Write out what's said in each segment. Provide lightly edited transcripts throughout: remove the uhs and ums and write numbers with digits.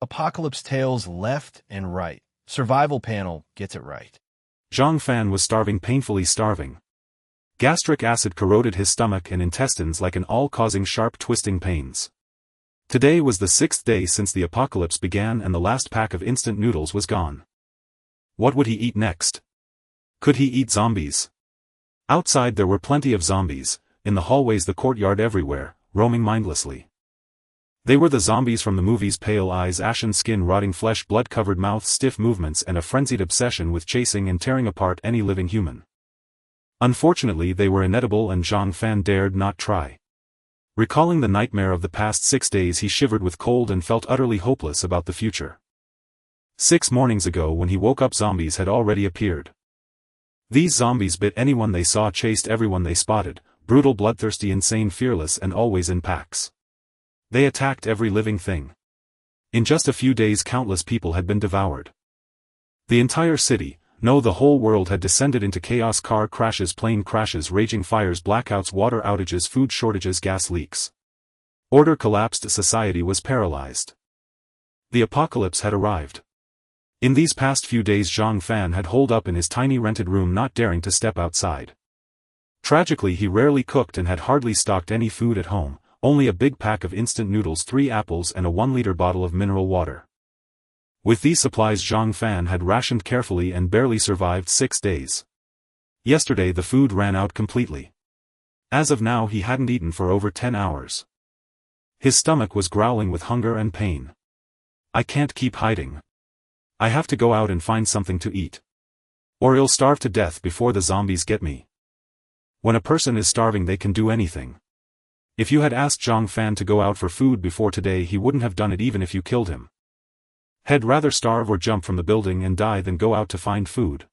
Apocalypse Tales left and right. Survival panel gets it right. Zhang Fan was starving, painfully starving. Gastric acid corroded his stomach and intestines like an awl, causing sharp twisting pains. Today was the 6th day since the apocalypse began and the last pack of instant noodles was gone. What would he eat next? Could he eat zombies? Outside there were plenty of zombies, in the hallways, the courtyard, everywhere, roaming mindlessly. They were the zombies from the movies: pale eyes, ashen skin, rotting flesh, blood-covered mouth, stiff movements, and a frenzied obsession with chasing and tearing apart any living human. Unfortunately they were inedible and Zhang Fan dared not try. Recalling the nightmare of the past 6 days, he shivered with cold and felt utterly hopeless about the future. 6 mornings ago when he woke up, zombies had already appeared. These zombies bit anyone they saw, chased everyone they spotted, brutal, bloodthirsty, insane, fearless, and always in packs. They attacked every living thing. In just a few days countless people had been devoured. The entire city, no, the whole world had descended into chaos: car crashes, plane crashes, raging fires, blackouts, water outages, food shortages, gas leaks. Order collapsed, society was paralyzed. The apocalypse had arrived. In these past few days Zhang Fan had holed up in his tiny rented room, not daring to step outside. Tragically he rarely cooked and had hardly stocked any food at home, only a big pack of instant noodles, 3 apples, and a 1-liter bottle of mineral water. With these supplies Zhang Fan had rationed carefully and barely survived 6 days. Yesterday the food ran out completely. As of now he hadn't eaten for over 10 hours. His stomach was growling with hunger and pain. I can't keep hiding. I have to go out and find something to eat. Or I'll starve to death before the zombies get me. When a person is starving they can do anything. If you had asked Zhang Fan to go out for food before today, he wouldn't have done it even if you killed him. He'd rather starve or jump from the building and die than go out to find food.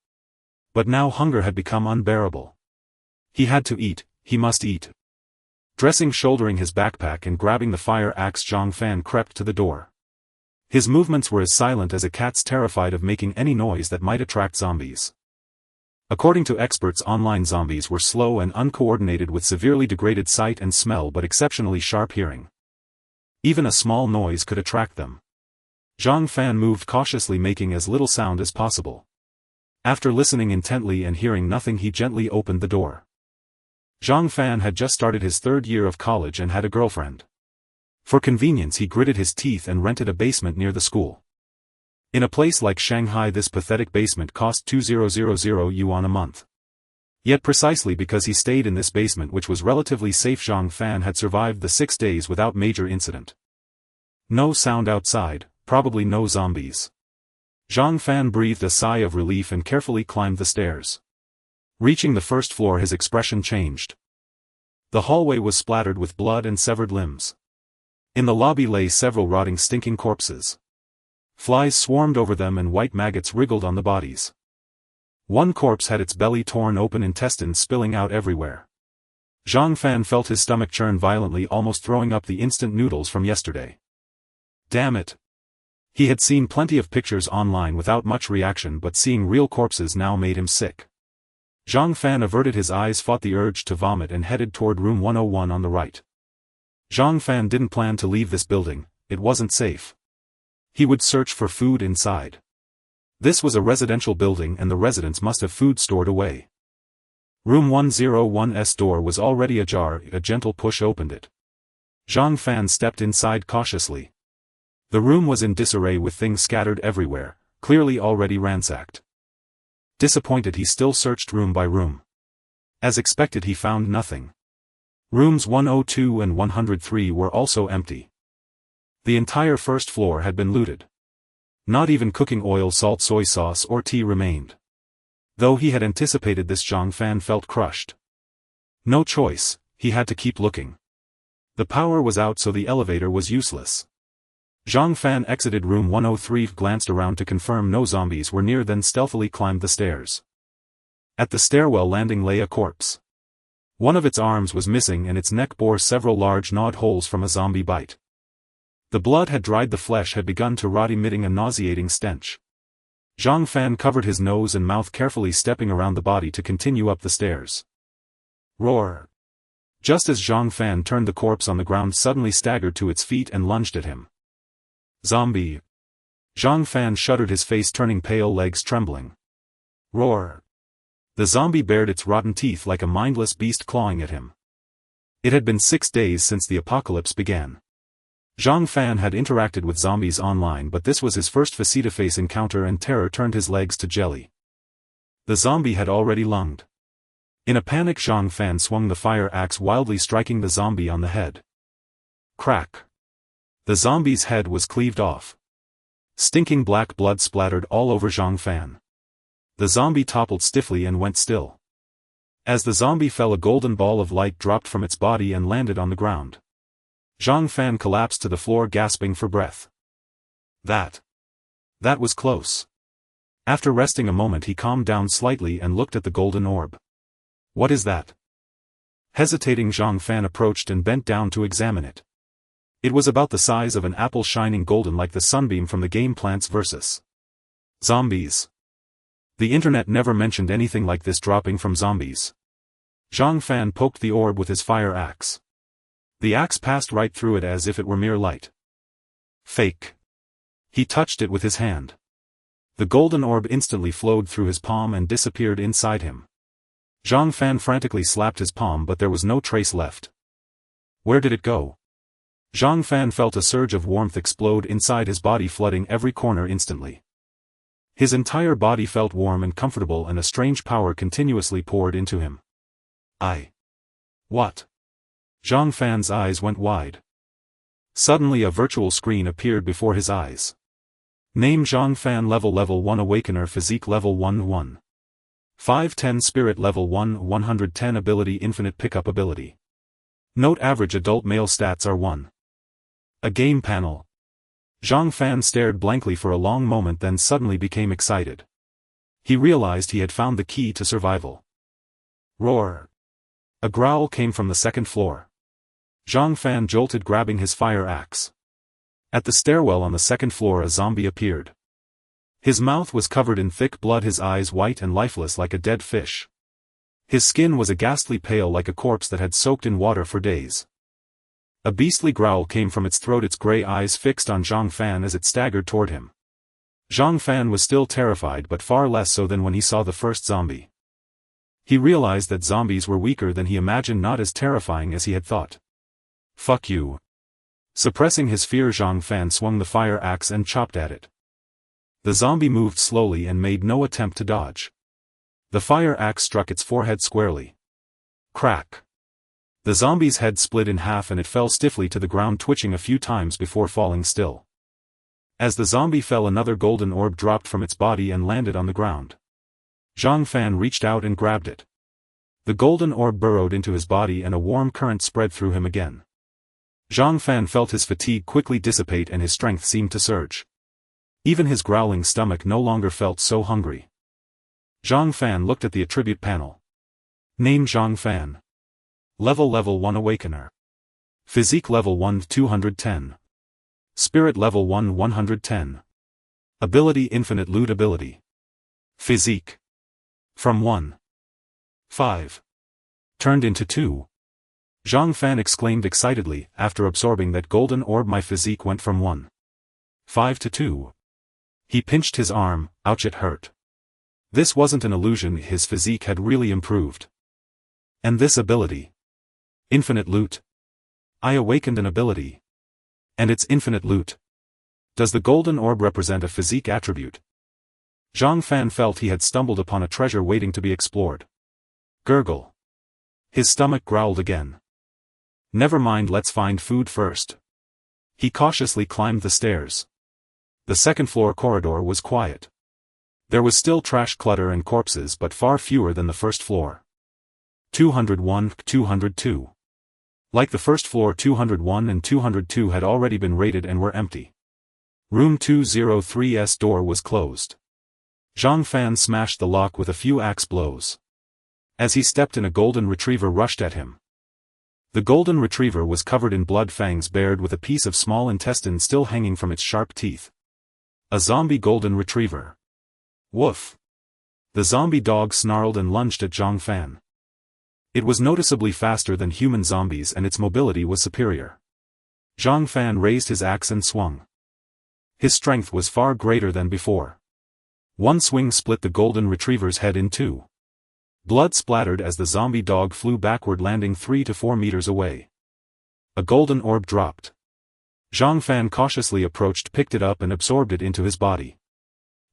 But now hunger had become unbearable. He had to eat, he must eat. Dressing, shouldering his backpack and grabbing the fire axe, Zhang Fan crept to the door. His movements were as silent as a cat's, terrified of making any noise that might attract zombies. According to experts online, zombies were slow and uncoordinated with severely degraded sight and smell but exceptionally sharp hearing. Even a small noise could attract them. Zhang Fan moved cautiously, making as little sound as possible. After listening intently and hearing nothing, he gently opened the door. Zhang Fan had just started his 3rd year of college and had a girlfriend. For convenience he gritted his teeth and rented a basement near the school. In a place like Shanghai this pathetic basement cost 2,000 yuan a month. Yet precisely because he stayed in this basement, which was relatively safe, Zhang Fan had survived the 6 days without major incident. No sound outside, probably no zombies. Zhang Fan breathed a sigh of relief and carefully climbed the stairs. Reaching the 1st floor his expression changed. The hallway was splattered with blood and severed limbs. In the lobby lay several rotting, stinking corpses. Flies swarmed over them and white maggots wriggled on the bodies. One corpse had its belly torn open, intestines spilling out everywhere. Zhang Fan felt his stomach churn violently, almost throwing up the instant noodles from yesterday. Damn it! He had seen plenty of pictures online without much reaction, but seeing real corpses now made him sick. Zhang Fan averted his eyes, fought the urge to vomit, and headed toward room 101 on the right. Zhang Fan didn't plan to leave this building, it wasn't safe. He would search for food inside. This was a residential building and the residents must have food stored away. Room 101's door was already ajar, a gentle push opened it. Zhang Fan stepped inside cautiously. The room was in disarray with things scattered everywhere, clearly already ransacked. Disappointed he still searched room by room. As expected he found nothing. Rooms 102 and 103 were also empty. The entire 1st floor had been looted. Not even cooking oil, salt, soy sauce or tea remained. Though he had anticipated this, Zhang Fan felt crushed. No choice, he had to keep looking. The power was out, so the elevator was useless. Zhang Fan exited room 103, glanced around to confirm no zombies were near, then stealthily climbed the stairs. At the stairwell landing lay a corpse. One of its arms was missing and its neck bore several large gnawed holes from a zombie bite. The blood had dried, the flesh had begun to rot, emitting a nauseating stench. Zhang Fan covered his nose and mouth carefully, stepping around the body to continue up the stairs. Roar! Just as Zhang Fan turned, the corpse on the ground suddenly staggered to its feet and lunged at him. Zombie! Zhang Fan shuddered, his face turning pale, legs trembling. Roar! The zombie bared its rotten teeth like a mindless beast clawing at him. It had been 6 days since the apocalypse began. Zhang Fan had interacted with zombies online, but this was his first face-to-face encounter, and terror turned his legs to jelly. The zombie had already lunged. In a panic, Zhang Fan swung the fire axe, wildly striking the zombie on the head. Crack! The zombie's head was cleaved off. Stinking black blood splattered all over Zhang Fan. The zombie toppled stiffly and went still. As the zombie fell, a golden ball of light dropped from its body and landed on the ground. Zhang Fan collapsed to the floor, gasping for breath. That was close. After resting a moment, he calmed down slightly and looked at the golden orb. What is that? Hesitating, Zhang Fan approached and bent down to examine it. It was about the size of an apple, shining golden like the sunbeam from the game Plants vs. Zombies. The internet never mentioned anything like this dropping from zombies. Zhang Fan poked the orb with his fire axe. The axe passed right through it as if it were mere light. Fake. He touched it with his hand. The golden orb instantly flowed through his palm and disappeared inside him. Zhang Fan frantically slapped his palm, but there was no trace left. Where did it go? Zhang Fan felt a surge of warmth explode inside his body, flooding every corner instantly. His entire body felt warm and comfortable, and a strange power continuously poured into him. What? Zhang Fan's eyes went wide. Suddenly a virtual screen appeared before his eyes. Name: Zhang Fan, level 1 Awakener, physique level 1 510, spirit level 110, ability infinite, pickup ability. Note: average adult male, stats are 1. A game panel. Zhang Fan stared blankly for a long moment, then suddenly became excited. He realized he had found the key to survival. Roar! A growl came from the second floor. Zhang Fan jolted, grabbing his fire axe. At the stairwell on the second floor, a zombie appeared. His mouth was covered in thick blood, his eyes white and lifeless like a dead fish. His skin was a ghastly pale, like a corpse that had soaked in water for days. A beastly growl came from its throat, its gray eyes fixed on Zhang Fan as it staggered toward him. Zhang Fan was still terrified, but far less so than when he saw the first zombie. He realized that zombies were weaker than he imagined, not as terrifying as he had thought. Fuck you. Suppressing his fear, Zhang Fan swung the fire axe and chopped at it. The zombie moved slowly and made no attempt to dodge. The fire axe struck its forehead squarely. Crack! The zombie's head split in half and it fell stiffly to the ground, twitching a few times before falling still. As the zombie fell, another golden orb dropped from its body and landed on the ground. Zhang Fan reached out and grabbed it. The golden orb burrowed into his body and a warm current spread through him again. Zhang Fan felt his fatigue quickly dissipate and his strength seemed to surge. Even his growling stomach no longer felt so hungry. Zhang Fan looked at the attribute panel. Name: Zhang Fan. Level 1 Awakener. Physique level 1 210. Spirit level 1 110. Ability infinite loot ability. Physique. From 1. 5. Turned into 2. Zhang Fan exclaimed excitedly, after absorbing that golden orb. My physique went from 1. 5 to 2. He pinched his arm. Ouch, it hurt. This wasn't an illusion, his physique had really improved. And this ability. Infinite loot. I awakened an ability. And it's infinite loot. Does the golden orb represent a physique attribute? Zhang Fan felt he had stumbled upon a treasure waiting to be explored. Gurgle. His stomach growled again. Never mind, let's find food first. He cautiously climbed the stairs. The second floor corridor was quiet. There was still trash, clutter and corpses, but far fewer than the first floor. 201, 202. Like the first floor, 201 and 202 had already been raided and were empty. Room 203's door was closed. Zhang Fan smashed the lock with a few axe blows. As he stepped in, a golden retriever rushed at him. The golden retriever was covered in blood, fangs bared, with a piece of small intestine still hanging from its sharp teeth. A zombie golden retriever. Woof! The zombie dog snarled and lunged at Zhang Fan. It was noticeably faster than human zombies and its mobility was superior. Zhang Fan raised his axe and swung. His strength was far greater than before. One swing split the golden retriever's head in two. Blood splattered as the zombie dog flew backward, landing 3 to 4 meters away. A golden orb dropped. Zhang Fan cautiously approached, picked it up and absorbed it into his body.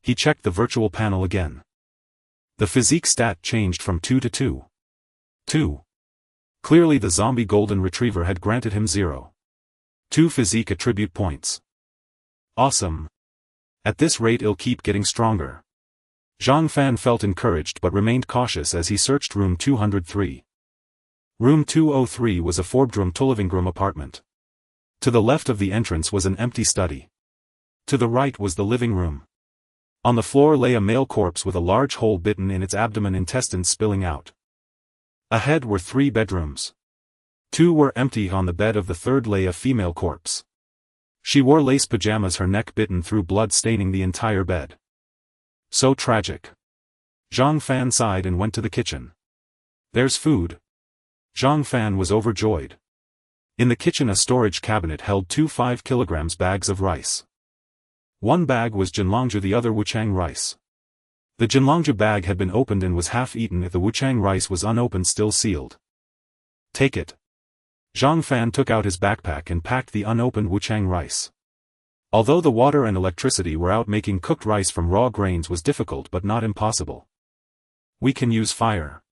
He checked the virtual panel again. The physique stat changed from 2 to 2. 2. Clearly the zombie golden retriever had granted him 0. 2 physique attribute points. Awesome. At this rate it'll keep getting stronger. Zhang Fan felt encouraged but remained cautious as he searched room 203. Room 203 was a four-bedroom two-living-room apartment. To the left of the entrance was an empty study. To the right was the living room. On the floor lay a male corpse with a large hole bitten in its abdomen, intestines spilling out. Ahead were 3 bedrooms. 2 were empty. On the bed of the third lay a female corpse. She wore lace pajamas, her neck bitten through, blood staining the entire bed. So tragic. Zhang Fan sighed and went to the kitchen. There's food. Zhang Fan was overjoyed. In the kitchen a storage cabinet held 2 5-kilogram bags of rice. One bag was Jinlongju, the other Wuchang rice. The Jinlongju bag had been opened and was half eaten. The Wuchang rice was unopened, still sealed. Take it. Zhang Fan took out his backpack and packed the unopened Wuchang rice. Although the water and electricity were out, making cooked rice from raw grains was difficult but not impossible. We can use fire.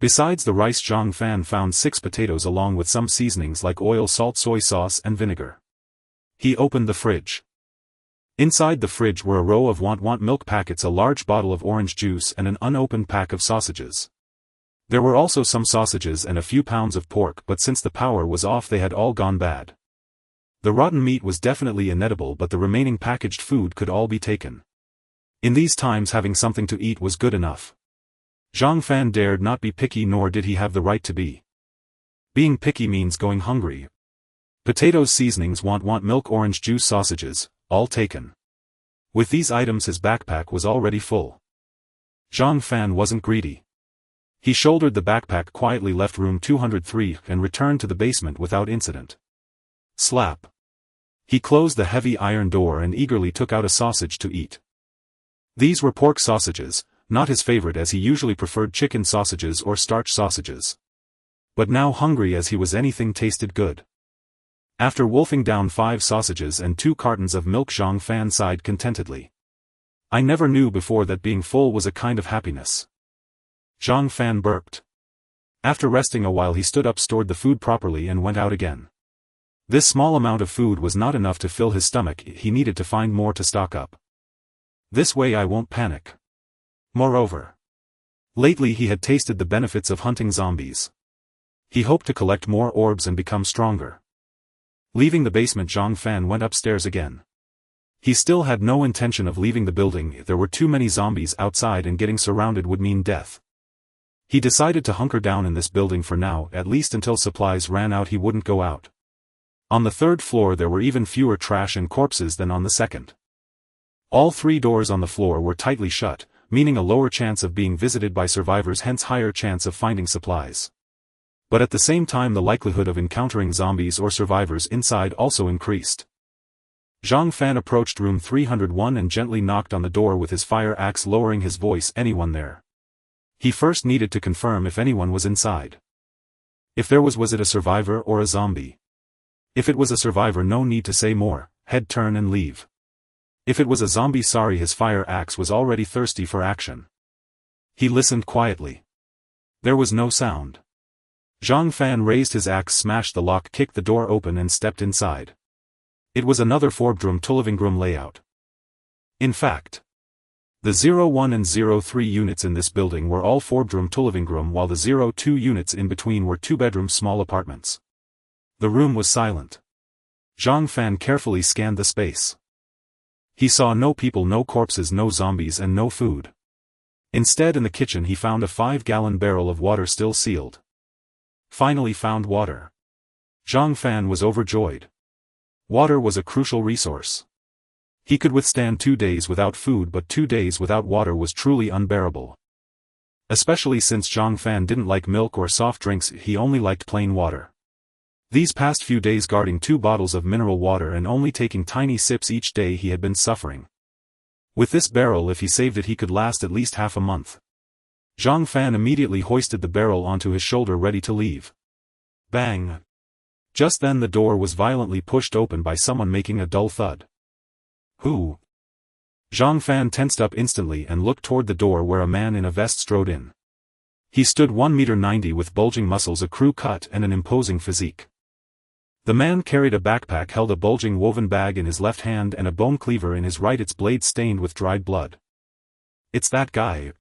Besides the rice, Zhang Fan found 6 potatoes along with some seasonings like oil, salt, soy sauce and vinegar. He opened the fridge. Inside the fridge were a row of want milk packets, a large bottle of orange juice and an unopened pack of sausages. There were also some sausages and a few pounds of pork, but since the power was off they had all gone bad. The rotten meat was definitely inedible, but the remaining packaged food could all be taken. In these times having something to eat was good enough. Zhang Fan dared not be picky, nor did he have the right to be. Being picky means going hungry. Potatoes, seasonings, want milk, orange juice, sausages, all taken. With these items his backpack was already full. Zhang Fan wasn't greedy. He shouldered the backpack quietly, left room 203 and returned to the basement without incident. Slap. He closed the heavy iron door and eagerly took out a sausage to eat. These were pork sausages, not his favorite as he usually preferred chicken sausages or starch sausages. But now hungry as he was, anything tasted good. After wolfing down 5 sausages and 2 cartons of milk, Zhang Fan sighed contentedly. I never knew before that being full was a kind of happiness. Zhang Fan burped. After resting a while he stood up, stored the food properly and went out again. This small amount of food was not enough to fill his stomach, he needed to find more to stock up. This way I won't panic. Moreover, lately he had tasted the benefits of hunting zombies. He hoped to collect more orbs and become stronger. Leaving the basement, Zhang Fan went upstairs again. He still had no intention of leaving the building. There were too many zombies outside and getting surrounded would mean death. He decided to hunker down in this building for now, at least until supplies ran out. He wouldn't go out. On the 3rd floor there were even fewer trash and corpses than on the 2nd. All 3 doors on the floor were tightly shut, meaning a lower chance of being visited by survivors, hence higher chance of finding supplies. But at the same time the likelihood of encountering zombies or survivors inside also increased. Zhang Fan approached room 301 and gently knocked on the door with his fire axe, lowering his voice. Anyone there? He first needed to confirm if anyone was inside. If there was it a survivor or a zombie? If it was a survivor, no need to say more, head turn and leave. If it was a zombie, sorry, his fire axe was already thirsty for action. He listened quietly. There was no sound. Zhang Fan raised his axe, smashed the lock, kicked the door open and stepped inside. It was another 4-bedroom two-living-room layout. In fact, the 01 and 03 units in this building were all 4-bedroom two-living-room, while the 02 units in between were 2-bedroom small apartments. The room was silent. Zhang Fan carefully scanned the space. He saw no people, no corpses, no zombies and no food. Instead, in the kitchen he found a 5-gallon barrel of water still sealed. Finally found water. Zhang Fan was overjoyed. Water was a crucial resource. He could withstand 2 days without food, but 2 days without water was truly unbearable. Especially since Zhang Fan didn't like milk or soft drinks, he only liked plain water. These past few days guarding 2 bottles of mineral water and only taking tiny sips each day he had been suffering. With this barrel, if he saved it, he could last at least half a month. Zhang Fan immediately hoisted the barrel onto his shoulder, ready to leave. Bang! Just then the door was violently pushed open by someone, making a dull thud. Who? Zhang Fan tensed up instantly and looked toward the door, where a man in a vest strode in. He stood 1.90 m with bulging muscles, a crew cut, and an imposing physique. The man carried a backpack, held a bulging woven bag in his left hand and a bone cleaver in his right, its blade stained with dried blood. It's that guy.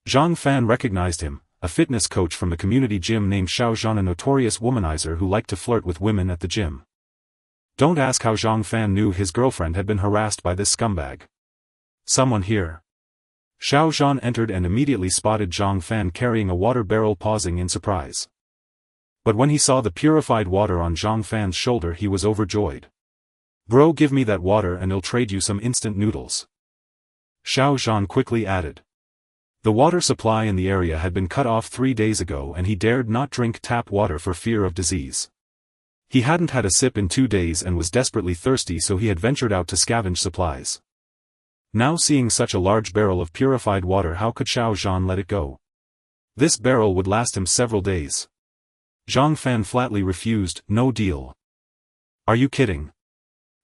Zhang Fan recognized him, a fitness coach from the community gym named Xiao Zhan, a notorious womanizer who liked to flirt with women at the gym. Don't ask how Zhang Fan knew his girlfriend had been harassed by this scumbag. Someone here. Xiao Zhan entered and immediately spotted Zhang Fan carrying a water barrel, pausing in surprise. But when he saw the purified water on Zhang Fan's shoulder, he was overjoyed. Bro, give me that water and I'll trade you some instant noodles. Xiao Zhan quickly added. The water supply in the area had been cut off 3 days ago, and he dared not drink tap water for fear of disease. He hadn't had a sip in 2 days and was desperately thirsty, so he had ventured out to scavenge supplies. Now seeing such a large barrel of purified water, how could Xiao Zhan let it go? This barrel would last him several days. Zhang Fan flatly refused. No deal. Are you kidding?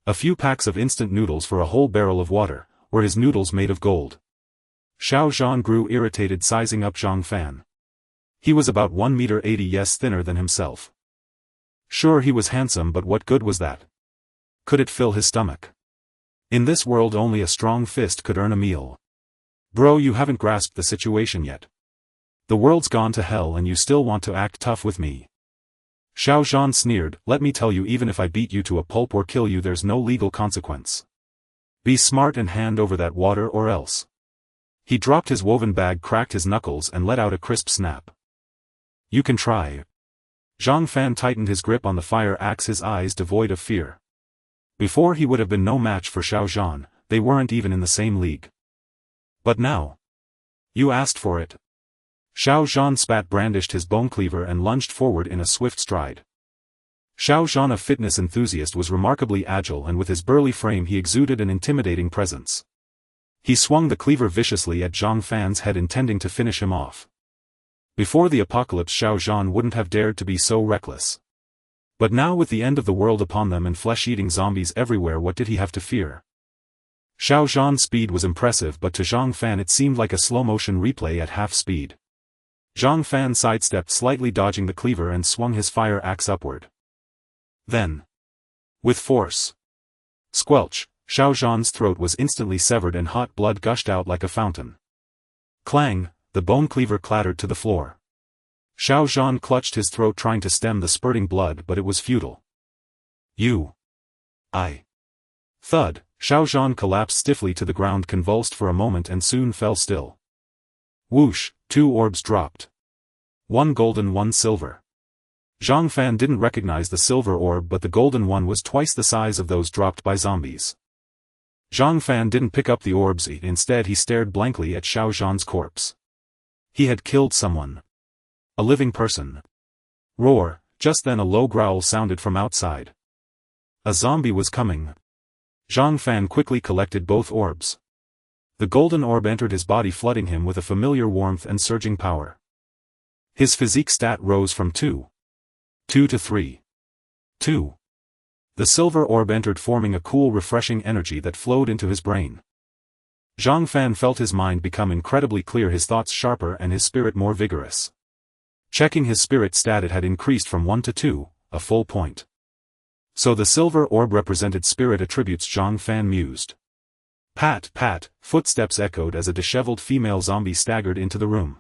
A few packs of instant noodles for a whole barrel of water. Were his noodles made of gold? Xiao Zhan grew irritated, sizing up Zhang Fan. He was about 1.80 m, yes, thinner than himself. Sure, he was handsome, but what good was that? Could it fill his stomach? In this world only a strong fist could earn a meal. Bro, you haven't grasped the situation yet. The world's gone to hell and you still want to act tough with me. Xiao Zhan sneered. Let me tell you, even if I beat you to a pulp or kill you, there's no legal consequence. Be smart and hand over that water or else. He dropped his woven bag, cracked his knuckles and let out a crisp snap. You can try. Zhang Fan tightened his grip on the fire axe, his eyes devoid of fear. Before he would have been no match for Xiao Zhan, they weren't even in the same league. But now. You asked for it. Xiao Zhan spat, brandished his bone cleaver and lunged forward in a swift stride. Xiao Zhan, a fitness enthusiast, was remarkably agile, and with his burly frame he exuded an intimidating presence. He swung the cleaver viciously at Zhang Fan's head, intending to finish him off. Before the apocalypse, Xiao Zhan wouldn't have dared to be so reckless. But now, with the end of the world upon them and flesh-eating zombies everywhere, what did he have to fear? Xiao Zhan's speed was impressive, but to Zhang Fan it seemed like a slow-motion replay at half speed. Zhang Fan sidestepped slightly, dodging the cleaver, and swung his fire axe upward. Then, with force, squelch, Xiao Zhan's throat was instantly severed and hot blood gushed out like a fountain. Clang, the bone cleaver clattered to the floor. Xiao Zhan clutched his throat, trying to stem the spurting blood, but it was futile. Thud, Xiao Zhan collapsed stiffly to the ground, convulsed for a moment and soon fell still. Whoosh, 2 orbs dropped. 1 golden, 1 silver. Zhang Fan didn't recognize the silver orb, but the golden one was twice the size of those dropped by zombies. Zhang Fan didn't pick up the orbs, instead he stared blankly at Xiao Zhan's corpse. He had killed someone. A living person. Roar, just then a low growl sounded from outside. A zombie was coming. Zhang Fan quickly collected both orbs. The golden orb entered his body, flooding him with a familiar warmth and surging power. His physique stat rose from 2 to 3. 2. The silver orb entered, forming a cool, refreshing energy that flowed into his brain. Zhang Fan felt his mind become incredibly clear, his thoughts sharper and his spirit more vigorous. Checking his spirit stat, it had increased from 1 to 2, a full point. So the silver orb represented spirit attributes, Zhang Fan mused. Pat, pat, footsteps echoed as a disheveled female zombie staggered into the room.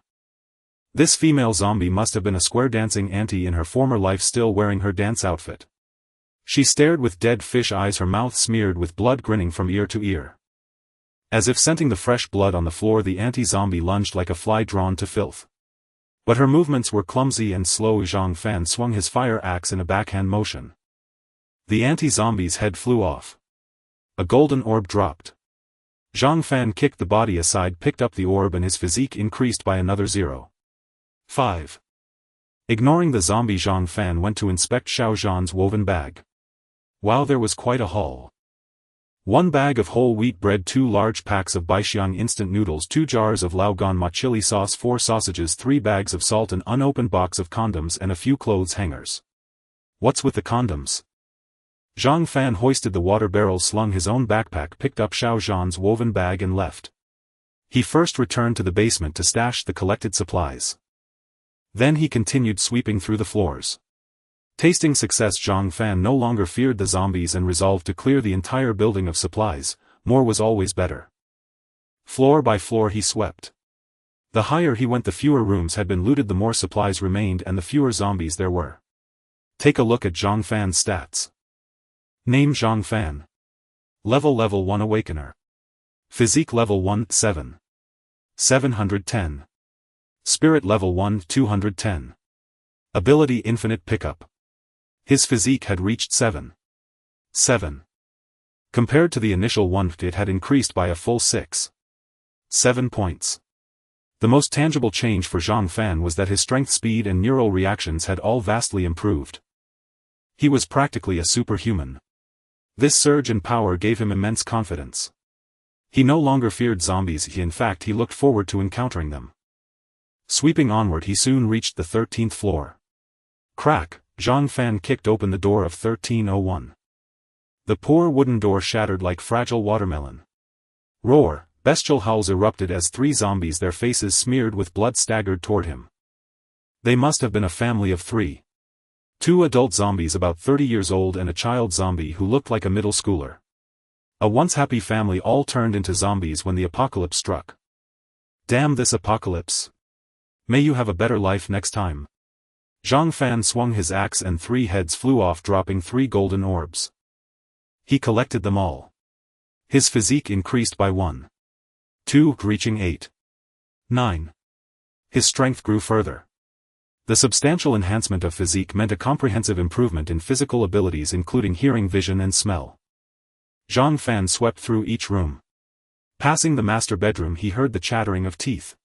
This female zombie must have been a square dancing auntie in her former life, still wearing her dance outfit. She stared with dead fish eyes, her mouth smeared with blood, grinning from ear to ear. As if scenting the fresh blood on the floor, the anti-zombie lunged like a fly drawn to filth. But her movements were clumsy and slow. Zhang Fan swung his fire axe in a backhand motion. The anti-zombie's head flew off. A golden orb dropped. Zhang Fan kicked the body aside, picked up the orb, and his physique increased by another 0.5. Ignoring the zombie, Zhang Fan went to inspect Xiao Zhan's woven bag. Wow, there was quite a haul. 1 bag of whole wheat bread, 2 large packs of Baixiang instant noodles, 2 jars of Laogan ma chili sauce, 4 sausages, 3 bags of salt, an unopened box of condoms, and a few clothes hangers. What's with the condoms? Zhang Fan hoisted the water barrel, slung his own backpack, picked up Xiao Zhan's woven bag and left. He first returned to the basement to stash the collected supplies. Then he continued sweeping through the floors. Tasting success, Zhang Fan no longer feared the zombies and resolved to clear the entire building of supplies. More was always better. Floor by floor he swept. The higher he went, the fewer rooms had been looted, the more supplies remained, and the fewer zombies there were. Take a look at Zhang Fan's stats. Name: Zhang Fan. Level 1 Awakener. Physique level 1, 7. 710. Spirit level 1, 210. Ability: Infinite Pickup. His physique had reached 7. Compared to the initial one, it had increased by a full 7 points. The most tangible change for Zhang Fan was that his strength, speed, and neural reactions had all vastly improved. He was practically a superhuman. This surge in power gave him immense confidence. He no longer feared zombies, in fact he looked forward to encountering them. Sweeping onward, he soon reached the 13th floor. Crack! Zhang Fan kicked open the door of 1301. The poor wooden door shattered like fragile watermelon. Roar! Bestial howls erupted as 3 zombies, their faces smeared with blood, staggered toward him. They must have been a family of 3. 2 adult zombies about 30 years old and a child zombie who looked like a middle schooler. A once happy family all turned into zombies when the apocalypse struck. Damn this apocalypse. May you have a better life next time. Zhang Fan swung his axe and 3 heads flew off, dropping 3 golden orbs. He collected them all. His physique increased by 1. 2, reaching 8. 9. His strength grew further. The substantial enhancement of physique meant a comprehensive improvement in physical abilities, including hearing, vision, and smell. Zhang Fan swept through each room. Passing the master bedroom, he heard the chattering of teeth.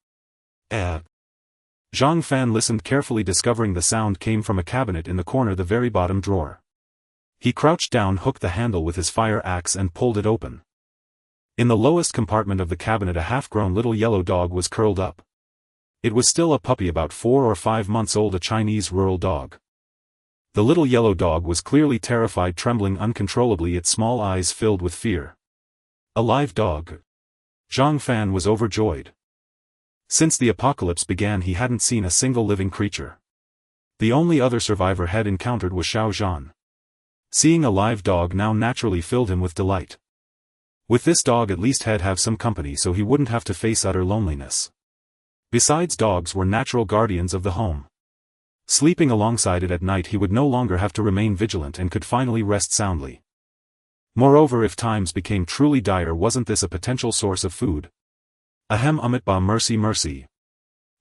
Zhang Fan listened carefully, discovering the sound came from a cabinet in the corner, the very bottom drawer. He crouched down, hooked the handle with his fire axe, and pulled it open. In the lowest compartment of the cabinet, a half-grown little yellow dog was curled up. It was still a puppy, about 4 or 5 months old, a Chinese rural dog. The little yellow dog was clearly terrified, trembling uncontrollably, its small eyes filled with fear. A live dog. Zhang Fan was overjoyed. Since the apocalypse began, he hadn't seen a single living creature. The only other survivor had encountered was Xiao Zhan. Seeing a live dog now naturally filled him with delight. With this dog at least he'd have some company, so he wouldn't have to face utter loneliness. Besides, dogs were natural guardians of the home. Sleeping alongside it at night, he would no longer have to remain vigilant and could finally rest soundly. Moreover, if times became truly dire, wasn't this a potential source of food? Ahem, Amitba, mercy, mercy.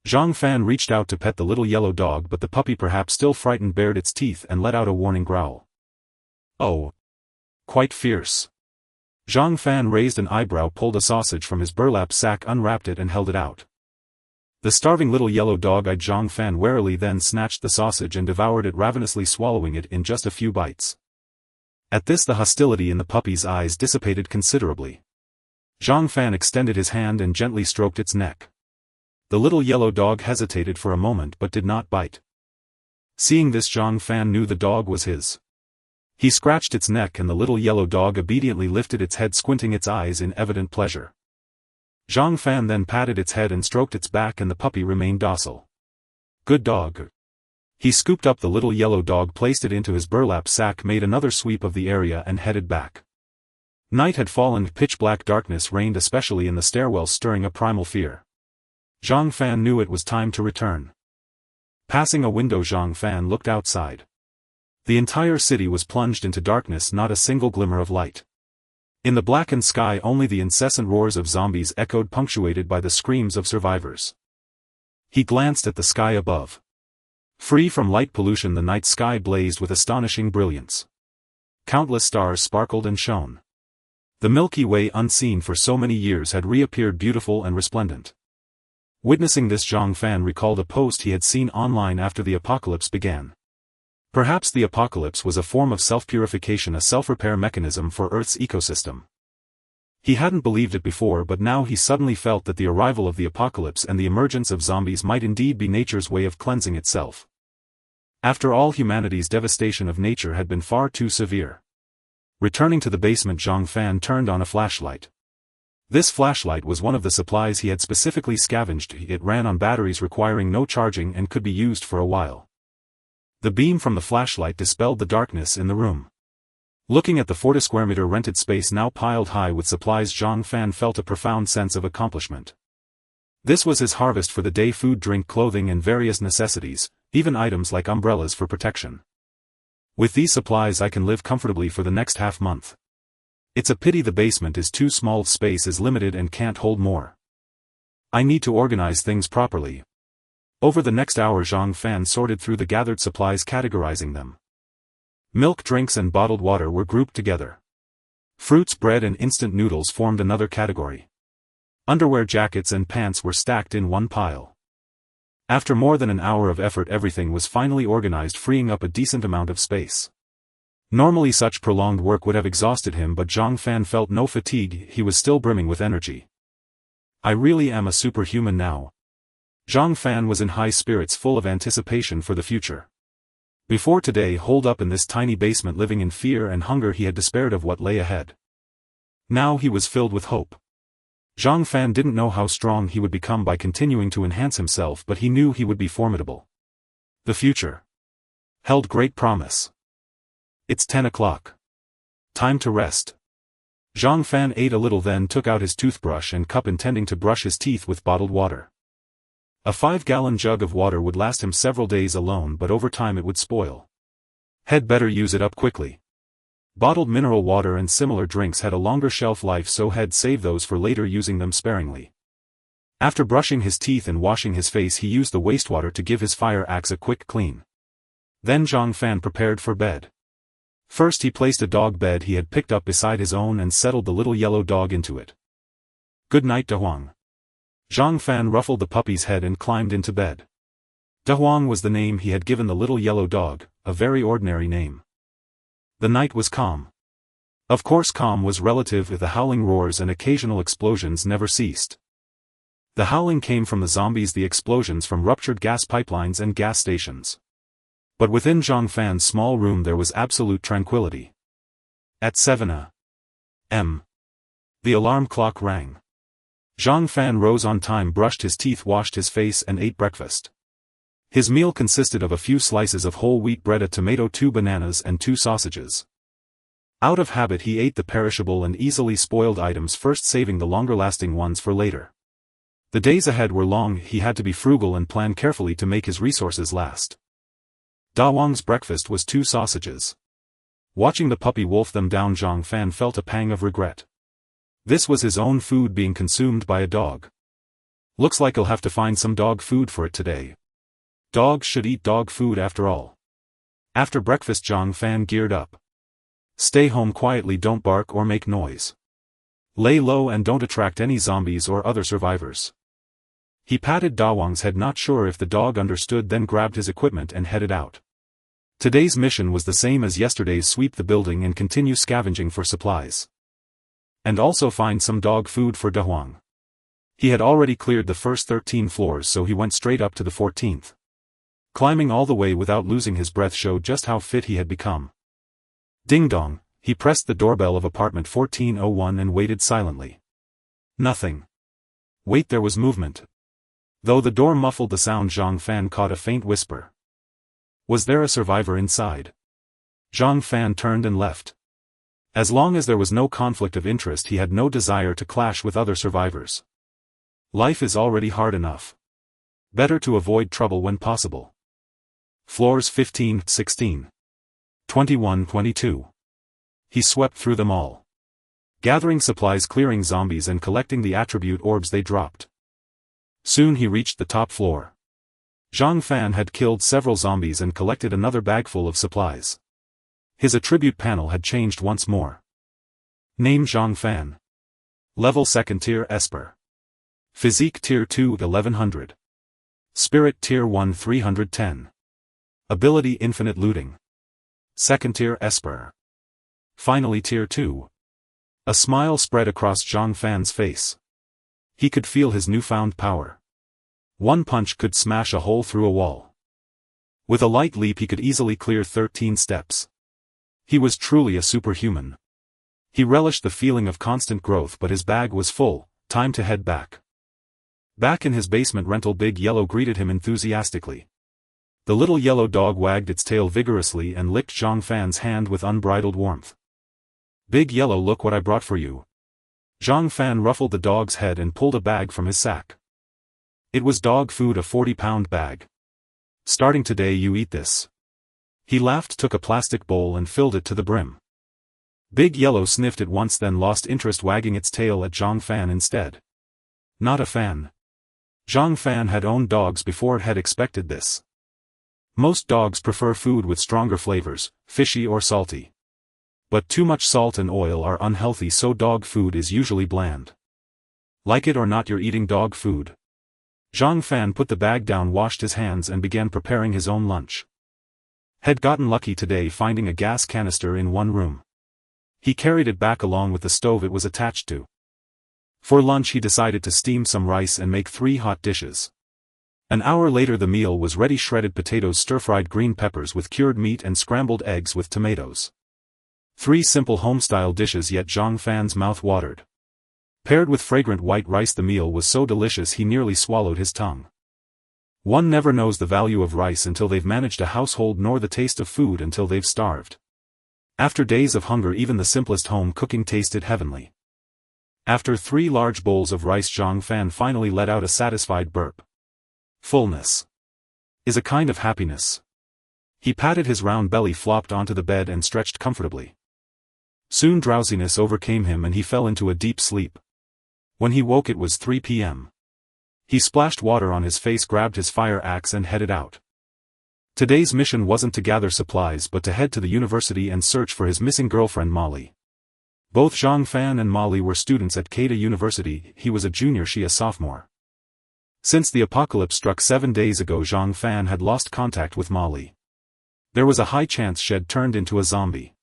Zhang Fan reached out to pet the little yellow dog, but the puppy, perhaps still frightened, bared its teeth and let out a warning growl. Oh. Quite fierce. Zhang Fan raised an eyebrow, pulled a sausage from his burlap sack, unwrapped it and held it out. The starving little yellow dog eyed Zhang Fan warily, then snatched the sausage and devoured it ravenously, swallowing it in just a few bites. At this, the hostility in the puppy's eyes dissipated considerably. Zhang Fan extended his hand and gently stroked its neck. The little yellow dog hesitated for a moment but did not bite. Seeing this, Zhang Fan knew the dog was his. He scratched its neck and the little yellow dog obediently lifted its head, squinting its eyes in evident pleasure. Zhang Fan then patted its head and stroked its back, and the puppy remained docile. Good dog. He scooped up the little yellow dog, placed it into his burlap sack, made another sweep of the area and headed back. Night had fallen, pitch-black darkness reigned, especially in the stairwell, stirring a primal fear. Zhang Fan knew it was time to return. Passing a window, Zhang Fan looked outside. The entire city was plunged into darkness, not a single glimmer of light. In the blackened sky, only the incessant roars of zombies echoed, punctuated by the screams of survivors. He glanced at the sky above. Free from light pollution, the night sky blazed with astonishing brilliance. Countless stars sparkled and shone. The Milky Way, unseen for so many years, had reappeared beautiful and resplendent. Witnessing this, Zhang Fan recalled a post he had seen online after the apocalypse began. Perhaps the apocalypse was a form of self-purification, a self-repair mechanism for Earth's ecosystem. He hadn't believed it before, but now he suddenly felt that the arrival of the apocalypse and the emergence of zombies might indeed be nature's way of cleansing itself. After all, humanity's devastation of nature had been far too severe. Returning to the basement, Zhang Fan turned on a flashlight. This flashlight was one of the supplies he had specifically scavenged. It ran on batteries requiring no charging and could be used for a while. The beam from the flashlight dispelled the darkness in the room. Looking at the 40 square meter rented space now piled high with supplies, Zhang Fan felt a profound sense of accomplishment. This was his harvest for the day: food, drink, clothing, and various necessities, even items like umbrellas for protection. With these supplies I can live comfortably for the next half-month. It's a pity the basement is too small, space is limited and can't hold more. I need to organize things properly. Over the next hour, Zhang Fan sorted through the gathered supplies, categorizing them. Milk, drinks, and bottled water were grouped together. Fruits, bread, and instant noodles formed another category. Underwear, jackets, and pants were stacked in one pile. After more than an hour of effort, everything was finally organized, freeing up a decent amount of space. Normally such prolonged work would have exhausted him, but Zhang Fan felt no fatigue. He was still brimming with energy. I really am a superhuman now. Zhang Fan was in high spirits, full of anticipation for the future. Before today, holed up in this tiny basement, living in fear and hunger, he had despaired of what lay ahead. Now he was filled with hope. Zhang Fan didn't know how strong he would become by continuing to enhance himself, but he knew he would be formidable. The future held great promise. It's 10 o'clock. Time to rest. Zhang Fan ate a little, then took out his toothbrush and cup, intending to brush his teeth with bottled water. A 5-gallon jug of water would last him several days alone, but over time it would spoil. Had better use it up quickly. Bottled mineral water and similar drinks had a longer shelf life, so had saved those for later, using them sparingly. After brushing his teeth and washing his face, he used the wastewater to give his fire axe a quick clean. Then Zhang Fan prepared for bed. First he placed a dog bed he had picked up beside his own and settled the little yellow dog into it. Good night, Dahuang. Zhang Fan ruffled the puppy's head and climbed into bed. Dahuang was the name he had given the little yellow dog, a very ordinary name. The night was calm. Of course, calm was relative, if the howling roars and occasional explosions never ceased. The howling came from the zombies, the explosions from ruptured gas pipelines and gas stations. But within Zhang Fan's small room there was absolute tranquility. At 7 a.m. the alarm clock rang. Zhang Fan rose on time, brushed his teeth, washed his face, and ate breakfast. His meal consisted of a few slices of whole wheat bread, a tomato, 2 bananas, and 2 sausages. Out of habit he ate the perishable and easily spoiled items first, saving the longer-lasting ones for later. The days ahead were long, he had to be frugal and plan carefully to make his resources last. Dahuang's breakfast was 2 sausages. Watching the puppy wolf them down, Zhang Fan felt a pang of regret. This was his own food being consumed by a dog. Looks like he'll have to find some dog food for it today. Dogs should eat dog food after all. After breakfast, Zhang Fan geared up. Stay home quietly, don't bark or make noise. Lay low and don't attract any zombies or other survivors. He patted Dahuang's head, not sure if the dog understood, then grabbed his equipment and headed out. Today's mission was the same as yesterday's: sweep the building and continue scavenging for supplies. And also find some dog food for Dahuang. He had already cleared the first 13 floors, so he went straight up to the 14th. Climbing all the way without losing his breath showed just how fit he had become. Ding dong, he pressed the doorbell of apartment 1401 and waited silently. Nothing. Wait, there was movement. Though the door muffled the sound, Zhang Fan caught a faint whisper. Was there a survivor inside? Zhang Fan turned and left. As long as there was no conflict of interest, he had no desire to clash with other survivors. Life is already hard enough. Better to avoid trouble when possible. Floors 15, 16. 21, 22. He swept through them all. Gathering supplies, clearing zombies, and collecting the attribute orbs they dropped. Soon he reached the top floor. Zhang Fan had killed several zombies and collected another bagful of supplies. His attribute panel had changed once more. Name: Zhang Fan. Level 2nd tier Esper. Physique Tier 2 1100. Spirit Tier 1 310. Ability Infinite Looting. Second Tier Esper. Finally Tier 2. A smile spread across Zhang Fan's face. He could feel his newfound power. One punch could smash a hole through a wall. With a light leap he could easily clear 13 steps. He was truly a superhuman. He relished the feeling of constant growth, but his bag was full, time to head back. Back in his basement rental, Big Yellow greeted him enthusiastically. The little yellow dog wagged its tail vigorously and licked Zhang Fan's hand with unbridled warmth. Big Yellow, look what I brought for you. Zhang Fan ruffled the dog's head and pulled a bag from his sack. It was dog food, a 40-pound bag. Starting today you eat this. He laughed, took a plastic bowl and filled it to the brim. Big Yellow sniffed it once, then lost interest, wagging its tail at Zhang Fan instead. Not a fan. Zhang Fan had owned dogs before and had expected this. Most dogs prefer food with stronger flavors, fishy or salty. But too much salt and oil are unhealthy, so dog food is usually bland. Like it or not, you're eating dog food. Zhang Fan put the bag down, washed his hands and began preparing his own lunch. Had gotten lucky today finding a gas canister in one room. He carried it back along with the stove it was attached to. For lunch he decided to steam some rice and make 3 hot dishes. An hour later the meal was ready: shredded potatoes, stir-fried green peppers with cured meat and scrambled eggs with tomatoes. 3 simple home-style dishes, yet Zhang Fan's mouth watered. Paired with fragrant white rice, the meal was so delicious he nearly swallowed his tongue. One never knows the value of rice until they've managed a household, nor the taste of food until they've starved. After days of hunger, even the simplest home cooking tasted heavenly. After 3 large bowls of rice, Zhang Fan finally let out a satisfied burp. Fullness is a kind of happiness. He patted his round belly, flopped onto the bed and stretched comfortably. Soon drowsiness overcame him and he fell into a deep sleep. When he woke it was 3 p.m. He splashed water on his face, grabbed his fire axe and headed out. Today's mission wasn't to gather supplies but to head to the university and search for his missing girlfriend Molly. Both Zhang Fan and Molly were students at Keita University. He was a junior, she a sophomore. Since the apocalypse struck 7 days ago, Zhang Fan had lost contact with Molly. There was a high chance she'd turned into a zombie.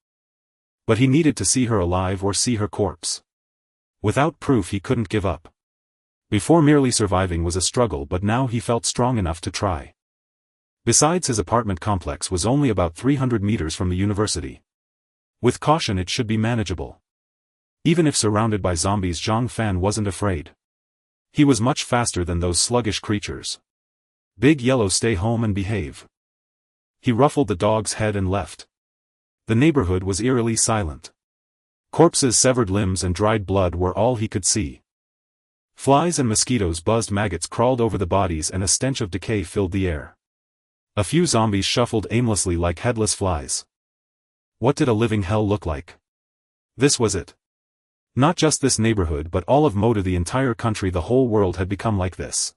But he needed to see her alive or see her corpse. Without proof he couldn't give up. Before, merely surviving was a struggle, but now he felt strong enough to try. Besides, his apartment complex was only about 300 meters from the university. With caution it should be manageable. Even if surrounded by zombies, Zhang Fan wasn't afraid. He was much faster than those sluggish creatures. Big Yellow, stay home and behave. He ruffled the dog's head and left. The neighborhood was eerily silent. Corpses, severed limbs and dried blood were all he could see. Flies and mosquitoes buzzed, maggots crawled over the bodies and a stench of decay filled the air. A few zombies shuffled aimlessly like headless flies. What did a living hell look like? This was it. Not just this neighborhood but all of Moda, the entire country, the whole world had become like this.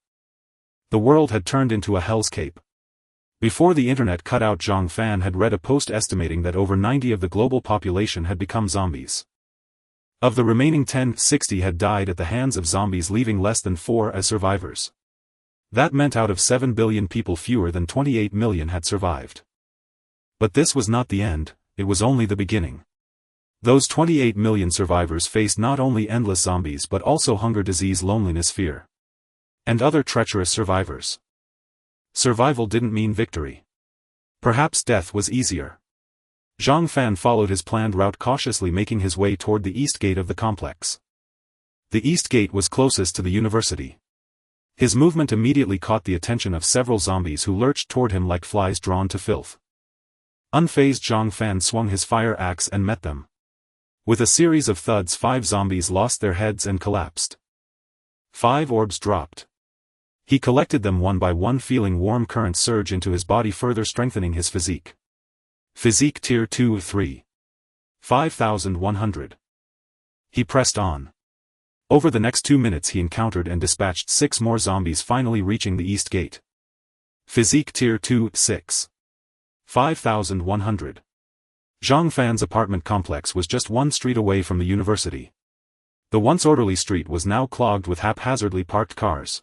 The world had turned into a hellscape. Before the internet cut out, Zhang Fan had read a post estimating that over 90 of the global population had become zombies. Of the remaining 10, 60 had died at the hands of zombies, leaving less than 4 as survivors. That meant out of 7 billion people, fewer than 28 million had survived. But this was not the end, it was only the beginning. Those 28 million survivors faced not only endless zombies but also hunger, disease, loneliness, fear. And other treacherous survivors. Survival didn't mean victory. Perhaps death was easier. Zhang Fan followed his planned route cautiously, making his way toward the east gate of the complex. The east gate was closest to the university. His movement immediately caught the attention of several zombies who lurched toward him like flies drawn to filth. Unfazed, Zhang Fan swung his fire axe and met them. With a series of thuds, 5 zombies lost their heads and collapsed. 5 orbs dropped. He collected them one by one, feeling warm currents surge into his body, further strengthening his physique. Physique Tier 2-3. 5,100. He pressed on. Over the next 2 minutes he encountered and dispatched 6 more zombies, finally reaching the east gate. Physique Tier 2-6. 5,100. Zhang Fan's apartment complex was just 1 street away from the university. The once orderly street was now clogged with haphazardly parked cars.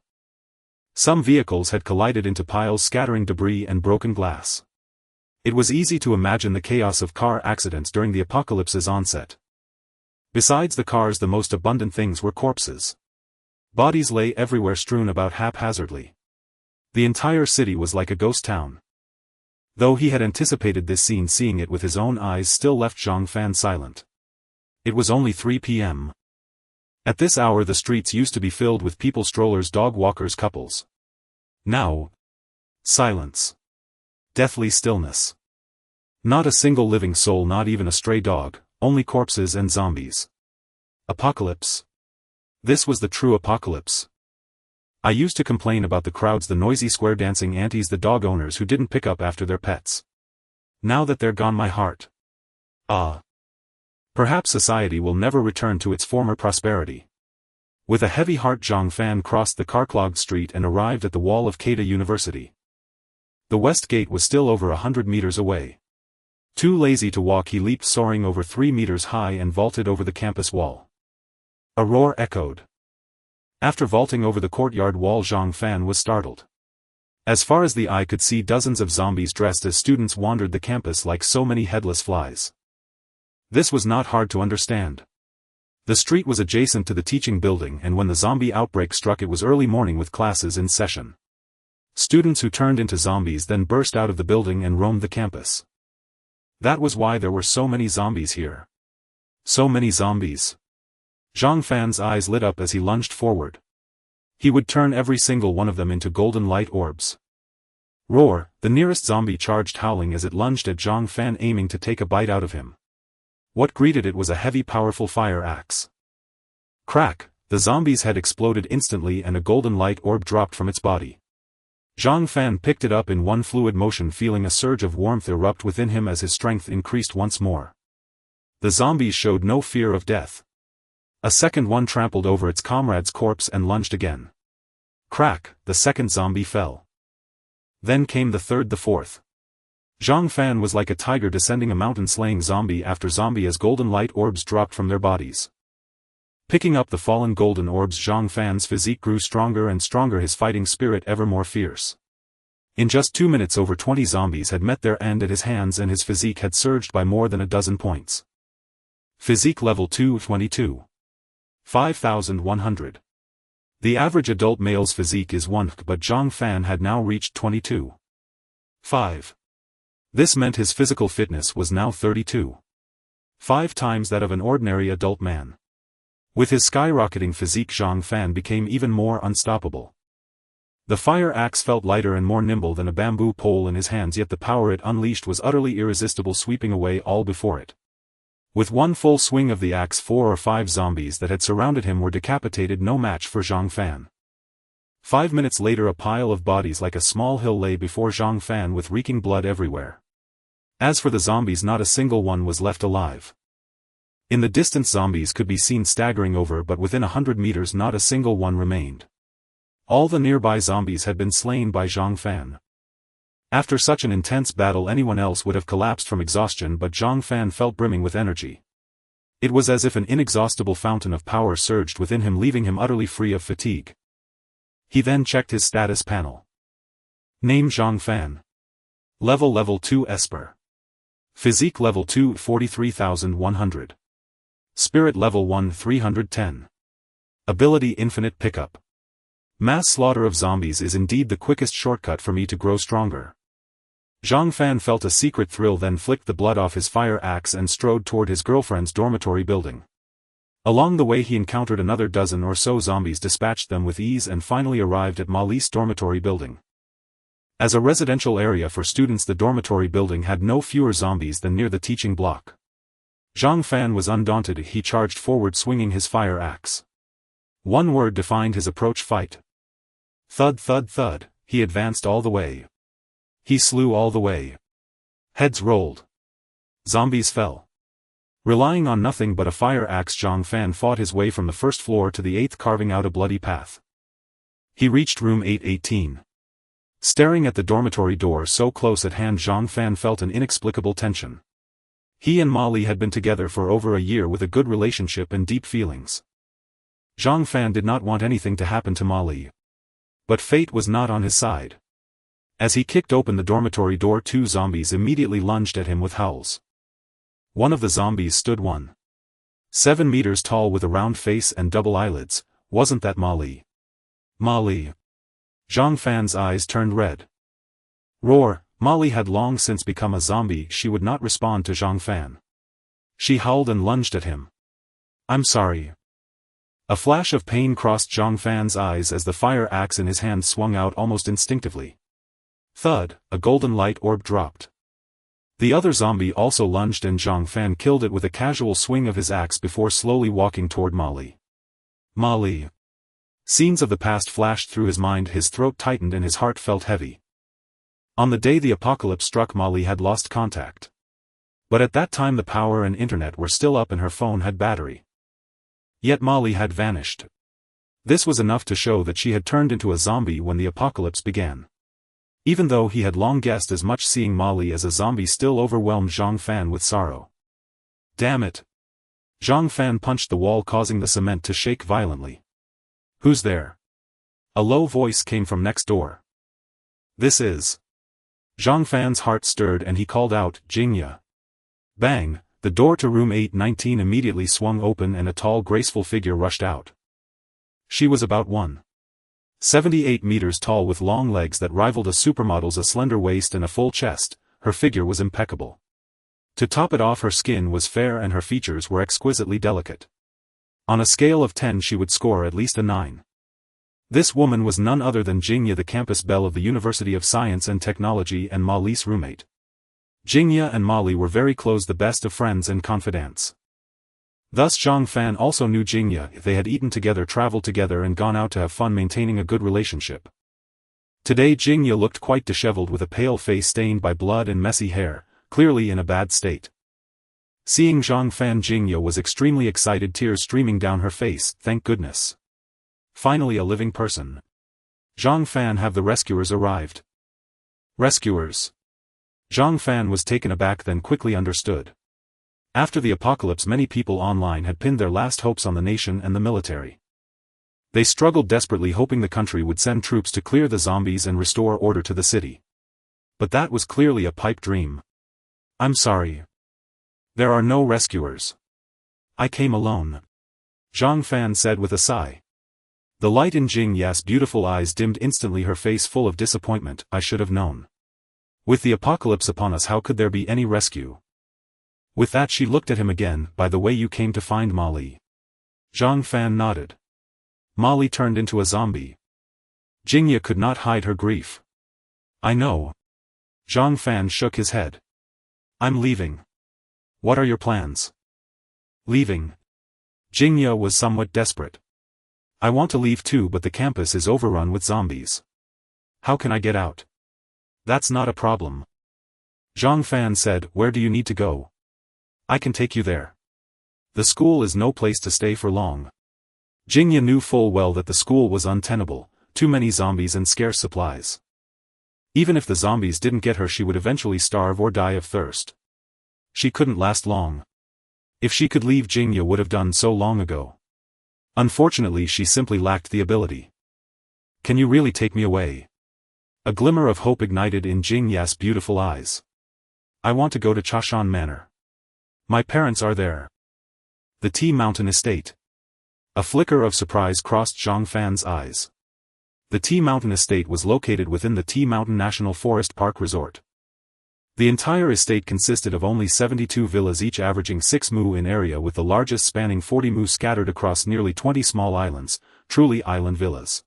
Some vehicles had collided into piles scattering debris and broken glass. It was easy to imagine the chaos of car accidents during the apocalypse's onset. Besides the cars, the most abundant things were corpses. Bodies lay everywhere, strewn about haphazardly. The entire city was like a ghost town. Though he had anticipated this scene, seeing it with his own eyes still left Zhang Fan silent. It was only 3 p.m. At this hour the streets used to be filled with people, strollers, dog walkers, couples. Now, silence. Deathly stillness. Not a single living soul, not even a stray dog, only corpses and zombies. Apocalypse. This was the true apocalypse. I used to complain about the crowds, the noisy square dancing aunties, the dog owners who didn't pick up after their pets. Now that they're gone, my heart. Ah. Perhaps society will never return to its former prosperity. With a heavy heart, Zhang Fan crossed the car-clogged street and arrived at the wall of Keita University. The west gate was still over 100 meters away. Too lazy to walk, he leaped, soaring over 3 meters high, and vaulted over the campus wall. A roar echoed. After vaulting over the courtyard wall, Zhang Fan was startled. As far as the eye could see, dozens of zombies dressed as students wandered the campus like so many headless flies. This was not hard to understand. The street was adjacent to the teaching building, and when the zombie outbreak struck, it was early morning with classes in session. Students who turned into zombies then burst out of the building and roamed the campus. That was why there were so many zombies here. So many zombies. Zhang Fan's eyes lit up as he lunged forward. He would turn every single one of them into golden light orbs. Roar! The nearest zombie charged, howling as it lunged at Zhang Fan, aiming to take a bite out of him. What greeted it was a heavy, powerful fire axe. Crack! The zombie's head exploded instantly and a golden light orb dropped from its body. Zhang Fan picked it up in one fluid motion, feeling a surge of warmth erupt within him as his strength increased once more. The zombies showed no fear of death. A second one trampled over its comrade's corpse and lunged again. Crack! The second zombie fell. Then came the third, the fourth. Zhang Fan was like a tiger descending a mountain, slaying zombie after zombie as golden light orbs dropped from their bodies. Picking up the fallen golden orbs, Zhang Fan's physique grew stronger and stronger, his fighting spirit ever more fierce. In just 2 minutes, over 20 zombies had met their end at his hands, and his physique had surged by more than a dozen points. Physique level 222. 5,100. The average adult male's physique is 1, but Zhang Fan had now reached 22. 5. This meant his physical fitness was now 32. 5 times that of an ordinary adult man. With his skyrocketing physique, Zhang Fan became even more unstoppable. The fire axe felt lighter and more nimble than a bamboo pole in his hands, yet the power it unleashed was utterly irresistible, sweeping away all before it. With one full swing of the axe, 4 or 5 zombies that had surrounded him were decapitated, no match for Zhang Fan. 5 minutes later, a pile of bodies like a small hill lay before Zhang Fan, with reeking blood everywhere. As for the zombies, not a single one was left alive. In the distance, zombies could be seen staggering over, but within 100 meters not a single one remained. All the nearby zombies had been slain by Zhang Fan. After such an intense battle, anyone else would have collapsed from exhaustion, but Zhang Fan felt brimming with energy. It was as if an inexhaustible fountain of power surged within him, leaving him utterly free of fatigue. He then checked his status panel. Name: Zhang Fan. Level 2 Esper. Physique level 2 43,100. Spirit level 1 310. Ability: Infinite Pickup. Mass slaughter of zombies is indeed the quickest shortcut for me to grow stronger. Zhang Fan felt a secret thrill, then flicked the blood off his fire axe and strode toward his girlfriend's dormitory building. Along the way he encountered another dozen or so zombies, dispatched them with ease, and finally arrived at Mali's dormitory building. As a residential area for students, the dormitory building had no fewer zombies than near the teaching block. Zhang Fan was undaunted. He charged forward, swinging his fire axe. One word defined his approach: fight. Thud, thud, thud. He advanced all the way. He slew all the way. Heads rolled. Zombies fell. Relying on nothing but a fire axe, Zhang Fan fought his way from the first floor to the 8th, carving out a bloody path. He reached room 818. Staring at the dormitory door so close at hand, Zhang Fan felt an inexplicable tension. He and Mali had been together for over a year with a good relationship and deep feelings. Zhang Fan did not want anything to happen to Ma Li. But fate was not on his side. As he kicked open the dormitory door, 2 zombies immediately lunged at him with howls. One of the zombies stood 1.7 meters tall with a round face and double eyelids. Wasn't that Ma Li? Ma Li. Zhang Fan's eyes turned red. Roar. Ma Li had long since become a zombie. She would not respond to Zhang Fan. She howled and lunged at him. I'm sorry. A flash of pain crossed Zhang Fan's eyes as the fire axe in his hand swung out almost instinctively. Thud, a golden light orb dropped. The other zombie also lunged and Zhang Fan killed it with a casual swing of his axe before slowly walking toward Ma Li. Ma Li. Scenes of the past flashed through his mind. His throat tightened and his heart felt heavy. On the day the apocalypse struck, Ma Li had lost contact. But at that time the power and internet were still up and her phone had battery. Yet Ma Li had vanished. This was enough to show that she had turned into a zombie when the apocalypse began. Even though he had long guessed as much, seeing Ma Li as a zombie still overwhelmed Zhang Fan with sorrow. Damn it! Zhang Fan punched the wall, causing the cement to shake violently. Who's there? A low voice came from next door. This is... Zhang Fan's heart stirred and he called out, Jingya. Bang! The door to room 819 immediately swung open and a tall, graceful figure rushed out. She was about 1.78 meters tall with long legs that rivaled a supermodel's, a slender waist and a full chest. Her figure was impeccable. To top it off, her skin was fair and her features were exquisitely delicate. On a scale of 10 she would score at least a 9. This woman was none other than Jingya, the campus belle of the University of Science and Technology and Ma Li's roommate. Jingya and Ma Li were very close, the best of friends and confidants. Thus Zhang Fan also knew Jingya. They had eaten together, traveled together and gone out to have fun, maintaining a good relationship. Today Jingya looked quite disheveled with a pale face stained by blood and messy hair, clearly in a bad state. Seeing Zhang Fan, Jingya was extremely excited, tears streaming down her face. Thank goodness. Finally a living person. Zhang Fan, have the rescuers arrived? Rescuers? Zhang Fan was taken aback, then quickly understood. After the apocalypse, many people online had pinned their last hopes on the nation and the military. They struggled desperately, hoping the country would send troops to clear the zombies and restore order to the city. But that was clearly a pipe dream. I'm sorry. There are no rescuers. I came alone. Zhang Fan said with a sigh. The light in Jingya's beautiful eyes dimmed instantly, her face full of disappointment. I should have known. With the apocalypse upon us, how could there be any rescue? With that she looked at him again. By the way, you came to find Ma Li. Zhang Fan nodded. Ma Li turned into a zombie. Jingya could not hide her grief. I know. Zhang Fan shook his head. I'm leaving. What are your plans? Leaving? Jingya was somewhat desperate. I want to leave too, but the campus is overrun with zombies. How can I get out? That's not a problem. Zhang Fan said, where do you need to go? I can take you there. The school is no place to stay for long. Jingya knew full well that the school was untenable, too many zombies and scarce supplies. Even if the zombies didn't get her, she would eventually starve or die of thirst. She couldn't last long. If she could leave, Jingya would have done so long ago. Unfortunately, she simply lacked the ability. Can you really take me away? A glimmer of hope ignited in Jingya's beautiful eyes. I want to go to Chashan Manor. My parents are there. The Tea Mountain Estate. A flicker of surprise crossed Zhang Fan's eyes. The Tea Mountain Estate was located within the Tea Mountain National Forest Park Resort. The entire estate consisted of only 72 villas, each averaging 6 mu in area, with the largest spanning 40 mu scattered across nearly 20 small islands, truly island villas.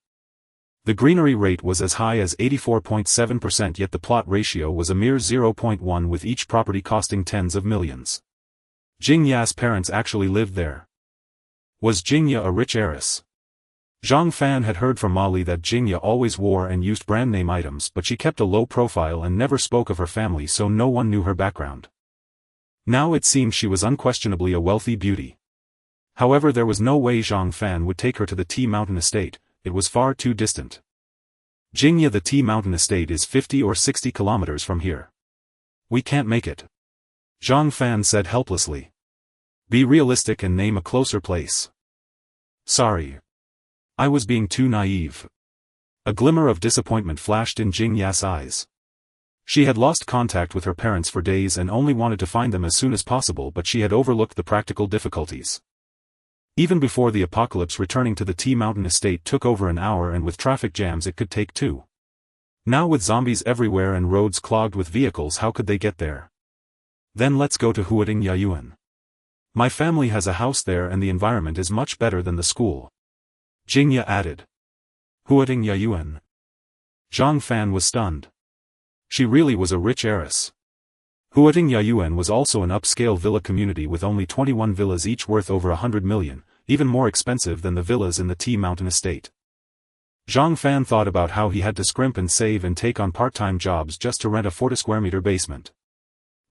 The greenery rate was as high as 84.7%, yet the plot ratio was a mere 0.1, with each property costing tens of millions. Jingya's parents actually lived there. Was Jingya a rich heiress? Zhang Fan had heard from Ma Li that Jingya always wore and used brand name items, but she kept a low profile and never spoke of her family, so no one knew her background. Now it seemed she was unquestionably a wealthy beauty. However, there was no way Zhang Fan would take her to the Tea Mountain Estate. It was far too distant. Jingya, the Tea Mountain Estate is 50 or 60 kilometers from here. We can't make it. Zhang Fan said helplessly. Be realistic and name a closer place. Sorry. I was being too naive. A glimmer of disappointment flashed in Jing Ya's eyes. She had lost contact with her parents for days and only wanted to find them as soon as possible, but she had overlooked the practical difficulties. Even before the apocalypse, returning to the Tea Mountain estate took over an hour, and with traffic jams it could take 2. Now with zombies everywhere and roads clogged with vehicles, how could they get there? Then let's go to Huating Yayuan. My family has a house there and the environment is much better than the school. Jingya added. Huating Yayuan. Zhang Fan was stunned. She really was a rich heiress. Huating Yayuan was also an upscale villa community with only 21 villas, each worth over 100 million, even more expensive than the villas in the Tea Mountain estate. Zhang Fan thought about how he had to scrimp and save and take on part-time jobs just to rent a 40 square meter basement.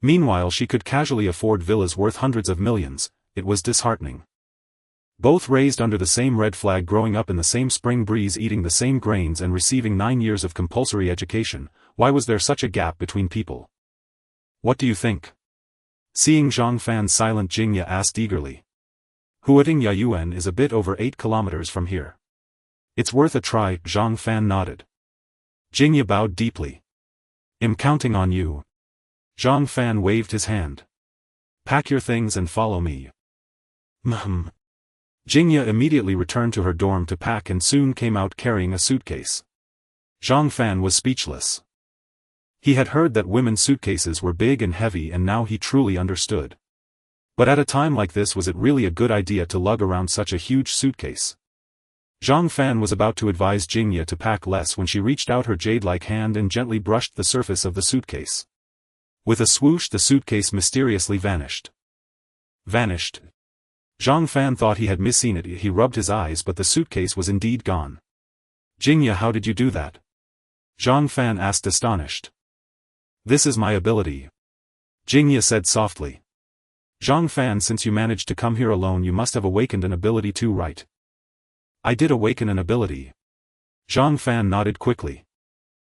Meanwhile she could casually afford villas worth hundreds of millions. It was disheartening. Both raised under the same red flag, growing up in the same spring breeze, eating the same grains and receiving 9 years of compulsory education, why was there such a gap between people? What do you think? Seeing Zhang Fan's silent, Jingya asked eagerly. Huating Yayuan is a bit over 8 kilometers from here. It's worth a try, Zhang Fan nodded. Jingya bowed deeply. I'm counting on you. Zhang Fan waved his hand. Pack your things and follow me. Jingya immediately returned to her dorm to pack and soon came out carrying a suitcase. Zhang Fan was speechless. He had heard that women's suitcases were big and heavy, and now he truly understood. But at a time like this, was it really a good idea to lug around such a huge suitcase? Zhang Fan was about to advise Jingya to pack less when she reached out her jade-like hand and gently brushed the surface of the suitcase. With a swoosh, the suitcase mysteriously vanished. Vanished? Zhang Fan thought he had misseen it. He rubbed his eyes, but the suitcase was indeed gone. Jingya, how did you do that? Zhang Fan asked, astonished. This is my ability. Jingya said softly. Zhang Fan, since you managed to come here alone, you must have awakened an ability too, right? I did awaken an ability. Zhang Fan nodded quickly.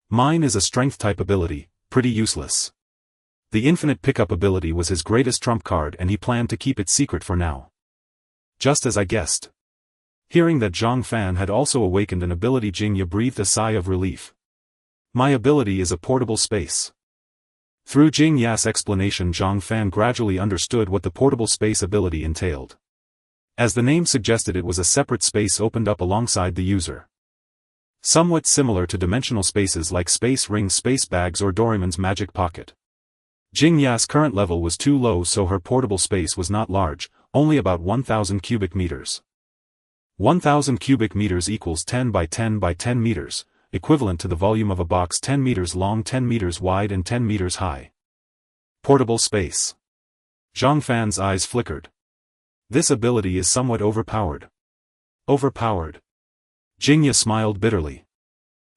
Mine is a strength-type ability, pretty useless. The infinite pickup ability was his greatest trump card, and he planned to keep it secret for now. Just as I guessed. Hearing that Zhang Fan had also awakened an ability, Jingya breathed a sigh of relief. My ability is a portable space. Through Jing Ya's explanation, Zhang Fan gradually understood what the portable space ability entailed. As the name suggested, it was a separate space opened up alongside the user. Somewhat similar to dimensional spaces like space rings, space bags, or Doraemon's magic pocket. Jing Ya's current level was too low, so her portable space was not large, only about 1,000 cubic meters. 1,000 cubic meters equals 10 by 10 by 10 meters, equivalent to the volume of a box 10 meters long, 10 meters wide, and 10 meters high. Portable space. Zhang Fan's eyes flickered. This ability is somewhat overpowered. Overpowered? Jingya smiled bitterly.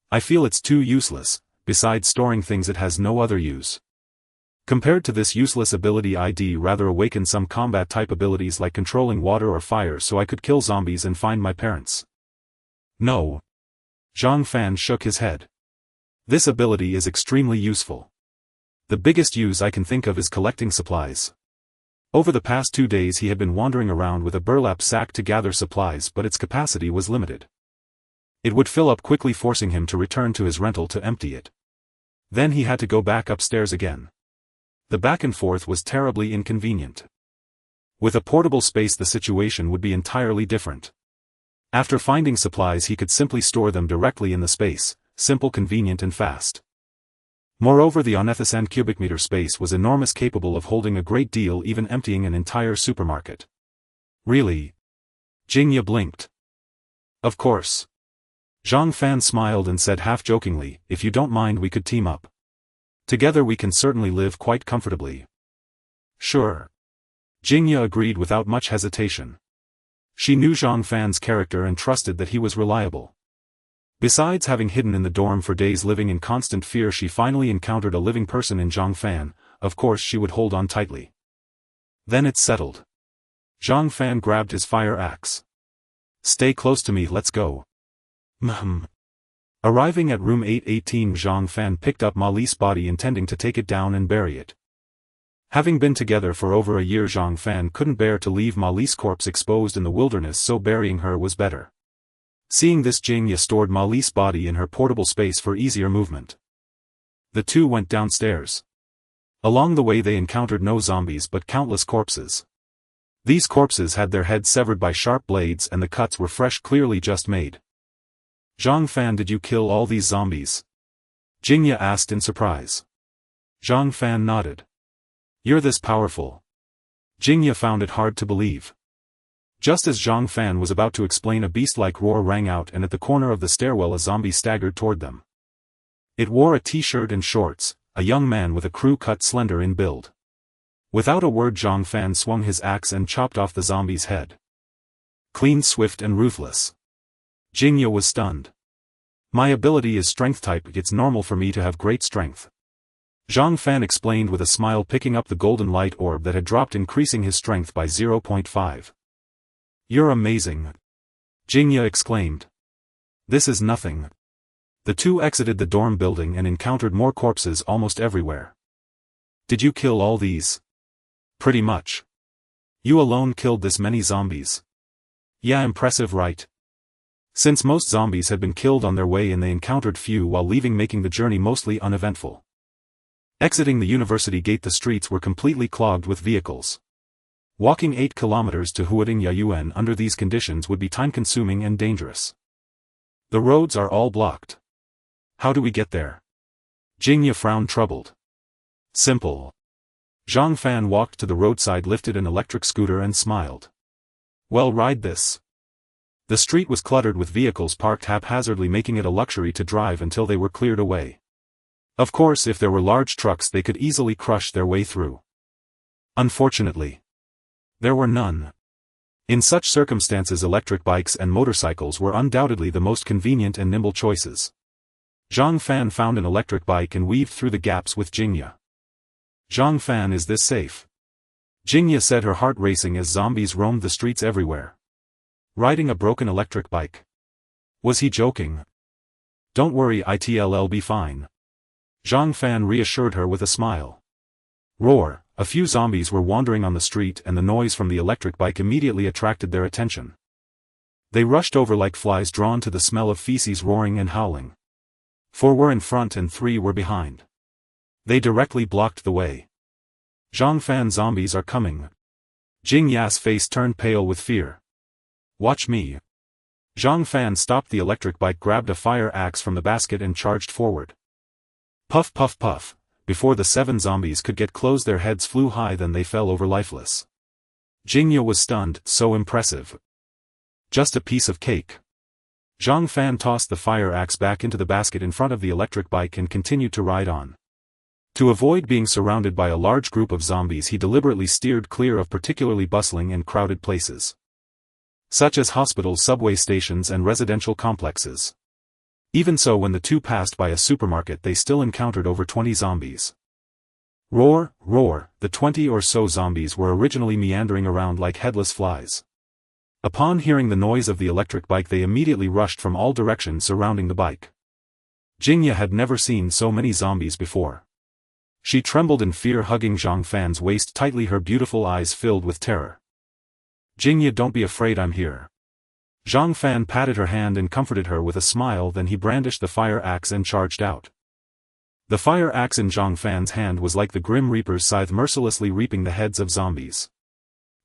I feel it's too useless. Besides storing things, it has no other use. Compared to this useless ability, I'd rather awaken some combat-type abilities like controlling water or fire, so I could kill zombies and find my parents. No. Zhang Fan shook his head. This ability is extremely useful. The biggest use I can think of is collecting supplies. Over the past 2 days he had been wandering around with a burlap sack to gather supplies, but its capacity was limited. It would fill up quickly, forcing him to return to his rental to empty it. Then he had to go back upstairs again. The back and forth was terribly inconvenient. With a portable space the situation would be entirely different. After finding supplies he could simply store them directly in the space, simple, convenient, and fast. Moreover, the 1,000 cubic meter space was enormous, capable of holding a great deal, even emptying an entire supermarket. Really? Jingya blinked. Of course. Zhang Fan smiled and said half-jokingly, if you don't mind, we could team up. Together we can certainly live quite comfortably. Sure. Jingya agreed without much hesitation. She knew Zhang Fan's character and trusted that he was reliable. Besides having hidden in the dorm for days living in constant fear, she finally encountered a living person in Zhang Fan. Of course she would hold on tightly. Then it's settled. Zhang Fan grabbed his fire axe. Stay close to me, let's go. Arriving at room 818, Zhang Fan picked up Mali's body, intending to take it down and bury it. Having been together for over a year, Zhang Fan couldn't bear to leave Mali's corpse exposed in the wilderness, so burying her was better. Seeing this, Jingya stored Mali's body in her portable space for easier movement. The two went downstairs. Along the way they encountered no zombies but countless corpses. These corpses had their heads severed by sharp blades and the cuts were fresh, clearly just made. Zhang Fan, did you kill all these zombies? Jingya asked in surprise. Zhang Fan nodded. You're this powerful? Jingya found it hard to believe. Just as Zhang Fan was about to explain, a beast-like roar rang out, and at the corner of the stairwell a zombie staggered toward them. It wore a t-shirt and shorts, a young man with a crew cut slender in build. Without a word, Zhang Fan swung his axe and chopped off the zombie's head. Clean, swift and ruthless. Jingya was stunned. My ability is strength type, it's normal for me to have great strength. Zhang Fan explained with a smile, picking up the golden light orb that had dropped, increasing his strength by 0.5. You're amazing. Jingya exclaimed. This is nothing. The two exited the dorm building and encountered more corpses almost everywhere. Did you kill all these? Pretty much. You alone killed this many zombies. Yeah, impressive, right? Since most zombies had been killed on their way and they encountered few while leaving, making the journey mostly uneventful. Exiting the university gate, the streets were completely clogged with vehicles. Walking 8 kilometers to Huading Yayuan under these conditions would be time-consuming and dangerous. The roads are all blocked. How do we get there? Jingya frowned, troubled. Simple. Zhang Fan walked to the roadside, lifted an electric scooter and smiled. Well, ride this. The street was cluttered with vehicles parked haphazardly, making it a luxury to drive until they were cleared away. Of course, if there were large trucks they could easily crush their way through. Unfortunately, there were none. In such circumstances, electric bikes and motorcycles were undoubtedly the most convenient and nimble choices. Zhang Fan found an electric bike and weaved through the gaps with Jingya. Zhang Fan, is this safe? Jingya said, her heart racing as zombies roamed the streets everywhere. Riding a broken electric bike. Was he joking? Don't worry, it'll be fine. Zhang Fan reassured her with a smile. Roar! A few zombies were wandering on the street and the noise from the electric bike immediately attracted their attention. They rushed over like flies drawn to the smell of feces, roaring and howling. 4 were in front and 3 were behind. They directly blocked the way. Zhang Fan, zombies are coming. Jingya's face turned pale with fear. Watch me. Zhang Fan stopped the electric bike, grabbed a fire axe from the basket and charged forward. Puff puff puff, before the 7 zombies could get close their heads flew high, then they fell over lifeless. Jingya was stunned, so impressive. Just a piece of cake. Zhang Fan tossed the fire axe back into the basket in front of the electric bike and continued to ride on. To avoid being surrounded by a large group of zombies, he deliberately steered clear of particularly bustling and crowded places, such as hospitals, subway stations and residential complexes. Even so, when the two passed by a supermarket, they still encountered over 20 zombies. Roar, roar, the 20 or so zombies were originally meandering around like headless flies. Upon hearing the noise of the electric bike, they immediately rushed from all directions surrounding the bike. Jingya had never seen so many zombies before. She trembled in fear, hugging Zhang Fan's waist tightly, her beautiful eyes filled with terror. Jingya, don't be afraid, I'm here. Zhang Fan patted her hand and comforted her with a smile, then he brandished the fire axe and charged out. The fire axe in Zhang Fan's hand was like the Grim Reaper's scythe, mercilessly reaping the heads of zombies.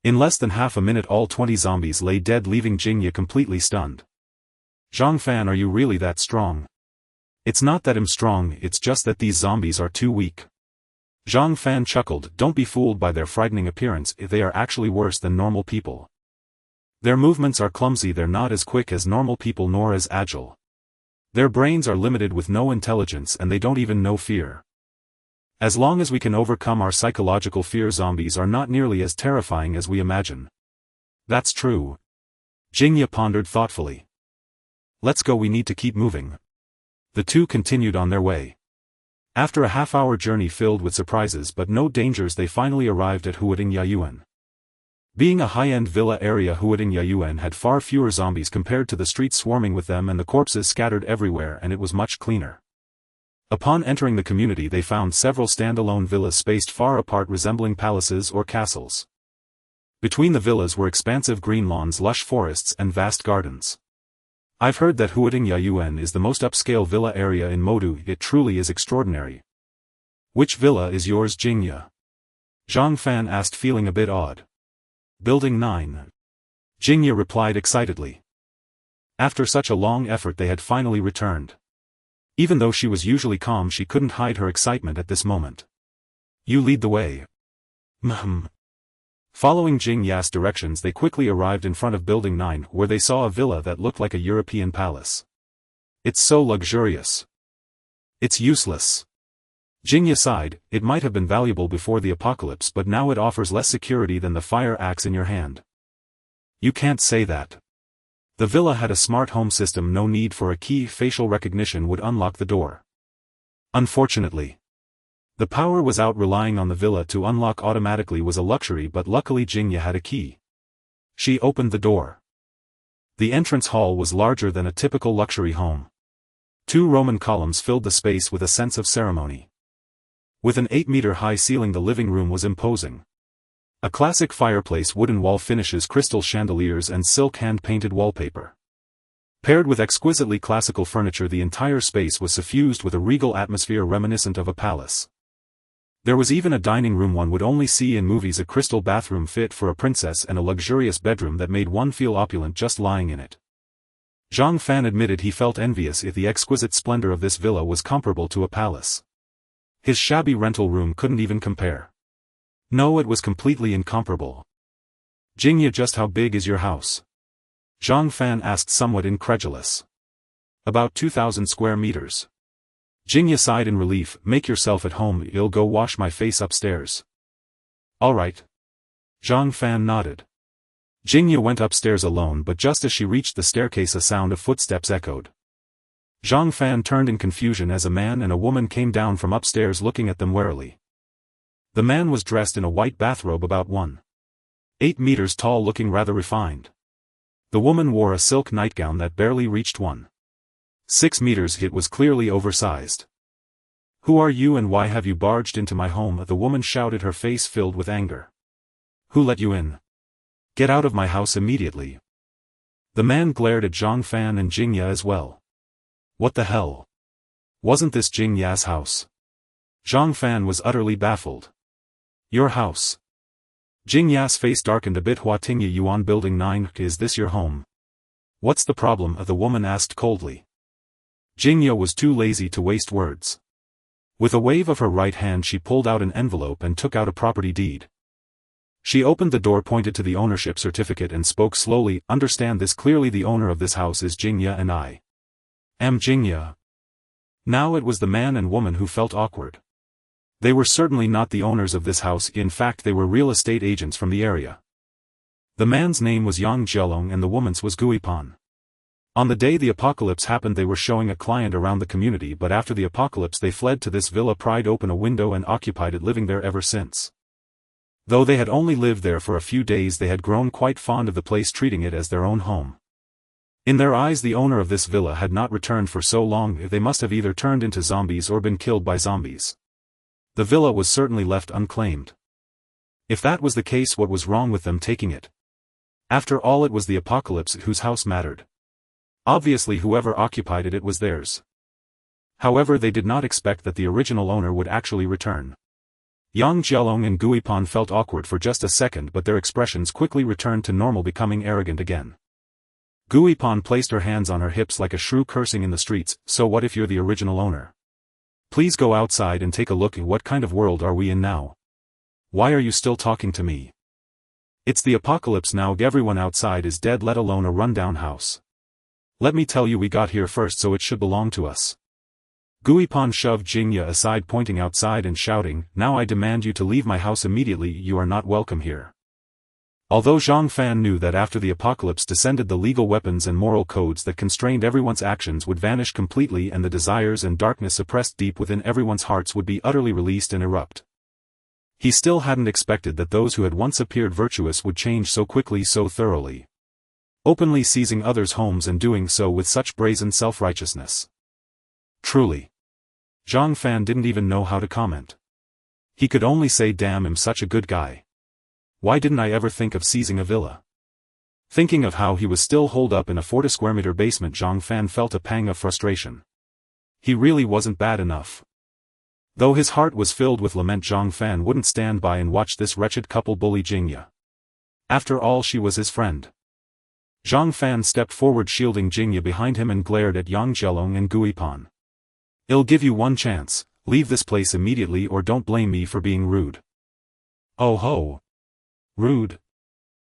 In less than half a minute all 20 zombies lay dead, leaving Jingya completely stunned. Zhang Fan, are you really that strong? It's not that I'm strong, it's just that these zombies are too weak. Zhang Fan chuckled, don't be fooled by their frightening appearance, they are actually worse than normal people. Their movements are clumsy, they're not as quick as normal people nor as agile. Their brains are limited with no intelligence and they don't even know fear. As long as we can overcome our psychological fear, zombies are not nearly as terrifying as we imagine. That's true. Jingya pondered thoughtfully. Let's go, we need to keep moving. The two continued on their way. After a half-hour journey filled with surprises but no dangers, they finally arrived at Huading Yayuan. Being a high-end villa area, Huading Yayuan had far fewer zombies compared to the streets swarming with them and the corpses scattered everywhere, and it was much cleaner. Upon entering the community they found several standalone villas spaced far apart resembling palaces or castles. Between the villas were expansive green lawns, lush forests and vast gardens. I've heard that Huatingyuan is the most upscale villa area in Modu. It truly is extraordinary. Which villa is yours, Jingya? Zhang Fan asked, feeling a bit odd. Building 9. Jingya replied excitedly. After such a long effort they had finally returned. Even though she was usually calm, she couldn't hide her excitement at this moment. You lead the way. Following Jingya's directions they quickly arrived in front of Building 9, where they saw a villa that looked like a European palace. It's so luxurious. It's useless. Jingya sighed. It might have been valuable before the apocalypse, but now it offers less security than the fire axe in your hand. You can't say that. The villa had a smart home system, no need for a key, facial recognition would unlock the door. Unfortunately, the power was out. Relying on the villa to unlock automatically was a luxury, but luckily Jingya had a key. She opened the door. The entrance hall was larger than a typical luxury home. 2 Roman columns filled the space with a sense of ceremony. With an 8-meter-high ceiling the living room was imposing. A classic fireplace, wooden wall finishes, crystal chandeliers and silk hand-painted wallpaper. Paired with exquisitely classical furniture, the entire space was suffused with a regal atmosphere reminiscent of a palace. There was even a dining room one would only see in movies, a crystal bathroom fit for a princess and a luxurious bedroom that made one feel opulent just lying in it. Zhang Fan admitted he felt envious if the exquisite splendor of this villa was comparable to a palace. His shabby rental room couldn't even compare. No, it was completely incomparable. Jingya, just how big is your house? Zhang Fan asked, somewhat incredulous. About 2,000 square meters. Jingya sighed in relief. Make yourself at home, you'll go wash my face upstairs. All right. Zhang Fan nodded. Jingya went upstairs alone, but just as she reached the staircase a sound of footsteps echoed. Zhang Fan turned in confusion as a man and a woman came down from upstairs, looking at them warily. The man was dressed in a white bathrobe about 1.8 meters tall, looking rather refined. The woman wore a silk nightgown that barely reached 1.6 meters. It was clearly oversized. Who are you and why have you barged into my home? The woman shouted, her face filled with anger. Who let you in? Get out of my house immediately. The man glared at Zhang Fan and Jingya as well. What the hell? Wasn't this Jingya's house? Zhang Fan was utterly baffled. Your house. Jingya's face darkened a bit. Huatingyuan Building 9, is this your home? What's the problem? The woman asked coldly. Jingya was too lazy to waste words. With a wave of her right hand she pulled out an envelope and took out a property deed. She opened the door, pointed to the ownership certificate and spoke slowly. Understand this clearly, the owner of this house is Jingya and I am Jingya. Now it was the man and woman who felt awkward. They were certainly not the owners of this house, in fact they were real estate agents from the area. The man's name was Yang Jielong and the woman's was Guipan. On the day the apocalypse happened they were showing a client around the community, but after the apocalypse they fled to this villa, pried open a window and occupied it, living there ever since. Though they had only lived there for a few days they had grown quite fond of the place, treating it as their own home. In their eyes the owner of this villa had not returned for so long, they must have either turned into zombies or been killed by zombies. The villa was certainly left unclaimed. If that was the case, what was wrong with them taking it? After all, it was the apocalypse whose house mattered. Obviously whoever occupied it was theirs. However, they did not expect that the original owner would actually return. Yang Jielong and Guipan felt awkward for just a second, but their expressions quickly returned to normal, becoming arrogant again. Guipan placed her hands on her hips like a shrew, cursing in the streets. So what if you're the original owner? Please go outside and take a look. What kind of world are we in now? Why are you still talking to me? It's the apocalypse now, everyone outside is dead, let alone a rundown house. Let me tell you, we got here first, so it should belong to us. Guipan shoved Jingya aside, pointing outside and shouting, now I demand you to leave my house immediately, you are not welcome here. Although Zhang Fan knew that after the apocalypse descended the legal weapons and moral codes that constrained everyone's actions would vanish completely, and the desires and darkness suppressed deep within everyone's hearts would be utterly released and erupt. He still hadn't expected that those who had once appeared virtuous would change so quickly, so thoroughly. Openly seizing others' homes and doing so with such brazen self-righteousness. Truly. Zhang Fan didn't even know how to comment. He could only say damn, I'm such a good guy. Why didn't I ever think of seizing a villa? Thinking of how he was still holed up in a 40 square meter basement, Zhang Fan felt a pang of frustration. He really wasn't bad enough. Though his heart was filled with lament, Zhang Fan wouldn't stand by and watch this wretched couple bully Jingya. After all, she was his friend. Zhang Fan stepped forward, shielding Jingya behind him, and glared at Yang Jielong and Gui Pan. I'll give you one chance, leave this place immediately or don't blame me for being rude. Oh ho! Rude?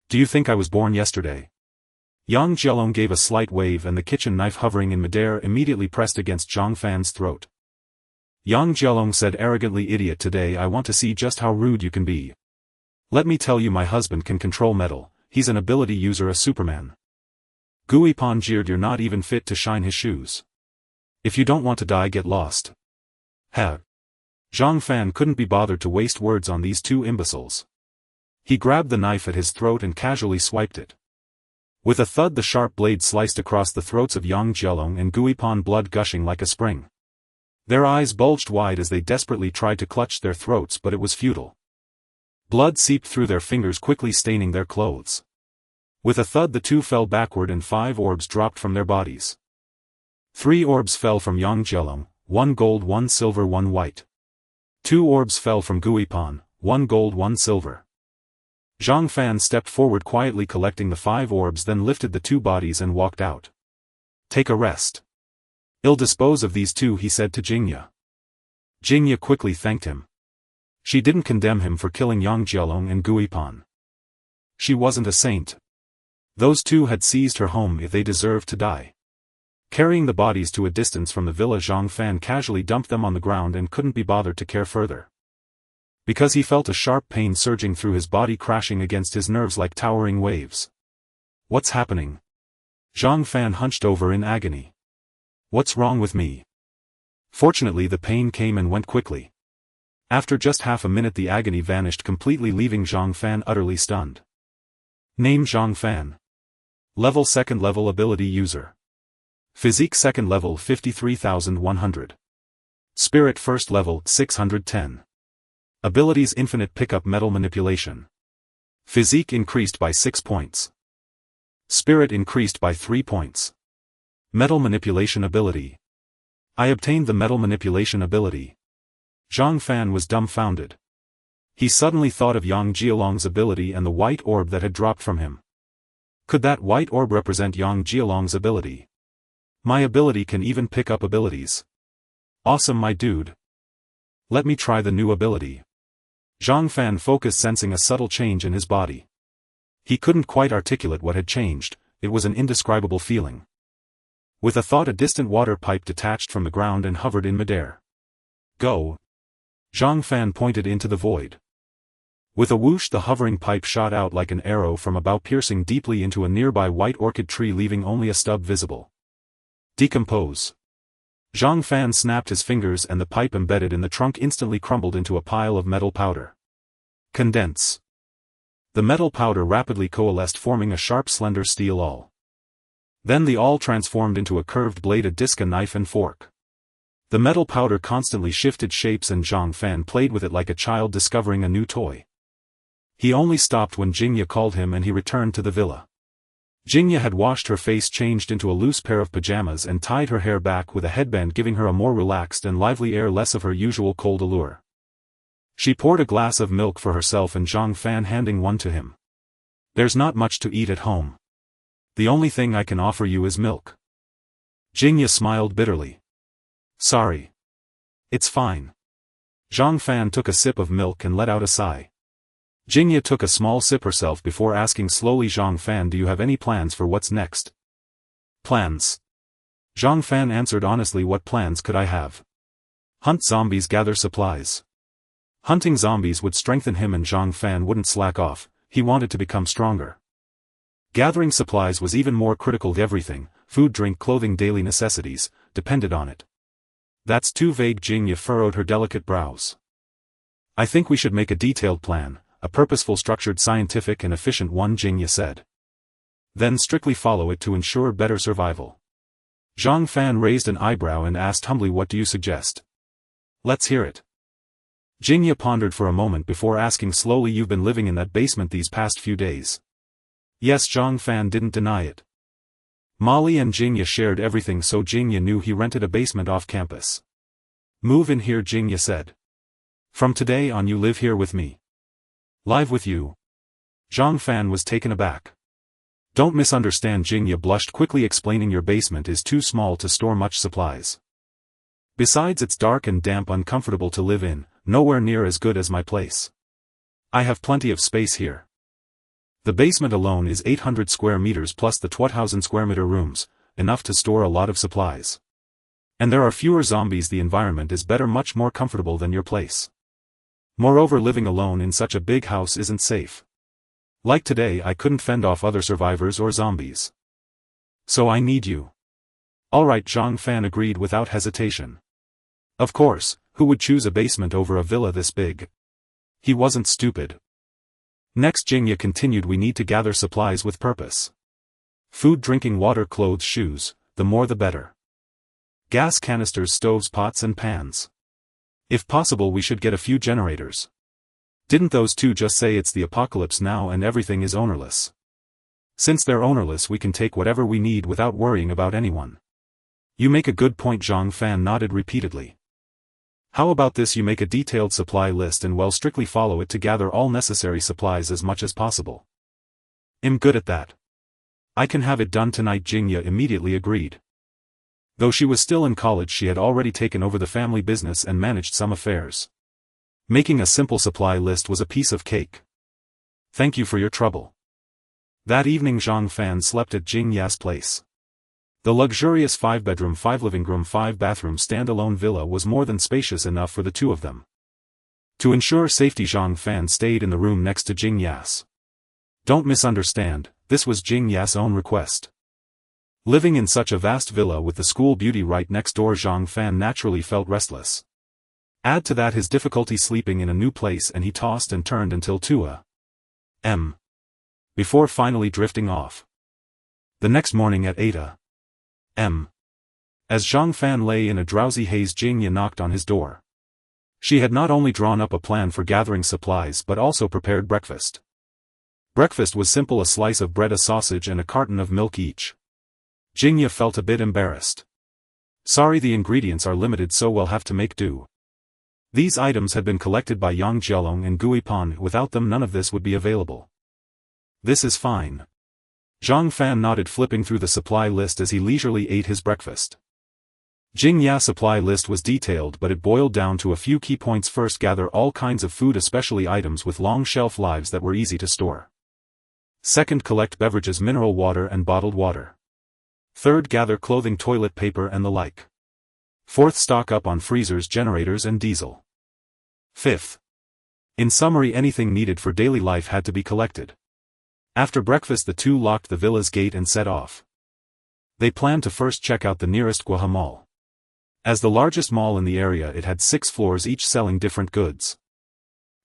Do you think I was born yesterday? Yang Jielong gave a slight wave, and the kitchen knife hovering in midair immediately pressed against Zhang Fan's throat. Yang Jielong said arrogantly, idiot, today I want to see just how rude you can be. Let me tell you, my husband can control metal, he's an ability user, a Superman. Gui Pan jeered, you're not even fit to shine his shoes. If you don't want to die, get lost. Ha! Zhang Fan couldn't be bothered to waste words on these two imbeciles. He grabbed the knife at his throat and casually swiped it. With a thud, the sharp blade sliced across the throats of Yang Jielong and Gui Pan, blood gushing like a spring. Their eyes bulged wide as they desperately tried to clutch their throats, but it was futile. Blood seeped through their fingers, quickly staining their clothes. With a thud, the two fell backward and 5 orbs dropped from their bodies. 3 orbs fell from Yang Jielong, 1 gold, 1 silver, 1 white. 2 orbs fell from Gui Pan, 1 gold, 1 silver. Zhang Fan stepped forward, quietly collecting the 5 orbs, then lifted the 2 bodies and walked out. Take a rest. I'll dispose of these 2, he said to Jingya. Jingya quickly thanked him. She didn't condemn him for killing Yang Jielong and Gui Pan. She wasn't a saint. Those 2 had seized her home, if they deserved to die. Carrying the bodies to a distance from the villa, Zhang Fan casually dumped them on the ground and couldn't be bothered to care further. Because he felt a sharp pain surging through his body, crashing against his nerves like towering waves. What's happening? Zhang Fan hunched over in agony. What's wrong with me? Fortunately, the pain came and went quickly. After just half a minute, the agony vanished completely, leaving Zhang Fan utterly stunned. Name: Zhang Fan. Level: 2nd level ability user. Physique: 2nd level 53,100. Spirit: 1st level 610. Abilities: infinite pickup, metal manipulation. Physique increased by 6 points. Spirit increased by 3 points. Metal manipulation ability. I obtained the metal manipulation ability. Zhang Fan was dumbfounded. He suddenly thought of Yang Jielong's ability and the white orb that had dropped from him. Could that white orb represent Yang Jielong's ability? My ability can even pick up abilities. Awesome, my dude. Let me try the new ability. Zhang Fan focused, sensing a subtle change in his body. He couldn't quite articulate what had changed, it was an indescribable feeling. With a thought, a distant water pipe detached from the ground and hovered in midair. Go! Zhang Fan pointed into the void. With a whoosh, the hovering pipe shot out like an arrow from above, piercing deeply into a nearby white orchid tree, leaving only a stub visible. Decompose. Zhang Fan snapped his fingers, and the pipe embedded in the trunk instantly crumbled into a pile of metal powder. Condense. The metal powder rapidly coalesced, forming a sharp, slender steel awl. Then the awl transformed into a curved blade, a disc, a knife and fork. The metal powder constantly shifted shapes, and Zhang Fan played with it like a child discovering a new toy. He only stopped when Jingya called him, and he returned to the villa. Jingya had washed her face, changed into a loose pair of pajamas, and tied her hair back with a headband, giving her a more relaxed and lively air, less of her usual cold allure. She poured a glass of milk for herself and Zhang Fan, handing one to him. There's not much to eat at home. The only thing I can offer you is milk. Jingya smiled bitterly. Sorry. It's fine. Zhang Fan took a sip of milk and let out a sigh. Jingya took a small sip herself before asking slowly, Zhang Fan, do you have any plans for what's next? Plans? Zhang Fan answered honestly, what plans could I have? Hunt zombies, gather supplies. Hunting zombies would strengthen him, and Zhang Fan wouldn't slack off, he wanted to become stronger. Gathering supplies was even more critical. Everything, food, drink, clothing, daily necessities, depended on it. That's too vague. Jingya furrowed her delicate brows. I think we should make a detailed plan, a purposeful, structured, scientific and efficient one, Jingya said. Then strictly follow it to ensure better survival. Zhang Fan raised an eyebrow and asked humbly, what do you suggest? Let's hear it. Jingya pondered for a moment before asking slowly, you've been living in that basement these past few days? Yes, Zhang Fan didn't deny it. Molly and Jingya shared everything, so Jingya knew he rented a basement off campus. Move in here, Jingya said. From today on you live here with me. Live with you? Zhang Fan was taken aback. Don't misunderstand, Jingya blushed quickly, explaining, your basement is too small to store much supplies. Besides, it's dark and damp, uncomfortable to live in, nowhere near as good as my place. I have plenty of space here. The basement alone is 800 square meters plus the 2000 square meter rooms, enough to store a lot of supplies. And there are fewer zombies. The environment is better, much more comfortable than your place. Moreover, living alone in such a big house isn't safe. Like today, I couldn't fend off other survivors or zombies. So I need you. Alright, Zhang Fan agreed without hesitation. Of course, who would choose a basement over a villa this big? He wasn't stupid. Next, Jingya continued, we need to gather supplies with purpose. Food, drinking water, clothes, shoes, the more the better. Gas canisters, stoves, pots and pans. If possible, we should get a few generators. Didn't those two just say it's the apocalypse now and everything is ownerless? Since they're ownerless, we can take whatever we need without worrying about anyone. You make a good point, Zhang Fan nodded repeatedly. How about this, you make a detailed supply list and strictly follow it to gather all necessary supplies as much as possible. I'm good at that. I can have it done tonight, Jingya immediately agreed. Though she was still in college, she had already taken over the family business and managed some affairs. Making a simple supply list was a piece of cake. Thank you for your trouble. That evening, Zhang Fan slept at Jingya's place. The luxurious 5-bedroom, 5-living-room, 5-bathroom standalone villa was more than spacious enough for the two of them. To ensure safety, Zhang Fan stayed in the room next to Jingya's. Don't misunderstand, this was Jingya's own request. Living in such a vast villa with the school beauty right next door, Zhang Fan naturally felt restless. Add to that his difficulty sleeping in a new place, and he tossed and turned until 2 a.m. before finally drifting off. The next morning at 8 a.m. as Zhang Fan lay in a drowsy haze, Jingya knocked on his door. She had not only drawn up a plan for gathering supplies but also prepared breakfast. Breakfast was simple: a slice of bread, a sausage and a carton of milk each. Jingya felt a bit embarrassed. Sorry, the ingredients are limited, so we'll have to make do. These items had been collected by Yang Jialong and Gui Pan, without them none of this would be available. This is fine. Zhang Fan nodded, flipping through the supply list as he leisurely ate his breakfast. Jingya's supply list was detailed, but it boiled down to a few key points. First, gather all kinds of food, especially items with long shelf lives that were easy to store. Second, collect beverages, mineral water and bottled water. Third, gather clothing, toilet paper and the like. Fourth, stock up on freezers, generators and diesel. Fifth. In summary, anything needed for daily life had to be collected. After breakfast, the two locked the villa's gate and set off. They planned to first check out the nearest Guha Mall. As the largest mall in the area, it had 6 floors, each selling different goods.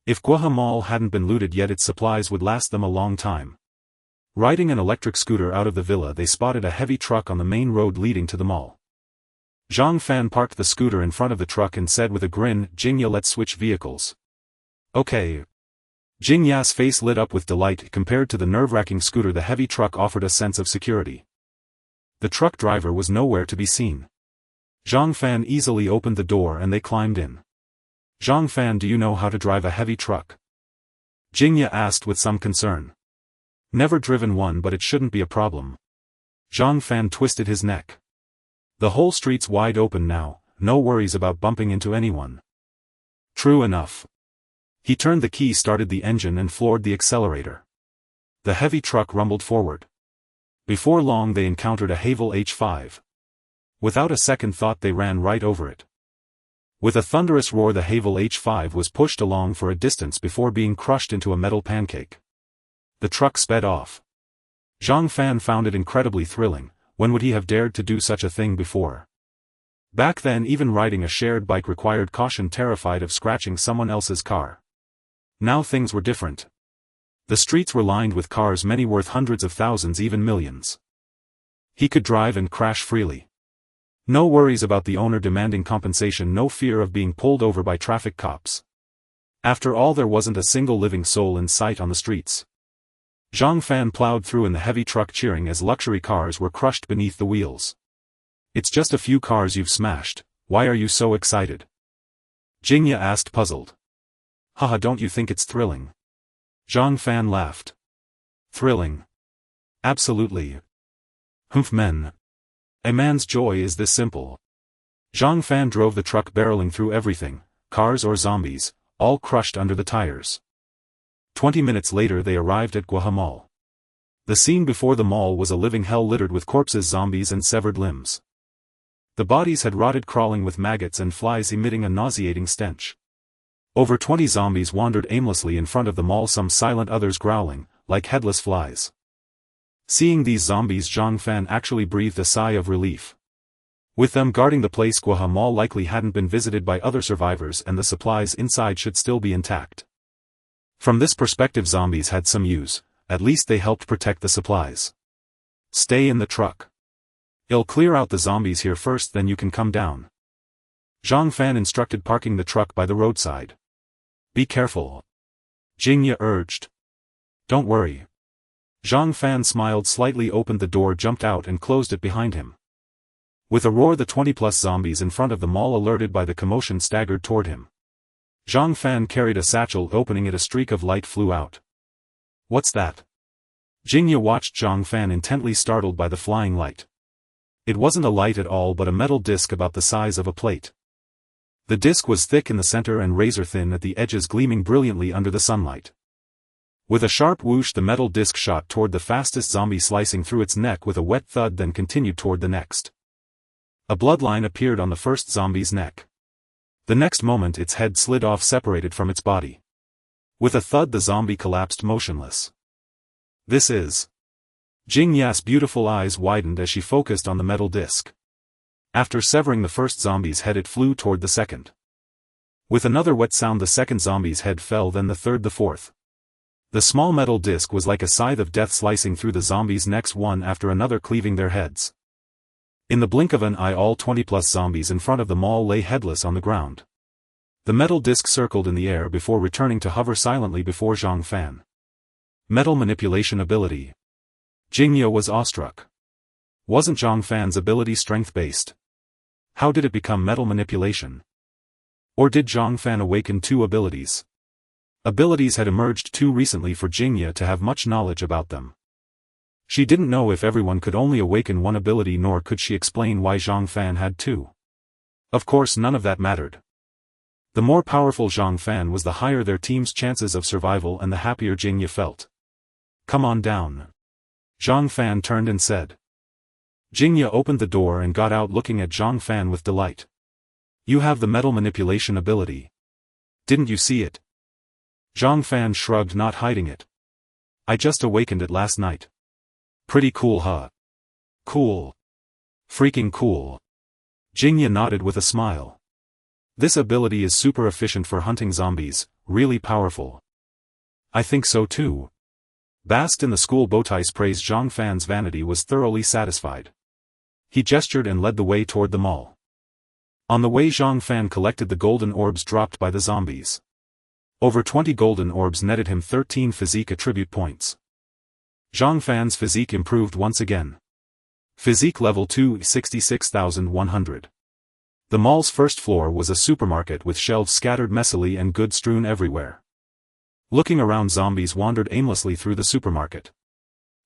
If Guha Mall hadn't been looted yet, its supplies would last them a long time. Riding an electric scooter out of the villa, they spotted a heavy truck on the main road leading to the mall. Zhang Fan parked the scooter in front of the truck and said with a grin, Jingya, let's switch vehicles. Okay. Jingya's face lit up with delight. Compared to the nerve-wracking scooter, the heavy truck offered a sense of security. The truck driver was nowhere to be seen. Zhang Fan easily opened the door and they climbed in. Zhang Fan, do you know how to drive a heavy truck? Jingya asked with some concern. Never driven one, but it shouldn't be a problem. Zhang Fan twisted his neck. The whole street's wide open now, no worries about bumping into anyone. True enough. He turned the key, started the engine and floored the accelerator. The heavy truck rumbled forward. Before long they encountered a Haval H5. Without a second thought they ran right over it. With a thunderous roar, the Haval H5 was pushed along for a distance before being crushed into a metal pancake. The truck sped off. Zhang Fan found it incredibly thrilling. When would he have dared to do such a thing before? Back then, even riding a shared bike required caution, terrified of scratching someone else's car. Now things were different. The streets were lined with cars, many worth hundreds of thousands, even millions. He could drive and crash freely. No worries about the owner demanding compensation, no fear of being pulled over by traffic cops. After all, there wasn't a single living soul in sight on the streets. Zhang Fan plowed through in the heavy truck, cheering as luxury cars were crushed beneath the wheels. "It's just a few cars you've smashed, why are you so excited?" Jingya asked, puzzled. "Haha, don't you think it's thrilling?" Zhang Fan laughed. "Thrilling? Absolutely. Humph, men. A man's joy is this simple." Zhang Fan drove the truck, barreling through everything, cars or zombies, all crushed under the tires. 20 minutes later they arrived at Guaha Mall. The scene before the mall was a living hell littered with corpses, zombies and severed limbs. The bodies had rotted, crawling with maggots and flies emitting a nauseating stench. Over 20 zombies wandered aimlessly in front of the mall, some silent, others growling, like headless flies. Seeing these zombies, Zhang Fan actually breathed a sigh of relief. With them guarding the place, Guaha Mall likely hadn't been visited by other survivors and the supplies inside should still be intact. From this perspective, zombies had some use, at least they helped protect the supplies. "Stay in the truck. I'll clear out the zombies here first, then you can come down," Zhang Fan instructed, parking the truck by the roadside. "Be careful," Jingya urged. "Don't worry." Zhang Fan smiled slightly, opened the door, jumped out and closed it behind him. With a roar, the 20-plus zombies in front of the mall, alerted by the commotion, staggered toward him. Zhang Fan carried a satchel, opening it, a streak of light flew out. "What's that?" Jingya watched Zhang Fan intently, startled by the flying light. It wasn't a light at all, but a metal disc about the size of a plate. The disc was thick in the center and razor-thin at the edges, gleaming brilliantly under the sunlight. With a sharp whoosh, the metal disc shot toward the fastest zombie, slicing through its neck with a wet thud, then continued toward the next. A bloodline appeared on the first zombie's neck. The next moment its head slid off, separated from its body. With a thud, the zombie collapsed motionless. "This is..." Jingya's beautiful eyes widened as she focused on the metal disc. After severing the first zombie's head, it flew toward the second. With another wet sound, the second zombie's head fell, then the third, the fourth. The small metal disc was like a scythe of death, slicing through the zombies' necks one after another, cleaving their heads. In the blink of an eye, all 20-plus zombies in front of the mall lay headless on the ground. The metal disc circled in the air before returning to hover silently before Zhang Fan. Metal manipulation ability. Jingya was awestruck. Wasn't Zhang Fan's ability strength-based? How did it become metal manipulation? Or did Zhang Fan awaken two abilities? Abilities had emerged too recently for Jingya to have much knowledge about them. She didn't know if everyone could only awaken one ability, nor could she explain why Zhang Fan had two. Of course, none of that mattered. The more powerful Zhang Fan was, the higher their team's chances of survival and the happier Jingya felt. "Come on down," Zhang Fan turned and said. Jingya opened the door and got out, looking at Zhang Fan with delight. "You have the metal manipulation ability. Didn't you see it?" Zhang Fan shrugged, not hiding it. "I just awakened it last night." "Pretty cool, huh?" "Cool. Freaking cool." Jingya nodded with a smile. "This ability is super efficient for hunting zombies, really powerful." "I think so too." Basked in the school bowties praise, Zhang Fan's vanity was thoroughly satisfied. He gestured and led the way toward the mall. On the way, Zhang Fan collected the golden orbs dropped by the zombies. Over 20 golden orbs netted him 13 physique attribute points. Zhang Fan's physique improved once again. Physique level 2, 66,100. The mall's first floor was a supermarket with shelves scattered messily and goods strewn everywhere. Looking around, zombies wandered aimlessly through the supermarket.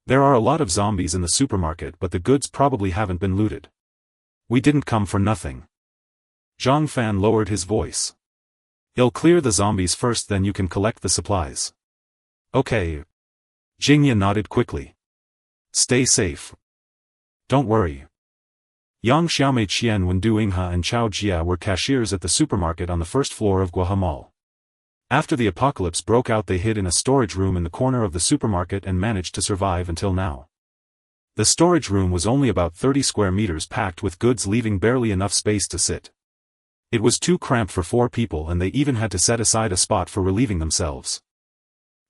There are a lot of zombies in the supermarket, but the goods probably haven't been looted. "We didn't come for nothing." Zhang Fan lowered his voice. "I'll clear the zombies first, then you can collect the supplies." "Okay." Jingya nodded quickly. "Stay safe." "Don't worry." Yang Xiaomei, Qian Wendu Inghe and Chao Jia were cashiers at the supermarket on the first floor of Guaha Mall. After the apocalypse broke out, they hid in a storage room in the corner of the supermarket and managed to survive until now. The storage room was only about 30 square meters, packed with goods, leaving barely enough space to sit. It was too cramped for 4 people, and they even had to set aside a spot for relieving themselves.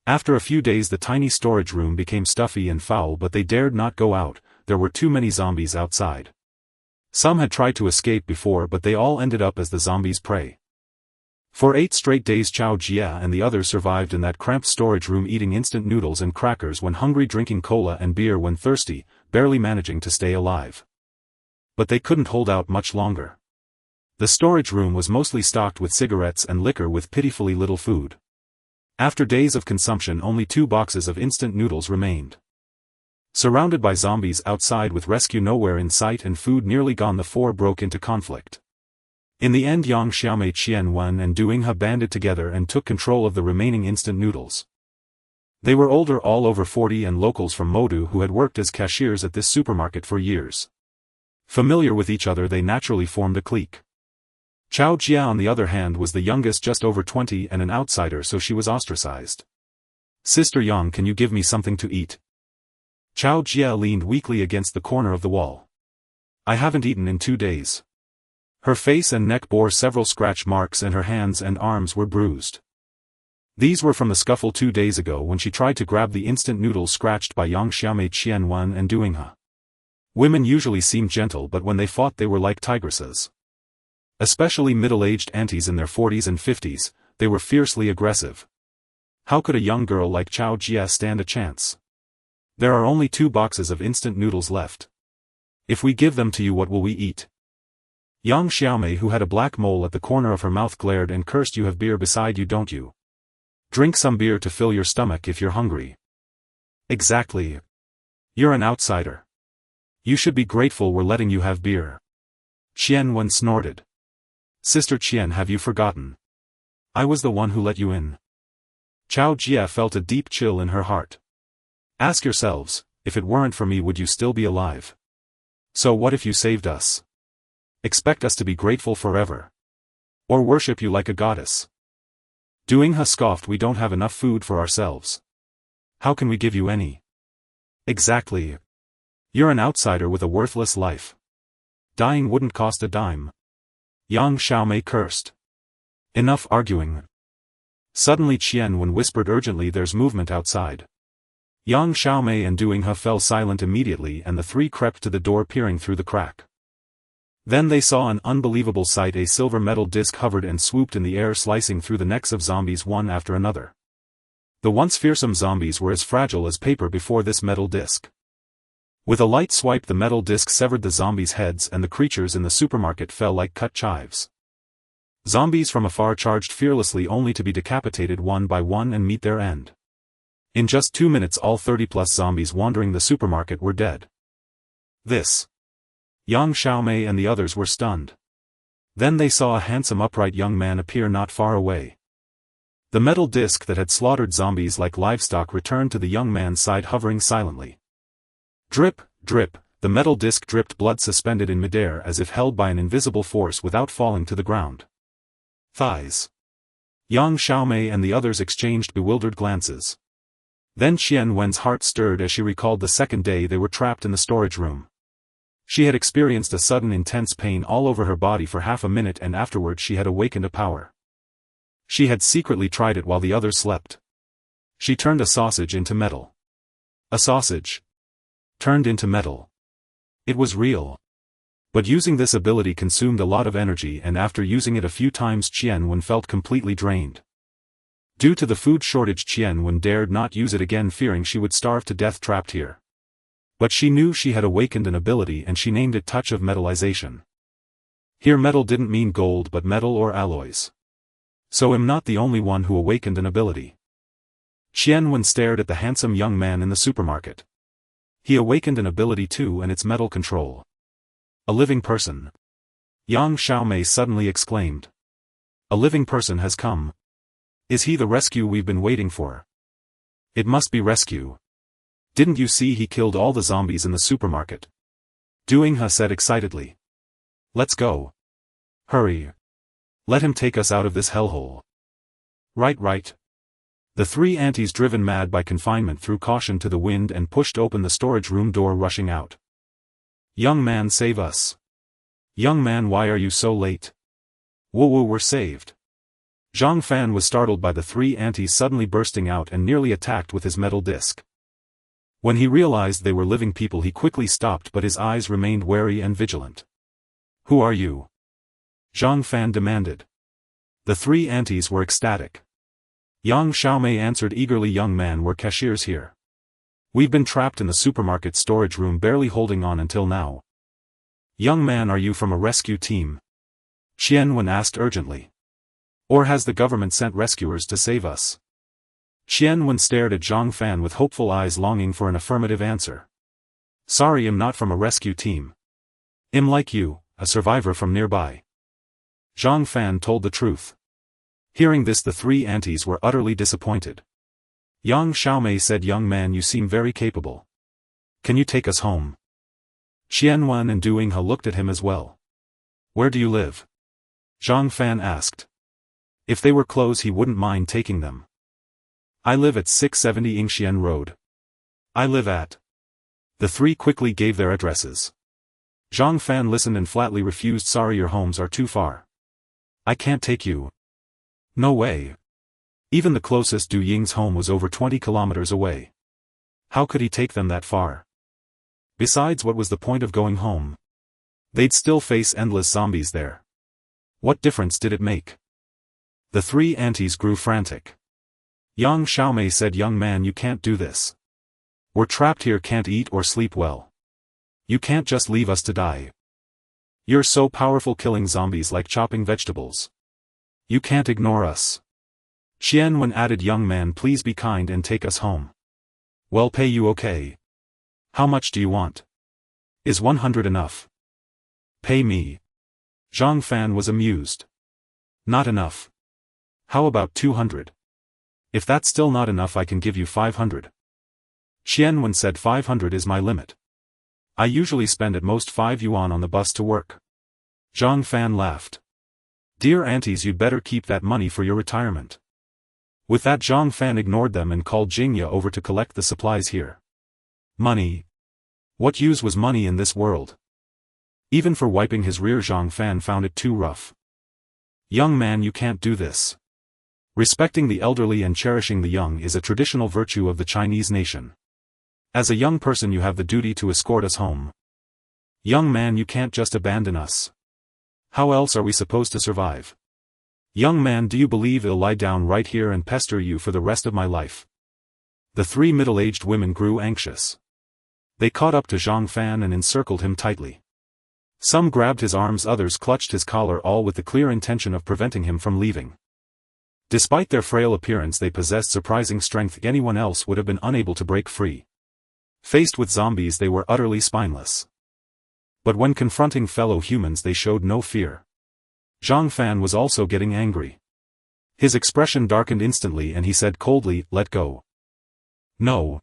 After a few days, the tiny storage room became stuffy and foul, but they dared not go out, there were too many zombies outside. Some had tried to escape before but they all ended up as the zombies' prey. For 8 straight days Chao Jia and the others survived in that cramped storage room eating instant noodles and crackers when hungry, drinking cola and beer when thirsty, barely managing to stay alive. But they couldn't hold out much longer. The storage room was mostly stocked with cigarettes and liquor with pitifully little food. After days of consumption only 2 boxes of instant noodles remained. Surrounded by zombies outside with rescue nowhere in sight and food nearly gone, the 4 broke into conflict. In the end Yang Xiaomei, Qian Wen and Du Yinghe banded together and took control of the remaining instant noodles. They were older, all over 40, and locals from Modu who had worked as cashiers at this supermarket for years. Familiar with each other they naturally formed a clique. Chao Jia on the other hand was the youngest, just over 20 and an outsider, so she was ostracized. "Sister Yang, can you give me something to eat?" Chao Jia leaned weakly against the corner of the wall. "I haven't eaten in 2 days. Her face and neck bore several scratch marks and her hands and arms were bruised. These were from the scuffle 2 days ago when she tried to grab the instant noodles scratched by Yang Xiaomei, Qian Wen and Du Yinghe. Women usually seemed gentle, but when they fought they were like tigresses. Especially middle-aged aunties in their 40s and 50s, they were fiercely aggressive. How could a young girl like Chao Jia stand a chance? "There are only 2 boxes of instant noodles left. If we give them to you, what will we eat?" Yang Xiaomei, who had a black mole at the corner of her mouth, glared and cursed. "You have beer beside you, don't you? Drink some beer to fill your stomach if you're hungry." "Exactly. You're an outsider. You should be grateful we're letting you have beer." Qian Wen snorted. "Sister Qian, have you forgotten? I was the one who let you in." Chao Jia felt a deep chill in her heart. "Ask yourselves, if it weren't for me would you still be alive? So what if you saved us? Expect us to be grateful forever? Or worship you like a goddess?" Du Yinghe scoffed. "We don't have enough food for ourselves. How can we give you any?" "Exactly. You're an outsider with a worthless life. Dying wouldn't cost a dime." Yang Xiaomei cursed. "Enough arguing." Suddenly Qian Wen whispered urgently, "There's movement outside." Yang Xiaomei and Du Yinghe fell silent immediately and the 3 crept to the door, peering through the crack. Then they saw an unbelievable sight. A silver metal disc hovered and swooped in the air, slicing through the necks of zombies one after another. The once fearsome zombies were as fragile as paper before this metal disc. With a light swipe the metal disc severed the zombies' heads and the creatures in the supermarket fell like cut chives. Zombies from afar charged fearlessly, only to be decapitated one by one and meet their end. In just 2 minutes all 30+ zombies wandering the supermarket were dead. This. Yang Xiaomei and the others were stunned. Then they saw a handsome upright young man appear not far away. The metal disc that had slaughtered zombies like livestock returned to the young man's side, hovering silently. Drip, drip, the metal disc dripped blood suspended in midair as if held by an invisible force without falling to the ground. Thighs. Yang Xiaomei and the others exchanged bewildered glances. Then Qian Wen's heart stirred as she recalled the second day they were trapped in the storage room. She had experienced a sudden intense pain all over her body for half a minute, and afterward she had awakened a power. She had secretly tried it while the others slept. She turned a sausage into metal. A sausage turned into metal. It was real. But using this ability consumed a lot of energy, and after using it a few times Qian Wen felt completely drained. Due to the food shortage Qian Wen dared not use it again, fearing she would starve to death trapped here. But she knew she had awakened an ability and she named it Touch of Metallization. Here metal didn't mean gold but metal or alloys. So I'm not the only one who awakened an ability. Qian Wen stared at the handsome young man in the supermarket. He awakened an ability too, and it's metal control. A living person. Yang Xiaomei suddenly exclaimed. A living person has come. Is he the rescue we've been waiting for? It must be rescue. Didn't you see he killed all the zombies in the supermarket? Du Yinghe said excitedly. Let's go. Hurry. Let him take us out of this hellhole. Right. The 3 aunties, driven mad by confinement, threw caution to the wind and pushed open the storage room door, rushing out. Young man, save us. Young man, why are you so late? Woo, we're saved. Zhang Fan was startled by the 3 aunties suddenly bursting out and nearly attacked with his metal disc. When he realized they were living people he quickly stopped, but his eyes remained wary and vigilant. Who are you? Zhang Fan demanded. The three aunties were ecstatic. Yang Xiaomei answered eagerly, young man, we're cashiers here. We've been trapped in the supermarket storage room barely holding on until now. Young man, are you from a rescue team? Qianwen asked urgently. Or has the government sent rescuers to save us? Qianwen stared at Zhang Fan with hopeful eyes, longing for an affirmative answer. Sorry, I'm not from a rescue team. I'm like you, a survivor from nearby. Zhang Fan told the truth. Hearing this, the three aunties were utterly disappointed. Yang Xiaomei said, young man, you seem very capable. Can you take us home? Qianwen and Du Yinghe looked at him as well. Where do you live? Zhang Fan asked. If they were close he wouldn't mind taking them. I live at 670 Yingxian Road. I live at. The three quickly gave their addresses. Zhang Fan listened and flatly refused. Sorry, your homes are too far. I can't take you. No way. Even the closest Du Ying's home was over 20 kilometers away. How could he take them that far? Besides, what was the point of going home? They'd still face endless zombies there. What difference did it make? The three aunties grew frantic. Yang Xiaomei said, young man, you can't do this. We're trapped here, can't eat or sleep well. You can't just leave us to die. You're so powerful, killing zombies like chopping vegetables. You can't ignore us. Qianwen added, young man, please be kind and take us home. We'll pay you, okay? How much do you want? Is 100 enough? Pay me. Zhang Fan was amused. Not enough. How about 200? If that's still not enough, I can give you 500. Qianwen said, 500 is my limit. I usually spend at most 5 yuan on the bus to work. Zhang Fan laughed. Dear aunties, you'd better keep that money for your retirement. With that, Zhang Fan ignored them and called Jingye over to collect the supplies here. Money. What use was money in this world? Even for wiping his rear, Zhang Fan found it too rough. Young man, you can't do this. Respecting the elderly and cherishing the young is a traditional virtue of the Chinese nation. As a young person, you have the duty to escort us home. Young man, you can't just abandon us. How else are we supposed to survive? Young man, do you believe I'll lie down right here and pester you for the rest of my life? The three middle-aged women grew anxious. They caught up to Zhang Fan and encircled him tightly. Some grabbed his arms, others clutched his collar, all with the clear intention of preventing him from leaving. Despite their frail appearance, they possessed surprising strength. Anyone else would have been unable to break free. Faced with zombies, they were utterly spineless. But when confronting fellow humans, they showed no fear. Zhang Fan was also getting angry. His expression darkened instantly and he said coldly, let go. No.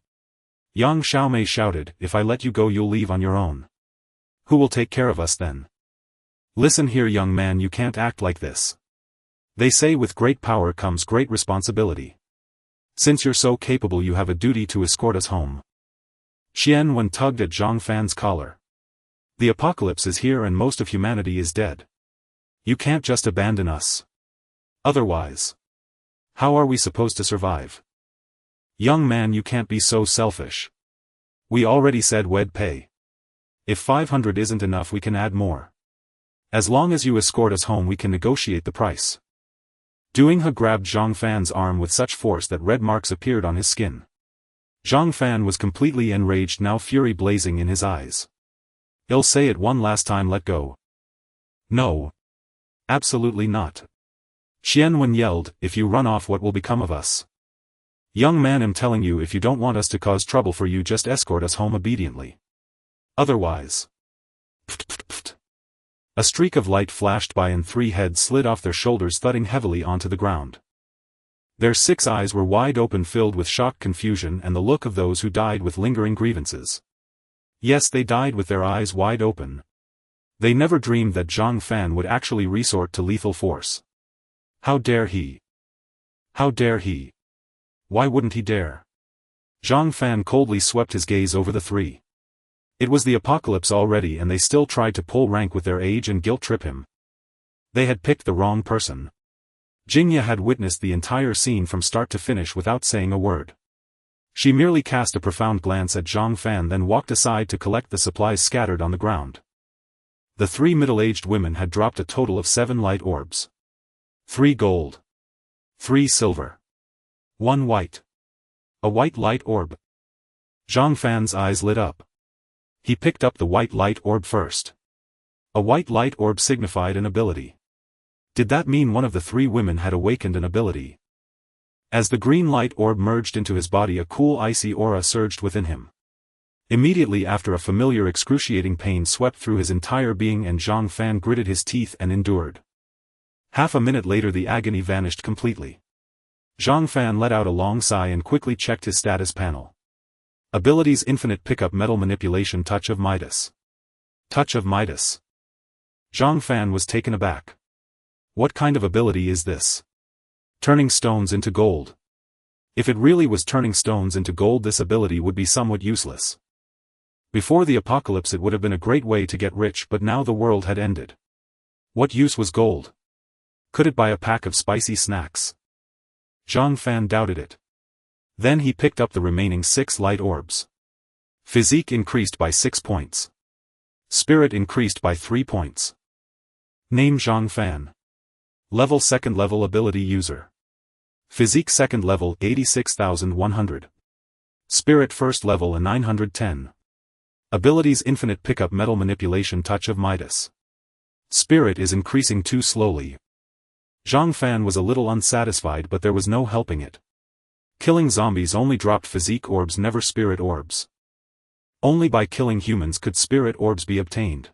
Yang Xiaomei shouted, if I let you go, you'll leave on your own. Who will take care of us then? Listen here, young man, you can't act like this. They say with great power comes great responsibility. Since you're so capable, you have a duty to escort us home. Qianwen tugged at Zhang Fan's collar. The apocalypse is here and most of humanity is dead. You can't just abandon us. Otherwise, how are we supposed to survive? Young man, you can't be so selfish. We already said we'd pay. If 500 isn't enough, we can add more. As long as you escort us home, we can negotiate the price. Du Yinghe grabbed Zhang Fan's arm with such force that red marks appeared on his skin. Zhang Fan was completely enraged now, fury blazing in his eyes. I'll say it one last time, let go. No. Absolutely not. Qianwen yelled, if you run off, what will become of us? Young man, I'm telling you, if you don't want us to cause trouble for you, just escort us home obediently. Otherwise. Pft, pft, pft. A streak of light flashed by and three heads slid off their shoulders, thudding heavily onto the ground. Their 6 eyes were wide open, filled with shocked confusion and the look of those who died with lingering grievances. Yes, they died with their eyes wide open. They never dreamed that Zhang Fan would actually resort to lethal force. How dare he? How dare he? Why wouldn't he dare? Zhang Fan coldly swept his gaze over the three. It was the apocalypse already and they still tried to pull rank with their age and guilt-trip him. They had picked the wrong person. Jingye had witnessed the entire scene from start to finish without saying a word. She merely cast a profound glance at Zhang Fan, then walked aside to collect the supplies scattered on the ground. The 3 middle-aged women had dropped a total of 7 light orbs. 3 gold. 3 silver. 1 white. A white light orb. Zhang Fan's eyes lit up. He picked up the white light orb first. A white light orb signified an ability. Did that mean one of the 3 women had awakened an ability? As the green light orb merged into his body, a cool icy aura surged within him. Immediately after, a familiar excruciating pain swept through his entire being and Zhang Fan gritted his teeth and endured. Half a minute later the agony vanished completely. Zhang Fan let out a long sigh and quickly checked his status panel. Abilities: Infinite Pickup, Metal Manipulation, Touch of Midas. Touch of Midas. Zhang Fan was taken aback. What kind of ability is this? Turning stones into gold. If it really was turning stones into gold, this ability would be somewhat useless. Before the apocalypse it would have been a great way to get rich, but now the world had ended. What use was gold? Could it buy a pack of spicy snacks? Zhang Fan doubted it. Then he picked up the remaining 6 light orbs. Physique increased by 6 points. Spirit increased by 3 points. Name: Zhang Fan. Level: 2nd level ability user. Physique 2nd level 86,100. Spirit 1st level 910. Abilities: Infinite Pickup, Metal Manipulation, Touch of Midas. Spirit is increasing too slowly. Zhang Fan was a little unsatisfied, but there was no helping it. Killing zombies only dropped physique orbs, never spirit orbs. Only by killing humans could spirit orbs be obtained.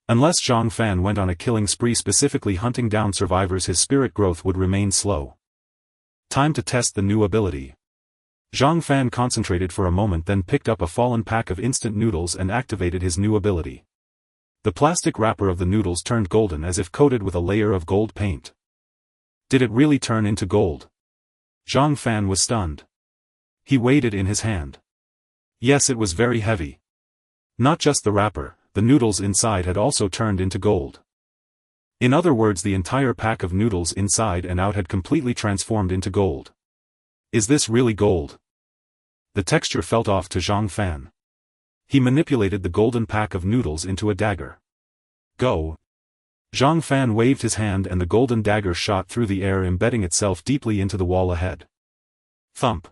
Unless Zhang Fan went on a killing spree specifically hunting down survivors, his spirit growth would remain slow. Time to test the new ability. Zhang Fan concentrated for a moment, then picked up a fallen pack of instant noodles and activated his new ability. The plastic wrapper of the noodles turned golden as if coated with a layer of gold paint. Did it really turn into gold? Zhang Fan was stunned. He weighed it in his hand. Yes, it was very heavy. Not just the wrapper, the noodles inside had also turned into gold. In other words, the entire pack of noodles inside and out had completely transformed into gold. Is this really gold? The texture felt off to Zhang Fan. He manipulated the golden pack of noodles into a dagger. Go! Zhang Fan waved his hand and the golden dagger shot through the air, embedding itself deeply into the wall ahead. Thump!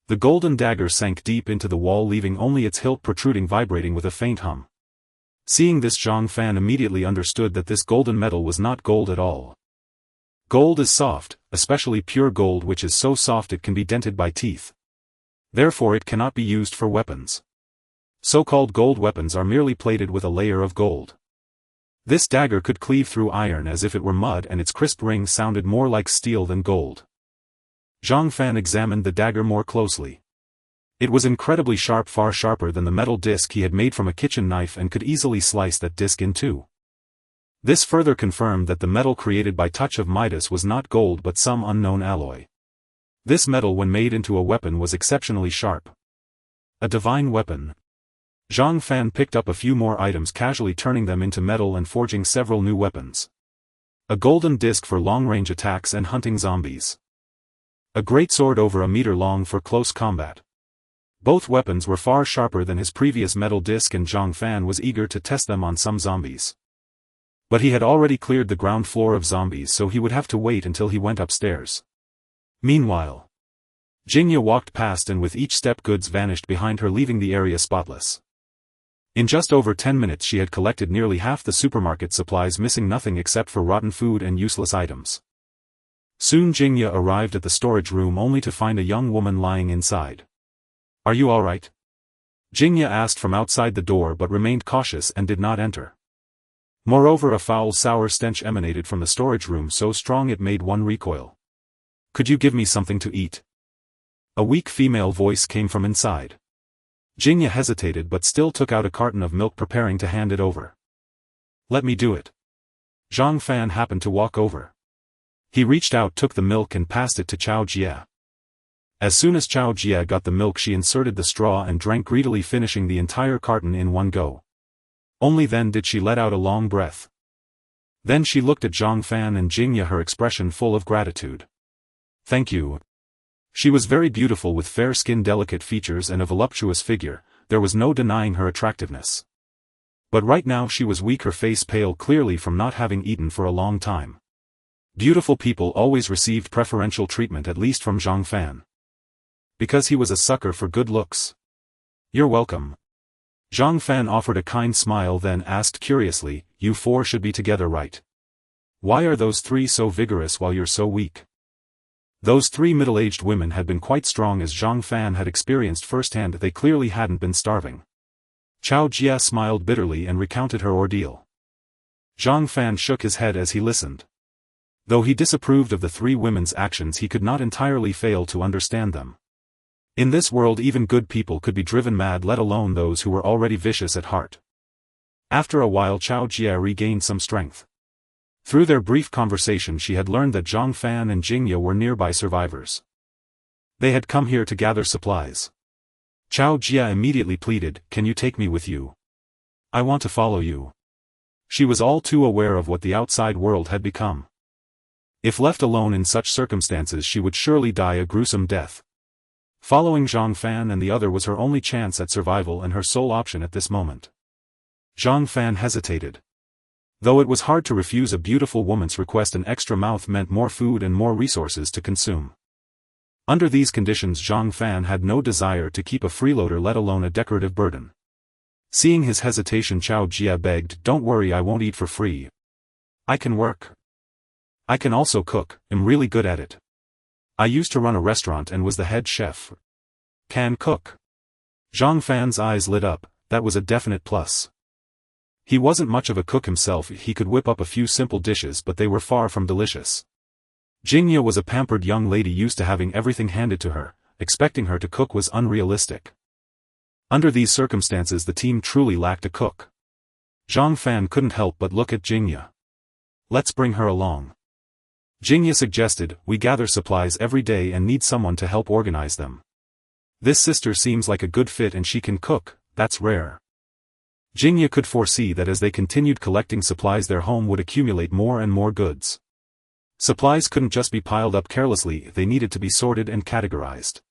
The golden dagger sank deep into the wall, leaving only its hilt protruding, vibrating with a faint hum. Seeing this, Zhang Fan immediately understood that this golden metal was not gold at all. Gold is soft, especially pure gold, which is so soft it can be dented by teeth. Therefore it cannot be used for weapons. So-called gold weapons are merely plated with a layer of gold. This dagger could cleave through iron as if it were mud, and its crisp ring sounded more like steel than gold. Zhang Fan examined the dagger more closely. It was incredibly sharp, far sharper than the metal disc he had made from a kitchen knife, and could easily slice that disc in two. This further confirmed that the metal created by Touch of Midas was not gold but some unknown alloy. This metal, when made into a weapon, was exceptionally sharp. A divine weapon. Zhang Fan picked up a few more items, casually turning them into metal and forging several new weapons. A golden disc for long-range attacks and hunting zombies. A great sword over a meter long for close combat. Both weapons were far sharper than his previous metal disc, and Zhang Fan was eager to test them on some zombies. But he had already cleared the ground floor of zombies, so he would have to wait until he went upstairs. Meanwhile, Jingya walked past, and with each step goods vanished behind her, leaving the area spotless. In just over 10 minutes she had collected nearly half the supermarket supplies, missing nothing except for rotten food and useless items. Soon Jingya arrived at the storage room only to find a young woman lying inside. "Are you alright?" Jingya asked from outside the door, but remained cautious and did not enter. Moreover, a foul, sour stench emanated from the storage room, so strong it made one recoil. "Could you give me something to eat?" A weak female voice came from inside. Jingya hesitated but still took out a carton of milk, preparing to hand it over. "Let me do it." Zhang Fan happened to walk over. He reached out, took the milk and passed it to Chao Jie. As soon as Chao Jie got the milk, she inserted the straw and drank greedily, finishing the entire carton in one go. Only then did she let out a long breath. Then she looked at Zhang Fan and Jingya, her expression full of gratitude. "Thank you." She was very beautiful, with fair skin, delicate features and a voluptuous figure. There was no denying her attractiveness. But right now she was weak, her face pale, clearly from not having eaten for a long time. Beautiful people always received preferential treatment, at least from Zhang Fan. Because he was a sucker for good looks. "You're welcome." Zhang Fan offered a kind smile, then asked curiously, "You four should be together, right? Why are those three so vigorous while you're so weak?" Those three middle-aged women had been quite strong, as Zhang Fan had experienced firsthand. They clearly hadn't been starving. Chao Jia smiled bitterly and recounted her ordeal. Zhang Fan shook his head as he listened. Though he disapproved of the three women's actions, he could not entirely fail to understand them. In this world even good people could be driven mad, let alone those who were already vicious at heart. After a while Chao Jia regained some strength. Through their brief conversation she had learned that Zhang Fan and Jingya were nearby survivors. They had come here to gather supplies. Chao Jia immediately pleaded, "Can you take me with you? I want to follow you." She was all too aware of what the outside world had become. If left alone in such circumstances she would surely die a gruesome death. Following Zhang Fan and the other was her only chance at survival and her sole option at this moment. Zhang Fan hesitated. Though it was hard to refuse a beautiful woman's request, an extra mouth meant more food and more resources to consume. Under these conditions Zhang Fan had no desire to keep a freeloader, let alone a decorative burden. Seeing his hesitation, Chao Jia begged, "Don't worry, I won't eat for free. I can work. I can also cook, I'm really good at it. I used to run a restaurant and was the head chef. Can cook." Zhang Fan's eyes lit up. That was a definite plus. He wasn't much of a cook himself, he could whip up a few simple dishes, but they were far from delicious. Jingya was a pampered young lady used to having everything handed to her. Expecting her to cook was unrealistic. Under these circumstances the team truly lacked a cook. Zhang Fan couldn't help but look at Jingya. "Let's bring her along." Jingya suggested, "We gather supplies every day and need someone to help organize them. This sister seems like a good fit and she can cook, that's rare." Jingya could foresee that as they continued collecting supplies their home would accumulate more and more goods. Supplies couldn't just be piled up carelessly, they needed to be sorted and categorized.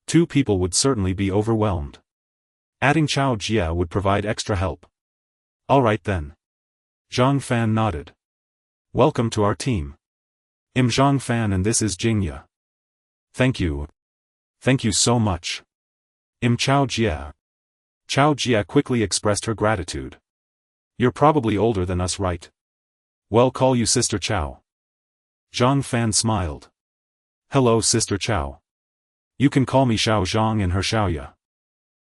Two people would certainly be overwhelmed. Adding Chao Jia would provide extra help. "All right then." Zhang Fan nodded. "Welcome to our team. I'm Zhang Fan and this is Jingya." "Thank you. Thank you so much. I'm Chao Jia." Chao Jia quickly expressed her gratitude. "You're probably older than us, right? Well, call you Sister Chao." Zhang Fan smiled. "Hello Sister Chao. You can call me Xiao Zhang and her Xiaoya."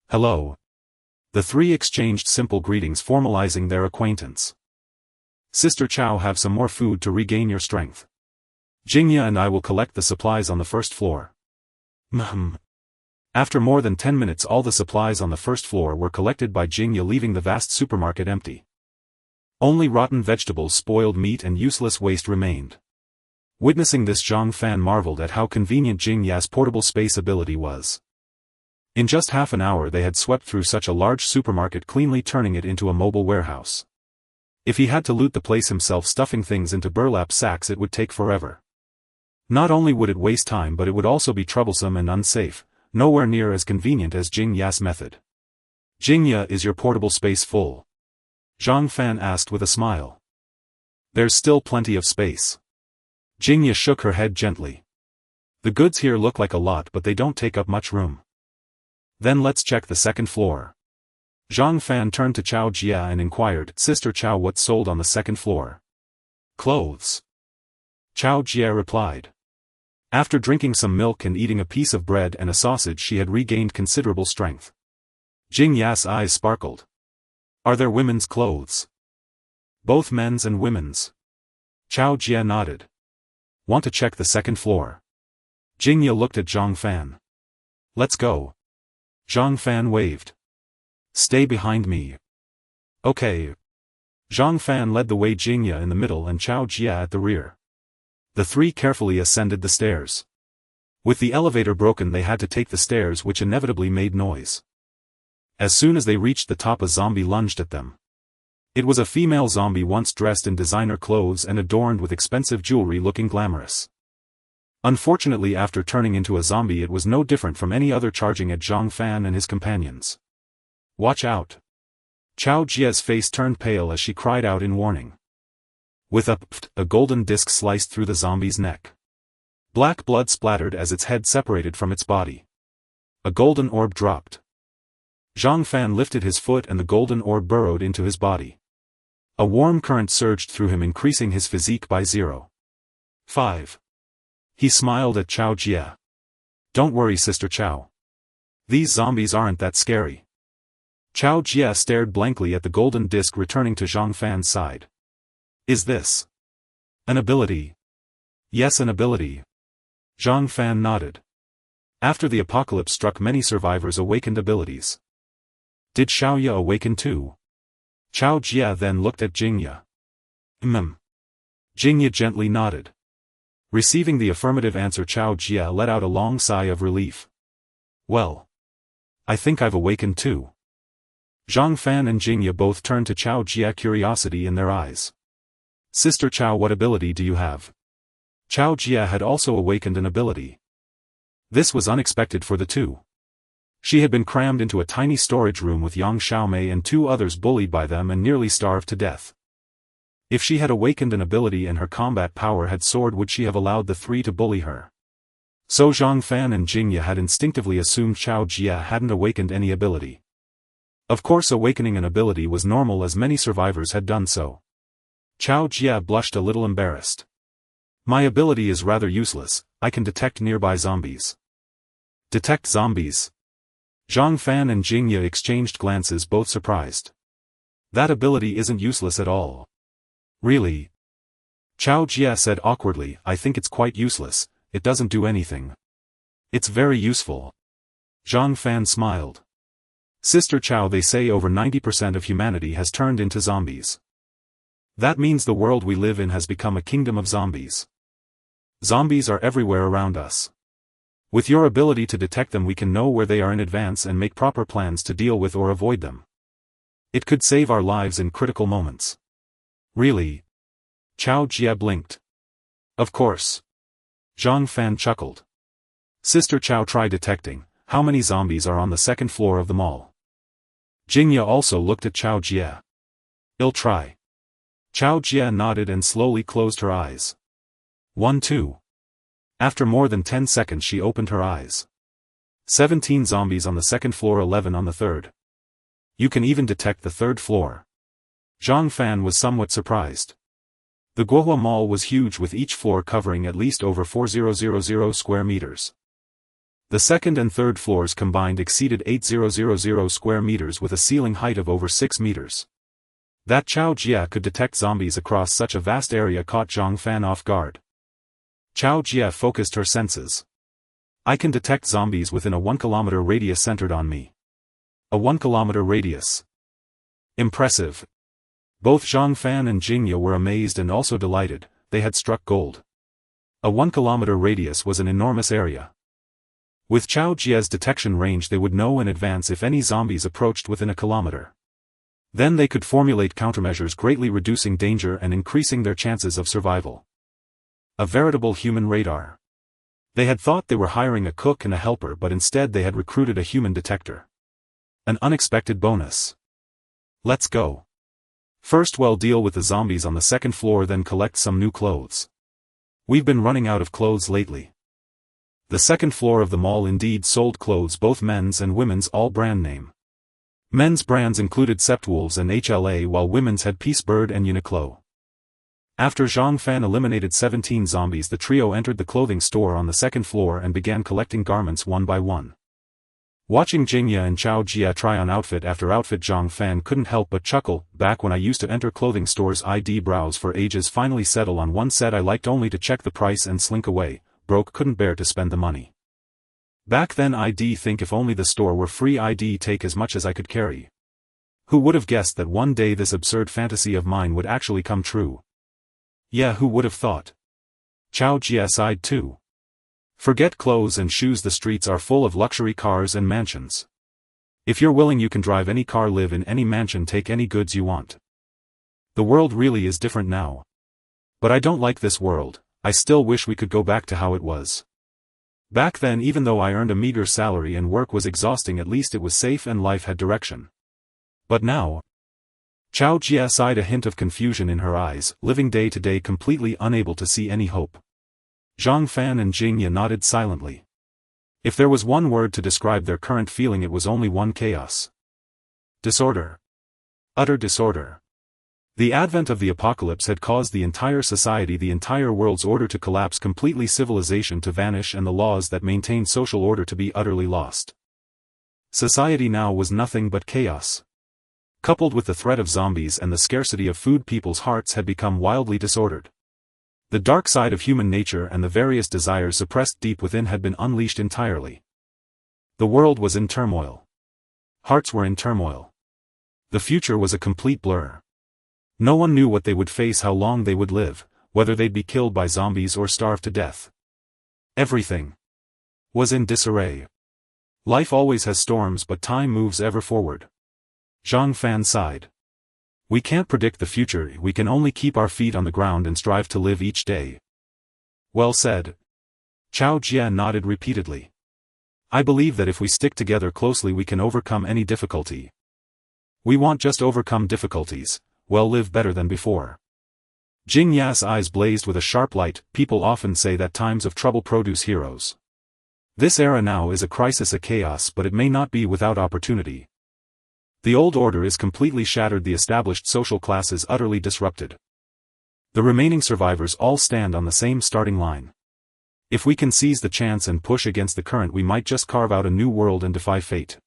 "Hello." The three exchanged simple greetings, formalizing their acquaintance. "Sister Chao, have some more food to regain your strength. Jingya and I will collect the supplies on the first floor." After more than 10 minutes all the supplies on the first floor were collected by Jingya, leaving the vast supermarket empty. Only rotten vegetables, spoiled meat and useless waste remained. Witnessing this, Zhang Fan marveled at how convenient Jingya's portable space ability was. In just half an hour they had swept through such a large supermarket, cleanly turning it into a mobile warehouse. If he had to loot the place himself, stuffing things into burlap sacks, it would take forever. Not only would it waste time, but it would also be troublesome and unsafe, nowhere near as convenient as Jingya's method. "Jingya, is your portable space full?" Zhang Fan asked with a smile. "There's still plenty of space." Jingya shook her head gently. "The goods here look like a lot, but they don't take up much room." "Then let's check the second floor." Zhang Fan turned to Chao Jia and inquired, "Sister Chao, what's sold on the second floor?" "Clothes." Chao Jia replied. After drinking some milk and eating a piece of bread and a sausage she had regained considerable strength. Jingya's eyes sparkled. "Are there women's clothes?" "Both men's and women's." Chao Jia nodded. "Want to check the second floor?" Jingya looked at Zhang Fan. "Let's go." Zhang Fan waved. "Stay behind me." "Okay." Zhang Fan led the way, Jingya in the middle and Chao Jia at the rear. The three carefully ascended the stairs. With the elevator broken they had to take the stairs, which inevitably made noise. As soon as they reached the top a zombie lunged at them. It was a female zombie, once dressed in designer clothes and adorned with expensive jewelry, looking glamorous. Unfortunately, after turning into a zombie it was no different from any other, charging at Zhang Fan and his companions. "Watch out." Chao Jie's face turned pale as she cried out in warning. With a golden disc sliced through the zombie's neck. Black blood splattered as its head separated from its body. A golden orb dropped. Zhang Fan lifted his foot and the golden orb burrowed into his body. A warm current surged through him, increasing his physique by 0.5. He smiled at Chao Jie. Don't worry, Sister Chao. These zombies aren't that scary. Chao Jie stared blankly at the golden disc returning to Zhang Fan's side. Is this an ability? Yes, an ability. Zhang Fan nodded. After the apocalypse struck, many survivors awakened abilities. Did Xiaoya awaken too? Chao Jie then looked at Jingya. Jingya gently nodded. Receiving the affirmative answer, Chao Jie let out a long sigh of relief. Well, I think I've awakened too. Zhang Fan and Jingya both turned to Chao Jie, curiosity in their eyes. Sister Chao, what ability do you have? Chao Jie had also awakened an ability. This was unexpected for the two. She had been crammed into a tiny storage room with Yang Xiaomei and two others, bullied by them and nearly starved to death. If she had awakened an ability and her combat power had soared, would she have allowed the three to bully her? So Zhang Fan and Jingya had instinctively assumed Chao Jie hadn't awakened any ability. Of course, awakening an ability was normal, as many survivors had done so. Chao Jie blushed a little embarrassed. My ability is rather useless. I can detect nearby zombies. Detect zombies? Zhang Fan and Jingya exchanged glances, both surprised. That ability isn't useless at all. Really? Chao Jie said awkwardly, I think it's quite useless. It doesn't do anything. It's very useful. Zhang Fan smiled. Sister Chao, they say over 90% of humanity has turned into zombies. That means the world we live in has become a kingdom of zombies. Zombies are everywhere around us. With your ability to detect them, we can know where they are in advance and make proper plans to deal with or avoid them. It could save our lives in critical moments. Really? Chao Jie blinked. Of course. Zhang Fan chuckled. Sister Chao, try detecting. How many zombies are on the second floor of the mall? Jingya also looked at Chao Jie. I'll try. Chao Jie nodded and slowly closed her eyes. 1, 2. After more than 10 seconds she opened her eyes. 17 zombies on the second floor, 11 on the third. You can even detect the third floor. Zhang Fan was somewhat surprised. The Guohua Mall was huge, with each floor covering at least over 4,000 square meters. The second and third floors combined exceeded 8,000 square meters with a ceiling height of over 6 meters. That Chao Jie could detect zombies across such a vast area caught Zhang Fan off guard. Chao Jie focused her senses. I can detect zombies within a 1 kilometer radius centered on me. A 1 kilometer radius. Impressive. Both Zhang Fan and Jingya were amazed and also delighted. They had struck gold. A 1 kilometer radius was an enormous area. With Chao Jie's detection range, they would know in advance if any zombies approached within a kilometer. Then they could formulate countermeasures, greatly reducing danger and increasing their chances of survival. A veritable human radar. They had thought they were hiring a cook and a helper, but instead they had recruited a human detector. An unexpected bonus. Let's go. First we'll deal with the zombies on the second floor, then collect some new clothes. We've been running out of clothes lately. The second floor of the mall indeed sold clothes, both men's and women's, all brand name. Men's brands included Septwolves and HLA, while women's had Peacebird and Uniqlo. After Zhang Fan eliminated 17 zombies, the trio entered the clothing store on the second floor and began collecting garments one by one. Watching Jingya and Chao Jie try on outfit after outfit, Zhang Fan couldn't help but chuckle. Back when I used to enter clothing stores, I'd browse for ages, finally settle on one set I liked only to check the price and slink away. Broke, couldn't bear to spend the money. Back then I'd think if only the store were free, I'd take as much as I could carry. Who would have guessed that one day this absurd fantasy of mine would actually come true? Yeah, who would have thought? Chao Jie sighed too. Forget clothes and shoes, the streets are full of luxury cars and mansions. If you're willing, you can drive any car, live in any mansion, take any goods you want. The world really is different now. But I don't like this world. I still wish we could go back to how it was. Back then, even though I earned a meager salary and work was exhausting, at least it was safe and life had direction. But now, Chao Jia sighed, a hint of confusion in her eyes, living day to day completely unable to see any hope. Zhang Fan and Jingya nodded silently. If there was one word to describe their current feeling, it was only one: chaos. Disorder. Utter disorder. The advent of the apocalypse had caused the entire society, the entire world's order to collapse completely, civilization to vanish, and the laws that maintained social order to be utterly lost. Society now was nothing but chaos. Coupled with the threat of zombies and the scarcity of food, people's hearts had become wildly disordered. The dark side of human nature and the various desires suppressed deep within had been unleashed entirely. The world was in turmoil. Hearts were in turmoil. The future was a complete blur. No one knew what they would face, how long they would live, whether they'd be killed by zombies or starve to death. Everything was in disarray. Life always has storms, but time moves ever forward. Zhang Fan sighed. We can't predict the future, we can only keep our feet on the ground and strive to live each day. Well said. Chao Jia nodded repeatedly. I believe that if we stick together closely we can overcome any difficulty. We won't just overcome difficulties, we'll live better than before. Jing Ya's eyes blazed with a sharp light. People often say that times of trouble produce heroes. This era now is a crisis, a chaos, but it may not be without opportunity. The old order is completely shattered, the established social class is utterly disrupted. The remaining survivors all stand on the same starting line. If we can seize the chance and push against the current, we might just carve out a new world and defy fate.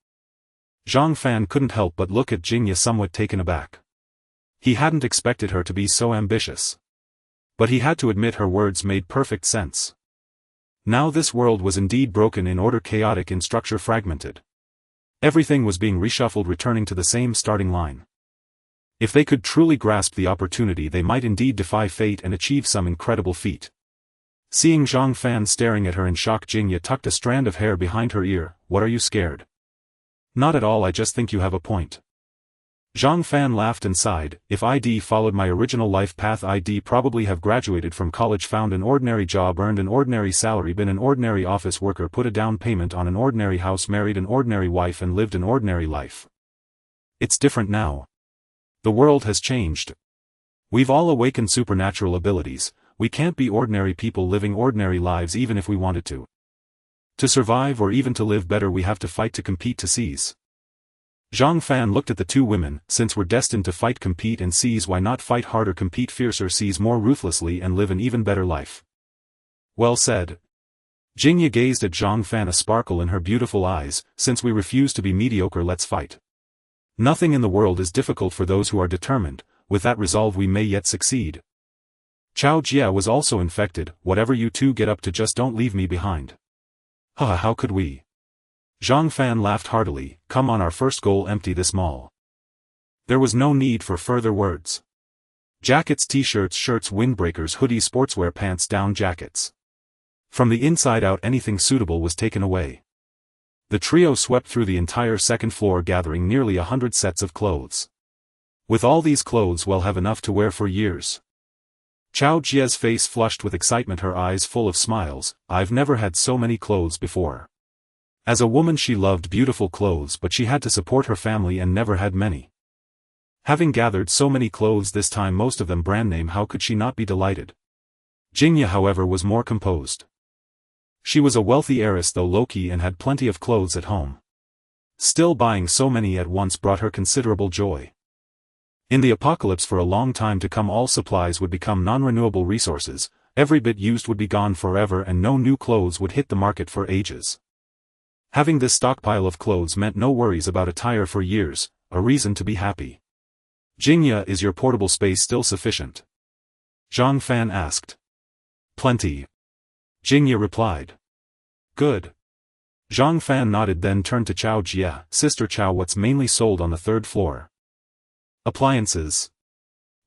Zhang Fan couldn't help but look at Jingya, somewhat taken aback. He hadn't expected her to be so ambitious. But he had to admit her words made perfect sense. Now this world was indeed broken in order, chaotic in structure, fragmented. Everything was being reshuffled, returning to the same starting line. If they could truly grasp the opportunity, they might indeed defy fate and achieve some incredible feat. Seeing Zhang Fan staring at her in shock, Jingya tucked a strand of hair behind her ear. What are you scared? Not at all, I just think you have a point. Zhang Fan laughed and sighed. If I'd followed my original life path, I'd probably have graduated from college, found an ordinary job, earned an ordinary salary, been an ordinary office worker, put a down payment on an ordinary house, married an ordinary wife, and lived an ordinary life. It's different now. The world has changed. We've all awakened supernatural abilities. We can't be ordinary people living ordinary lives even if we wanted to. To survive or even to live better, we have to fight, to compete, to seize. Zhang Fan looked at the two women. Since we're destined to fight, compete, and seize, why not fight harder, compete fiercer, seize more ruthlessly, and live an even better life? Well said. Jingya gazed at Zhang Fan, a sparkle in her beautiful eyes. Since we refuse to be mediocre, let's fight. Nothing in the world is difficult for those who are determined. With that resolve we may yet succeed. Chao Jia was also infected. Whatever you two get up to, just don't leave me behind. Haha, how could we? Zhang Fan laughed heartily. Come on, our first goal: empty this mall. There was no need for further words. Jackets, t-shirts, shirts, windbreakers, hoodies, sportswear, pants, down jackets. From the inside out, anything suitable was taken away. The trio swept through the entire second floor, gathering nearly 100 sets of clothes. With all these clothes, we'll have enough to wear for years. Chao Jia's face flushed with excitement, her eyes full of smiles. I've never had so many clothes before. As a woman she loved beautiful clothes, but she had to support her family and never had many. Having gathered so many clothes this time, most of them brand name, how could she not be delighted? Jingya, however, was more composed. She was a wealthy heiress, though low-key, and had plenty of clothes at home. Still, buying so many at once brought her considerable joy. In the apocalypse, for a long time to come, all supplies would become non-renewable resources. Every bit used would be gone forever, and no new clothes would hit the market for ages. Having this stockpile of clothes meant no worries about attire for years, a reason to be happy. Jingya, is your portable space still sufficient? Zhang Fan asked. Plenty. Jingya replied. Good. Zhang Fan nodded, then turned to Chao Jia. Sister Chao, what's mainly sold on the third floor? Appliances.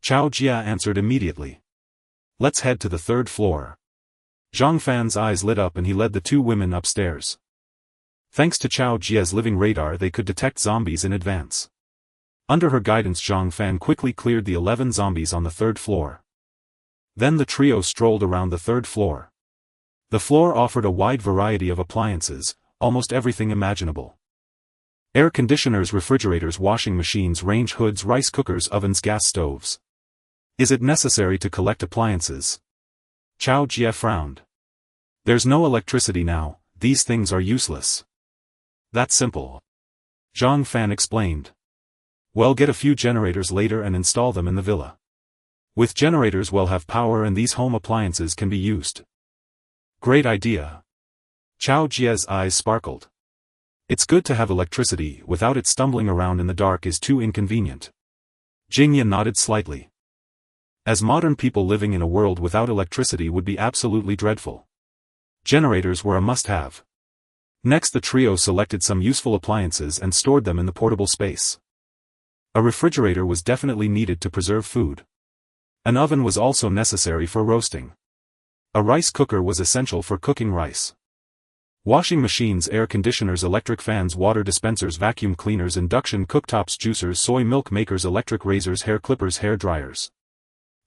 Chao Jia answered immediately. Let's head to the third floor. Zhang Fan's eyes lit up and he led the two women upstairs. Thanks to Chao Jia's living radar, they could detect zombies in advance. Under her guidance, Zhang Fan quickly cleared the 11 zombies on the third floor. Then the trio strolled around the third floor. The floor offered a wide variety of appliances, almost everything imaginable. Air conditioners, refrigerators, washing machines, range hoods, rice cookers, ovens, gas stoves. Is it necessary to collect appliances? Chao Jie frowned. There's no electricity now, these things are useless. That's simple. Zhang Fan explained. Well, get a few generators later and install them in the villa. With generators we'll have power and these home appliances can be used. Great idea. Chao Jie's eyes sparkled. It's good to have electricity, without it stumbling around in the dark is too inconvenient. Jingya nodded slightly. As modern people, living in a world without electricity would be absolutely dreadful. Generators were a must-have. Next the trio selected some useful appliances and stored them in the portable space. A refrigerator was definitely needed to preserve food. An oven was also necessary for roasting. A rice cooker was essential for cooking rice. Washing machines, air conditioners, electric fans, water dispensers, vacuum cleaners, induction cooktops, juicers, soy milk makers, electric razors, hair clippers, hair dryers.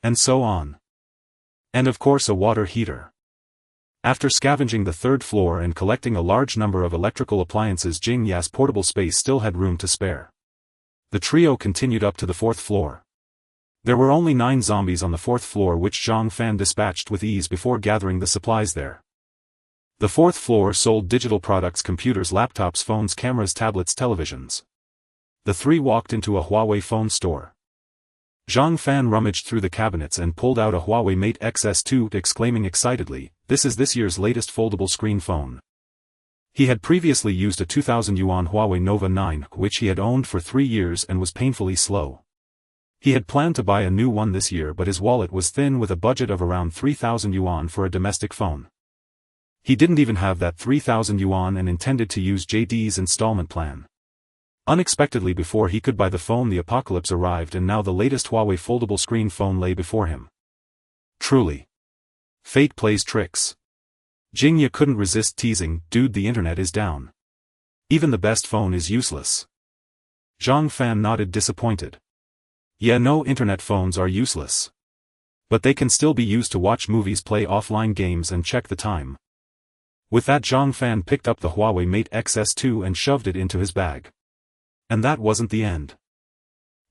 And so on. And of course a water heater. After scavenging the third floor and collecting a large number of electrical appliances, Jingya's portable space still had room to spare. The trio continued up to the fourth floor. There were only 9 zombies on the fourth floor, which Zhang Fan dispatched with ease before gathering the supplies there. The fourth floor sold digital products, computers, laptops, phones, cameras, tablets, televisions. The 3 walked into a Huawei phone store. Zhang Fan rummaged through the cabinets and pulled out a Huawei Mate XS2, exclaiming excitedly, "This is this year's latest foldable screen phone." He had previously used a 2,000 yuan Huawei Nova 9, which he had owned for 3 years and was painfully slow. He had planned to buy a new one this year, but his wallet was thin with a budget of around 3,000 yuan for a domestic phone. He didn't even have that 3,000 yuan and intended to use JD's installment plan. Unexpectedly, before he could buy the phone, the apocalypse arrived, and now the latest Huawei foldable screen phone lay before him. Truly. Fate plays tricks. Jingya couldn't resist teasing, "Dude, the internet is down. Even the best phone is useless." Zhang Fan nodded, disappointed. Yeah, no, internet phones are useless. But they can still be used to watch movies, play offline games and check the time. With that, Zhang Fan picked up the Huawei Mate XS2 and shoved it into his bag. And that wasn't the end.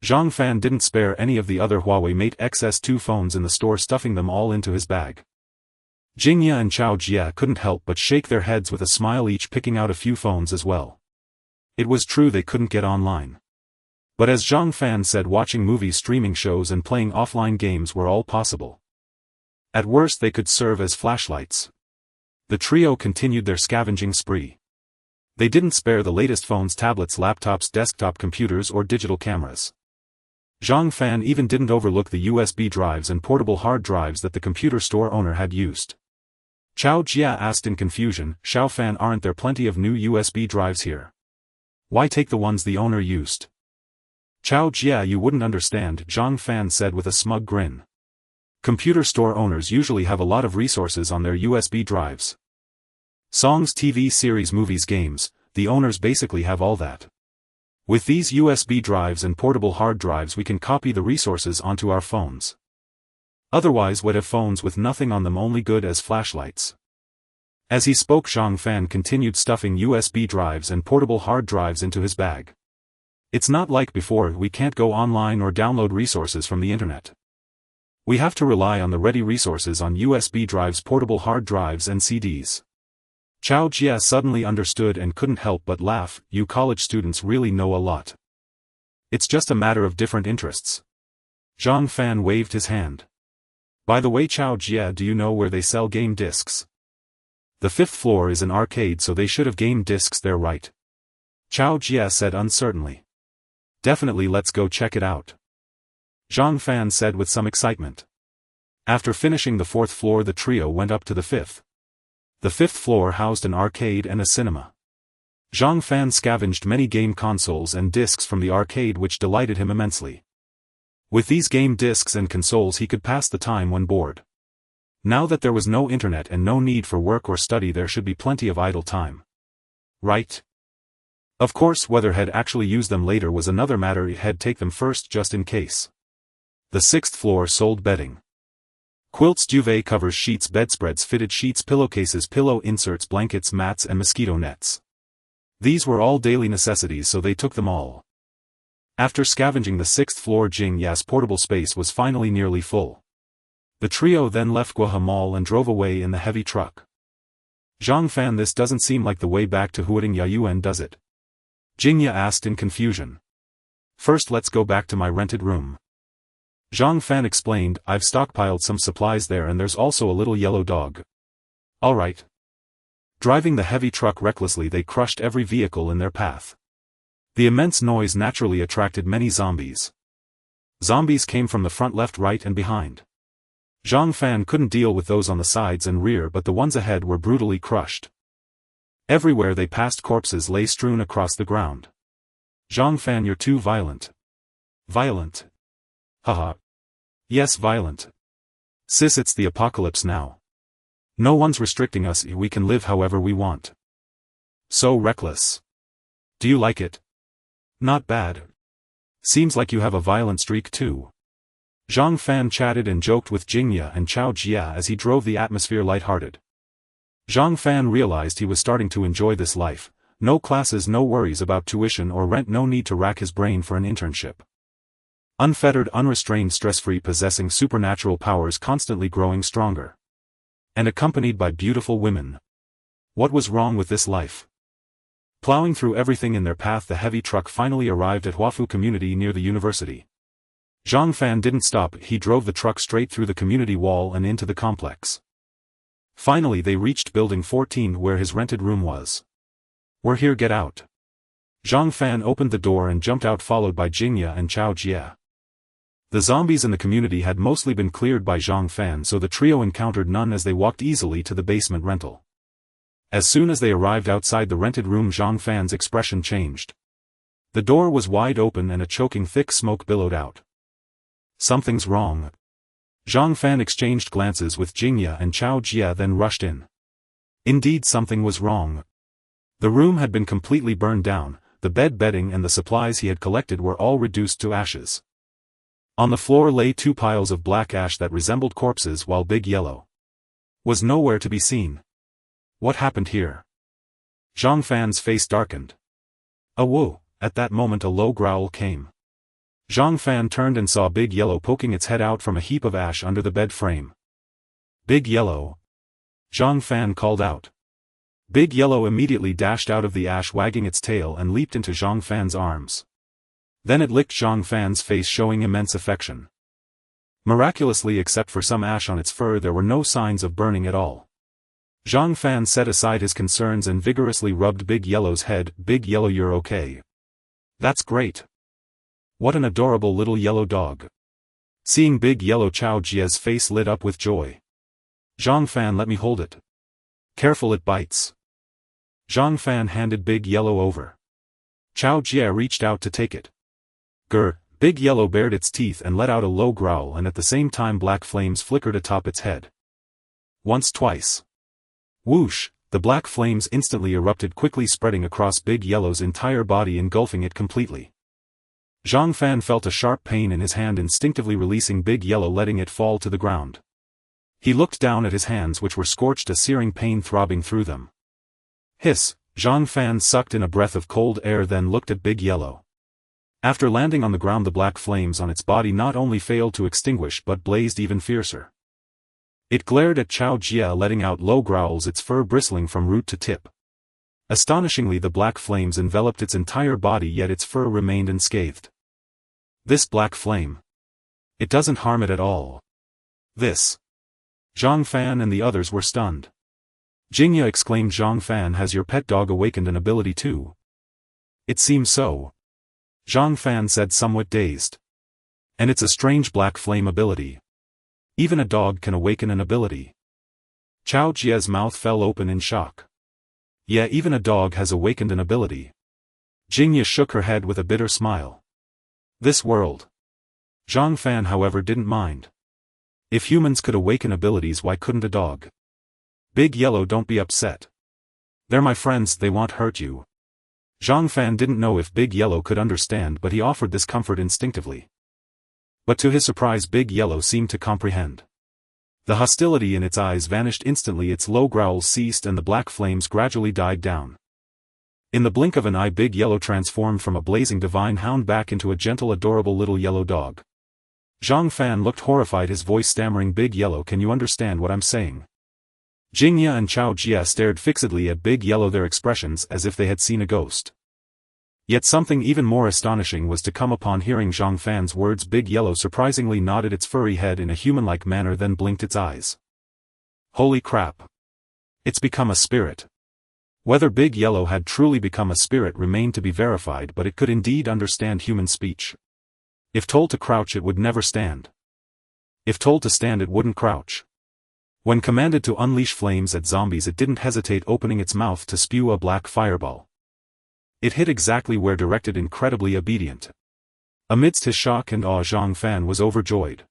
Zhang Fan didn't spare any of the other Huawei Mate XS2 phones in the store, stuffing them all into his bag. Jingya and Chao Jie couldn't help but shake their heads with a smile, each picking out a few phones as well. It was true they couldn't get online. But as Zhang Fan said, watching movies, streaming shows and playing offline games were all possible. At worst they could serve as flashlights. The trio continued their scavenging spree. They didn't spare the latest phones, tablets, laptops, desktop computers or digital cameras. Zhang Fan even didn't overlook the USB drives and portable hard drives that the computer store owner had used. Chao Jie asked in confusion, "Xiao Fan, aren't there plenty of new USB drives here? Why take the ones the owner used?" "Chao Jie, you wouldn't understand," Zhang Fan said with a smug grin. "Computer store owners usually have a lot of resources on their USB drives. Songs, TV series, movies, games, the owners basically have all that. With these USB drives and portable hard drives we can copy the resources onto our phones. Otherwise we'd have phones with nothing on them, only good as flashlights." As he spoke, Zhang Fan continued stuffing USB drives and portable hard drives into his bag. "It's not like before, we can't go online or download resources from the internet. We have to rely on the ready resources on USB drives, portable hard drives and CDs." Chao Jie suddenly understood and couldn't help but laugh. "You college students really know a lot. It's just a matter of different interests." Zhang Fan waved his hand. "By the way, Chao Jie, do you know where they sell game discs?" "The 5th floor is an arcade, so they should have game discs there, right?" Chao Jie said uncertainly. "Definitely, let's go check it out," Zhang Fan said with some excitement. After finishing the 4th floor, the trio went up to the 5th. The 5th floor housed an arcade and a cinema. Zhang Fan scavenged many game consoles and discs from the arcade, which delighted him immensely. With these game discs and consoles he could pass the time when bored. Now that there was no internet and no need for work or study, there should be plenty of idle time. Right? Of course, whether he'd actually use them later was another matter. He'd take them first just in case. The 6th floor sold bedding. Quilts, duvet covers, sheets, bedspreads, fitted sheets, pillowcases, pillow inserts, blankets, mats and mosquito nets. These were all daily necessities, so they took them all. After scavenging the 6th floor, Jing Ya's portable space was finally nearly full. The trio then left Guohe Mall and drove away in the heavy truck. Zhang Fan, this doesn't seem like the way back to Huading Yaoyuan, does it? Jingya asked in confusion. First, let's go back to my rented room. Zhang Fan explained, I've stockpiled some supplies there and there's also a little yellow dog. Alright. Driving the heavy truck recklessly, they crushed every vehicle in their path. The immense noise naturally attracted many zombies. Zombies came from the front, left, right and behind. Zhang Fan couldn't deal with those on the sides and rear, but the ones ahead were brutally crushed. Everywhere they passed, corpses lay strewn across the ground. Zhang Fan, you're too violent. Violent? Haha. Yes, violent. Sis, it's the apocalypse now. No one's restricting us, we can live however we want. So reckless. Do you like it? Not bad. Seems like you have a violent streak too. Zhang Fan chatted and joked with Jingya and Chao Jia as he drove the atmosphere lighthearted. Zhang Fan realized he was starting to enjoy this life. No classes, no worries about tuition or rent, no need to rack his brain for an internship. Unfettered, unrestrained, stress-free, possessing supernatural powers, constantly growing stronger. And accompanied by beautiful women. What was wrong with this life? Plowing through everything in their path, the heavy truck finally arrived at Huafu community near the university. Zhang Fan didn't stop, he drove the truck straight through the community wall and into the complex. Finally they reached building 14 where his rented room was. We're here, get out. Zhang Fan opened the door and jumped out, followed by Jingya and Chao Jia. The zombies in the community had mostly been cleared by Zhang Fan, so the trio encountered none as they walked easily to the basement rental. As soon as they arrived outside the rented room, Zhang Fan's expression changed. The door was wide open and a choking thick smoke billowed out. Something's wrong. Zhang Fan exchanged glances with Jingya and Chao Jia, then rushed in. Indeed, something was wrong. The room had been completely burned down, the bedding and the supplies he had collected were all reduced to ashes. On the floor lay 2 piles of black ash that resembled corpses, while Big Yellow was nowhere to be seen. What happened here? Zhang Fan's face darkened. Whoa! At that moment a low growl came. Zhang Fan turned and saw Big Yellow poking its head out from a heap of ash under the bed frame. Big Yellow! Zhang Fan called out. Big Yellow immediately dashed out of the ash, wagging its tail, and leaped into Zhang Fan's arms. Then it licked Zhang Fan's face, showing immense affection. Miraculously, except for some ash on its fur, there were no signs of burning at all. Zhang Fan set aside his concerns and vigorously rubbed Big Yellow's head. Big Yellow, you're okay. That's great. What an adorable little yellow dog. Seeing Big Yellow, Chao Jia's face lit up with joy. Zhang Fan, let me hold it. Careful, it bites. Zhang Fan handed Big Yellow over. Chao Jia reached out to take it. Grr! Big Yellow bared its teeth and let out a low growl, and at the same time black flames flickered atop its head. Once, twice. Whoosh! The black flames instantly erupted, quickly spreading across Big Yellow's entire body, engulfing it completely. Zhang Fan felt a sharp pain in his hand, instinctively releasing Big Yellow, letting it fall to the ground. He looked down at his hands, which were scorched, a searing pain throbbing through them. Hiss! Zhang Fan sucked in a breath of cold air, then looked at Big Yellow. After landing on the ground, the black flames on its body not only failed to extinguish but blazed even fiercer. It glared at Chao Jia, letting out low growls, its fur bristling from root to tip. Astonishingly, the black flames enveloped its entire body, yet its fur remained unscathed. This black flame. It doesn't harm it at all. This. Zhang Fan and the others were stunned. Jingya exclaimed, Zhang Fan, has your pet dog awakened an ability too? It seems so. Zhang Fan said, somewhat dazed. And it's a strange black flame ability. Even a dog can awaken an ability. Chao Jia's mouth fell open in shock. Yeah, even a dog has awakened an ability. Jingya shook her head with a bitter smile. This world. Zhang Fan, however, didn't mind. If humans could awaken abilities, why couldn't a dog? Big Yellow, don't be upset. They're my friends, they won't hurt you. Zhang Fan didn't know if Big Yellow could understand, but he offered this comfort instinctively. But to his surprise, Big Yellow seemed to comprehend. The hostility in its eyes vanished instantly, its low growls ceased and the black flames gradually died down. In the blink of an eye, Big Yellow transformed from a blazing divine hound back into a gentle, adorable little yellow dog. Zhang Fan looked horrified, his voice stammering, "Big Yellow, can you understand what I'm saying?" Jingya and Chao Jia stared fixedly at Big Yellow, their expressions as if they had seen a ghost. Yet something even more astonishing was to come upon hearing Zhang Fan's words. Big Yellow surprisingly nodded its furry head in a human-like manner, then blinked its eyes. Holy crap! It's become a spirit. Whether Big Yellow had truly become a spirit remained to be verified, but it could indeed understand human speech. If told to crouch, it would never stand. If told to stand, it wouldn't crouch. When commanded to unleash flames at zombies, it didn't hesitate, opening its mouth to spew a black fireball. It hit exactly where directed, incredibly obedient. Amidst his shock and awe, Zhang Fan was overjoyed.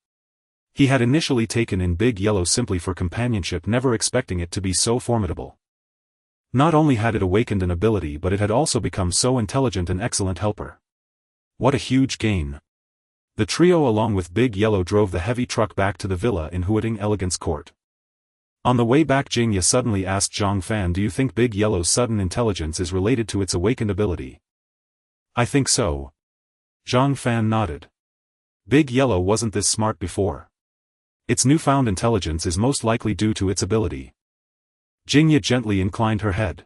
He had initially taken in Big Yellow simply for companionship, never expecting it to be so formidable. Not only had it awakened an ability, but it had also become so intelligent, an excellent helper. What a huge gain! The trio along with Big Yellow drove the heavy truck back to the villa in Huiting Elegance Court. On the way back, Jingya suddenly asked Zhang Fan, "Do you think Big Yellow's sudden intelligence is related to its awakened ability?" "I think so." Zhang Fan nodded. Big Yellow wasn't this smart before. Its newfound intelligence is most likely due to its ability. Jingya gently inclined her head.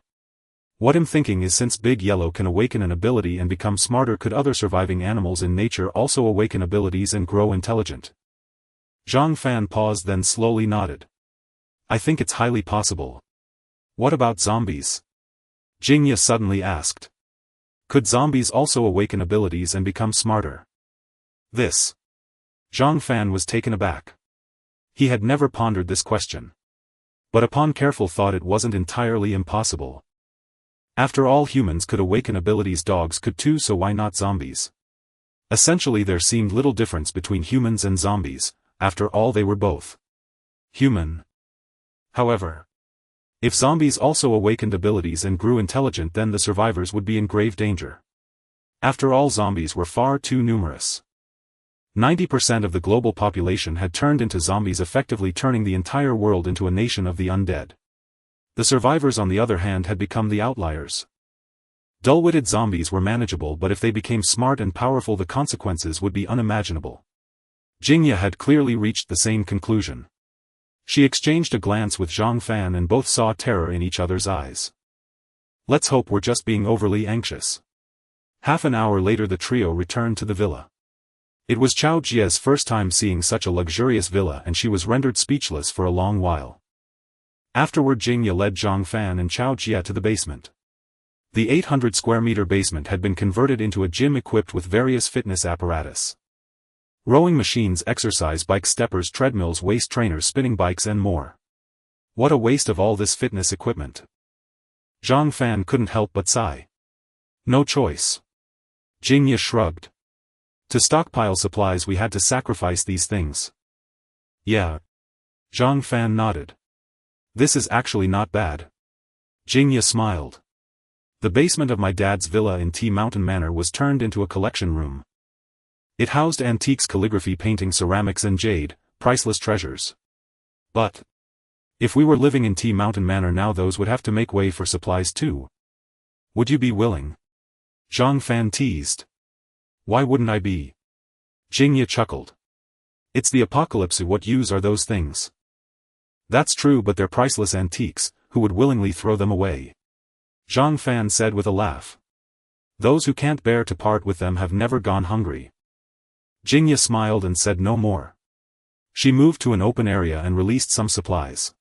What I'm thinking is, since Big Yellow can awaken an ability and become smarter, could other surviving animals in nature also awaken abilities and grow intelligent? Zhang Fan paused, then slowly nodded. I think it's highly possible. What about zombies? Jingya suddenly asked. Could zombies also awaken abilities and become smarter? This. Zhang Fan was taken aback. He had never pondered this question. But upon careful thought, it wasn't entirely impossible. After all, humans could awaken abilities, dogs could too, so why not zombies? Essentially, there seemed little difference between humans and zombies. After all, they were both human. However, if zombies also awakened abilities and grew intelligent, then the survivors would be in grave danger. After all, zombies were far too numerous. 90% of the global population had turned into zombies, effectively turning the entire world into a nation of the undead. The survivors, on the other hand, had become the outliers. Dull-witted zombies were manageable, but if they became smart and powerful, the consequences would be unimaginable. Jingya had clearly reached the same conclusion. She exchanged a glance with Zhang Fan and both saw terror in each other's eyes. Let's hope we're just being overly anxious. Half an hour later, the trio returned to the villa. It was Chao Jia's first time seeing such a luxurious villa, and she was rendered speechless for a long while. Afterward, Jingya led Zhang Fan and Chao Jia to the basement. The 800 square meter basement had been converted into a gym equipped with various fitness apparatus. Rowing machines, exercise bikes, steppers, treadmills, waist trainers, spinning bikes, and more. What a waste of all this fitness equipment. Zhang Fan couldn't help but sigh. No choice. Jingya shrugged. To stockpile supplies, we had to sacrifice these things. Yeah. Zhang Fan nodded. This is actually not bad. Jingya smiled. The basement of my dad's villa in Tea Mountain Manor was turned into a collection room. It housed antiques, calligraphy, painting, ceramics, and jade, priceless treasures. But if we were living in Tea Mountain Manor now, those would have to make way for supplies too. Would you be willing? Zhang Fan teased. Why wouldn't I be? Jingya chuckled. It's the apocalypse, what use are those things? That's true, but they're priceless antiques. Who would willingly throw them away? Zhang Fan said with a laugh. Those who can't bear to part with them have never gone hungry. Jingya smiled and said no more. She moved to an open area and released some supplies.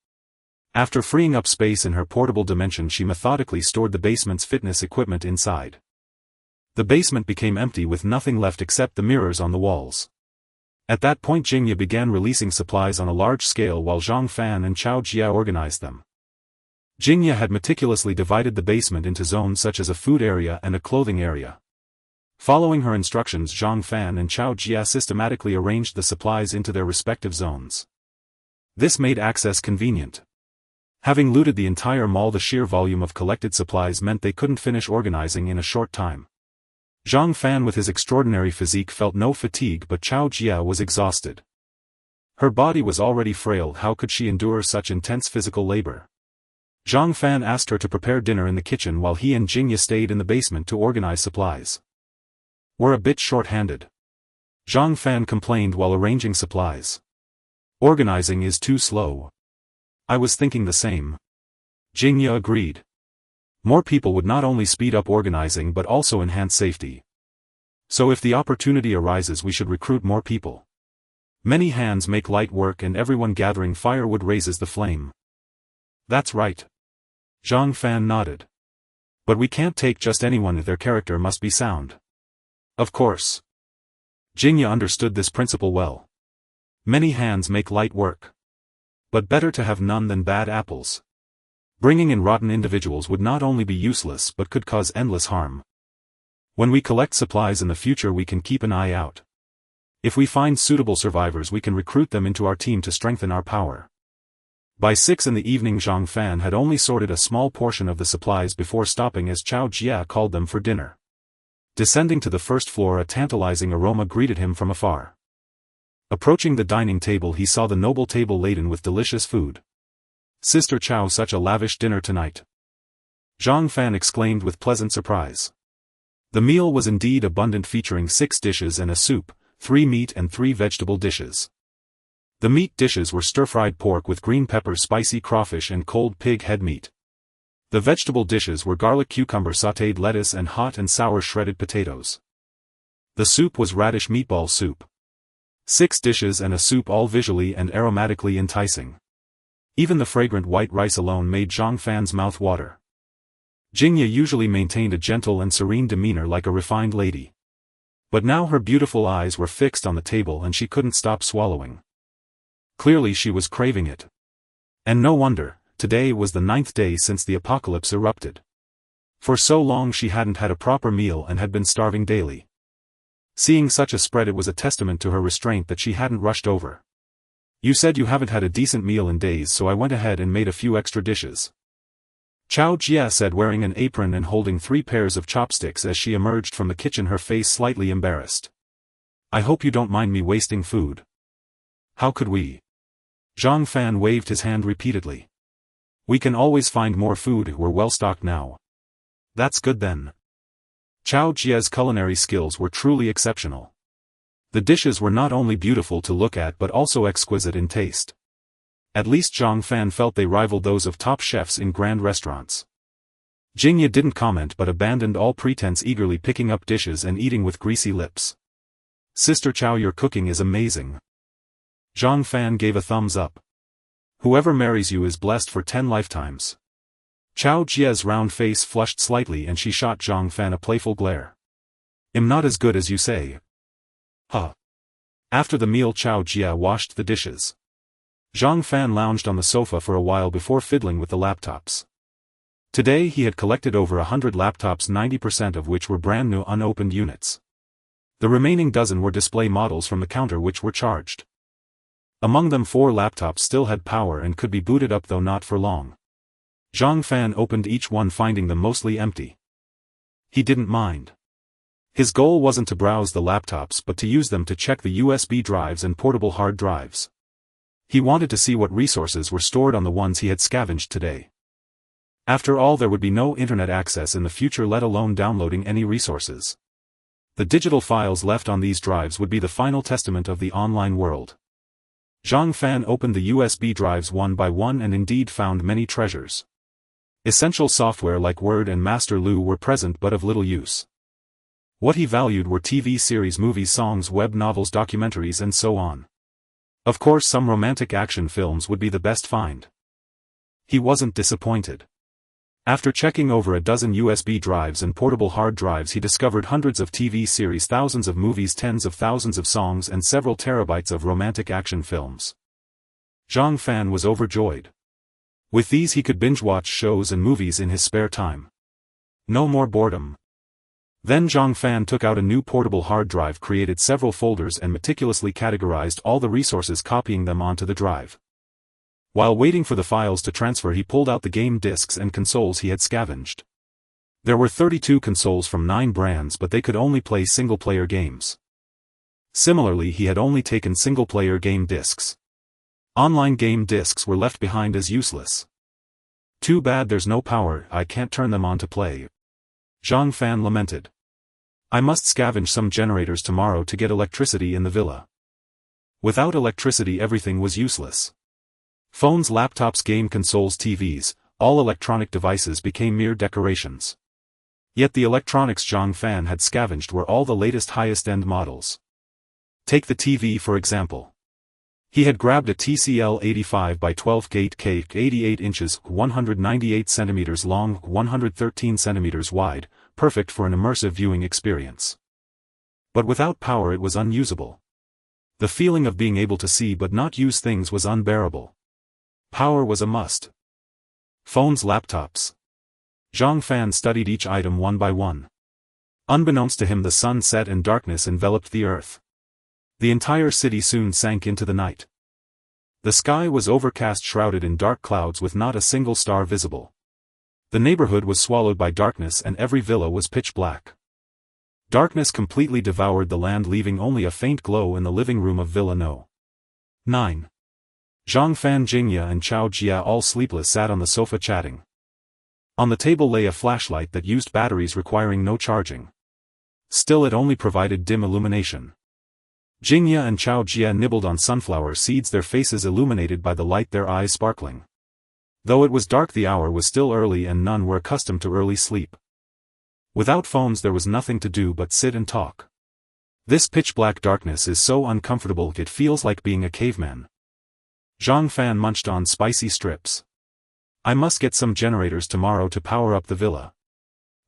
After freeing up space in her portable dimension, she methodically stored the basement's fitness equipment inside. The basement became empty, with nothing left except the mirrors on the walls. At that point, Jingya began releasing supplies on a large scale while Zhang Fan and Chao Jia organized them. Jingya had meticulously divided the basement into zones such as a food area and a clothing area. Following her instructions, Zhang Fan and Chao Jia systematically arranged the supplies into their respective zones. This made access convenient. Having looted the entire mall, the sheer volume of collected supplies meant they couldn't finish organizing in a short time. Zhang Fan, with his extraordinary physique, felt no fatigue, but Chao Jia was exhausted. Her body was already frail. How could she endure such intense physical labor? Zhang Fan asked her to prepare dinner in the kitchen while he and Jingya stayed in the basement to organize supplies. "We're a bit short-handed," Zhang Fan complained while arranging supplies. "Organizing is too slow." "I was thinking the same," Jingya agreed. "More people would not only speed up organizing but also enhance safety. So if the opportunity arises we should recruit more people. Many hands make light work and everyone gathering firewood raises the flame." "That's right." Zhang Fan nodded. "But we can't take just anyone, their character must be sound." "Of course." Jingya understood this principle well. Many hands make light work. But better to have none than bad apples. Bringing in rotten individuals would not only be useless but could cause endless harm. When we collect supplies in the future we can keep an eye out. If we find suitable survivors we can recruit them into our team to strengthen our power. By 6 in the evening Zhang Fan had only sorted a small portion of the supplies before stopping as Chao Jia called them for dinner. Descending to the first floor a tantalizing aroma greeted him from afar. Approaching the dining table he saw the noble table laden with delicious food. "Sister Chao, such a lavish dinner tonight," Zhang Fan exclaimed with pleasant surprise. The meal was indeed abundant, featuring 6 dishes and a soup, 3 meat and 3 vegetable dishes. The meat dishes were stir-fried pork with green pepper, spicy crawfish and cold pig head meat. The vegetable dishes were garlic cucumber sautéed lettuce and hot and sour shredded potatoes. The soup was radish meatball soup. 6 dishes and a soup, all visually and aromatically enticing. Even the fragrant white rice alone made Zhang Fan's mouth water. Jingya usually maintained a gentle and serene demeanor like a refined lady. But now her beautiful eyes were fixed on the table and she couldn't stop swallowing. Clearly she was craving it. And no wonder, today was the 9th day since the apocalypse erupted. For so long she hadn't had a proper meal and had been starving daily. Seeing such a spread, it was a testament to her restraint that she hadn't rushed over. "You said you haven't had a decent meal in days, so I went ahead and made a few extra dishes," Chao Jia said, wearing an apron and holding 3 pairs of chopsticks as she emerged from the kitchen, her face slightly embarrassed. "I hope you don't mind me wasting food." "How could we?" Zhang Fan waved his hand repeatedly. "We can always find more food, we're well stocked now." "That's good then." Chao Jia's culinary skills were truly exceptional. The dishes were not only beautiful to look at but also exquisite in taste. At least Zhang Fan felt they rivaled those of top chefs in grand restaurants. Jingya didn't comment but abandoned all pretense, eagerly picking up dishes and eating with greasy lips. "Sister Chao, your cooking is amazing." Zhang Fan gave a thumbs up. "Whoever marries you is blessed for 10 lifetimes. Chao Jia's round face flushed slightly and she shot Zhang Fan a playful glare. "I'm not as good as you say." "Huh." After the meal Chao Jia washed the dishes. Zhang Fan lounged on the sofa for a while before fiddling with the laptops. Today he had collected over 100 laptops, 90% of which were brand new unopened units. The remaining dozen were display models from the counter which were charged. Among them 4 laptops still had power and could be booted up, though not for long. Zhang Fan opened each one, finding them mostly empty. He didn't mind. His goal wasn't to browse the laptops but to use them to check the USB drives and portable hard drives. He wanted to see what resources were stored on the ones he had scavenged today. After all, there would be no internet access in the future, let alone downloading any resources. The digital files left on these drives would be the final testament of the online world. Zhang Fan opened the USB drives one by one and indeed found many treasures. Essential software like Word and Master Lu were present but of little use. What he valued were TV series, movies, songs, web novels, documentaries and so on. Of course some romantic action films would be the best find. He wasn't disappointed. After checking over a dozen USB drives and portable hard drives, he discovered hundreds of TV series, thousands of movies, tens of thousands of songs and several terabytes of romantic action films. Zhang Fan was overjoyed. With these he could binge-watch shows and movies in his spare time. No more boredom. Then Zhang Fan took out a new portable hard drive, created several folders and meticulously categorized all the resources, copying them onto the drive. While waiting for the files to transfer, he pulled out the game discs and consoles he had scavenged. There were 32 consoles from 9 brands, but they could only play single-player games. Similarly, he had only taken single-player game discs. Online game discs were left behind as useless. Too bad there's no power, I can't turn them on to play. Zhang Fan lamented. I must scavenge some generators tomorrow to get electricity in the villa. Without electricity everything was useless. Phones, laptops, game consoles, TVs, all electronic devices became mere decorations. Yet the electronics Zhang Fan had scavenged were all the latest highest-end models. Take the TV for example. He had grabbed a TCL 85 by 12 gate K, 88 inches, 198 centimeters long, 113 centimeters wide, perfect for an immersive viewing experience. But without power it was unusable. The feeling of being able to see but not use things was unbearable. Power was a must. Phones, laptops. Zhang Fan studied each item one by one. Unbeknownst to him, the sun set and darkness enveloped the earth. The entire city soon sank into the night. The sky was overcast, shrouded in dark clouds with not a single star visible. The neighborhood was swallowed by darkness and every villa was pitch black. Darkness completely devoured the land, leaving only a faint glow in the living room of Villa No. 9. Zhang Fan, Jingya and Chao Jia, all sleepless, sat on the sofa chatting. On the table lay a flashlight that used batteries requiring no charging. Still, it only provided dim illumination. Jingya and Chao Jia nibbled on sunflower seeds, their faces illuminated by the light, their eyes sparkling. Though it was dark, the hour was still early and none were accustomed to early sleep. Without phones there was nothing to do but sit and talk. This pitch-black darkness is so uncomfortable, it feels like being a caveman. Zhang Fan munched on spicy strips. I must get some generators tomorrow to power up the villa.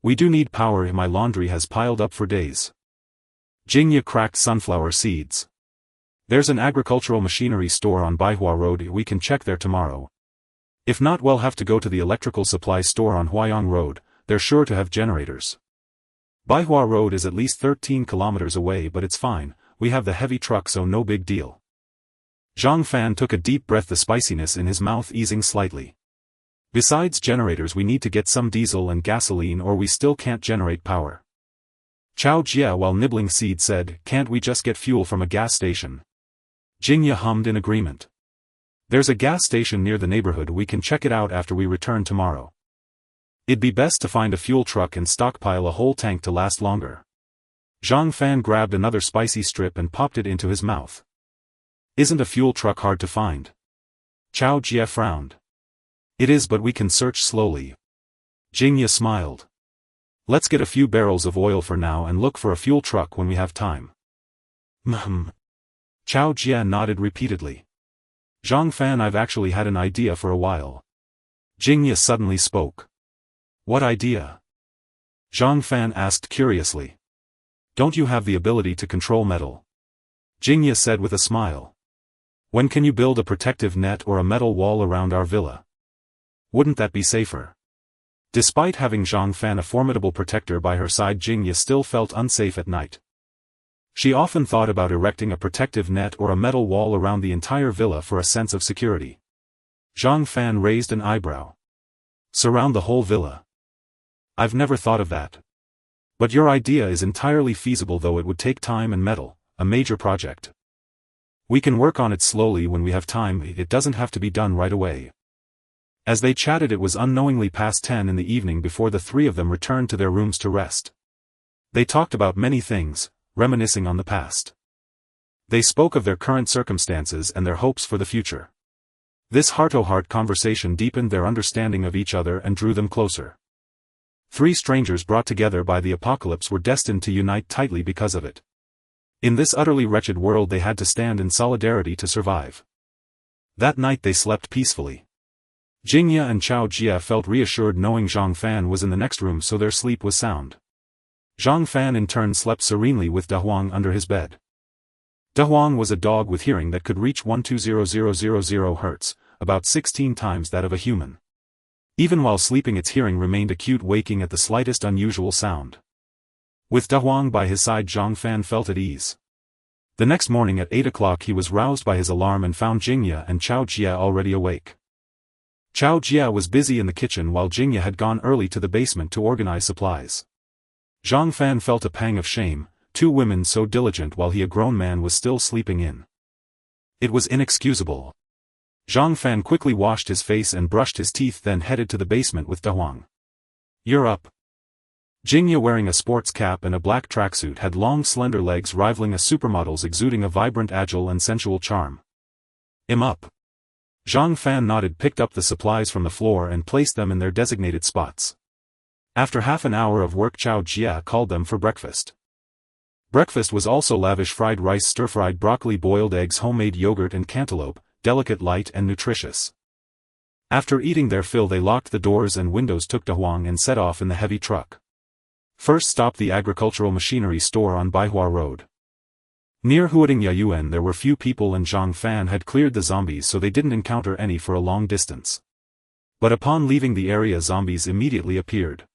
We do need power, my laundry has piled up for days. Jingya cracked sunflower seeds. There's an agricultural machinery store on Baihua Road, we can check there tomorrow. If not, we'll have to go to the electrical supply store on Huayang Road, they're sure to have generators. Baihua Road is at least 13 kilometers away, but it's fine, we have the heavy truck, so no big deal. Zhang Fan took a deep breath, the spiciness in his mouth easing slightly. Besides generators, we need to get some diesel and gasoline or we still can't generate power. Chao Jia, while nibbling seed, said, can't we just get fuel from a gas station? Jingya hummed in agreement. There's a gas station near the neighborhood, we can check it out after we return tomorrow. It'd be best to find a fuel truck and stockpile a whole tank to last longer. Zhang Fan grabbed another spicy strip and popped it into his mouth. Isn't a fuel truck hard to find? Chao Jia frowned. It is, but we can search slowly. Jingya smiled. Let's get a few barrels of oil for now and look for a fuel truck when we have time. Chao Jia nodded repeatedly. Zhang Fan, I've actually had an idea for a while. Jingya suddenly spoke. What idea? Zhang Fan asked curiously. Don't you have the ability to control metal? Jingya said with a smile. When can you build a protective net or a metal wall around our villa? Wouldn't that be safer? Despite having Zhang Fan, a formidable protector by her side, Jingya still felt unsafe at night. She often thought about erecting a protective net or a metal wall around the entire villa for a sense of security. Zhang Fan raised an eyebrow. Surround the whole villa? I've never thought of that. But your idea is entirely feasible, though it would take time and metal, a major project. We can work on it slowly when we have time, it doesn't have to be done right away. As they chatted, it was unknowingly past 10 in the evening before the three of them returned to their rooms to rest. They talked about many things, reminiscing on the past. They spoke of their current circumstances and their hopes for the future. This heart-to-heart conversation deepened their understanding of each other and drew them closer. Three strangers brought together by the apocalypse were destined to unite tightly because of it. In this utterly wretched world they had to stand in solidarity to survive. That night they slept peacefully. Jingya and Chao Jia felt reassured knowing Zhang Fan was in the next room, so their sleep was sound. Zhang Fan in turn slept serenely with Dahuang under his bed. Dahuang was a dog with hearing that could reach 120000 Hz, about 16 times that of a human. Even while sleeping, its hearing remained acute, waking at the slightest unusual sound. With Dahuang by his side, Zhang Fan felt at ease. The next morning at 8 o'clock he was roused by his alarm and found Jingya and Chao Jia already awake. Chao Jia was busy in the kitchen while Jingya had gone early to the basement to organize supplies. Zhang Fan felt a pang of shame, two women so diligent while he, a grown man, was still sleeping in. It was inexcusable. Zhang Fan quickly washed his face and brushed his teeth, then headed to the basement with Dahuang. "You're up." Jingya, wearing a sports cap and a black tracksuit, had long slender legs rivaling a supermodel's, exuding a vibrant, agile and sensual charm. "I'm up." Zhang Fan nodded, picked up the supplies from the floor and placed them in their designated spots. After half an hour of work, Chao Jia called them for breakfast. Breakfast was also lavish: fried rice, stir-fried broccoli, boiled eggs, homemade yogurt and cantaloupe, delicate, light and nutritious. After eating their fill, they locked the doors and windows, took Dahuang and set off in the heavy truck. First stop, the agricultural machinery store on Baihua Road. Near Huading Yayuan there were few people, and Zhang Fan had cleared the zombies, so they didn't encounter any for a long distance. But upon leaving the area, zombies immediately appeared.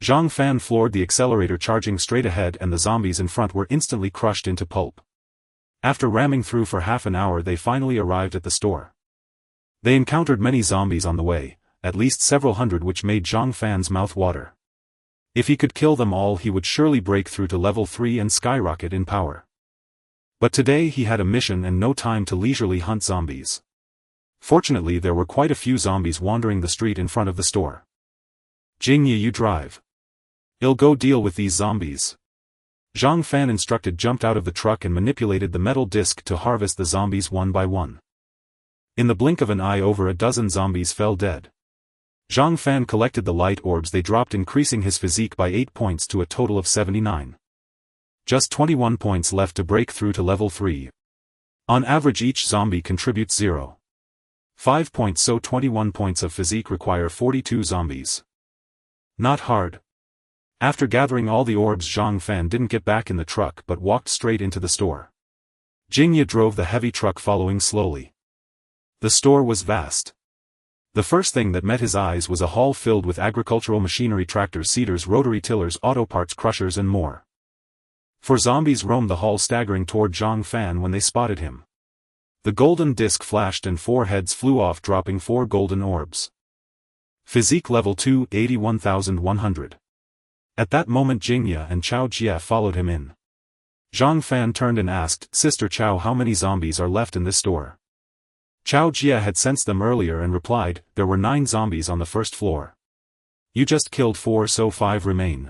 Zhang Fan floored the accelerator, charging straight ahead, and the zombies in front were instantly crushed into pulp. After ramming through for half an hour, they finally arrived at the store. They encountered many zombies on the way, at least several hundred, which made Zhang Fan's mouth water. If he could kill them all, he would surely break through to level 3 and skyrocket in power. But today he had a mission and no time to leisurely hunt zombies. Fortunately, there were quite a few zombies wandering the street in front of the store. "Jingya, you drive. I'll go deal with these zombies." Zhang Fan instructed, jumped out of the truck and manipulated the metal disc to harvest the zombies one by one. In the blink of an eye, over a dozen zombies fell dead. Zhang Fan collected the light orbs they dropped, increasing his physique by 8 points to a total of 79. Just 21 points left to break through to level 3. On average, each zombie contributes 0.5 points, so 21 points of physique require 42 zombies. Not hard. After gathering all the orbs, Zhang Fan didn't get back in the truck but walked straight into the store. Jingya drove the heavy truck, following slowly. The store was vast. The first thing that met his eyes was a hall filled with agricultural machinery: tractors, seeders, rotary tillers, auto parts, crushers and more. Four zombies roamed the hall, staggering toward Zhang Fan when they spotted him. The golden disc flashed and 4 heads flew off, dropping 4 golden orbs. Physique level 2, 81,100. At that moment, Jingya and Chao Jia followed him in. Zhang Fan turned and asked, "Sister Chao, how many zombies are left in this store?" Chao Jia had sensed them earlier and replied, "There were 9 zombies on the first floor. You just killed 4, so 5 remain.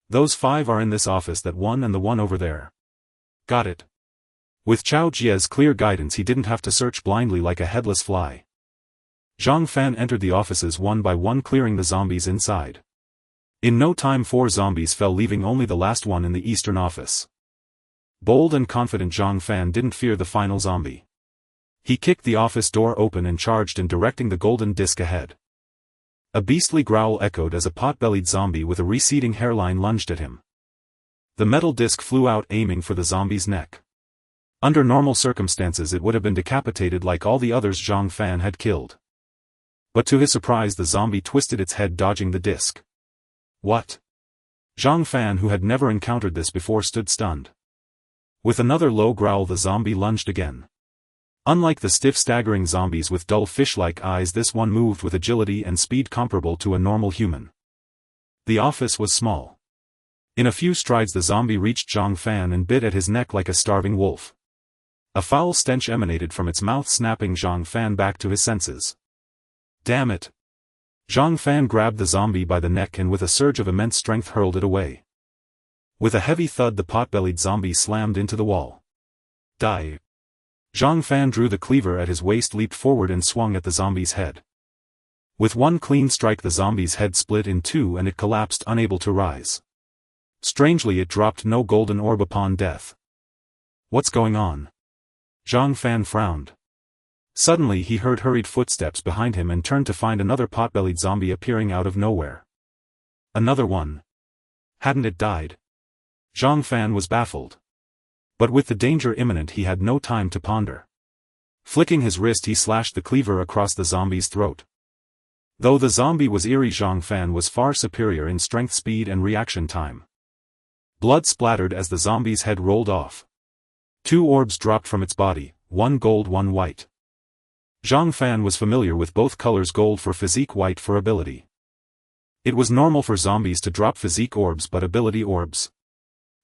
Those 5 are in this office, that one and the one over there." "Got it." With Chao Jia's clear guidance, he didn't have to search blindly like a headless fly. Zhang Fan entered the offices one by one, clearing the zombies inside. In no time 4 zombies fell, leaving only the last one in the eastern office. Bold and confident, Zhang Fan didn't fear the final zombie. He kicked the office door open and charged in, directing the golden disc ahead. A beastly growl echoed as a pot-bellied zombie with a receding hairline lunged at him. The metal disc flew out, aiming for the zombie's neck. Under normal circumstances it would have been decapitated like all the others Zhang Fan had killed. But to his surprise, the zombie twisted its head, dodging the disc. "What?" Zhang Fan, who had never encountered this before, stood stunned. With another low growl, the zombie lunged again. Unlike the stiff, staggering zombies with dull fish-like eyes, this one moved with agility and speed comparable to a normal human. The office was small. In a few strides the zombie reached Zhang Fan and bit at his neck like a starving wolf. A foul stench emanated from its mouth, snapping Zhang Fan back to his senses. "Damn it!" Zhang Fan grabbed the zombie by the neck and with a surge of immense strength hurled it away. With a heavy thud, the pot-bellied zombie slammed into the wall. "Die!" Zhang Fan drew the cleaver at his waist, leaped forward and swung at the zombie's head. With one clean strike the zombie's head split in 2 and it collapsed, unable to rise. Strangely, it dropped no golden orb upon death. "What's going on?" Zhang Fan frowned. Suddenly he heard hurried footsteps behind him and turned to find another pot-bellied zombie appearing out of nowhere. Another one. Hadn't it died? Zhang Fan was baffled. But with the danger imminent, he had no time to ponder. Flicking his wrist, he slashed the cleaver across the zombie's throat. Though the zombie was eerie, Zhang Fan was far superior in strength, speed and reaction time. Blood splattered as the zombie's head rolled off. 2 orbs dropped from its body, 1 gold, 1 white. Zhang Fan was familiar with both colors, gold for physique, white for ability. It was normal for zombies to drop physique orbs, but ability orbs.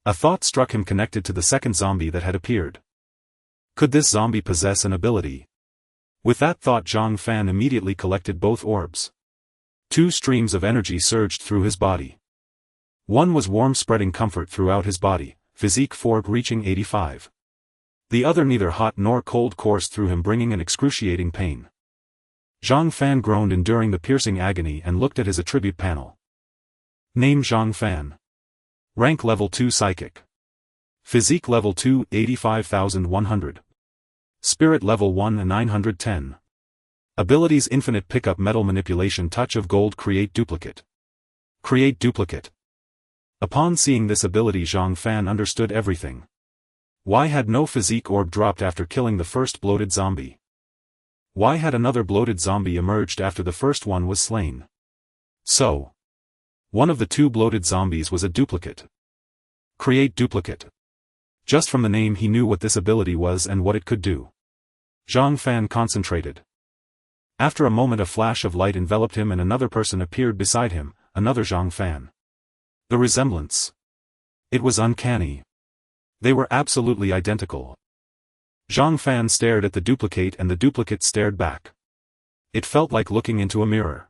A thought struck him, connected to the second zombie that had appeared. Could this zombie possess an ability? With that thought, Zhang Fan immediately collected both orbs. Two streams of energy surged through his body. One was warm, spreading comfort throughout his body, physique fort reaching 85. The other neither hot nor cold, coursed through him, bringing an excruciating pain. Zhang Fan groaned, enduring the piercing agony, and looked at his attribute panel. Name: Zhang Fan. Rank: level 2 psychic. Physique: level 2, 85,100. Spirit: level 1, 910. Abilities: infinite pickup, metal manipulation, touch of gold, create duplicate. Create duplicate. Upon seeing this ability, Zhang Fan understood everything. Why had no physique orb dropped after killing the first bloated zombie? Why had another bloated zombie emerged after the first one was slain? So, one of the two bloated zombies was a duplicate. Create duplicate. Just from the name he knew what this ability was and what it could do. Zhang Fan concentrated. After a moment, a flash of light enveloped him and another person appeared beside him, another Zhang Fan. The resemblance. It was uncanny. They were absolutely identical. Zhang Fan stared at the duplicate and the duplicate stared back. It felt like looking into a mirror.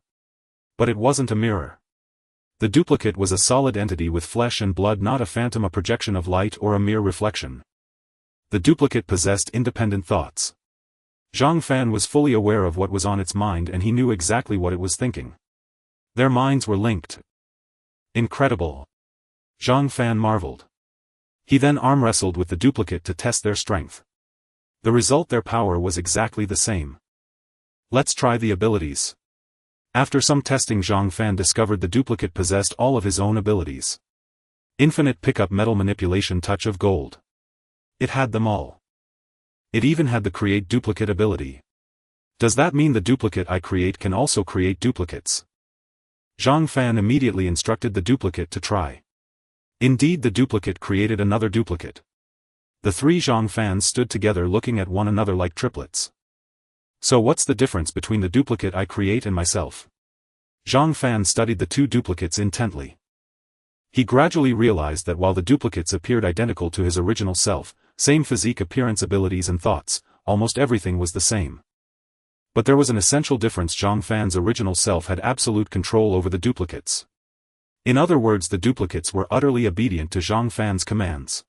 But it wasn't a mirror. The duplicate was a solid entity with flesh and blood, not a phantom, a projection of light, or a mere reflection. The duplicate possessed independent thoughts. Zhang Fan was fully aware of what was on its mind, and he knew exactly what it was thinking. Their minds were linked. Incredible. Zhang Fan marveled. He then arm wrestled with the duplicate to test their strength. The result: their power was exactly the same. Let's try the abilities. After some testing, Zhang Fan discovered the duplicate possessed all of his own abilities. Infinite pickup, metal manipulation, touch of gold. It had them all. It even had the create duplicate ability. Does that mean the duplicate I create can also create duplicates? Zhang Fan immediately instructed the duplicate to try. Indeed, the duplicate created another duplicate. The three Zhang Fans stood together, looking at one another like triplets. So what's the difference between the duplicate I create and myself? Zhang Fan studied the two duplicates intently. He gradually realized that while the duplicates appeared identical to his original self, same physique, appearance, abilities and thoughts, almost everything was the same. But there was an essential difference: Zhang Fan's original self had absolute control over the duplicates. In other words, the duplicates were utterly obedient to Zhang Fan's commands.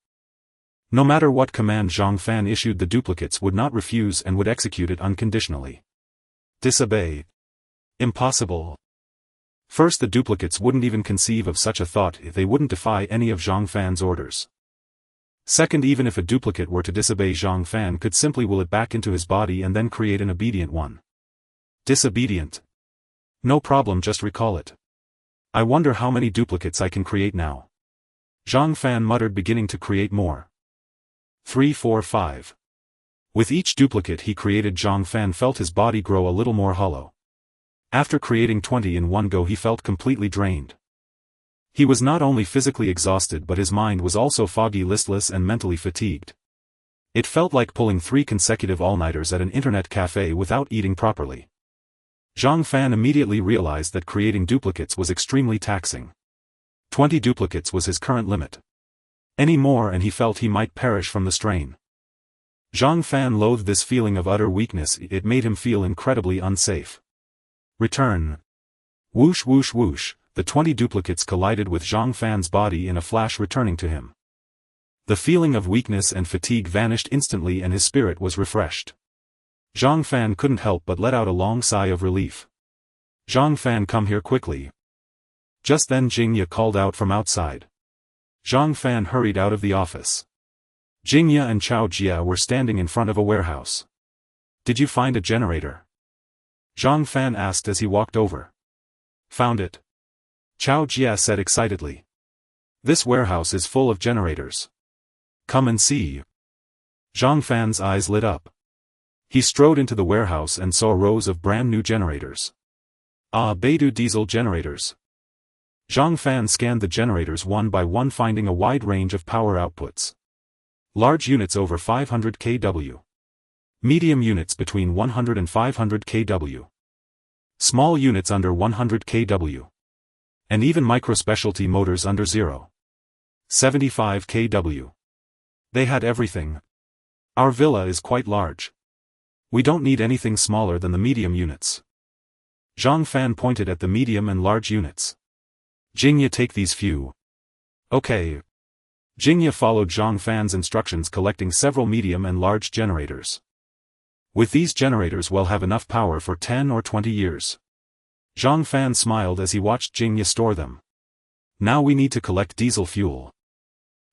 No matter what command Zhang Fan issued, the duplicates would not refuse and would execute it unconditionally. Disobey? Impossible. First, the duplicates wouldn't even conceive of such a thought. They wouldn't defy any of Zhang Fan's orders. Second, even if a duplicate were to disobey, Zhang Fan could simply will it back into his body and then create an obedient one. Disobedient? No problem, just recall it. I wonder how many duplicates I can create now. Zhang Fan muttered, beginning to create more. 3, 4, 5. With each duplicate he created, Zhang Fan felt his body grow a little more hollow. After creating 20 in one go, he felt completely drained. He was not only physically exhausted, but his mind was also foggy, listless and mentally fatigued. It felt like pulling 3 consecutive all-nighters at an internet cafe without eating properly. Zhang Fan immediately realized that creating duplicates was extremely taxing. 20 duplicates was his current limit. Any more and he felt he might perish from the strain. Zhang Fan loathed this feeling of utter weakness. It made him feel incredibly unsafe. Return. Whoosh whoosh whoosh, the 20 duplicates collided with Zhang Fan's body in a flash, returning to him. The feeling of weakness and fatigue vanished instantly and his spirit was refreshed. Zhang Fan couldn't help but let out a long sigh of relief. Zhang Fan, come here quickly. Just then Jingya called out from outside. Zhang Fan hurried out of the office. Jingya and Chao Jia were standing in front of a warehouse. Did you find a generator? Zhang Fan asked as he walked over. Found it. Chao Jia said excitedly. This warehouse is full of generators. Come and see. Zhang Fan's eyes lit up. He strode into the warehouse and saw rows of brand new generators. Ah, Beidou diesel generators. Zhang Fan scanned the generators one by one, finding a wide range of power outputs. Large units over 500 kW. Medium units between 100 and 500 kW. Small units under 100 kW. And even micro-specialty motors under 75 kW. They had everything. Our villa is quite large. We don't need anything smaller than the medium units. Zhang Fan pointed at the medium and large units. Jingya, take these few. Okay. Jingya followed Zhang Fan's instructions, collecting several medium and large generators. With these generators we'll have enough power for 10 or 20 years. Zhang Fan smiled as he watched Jingya store them. Now we need to collect diesel fuel.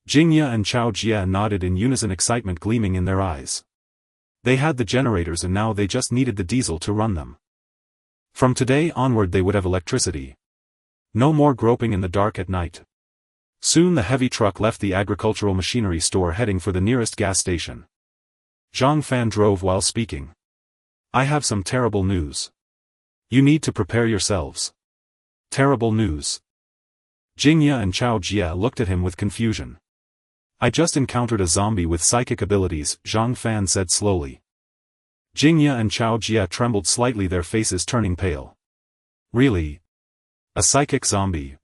Jingya and Chao Jie nodded in unison, excitement gleaming in their eyes. They had the generators and now they just needed the diesel to run them. From today onward they would have electricity. No more groping in the dark at night. Soon the heavy truck left the agricultural machinery store, heading for the nearest gas station. Zhang Fan drove while speaking. I have some terrible news. You need to prepare yourselves. Terrible news. Jingya and Chao Jie looked at him with confusion. I just encountered a zombie with psychic abilities, Zhang Fan said slowly. Jingya and Chao Jie trembled slightly, their faces turning pale. Really? A psychic zombie?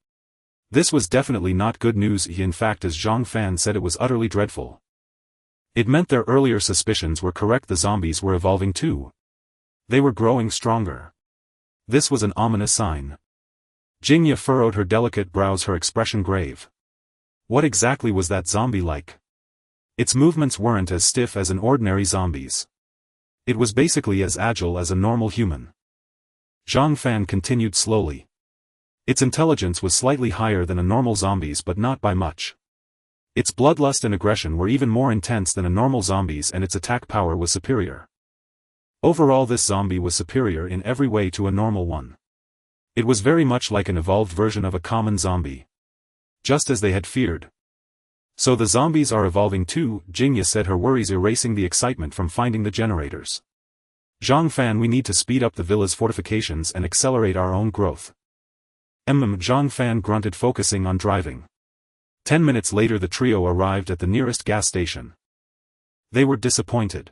This was definitely not good news. In fact, as Zhang Fan said, it was utterly dreadful. It meant their earlier suspicions were correct, the zombies were evolving too. They were growing stronger. This was an ominous sign. Jingya furrowed her delicate brows, her expression grave. What exactly was that zombie like? Its movements weren't as stiff as an ordinary zombie's. It was basically as agile as a normal human. Zhang Fan continued slowly. Its intelligence was slightly higher than a normal zombie's, but not by much. Its bloodlust and aggression were even more intense than a normal zombie's, and its attack power was superior. Overall, this zombie was superior in every way to a normal one. It was very much like an evolved version of a common zombie. Just as they had feared. So the zombies are evolving too, Jingya said, her worries erasing the excitement from finding the generators. Zhang Fan, we need to speed up the villa's fortifications and accelerate our own growth. Zhang Fan grunted, focusing on driving. 10 minutes later the trio arrived at the nearest gas station. They were disappointed.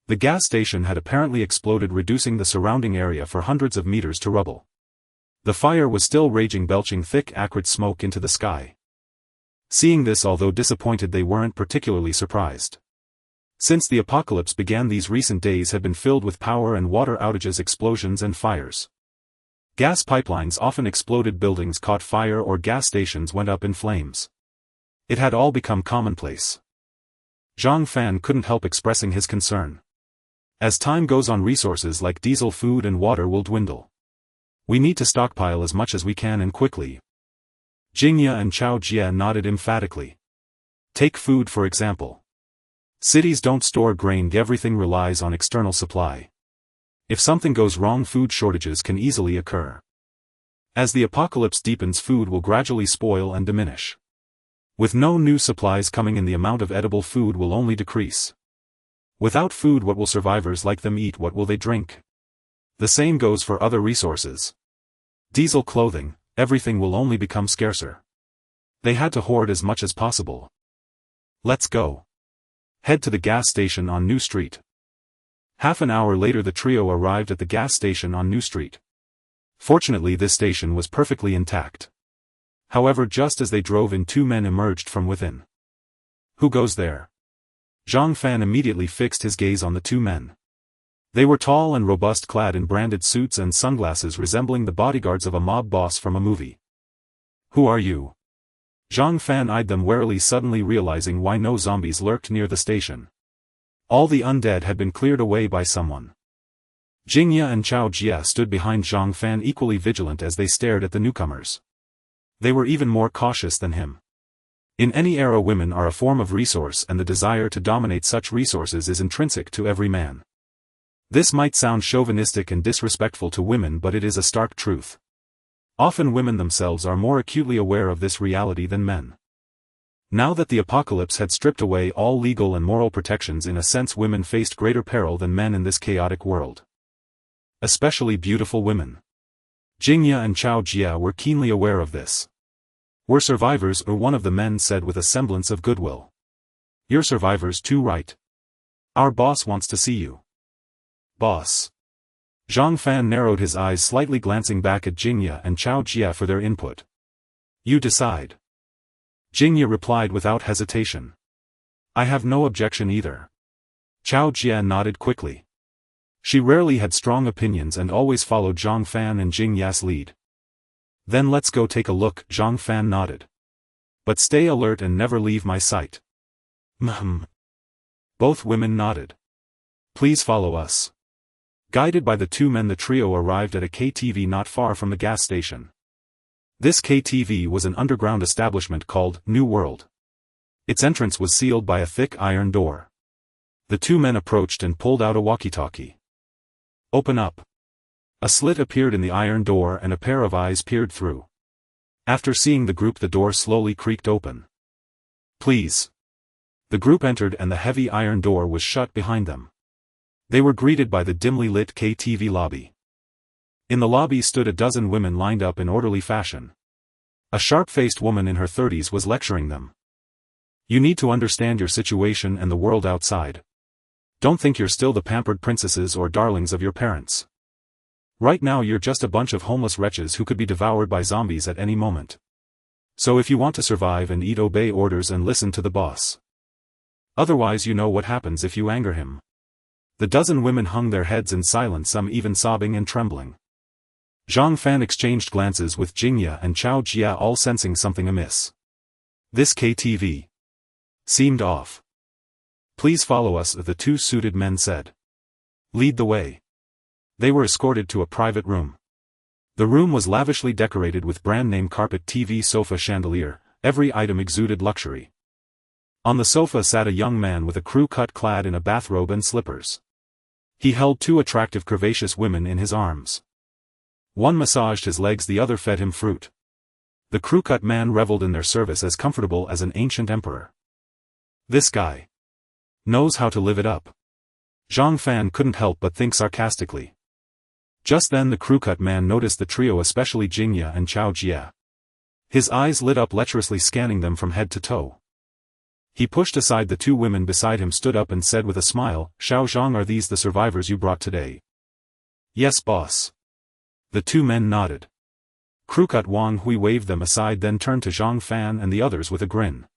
The gas station had apparently exploded, reducing the surrounding area for hundreds of meters to rubble. The fire was still raging, belching thick acrid smoke into the sky. Seeing this, although disappointed, they weren't particularly surprised. Since the apocalypse began, these recent days had been filled with power and water outages, explosions and fires. Gas pipelines often exploded, buildings caught fire, or gas stations went up in flames. It had all become commonplace. Zhang Fan couldn't help expressing his concern. As time goes on, resources like diesel, food and water will dwindle. We need to stockpile as much as we can and quickly. Jingya and Chao Jie nodded emphatically. Take food for example. Cities don't store grain, everything relies on external supply. If something goes wrong, food shortages can easily occur. As the apocalypse deepens, food will gradually spoil and diminish. With no new supplies coming in, the amount of edible food will only decrease. Without food, what will survivors like them eat? What will they drink? The same goes for other resources. Diesel, clothing, everything will only become scarcer. They had to hoard as much as possible. Let's go. Head to the gas station on New Street. Half an hour later the trio arrived at the gas station on New Street. Fortunately, this station was perfectly intact. However, just as they drove in, two men emerged from within. Who goes there? Zhang Fan immediately fixed his gaze on the two men. They were tall and robust, clad in branded suits and sunglasses, resembling the bodyguards of a mob boss from a movie. Who are you? Zhang Fan eyed them warily, suddenly realizing why no zombies lurked near the station. All the undead had been cleared away by someone. Jingya and Chao Jie stood behind Zhang Fan, equally vigilant as they stared at the newcomers. They were even more cautious than him. In any era, women are a form of resource, and the desire to dominate such resources is intrinsic to every man. This might sound chauvinistic and disrespectful to women, but it is a stark truth. Often women themselves are more acutely aware of this reality than men. Now that the apocalypse had stripped away all legal and moral protections, in a sense women faced greater peril than men in this chaotic world. Especially beautiful women. Jingya and Chao Jie were keenly aware of this. We're survivors, or one of the men said with a semblance of goodwill. You're survivors too, right? Our boss wants to see you. Boss. Zhang Fan narrowed his eyes slightly, glancing back at Jingya and Chao Jie for their input. You decide. Jingya replied without hesitation. I have no objection either. Chao Jie nodded quickly. She rarely had strong opinions and always followed Zhang Fan and Jing Ya's lead. Then let's go take a look, Zhang Fan nodded. But stay alert and never leave my sight. Both women nodded. Please follow us. Guided by the two men, the trio arrived at a KTV not far from the gas station. This KTV was an underground establishment called New World. Its entrance was sealed by a thick iron door. The two men approached and pulled out a walkie-talkie. Open up. A slit appeared in the iron door and a pair of eyes peered through. After seeing the group, the door slowly creaked open. Please. The group entered and the heavy iron door was shut behind them. They were greeted by the dimly lit KTV lobby. In the lobby stood a dozen women lined up in orderly fashion. A sharp-faced woman in her 30s was lecturing them. You need to understand your situation and the world outside. Don't think you're still the pampered princesses or darlings of your parents. Right now you're just a bunch of homeless wretches who could be devoured by zombies at any moment. So if you want to survive and eat, obey orders and listen to the boss. Otherwise you know what happens if you anger him. The dozen women hung their heads in silence, some even sobbing and trembling. Zhang Fan exchanged glances with Jingya and Chao Jia, all sensing something amiss. This KTV seemed off. Please follow us, the two suited men said. Lead the way. They were escorted to a private room. The room was lavishly decorated with brand-name carpet, TV, sofa, chandelier. Every item exuded luxury. On the sofa sat a young man with a crew cut, clad in a bathrobe and slippers. He held two attractive curvaceous women in his arms. One massaged his legs, the other fed him fruit. The crew-cut man reveled in their service, as comfortable as an ancient emperor. This guy knows how to live it up. Zhang Fan couldn't help but think sarcastically. Just then the crew-cut man noticed the trio, especially Jingya and Chao Jia. His eyes lit up, lecherously scanning them from head to toe. He pushed aside the two women beside him, stood up and said with a smile, Xiao Zhang, are these the survivors you brought today? Yes, boss. The two men nodded. Crew-cut Wang Hui waved them aside, then turned to Zhang Fan and the others with a grin.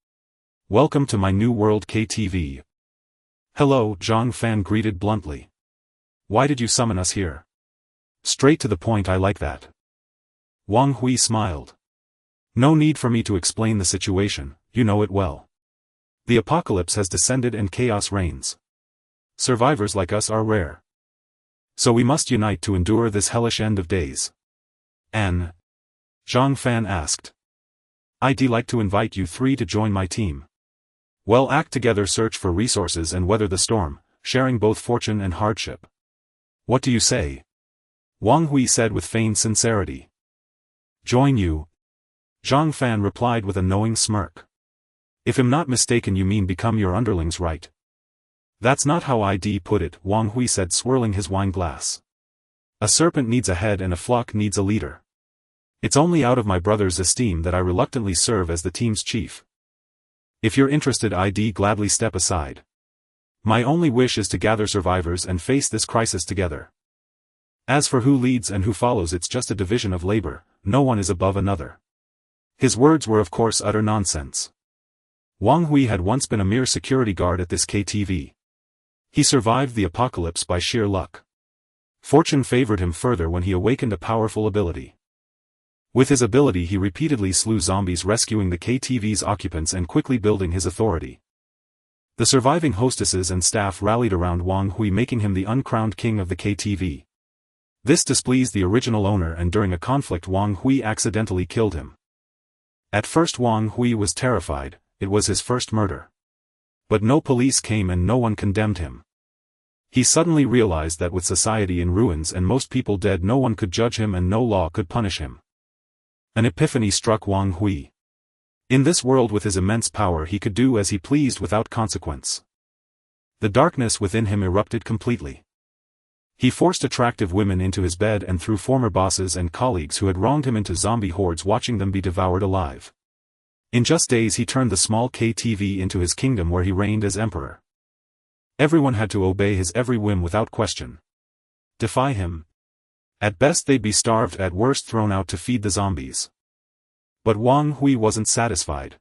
Welcome to my New World KTV. Hello, Zhang Fan greeted bluntly. Why did you summon us here? Straight to the point, I like that. Wang Hui smiled. No need for me to explain the situation, you know it well. The apocalypse has descended and chaos reigns. Survivors like us are rare. So we must unite to endure this hellish end of days. An? Zhang Fan asked. I'd like to invite you three to join my team. We'll act together, search for resources and weather the storm, sharing both fortune and hardship. What do you say? Wang Hui said with feigned sincerity. Join you? Zhang Fan replied with a knowing smirk. If I'm not mistaken, you mean become your underlings, right? That's not how I'd put it, Wang Hui said, swirling his wine glass. A serpent needs a head and a flock needs a leader. It's only out of my brother's esteem that I reluctantly serve as the team's chief. If you're interested, I'd gladly step aside. My only wish is to gather survivors and face this crisis together. As for who leads and who follows, it's just a division of labor, no one is above another. His words were of course utter nonsense. Wang Hui had once been a mere security guard at this KTV. He survived the apocalypse by sheer luck. Fortune favored him further when he awakened a powerful ability. With his ability he repeatedly slew zombies, rescuing the KTV's occupants and quickly building his authority. The surviving hostesses and staff rallied around Wang Hui, making him the uncrowned king of the KTV. This displeased the original owner, and during a conflict Wang Hui accidentally killed him. At first Wang Hui was terrified, it was his first murder. But no police came and no one condemned him. He suddenly realized that with society in ruins and most people dead, no one could judge him and no law could punish him. An epiphany struck Wang Hui. In this world with his immense power he could do as he pleased without consequence. The darkness within him erupted completely. He forced attractive women into his bed and threw former bosses and colleagues who had wronged him into zombie hordes, watching them be devoured alive. In just days he turned the small KTV into his kingdom where he reigned as emperor. Everyone had to obey his every whim without question. Defy him? At best they'd be starved, at worst thrown out to feed the zombies. But Wang Hui wasn't satisfied.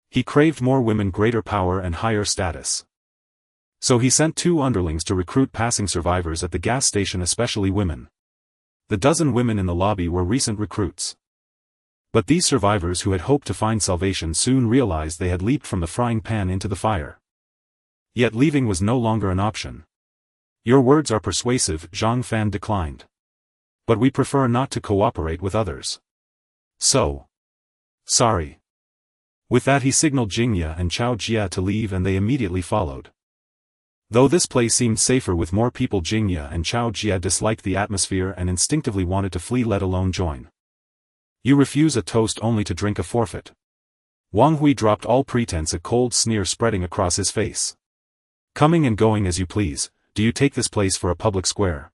He craved more women, greater power and higher status. So he sent 2 underlings to recruit passing survivors at the gas station, especially women. The dozen women in the lobby were recent recruits. But these survivors who had hoped to find salvation soon realized they had leaped from the frying pan into the fire. Yet leaving was no longer an option. Your words are persuasive, Zhang Fan declined. But we prefer not to cooperate with others. So. Sorry. With that he signaled Jingya and Chao Jia to leave and they immediately followed. Though this place seemed safer with more people, Jingya and Chao Jia disliked the atmosphere and instinctively wanted to flee, let alone join. You refuse a toast only to drink a forfeit. Wang Hui dropped all pretense, a cold sneer spreading across his face. Coming and going as you please, do you take this place for a public square?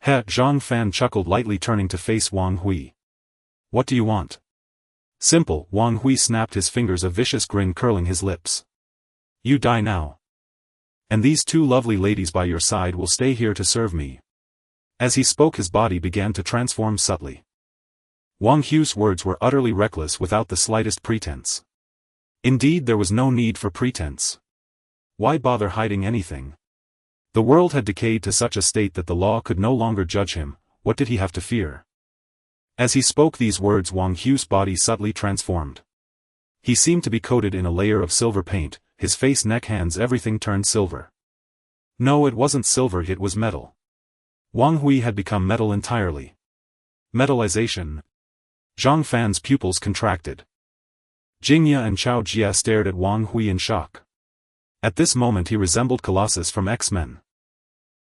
Heh, Zhang Fan chuckled lightly, turning to face Wang Hui. What do you want? Simple, Wang Hui snapped his fingers, a vicious grin curling his lips. You die now. And these 2 lovely ladies by your side will stay here to serve me. As he spoke his body began to transform subtly. Wang Hui's words were utterly reckless without the slightest pretense. Indeed, there was no need for pretense. Why bother hiding anything? The world had decayed to such a state that the law could no longer judge him. What did he have to fear? As he spoke these words, Wang Hui's body subtly transformed. He seemed to be coated in a layer of silver paint, his face, neck, hands, everything turned silver. No, it wasn't silver, it was metal. Wang Hui had become metal entirely. Metallization. Zhang Fan's pupils contracted. Jingya and Chao Jia stared at Wang Hui in shock. At this moment he resembled Colossus from X-Men.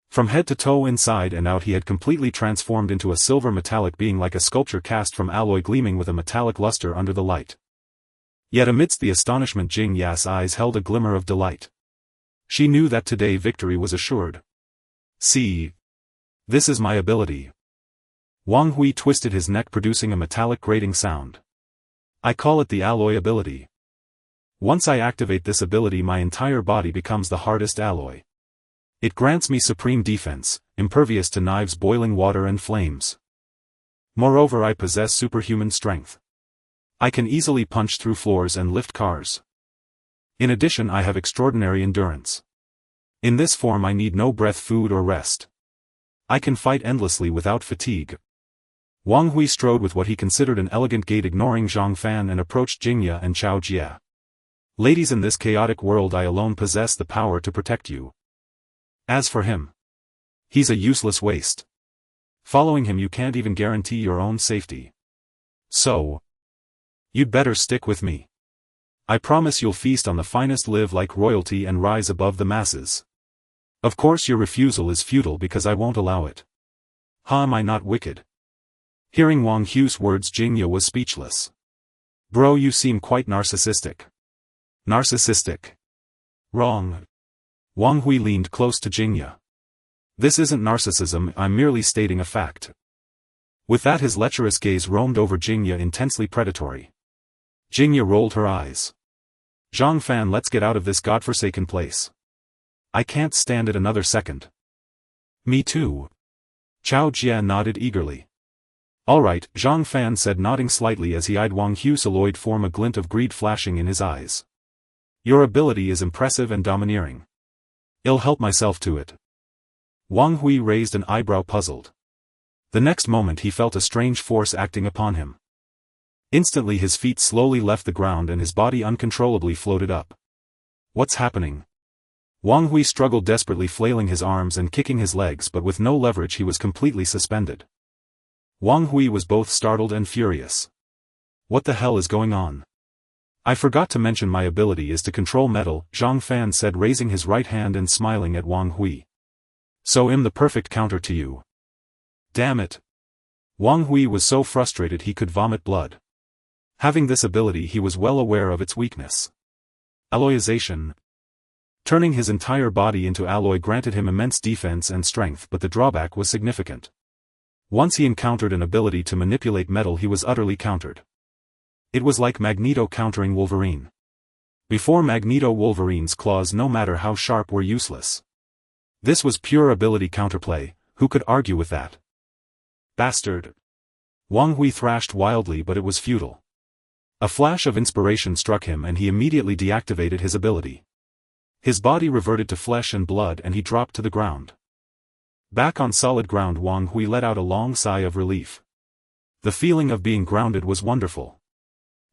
From head to toe, inside and out, he had completely transformed into a silver metallic being, like a sculpture cast from alloy, gleaming with a metallic luster under the light. Yet amidst the astonishment, Jingya's eyes held a glimmer of delight. She knew that today victory was assured. See. This is my ability. Wang Hui twisted his neck, producing a metallic grating sound. I call it the alloy ability. Once I activate this ability, my entire body becomes the hardest alloy. It grants me supreme defense, impervious to knives, boiling water and flames. Moreover, I possess superhuman strength. I can easily punch through floors and lift cars. In addition, I have extraordinary endurance. In this form I need no breath, food or rest. I can fight endlessly without fatigue. Wang Hui strode with what he considered an elegant gait, ignoring Zhang Fan, and approached Jingya and Chao Jia. Ladies, in this chaotic world I alone possess the power to protect you. As for him, he's a useless waste. Following him you can't even guarantee your own safety. So, you'd better stick with me. I promise you'll feast on the finest, live like royalty and rise above the masses. Of course your refusal is futile because I won't allow it. Huh, am I not wicked? Hearing Wang Hui's words, Jingya was speechless. Bro, you seem quite narcissistic. Narcissistic. Wrong. Wang Hui leaned close to Jingya. This isn't narcissism, I'm merely stating a fact. With that his lecherous gaze roamed over Jingya, intensely predatory. Jingya rolled her eyes. Zhang Fan, let's get out of this godforsaken place. I can't stand it another second. Me too. Chao Jia nodded eagerly. Alright, Zhang Fan said, nodding slightly as he eyed Wang Hui's alloyed form, a glint of greed flashing in his eyes. Your ability is impressive and domineering. I'll help myself to it. Wang Hui raised an eyebrow, puzzled. The next moment he felt a strange force acting upon him. Instantly his feet slowly left the ground and his body uncontrollably floated up. What's happening? Wang Hui struggled desperately, flailing his arms and kicking his legs, but with no leverage he was completely suspended. Wang Hui was both startled and furious. What the hell is going on? I forgot to mention my ability is to control metal, Zhang Fan said, raising his right hand and smiling at Wang Hui. So I'm the perfect counter to you. Damn it. Wang Hui was so frustrated he could vomit blood. Having this ability he was well aware of its weakness. Alloyization. Turning his entire body into alloy granted him immense defense and strength, but the drawback was significant. Once he encountered an ability to manipulate metal he was utterly countered. It was like Magneto countering Wolverine. Before Magneto, Wolverine's claws, no matter how sharp, were useless. This was pure ability counterplay, who could argue with that? Bastard! Wang Hui thrashed wildly, but it was futile. A flash of inspiration struck him and he immediately deactivated his ability. His body reverted to flesh and blood and he dropped to the ground. Back on solid ground, Wang Hui let out a long sigh of relief. The feeling of being grounded was wonderful.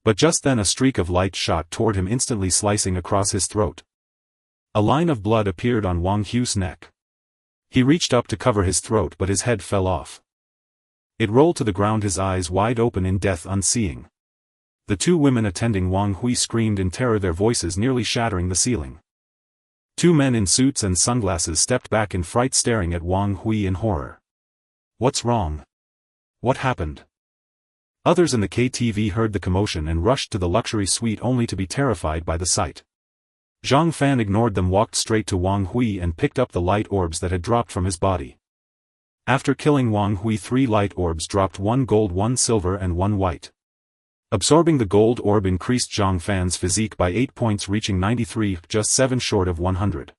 But just then a streak of light shot toward him, instantly slicing across his throat. A line of blood appeared on Wang Hui's neck. He reached up to cover his throat, but his head fell off. It rolled to the ground, his eyes wide open in death, unseeing. The two women attending Wang Hui screamed in terror, their voices nearly shattering the ceiling. Two men in suits and sunglasses stepped back in fright, staring at Wang Hui in horror. What's wrong? What happened? Others in the KTV heard the commotion and rushed to the luxury suite only to be terrified by the sight. Zhang Fan ignored them, walked straight to Wang Hui and picked up the light orbs that had dropped from his body. After killing Wang Hui, 3 light orbs dropped, 1 gold, 1 silver and 1 white. Absorbing the gold orb increased Zhang Fan's physique by 8 points, reaching 93, just 7 short of 100.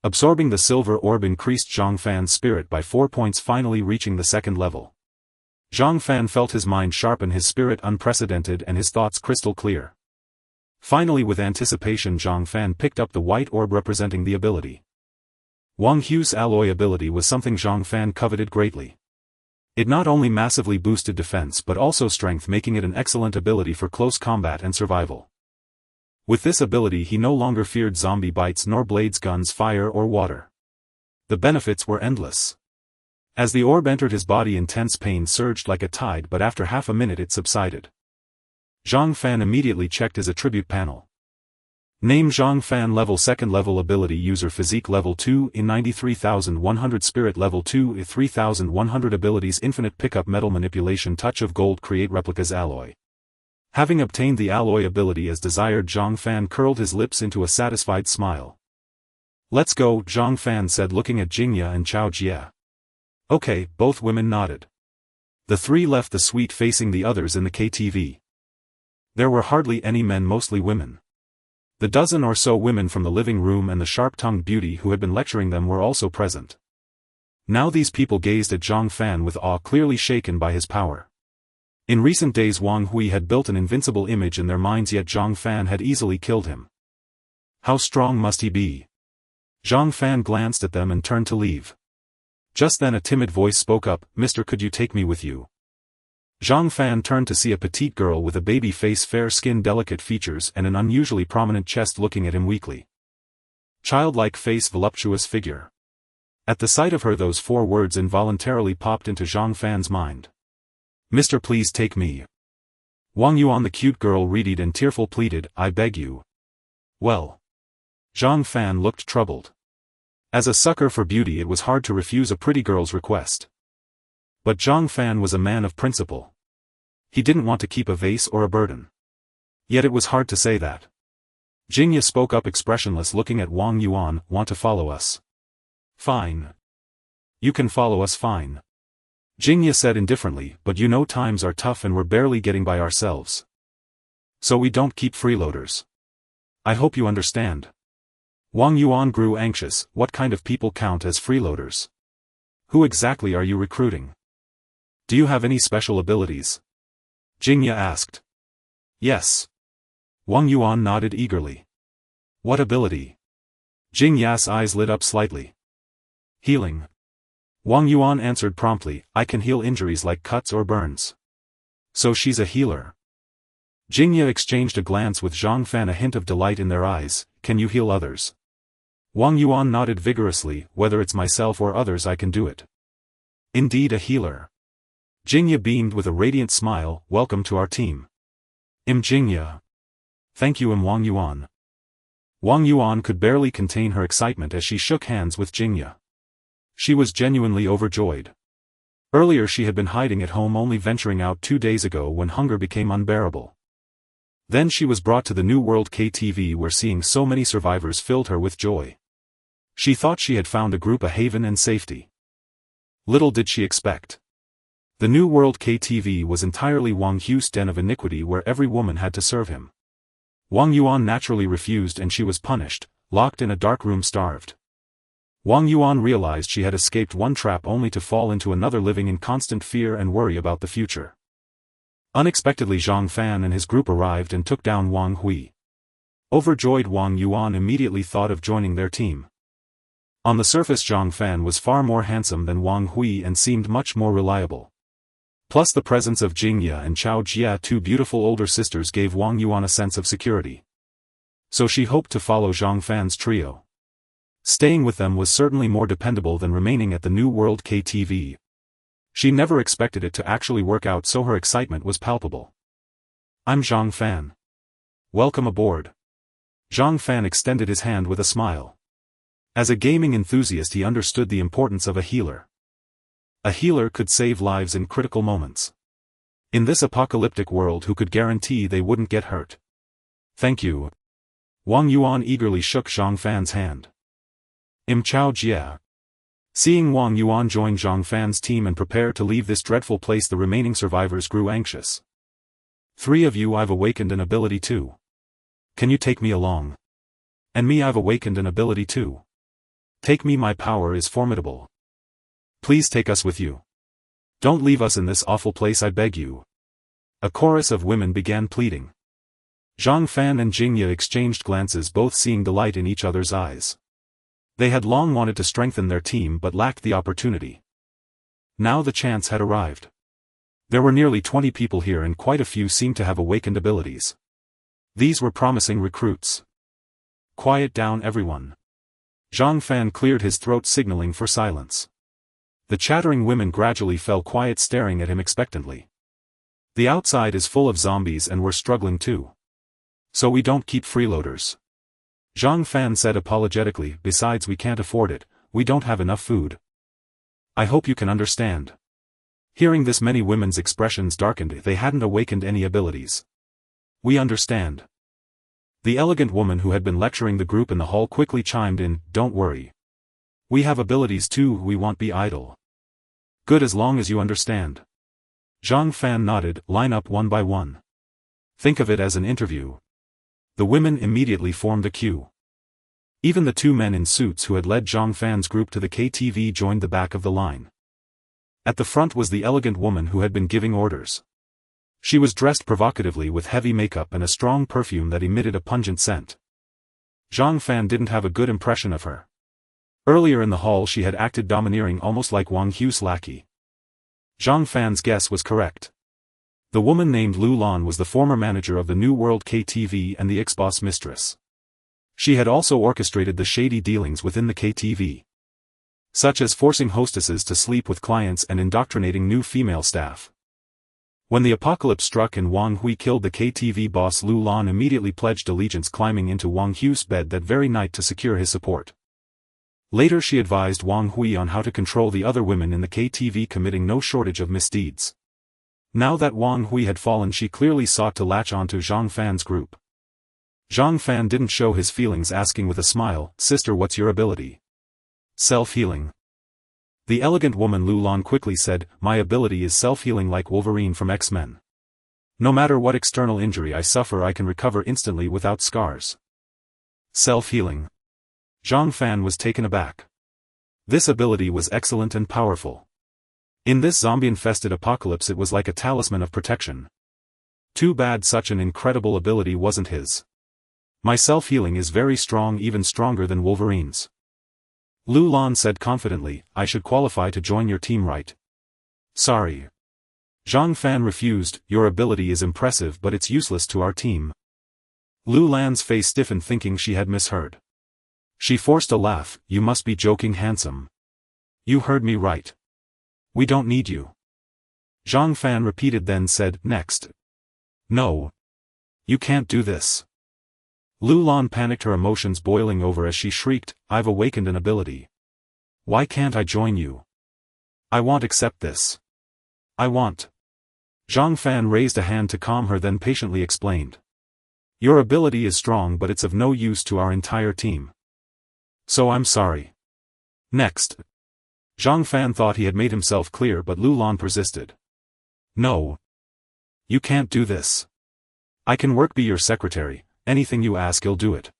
Absorbing the silver orb increased Zhang Fan's spirit by 4 points, finally reaching the 2nd level. Zhang Fan felt his mind sharpen, his spirit unprecedented and his thoughts crystal clear. Finally, with anticipation, Zhang Fan picked up the white orb representing the ability. Wang Hui's alloy ability was something Zhang Fan coveted greatly. It not only massively boosted defense but also strength, making it an excellent ability for close combat and survival. With this ability he no longer feared zombie bites nor blades, guns, fire or water. The benefits were endless. As the orb entered his body, intense pain surged like a tide, but after half a minute it subsided. Zhang Fan immediately checked his attribute panel. Name: Zhang Fan, level 2nd level, ability user, physique level 2 in 93,100, spirit level 2 in 3,100, abilities infinite, pickup, metal manipulation, touch of gold, create replicas, alloy. Having obtained the alloy ability as desired, Zhang Fan curled his lips into a satisfied smile. Let's go, Zhang Fan said, looking at Jingya and Chao Jie. Okay, both women nodded. The three left the suite, facing the others in the KTV. There were hardly any men, mostly women. The dozen or so women from the living room and the sharp-tongued beauty who had been lecturing them were also present. Now these people gazed at Zhang Fan with awe, clearly shaken by his power. In recent days Wang Hui had built an invincible image in their minds, yet Zhang Fan had easily killed him. How strong must he be? Zhang Fan glanced at them and turned to leave. Just then a timid voice spoke up, "Mister, could you take me with you?" Zhang Fan turned to see a petite girl with a baby face, fair skin, delicate features and an unusually prominent chest looking at him weakly. Childlike face, voluptuous figure. At the sight of her those 4 words involuntarily popped into Zhang Fan's mind. "Mister, please take me." Wang Yuan, the cute girl, readied and tearful, pleaded, "I beg you." Well. Zhang Fan looked troubled. As a sucker for beauty it was hard to refuse a pretty girl's request. But Zhang Fan was a man of principle. He didn't want to keep a vase or a burden. Yet it was hard to say that. Jingya spoke up, expressionless, looking at Wang Yuan. "Want to follow us?" "Fine. You can follow us, fine." Jingya said indifferently, "But you know times are tough and we're barely getting by ourselves. So we don't keep freeloaders. I hope you understand." Wang Yuan grew anxious. What kind of people count as freeloaders? Who exactly are you recruiting? Do you have any special abilities? Jingya asked. Yes. Wang Yuan nodded eagerly. What ability? Jingya's eyes lit up slightly. Healing. Wang Yuan answered promptly, I can heal injuries like cuts or burns. So she's a healer. Jingya exchanged a glance with Zhang Fan, a hint of delight in their eyes. Can you heal others? Wang Yuan nodded vigorously, whether it's myself or others I can do it. Indeed, a healer. Jingya beamed with a radiant smile, welcome to our team. Jingya. Thank you, Wang Yuan. Wang Yuan could barely contain her excitement as she shook hands with Jingya. She was genuinely overjoyed. Earlier she had been hiding at home, only venturing out 2 days ago when hunger became unbearable. Then she was brought to the New World KTV, where seeing so many survivors filled her with joy. She thought she had found a group, a haven and safety. Little did she expect. The New World KTV was entirely Wang Hui's den of iniquity, where every woman had to serve him. Wang Yuan naturally refused and she was punished, locked in a dark room, starved. Wang Yuan realized she had escaped one trap only to fall into another, living in constant fear and worry about the future. Unexpectedly Zhang Fan and his group arrived and took down Wang Hui. Overjoyed, Wang Yuan immediately thought of joining their team. On the surface, Zhang Fan was far more handsome than Wang Hui and seemed much more reliable. Plus the presence of Jingya and Chao Jia, two beautiful older sisters, gave Wang Yuan a sense of security. So she hoped to follow Zhang Fan's trio. Staying with them was certainly more dependable than remaining at the New World KTV. She never expected it to actually work out, so her excitement was palpable. "I'm Zhang Fan. Welcome aboard." Zhang Fan extended his hand with a smile. As a gaming enthusiast, he understood the importance of a healer. A healer could save lives in critical moments. In this apocalyptic world, who could guarantee they wouldn't get hurt? "Thank you." Wang Yuan eagerly shook Zhang Fan's hand. Chao Jia. Seeing Wang Yuan join Zhang Fan's team and prepare to leave this dreadful place, the remaining survivors grew anxious. "Three of you, I've awakened an ability too. Can you take me along? And me, I've awakened an ability too. Take me, my power is formidable. Please take us with you. Don't leave us in this awful place, I beg you." A chorus of women began pleading. Zhang Fan and Jingya exchanged glances, both seeing delight in each other's eyes. They had long wanted to strengthen their team but lacked the opportunity. Now the chance had arrived. There were nearly 20 people here and quite a few seemed to have awakened abilities. These were promising recruits. "Quiet down, everyone." Zhang Fan cleared his throat, signaling for silence. The chattering women gradually fell quiet, staring at him expectantly. "The outside is full of zombies and we're struggling too. So we don't keep freeloaders." Zhang Fan said apologetically, "Besides, we can't afford it, we don't have enough food. I hope you can understand." Hearing this, many women's expressions darkened. They hadn't awakened any abilities. "We understand." The elegant woman who had been lecturing the group in the hall quickly chimed in, "Don't worry. We have abilities too, we won't be idle." "Good, as long as you understand." Zhang Fan nodded. "Line up one by one. Think of it as an interview." The women immediately formed a queue. Even the two men in suits who had led Zhang Fan's group to the KTV joined the back of the line. At the front was the elegant woman who had been giving orders. She was dressed provocatively with heavy makeup and a strong perfume that emitted a pungent scent. Zhang Fan didn't have a good impression of her. Earlier in the hall she had acted domineering, almost like Wang Hu's lackey. Zhang Fan's guess was correct. The woman named Lu Lan was the former manager of the New World KTV and the ex-boss mistress. She had also orchestrated the shady dealings within the KTV, such as forcing hostesses to sleep with clients and indoctrinating new female staff. When the apocalypse struck and Wang Hui killed the KTV boss, Lu Lan immediately pledged allegiance, climbing into Wang Hu's bed that very night to secure his support. Later she advised Wang Hui on how to control the other women in the KTV, committing no shortage of misdeeds. Now that Wang Hui had fallen, she clearly sought to latch onto Zhang Fan's group. Zhang Fan didn't show his feelings, asking with a smile, "Sister, what's your ability?" "Self-healing." The elegant woman Lu Lan quickly said, "My ability is self-healing, like Wolverine from X-Men. No matter what external injury I suffer, I can recover instantly without scars." Self-healing. Zhang Fan was taken aback. This ability was excellent and powerful. In this zombie-infested apocalypse it was like a talisman of protection. Too bad such an incredible ability wasn't his. "My self-healing is very strong, even stronger than Wolverine's." Lu Lan said confidently, "I should qualify to join your team, right?" "Sorry." Zhang Fan refused, "Your ability is impressive but it's useless to our team." Lu Lan's face stiffened, thinking she had misheard. She forced a laugh, "You must be joking, handsome. You heard me right. We don't need you." Zhang Fan repeated, then said, "Next." "No. You can't do this." Lu Lan panicked, her emotions boiling over as she shrieked, "I've awakened an ability. Why can't I join you? I won't accept this. I want." Zhang Fan raised a hand to calm her, then patiently explained. "Your ability is strong but it's of no use to our entire team. So I'm sorry. Next." Zhang Fan thought he had made himself clear, but Lu Lan persisted. "No. You can't do this. I can be your secretary. Anything you ask, I'll do it."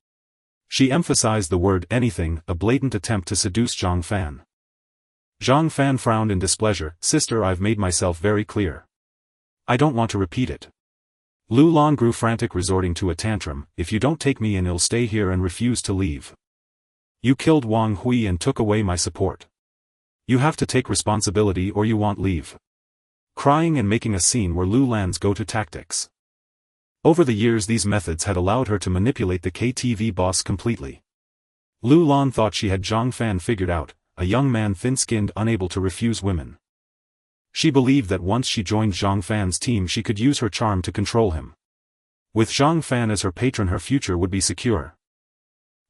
She emphasized the word anything, a blatant attempt to seduce Zhang Fan. Zhang Fan frowned in displeasure. "Sister, I've made myself very clear. I don't want to repeat it." Lu Lan grew frantic, resorting to a tantrum. If you don't take me in, I'll stay here and refuse to leave. You killed Wang Hui and took away my support. You have to take responsibility or you won't leave. Crying and making a scene were Lu Lan's go-to tactics. Over the years these methods had allowed her to manipulate the KTV boss completely. Lu Lan thought she had Zhang Fan figured out, a young man thin-skinned unable to refuse women. She believed that once she joined Zhang Fan's team she could use her charm to control him. With Zhang Fan as her patron her future would be secure.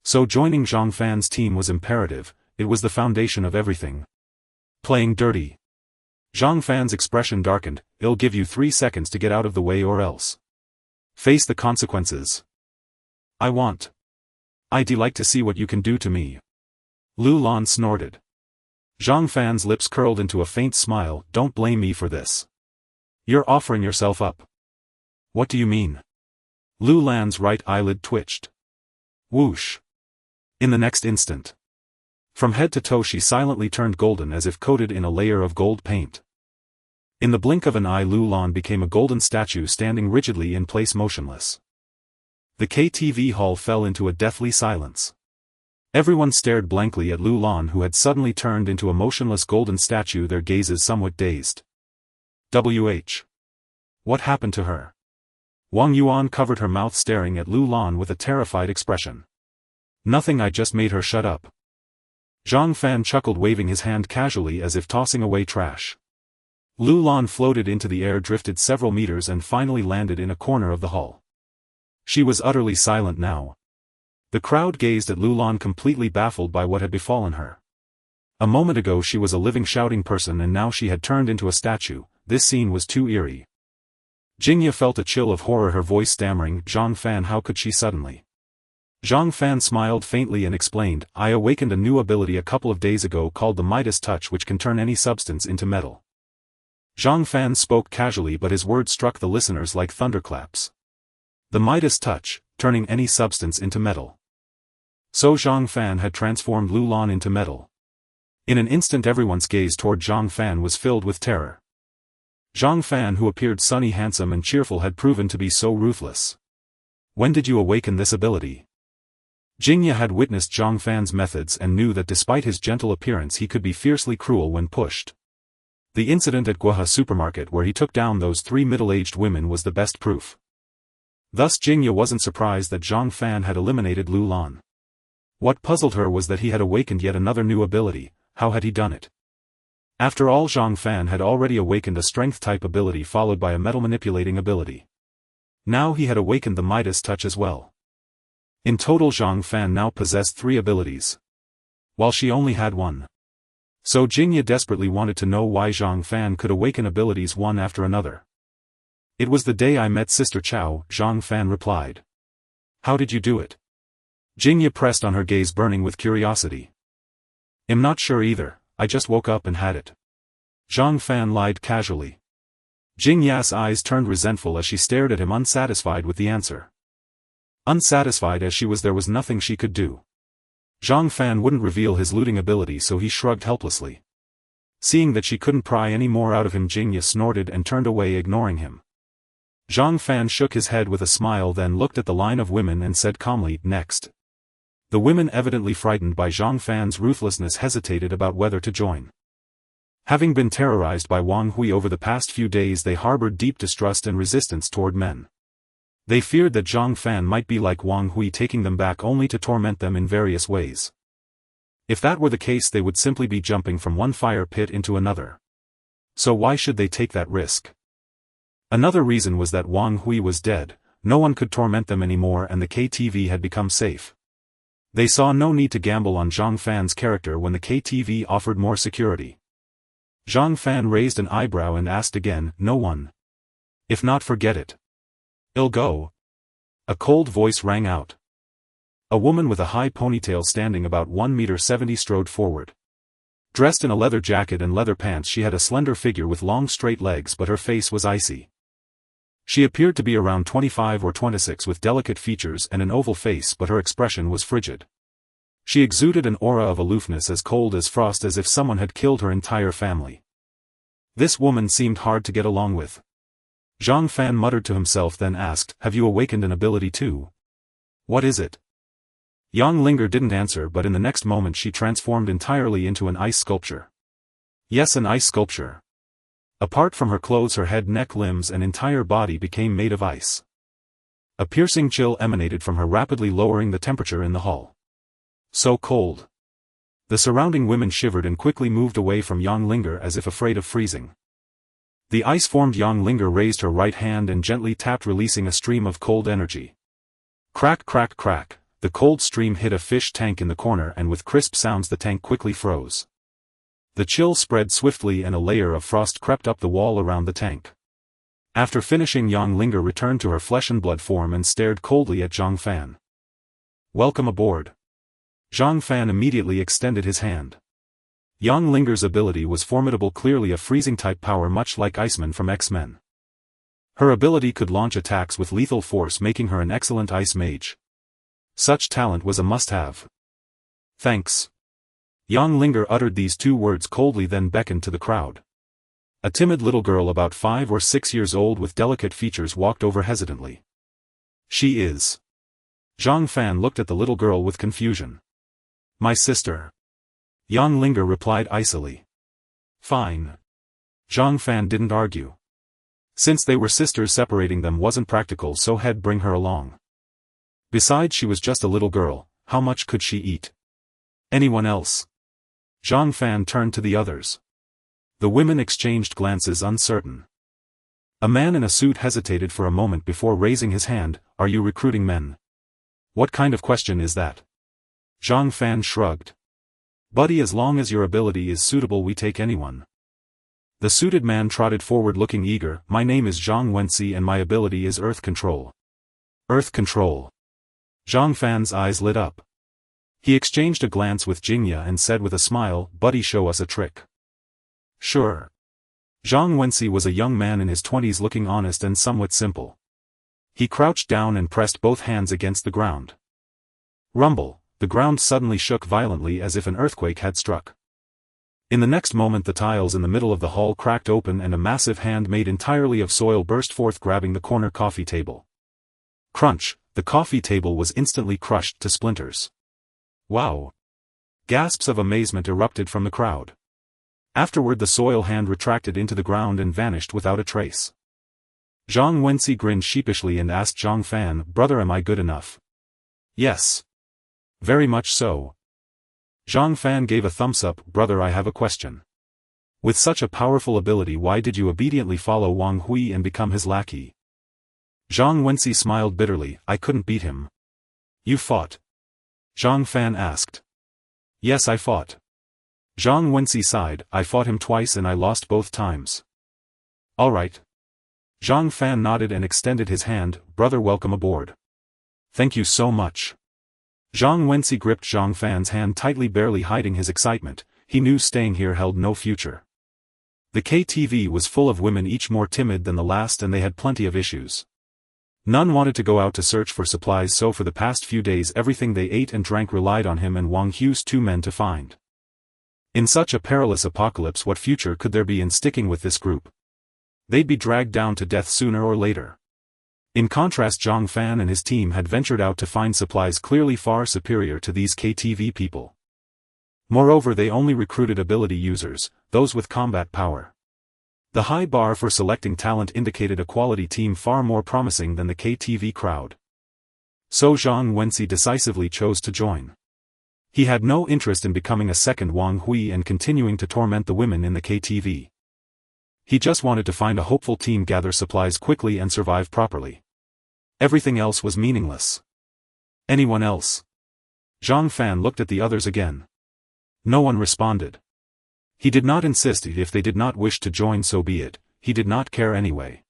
So joining Zhang Fan's team was imperative, it was the foundation of everything. Playing dirty. Zhang Fan's expression darkened. I'll give you 3 seconds to get out of the way or else. Face the consequences. I'd like to see what you can do to me. Lu Lan snorted. Zhang Fan's lips curled into a faint smile. Don't blame me for this. You're offering yourself up. What do you mean? Lu Lan's right eyelid twitched. Whoosh. In the next instant. From head to toe she silently turned golden as if coated in a layer of gold paint. In the blink of an eye Lu Lan became a golden statue standing rigidly in place motionless. The KTV hall fell into a deathly silence. Everyone stared blankly at Lu Lan who had suddenly turned into a motionless golden statue, their gazes somewhat dazed. What happened to her? Wang Yuan covered her mouth staring at Lu Lan with a terrified expression. Nothing, I just made her shut up. Zhang Fan chuckled, waving his hand casually as if tossing away trash. Lu Lan floated into the air, drifted several meters and finally landed in a corner of the hall. She was utterly silent now. The crowd gazed at Lu Lan completely baffled by what had befallen her. A moment ago she was a living shouting person and now she had turned into a statue. This scene was too eerie. Jingya felt a chill of horror, her voice stammering. Zhang Fan, how could she suddenly? Zhang Fan smiled faintly and explained, I awakened a new ability a couple of days ago called the Midas Touch, which can turn any substance into metal. Zhang Fan spoke casually but his words struck the listeners like thunderclaps. The Midas Touch, turning any substance into metal. So Zhang Fan had transformed Lu Lan into metal. In an instant everyone's gaze toward Zhang Fan was filled with terror. Zhang Fan, who appeared sunny, handsome and cheerful, had proven to be so ruthless. When did you awaken this ability? Jingya had witnessed Zhang Fan's methods and knew that despite his gentle appearance he could be fiercely cruel when pushed. The incident at Guohe supermarket where he took down those 3 middle-aged women was the best proof. Thus Jingya wasn't surprised that Zhang Fan had eliminated Lu Lan. What puzzled her was that he had awakened yet another new ability. How had he done it? After all, Zhang Fan had already awakened a strength-type ability followed by a metal-manipulating ability. Now he had awakened the Midas Touch as well. In total Zhang Fan now possessed 3 abilities, while she only had 1. So Jingya desperately wanted to know why Zhang Fan could awaken abilities one after another. It was the day I met Sister Chow, Zhang Fan replied. How did you do it? Jingya pressed on her gaze, burning with curiosity. I'm not sure either, I just woke up and had it. Zhang Fan lied casually. Jingya's eyes turned resentful as she stared at him, unsatisfied with the answer. Unsatisfied as she was, there was nothing she could do. Zhang Fan wouldn't reveal his looting ability, so he shrugged helplessly. Seeing that she couldn't pry any more out of him, Jingya snorted and turned away, ignoring him. Zhang Fan shook his head with a smile, then looked at the line of women and said calmly, next. The women, evidently frightened by Zhang Fan's ruthlessness, hesitated about whether to join. Having been terrorized by Wang Hui over the past few days, they harbored deep distrust and resistance toward men. They feared that Zhang Fan might be like Wang Hui, taking them back only to torment them in various ways. If that were the case, they would simply be jumping from one fire pit into another. So why should they take that risk? Another reason was that Wang Hui was dead, no one could torment them anymore, and the KTV had become safe. They saw no need to gamble on Zhang Fan's character when the KTV offered more security. Zhang Fan raised an eyebrow and asked again, no one? If not, forget it. I'll go. A cold voice rang out. A woman with a high ponytail standing about 1.70 m strode forward. Dressed in a leather jacket and leather pants, she had a slender figure with long straight legs, but her face was icy. She appeared to be around 25 or 26 with delicate features and an oval face, but her expression was frigid. She exuded an aura of aloofness as cold as frost, as if someone had killed her entire family. This woman seemed hard to get along with. Zhang Fan muttered to himself, then asked, have you awakened an ability too? What is it? Yang Linger didn't answer, but in the next moment she transformed entirely into an ice sculpture. Yes, an ice sculpture. Apart from her clothes, her head, neck, limbs and entire body became made of ice. A piercing chill emanated from her, rapidly lowering the temperature in the hall. So cold. The surrounding women shivered and quickly moved away from Yang Linger as if afraid of freezing. The ice-formed Yang Linger raised her right hand and gently tapped, releasing a stream of cold energy. Crack, crack, crack, the cold stream hit a fish tank in the corner, and with crisp sounds the tank quickly froze. The chill spread swiftly and a layer of frost crept up the wall around the tank. After finishing, Yang Linger returned to her flesh and blood form and stared coldly at Zhang Fan. Welcome aboard. Zhang Fan immediately extended his hand. Yang Linger's ability was formidable, clearly a freezing-type power much like Iceman from X-Men. Her ability could launch attacks with lethal force, making her an excellent ice mage. Such talent was a must-have. Thanks. Yang Linger uttered these two words coldly, then beckoned to the crowd. A timid little girl about 5 or 6 years old with delicate features walked over hesitantly. She is. Zhang Fan looked at the little girl with confusion. My sister. Yang Linger replied icily. Fine. Zhang Fan didn't argue. Since they were sisters, separating them wasn't practical, so he'd bring her along. Besides, she was just a little girl, how much could she eat? Anyone else? Zhang Fan turned to the others. The women exchanged glances, uncertain. A man in a suit hesitated for a moment before raising his hand. Are you recruiting men? What kind of question is that? Zhang Fan shrugged. Buddy, as long as your ability is suitable, we take anyone. The suited man trotted forward looking eager. My name is Zhang Wensi and my ability is Earth Control. Earth Control. Zhang Fan's eyes lit up. He exchanged a glance with Jingya and said with a smile, Buddy, show us a trick. Sure. Zhang Wensi was a young man in his 20s, looking honest and somewhat simple. He crouched down and pressed both hands against the ground. Rumble. The ground suddenly shook violently as if an earthquake had struck. In the next moment the tiles in the middle of the hall cracked open and a massive hand made entirely of soil burst forth, grabbing the corner coffee table. Crunch! The coffee table was instantly crushed to splinters. Wow! Gasps of amazement erupted from the crowd. Afterward the soil hand retracted into the ground and vanished without a trace. Zhang Wensi grinned sheepishly and asked Zhang Fan, Brother, am I good enough? Yes. Very much so. Zhang Fan gave a thumbs up. Brother, I have a question. With such a powerful ability, why did you obediently follow Wang Hui and become his lackey? Zhang Wensi smiled bitterly. I couldn't beat him. You fought? Zhang Fan asked. Yes, I fought. Zhang Wensi sighed. I fought him twice and I lost both times. All right. Zhang Fan nodded and extended his hand. Brother, welcome aboard. Thank you so much. Zhang Wensi gripped Zhang Fan's hand tightly, barely hiding his excitement. He knew staying here held no future. The KTV was full of women, each more timid than the last, and they had plenty of issues. None wanted to go out to search for supplies, so for the past few days everything they ate and drank relied on him and Wang Hu's 2 men to find. In such a perilous apocalypse, what future could there be in sticking with this group? They'd be dragged down to death sooner or later. In contrast, Zhang Fan and his team had ventured out to find supplies clearly far superior to these KTV people. Moreover, they only recruited ability users, those with combat power. The high bar for selecting talent indicated a quality team far more promising than the KTV crowd. So Zhang Wensi decisively chose to join. He had no interest in becoming a second Wang Hui and continuing to torment the women in the KTV. He just wanted to find a hopeful team, gather supplies quickly and survive properly. Everything else was meaningless. Anyone else? Zhang Fan looked at the others again. No one responded. He did not insist. If they did not wish to join, so be it. He did not care anyway.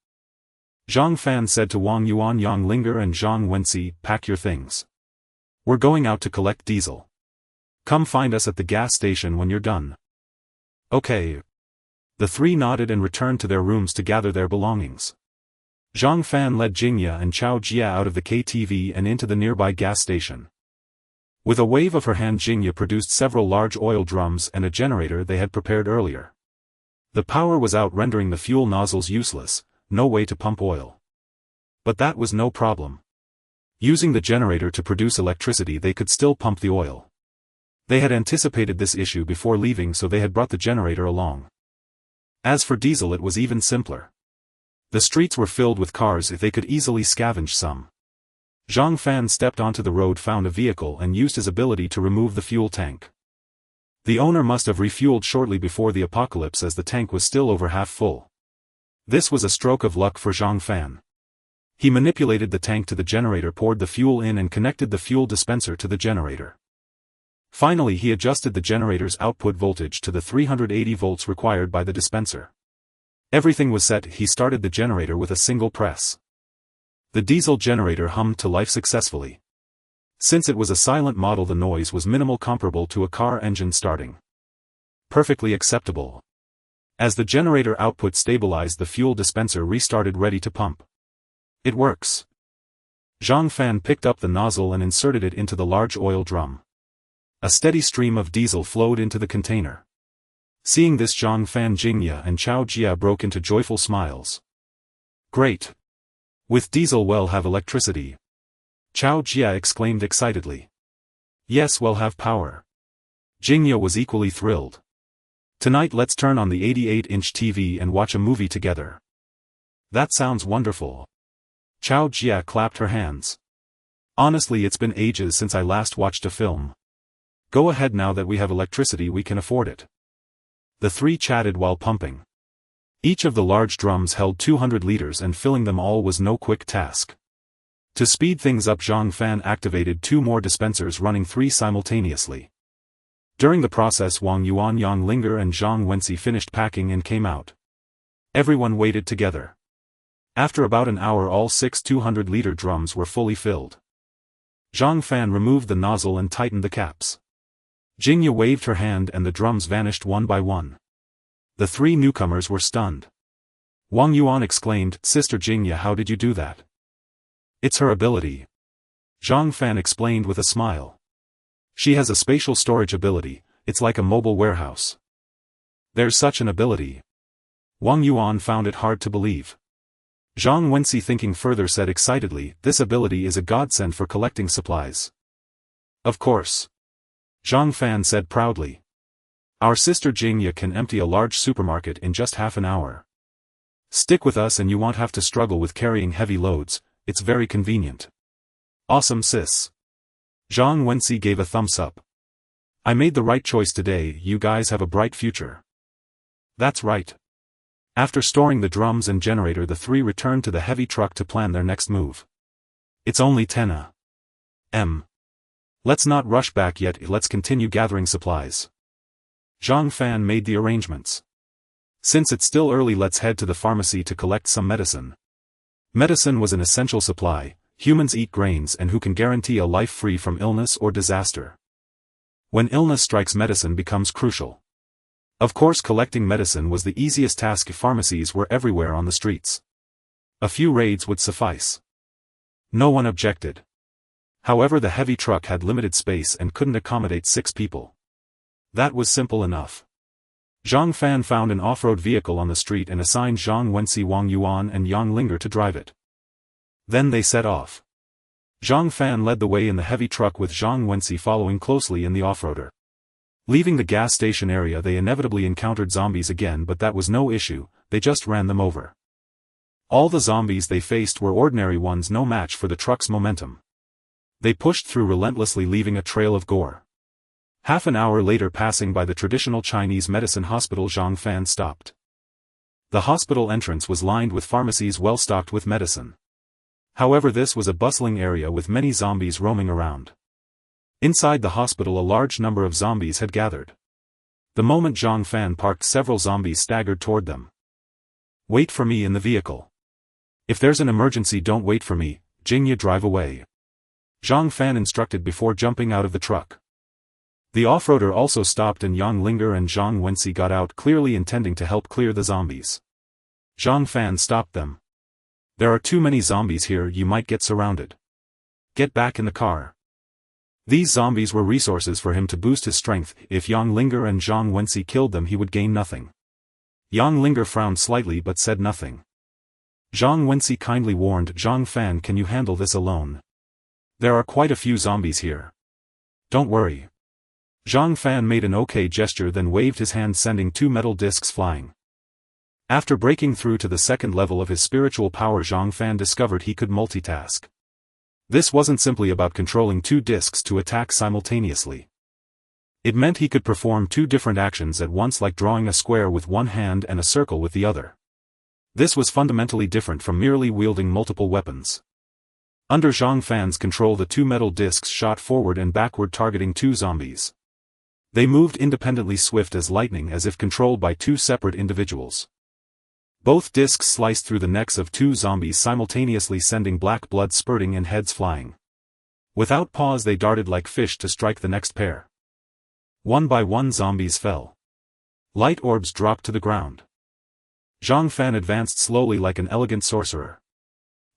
Zhang Fan said to Wang Yuan, Yang Linger and Zhang Wensi, pack your things. We're going out to collect diesel. Come find us at the gas station when you're done. Okay. The 3 nodded and returned to their rooms to gather their belongings. Zhang Fan led Jingya and Chao Jia out of the KTV and into the nearby gas station. With a wave of her hand, Jingya produced several large oil drums and a generator they had prepared earlier. The power was out, rendering the fuel nozzles useless. no way to pump oil. But that was no problem. Using the generator to produce electricity, they could still pump the oil. They had anticipated this issue before leaving, so they had brought the generator along. As for diesel, it was even simpler. The streets were filled with cars, if they could easily scavenge some. Zhang Fan stepped onto the road, found a vehicle, and used his ability to remove the fuel tank. The owner must have refueled shortly before the apocalypse, as the tank was still over half full. This was a stroke of luck for Zhang Fan. He manipulated the tank to the generator, poured the fuel in, and connected the fuel dispenser to the generator. Finally, he adjusted the generator's output voltage to the 380 volts required by the dispenser. Everything was set. He started the generator with a single press. The diesel generator hummed to life successfully. Since it was a silent model, the noise was minimal, comparable to a car engine starting. Perfectly acceptable. As the generator output stabilized, the fuel dispenser restarted, ready to pump. It works. Zhang Fan picked up the nozzle and inserted it into the large oil drum. A steady stream of diesel flowed into the container. Seeing this, Zhang Fan, Jingya, and Chao Jia broke into joyful smiles. Great! With diesel, we'll have electricity. Chao Jia exclaimed excitedly. Yes, we'll have power. Jingya was equally thrilled. Tonight let's turn on the 88-inch TV and watch a movie together. That sounds wonderful. Chao Jia clapped her hands. Honestly, it's been ages since I last watched a film. Go ahead, now that we have electricity we can afford it. The three chatted while pumping. Each of the large drums held 200 liters, and filling them all was no quick task. To speed things up, Zhang Fan activated 2 more dispensers, running 3 simultaneously. During the process, Wang Yuan, Yang Linger, and Zhang Wenxi finished packing and came out. Everyone waited together. After about an hour, all 6 200-liter drums were fully filled. Zhang Fan removed the nozzle and tightened the caps. Jingya waved her hand and the drums vanished one by one. The 3 newcomers were stunned. Wang Yuan exclaimed, "Sister Jingya, how did you do that?" "It's her ability." Zhang Fan explained with a smile. "She has a spatial storage ability, it's like a mobile warehouse." "There's such an ability?" Wang Yuan found it hard to believe. Zhang Wenxi, thinking further, said excitedly, "This ability is a godsend for collecting supplies." "Of course." Zhang Fan said proudly. "Our sister Jingya can empty a large supermarket in just half an hour. Stick with us and you won't have to struggle with carrying heavy loads, it's very convenient." "Awesome, sis." Zhang Wenxi gave a thumbs up. "I made the right choice today, you guys have a bright future." "That's right." After storing the drums and generator, the 3 returned to the heavy truck to plan their next move. "It's only 10 a.m. Let's not rush back yet, let's continue gathering supplies." Zhang Fan made the arrangements. "Since it's still early, let's head to the pharmacy to collect some medicine." Medicine was an essential supply. Humans eat grains, and who can guarantee a life free from illness or disaster? When illness strikes, medicine becomes crucial. Of course, collecting medicine was the easiest task. Pharmacies were everywhere on the streets. A few raids would suffice. No one objected. However, the heavy truck had limited space and couldn't accommodate 6 people. That was simple enough. Zhang Fan found an off-road vehicle on the street and assigned Zhang Wenxi, Wang Yuan, and Yang Linger to drive it. Then they set off. Zhang Fan led the way in the heavy truck, with Zhang Wenxi following closely in the off-roader. Leaving the gas station area, they inevitably encountered zombies again, but that was no issue, they just ran them over. All the zombies they faced were ordinary ones, no match for the truck's momentum. They pushed through relentlessly, leaving a trail of gore. Half an hour later, passing by the traditional Chinese medicine hospital, Zhang Fan stopped. The hospital entrance was lined with pharmacies well stocked with medicine. However, this was a bustling area with many zombies roaming around. Inside the hospital, a large number of zombies had gathered. The moment Zhang Fan parked, several zombies staggered toward them. "Wait for me in the vehicle. If there's an emergency, don't wait for me, Jingya, drive away," Zhang Fan instructed before jumping out of the truck. The off-roader also stopped, and Yang Linger and Zhang Wenxi got out, clearly intending to help clear the zombies. Zhang Fan stopped them. "There are too many zombies here, you might get surrounded. Get back in the car." These zombies were resources for him to boost his strength. If Yang Linger and Zhang Wenxi killed them, he would gain nothing. Yang Linger frowned slightly but said nothing. Zhang Wensi kindly warned Zhang Fan, can you handle this alone? There are quite a few zombies here. Don't worry. Zhang Fan made an okay gesture, then waved his hand, sending 2 metal discs flying. After breaking through to the second level of his spiritual power, Zhang Fan discovered he could multitask. This wasn't simply about controlling 2 discs to attack simultaneously. It meant he could perform 2 different actions at once, like drawing a square with one hand and a circle with the other. This was fundamentally different from merely wielding multiple weapons. Under Zhang Fan's control, the 2 metal discs shot forward and backward, targeting 2 zombies. They moved independently, swift as lightning, as if controlled by 2 separate individuals. Both discs sliced through the necks of 2 zombies simultaneously, sending black blood spurting and heads flying. Without pause, they darted like fish to strike the next pair. One by one, zombies fell. Light orbs dropped to the ground. Zhang Fan advanced slowly like an elegant sorcerer.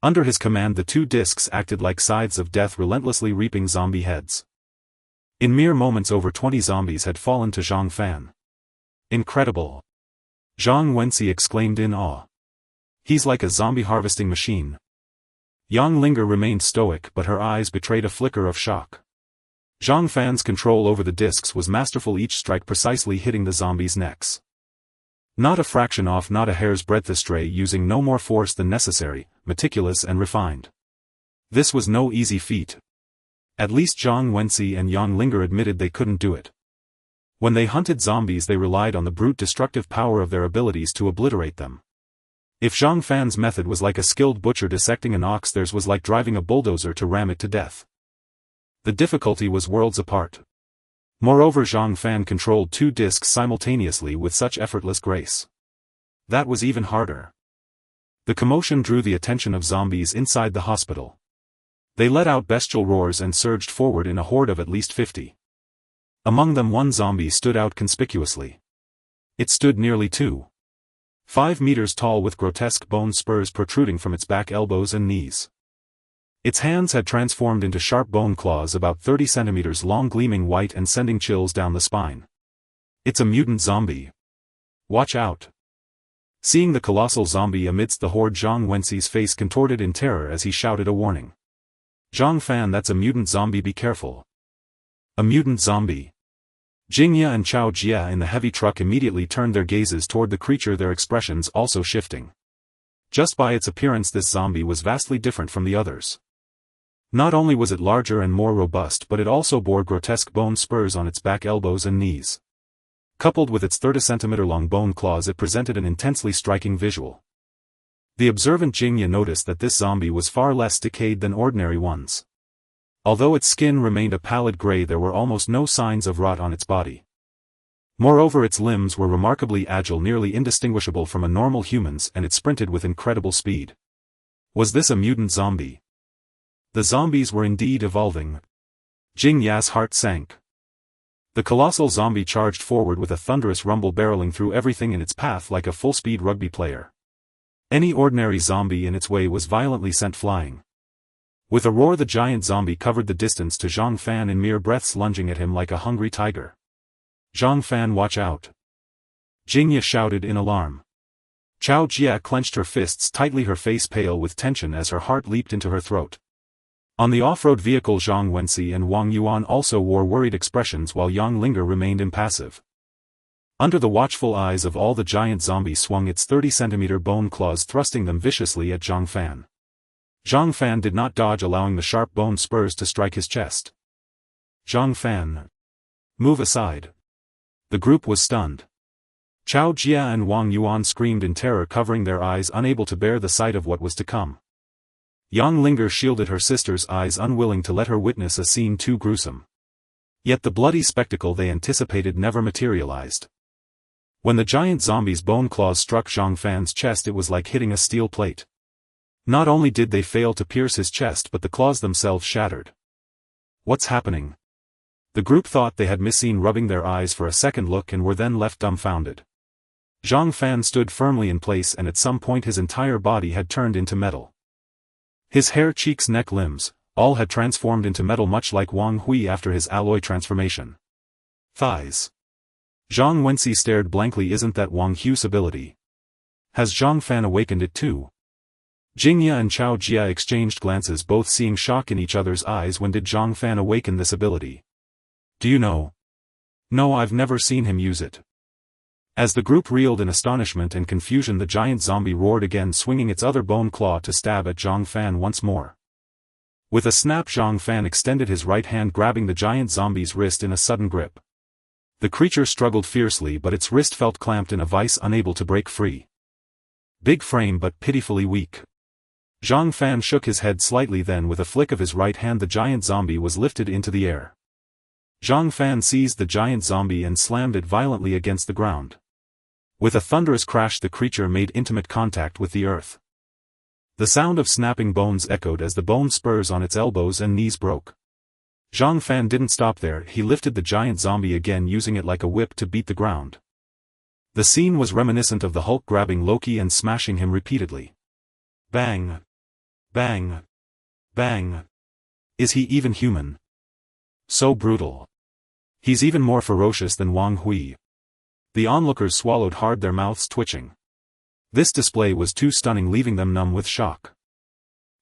Under his command, the 2 discs acted like scythes of death, relentlessly reaping zombie heads. In mere moments, over 20 zombies had fallen to Zhang Fan. Incredible! Zhang Wensi exclaimed in awe. He's like a zombie harvesting machine. Yang Linger remained stoic, but her eyes betrayed a flicker of shock. Zhang Fan's control over the discs was masterful, each strike precisely hitting the zombies' necks. Not a fraction off, not a hair's breadth astray, using no more force than necessary, meticulous and refined. This was no easy feat. At least Zhang Wensi and Yang Linger admitted they couldn't do it. When they hunted zombies, they relied on the brute destructive power of their abilities to obliterate them. If Zhang Fan's method was like a skilled butcher dissecting an ox, theirs was like driving a bulldozer to ram it to death. The difficulty was worlds apart. Moreover, Zhang Fan controlled 2 discs simultaneously with such effortless grace. That was even harder. The commotion drew the attention of zombies inside the hospital. They let out bestial roars and surged forward in a horde of at least 50. Among them, 1 zombie stood out conspicuously. It stood nearly 2.5 meters tall, with grotesque bone spurs protruding from its back, elbows and knees. Its hands had transformed into sharp bone claws about 30 centimeters long, gleaming white and sending chills down the spine. It's a mutant zombie. Watch out. Seeing the colossal zombie amidst the horde, Zhang Wensi's face contorted in terror as he shouted a warning. Zhang Fan, that's a mutant zombie, be careful. A mutant zombie. Jingya and Chao Jia in the heavy truck immediately turned their gazes toward the creature, their expressions also shifting. Just by its appearance, this zombie was vastly different from the others. Not only was it larger and more robust, but it also bore grotesque bone spurs on its back, elbows and knees. Coupled with its 30-centimeter-long bone claws, it presented an intensely striking visual. The observant Jingya noticed that this zombie was far less decayed than ordinary ones. Although its skin remained a pallid gray, there were almost no signs of rot on its body. Moreover, its limbs were remarkably agile, nearly indistinguishable from a normal human's, and it sprinted with incredible speed. Was this a mutant zombie? The zombies were indeed evolving. Jingya's heart sank. The colossal zombie charged forward with a thunderous rumble, barreling through everything in its path like a full-speed rugby player. Any ordinary zombie in its way was violently sent flying. With a roar, the giant zombie covered the distance to Zhang Fan in mere breaths, lunging at him like a hungry tiger. Zhang Fan, watch out. Jingya shouted in alarm. Chao Jia clenched her fists tightly, her face pale with tension as her heart leaped into her throat. On the off-road vehicle, Zhang Wensi and Wang Yuan also wore worried expressions, while Yang Linger remained impassive. Under the watchful eyes of all, the giant zombie swung its 30-centimeter bone claws, thrusting them viciously at Zhang Fan. Zhang Fan did not dodge, allowing the sharp bone spurs to strike his chest. Zhang Fan, move aside. The group was stunned. Chao Jia and Wang Yuan screamed in terror, covering their eyes, unable to bear the sight of what was to come. Yang Linger shielded her sister's eyes, unwilling to let her witness a scene too gruesome. Yet the bloody spectacle they anticipated never materialized. When the giant zombie's bone claws struck Zhang Fan's chest, it was like hitting a steel plate. Not only did they fail to pierce his chest, but the claws themselves shattered. What's happening? The group thought they had misseen, rubbing their eyes for a second look, and were then left dumbfounded. Zhang Fan stood firmly in place, and at some point his entire body had turned into metal. His hair, cheeks, neck, limbs, all had transformed into metal, much like Wang Hui after his alloy transformation. Thighs. Zhang Wensi stared blankly. Isn't that Wang Hui's ability? Has Zhang Fan awakened it too? Jingya and Chao Jia exchanged glances, both seeing shock in each other's eyes. When did Zhang Fan awaken this ability? Do you know? No, I've never seen him use it. As the group reeled in astonishment and confusion, the giant zombie roared again, swinging its other bone claw to stab at Zhang Fan once more. With a snap, Zhang Fan extended his right hand, grabbing the giant zombie's wrist in a sudden grip. The creature struggled fiercely, but its wrist felt clamped in a vice, unable to break free. Big frame but pitifully weak. Zhang Fan shook his head slightly, then with a flick of his right hand the giant zombie was lifted into the air. Zhang Fan seized the giant zombie and slammed it violently against the ground. With a thunderous crash, the creature made intimate contact with the earth. The sound of snapping bones echoed as the bone spurs on its elbows and knees broke. Zhang Fan didn't stop there, he lifted the giant zombie again, using it like a whip to beat the ground. The scene was reminiscent of the Hulk grabbing Loki and smashing him repeatedly. Bang! Bang! Bang! Is he even human? So brutal. He's even more ferocious than Wang Hui. The onlookers swallowed hard, their mouths twitching. This display was too stunning, leaving them numb with shock.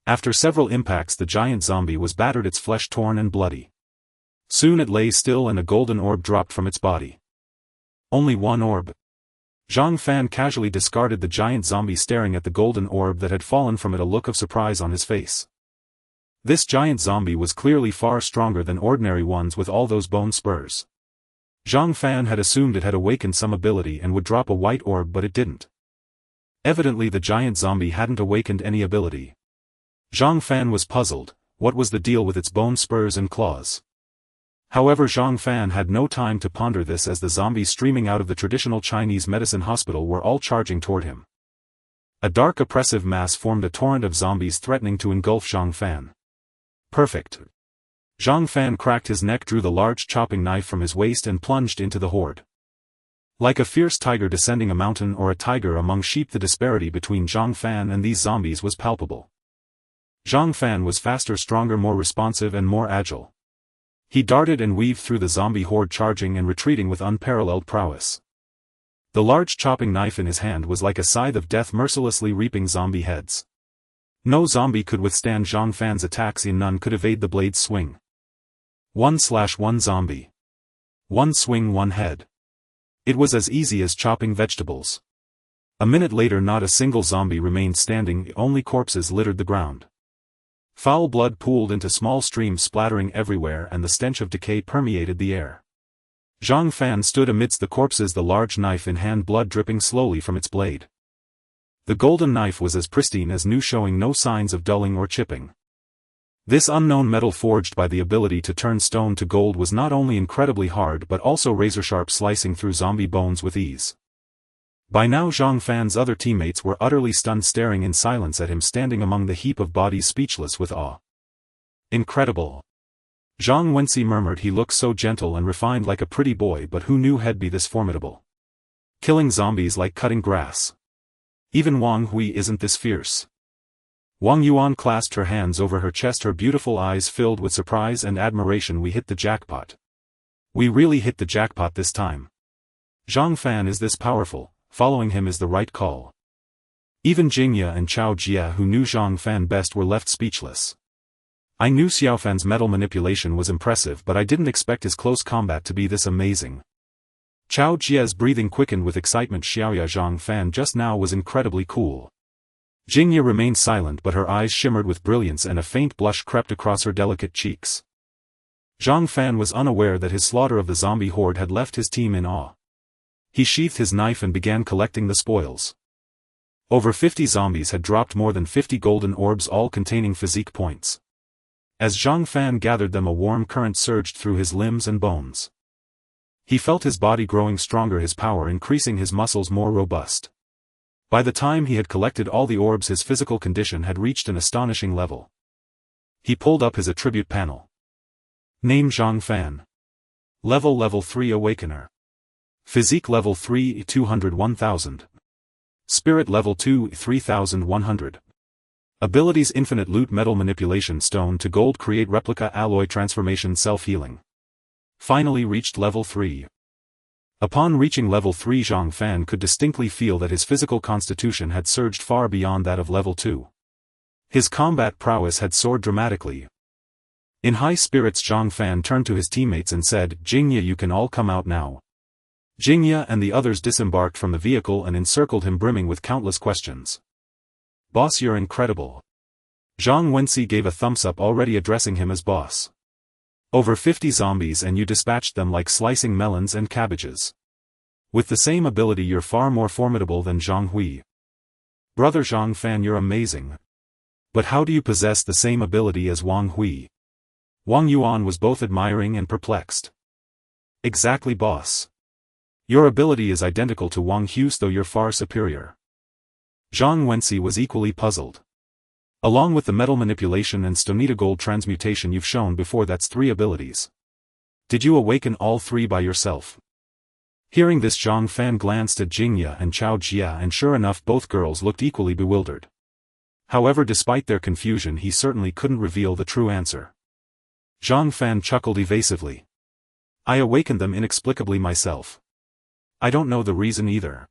After several impacts, the giant zombie was battered, its flesh torn and bloody. Soon it lay still and a golden orb dropped from its body. Only one orb. Zhang Fan casually discarded the giant zombie, staring at the golden orb that had fallen from it, a look of surprise on his face. This giant zombie was clearly far stronger than ordinary ones with all those bone spurs. Zhang Fan had assumed it had awakened some ability and would drop a white orb, but it didn't. Evidently the giant zombie hadn't awakened any ability. Zhang Fan was puzzled. What was the deal with its bone spurs and claws? However, Zhang Fan had no time to ponder this, as the zombies streaming out of the traditional Chinese medicine hospital were all charging toward him. A dark oppressive mass formed, a torrent of zombies threatening to engulf Zhang Fan. Perfect. Zhang Fan cracked his neck, drew the large chopping knife from his waist and plunged into the horde. Like a fierce tiger descending a mountain or a tiger among sheep, the disparity between Zhang Fan and these zombies was palpable. Zhang Fan was faster, stronger, more responsive and more agile. He darted and weaved through the zombie horde, charging and retreating with unparalleled prowess. The large chopping knife in his hand was like a scythe of death, mercilessly reaping zombie heads. No zombie could withstand Zhang Fan's attacks, and none could evade the blade's swing. 1/1 zombie. One swing, one head. It was as easy as chopping vegetables. A minute later, not a single zombie remained standing, only corpses littered the ground. Foul blood pooled into small streams, splattering everywhere, and the stench of decay permeated the air. Zhang Fan stood amidst the corpses, the large knife in hand, blood dripping slowly from its blade. The golden knife was as pristine as new, showing no signs of dulling or chipping. This unknown metal, forged by the ability to turn stone to gold, was not only incredibly hard but also razor-sharp, slicing through zombie bones with ease. By now Zhang Fan's other teammates were utterly stunned, staring in silence at him, standing among the heap of bodies, speechless with awe. Incredible. Zhang Wenxi murmured. He looked so gentle and refined, like a pretty boy, but who knew he'd be this formidable? Killing zombies like cutting grass. Even Wang Hui isn't this fierce. Wang Yuan clasped her hands over her chest, her beautiful eyes filled with surprise and admiration. We hit the jackpot. We really hit the jackpot this time. Zhang Fan is this powerful. Following him is the right call. Even Jingya and Chao Jia, who knew Zhang Fan best, were left speechless. I knew Xiaofan's metal manipulation was impressive, but I didn't expect his close combat to be this amazing. Chao Jia's breathing quickened with excitement. Xiaoya, Zhang Fan just now was incredibly cool. Jingya remained silent, but her eyes shimmered with brilliance and a faint blush crept across her delicate cheeks. Zhang Fan was unaware that his slaughter of the zombie horde had left his team in awe. He sheathed his knife and began collecting the spoils. Over 50 zombies had dropped more than 50 golden orbs, all containing physique points. As Zhang Fan gathered them, a warm current surged through his limbs and bones. He felt his body growing stronger, his power increasing, his muscles more robust. By the time he had collected all the orbs, his physical condition had reached an astonishing level. He pulled up his attribute panel. Name: Zhang Fan. Level 3 Awakener. Physique level 3 201,000. Spirit level 2 3,100. Abilities: Infinite Loot, Metal Manipulation, Stone to Gold, Create Replica, Alloy Transformation, Self-Healing. Finally reached level 3. Upon reaching level 3, Zhang Fan could distinctly feel that his physical constitution had surged far beyond that of level 2. His combat prowess had soared dramatically. In high spirits, Zhang Fan turned to his teammates and said, "Jingya, you can all come out now." Jingya and the others disembarked from the vehicle and encircled him, brimming with countless questions. "Boss, you're incredible." Zhang Wensi gave a thumbs up, already addressing him as boss. "Over 50 zombies and you dispatched them like slicing melons and cabbages. With the same ability you're far more formidable than Zhang Hui." "Brother Zhang Fan, you're amazing. But how do you possess the same ability as Wang Hui?" Wang Yuan was both admiring and perplexed. "Exactly, boss. Your ability is identical to Wang Hui's, though you're far superior." Zhang Wensi was equally puzzled. "Along with the metal manipulation and stonita gold transmutation you've shown before, that's 3 abilities. Did you awaken all 3 by yourself?" Hearing this, Zhang Fan glanced at Jingya and Chao Jia, and sure enough, both girls looked equally bewildered. However, despite their confusion, he certainly couldn't reveal the true answer. Zhang Fan chuckled evasively. "I awakened them inexplicably myself. I don't know the reason either."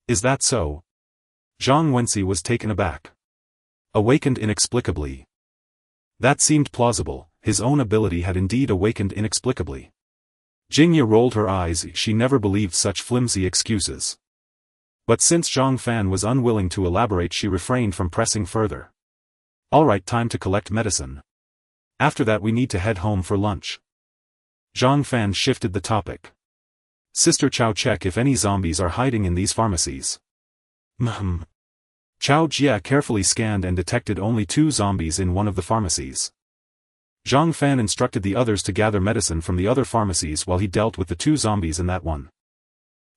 "Is that so?" Zhang Wensi was taken aback. Awakened inexplicably. That seemed plausible. His own ability had indeed awakened inexplicably. Jingya rolled her eyes. She never believed such flimsy excuses. But since Zhang Fan was unwilling to elaborate, she refrained from pressing further. "Alright, time to collect medicine. After that we need to head home for lunch." Zhang Fan shifted the topic. "Sister Chao, check if any zombies are hiding in these pharmacies." Chao Jia carefully scanned and detected only 2 zombies in one of the pharmacies. Zhang Fan instructed the others to gather medicine from the other pharmacies while he dealt with the 2 zombies in that one.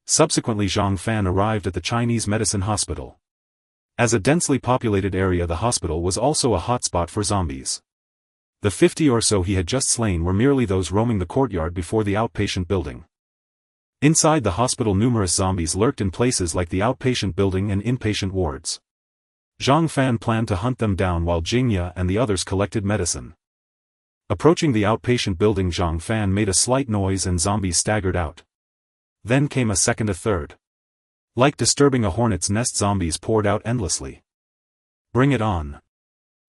Subsequently, Zhang Fan arrived at the Chinese medicine hospital. As a densely populated area, the hospital was also a hotspot for zombies. The 50 or so he had just slain were merely those roaming the courtyard before the outpatient building. Inside the hospital, numerous zombies lurked in places like the outpatient building and inpatient wards. Zhang Fan planned to hunt them down while Jingya and the others collected medicine. Approaching the outpatient building, Zhang Fan made a slight noise and zombies staggered out. Then came a second, a third. Like disturbing a hornet's nest, zombies poured out endlessly. "Bring it on."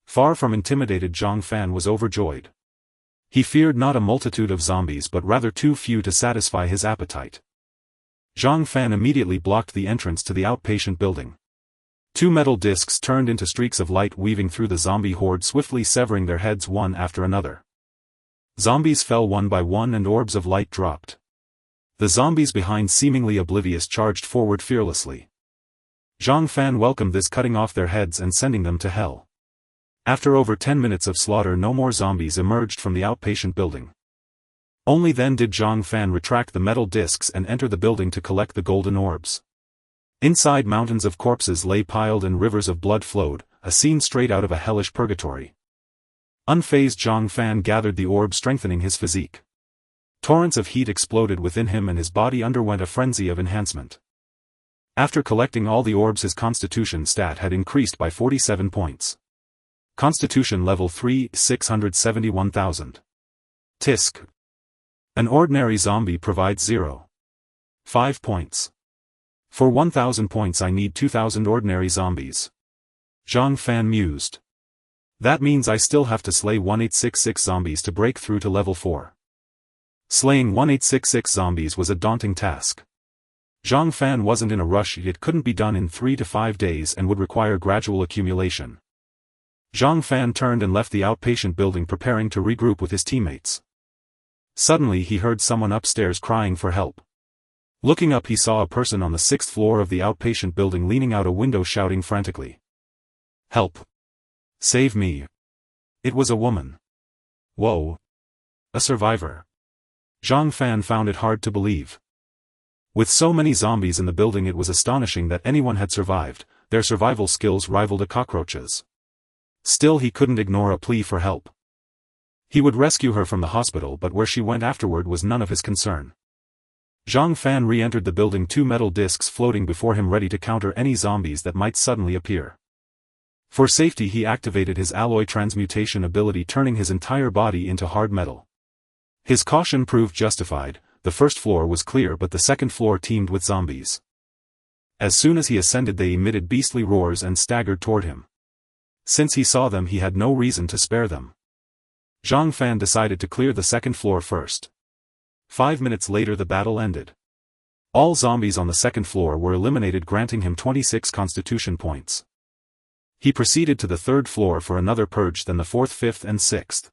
Far from intimidated, Zhang Fan was overjoyed. He feared not a multitude of zombies but rather too few to satisfy his appetite. Zhang Fan immediately blocked the entrance to the outpatient building. 2 metal discs turned into streaks of light, weaving through the zombie horde, swiftly severing their heads one after another. Zombies fell one by one and orbs of light dropped. The zombies behind, seemingly oblivious, charged forward fearlessly. Zhang Fan welcomed this, cutting off their heads and sending them to hell. After over 10 minutes of slaughter, no more zombies emerged from the outpatient building. Only then did Zhang Fan retract the metal discs and enter the building to collect the golden orbs. Inside, mountains of corpses lay piled and rivers of blood flowed, a scene straight out of a hellish purgatory. Unfazed, Zhang Fan gathered the orbs, strengthening his physique. Torrents of heat exploded within him and his body underwent a frenzy of enhancement. After collecting all the orbs, his constitution stat had increased by 47 points. Constitution level 3, 671,000. Tisk. An ordinary zombie provides 0.5 points. For 1,000 points I need 2,000 ordinary zombies. Zhang Fan mused. That means I still have to slay 1866 zombies to break through to level 4. Slaying 1866 zombies was a daunting task. Zhang Fan wasn't in a rush, it couldn't be done in 3 to 5 days and would require gradual accumulation. Zhang Fan turned and left the outpatient building, preparing to regroup with his teammates. Suddenly he heard someone upstairs crying for help. Looking up, he saw a person on the 6th floor of the outpatient building leaning out a window, shouting frantically. "Help! Save me!" It was a woman. Whoa! A survivor. Zhang Fan found it hard to believe. With so many zombies in the building, it was astonishing that anyone had survived. Their survival skills rivaled a cockroach's. Still, he couldn't ignore a plea for help. He would rescue her from the hospital, but where she went afterward was none of his concern. Zhang Fan re-entered the building, 2 metal discs floating before him, ready to counter any zombies that might suddenly appear. For safety, he activated his alloy transmutation ability, turning his entire body into hard metal. His caution proved justified. The first floor was clear, but the second floor teemed with zombies. As soon as he ascended, they emitted beastly roars and staggered toward him. Since he saw them he had no reason to spare them. Zhang Fan decided to clear the second floor first. 5 minutes later the battle ended. All zombies on the second floor were eliminated, granting him 26 constitution points. He proceeded to the third floor for another purge, then the fourth, fifth and sixth.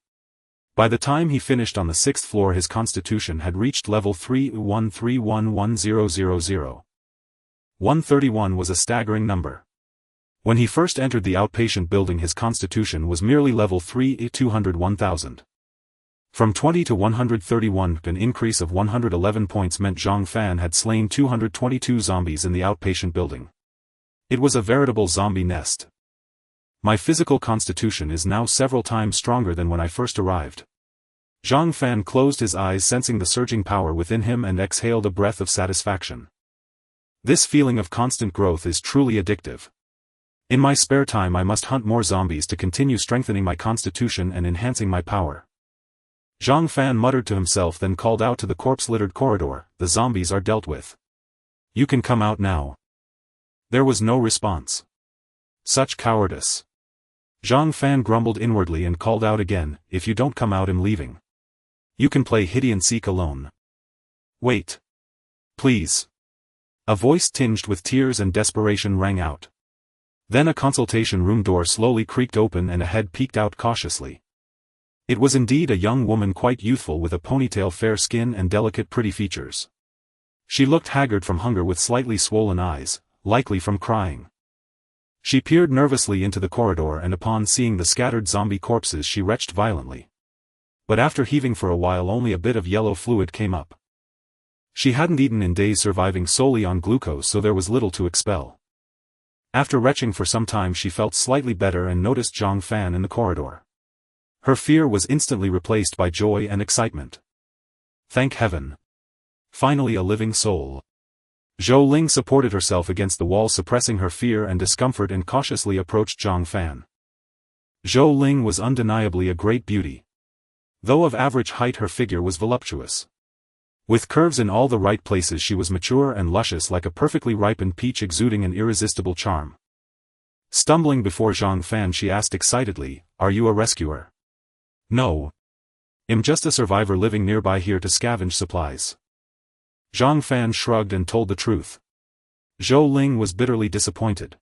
By the time he finished on the sixth floor his constitution had reached level 313110000. 131 was a staggering number. When he first entered the outpatient building his constitution was merely level 201,000. From 20 to 131, an increase of 111 points meant Zhang Fan had slain 222 zombies in the outpatient building. It was a veritable zombie nest. My physical constitution is now several times stronger than when I first arrived. Zhang Fan closed his eyes, sensing the surging power within him, and exhaled a breath of satisfaction. This feeling of constant growth is truly addictive. In my spare time I must hunt more zombies to continue strengthening my constitution and enhancing my power. Zhang Fan muttered to himself, then called out to the corpse-littered corridor, "The zombies are dealt with. You can come out now." There was no response. Such cowardice. Zhang Fan grumbled inwardly and called out again, "If you don't come out I'm leaving. You can play hide-and-seek alone." "Wait. Please." A voice tinged with tears and desperation rang out. Then a consultation room door slowly creaked open and a head peeked out cautiously. It was indeed a young woman, quite youthful, with a ponytail, fair skin and delicate pretty features. She looked haggard from hunger with slightly swollen eyes, likely from crying. She peered nervously into the corridor and upon seeing the scattered zombie corpses she retched violently. But after heaving for a while only a bit of yellow fluid came up. She hadn't eaten in days, surviving solely on glucose, so there was little to expel. After retching for some time she felt slightly better and noticed Zhang Fan in the corridor. Her fear was instantly replaced by joy and excitement. Thank heaven. Finally a living soul. Zhou Ling supported herself against the wall, suppressing her fear and discomfort, and cautiously approached Zhang Fan. Zhou Ling was undeniably a great beauty. Though of average height her figure was voluptuous. With curves in all the right places she was mature and luscious, like a perfectly ripened peach, exuding an irresistible charm. Stumbling before Zhang Fan she asked excitedly, "Are you a rescuer?" "No. I'm just a survivor living nearby, here to scavenge supplies." Zhang Fan shrugged and told the truth. Zhou Ling was bitterly disappointed.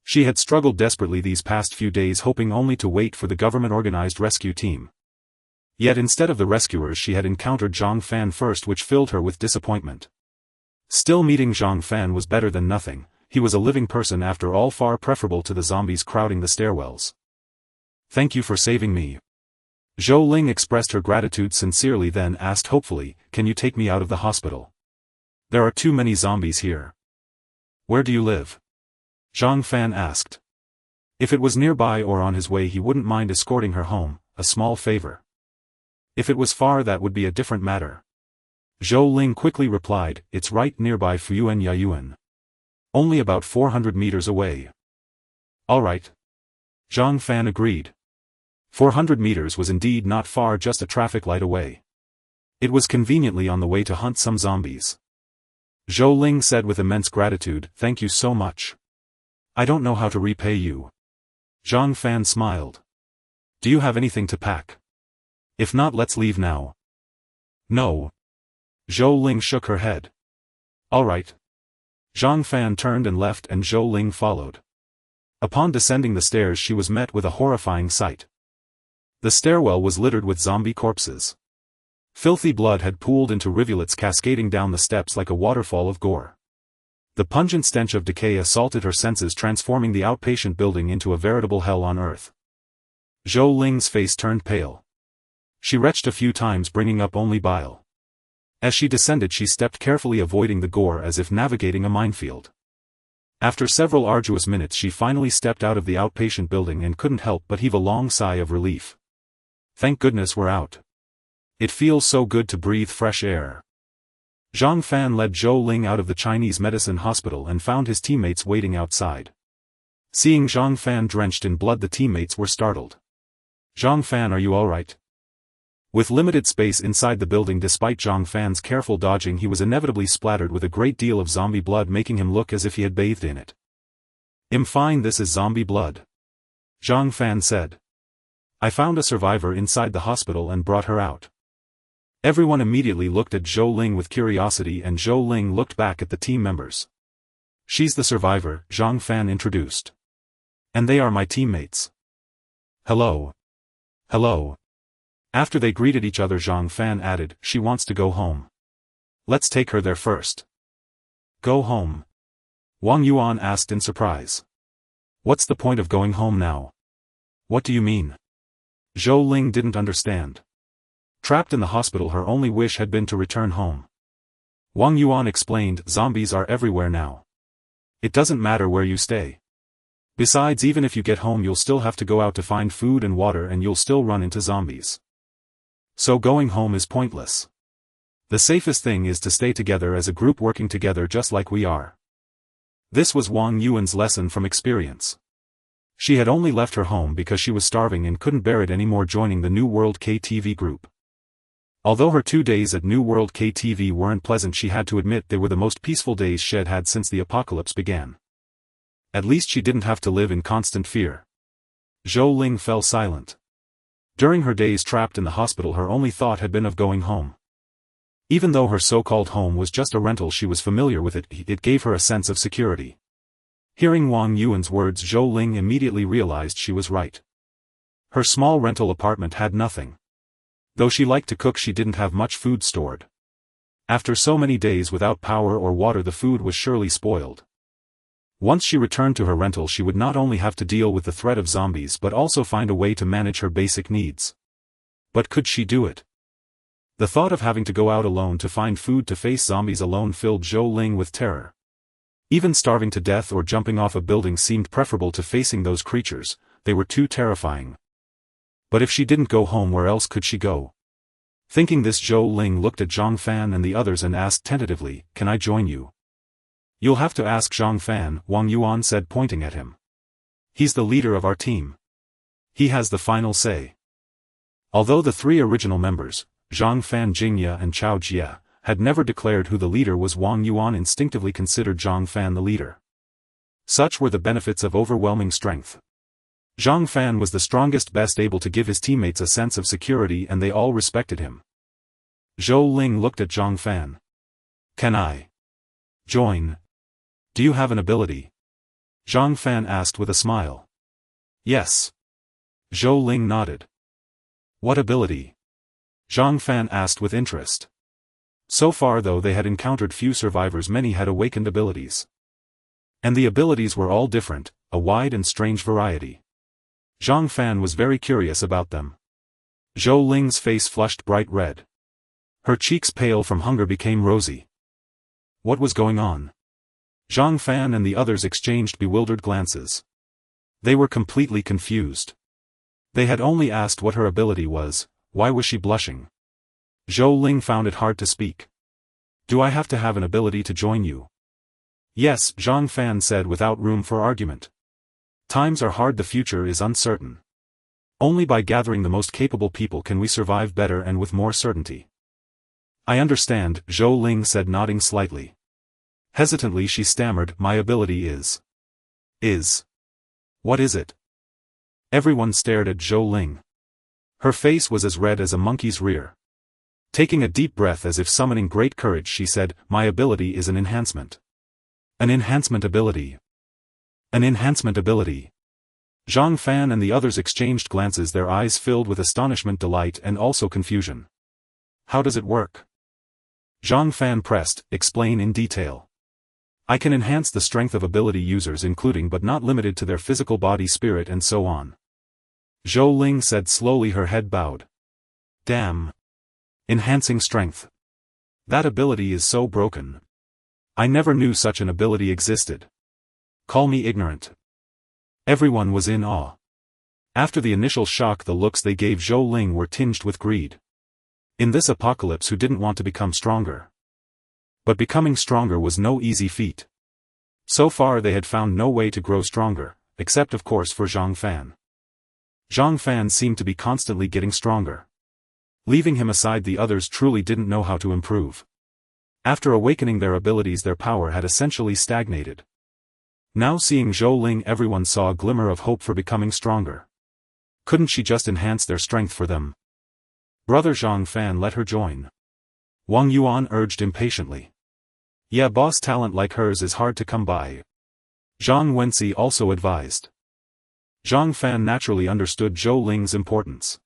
She had struggled desperately these past few days, hoping only to wait for the government-organized rescue team. Yet instead of the rescuers she had encountered Zhang Fan first, which filled her with disappointment. Still, meeting Zhang Fan was better than nothing. He was a living person after all, far preferable to the zombies crowding the stairwells. "Thank you for saving me." Zhou Ling expressed her gratitude sincerely, then asked hopefully, "Can you take me out of the hospital? There are too many zombies here." "Where do you live?" Zhang Fan asked. If it was nearby or on his way he wouldn't mind escorting her home, a small favor. If it was far that would be a different matter. Zhou Ling quickly replied, "It's right nearby Fuyuan Yayuan. Only about 400 meters away." "All right." Zhang Fan agreed. 400 meters was indeed not far, just a traffic light away. It was conveniently on the way to hunt some zombies. Zhou Ling said with immense gratitude, "Thank you so much. I don't know how to repay you." Zhang Fan smiled. "Do you have anything to pack? If not, let's leave now." "No." Zhou Ling shook her head. "All right." Zhang Fan turned and left, and Zhou Ling followed. Upon descending the stairs she was met with a horrifying sight. The stairwell was littered with zombie corpses. Filthy blood had pooled into rivulets, cascading down the steps like a waterfall of gore. The pungent stench of decay assaulted her senses, transforming the outpatient building into a veritable hell on earth. Zhou Ling's face turned pale. She retched a few times, bringing up only bile. As she descended she stepped carefully, avoiding the gore as if navigating a minefield. After several arduous minutes she finally stepped out of the outpatient building and couldn't help but heave a long sigh of relief. Thank goodness we're out. It feels so good to breathe fresh air. Zhang Fan led Zhou Ling out of the Chinese medicine hospital and found his teammates waiting outside. Seeing Zhang Fan drenched in blood the teammates were startled. "Zhang Fan, are you alright?" With limited space inside the building, despite Zhang Fan's careful dodging, he was inevitably splattered with a great deal of zombie blood, making him look as if he had bathed in it. "I'm fine, this is zombie blood. Zhang Fan said. I found a survivor inside the hospital and brought her out. Everyone immediately looked at Zhou Ling with curiosity, and Zhou Ling looked back at the team members. She's the survivor, Zhang Fan introduced. And they are my teammates. Hello. Hello. After they greeted each other, Zhang Fan added, she wants to go home. Let's take her there first. Go home? Wang Yuan asked in surprise. What's the point of going home now? What do you mean? Zhou Ling didn't understand. Trapped in the hospital, her only wish had been to return home. Wang Yuan explained, zombies are everywhere now. It doesn't matter where you stay. Besides, even if you get home, you'll still have to go out to find food and water, and you'll still run into zombies. So going home is pointless. The safest thing is to stay together as a group, working together just like we are. This was Wang Yuan's lesson from experience. She had only left her home because she was starving and couldn't bear it anymore joining the New World KTV group. Although her 2 days at New World KTV weren't pleasant, she had to admit they were the most peaceful days she had had since the apocalypse began. At least she didn't have to live in constant fear. Zhou Ling fell silent. During her days trapped in the hospital, her only thought had been of going home. Even though her so-called home was just a rental, she was familiar with it. It gave her a sense of security. Hearing Wang Yuan's words, Zhou Ling immediately realized she was right. Her small rental apartment had nothing. Though she liked to cook, she didn't have much food stored. After so many days without power or water, the food was surely spoiled. Once she returned to her rental, she would not only have to deal with the threat of zombies but also find a way to manage her basic needs. But could she do it? The thought of having to go out alone to find food to face zombies alone filled Zhou Ling with terror. Even starving to death or jumping off a building seemed preferable to facing those creatures. They were too terrifying. But if she didn't go home, where else could she go? Thinking this, Zhou Ling looked at Zhang Fan and the others and asked tentatively, "Can I join you?" "You'll have to ask Zhang Fan," Wang Yuan said, pointing at him. "He's the leader of our team. He has the final say." Although the 3 original members, Zhang Fan, Jingya and Chao Jie, had never declared who the leader was, Wang Yuan instinctively considered Zhang Fan the leader. Such were the benefits of overwhelming strength. Zhang Fan was the strongest, best able to give his teammates a sense of security, and they all respected him. Zhou Ling looked at Zhang Fan. "Can I join? Do you have an ability?" Zhang Fan asked with a smile. "Yes." Zhou Ling nodded. "What ability?" Zhang Fan asked with interest. So far, though they had encountered few survivors, many had awakened abilities. And the abilities were all different, a wide and strange variety. Zhang Fan was very curious about them. Zhou Ling's face flushed bright red. Her cheeks, pale from hunger, became rosy. What was going on? Zhang Fan and the others exchanged bewildered glances. They were completely confused. They had only asked what her ability was. Why was she blushing? Zhou Ling found it hard to speak. "Do I have to have an ability to join you?" "Yes," Zhang Fan said without room for argument. "Times are hard, the future is uncertain. Only by gathering the most capable people can we survive better and with more certainty." "I understand," Zhou Ling said, nodding slightly. Hesitantly she stammered, "My ability is... What is it?" Everyone stared at Zhou Ling. Her face was as red as a monkey's rear. Taking a deep breath as if summoning great courage, she said, "My ability is an enhancement." "An enhancement ability? An enhancement ability?" Zhang Fan and the others exchanged glances, their eyes filled with astonishment, delight and also confusion. "How does it work?" Zhang Fan pressed, "Explain in detail." "I can enhance the strength of ability users, including but not limited to their physical body, spirit and so on." Zhou Ling said slowly, her head bowed. "Damn. Enhancing strength. That ability is so broken. I never knew such an ability existed. Call me ignorant." Everyone was in awe. After the initial shock, the looks they gave Zhou Ling were tinged with greed. In this apocalypse, who didn't want to become stronger? But becoming stronger was no easy feat. So far they had found no way to grow stronger, except of course for Zhang Fan. Zhang Fan seemed to be constantly getting stronger. Leaving him aside, the others truly didn't know how to improve. After awakening their abilities, their power had essentially stagnated. Now seeing Zhou Ling, everyone saw a glimmer of hope for becoming stronger. Couldn't she just enhance their strength for them? Brother Zhang Fan, let her join. Wang Yuan urged impatiently. Yeah, boss, talent like hers is hard to come by. Zhang Wenci also advised. Zhang Fan naturally understood Zhou Ling's importance.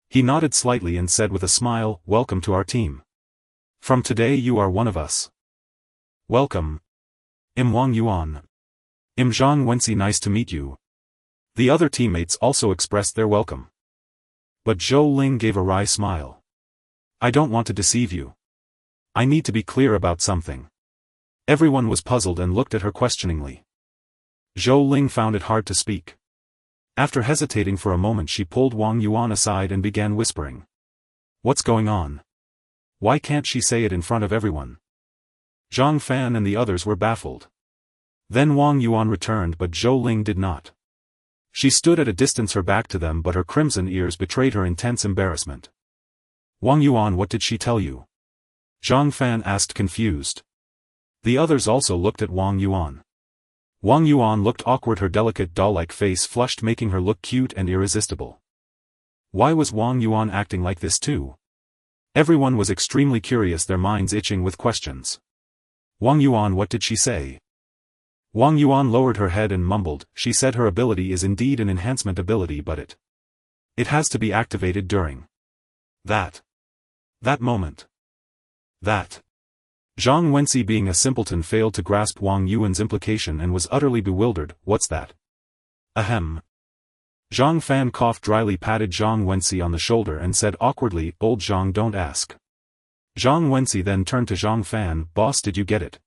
He nodded slightly and said with a smile, "Welcome to our team. From today you are one of us." "Welcome. Wang Yuan. Zhang Wenci, nice to meet you." The other teammates also expressed their welcome. But Zhou Ling gave a wry smile. "I don't want to deceive you. I need to be clear about something." Everyone was puzzled and looked at her questioningly. Zhou Ling found it hard to speak. After hesitating for a moment, she pulled Wang Yuan aside and began whispering. "What's going on? Why can't she say it in front of everyone?" Zhang Fan and the others were baffled. Then Wang Yuan returned, but Zhou Ling did not. She stood at a distance, her back to them, but her crimson ears betrayed her intense embarrassment. "Wang Yuan, what did she tell you?" Zhang Fan asked, confused. The others also looked at Wang Yuan. Wang Yuan looked awkward, her delicate doll-like face flushed, making her look cute and irresistible. Why was Wang Yuan acting like this too? Everyone was extremely curious, their minds itching with questions. "Wang Yuan, what did she say?" Wang Yuan lowered her head and mumbled, "She said her ability is indeed an enhancement ability, but it has to be activated during that moment. That." Zhang Wenci, being a simpleton, failed to grasp Wang Yuan's implication and was utterly bewildered. "What's that?" "Ahem." Zhang Fan coughed dryly, patted Zhang Wenci on the shoulder and said awkwardly, "Old Zhang, don't ask." Zhang Wenci then turned to Zhang Fan, "Boss, did you get it?"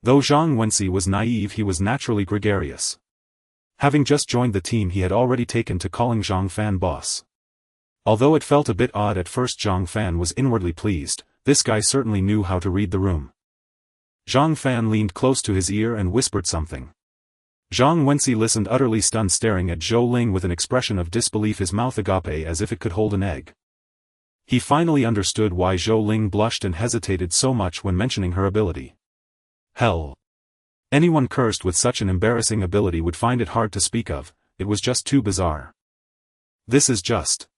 Though Zhang Wenci was naive, he was naturally gregarious. Having just joined the team, he had already taken to calling Zhang Fan boss. Although it felt a bit odd at first, Zhang Fan was inwardly pleased. This guy certainly knew how to read the room. Zhang Fan leaned close to his ear and whispered something. Zhang Wenci listened, utterly stunned, staring at Zhou Ling with an expression of disbelief, his mouth agape as if it could hold an egg. He finally understood why Zhou Ling blushed and hesitated so much when mentioning her ability. Hell! Anyone cursed with such an embarrassing ability would find it hard to speak of. It was just too bizarre. This is just...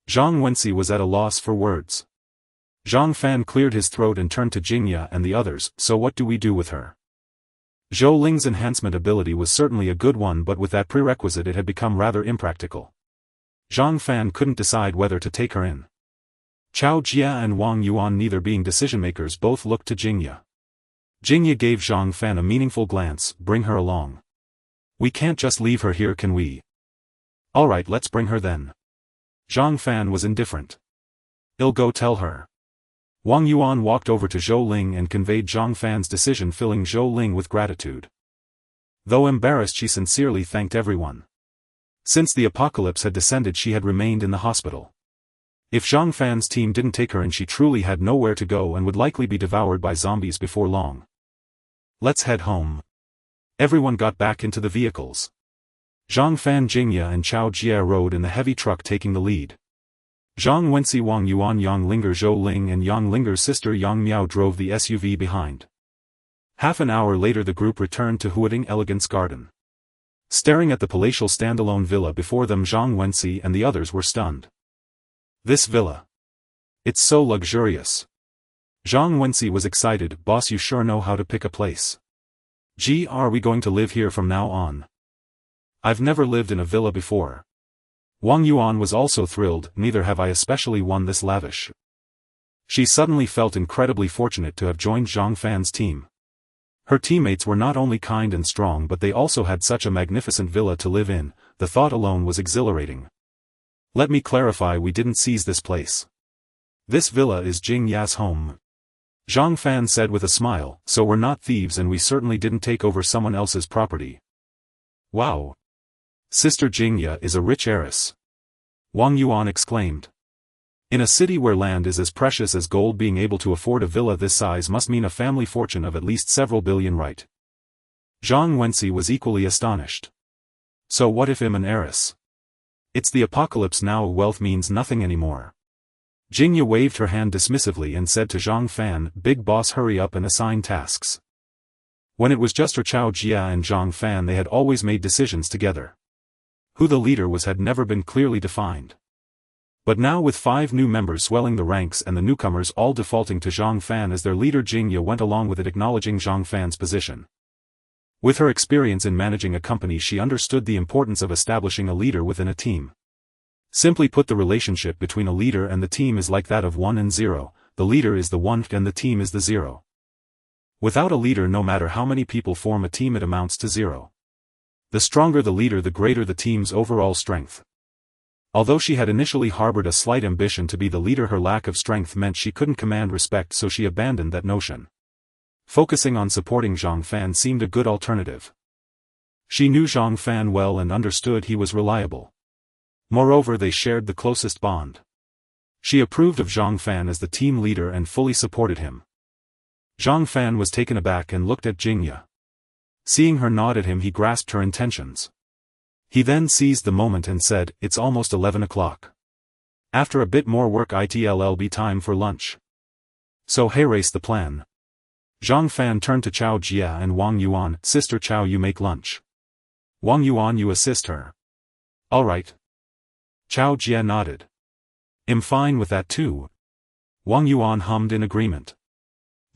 Zhang Wenci was at a loss for words. Zhang Fan cleared his throat and turned to Jingya and the others. "So what do we do with her?" Zhou Ling's enhancement ability was certainly a good one, but with that prerequisite it had become rather impractical. Zhang Fan couldn't decide whether to take her in. Chao Jia and Wang Yuan, neither being decision-makers, both looked to Jingya. Jingya gave Zhang Fan a meaningful glance. "Bring her along. We can't just leave her here, can we?" "Alright, let's bring her then." Zhang Fan was indifferent. "I'll go tell her." Wang Yuan walked over to Zhou Ling and conveyed Zhang Fan's decision, filling Zhou Ling with gratitude. Though embarrassed, she sincerely thanked everyone. Since the apocalypse had descended, she had remained in the hospital. If Zhang Fan's team didn't take her in, she truly had nowhere to go and would likely be devoured by zombies before long. "Let's head home." Everyone got back into the vehicles. Zhang Fan, Jingya and Chao Jia rode in the heavy truck, taking the lead. Zhang Wenci, Wang Yuan, Yang Linger, Zhou Ling and Yang Linger's sister Yang Miao drove the SUV behind. Half an hour later the group returned to Huading Elegance Garden. Staring at the palatial standalone villa before them, Zhang Wenci and the others were stunned. "This villa. It's so luxurious." Zhang Wenci was excited. "Boss, you sure know how to pick a place. Gee, are we going to live here from now on? I've never lived in a villa before." Wang Yuan was also thrilled. "Neither have I, especially one this lavish." She suddenly felt incredibly fortunate to have joined Zhang Fan's team. Her teammates were not only kind and strong, but they also had such a magnificent villa to live in. The thought alone was exhilarating. "Let me clarify, we didn't seize this place. This villa is Jing Ya's home," Zhang Fan said with a smile. "So we're not thieves, and we certainly didn't take over someone else's property." "Wow! Sister Jingya is a rich heiress," Wang Yuan exclaimed. In a city where land is as precious as gold, being able to afford a villa this size must mean a family fortune of at least several billion, right? Zhang Wenci was equally astonished. "So what if I'm an heiress? It's the apocalypse now, wealth means nothing anymore." Jingya waved her hand dismissively and said to Zhang Fan, "Big boss, hurry up and assign tasks." When it was just her Chao Jia and Zhang Fan, they had always made decisions together. Who the leader was had never been clearly defined. But now with 5 new members swelling the ranks and the newcomers all defaulting to Zhang Fan as their leader, Jingya went along with it, acknowledging Zhang Fan's position. With her experience in managing a company, she understood the importance of establishing a leader within a team. Simply put, the relationship between a leader and the team is like that of 1 and 0, the leader is the 1 and the team is the 0. Without a leader, no matter how many people form a team, it amounts to 0. The stronger the leader, the greater the team's overall strength. Although she had initially harbored a slight ambition to be the leader, her lack of strength meant she couldn't command respect, so she abandoned that notion. Focusing on supporting Zhang Fan seemed a good alternative. She knew Zhang Fan well and understood he was reliable. Moreover, they shared the closest bond. She approved of Zhang Fan as the team leader and fully supported him. Zhang Fan was taken aback and looked at Jingya. Seeing her nod at him, he grasped her intentions. He then seized the moment and said, "It's almost 11 o'clock. After a bit more work it'll be time for lunch. So erase the plan." Zhang Fan turned to Chao Jia and Wang Yuan. "Sister Chao, you make lunch. Wang Yuan, you assist her." "All right." Chao Jia nodded. "I'm fine with that too." Wang Yuan hummed in agreement.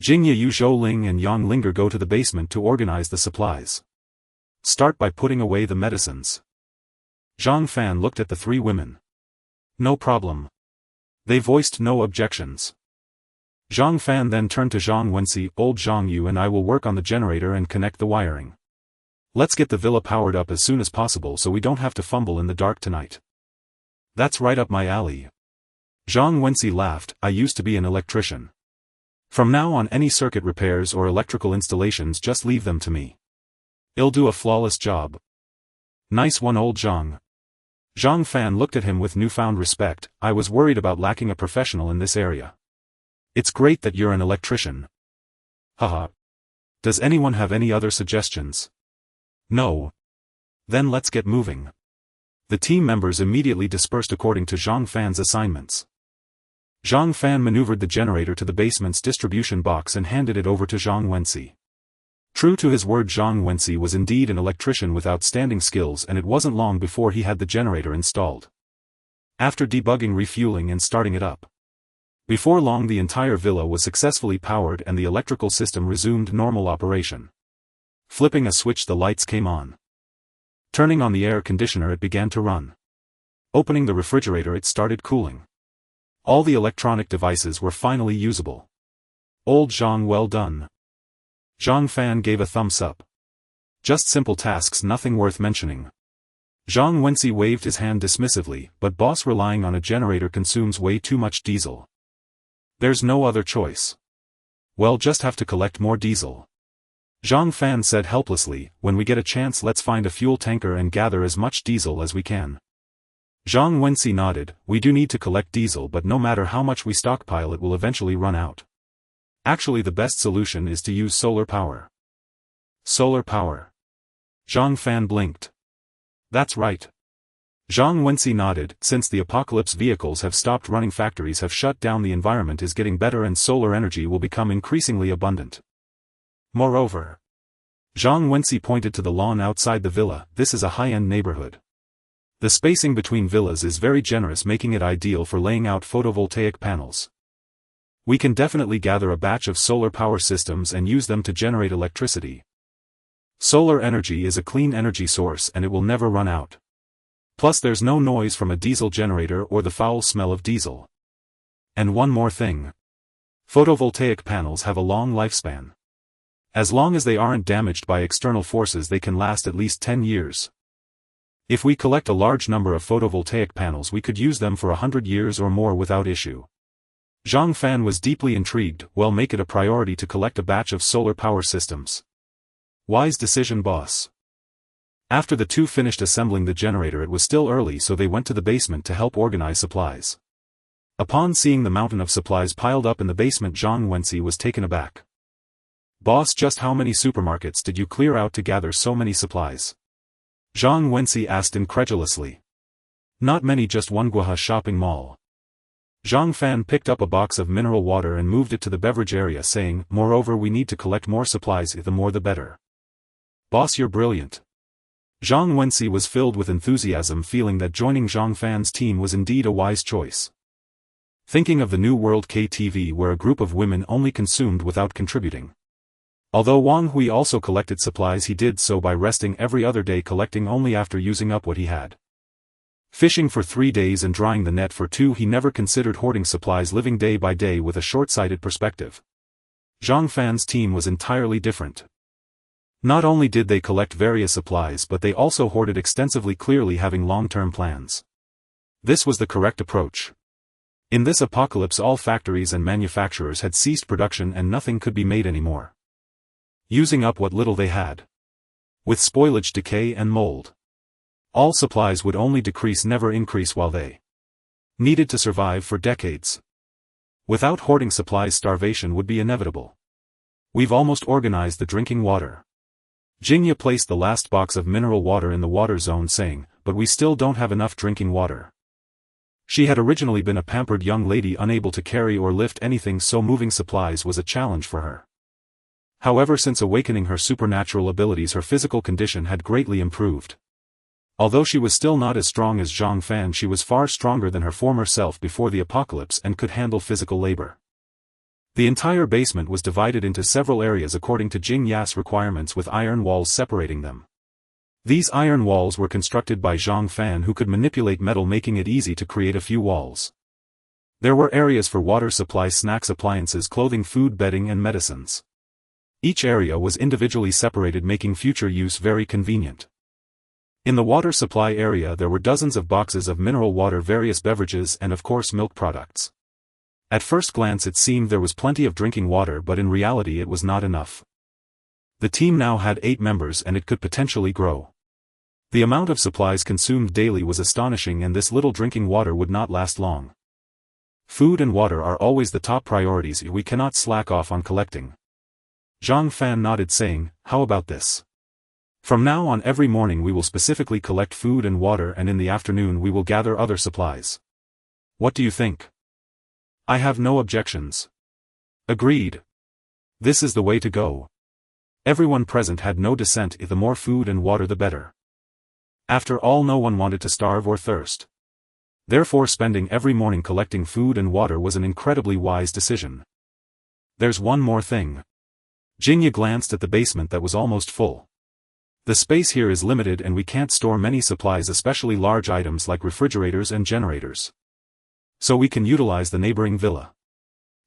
Jingya, Yu Zhouling and Yang Linger go to the basement to organize the supplies. "Start by putting away the medicines." Zhang Fan looked at the 3 women. "No problem." They voiced no objections. Zhang Fan then turned to Zhang Wenxi. "Old Zhang, you and I will work on the generator and connect the wiring. Let's get the villa powered up as soon as possible so we don't have to fumble in the dark tonight." "That's right up my alley." Zhang Wenxi laughed. "I used to be an electrician. From now on, any circuit repairs or electrical installations, just leave them to me. I'll do a flawless job." "Nice one, old Zhang." Zhang Fan looked at him with newfound respect. "I was worried about lacking a professional in this area. It's great that you're an electrician." "Haha. Does anyone have any other suggestions?" "No. Then let's get moving." The team members immediately dispersed according to Zhang Fan's assignments. Zhang Fan maneuvered the generator to the basement's distribution box and handed it over to Zhang Wenxi. True to his word, Zhang Wenxi was indeed an electrician with outstanding skills, and it wasn't long before he had the generator installed. After debugging, refueling and starting it up. Before long, the entire villa was successfully powered and the electrical system resumed normal operation. Flipping a switch, the lights came on. Turning on the air conditioner, it began to run. Opening the refrigerator, it started cooling. All the electronic devices were finally usable. "Old Zhang, well done." Zhang Fan gave a thumbs up. "Just simple tasks, nothing worth mentioning." Zhang Wenxi waved his hand dismissively. "But boss, relying on a generator consumes way too much diesel." "There's no other choice." "Well, just have to collect more diesel." Zhang Fan said helplessly. "When we get a chance, let's find a fuel tanker and gather as much diesel as we can." Zhang Wenxi nodded. "We do need to collect diesel, but no matter how much we stockpile, it will eventually run out. Actually, the best solution is to use solar power." "Solar power?" Zhang Fan blinked. "That's right." Zhang Wenxi nodded. "Since the apocalypse vehicles have stopped running, factories have shut down, the environment is getting better and solar energy will become increasingly abundant. Moreover," Zhang Wenxi pointed to the lawn outside the villa, "this is a high-end neighborhood. The spacing between villas is very generous, making it ideal for laying out photovoltaic panels. We can definitely gather a batch of solar power systems and use them to generate electricity. Solar energy is a clean energy source and it will never run out. Plus there's no noise from a diesel generator or the foul smell of diesel. And one more thing. Photovoltaic panels have a long lifespan. As long as they aren't damaged by external forces, they can last at least 10 years. If we collect a large number of photovoltaic panels, we could use them for 100 years or more without issue." Zhang Fan was deeply intrigued. "Well, make it a priority to collect a batch of solar power systems." "Wise decision, boss." After the two finished assembling the generator, it was still early, so they went to the basement to help organize supplies. Upon seeing the mountain of supplies piled up in the basement, Zhang Wenxi was taken aback. "Boss, just how many supermarkets did you clear out to gather so many supplies?" Zhang Wenxi asked incredulously. "Not many, just one Guohe shopping mall." Zhang Fan picked up a box of mineral water and moved it to the beverage area saying, "Moreover, we need to collect more supplies, the more the better." "Boss, you're brilliant." Zhang Wensi was filled with enthusiasm, feeling that joining Zhang Fan's team was indeed a wise choice. Thinking of the New World KTV where a group of women only consumed without contributing. Although Wang Hui also collected supplies, he did so by resting every other day, collecting only after using up what he had. Fishing for 3 days and drying the net for 2, he never considered hoarding supplies, living day by day with a short-sighted perspective. Zhang Fan's team was entirely different. Not only did they collect various supplies, but they also hoarded extensively, clearly having long-term plans. This was the correct approach. In this apocalypse, all factories and manufacturers had ceased production and nothing could be made anymore. Using up what little they had. With spoilage, decay and mold. All supplies would only decrease, never increase, while they needed to survive for decades. Without hoarding supplies, starvation would be inevitable. We've almost organized the drinking water. Jingya placed the last box of mineral water in the water zone saying, "But we still don't have enough drinking water." She had originally been a pampered young lady unable to carry or lift anything, so moving supplies was a challenge for her. However, since awakening her supernatural abilities, her physical condition had greatly improved. Although she was still not as strong as Zhang Fan, she was far stronger than her former self before the apocalypse and could handle physical labor. The entire basement was divided into several areas according to Jing Ya's requirements, with iron walls separating them. These iron walls were constructed by Zhang Fan, who could manipulate metal, making it easy to create a few walls. There were areas for water supply, snacks, appliances, clothing, food, bedding and medicines. Each area was individually separated, making future use very convenient. In the water supply area there were dozens of boxes of mineral water, various beverages and of course milk products. At first glance it seemed there was plenty of drinking water, but in reality it was not enough. The team now had 8 members and it could potentially grow. The amount of supplies consumed daily was astonishing, and this little drinking water would not last long. Food and water are always the top priorities, we cannot slack off on collecting. Zhang Fan nodded saying, "How about this? From now on, every morning we will specifically collect food and water, and in the afternoon we will gather other supplies. What do you think?" "I have no objections." "Agreed. This is the way to go." Everyone present had no dissent. The more food and water the better. After all, no one wanted to starve or thirst. Therefore spending every morning collecting food and water was an incredibly wise decision. "There's one more thing." Jingya glanced at the basement that was almost full. "The space here is limited and we can't store many supplies, especially large items like refrigerators and generators. So we can utilize the neighboring villa.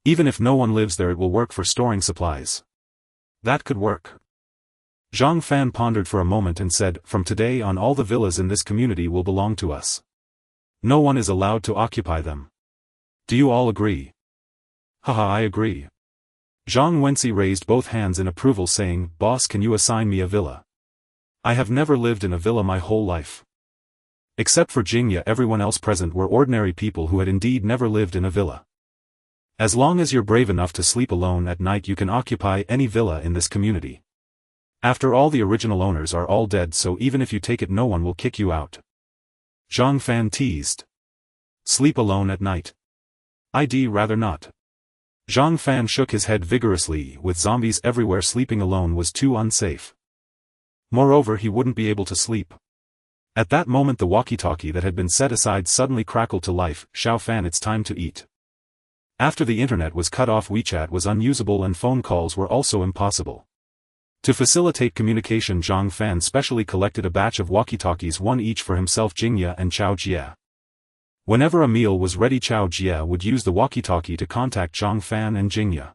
Even if no one lives there, it will work for storing supplies." "That could work." Zhang Fan pondered for a moment and said, "From today on, all the villas in this community will belong to us. No one is allowed to occupy them. Do you all agree?" "Haha, I agree." Zhang Wensi raised both hands in approval saying, "Boss, can you assign me a villa? I have never lived in a villa my whole life." Except for Jingya, everyone else present were ordinary people who had indeed never lived in a villa. "As long as you're brave enough to sleep alone at night, you can occupy any villa in this community. After all, the original owners are all dead, so even if you take it, no one will kick you out." Zhang Fan teased. "Sleep alone at night? I'd rather not." Zhang Fan shook his head vigorously. With zombies everywhere, sleeping alone was too unsafe. Moreover, he wouldn't be able to sleep. At that moment the walkie-talkie that had been set aside suddenly crackled to life. "Xiao Fan, it's time to eat." After the internet was cut off, WeChat was unusable and phone calls were also impossible. To facilitate communication, Zhang Fan specially collected a batch of walkie-talkies, one each for himself, Jingya and Chao Jie. Whenever a meal was ready, Chao Jie would use the walkie-talkie to contact Zhang Fan and Jingya.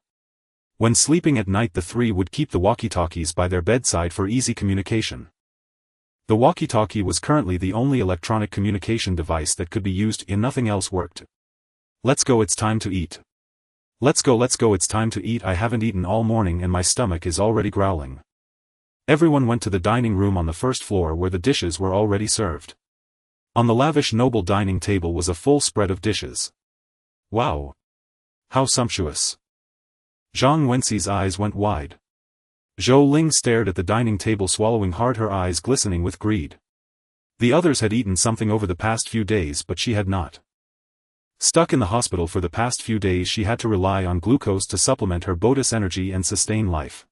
When sleeping at night, the three would keep the walkie-talkies by their bedside for easy communication. The walkie-talkie was currently the only electronic communication device that could be used, and nothing else worked. "Let's go, it's time to eat." Let's go, it's time to eat. I haven't eaten all morning and my stomach is already growling." Everyone went to the dining room on the first floor where the dishes were already served. On the lavish noble dining table was a full spread of dishes. "Wow! How sumptuous!" Zhang Wensi's eyes went wide. Zhou Ling stared at the dining table, swallowing hard, her eyes glistening with greed. The others had eaten something over the past few days, but she had not. Stuck in the hospital for the past few days, she had to rely on glucose to supplement her body's energy and sustain life.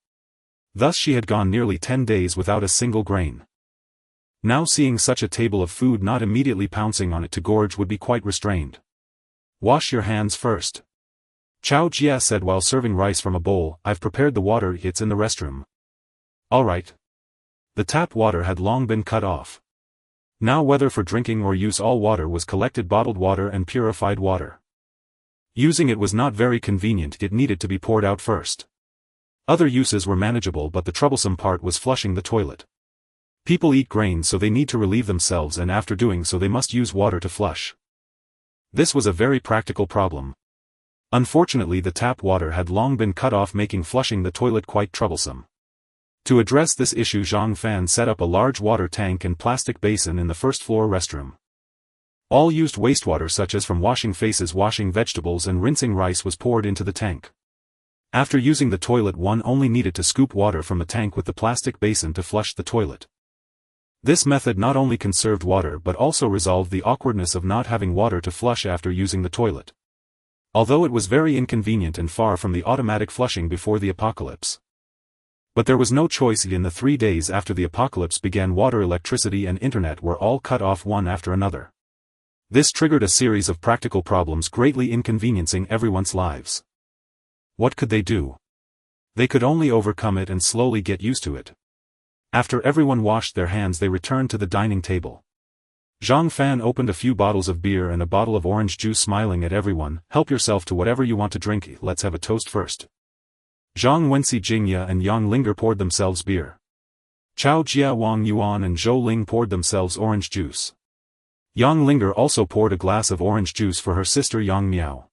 Thus she had gone nearly 10 days without a single grain. Now seeing such a table of food, not immediately pouncing on it to gorge would be quite restrained. "Wash your hands first," Chao Jia said while serving rice from a bowl. "I've prepared the water, it's in the restroom." "Alright." The tap water had long been cut off. Now whether for drinking or use, all water was collected, bottled water and purified water. Using it was not very convenient, it needed to be poured out first. Other uses were manageable, but the troublesome part was flushing the toilet. People eat grains, so they need to relieve themselves, and after doing so they must use water to flush. This was a very practical problem. Unfortunately the tap water had long been cut off, making flushing the toilet quite troublesome. To address this issue, Zhang Fan set up a large water tank and plastic basin in the first floor restroom. All used wastewater such as from washing faces, washing vegetables and rinsing rice was poured into the tank. After using the toilet, one only needed to scoop water from the tank with the plastic basin to flush the toilet. This method not only conserved water but also resolved the awkwardness of not having water to flush after using the toilet. Although it was very inconvenient and far from the automatic flushing before the apocalypse. But there was no choice. In the 3 days after the apocalypse began, water, electricity and internet were all cut off one after another. This triggered a series of practical problems, greatly inconveniencing everyone's lives. What could they do? They could only overcome it and slowly get used to it. After everyone washed their hands, they returned to the dining table. Zhang Fan opened a few bottles of beer and a bottle of orange juice, smiling at everyone. "Help yourself to whatever you want to drink, let's have a toast first." Zhang Wenxi, Jingya and Yang Linger poured themselves beer. Chao Jia, Wang Yuan and Zhou Ling poured themselves orange juice. Yang Linger also poured a glass of orange juice for her sister Yang Miao.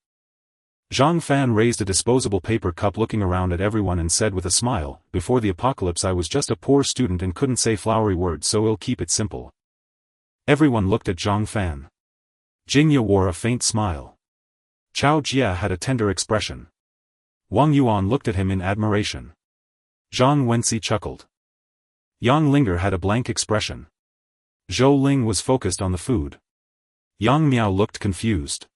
Zhang Fan raised a disposable paper cup, looking around at everyone and said with a smile, "Before the apocalypse I was just a poor student and couldn't say flowery words, so we'll keep it simple." Everyone looked at Zhang Fan. Jingya wore a faint smile. Chao Jia had a tender expression. Wang Yuan looked at him in admiration. Zhang Wenxi chuckled. Yang Linger had a blank expression. Zhou Ling was focused on the food. Yang Miao looked confused.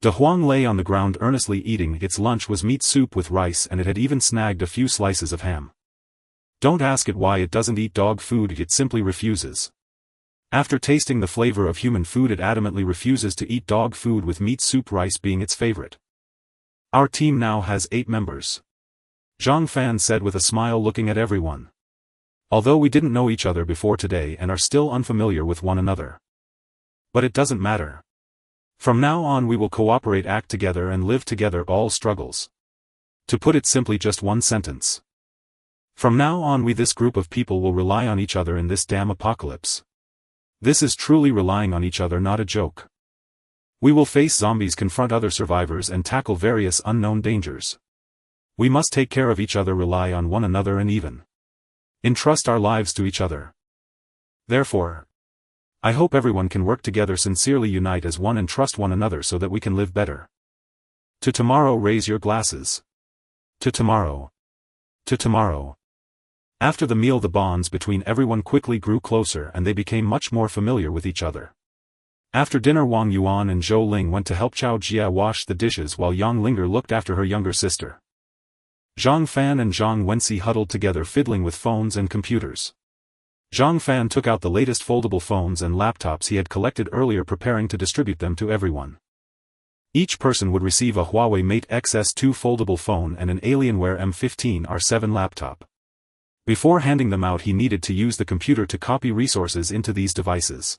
De Huang lay on the ground earnestly eating. Its lunch was meat soup with rice, and it had even snagged a few slices of ham. Don't ask it why it doesn't eat dog food, it simply refuses. After tasting the flavor of human food, it adamantly refuses to eat dog food, with meat soup, rice being its favorite. "Our team now has 8 members. Zhang Fan said with a smile, looking at everyone. "Although we didn't know each other before today and are still unfamiliar with one another. But it doesn't matter. From now on we will cooperate, act together and live together all struggles." To put it simply, just one sentence. From now on we, this group of people, will rely on each other in this damn apocalypse. This is truly relying on each other, not a joke. We will face zombies, confront other survivors and tackle various unknown dangers. We must take care of each other, rely on one another and even entrust our lives to each other. Therefore, I hope everyone can work together, sincerely unite as one and trust one another so that we can live better. To tomorrow, raise your glasses. To tomorrow. To tomorrow. After the meal, the bonds between everyone quickly grew closer and they became much more familiar with each other. After dinner, Wang Yuan and Zhou Ling went to help Chao Jia wash the dishes while Yang Linger looked after her younger sister. Zhang Fan and Zhang Wenxi huddled together, fiddling with phones and computers. Zhang Fan took out the latest foldable phones and laptops he had collected earlier, preparing to distribute them to everyone. Each person would receive a Huawei Mate XS2 foldable phone and an Alienware M15R7 laptop. Before handing them out, he needed to use the computer to copy resources into these devices.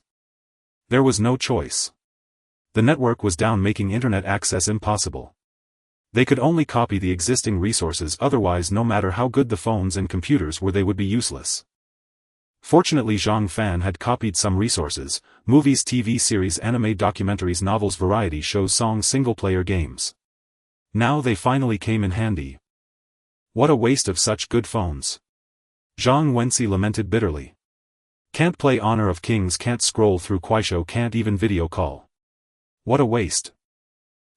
There was no choice. The network was down, making internet access impossible. They could only copy the existing resources, otherwise no matter how good the phones and computers were, they would be useless. Fortunately, Zhang Fan had copied some resources: movies, TV series, anime, documentaries, novels, variety shows, songs, single-player games. Now they finally came in handy. What a waste of such good phones. Zhang Wenxi lamented bitterly. Can't play Honor of Kings, can't scroll through Kuaishou, can't even video call. What a waste.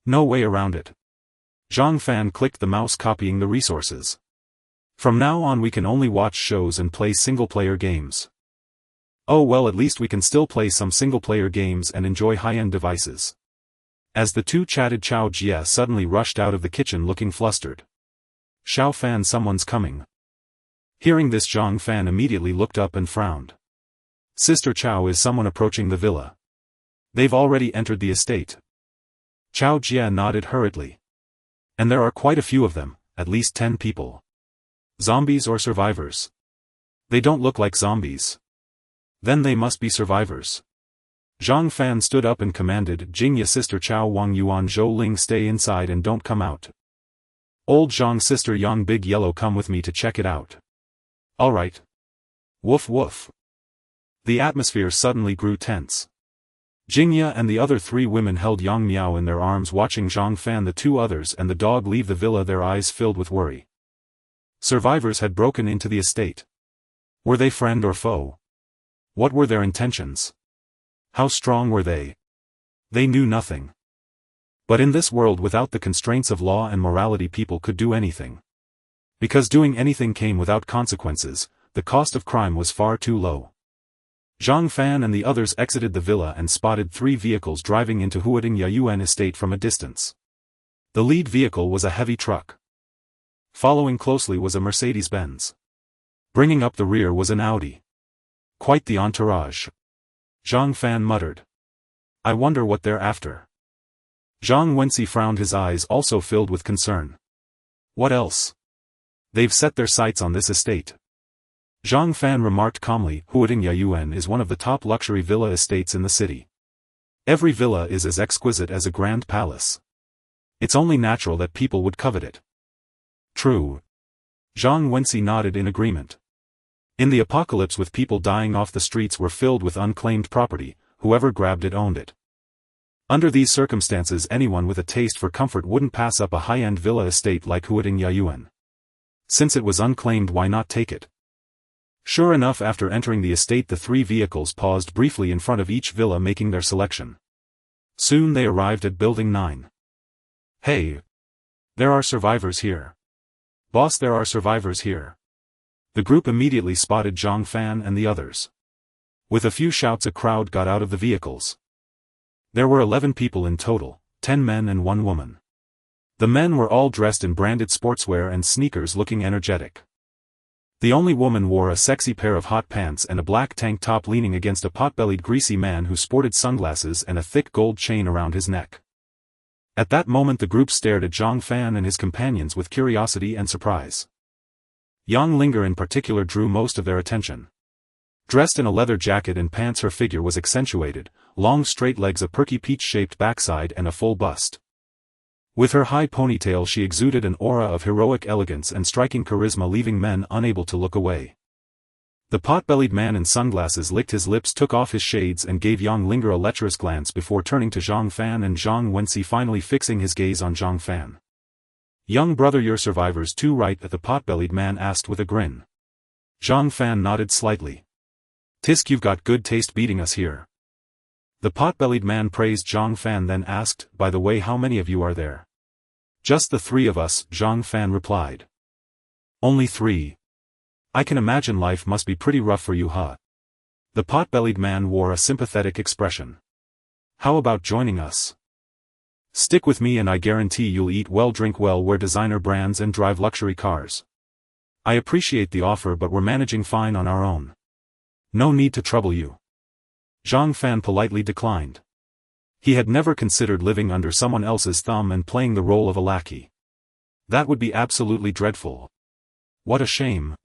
No way around it. Zhang Fan clicked the mouse, copying the resources. From now on we can only watch shows and play single-player games. Oh well, at least we can still play some single-player games and enjoy high-end devices. As the two chatted, Chao Jie suddenly rushed out of the kitchen looking flustered. Zhang Fan, someone's coming. Hearing this, Zhang Fan immediately looked up and frowned. Sister Chao, is someone approaching the villa? They've already entered the estate. Chao Jie nodded hurriedly. And there are quite a few of them, at least 10 people. Zombies or survivors? They don't look like zombies. Then they must be survivors. Zhang Fan stood up and commanded, Jingya sister Chao Wang Yuan Zhou Ling, stay inside and don't come out. Old Zhang sister Yang Big Yellow, come with me to check it out. Alright. Woof woof. The atmosphere suddenly grew tense. Jingya and the other 3 women held Yang Miao in their arms, watching Zhang Fan, the 2 others and the dog leave the villa, their eyes filled with worry. Survivors had broken into the estate. Were they friend or foe? What were their intentions? How strong were they? They knew nothing. But in this world without the constraints of law and morality, people could do anything. Because doing anything came without consequences, the cost of crime was far too low. Zhang Fan and the others exited the villa and spotted 3 vehicles driving into Huading Yayuan estate from a distance. The lead vehicle was a heavy truck. Following closely was a Mercedes-Benz. Bringing up the rear was an Audi. Quite the entourage. Zhang Fan muttered. I wonder what they're after. Zhang Wensi frowned, his eyes also filled with concern. What else? They've set their sights on this estate. Zhang Fan remarked calmly, Huading Yayuan is one of the top luxury villa estates in the city. Every villa is as exquisite as a grand palace. It's only natural that people would covet it. True. Zhang Wensi nodded in agreement. In the apocalypse, with people dying off the streets, were filled with unclaimed property, whoever grabbed it owned it. Under these circumstances, anyone with a taste for comfort wouldn't pass up a high-end villa estate like Huading Yayuan. Since it was unclaimed, why not take it? Sure enough, after entering the estate, the 3 vehicles paused briefly in front of each villa, making their selection. Soon they arrived at Building 9. Hey! There are survivors here. Boss, there are survivors here. The group immediately spotted Zhang Fan and the others. With a few shouts, a crowd got out of the vehicles. There were 11 people in total, 10 men and 1 woman. The men were all dressed in branded sportswear and sneakers, looking energetic. The only woman wore a sexy pair of hot pants and a black tank top, leaning against a pot-bellied greasy man who sported sunglasses and a thick gold chain around his neck. At that moment the group stared at Zhang Fan and his companions with curiosity and surprise. Yang Linger in particular drew most of their attention. Dressed in a leather jacket and pants, her figure was accentuated, long straight legs, a perky peach-shaped backside and a full bust. With her high ponytail she exuded an aura of heroic elegance and striking charisma, leaving men unable to look away. The pot-bellied man in sunglasses licked his lips, took off his shades and gave Yang Linger a lecherous glance before turning to Zhang Fan and Zhang Wensi, finally fixing his gaze on Zhang Fan. Young brother, your survivors too, right? The pot-bellied man asked with a grin. Zhang Fan nodded slightly. Tisk, you've got good taste beating us here. The pot-bellied man praised Zhang Fan, then asked, by the way, how many of you are there? Just the 3 of us, Zhang Fan replied. Only 3? I can imagine life must be pretty rough for you, huh? The pot-bellied man wore a sympathetic expression. How about joining us? Stick with me and I guarantee you'll eat well, drink well, wear designer brands and drive luxury cars. I appreciate the offer, but we're managing fine on our own. No need to trouble you. Zhang Fan politely declined. He had never considered living under someone else's thumb and playing the role of a lackey. That would be absolutely dreadful. What a shame.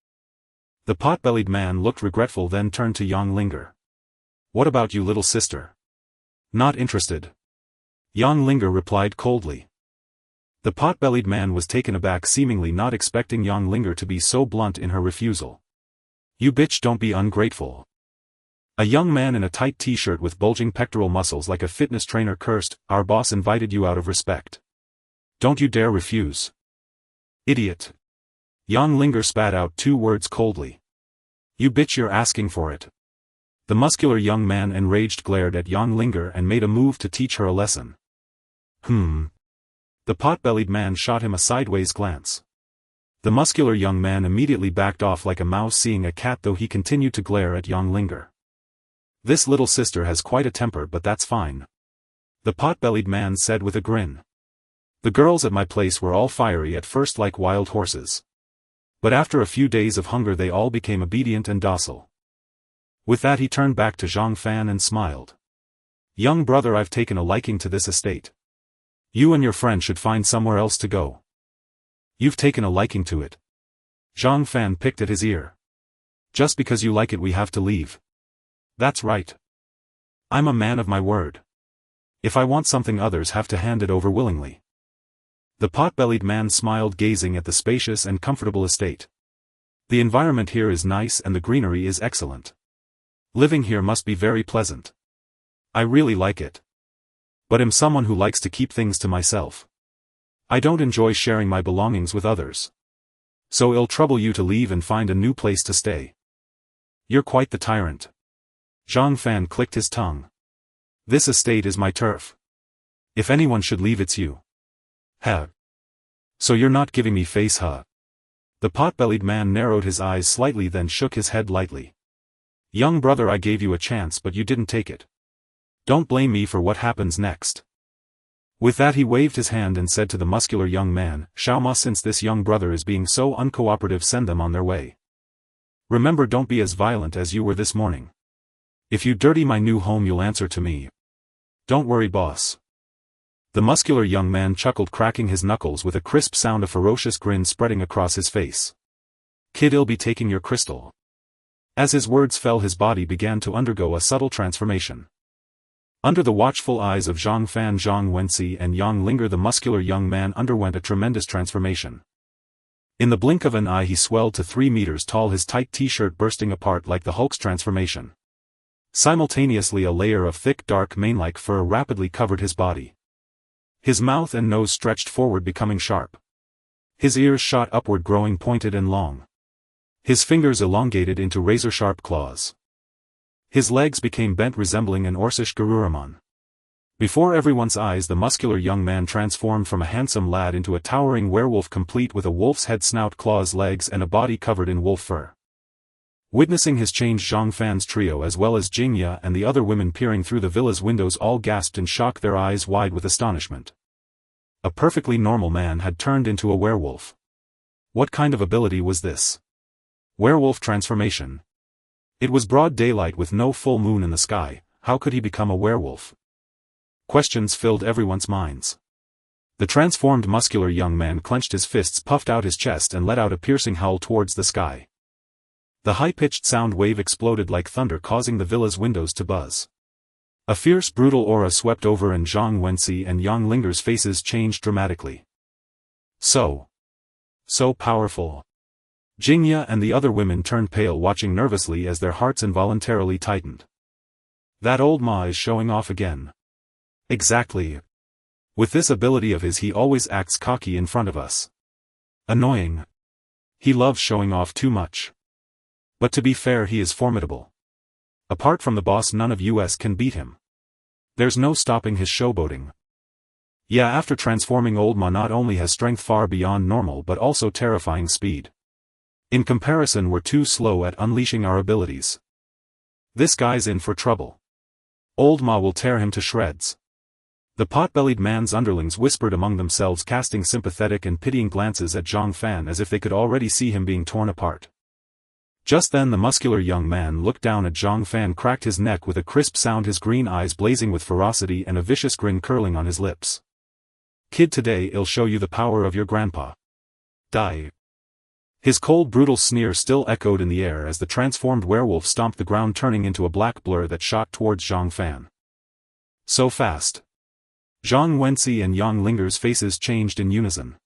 The pot-bellied man looked regretful, then turned to Yang Linger. What about you, little sister? Not interested. Yang Linger replied coldly. The pot-bellied man was taken aback, seemingly not expecting Yang Linger to be so blunt in her refusal. You bitch, don't be ungrateful. A young man in a tight t-shirt with bulging pectoral muscles like a fitness trainer cursed, our boss invited you out of respect. Don't you dare refuse. Idiot. Yang Linger spat out 2 words coldly. You bitch, you're asking for it. The muscular young man, enraged, glared at Yang Linger and made a move to teach her a lesson. The pot-bellied man shot him a sideways glance. The muscular young man immediately backed off like a mouse seeing a cat, though he continued to glare at Yang Linger. This little sister has quite a temper, but that's fine. the pot-bellied man said with a grin. The girls at my place were all fiery at first like wild horses. But after a few days of hunger they all became obedient and docile. With that he turned back to Zhang Fan and smiled. Young brother, I've taken a liking to this estate. You and your friend should find somewhere else to go. You've taken a liking to it. Zhang Fan picked at his ear. Just because you like it we have to leave. That's right. I'm a man of my word. If I want something others have to hand it over willingly. The pot-bellied man smiled, gazing at the spacious and comfortable estate. The environment here is nice and the greenery is excellent. Living here must be very pleasant. I really like it. But am someone who likes to keep things to myself. I don't enjoy sharing my belongings with others. So it'll trouble you to leave and find a new place to stay. You're quite the tyrant. Zhang Fan clicked his tongue. This estate is my turf. If anyone should leave, it's you. Huh. So you're not giving me face, huh? The pot-bellied man narrowed his eyes slightly, then shook his head lightly. Young brother, I gave you a chance but you didn't take it. Don't blame me for what happens next. With that he waved his hand and said to the muscular young man, Xiaoma, since this young brother is being so uncooperative, send them on their way. Remember, don't be as violent as you were this morning. If you dirty my new home you'll answer to me. Don't worry, boss. The muscular young man chuckled, cracking his knuckles with a crisp sound, a ferocious grin spreading across his face. Kid, I'll be taking your crystal. As his words fell, his body began to undergo a subtle transformation. Under the watchful eyes of Zhang Fan, Zhang Wensi and Yang Linger, the muscular young man underwent a tremendous transformation. In the blink of an eye he swelled to 3 meters tall, his tight t-shirt bursting apart like the Hulk's transformation. Simultaneously a layer of thick dark mane-like fur rapidly covered his body. His mouth and nose stretched forward, becoming sharp. His ears shot upward, growing pointed and long. His fingers elongated into razor-sharp claws. His legs became bent, resembling an Orsish Garurumon. Before everyone's eyes the muscular young man transformed from a handsome lad into a towering werewolf, complete with a wolf's head, snout, claws, legs and a body covered in wolf fur. Witnessing his change, Zhang Fan's trio as well as Jingya and the other women peering through the villa's windows all gasped in shock, their eyes wide with astonishment. A perfectly normal man had turned into a werewolf. What kind of ability was this? Werewolf transformation. It was broad daylight with no full moon in the sky. How could he become a werewolf? Questions filled everyone's minds. The transformed muscular young man clenched his fists, puffed out his chest and let out a piercing howl towards the sky. The high-pitched sound wave exploded like thunder, causing the villa's windows to buzz. A fierce, brutal aura swept over and Zhang Wensi and Yang Linger's faces changed dramatically. So powerful. Jingya and the other women turned pale, watching nervously as their hearts involuntarily tightened. That old Ma is showing off again. Exactly. With this ability of his he always acts cocky in front of us. Annoying. He loves showing off too much. But to be fair, he is formidable. Apart from the boss, none of us can beat him. There's no stopping his showboating. Yeah, after transforming, old Ma not only has strength far beyond normal but also terrifying speed. In comparison, we're too slow at unleashing our abilities. This guy's in for trouble. Old Ma will tear him to shreds. The pot-bellied man's underlings whispered among themselves, casting sympathetic and pitying glances at Zhang Fan as if they could already see him being torn apart. Just then the muscular young man looked down at Zhang Fan, cracked his neck with a crisp sound, his green eyes blazing with ferocity and a vicious grin curling on his lips. Kid, today I'll show you the power of your grandpa. Die. His cold, brutal sneer still echoed in the air as the transformed werewolf stomped the ground, turning into a black blur that shot towards Zhang Fan. So fast. Zhang Wensi and Yang Linger's faces changed in unison.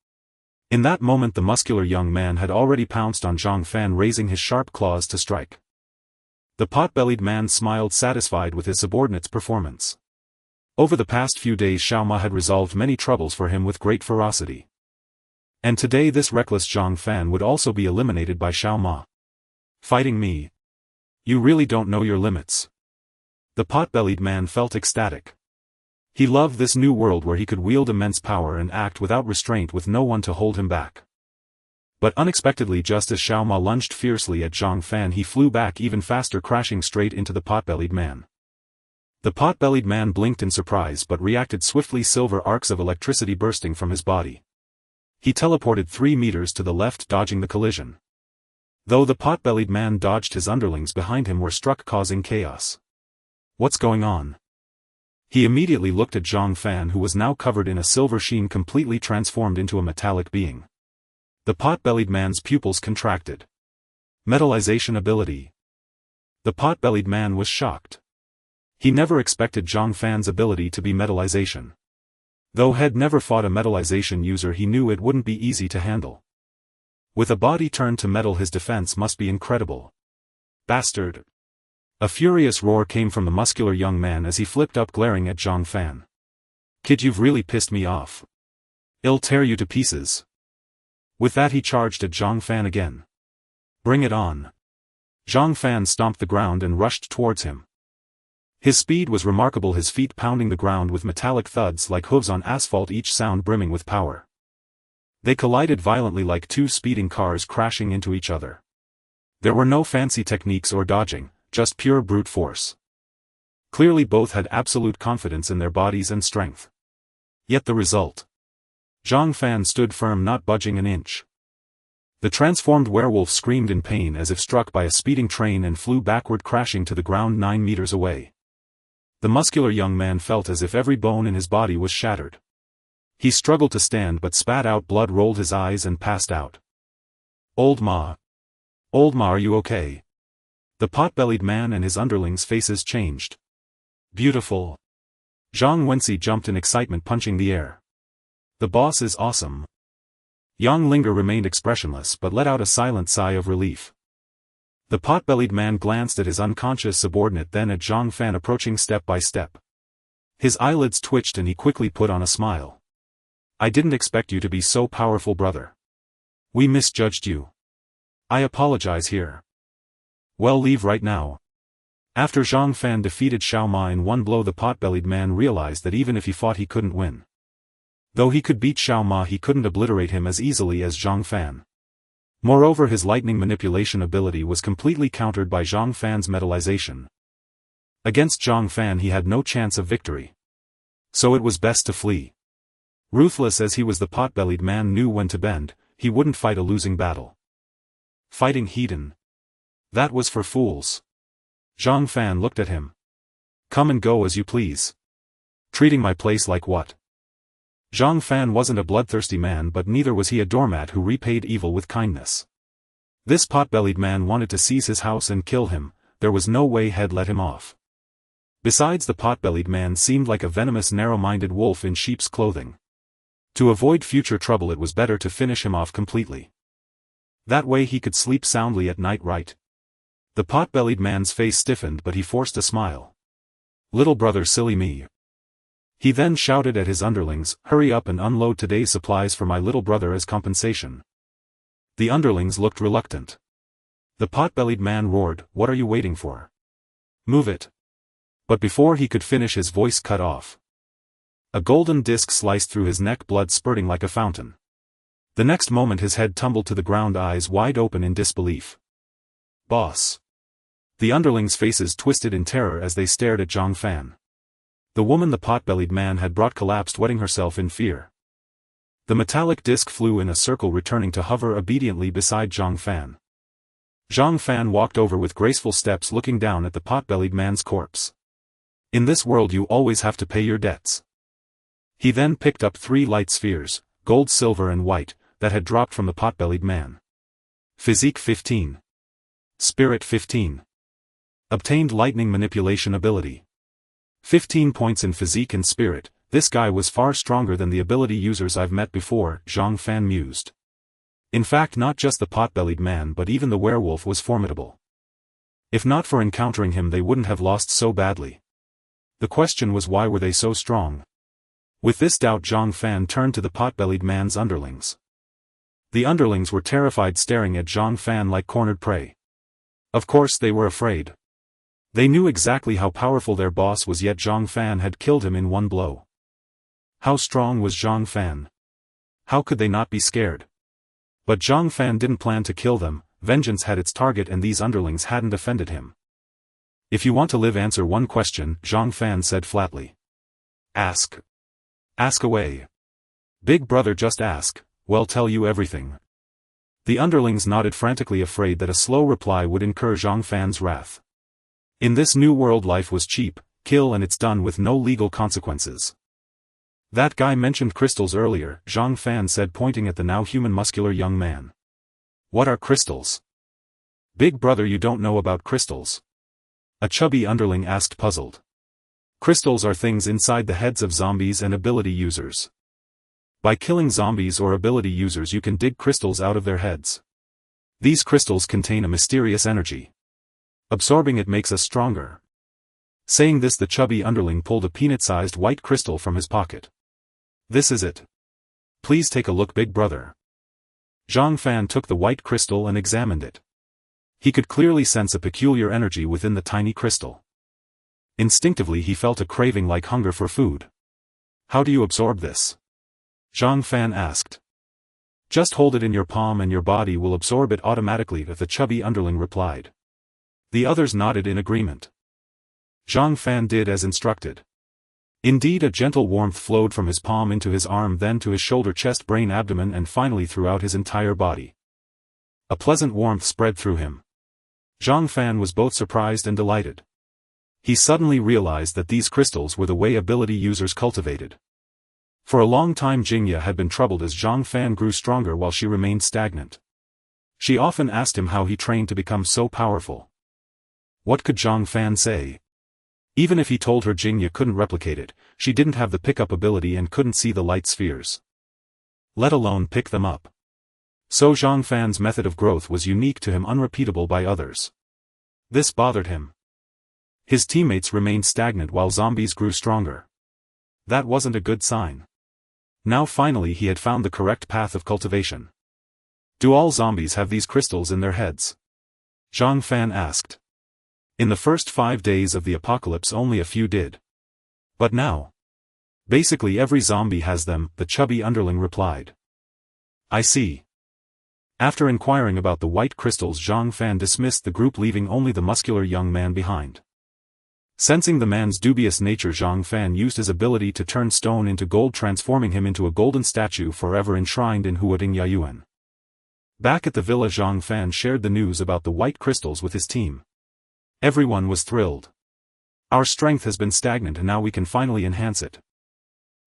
In that moment the muscular young man had already pounced on Zhang Fan, raising his sharp claws to strike. The pot-bellied man smiled, satisfied with his subordinate's performance. Over the past few days Xiaoma had resolved many troubles for him with great ferocity. And today this reckless Zhang Fan would also be eliminated by Xiaoma. Fighting me? You really don't know your limits. The pot-bellied man felt ecstatic. He loved this new world where he could wield immense power and act without restraint, with no one to hold him back. But unexpectedly, just as Xiaoma lunged fiercely at Zhang Fan, he flew back even faster, crashing straight into the pot-bellied man. The pot-bellied man blinked in surprise but reacted swiftly, silver arcs of electricity bursting from his body. He teleported 3 meters to the left, dodging the collision. Though the pot-bellied man dodged, his underlings behind him were struck, causing chaos. What's going on? He immediately looked at Zhang Fan, who was now covered in a silver sheen, completely transformed into a metallic being. The pot-bellied man's pupils contracted. Metallization ability. The pot-bellied man was shocked. He never expected Zhang Fan's ability to be metallization. Though had never fought a metallization user, he knew it wouldn't be easy to handle. With a body turned to metal, his defense must be incredible. Bastard! A furious roar came from the muscular young man as he flipped up, glaring at Zhang Fan. Kid, you've really pissed me off. I'll tear you to pieces. With that, he charged at Zhang Fan again. Bring it on. Zhang Fan stomped the ground and rushed towards him. His speed was remarkable, his feet pounding the ground with metallic thuds like hooves on asphalt, each sound brimming with power. They collided violently like two speeding cars crashing into each other. There were no fancy techniques or dodging, just pure brute force. Clearly both had absolute confidence in their bodies and strength. Yet the result. Zhang Fan stood firm, not budging an inch. The transformed werewolf screamed in pain as if struck by a speeding train and flew backward, crashing to the ground 9 meters away. The muscular young man felt as if every bone in his body was shattered. He struggled to stand but spat out blood, rolled his eyes and passed out. Old Ma, are you okay? The pot-bellied man and his underlings' faces changed. Beautiful. Zhang Wensi jumped in excitement, punching the air. The boss is awesome. Yang Linger remained expressionless but let out a silent sigh of relief. The pot-bellied man glanced at his unconscious subordinate, then at Zhang Fan approaching step by step. His eyelids twitched and he quickly put on a smile. I didn't expect you to be so powerful, brother. We misjudged you. I apologize here. Well, leave right now. After Zhang Fan defeated Xiao Ma in one blow, the pot-bellied man realized that even if he fought, he couldn't win. Though he could beat Xiao Ma, he couldn't obliterate him as easily as Zhang Fan. Moreover, his lightning manipulation ability was completely countered by Zhang Fan's metallization. Against Zhang Fan he had no chance of victory. So it was best to flee. Ruthless as he was, the pot-bellied man knew when to bend. He wouldn't fight a losing battle. Fighting heathen. That was for fools. Zhang Fan looked at him. Come and go as you please. Treating my place like what? Zhang Fan wasn't a bloodthirsty man, but neither was he a doormat who repaid evil with kindness. This pot-bellied man wanted to seize his house and kill him. There was no way he'd let him off. Besides, the pot-bellied man seemed like a venomous, narrow-minded wolf in sheep's clothing. To avoid future trouble, it was better to finish him off completely. That way he could sleep soundly at night, right? The pot-bellied man's face stiffened, but he forced a smile. Little brother, silly me. He then shouted at his underlings, hurry up and unload today's supplies for my little brother as compensation. The underlings looked reluctant. The pot-bellied man roared, what are you waiting for? Move it. But before he could finish, his voice cut off. A golden disc sliced through his neck, blood spurting like a fountain. The next moment his head tumbled to the ground, eyes wide open in disbelief. Boss. The underlings' faces twisted in terror as they stared at Zhang Fan. The woman the pot-bellied man had brought collapsed, wetting herself in fear. The metallic disc flew in a circle, returning to hover obediently beside Zhang Fan. Zhang Fan walked over with graceful steps, looking down at the pot-bellied man's corpse. In this world you always have to pay your debts. He then picked up 3 light spheres, gold, silver and white, that had dropped from the pot-bellied man. Physique 15. Spirit 15. Obtained lightning manipulation ability. 15 points in physique and spirit. This guy was far stronger than the ability users I've met before, Zhang Fan mused. In fact, not just the pot-bellied man but even the werewolf was formidable. If not for encountering him, they wouldn't have lost so badly. The question was, why were they so strong? With this doubt, Zhang Fan turned to the pot-bellied man's underlings. The underlings were terrified, staring at Zhang Fan like cornered prey. Of course they were afraid. They knew exactly how powerful their boss was, yet Zhang Fan had killed him in one blow. How strong was Zhang Fan? How could they not be scared? But Zhang Fan didn't plan to kill them. Vengeance had its target and these underlings hadn't offended him. If you want to live, answer one question, Zhang Fan said flatly. Ask. Ask away. Big brother, just ask, we'll tell you everything. The underlings nodded frantically, afraid that a slow reply would incur Zhang Fan's wrath. In this new world, life was cheap, kill and it's done with no legal consequences. That guy mentioned crystals earlier, Zhang Fan said, pointing at the now human muscular young man. What are crystals? Big brother, you don't know about crystals? A chubby underling asked, puzzled. Crystals are things inside the heads of zombies and ability users. By killing zombies or ability users, you can dig crystals out of their heads. These crystals contain a mysterious energy. Absorbing it makes us stronger. Saying this, the chubby underling pulled a peanut-sized white crystal from his pocket. This is it. Please take a look, big brother. Zhang Fan took the white crystal and examined it. He could clearly sense a peculiar energy within the tiny crystal. Instinctively he felt a craving like hunger for food. How do you absorb this? Zhang Fan asked. Just hold it in your palm and your body will absorb it automatically, the chubby underling replied. The others nodded in agreement. Zhang Fan did as instructed. Indeed, a gentle warmth flowed from his palm into his arm, then to his shoulder, chest, brain, abdomen, and finally throughout his entire body. A pleasant warmth spread through him. Zhang Fan was both surprised and delighted. He suddenly realized that these crystals were the way ability users cultivated. For a long time Jingya had been troubled as Zhang Fan grew stronger while she remained stagnant. She often asked him how he trained to become so powerful. What could Zhang Fan say? Even if he told her Jingya couldn't replicate it, she didn't have the pickup ability and couldn't see the light spheres. Let alone pick them up. So Zhang Fan's method of growth was unique to him, unrepeatable by others. This bothered him. His teammates remained stagnant while zombies grew stronger. That wasn't a good sign. Now finally he had found the correct path of cultivation. Do all zombies have these crystals in their heads? Zhang Fan asked. In the first 5 days of the apocalypse only a few did. But now? Basically every zombie has them, the chubby underling replied. I see. After inquiring about the white crystals, Zhang Fan dismissed the group, leaving only the muscular young man behind. Sensing the man's dubious nature, Zhang Fan used his ability to turn stone into gold, transforming him into a golden statue forever enshrined in Huading Yayuan. Back at the villa, Zhang Fan shared the news about the white crystals with his team. Everyone was thrilled. Our strength has been stagnant and now we can finally enhance it.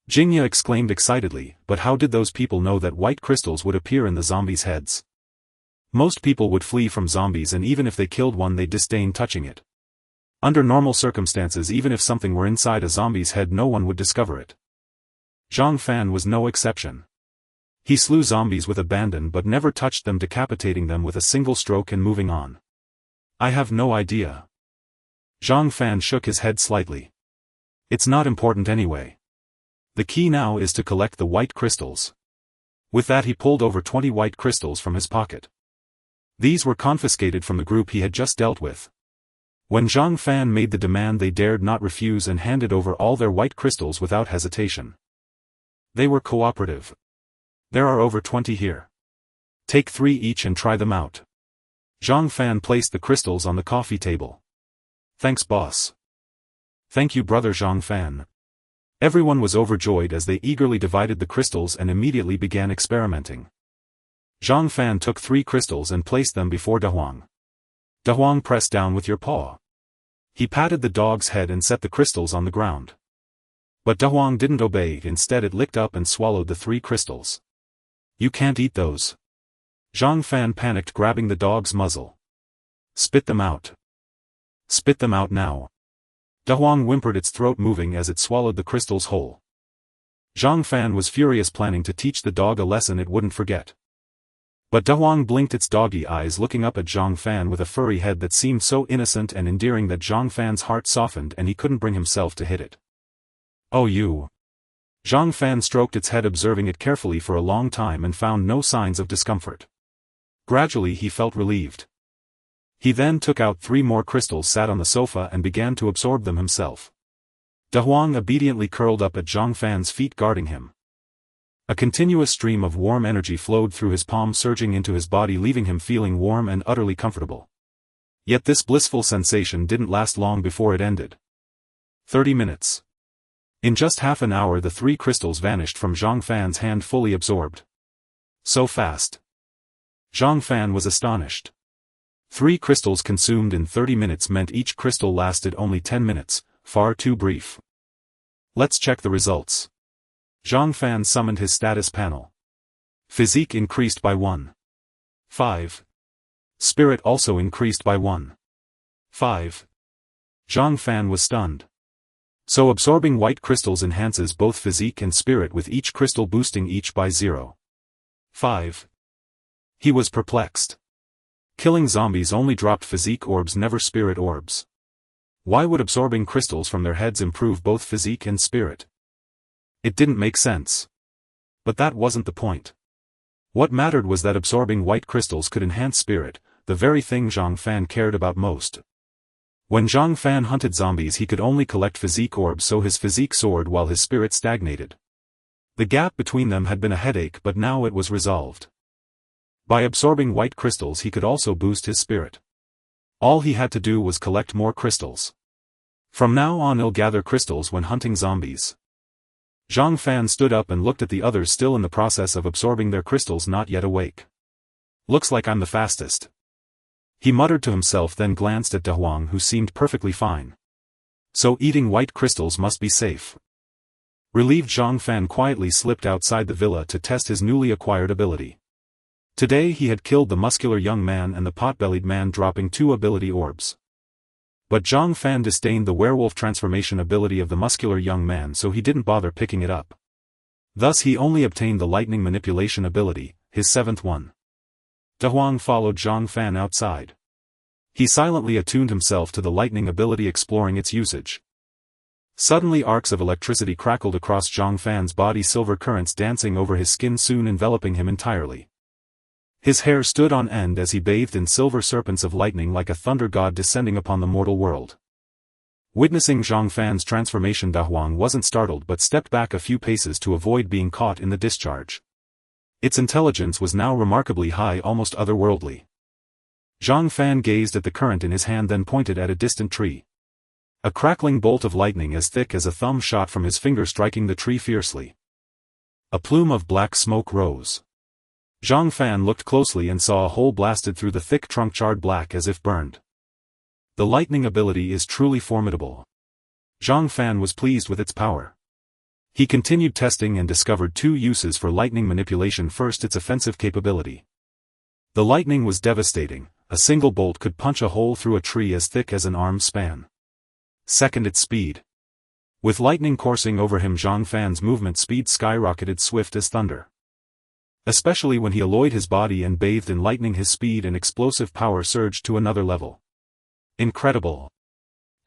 Jingya exclaimed excitedly, but how did those people know that white crystals would appear in the zombies' heads? Most people would flee from zombies, and even if they killed one they'd disdain touching it. Under normal circumstances, even if something were inside a zombie's head, no one would discover it. Zhang Fan was no exception. He slew zombies with abandon but never touched them, decapitating them with a single stroke and moving on. I have no idea. Zhang Fan shook his head slightly. It's not important anyway. The key now is to collect the white crystals. With that he pulled over 20 white crystals from his pocket. These were confiscated from the group he had just dealt with. When Zhang Fan made the demand, they dared not refuse and handed over all their white crystals without hesitation. They were cooperative. There are over 20 here. Take 3 each and try them out. Zhang Fan placed the crystals on the coffee table. Thanks, boss. Thank you, brother Zhang Fan. Everyone was overjoyed as they eagerly divided the crystals and immediately began experimenting. Zhang Fan took 3 crystals and placed them before Dahuang. Dahuang, press down with your paw. He patted the dog's head and set the crystals on the ground. But Dahuang didn't obey, instead it licked up and swallowed the 3 crystals. You can't eat those. Zhang Fan panicked, grabbing the dog's muzzle. Spit them out. Spit them out now. Dahuang whimpered, its throat moving as it swallowed the crystals whole. Zhang Fan was furious, planning to teach the dog a lesson it wouldn't forget. But Dahuang blinked its doggy eyes, looking up at Zhang Fan with a furry head that seemed so innocent and endearing that Zhang Fan's heart softened and he couldn't bring himself to hit it. Oh, you. Zhang Fan stroked its head, observing it carefully for a long time, and found no signs of discomfort. Gradually he felt relieved. He then took out 3 more crystals, sat on the sofa and began to absorb them himself. Dahuang obediently curled up at Zhang Fan's feet, guarding him. A continuous stream of warm energy flowed through his palm, surging into his body, leaving him feeling warm and utterly comfortable. Yet this blissful sensation didn't last long before it ended. 30 minutes. In just half an hour the 3 crystals vanished from Zhang Fan's hand, fully absorbed. So fast. Zhang Fan was astonished. 3 crystals consumed in 30 minutes meant each crystal lasted only 10 minutes, far too brief. Let's check the results. Zhang Fan summoned his status panel. Physique increased by 1. 5. Spirit also increased by 1. 5. Zhang Fan was stunned. So absorbing white crystals enhances both physique and spirit, with each crystal boosting each by 0. 5. He was perplexed. Killing zombies only dropped physique orbs, never spirit orbs. Why would absorbing crystals from their heads improve both physique and spirit? It didn't make sense. But that wasn't the point. What mattered was that absorbing white crystals could enhance spirit, the very thing Zhang Fan cared about most. When Zhang Fan hunted zombies he could only collect physique orbs, so his physique soared while his spirit stagnated. The gap between them had been a headache, but now it was resolved. By absorbing white crystals he could also boost his spirit. All he had to do was collect more crystals. From now on he'll gather crystals when hunting zombies. Zhang Fan stood up and looked at the others still in the process of absorbing their crystals, not yet awake. Looks like I'm the fastest. He muttered to himself, then glanced at De Huang, who seemed perfectly fine. So eating white crystals must be safe. Relieved, Zhang Fan quietly slipped outside the villa to test his newly acquired ability. Today he had killed the muscular young man and the pot-bellied man, dropping 2 ability orbs. But Zhang Fan disdained the werewolf transformation ability of the muscular young man, so he didn't bother picking it up. Thus he only obtained the lightning manipulation ability, his 7th one. De Huang followed Zhang Fan outside. He silently attuned himself to the lightning ability, exploring its usage. Suddenly arcs of electricity crackled across Zhang Fan's body, silver currents dancing over his skin, soon enveloping him entirely. His hair stood on end as he bathed in silver serpents of lightning, like a thunder god descending upon the mortal world. Witnessing Zhang Fan's transformation, De Huang wasn't startled but stepped back a few paces to avoid being caught in the discharge. Its intelligence was now remarkably high, almost otherworldly. Zhang Fan gazed at the current in his hand, then pointed at a distant tree. A crackling bolt of lightning as thick as a thumb shot from his finger, striking the tree fiercely. A plume of black smoke rose. Zhang Fan looked closely and saw a hole blasted through the thick trunk, charred black as if burned. The lightning ability is truly formidable. Zhang Fan was pleased with its power. He continued testing and discovered 2 uses for lightning manipulation. First, its offensive capability. The lightning was devastating. A single bolt could punch a hole through a tree as thick as an arm's span. Second, its speed. With lightning coursing over him, Zhang Fan's movement speed skyrocketed, swift as thunder. Especially when he alloyed his body and bathed in lightning, his speed and explosive power surged to another level. Incredible.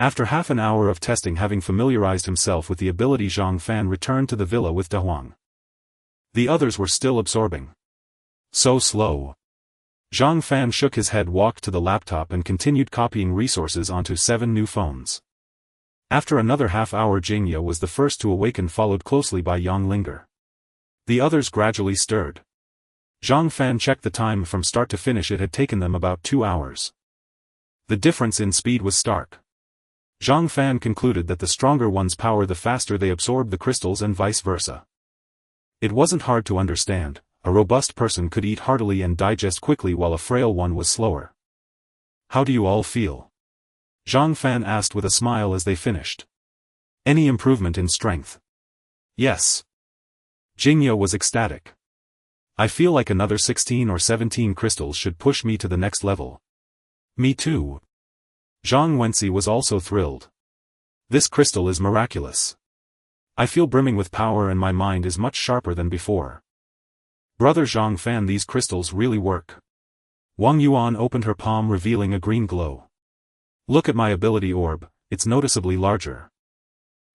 After half an hour of testing, having familiarized himself with the ability, Zhang Fan returned to the villa with De Huang. The others were still absorbing. So slow. Zhang Fan shook his head, walked to the laptop and continued copying resources onto 7 new phones. After another half hour, Jingya was the first to awaken, followed closely by Yang Linger. The others gradually stirred. Zhang Fan checked the time. From start to finish it had taken them about 2 hours. The difference in speed was stark. Zhang Fan concluded that the stronger ones power the faster they absorbed the crystals, and vice versa. It wasn't hard to understand. A robust person could eat heartily and digest quickly, while a frail one was slower. How do you all feel? Zhang Fan asked with a smile as they finished. Any improvement in strength? Yes. Jingya was ecstatic. I feel like another 16 or 17 crystals should push me to the next level. Me too. Zhang Wensi was also thrilled. This crystal is miraculous. I feel brimming with power and my mind is much sharper than before. Brother Zhang Fan, these crystals really work. Wang Yuan opened her palm, revealing a green glow. Look at my ability orb, it's noticeably larger.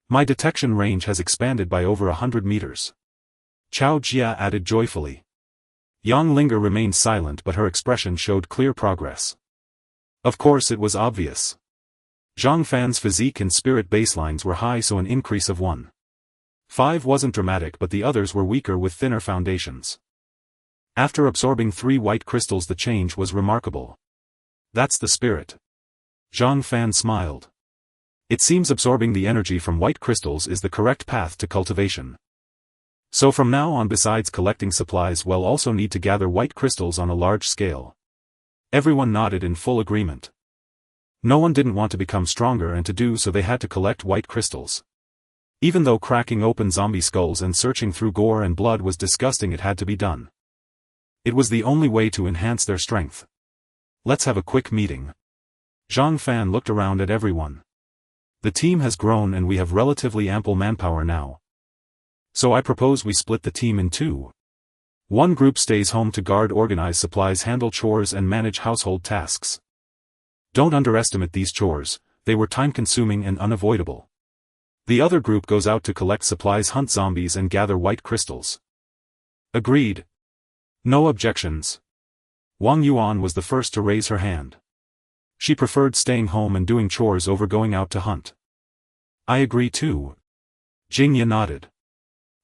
My detection range has expanded by over 100 meters. Chao Jia added joyfully. Yang Linger remained silent, but her expression showed clear progress. Of course it was obvious. Zhang Fan's physique and spirit baselines were high, so an increase of 1.5 wasn't dramatic, but the others were weaker with thinner foundations. After absorbing 3 white crystals, the change was remarkable. That's the spirit. Zhang Fan smiled. It seems absorbing the energy from white crystals is the correct path to cultivation. So from now on, besides collecting supplies, we'll also need to gather white crystals on a large scale. Everyone nodded in full agreement. No one didn't want to become stronger, and to do so they had to collect white crystals. Even though cracking open zombie skulls and searching through gore and blood was disgusting, it had to be done. It was the only way to enhance their strength. Let's have a quick meeting. Zhang Fan looked around at everyone. The team has grown and we have relatively ample manpower now. So I propose we split the team in two. One group stays home to guard, organize supplies, handle chores and manage household tasks. Don't underestimate these chores, they were time-consuming and unavoidable. The other group goes out to collect supplies, hunt zombies and gather white crystals. Agreed. No objections. Wang Yuan was the first to raise her hand. She preferred staying home and doing chores over going out to hunt. I agree too. Jingya nodded.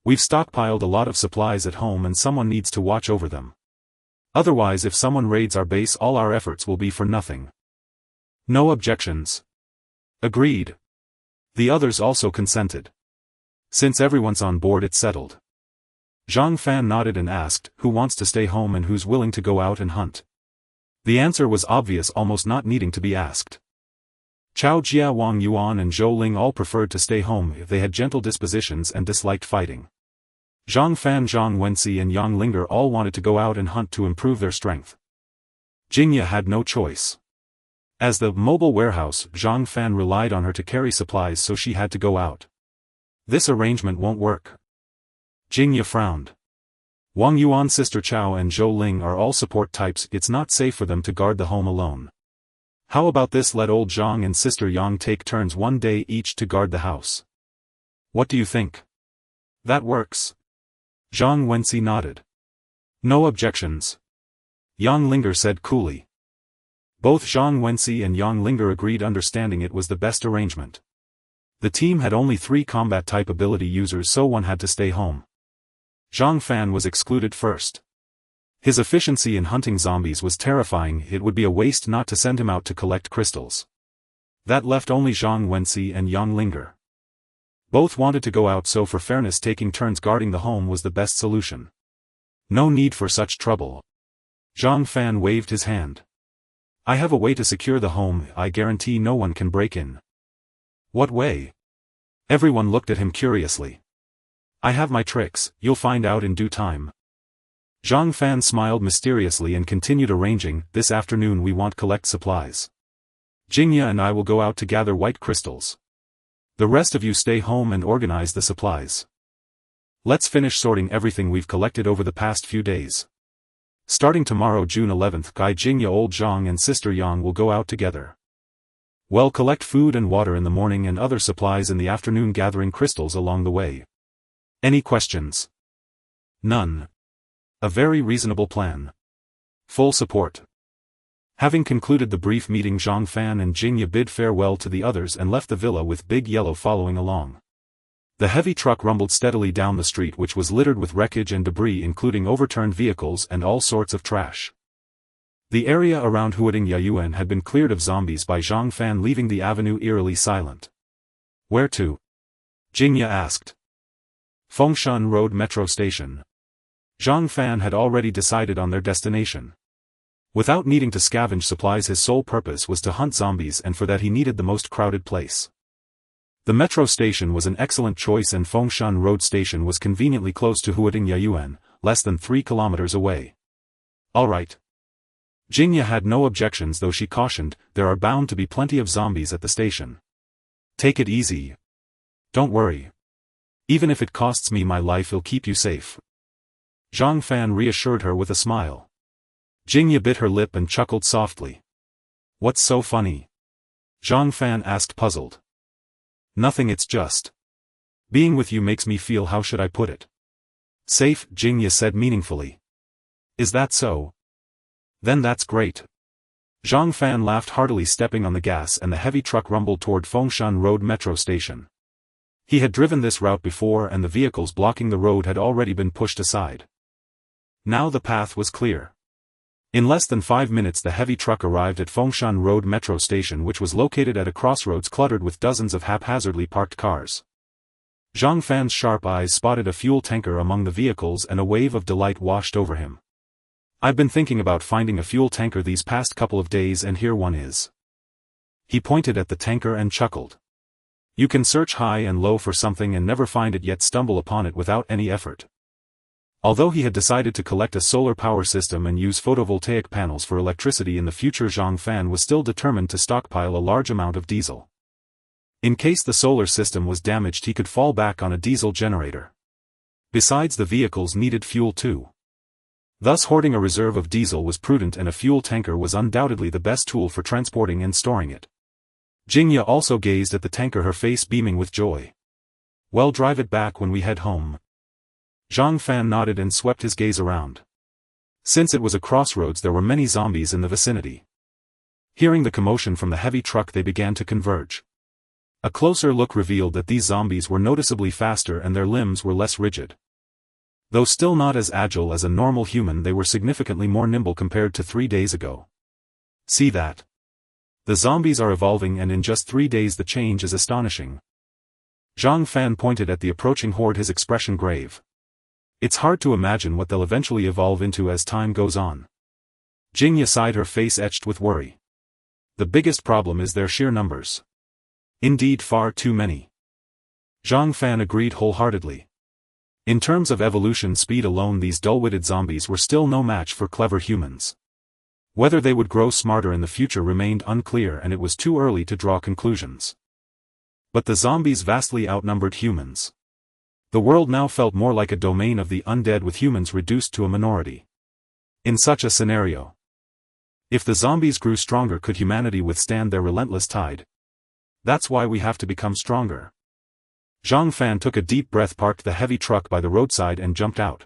We've stockpiled a lot of supplies at home and someone needs to watch over them. Otherwise, if someone raids our base, all our efforts will be for nothing. No objections. Agreed. The others also consented. Since everyone's on board, it's settled. Zhang Fan nodded and asked, who wants to stay home and who's willing to go out and hunt? The answer was obvious, almost not needing to be asked. Chao Jia, Wang Yuan and Zhou Ling all preferred to stay home if they had gentle dispositions and disliked fighting. Zhang Fan, Zhang Wensi and Yang Linger all wanted to go out and hunt to improve their strength. Jingya had no choice. As the mobile warehouse, Zhang Fan relied on her to carry supplies, so she had to go out. This arrangement won't work. Jingya frowned. Wang Yuan's sister Chao and Zhou Ling are all support types, it's not safe for them to guard the home alone. How about this, let old Zhang and sister Yang take turns one day each to guard the house. What do you think? That works. Zhang Wensi nodded. No objections. Yang Linger said coolly. Both Zhang Wensi and Yang Linger agreed, understanding it was the best arrangement. The team had only 3 combat-type ability users, so one had to stay home. Zhang Fan was excluded first. His efficiency in hunting zombies was terrifying, it would be a waste not to send him out to collect crystals. That left only Zhang Wensi and Yang Linger. Both wanted to go out, so for fairness taking turns guarding the home was the best solution. No need for such trouble. Zhang Fan waved his hand. I have a way to secure the home, I guarantee no one can break in. What way? Everyone looked at him curiously. I have my tricks, you'll find out in due time. Zhang Fan smiled mysteriously and continued arranging, this afternoon we want collect supplies. Jingya and I will go out to gather white crystals. The rest of you stay home and organize the supplies. Let's finish sorting everything we've collected over the past few days. Starting tomorrow, June 11th, Guy Jingya, old Zhang and sister Yang will go out together. We'll collect food and water in the morning and other supplies in the afternoon, gathering crystals along the way. Any questions? None. A very reasonable plan. Full support. Having concluded the brief meeting, Zhang Fan and Jingya bid farewell to the others and left the villa with Big Yellow following along. The heavy truck rumbled steadily down the street, which was littered with wreckage and debris, including overturned vehicles and all sorts of trash. The area around Huading Yayuan had been cleared of zombies by Zhang Fan, leaving the avenue eerily silent. Where to? Jingya asked. Fengshan Road Metro Station. Zhang Fan had already decided on their destination. Without needing to scavenge supplies, his sole purpose was to hunt zombies, and for that he needed the most crowded place. The metro station was an excellent choice, and Fengshan Road Station was conveniently close to Huading Yayuan, less than 3 kilometers away. Alright. Jingya had no objections, though she cautioned, there are bound to be plenty of zombies at the station. Take it easy. Don't worry. Even if it costs me my life, it'll keep you safe. Zhang Fan reassured her with a smile. Jingya bit her lip and chuckled softly. What's so funny? Zhang Fan asked, puzzled. Nothing, it's just. Being with you makes me feel, how should I put it? Safe, Jingya said meaningfully. Is that so? Then that's great. Zhang Fan laughed heartily, stepping on the gas, and the heavy truck rumbled toward Fengshan Road Metro Station. He had driven this route before, and the vehicles blocking the road had already been pushed aside. Now the path was clear. In less than 5 minutes the heavy truck arrived at Fengshan Road metro station, which was located at a crossroads cluttered with dozens of haphazardly parked cars. Zhang Fan's sharp eyes spotted a fuel tanker among the vehicles and a wave of delight washed over him. "I've been thinking about finding a fuel tanker these past couple of days, and here one is." He pointed at the tanker and chuckled. "You can search high and low for something and never find it, yet stumble upon it without any effort." Although he had decided to collect a solar power system and use photovoltaic panels for electricity in the future, Zhang Fan was still determined to stockpile a large amount of diesel. In case the solar system was damaged, he could fall back on a diesel generator. Besides, the vehicles needed fuel too. Thus hoarding a reserve of diesel was prudent, and a fuel tanker was undoubtedly the best tool for transporting and storing it. Jingya also gazed at the tanker, her face beaming with joy. "Well, drive it back when we head home." Zhang Fan nodded and swept his gaze around. Since it was a crossroads, there were many zombies in the vicinity. Hearing the commotion from the heavy truck, they began to converge. A closer look revealed that these zombies were noticeably faster and their limbs were less rigid. Though still not as agile as a normal human, they were significantly more nimble compared to 3 days ago. "See that? The zombies are evolving, and in just 3 days the change is astonishing." Zhang Fan pointed at the approaching horde, his expression grave. "It's hard to imagine what they'll eventually evolve into as time goes on." Jingya sighed, her face etched with worry. "The biggest problem is their sheer numbers. Indeed, far too many." Zhang Fan agreed wholeheartedly. In terms of evolution speed alone, these dull-witted zombies were still no match for clever humans. Whether they would grow smarter in the future remained unclear, and it was too early to draw conclusions. But the zombies vastly outnumbered humans. The world now felt more like a domain of the undead, with humans reduced to a minority. In such a scenario, if the zombies grew stronger, could humanity withstand their relentless tide? "That's why we have to become stronger." Zhang Fan took a deep breath, parked the heavy truck by the roadside and jumped out.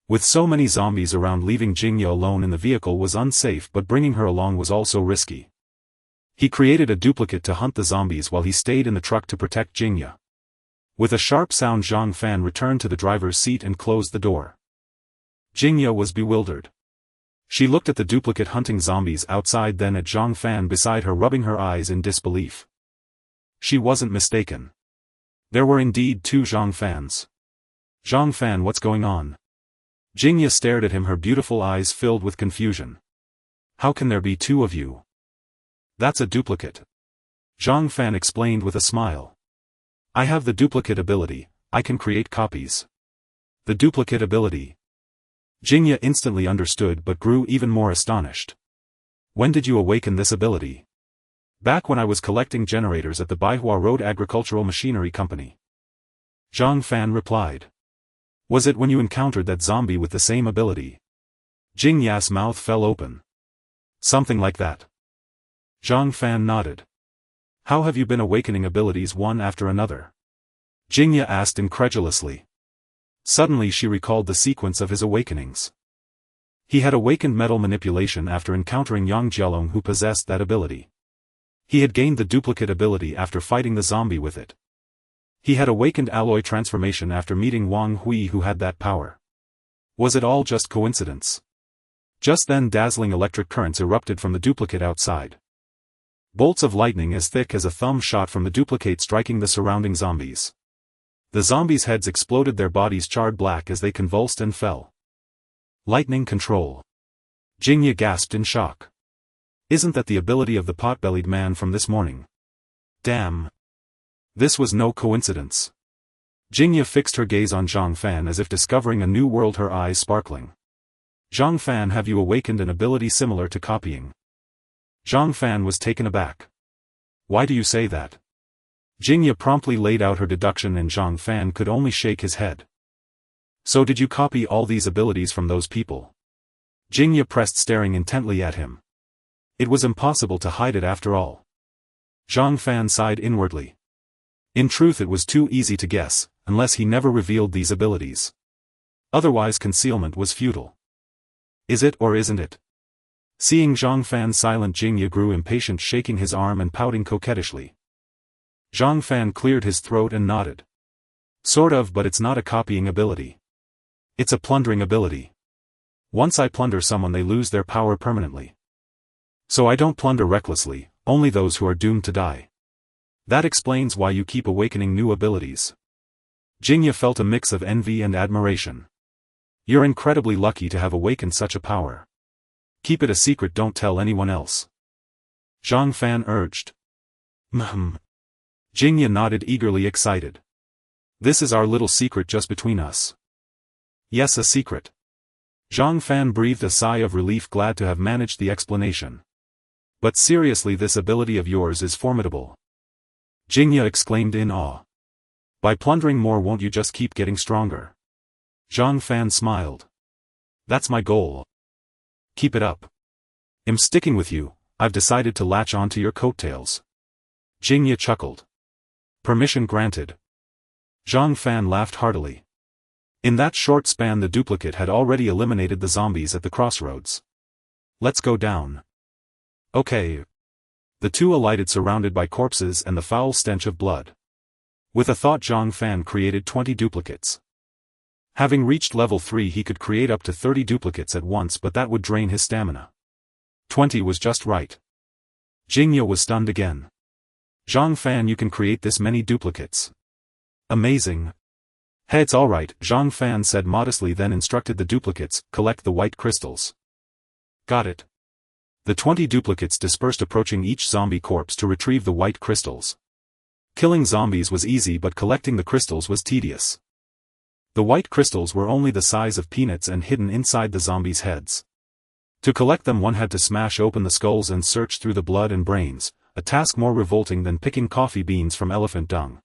With so many zombies around, leaving Jingya alone in the vehicle was unsafe, but bringing her along was also risky. He created a duplicate to hunt the zombies while he stayed in the truck to protect Jingya. With a sharp sound, Zhang Fan returned to the driver's seat and closed the door. Jingya was bewildered. She looked at the duplicate hunting zombies outside, then at Zhang Fan beside her, rubbing her eyes in disbelief. She wasn't mistaken. There were indeed 2 Zhang Fans. "Zhang Fan, what's going on?" Jingya stared at him, her beautiful eyes filled with confusion. "How can there be 2 of you?" "That's a duplicate," Zhang Fan explained with a smile. "I have the duplicate ability. I can create copies." "The duplicate ability?" Jingya instantly understood, but grew even more astonished. "When did you awaken this ability?" "Back when I was collecting generators at the Baihua Road Agricultural Machinery Company," Zhang Fan replied. "Was it when you encountered that zombie with the same ability?" Jingya's mouth fell open. "Something like that." Zhang Fan nodded. "How have you been awakening abilities one after another?" Jingya asked incredulously. Suddenly she recalled the sequence of his awakenings. He had awakened metal manipulation after encountering Yang Jialong, who possessed that ability. He had gained the duplicate ability after fighting the zombie with it. He had awakened alloy transformation after meeting Wang Hui, who had that power. Was it all just coincidence? Just then dazzling electric currents erupted from the duplicate outside. Bolts of lightning as thick as a thumb shot from the duplicate, striking the surrounding zombies. The zombies' heads exploded, their bodies charred black as they convulsed and fell. "Lightning control." Jingya gasped in shock. "Isn't that the ability of the pot-bellied man from this morning?" "Damn. This was no coincidence." Jingya fixed her gaze on Zhang Fan as if discovering a new world, her eyes sparkling. "Zhang Fan, have you awakened an ability similar to copying?" Zhang Fan was taken aback. "Why do you say that?" Jingya promptly laid out her deduction, and Zhang Fan could only shake his head. "So did you copy all these abilities from those people?" Jingya pressed, staring intently at him. It was impossible to hide it after all. Zhang Fan sighed inwardly. In truth, it was too easy to guess, unless he never revealed these abilities. Otherwise concealment was futile. "Is it or isn't it?" Seeing Zhang Fan silent, Jingya grew impatient, shaking his arm and pouting coquettishly. Zhang Fan cleared his throat and nodded. "Sort of, but it's not a copying ability. It's a plundering ability." Once I plunder someone they lose their power permanently. So I don't plunder recklessly, only those who are doomed to die. That explains why you keep awakening new abilities. Jingya felt a mix of envy and admiration. You're incredibly lucky to have awakened such a power. Keep it a secret, don't tell anyone else. Zhang Fan urged. Jingya nodded eagerly, excited. This is our little secret just between us. Yes, a secret. Zhang Fan breathed a sigh of relief, glad to have managed the explanation. But seriously, this ability of yours is formidable. Jingya exclaimed in awe. By plundering more, won't you just keep getting stronger? Zhang Fan smiled. That's my goal. Keep it up. I'm sticking with you, I've decided to latch onto your coattails. Jingya chuckled. Permission granted. Zhang Fan laughed heartily. In that short span the duplicate had already eliminated the zombies at the crossroads. Let's go down. Okay. The two alighted, surrounded by corpses and the foul stench of blood. With a thought, Zhang Fan created 20 duplicates. Having reached level 3 he could create up to 30 duplicates at once, but that would drain his stamina. 20 was just right. Jingya was stunned again. Zhang Fan, you can create this many duplicates. Amazing. Hey, it's alright, Zhang Fan said modestly, then instructed the duplicates, collect the white crystals. Got it. The 20 duplicates dispersed, approaching each zombie corpse to retrieve the white crystals. Killing zombies was easy, but collecting the crystals was tedious. The white crystals were only the size of peanuts and hidden inside the zombies' heads. To collect them one had to smash open the skulls and search through the blood and brains, a task more revolting than picking coffee beans from elephant dung.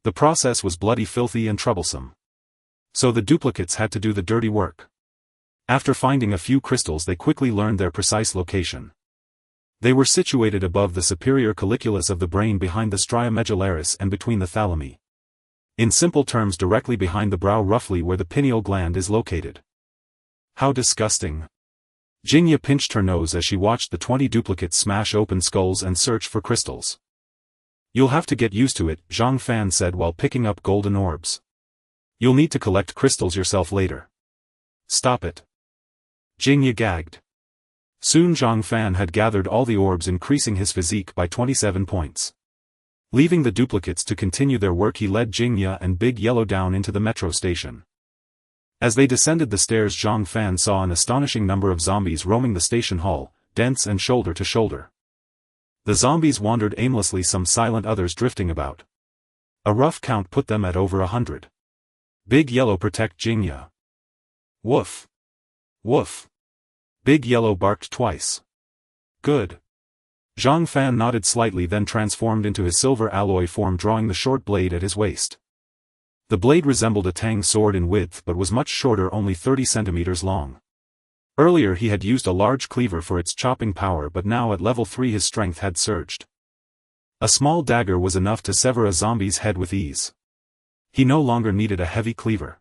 The process was bloody, filthy and troublesome. So the duplicates had to do the dirty work. After finding a few crystals they quickly learned their precise location. They were situated above the superior colliculus of the brain, behind the stria medullaris and between the thalami. In simple terms, directly behind the brow, roughly where the pineal gland is located. How disgusting. Jingya pinched her nose as she watched the 20 duplicates smash open skulls and search for crystals. You'll have to get used to it, Zhang Fan said while picking up golden orbs. You'll need to collect crystals yourself later. Stop it. Jingya gagged. Soon Zhang Fan had gathered all the orbs, increasing his physique by 27 points. Leaving the duplicates to continue their work, he led Jingya and Big Yellow down into the metro station. As they descended the stairs, Zhang Fan saw an astonishing number of zombies roaming the station hall, dense and shoulder to shoulder. The zombies wandered aimlessly, some silent, others drifting about. A rough count put them at over 100. Big Yellow, protect Jingya. Woof. Woof. Big Yellow barked twice. Good. Zhang Fan nodded slightly, then transformed into his silver alloy form, drawing the short blade at his waist. The blade resembled a tang sword in width but was much shorter, only 30 centimeters long. Earlier he had used a large cleaver for its chopping power, but now at level 3 his strength had surged. A small dagger was enough to sever a zombie's head with ease. He no longer needed a heavy cleaver.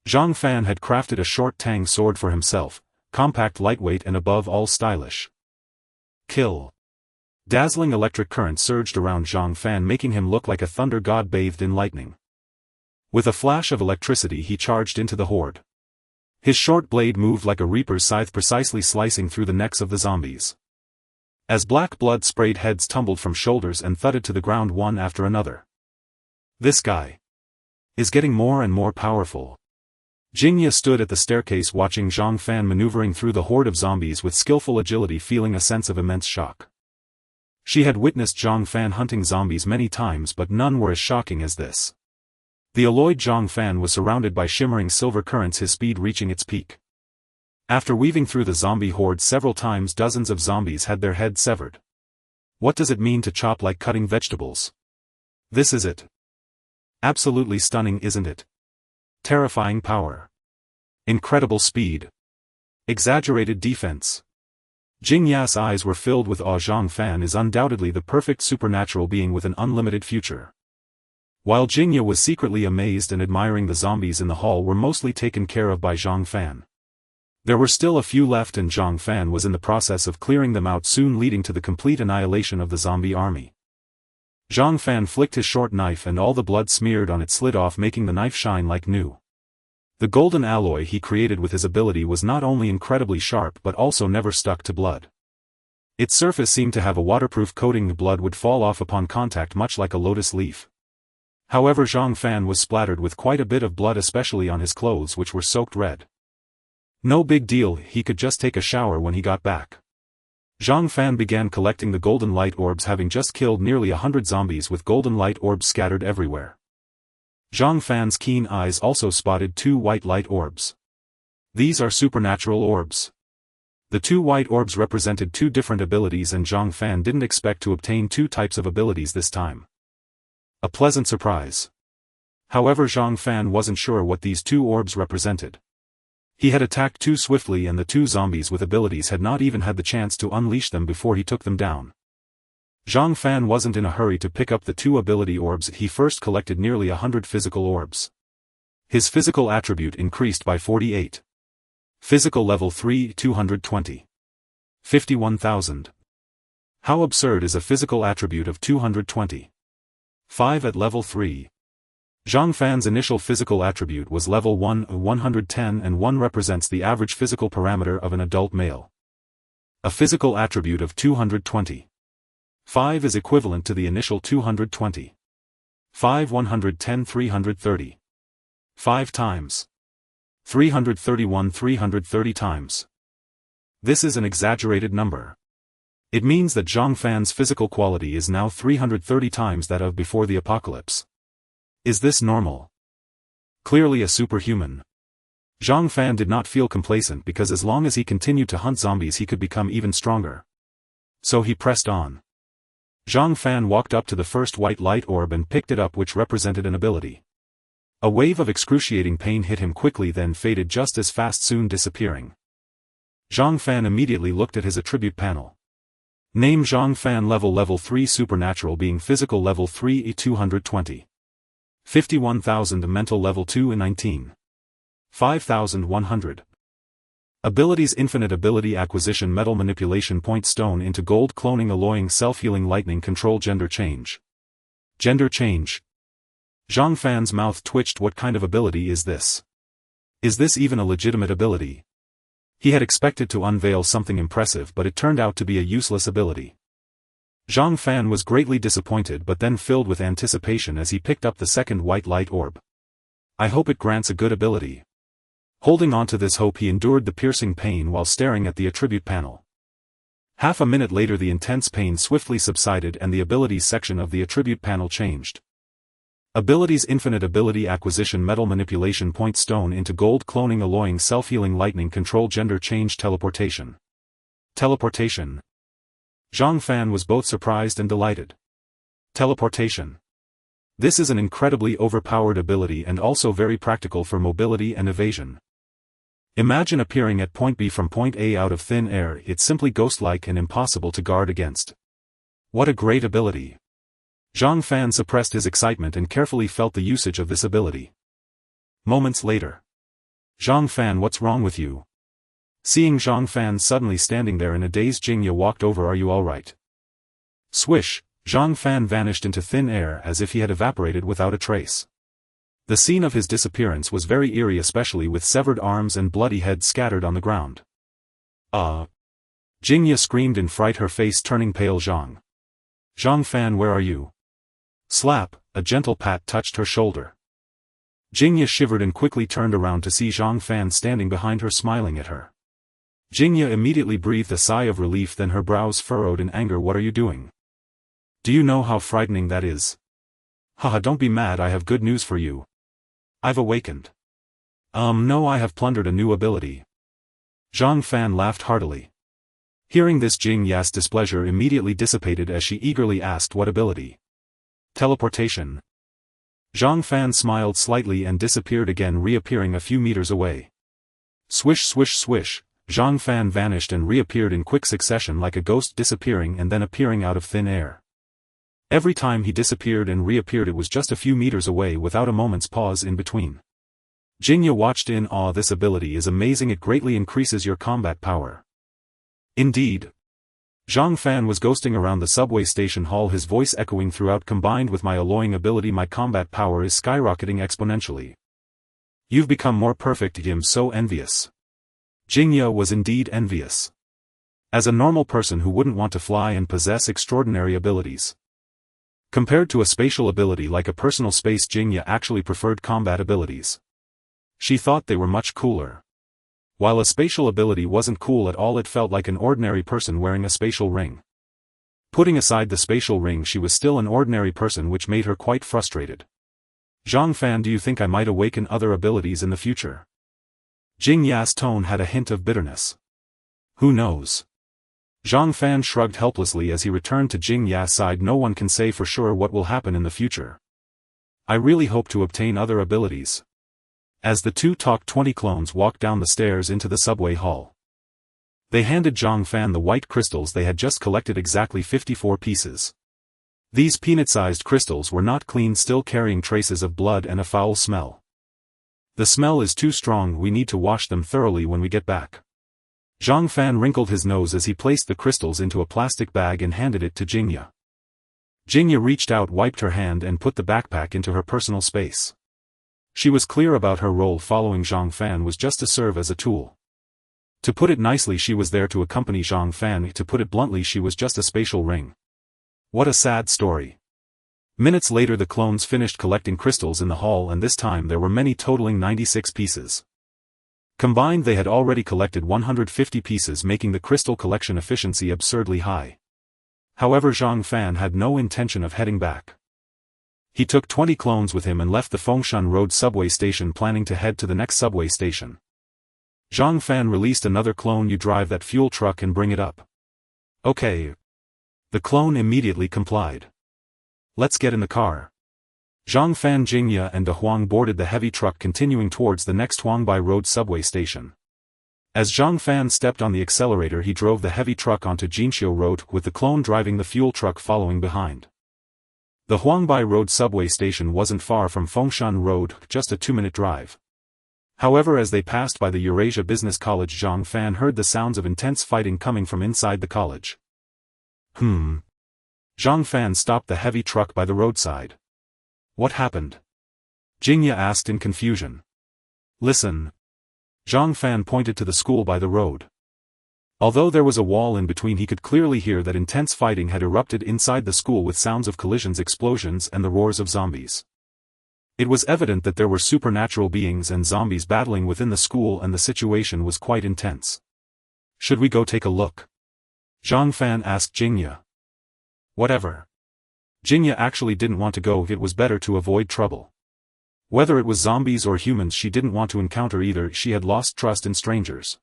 Zhang Fan had crafted a short tang sword for himself, compact, lightweight and above all stylish. Kill. Dazzling electric current surged around Zhang Fan, making him look like a thunder god bathed in lightning. With a flash of electricity he charged into the horde. His short blade moved like a reaper's scythe, precisely slicing through the necks of the zombies. As black blood sprayed, heads tumbled from shoulders and thudded to the ground one after another. This guy is getting more and more powerful. Jingya stood at the staircase watching Zhang Fan maneuvering through the horde of zombies with skillful agility, feeling a sense of immense shock. She had witnessed Zhang Fan hunting zombies many times, but none were as shocking as this. The alloyed Zhang Fan was surrounded by shimmering silver currents, his speed reaching its peak. After weaving through the zombie horde several times, dozens of zombies had their heads severed. What does it mean to chop like cutting vegetables? This is it. Absolutely stunning, isn't it? Terrifying power. Incredible speed. Exaggerated defense. Jingya's eyes were filled with awe. Zhang Fan is undoubtedly the perfect supernatural being with an unlimited future. While Jingya was secretly amazed and admiring, the zombies in the hall were mostly taken care of by Zhang Fan. There were still a few left and Zhang Fan was in the process of clearing them out, soon leading to the complete annihilation of the zombie army. Zhang Fan flicked his short knife and all the blood smeared on it slid off, making the knife shine like new. The golden alloy he created with his ability was not only incredibly sharp but also never stuck to blood. Its surface seemed to have a waterproof coating. The blood would fall off upon contact much like a lotus leaf. However, Zhang Fan was splattered with quite a bit of blood, especially on his clothes, which were soaked red. No big deal, he could just take a shower when he got back. Zhang Fan began collecting the golden light orbs, having just killed nearly 100 zombies with golden light orbs scattered everywhere. Zhang Fan's keen eyes also spotted 2 white light orbs. These are supernatural orbs. The 2 white orbs represented 2 different abilities, and Zhang Fan didn't expect to obtain 2 types of abilities this time. A pleasant surprise. However, Zhang Fan wasn't sure what these 2 orbs represented. He had attacked too swiftly, and the 2 zombies with abilities had not even had the chance to unleash them before he took them down. Zhang Fan wasn't in a hurry to pick up the 2 ability orbs. He first collected nearly 100 physical orbs. His physical attribute increased by 48. Physical level 3, 220. 51,000. How absurd is a physical attribute of 220? 5 at level 3. Zhang Fan's initial physical attribute was level 1, 110, and 1 represents the average physical parameter of an adult male. A physical attribute of 220. 5 is equivalent to the initial 220. 5 110 330. 5 times. 331 330 times. This is an exaggerated number. It means that Zhang Fan's physical quality is now 330 times that of before the apocalypse. Is this normal? Clearly a superhuman. Zhang Fan did not feel complacent, because as long as he continued to hunt zombies he could become even stronger. So he pressed on. Zhang Fan walked up to the first white light orb and picked it up, which represented an ability. A wave of excruciating pain hit him quickly, then faded just as fast, soon disappearing. Zhang Fan immediately looked at his attribute panel. Name: Zhang Fan, level 3 supernatural being, physical level 3 220. 51,000 mental level 2 19. 5,100. Abilities: infinite ability acquisition, metal manipulation, point stone into gold, cloning, alloying, self-healing, lightning control, gender change. Gender change. Zhang Fan's mouth twitched. What kind of ability is this? Is this even a legitimate ability? He had expected to unveil something impressive, but it turned out to be a useless ability. Zhang Fan was greatly disappointed, but then filled with anticipation as he picked up the second white light orb. I hope it grants a good ability. Holding on to this hope, he endured the piercing pain while staring at the attribute panel. Half a minute later, the intense pain swiftly subsided and the abilities section of the attribute panel changed. Abilities: infinite ability acquisition, metal manipulation, point stone into gold, cloning, alloying, self-healing, lightning control, gender change, teleportation. Teleportation. Zhang Fan was both surprised and delighted. Teleportation. This is an incredibly overpowered ability and also very practical for mobility and evasion. Imagine appearing at point B from point A out of thin air. It's simply ghost-like and impossible to guard against. What a great ability. Zhang Fan suppressed his excitement and carefully felt the usage of this ability. Moments later. Zhang Fan, what's wrong with you? Seeing Zhang Fan suddenly standing there in a daze, Jingya walked over. Are you alright? Swish, Zhang Fan vanished into thin air as if he had evaporated without a trace. The scene of his disappearance was very eerie, especially with severed arms and bloody head scattered on the ground. Jingya screamed in fright, her face turning pale. Zhang Fan, where are you? Slap, a gentle pat touched her shoulder. Jingya shivered and quickly turned around to see Zhang Fan standing behind her, smiling at her. Jingya immediately breathed a sigh of relief, then her brows furrowed in anger. What are you doing? Do you know how frightening that is? Haha, don't be mad, I have good news for you. I've awakened. No, I have plundered a new ability. Zhang Fan laughed heartily. Hearing this, Jingya's displeasure immediately dissipated as she eagerly asked, what ability? Teleportation. Zhang Fan smiled slightly and disappeared again, reappearing a few meters away. Swish swish swish, Zhang Fan vanished and reappeared in quick succession like a ghost, disappearing and then appearing out of thin air. Every time he disappeared and reappeared, it was just a few meters away without a moment's pause in between. Jingya watched in awe. This ability is amazing, it greatly increases your combat power. Indeed. Zhang Fan was ghosting around the subway station hall, his voice echoing throughout. Combined with my alloying ability, my combat power is skyrocketing exponentially. You've become more perfect. I'm so envious. Jingya was indeed envious. As a normal person who wouldn't want to fly and possess extraordinary abilities. Compared to a spatial ability like a personal space, Jingya actually preferred combat abilities. She thought they were much cooler. While a spatial ability wasn't cool at all, it felt like an ordinary person wearing a spatial ring. Putting aside the spatial ring, she was still an ordinary person, which made her quite frustrated. Zhang Fan, do you think I might awaken other abilities in the future? Jingya's tone had a hint of bitterness. Who knows? Zhang Fan shrugged helplessly as he returned to Jingya's side. No one can say for sure what will happen in the future. I really hope to obtain other abilities. As the two Talk 20 clones walked down the stairs into the subway hall, they handed Zhang Fan the white crystals they had just collected, exactly 54 pieces. These peanut-sized crystals were not clean, still carrying traces of blood and a foul smell. The smell is too strong, we need to wash them thoroughly when we get back. Zhang Fan wrinkled his nose as he placed the crystals into a plastic bag and handed it to Jingya. Jingya reached out, wiped her hand and put the backpack into her personal space. She was clear about her role following Zhang Fan was just to serve as a tool. To put it nicely, she was there to accompany Zhang Fan. To put it bluntly, she was just a spatial ring. What a sad story. Minutes later, the clones finished collecting crystals in the hall, and this time there were many, totaling 96 pieces. Combined, they had already collected 150 pieces, making the crystal collection efficiency absurdly high. However, Zhang Fan had no intention of heading back. He took 20 clones with him and left the Fengshan Road subway station, planning to head to the next subway station. Zhang Fan released another clone. You drive that fuel truck and bring it up. Okay. The clone immediately complied. Let's get in the car. Zhang Fan, Jingya and De Huang boarded the heavy truck, continuing towards the next Huangbai Road subway station. As Zhang Fan stepped on the accelerator, he drove the heavy truck onto Jinxiu Road, with the clone driving the fuel truck following behind. The Huangbai Road subway station wasn't far from Fengshan Road, just a 2-minute drive. However, as they passed by the Eurasia Business College, Zhang Fan heard the sounds of intense fighting coming from inside the college. Zhang Fan stopped the heavy truck by the roadside. What happened? Jingya asked in confusion. Listen. Zhang Fan pointed to the school by the road. Although there was a wall in between, he could clearly hear that intense fighting had erupted inside the school, with sounds of collisions, explosions and the roars of zombies. It was evident that there were supernatural beings and zombies battling within the school, and the situation was quite intense. Should we go take a look? Zhang Fan asked Jingya. Whatever. Jingya actually didn't want to go. It was better to avoid trouble. Whether it was zombies or humans, she didn't want to encounter either. She had lost trust in strangers.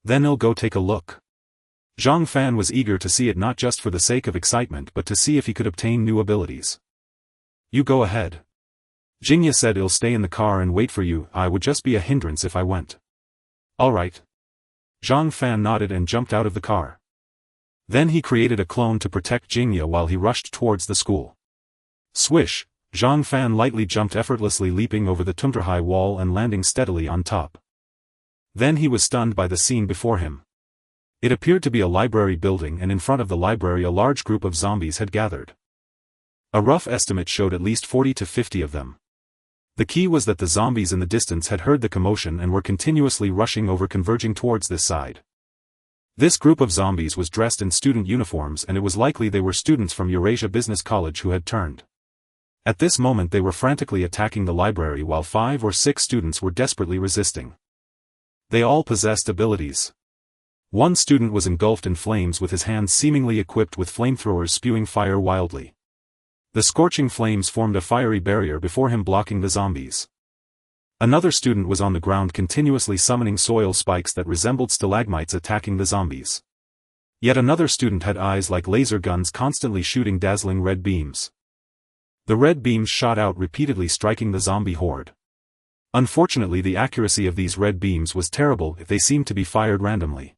Then I'll go take a look. Zhang Fan was eager to see it, not just for the sake of excitement but to see if he could obtain new abilities. You go ahead. Jingya said, I'll stay in the car and wait for you. I would just be a hindrance if I went. Alright. Zhang Fan nodded and jumped out of the car. Then he created a clone to protect Jingya while he rushed towards the school. Swish, Zhang Fan lightly jumped, effortlessly leaping over the Tumterhai wall and landing steadily on top. Then he was stunned by the scene before him. It appeared to be a library building, and in front of the library a large group of zombies had gathered. A rough estimate showed at least 40 to 50 of them. The key was that the zombies in the distance had heard the commotion and were continuously rushing over, converging towards this side. This group of zombies was dressed in student uniforms, and it was likely they were students from Eurasia Business College who had turned. At this moment they were frantically attacking the library, while 5 or 6 students were desperately resisting. They all possessed abilities. One student was engulfed in flames, with his hands seemingly equipped with flamethrowers spewing fire wildly. The scorching flames formed a fiery barrier before him, blocking the zombies. Another student was on the ground, continuously summoning soil spikes that resembled stalagmites, attacking the zombies. Yet another student had eyes like laser guns, constantly shooting dazzling red beams. The red beams shot out repeatedly, striking the zombie horde. Unfortunately, the accuracy of these red beams was terrible. They seemed to be fired randomly.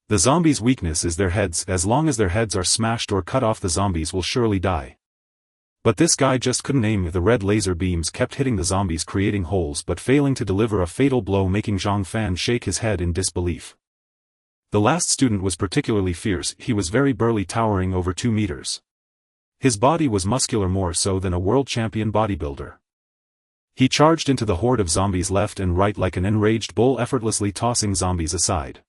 The zombies' weakness is their heads. As long as their heads are smashed or cut off, the zombies will surely die. But this guy just couldn't aim. The red laser beams kept hitting the zombies, creating holes but failing to deliver a fatal blow, making Zhang Fan shake his head in disbelief. The last student was particularly fierce. He was very burly, towering over 2 meters. His body was muscular, more so than a world champion bodybuilder. He charged into the horde of zombies left and right like an enraged bull, effortlessly tossing zombies aside.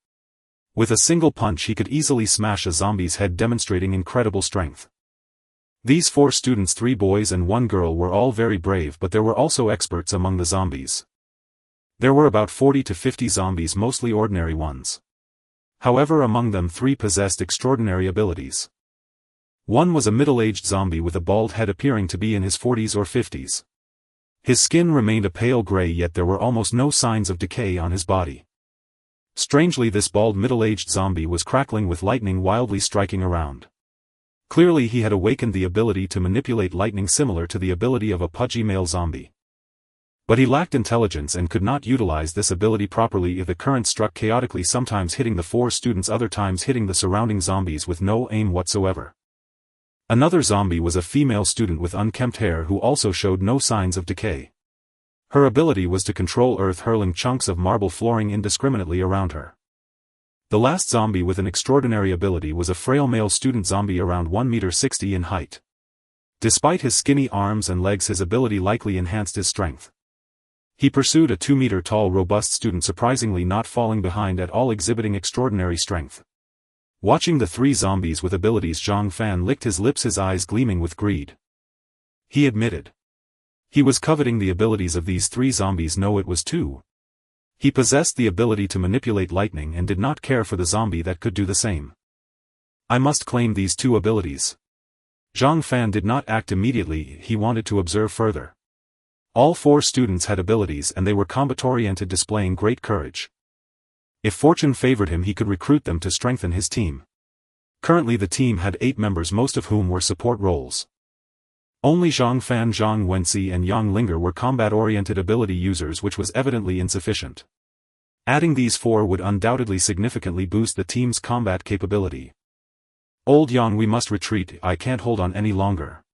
With a single punch he could easily smash a zombie's head, demonstrating incredible strength. These 4 students, 3 boys and 1 girl, were all very brave, but there were also experts among the zombies. There were about 40 to 50 zombies, mostly ordinary ones. However, among them 3 possessed extraordinary abilities. One was a middle-aged zombie with a bald head, appearing to be in his 40s or 50s. His skin remained a pale gray, yet there were almost no signs of decay on his body. Strangely, this bald middle-aged zombie was crackling with lightning, wildly striking around. Clearly he had awakened the ability to manipulate lightning, similar to the ability of a pudgy male zombie. But he lacked intelligence and could not utilize this ability properly. If the current struck chaotically, sometimes hitting the 4 students, other times hitting the surrounding zombies with no aim whatsoever. Another zombie was a female student with unkempt hair who also showed no signs of decay. Her ability was to control earth, hurling chunks of marble flooring indiscriminately around her. The last zombie with an extraordinary ability was a frail male student zombie around 1.60 meters in height. Despite his skinny arms and legs, his ability likely enhanced his strength. He pursued a 2-meter-tall robust student, surprisingly not falling behind at all, exhibiting extraordinary strength. Watching the 3 zombies with abilities, Zhang Fan licked his lips, his eyes gleaming with greed. He admitted. He was coveting the abilities of these 3 zombies. No, it was 2. He possessed the ability to manipulate lightning and did not care for the zombie that could do the same. I must claim these 2 abilities. Zhang Fan did not act immediately, he wanted to observe further. All 4 students had abilities and they were combat-oriented, displaying great courage. If fortune favored him, he could recruit them to strengthen his team. Currently the team had 8 members, most of whom were support roles. Only Zhang Fan, Zhang Wenxi and Yang Linger were combat-oriented ability users, which was evidently insufficient. Adding these 4 would undoubtedly significantly boost the team's combat capability. Old Yang, we must retreat, I can't hold on any longer.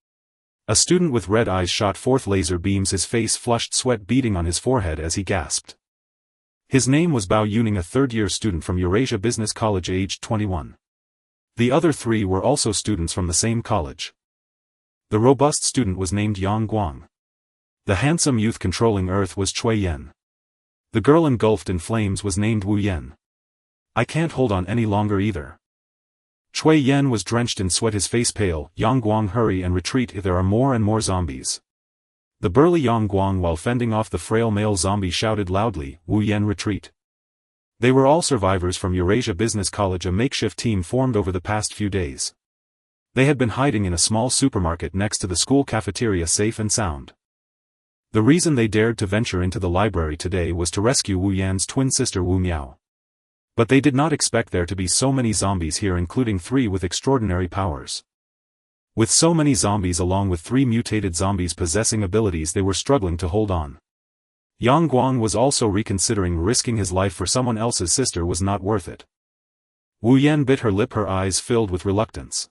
A student with red eyes shot forth laser beams, his face flushed, sweat beading on his forehead as he gasped. His name was Bao Yuning, a 3rd-year student from Eurasia Business College, aged 21. The other 3 were also students from the same college. The robust student was named Yang Guang. The handsome youth controlling earth was Chui Yan. The girl engulfed in flames was named Wu Yan. I can't hold on any longer either. Chui Yan was drenched in sweat, his face pale. Yang Guang, hurry and retreat, there are more and more zombies. The burly Yang Guang, while fending off the frail male zombie, shouted loudly, Wu Yan, retreat. They were all survivors from Eurasia Business College, a makeshift team formed over the past few days. They had been hiding in a small supermarket next to the school cafeteria, safe and sound. The reason they dared to venture into the library today was to rescue Wu Yan's twin sister Wu Miao. But they did not expect there to be so many zombies here, including 3 with extraordinary powers. With so many zombies along with 3 mutated zombies possessing abilities, they were struggling to hold on. Yang Guang was also reconsidering risking his life for someone else's sister was not worth it. Wu Yan bit her lip, her eyes filled with reluctance.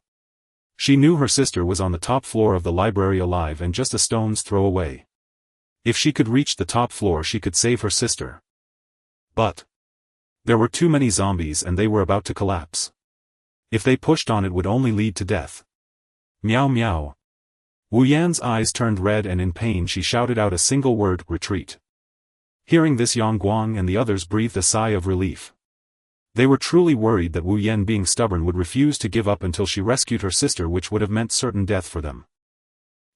She knew her sister was on the top floor of the library, alive and just a stone's throw away. If she could reach the top floor, she could save her sister. But there were too many zombies and they were about to collapse. If they pushed on, it would only lead to death. Meow meow. Wu Yan's eyes turned red and in pain she shouted out a single word, retreat. Hearing this, Yang Guang and the others breathed a sigh of relief. They were truly worried that Wu Yan, being stubborn, would refuse to give up until she rescued her sister, which would have meant certain death for them.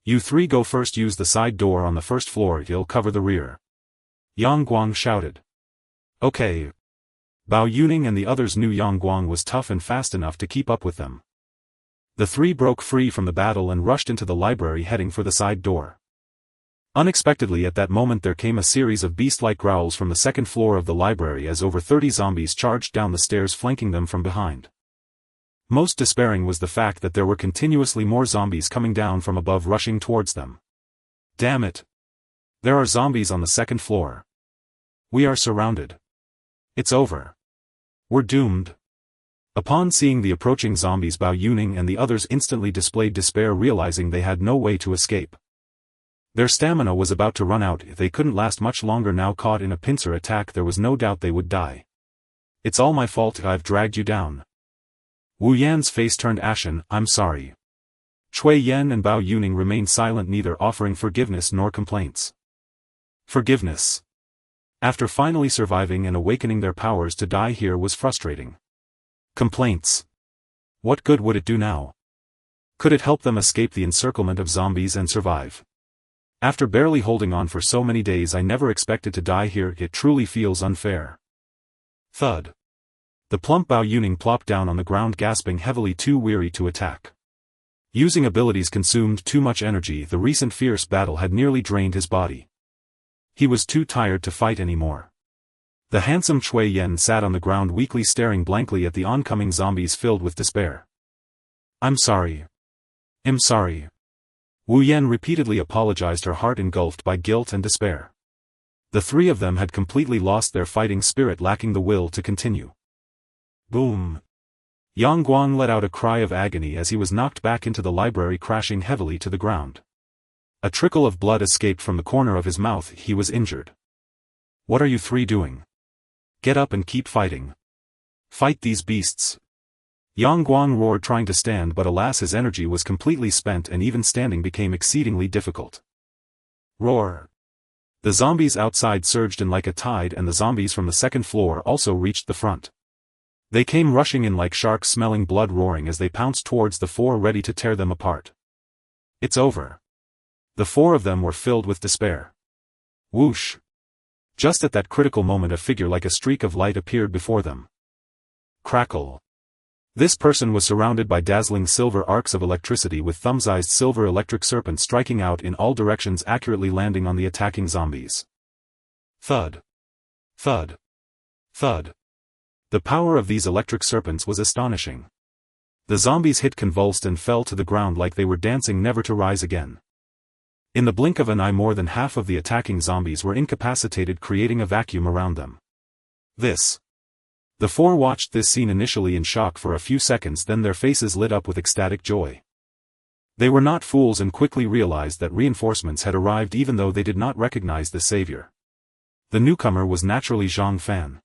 You 3 go first, use the side door on the 1st floor, it'll cover the rear. Yang Guang shouted. Okay. Bao Yuning and the others knew Yang Guang was tough and fast enough to keep up with them. The 3 broke free from the battle and rushed into the library, heading for the side door. Unexpectedly at that moment there came a series of beast-like growls from the 2nd floor of the library as over 30 zombies charged down the stairs, flanking them from behind. Most despairing was the fact that there were continuously more zombies coming down from above, rushing towards them. Damn it! There are zombies on the 2nd floor. We are surrounded. It's over. We're doomed. Upon seeing the approaching zombies, Bao Yuning and the others instantly displayed despair, realizing they had no way to escape. Their stamina was about to run out, they couldn't last much longer now. Caught in a pincer attack, there was no doubt they would die. It's all my fault, I've dragged you down. Wu Yan's face turned ashen, I'm sorry. Chui Yan and Bao Yuning remained silent, neither offering forgiveness nor complaints. Forgiveness. After finally surviving and awakening their powers to die here was frustrating. Complaints. What good would it do now? Could it help them escape the encirclement of zombies and survive? After barely holding on for so many days, I never expected to die here. It truly feels unfair. Thud. The plump Bao Yuning plopped down on the ground, gasping heavily, too weary to attack. Using abilities consumed too much energy. The recent fierce battle had nearly drained his body. He was too tired to fight anymore. The handsome Chui Yen sat on the ground, weakly staring blankly at the oncoming zombies, filled with despair. I'm sorry. Wu Yan repeatedly apologized, her heart engulfed by guilt and despair. The three of them had completely lost their fighting spirit, lacking the will to continue. Boom. Yang Guang let out a cry of agony as he was knocked back into the library, crashing heavily to the ground. A trickle of blood escaped from the corner of his mouth. He was injured. What are you three doing? Get up and keep fighting. Fight these beasts. Yang Guang roared, trying to stand, but alas, his energy was completely spent and even standing became exceedingly difficult. Roar. The zombies outside surged in like a tide, and the zombies from the second floor also reached the front. They came rushing in like sharks, smelling blood, roaring as they pounced towards the four, ready to tear them apart. It's over. The four of them were filled with despair. Whoosh. Just at that critical moment, a figure like a streak of light appeared before them. Crackle. This person was surrounded by dazzling silver arcs of electricity, with thumb-sized silver electric serpents striking out in all directions, accurately landing on the attacking zombies. Thud. Thud. Thud. The power of these electric serpents was astonishing. The zombies hit, convulsed, and fell to the ground like they were dancing, never to rise again. In the blink of an eye, more than half of the attacking zombies were incapacitated, creating a vacuum around them. The four watched this scene initially in shock for a few seconds, then their faces lit up with ecstatic joy. They were not fools and quickly realized that reinforcements had arrived, even though they did not recognize the savior. The newcomer was naturally Zhang Fan.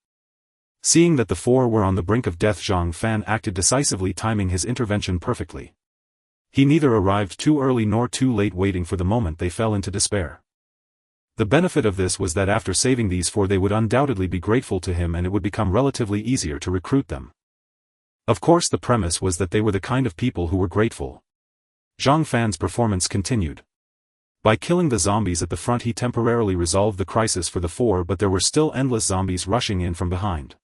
Seeing that the four were on the brink of death, Zhang Fan acted decisively, timing his intervention perfectly. He neither arrived too early nor too late, waiting for the moment they fell into despair. The benefit of this was that after saving these four, they would undoubtedly be grateful to him, and it would become relatively easier to recruit them. Of course, the premise was that they were the kind of people who were grateful. Zhang Fan's performance continued. By killing the zombies at the front, he temporarily resolved the crisis for the four, but there were still endless zombies rushing in from behind.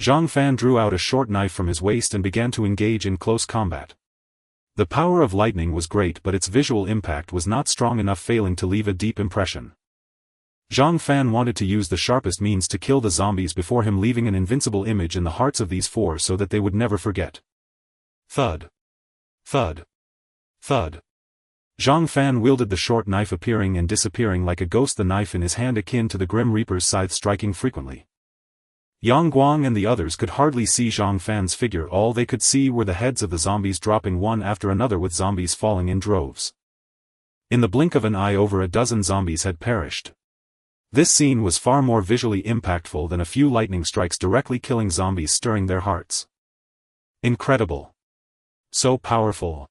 Zhang Fan drew out a short knife from his waist and began to engage in close combat. The power of lightning was great, but its visual impact was not strong enough, failing to leave a deep impression. Zhang Fan wanted to use the sharpest means to kill the zombies before him, leaving an invincible image in the hearts of these four so that they would never forget. Thud. Thud. Thud. Zhang Fan wielded the short knife, appearing and disappearing like a ghost, the knife in his hand akin to the Grim Reaper's scythe, striking frequently. Yang Guang and the others could hardly see Zhang Fan's figure. All they could see were the heads of the zombies dropping one after another, with zombies falling in droves. In the blink of an eye, over a dozen zombies had perished. This scene was far more visually impactful than a few lightning strikes directly killing zombies, stirring their hearts. Incredible. So powerful.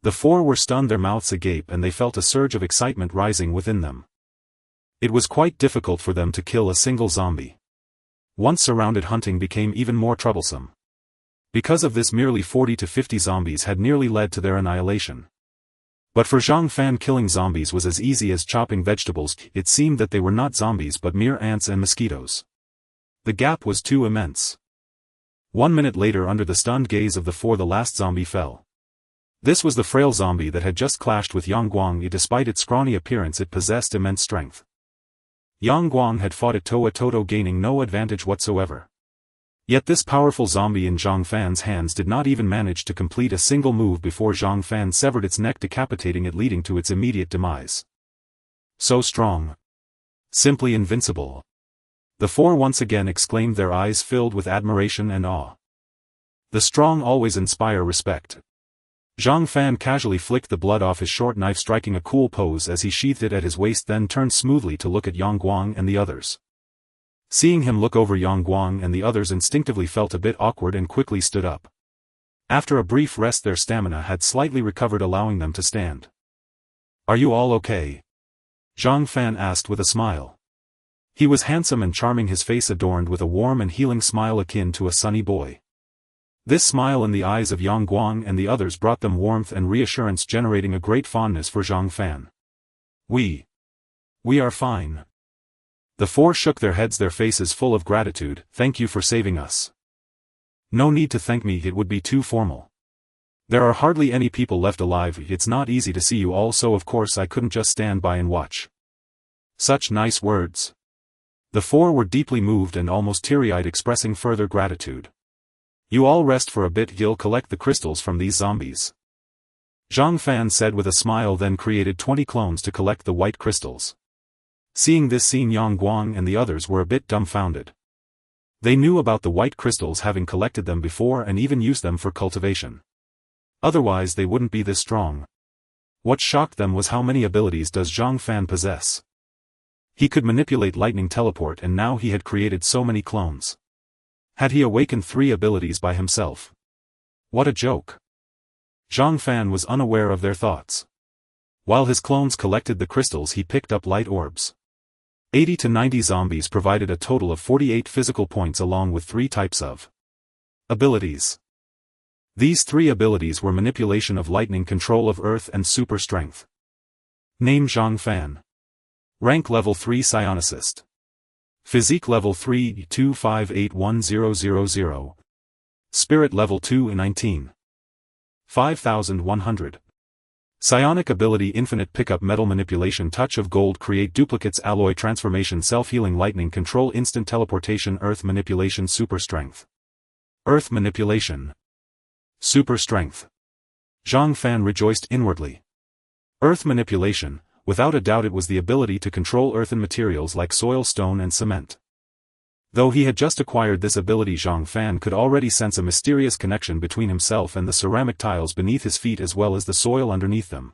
The four were stunned, their mouths agape, and they felt a surge of excitement rising within them. It was quite difficult for them to kill a single zombie. Once surrounded, hunting became even more troublesome. Because of this, merely 40 to 50 zombies had nearly led to their annihilation. But for Zhang Fan, killing zombies was as easy as chopping vegetables. It seemed that they were not zombies but mere ants and mosquitoes. The gap was too immense. 1 minute later, under the stunned gaze of the four, the last zombie fell. This was the frail zombie that had just clashed with Yang Guang. Despite its scrawny appearance, it possessed immense strength. Yang Guang had fought it toe a toe, gaining no advantage whatsoever. Yet this powerful zombie in Zhang Fan's hands did not even manage to complete a single move before Zhang Fan severed its neck, decapitating it, leading to its immediate demise. So strong. Simply invincible. The four once again exclaimed, their eyes filled with admiration and awe. The strong always inspire respect. Zhang Fan casually flicked the blood off his short knife, striking a cool pose as he sheathed it at his waist, then turned smoothly to look at Yang Guang and the others. Seeing him look over, Yang Guang and the others instinctively felt a bit awkward and quickly stood up. After a brief rest, their stamina had slightly recovered, allowing them to stand. Are you all okay? Zhang Fan asked with a smile. He was handsome and charming, his face adorned with a warm and healing smile akin to a sunny boy. This smile in the eyes of Yang Guang and the others brought them warmth and reassurance, generating a great fondness for Zhang Fan. We are fine. The four shook their heads, their faces full of gratitude. Thank you for saving us. No need to thank me, it would be too formal. There are hardly any people left alive, it's not easy to see you all, so of course I couldn't just stand by and watch. Such nice words. The four were deeply moved and almost teary-eyed, expressing further gratitude. You all rest for a bit, you'll collect the crystals from these zombies. Zhang Fan said with a smile, then created 20 clones to collect the white crystals. Seeing this scene, Yang Guang and the others were a bit dumbfounded. They knew about the white crystals, having collected them before and even used them for cultivation. Otherwise they wouldn't be this strong. What shocked them was how many abilities does Zhang Fan possess. He could manipulate lightning teleport, and now he had created so many clones. Had he awakened 3 abilities by himself? What a joke. Zhang Fan was unaware of their thoughts. While his clones collected the crystals, he picked up light orbs. 80 to 90 zombies provided a total of 48 physical points along with 3 types of abilities. These 3 abilities were manipulation of lightning, control of earth, and super strength. Name: Zhang Fan. Rank level 3 psionicist. Physique level 3 2581000. Spirit level 2 19. 5100. Psionic ability: infinite pickup, metal manipulation, touch of gold, create duplicates, alloy transformation, self-healing, lightning control, instant teleportation, earth manipulation, super strength. Earth manipulation. Super strength. Zhang Fan rejoiced inwardly. Earth manipulation, without a doubt it was the ability to control earthen materials like soil, stone and cement. Though he had just acquired this ability, Zhang Fan could already sense a mysterious connection between himself and the ceramic tiles beneath his feet as well as the soil underneath them.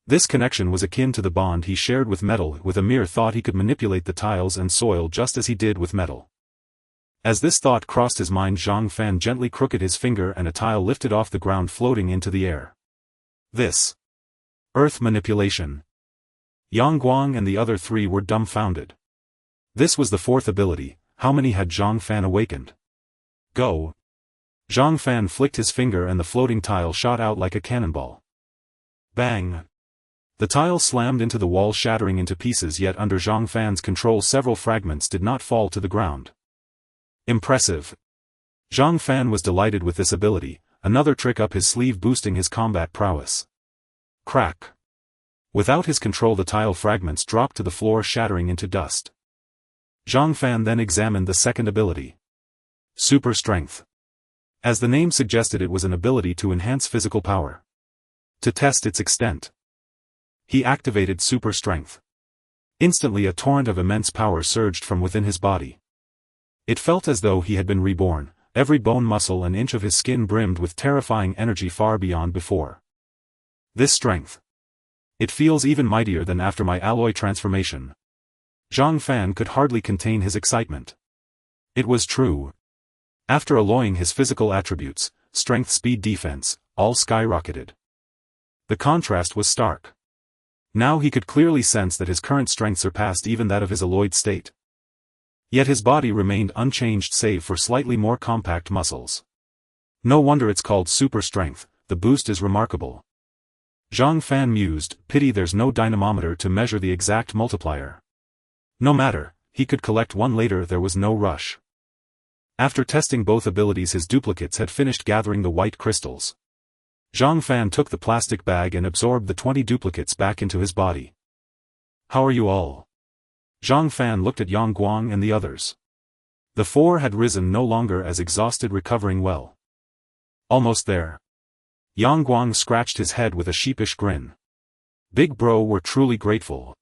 This connection was akin to the bond he shared with metal. With a mere thought he could manipulate the tiles and soil just as he did with metal. As this thought crossed his mind, Zhang Fan gently crooked his finger and a tile lifted off the ground, floating into the air. This earth manipulation. Yang Guang and the other 3 were dumbfounded. This was the 4th ability. How many had Zhang Fan awakened? Go. Zhang Fan flicked his finger and the floating tile shot out like a cannonball. Bang. The tile slammed into the wall, shattering into pieces, yet under Zhang Fan's control several fragments did not fall to the ground. Impressive. Zhang Fan was delighted with this ability, another trick up his sleeve boosting his combat prowess. Crack. Without his control the tile fragments dropped to the floor, shattering into dust. Zhang Fan then examined the 2nd ability. Super strength. As the name suggested, it was an ability to enhance physical power. To test its extent, he activated super strength. Instantly a torrent of immense power surged from within his body. It felt as though he had been reborn, every bone, muscle and inch of his skin brimmed with terrifying energy far beyond before. This strength. It feels even mightier than after my alloy transformation. Zhang Fan could hardly contain his excitement. It was true. After alloying his physical attributes, strength, speed, defense, all skyrocketed. The contrast was stark. Now he could clearly sense that his current strength surpassed even that of his alloyed state. Yet his body remained unchanged save for slightly more compact muscles. No wonder it's called super strength, the boost is remarkable. Zhang Fan mused, pity there's no dynamometer to measure the exact multiplier. No matter, he could collect one later, there was no rush. After testing both abilities, his duplicates had finished gathering the white crystals. Zhang Fan took the plastic bag and absorbed the 20 duplicates back into his body. How are you all? Zhang Fan looked at Yang Guang and the others. The 4 had risen, no longer as exhausted, recovering well. Almost there. Yang Guang scratched his head with a sheepish grin. Big Bro were truly grateful.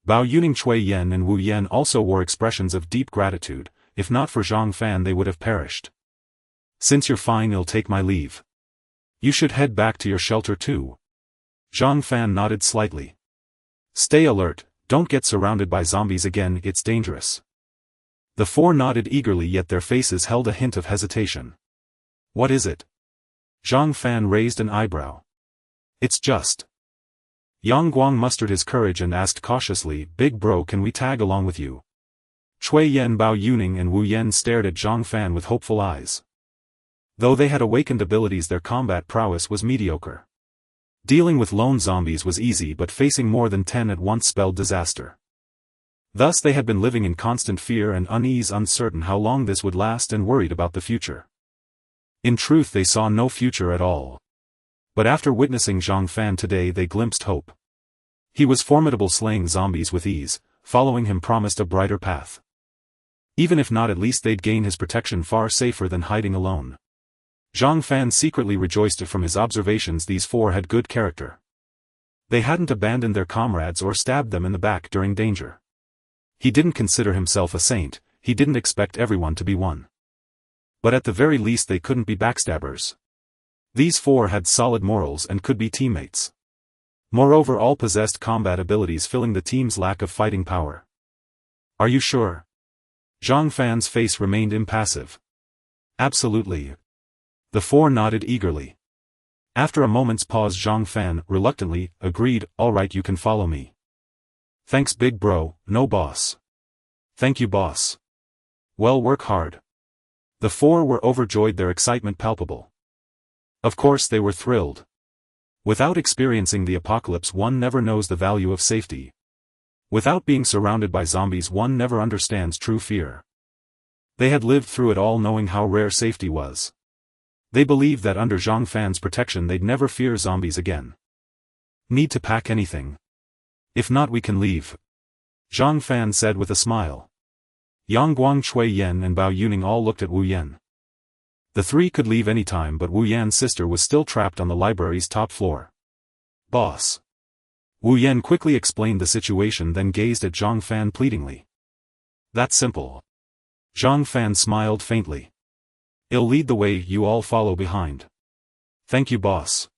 Bao Yuning, Chui Yen and Wu Yen also wore expressions of deep gratitude. If not for Zhang Fan they would have perished. Since you're fine, I'll take my leave. You should head back to your shelter too. Zhang Fan nodded slightly. Stay alert, don't get surrounded by zombies again, it's dangerous. The 4 nodded eagerly, yet their faces held a hint of hesitation. What is it? Zhang Fan raised an eyebrow. It's just Yang Guang mustered his courage and asked cautiously, "Big bro, can we tag along with you?" Cui Yen, Bao Yuning and Wu Yen stared at Zhang Fan with hopeful eyes. Though they had awakened abilities, their combat prowess was mediocre. Dealing with lone zombies was easy, but facing more than 10 at once spelled disaster. Thus they had been living in constant fear and unease, uncertain how long this would last and worried about the future. In truth, they saw no future at all. But after witnessing Zhang Fan today, they glimpsed hope. He was formidable, slaying zombies with ease. Following him promised a brighter path. Even if not, at least they'd gain his protection, far safer than hiding alone. Zhang Fan secretly rejoiced from his observations. These four had good character. They hadn't abandoned their comrades or stabbed them in the back during danger. He didn't consider himself a saint, he didn't expect everyone to be one. But at the very least they couldn't be backstabbers. These four had solid morals and could be teammates. Moreover, all possessed combat abilities, filling the team's lack of fighting power. "Are you sure?" Zhang Fan's face remained impassive. "Absolutely." The four nodded eagerly. After a moment's pause, Zhang Fan, reluctantly, agreed, "All right, you can follow me." "Thanks big bro, no boss." "Thank you boss." "Well, work hard." The four were overjoyed, their excitement palpable. Of course they were thrilled. Without experiencing the apocalypse, one never knows the value of safety. Without being surrounded by zombies, one never understands true fear. They had lived through it all, knowing how rare safety was. They believed that under Zhang Fan's protection they'd never fear zombies again. "Need to pack anything? If not, we can leave," Zhang Fan said with a smile. Yang Guang, Cui Yen and Bao Yuning all looked at Wu Yen. The three could leave any time, but Wu Yan's sister was still trapped on the library's top floor. "Boss." Wu Yen quickly explained the situation, then gazed at Zhang Fan pleadingly. "That's simple." Zhang Fan smiled faintly. "I'll lead the way, you all follow behind." "Thank you boss."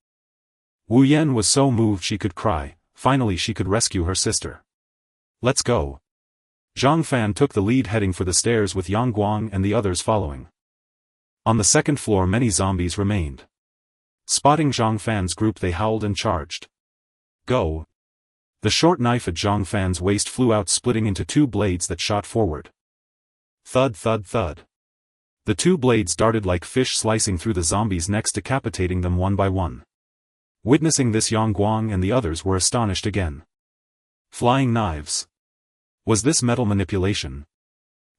Wu Yen was so moved she could cry. Finally she could rescue her sister. "Let's go." Zhang Fan took the lead, heading for the stairs with Yang Guang and the others following. On the second floor many zombies remained. Spotting Zhang Fan's group, they howled and charged. "Go!" The short knife at Zhang Fan's waist flew out, splitting into two blades that shot forward. Thud, thud, thud. The two blades darted like fish, slicing through the zombies' necks, decapitating them one by one. Witnessing this, Yang Guang and the others were astonished again. Flying knives. Was this metal manipulation?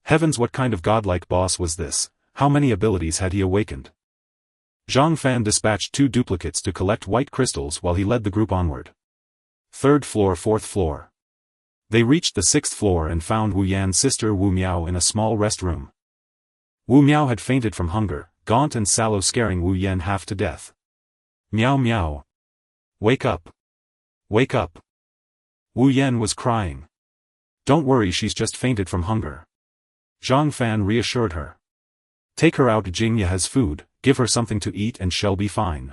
Heavens, what kind of godlike boss was this? How many abilities had he awakened? Zhang Fan dispatched 2 duplicates to collect white crystals while he led the group onward. 3rd floor, 4th floor. They reached the 6th floor and found Wu Yan's sister Wu Miao in a small rest room. Wu Miao had fainted from hunger, gaunt and sallow, scaring Wu Yan half to death. "Miao Miao. Wake up. Wake up." Wu Yan was crying. "Don't worry, she's just fainted from hunger." Zhang Fan reassured her. "Take her out, Jingya has food, give her something to eat and she'll be fine."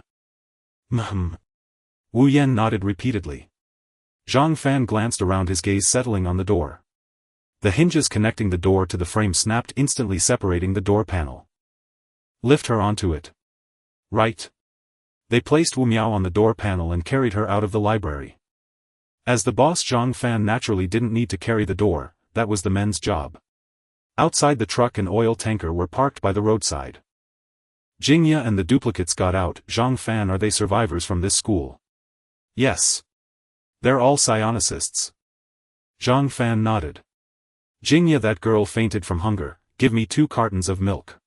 Wu Yan nodded repeatedly. Zhang Fan glanced around, his gaze settling on the door. The hinges connecting the door to the frame snapped, instantly separating the door panel. "Lift her onto it." "Right." They placed Wu Miao on the door panel and carried her out of the library. As the boss, Zhang Fan naturally didn't need to carry the door, that was the men's job. Outside, the truck and oil tanker were parked by the roadside. Jingya and the duplicates got out. "Zhang Fan, are they survivors from this school?" "Yes. They're all psionicists." Zhang Fan nodded. "Jingya, that girl fainted from hunger, give me 2 cartons of milk."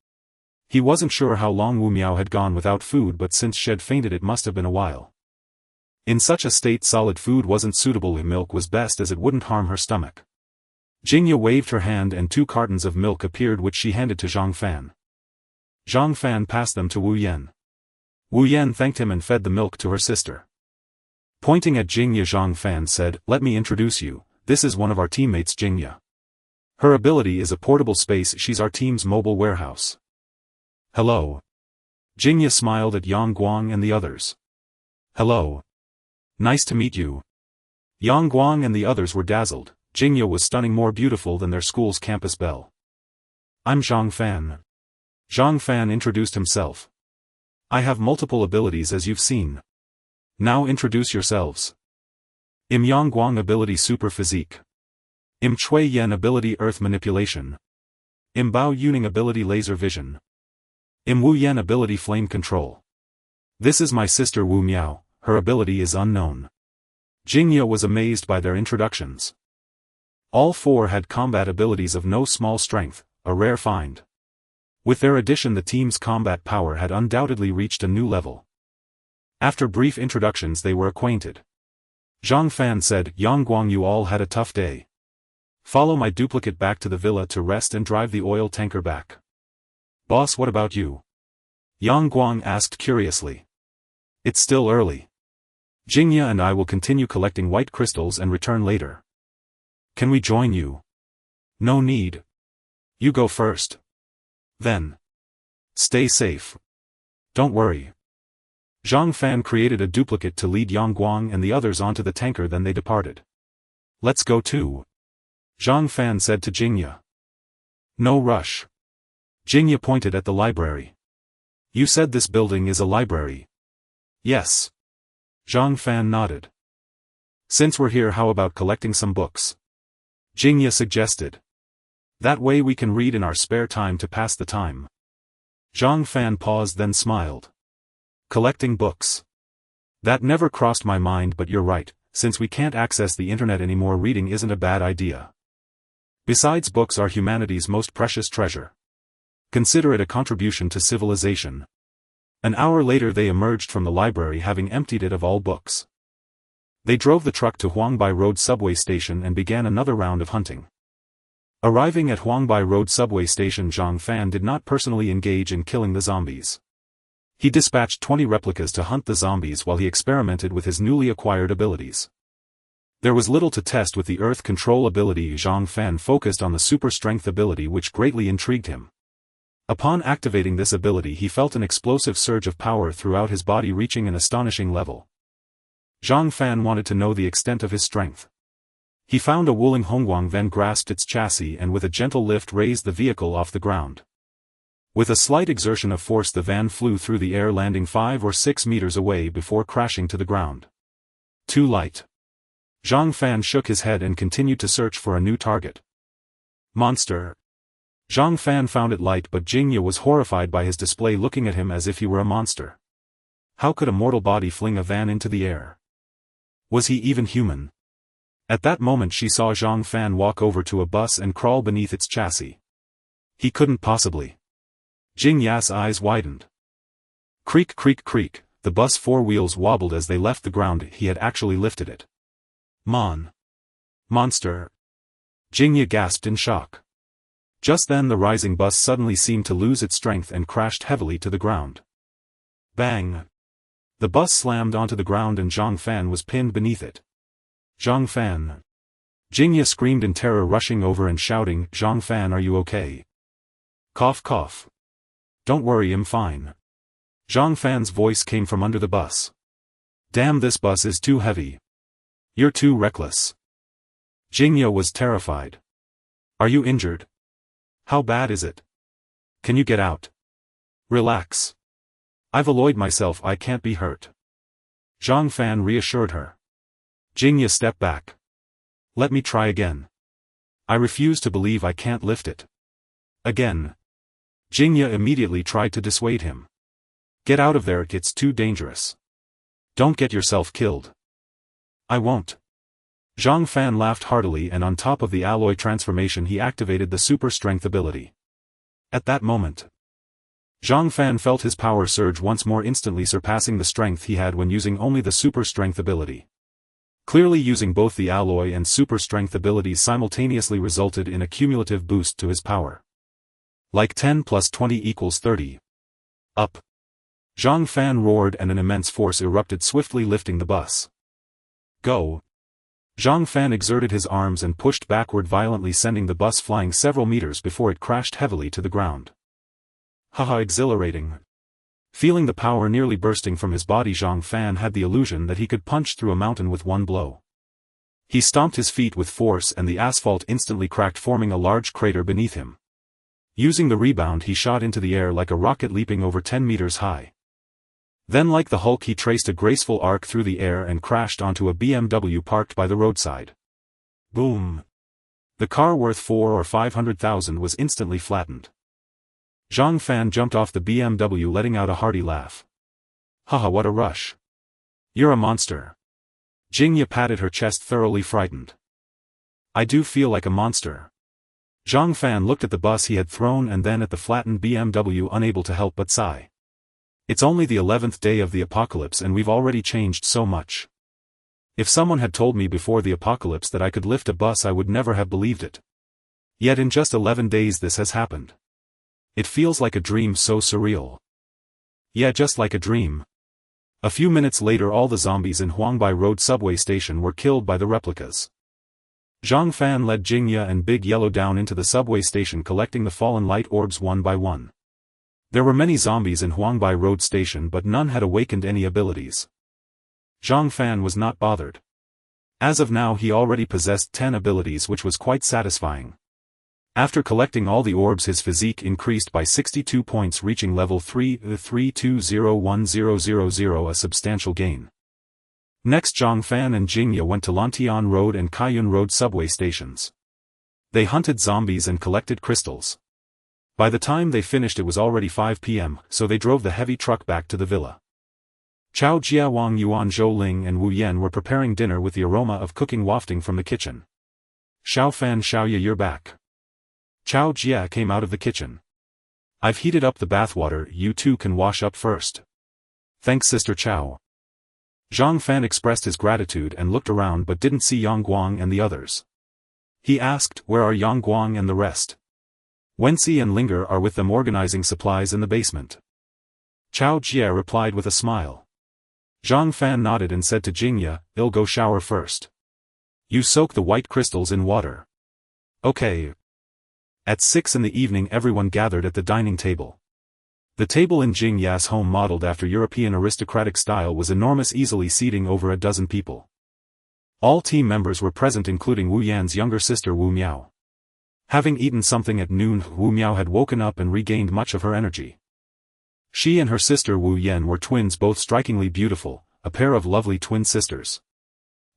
He wasn't sure how long Wu Miao had gone without food, but since she'd fainted it must have been a while. In such a state solid food wasn't suitable, milk was best as it wouldn't harm her stomach. Jingya waved her hand and 2 cartons of milk appeared, which she handed to Zhang Fan. Zhang Fan passed them to Wu Yan. Wu Yan thanked him and fed the milk to her sister. Pointing at Jingya, Zhang Fan said, "Let me introduce you, this is one of our teammates, Jingya. Her ability is a portable space, she's our team's mobile warehouse." "Hello." Jingya smiled at Yang Guang and the others. "Hello. Nice to meet you." Yang Guang and the others were dazzled. Jingya was stunning, more beautiful than their school's campus belle. "I'm Zhang Fan." Zhang Fan introduced himself. "I have multiple abilities, as you've seen. Now introduce yourselves." Im Yangguang ability super physique. Im Chui Yen ability earth manipulation. Im Bao Yuning ability laser vision. Im Wu Yen ability flame control. This is my sister Wu Miao, her ability is unknown. Jingya was amazed by their introductions. All four had combat abilities of no small strength, a rare find. With their addition the team's combat power had undoubtedly reached a new level. After brief introductions they were acquainted. Zhang Fan said, Yangguang, you all had a tough day. Follow my duplicate back to the villa to rest and drive the oil tanker back. Boss, what about you? Yangguang asked curiously. It's still early. Jingya and I will continue collecting white crystals and return later. Can we join you? No need. You go first. Then. Stay safe. Don't worry. Zhang Fan created a duplicate to lead Yangguang and the others onto the tanker, then they departed. Let's go too. Zhang Fan said to Jingya. No rush. Jingya pointed at the library. You said this building is a library. Yes. Zhang Fan nodded. Since we're here, how about collecting some books? Jingya suggested. That way we can read in our spare time to pass the time. Zhang Fan paused then smiled. Collecting books. That never crossed my mind, but you're right, since we can't access the internet anymore, reading isn't a bad idea. Besides, books are humanity's most precious treasure. Consider it a contribution to civilization. An hour later they emerged from the library having emptied it of all books. They drove the truck to Huangbai Road subway station and began another round of hunting. Arriving at Huangbai Road subway station, Zhang Fan did not personally engage in killing the zombies. He dispatched 20 replicas to hunt the zombies while he experimented with his newly acquired abilities. There was little to test with the earth control ability. Zhang Fan focused on the super strength ability, which greatly intrigued him. Upon activating this ability he felt an explosive surge of power throughout his body, reaching an astonishing level. Zhang Fan wanted to know the extent of his strength. He found a Wuling Hongguang, then grasped its chassis and with a gentle lift raised the vehicle off the ground. With a slight exertion of force the van flew through the air, landing 5 or 6 meters away before crashing to the ground. Too light. Zhang Fan shook his head and continued to search for a new target. Monster. Zhang Fan found it light, but Jingya was horrified by his display, looking at him as if he were a monster. How could a mortal body fling a van into the air? Was he even human? At that moment she saw Zhang Fan walk over to a bus and crawl beneath its chassis. He couldn't possibly. Jingya's eyes widened. Creak, creak, creak, the bus 4 wheels wobbled as they left the ground. He had actually lifted it. Monster. Jingya gasped in shock. Just then the rising bus suddenly seemed to lose its strength and crashed heavily to the ground. Bang! The bus slammed onto the ground and Zhang Fan was pinned beneath it. Zhang Fan. Jingya screamed in terror, rushing over and shouting, Zhang Fan, are you okay? Cough, cough. Don't worry, I'm fine. Zhang Fan's voice came from under the bus. Damn, this bus is too heavy. You're too reckless. Jingya was terrified. Are you injured? How bad is it? Can you get out? Relax. I've alloyed myself, I can't be hurt. Zhang Fan reassured her. Jingya stepped back. Let me try again. I refuse to believe I can't lift it. Again. Jingya immediately tried to dissuade him. Get out of there, it's too dangerous. Don't get yourself killed. I won't. Zhang Fan laughed heartily, and on top of the alloy transformation he activated the super strength ability. At that moment, Zhang Fan felt his power surge once more, instantly surpassing the strength he had when using only the super strength ability. Clearly, using both the alloy and super strength abilities simultaneously resulted in a cumulative boost to his power. Like 10 plus 20 equals 30. Up. Zhang Fan roared and an immense force erupted, swiftly lifting the bus. Go. Zhang Fan exerted his arms and pushed backward violently, sending the bus flying several meters before it crashed heavily to the ground. Haha, exhilarating. Feeling the power nearly bursting from his body, Zhang Fan had the illusion that he could punch through a mountain with one blow. He stomped his feet with force and the asphalt instantly cracked, forming a large crater beneath him. Using the rebound he shot into the air like a rocket, leaping over 10 meters high. Then like the Hulk he traced a graceful arc through the air and crashed onto a BMW parked by the roadside. Boom! The car worth 400,000 or 500,000 was instantly flattened. Zhang Fan jumped off the BMW letting out a hearty laugh. Haha, what a rush. You're a monster. Jingya patted her chest, thoroughly frightened. I do feel like a monster. Zhang Fan looked at the bus he had thrown and then at the flattened BMW, unable to help but sigh. It's only the 11th day of the apocalypse and we've already changed so much. If someone had told me before the apocalypse that I could lift a bus, I would never have believed it. Yet in just 11 days this has happened. It feels like a dream, so surreal. Yeah, just like a dream. A few minutes later all the zombies in Huangbai Road subway station were killed by the replicas. Zhang Fan led Jingya and Big Yellow down into the subway station collecting the fallen light orbs one by one. There were many zombies in Huangbai Road station but none had awakened any abilities. Zhang Fan was not bothered. As of now he already possessed 10 abilities, which was quite satisfying. After collecting all the orbs his physique increased by 62 points, reaching level 3320100, a substantial gain. Next Zhang Fan and Jingya went to Lantian Road and Kaiyun Road subway stations. They hunted zombies and collected crystals. By the time they finished it was already 5 p.m., so they drove the heavy truck back to the villa. Chao Jia, Wang Yuan, Zhou Ling and Wu Yan were preparing dinner with the aroma of cooking wafting from the kitchen. Xiao Fan, Xiaoya, you're back. Chao Jia came out of the kitchen. I've heated up the bathwater, you two can wash up first. Thanks Sister Chao. Zhang Fan expressed his gratitude and looked around but didn't see Yang Guang and the others. He asked, where are Yang Guang and the rest? Wenxi and Linger are with them organizing supplies in the basement. Chao Jia replied with a smile. Zhang Fan nodded and said to Jingya, I'll go shower first. You soak the white crystals in water. Okay. At 6 in the evening everyone gathered at the dining table. The table in Jingya's home, modeled after European aristocratic style, was enormous, easily seating over a dozen people. All team members were present including Wu Yan's younger sister Wu Miao. Having eaten something at noon, Wu Miao had woken up and regained much of her energy. She and her sister Wu Yan were twins, both strikingly beautiful, a pair of lovely twin sisters.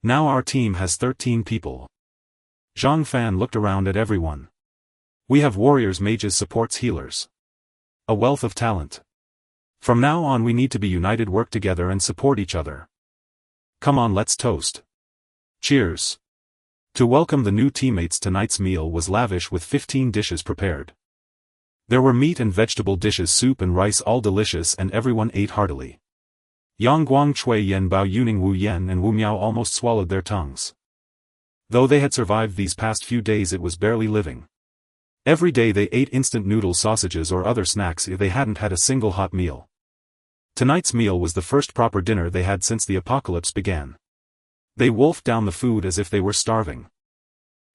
Now our team has 13 people. Zhang Fan looked around at everyone. We have warriors, mages, supports, healers. A wealth of talent. From now on we need to be united, work together and support each other. Come on, let's toast. Cheers. To welcome the new teammates, tonight's meal was lavish with 15 dishes prepared. There were meat and vegetable dishes, soup and rice, all delicious, and everyone ate heartily. Yang Guang, Chui Yen, Bao Yuning, Wu Yan and Wu Miao almost swallowed their tongues. Though they had survived these past few days, it was barely living. Every day they ate instant noodle, sausages or other snacks if they hadn't had a single hot meal. Tonight's meal was the first proper dinner they had since the apocalypse began. They wolfed down the food as if they were starving.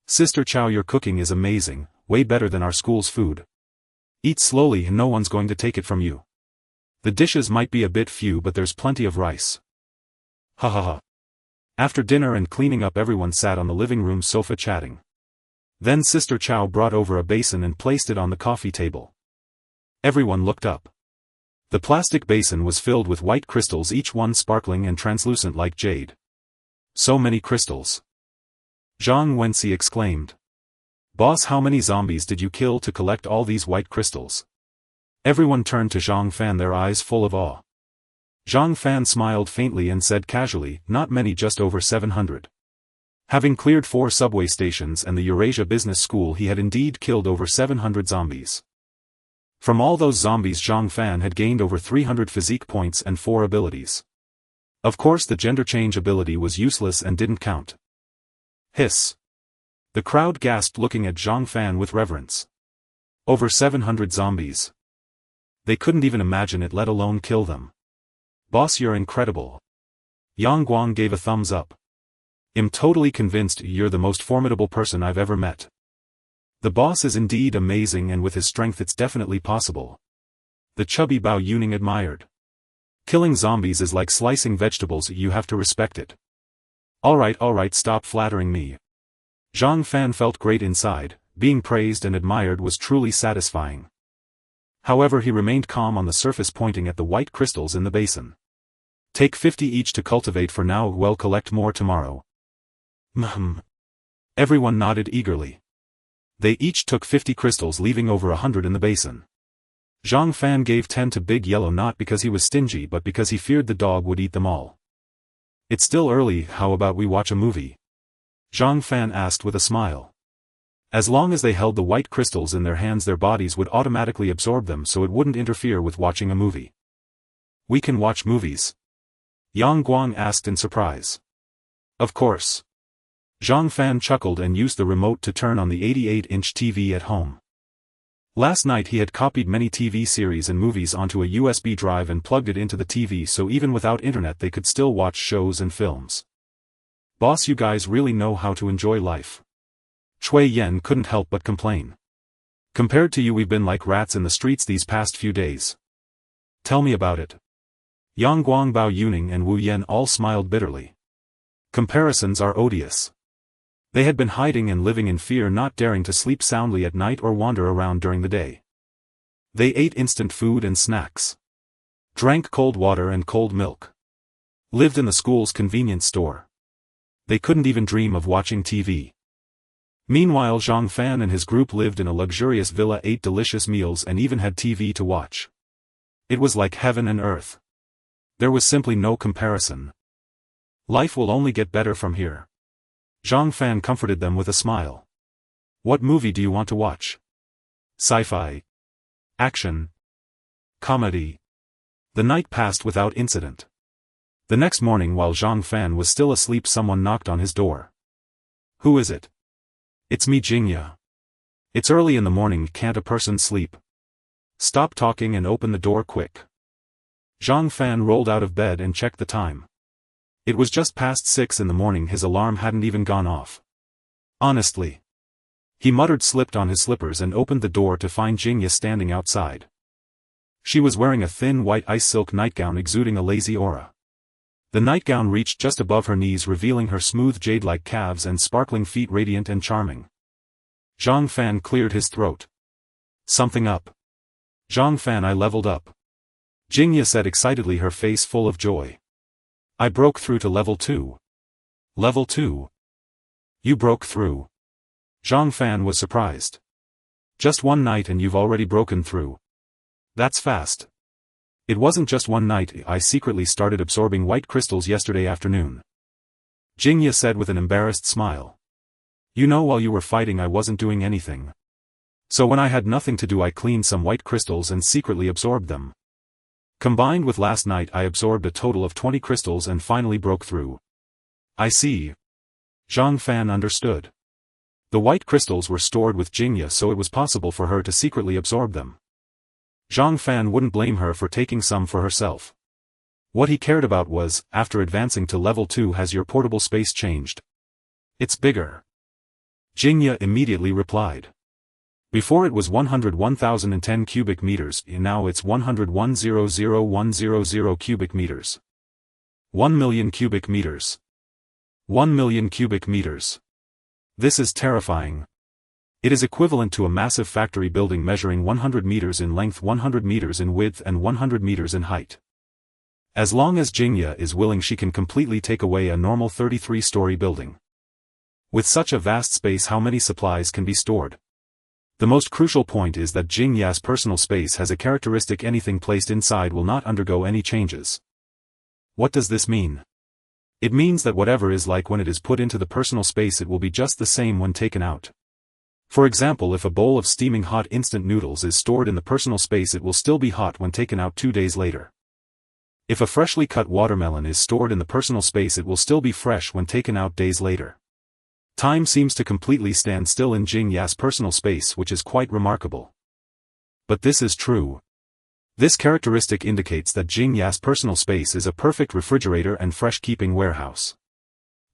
Sister Chao, your cooking is amazing, way better than our school's food. Eat slowly and no one's going to take it from you. The dishes might be a bit few but there's plenty of rice. Ha ha ha. After dinner and cleaning up, everyone sat on the living room sofa chatting. Then Sister Chao brought over a basin and placed it on the coffee table. Everyone looked up. The plastic basin was filled with white crystals, each one sparkling and translucent like jade. So many crystals. Zhang Wenxi exclaimed. Boss, how many zombies did you kill to collect all these white crystals? Everyone turned to Zhang Fan, their eyes full of awe. Zhang Fan smiled faintly and said casually, not many, just over 700. Having cleared 4 subway stations and the Eurasia Business School, he had indeed killed over 700 zombies. From all those zombies, Zhang Fan had gained over 300 physique points and 4 abilities. Of course the gender change ability was useless and didn't count. Hiss. The crowd gasped, looking at Zhang Fan with reverence. Over 700 zombies. They couldn't even imagine it, let alone kill them. Boss, you're incredible. Yang Guang gave a thumbs up. I'm totally convinced you're the most formidable person I've ever met. The boss is indeed amazing, and with his strength it's definitely possible. The chubby Bao Yuning admired. Killing zombies is like slicing vegetables, you have to respect it. Alright, stop flattering me. Zhang Fan felt great inside, being praised and admired was truly satisfying. However, he remained calm on the surface, pointing at the white crystals in the basin. Take 50 each to cultivate for now, we'll collect more tomorrow. Everyone nodded eagerly. They each took 50 crystals, leaving over 100 in the basin. Zhang Fan gave 10 to Big Yellow not because he was stingy but because he feared the dog would eat them all. It's still early, how about we watch a movie? Zhang Fan asked with a smile. As long as they held the white crystals in their hands, their bodies would automatically absorb them, so it wouldn't interfere with watching a movie. We can watch movies? Yang Guang asked in surprise. Of course. Zhang Fan chuckled and used the remote to turn on the 88-inch TV at home. Last night he had copied many TV series and movies onto a USB drive and plugged it into the TV, so even without internet they could still watch shows and films. Boss, you guys really know how to enjoy life. Cui Yen couldn't help but complain. Compared to you, we've been like rats in the streets these past few days. Tell me about it. Yang Guang, Bao Yuning and Wu Yen all smiled bitterly. Comparisons are odious. They had been hiding and living in fear, not daring to sleep soundly at night or wander around during the day. They ate instant food and snacks. Drank cold water and cold milk. Lived in the school's convenience store. They couldn't even dream of watching TV. Meanwhile, Zhang Fan and his group lived in a luxurious villa, ate delicious meals and even had TV to watch. It was like heaven and earth. There was simply no comparison. Life will only get better from here. Zhang Fan comforted them with a smile. What movie do you want to watch? Sci-fi? Action? Comedy? The night passed without incident. The next morning, while Zhang Fan was still asleep, someone knocked on his door. Who is it? It's me, Jingya. It's early in the morning, can't a person sleep? Stop talking and open the door quick. Zhang Fan rolled out of bed and checked the time. It was just past 6 in the morning, his alarm hadn't even gone off. Honestly. He muttered, slipped on his slippers and opened the door to find Jingya standing outside. She was wearing a thin white ice silk nightgown exuding a lazy aura. The nightgown reached just above her knees, revealing her smooth jade-like calves and sparkling feet, radiant and charming. Zhang Fan cleared his throat. Something up. Zhang Fan, I leveled up. Jingya said excitedly, her face full of joy. I broke through to level 2. Level 2? You broke through? Zhang Fan was surprised. Just one night and you've already broken through. That's fast. It wasn't just one night, I secretly started absorbing white crystals yesterday afternoon. Jingya said with an embarrassed smile. You know, while you were fighting I wasn't doing anything. So when I had nothing to do I cleaned some white crystals and secretly absorbed them. Combined with last night I absorbed a total of 20 crystals and finally broke through. I see. Zhang Fan understood. The white crystals were stored with Jingya, so it was possible for her to secretly absorb them. Zhang Fan wouldn't blame her for taking some for herself. What he cared about was, after advancing to level 2, has your portable space changed? It's bigger. Jingya immediately replied. Before it was 101,010 cubic meters, now it's 101,00100 cubic meters. 1 million cubic meters. 1 million cubic meters. This is terrifying. It is equivalent to a massive factory building measuring 100 meters in length, 100 meters in width and 100 meters in height. As long as Jingya is willing, she can completely take away a normal 33-story building. With such a vast space, how many supplies can be stored? The most crucial point is that Jingya's personal space has a characteristic: anything placed inside will not undergo any changes. What does this mean? It means that whatever is like when it is put into the personal space, it will be just the same when taken out. For example, if a bowl of steaming hot instant noodles is stored in the personal space, it will still be hot when taken out 2 days later. If a freshly cut watermelon is stored in the personal space, it will still be fresh when taken out days later. Time seems to completely stand still in Jingya's personal space, which is quite remarkable. But this is true. This characteristic indicates that Jingya's personal space is a perfect refrigerator and fresh-keeping warehouse.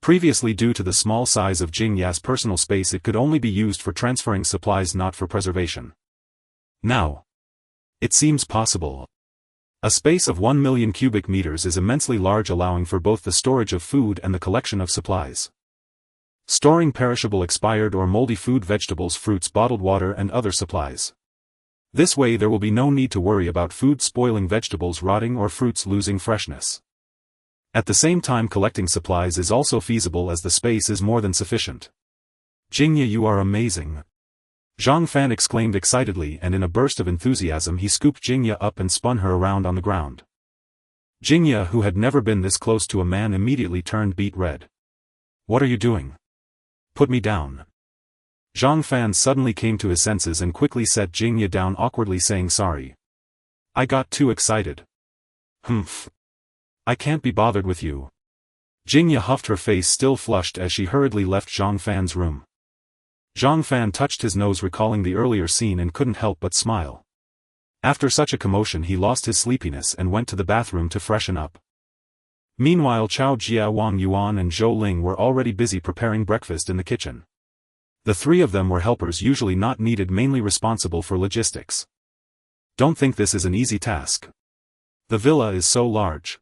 Previously, due to the small size of Jingya's personal space, it could only be used for transferring supplies, not for preservation. Now, it seems possible. A space of 1 million cubic meters is immensely large, allowing for both the storage of food and the collection of supplies. Storing perishable, expired or moldy food, vegetables, fruits, bottled water and other supplies. This way there will be no need to worry about food spoiling, vegetables rotting or fruits losing freshness. At the same time, collecting supplies is also feasible as the space is more than sufficient. Jingye, you are amazing. Zhang Fan exclaimed excitedly, and in a burst of enthusiasm he scooped Jingye up and spun her around on the ground. Jingye, who had never been this close to a man, immediately turned beet red. What are you doing? Put me down. Zhang Fan suddenly came to his senses and quickly set Jingye down awkwardly, saying sorry. I got too excited. Humph. I can't be bothered with you. Jingye huffed, her face still flushed as she hurriedly left Zhang Fan's room. Zhang Fan touched his nose, recalling the earlier scene, and couldn't help but smile. After such a commotion he lost his sleepiness and went to the bathroom to freshen up. Meanwhile, Chao Jia, Wang Yuan and Zhou Ling were already busy preparing breakfast in the kitchen. The three of them were helpers, usually not needed, mainly responsible for logistics. Don't think this is an easy task. The villa is so large.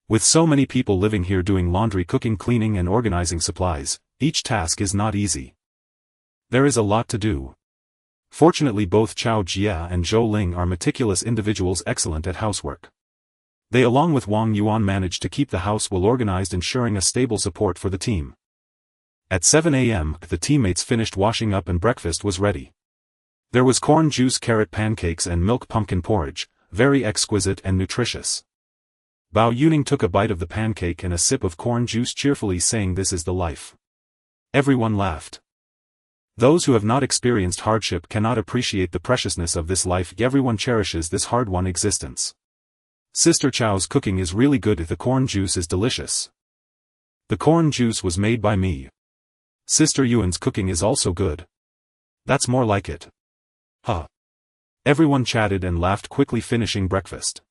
With so many people living here doing laundry, cooking, cleaning and organizing supplies, each task is not easy. There is a lot to do. Fortunately, both Chao Jia and Zhou Ling are meticulous individuals, excellent at housework. They, along with Wang Yuan, managed to keep the house well organized, ensuring a stable support for the team. At 7 a.m., the teammates finished washing up and breakfast was ready. There was corn juice, carrot pancakes and milk pumpkin porridge, very exquisite and nutritious. Bao Yuning took a bite of the pancake and a sip of corn juice cheerfully, saying, "This is the life." Everyone laughed. Those who have not experienced hardship cannot appreciate the preciousness of this life. Everyone cherishes this hard-won existence. Sister Chao's cooking is really good. The corn juice is delicious. The corn juice was made by me. Sister Yuan's cooking is also good. That's more like it. Huh. Everyone chatted and laughed, quickly finishing breakfast.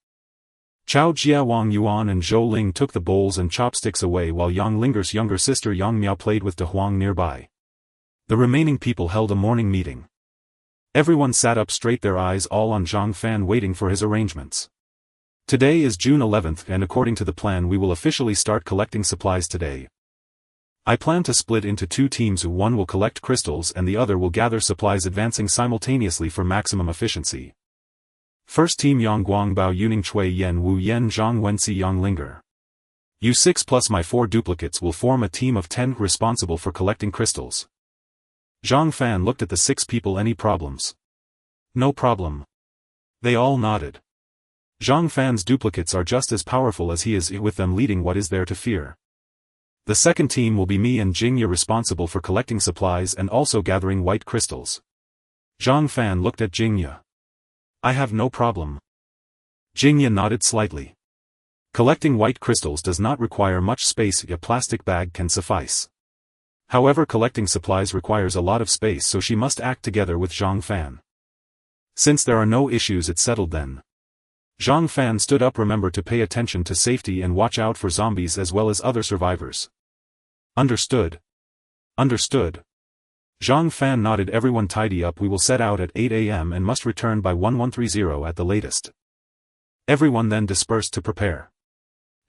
Chao Jia, Wang Yuan and Zhou Ling took the bowls and chopsticks away, while Yang Linger's younger sister Yang Miao played with De Huang nearby. The remaining people held a morning meeting. Everyone sat up straight, their eyes all on Zhang Fan, waiting for his arrangements. Today is June 11th, and according to the plan we will officially start collecting supplies today. I plan to split into two teams. One will collect crystals and the other will gather supplies, advancing simultaneously for maximum efficiency. First team: Yang Guang, Bao Yuning, Chui Yen, Wu Yen, Zhang Wenxi, Yang Linger. You 6 plus my 4 duplicates will form a team of 10 responsible for collecting crystals. Zhang Fan looked at the 6 people. Any problems? No problem. They all nodded. Zhang Fan's duplicates are just as powerful as he is, with them leading. What is there to fear? The second team will be me and Jingye, responsible for collecting supplies and also gathering white crystals. Zhang Fan looked at Jingye. I have no problem. Jingye nodded slightly. Collecting white crystals does not require much space. A plastic bag can suffice. However, collecting supplies requires a lot of space, so she must act together with Zhang Fan. Since there are no issues, it's settled then. Zhang Fan stood up. Remember to pay attention to safety and watch out for zombies as well as other survivors. Understood. Understood. Zhang Fan nodded. Everyone tidy up. We will set out at 8 a.m. and must return by 1130 at the latest. Everyone then dispersed to prepare.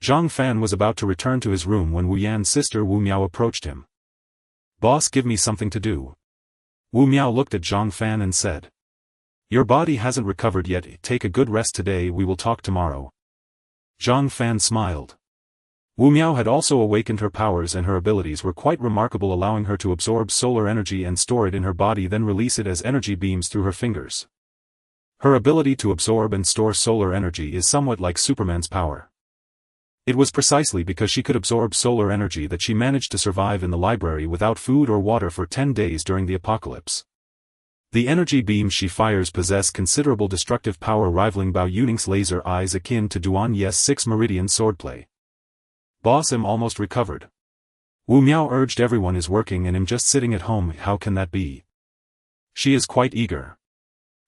Zhang Fan was about to return to his room when Wu Yan's sister Wu Miao approached him. Boss, give me something to do. Wu Miao looked at Zhang Fan and said. Your body hasn't recovered yet. Take a good rest today. We will talk tomorrow. Zhang Fan smiled. Wu Miao had also awakened her powers, and her abilities were quite remarkable, allowing her to absorb solar energy and store it in her body, then release it as energy beams through her fingers. Her ability to absorb and store solar energy is somewhat like Superman's power. It was precisely because she could absorb solar energy that she managed to survive in the library without food or water for 10 days during the apocalypse. The energy beams she fires possess considerable destructive power, rivaling Bao Yuning's laser eyes, akin to Duan Ye's 6 meridian swordplay. Boss, I'm almost recovered. Wu Miao urged. Everyone is working and I'm just sitting at home. How can that be? She is quite eager.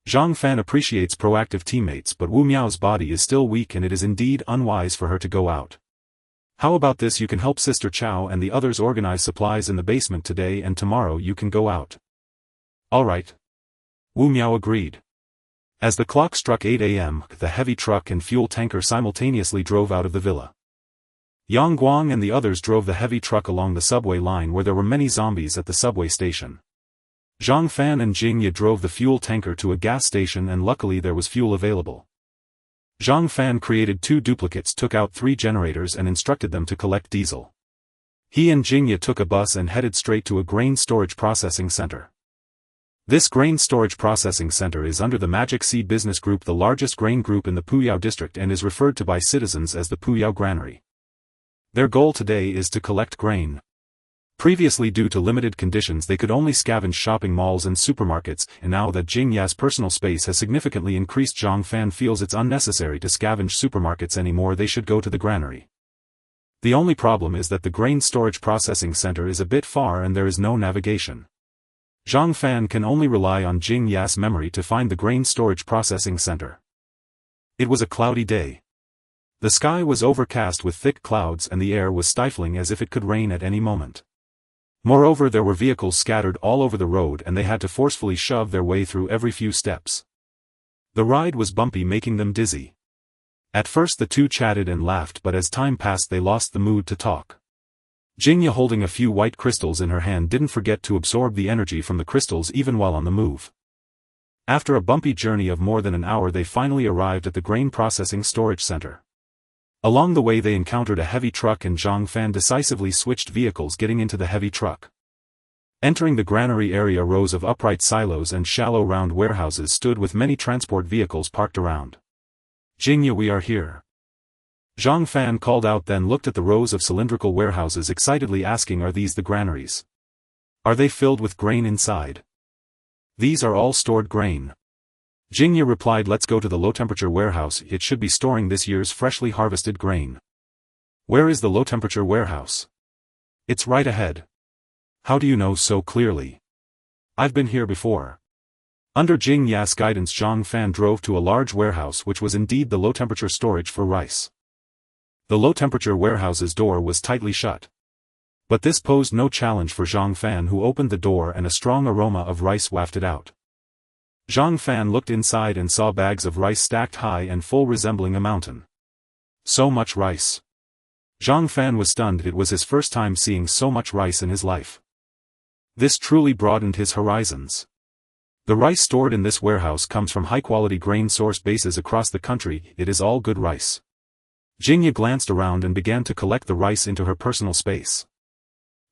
Zhang Fan appreciates proactive teammates, but Wu Miao's body is still weak and it is indeed unwise for her to go out. How about this? You can help Sister Chao and the others organize supplies in the basement today, and tomorrow you can go out. Alright. Wu Miao agreed. As the clock struck 8 a.m., the heavy truck and fuel tanker simultaneously drove out of the villa. Yang Guang and the others drove the heavy truck along the subway line, where there were many zombies at the subway station. Zhang Fan and Jingye drove the fuel tanker to a gas station, and luckily there was fuel available. Zhang Fan created 2 duplicates, took out 3 generators and instructed them to collect diesel. He and Jingya took a bus and headed straight to a grain storage processing center. This grain storage processing center is under the Magic Seed Business Group, the largest grain group in the Puyao district, and is referred to by citizens as the Puyao Granary. Their goal today is to collect grain. Previously, due to limited conditions, they could only scavenge shopping malls and supermarkets, and now that Jingya's personal space has significantly increased, Zhang Fan feels it's unnecessary to scavenge supermarkets anymore. They should go to the granary. The only problem is that the grain storage processing center is a bit far and there is no navigation. Zhang Fan can only rely on Jingya's memory to find the grain storage processing center. It was a cloudy day. The sky was overcast with thick clouds and the air was stifling as if it could rain at any moment. Moreover, there were vehicles scattered all over the road and they had to forcefully shove their way through every few steps. The ride was bumpy, making them dizzy. At first the two chatted and laughed, but as time passed they lost the mood to talk. Jingya, holding a few white crystals in her hand, didn't forget to absorb the energy from the crystals even while on the move. After a bumpy journey of more than an hour, they finally arrived at the grain processing storage center. Along the way they encountered a heavy truck and Zhang Fan decisively switched vehicles, getting into the heavy truck. Entering the granary area, rows of upright silos and shallow round warehouses stood with many transport vehicles parked around. "Jingya, we are here," Zhang Fan called out, then looked at the rows of cylindrical warehouses excitedly, asking, "Are these the granaries? Are they filled with grain inside?" "These are all stored grain." Jingya replied, "Let's go to the low-temperature warehouse, it should be storing this year's freshly harvested grain." "Where is the low-temperature warehouse?" "It's right ahead." "How do you know so clearly?" "I've been here before." Under Jingya's guidance, Zhang Fan drove to a large warehouse which was indeed the low-temperature storage for rice. The low-temperature warehouse's door was tightly shut. But this posed no challenge for Zhang Fan, who opened the door and a strong aroma of rice wafted out. Zhang Fan looked inside and saw bags of rice stacked high and full, resembling a mountain. So much rice. Zhang Fan was stunned. It was his first time seeing so much rice in his life. This truly broadened his horizons. The rice stored in this warehouse comes from high-quality grain source bases across the country. It is all good rice. Jingya glanced around and began to collect the rice into her personal space.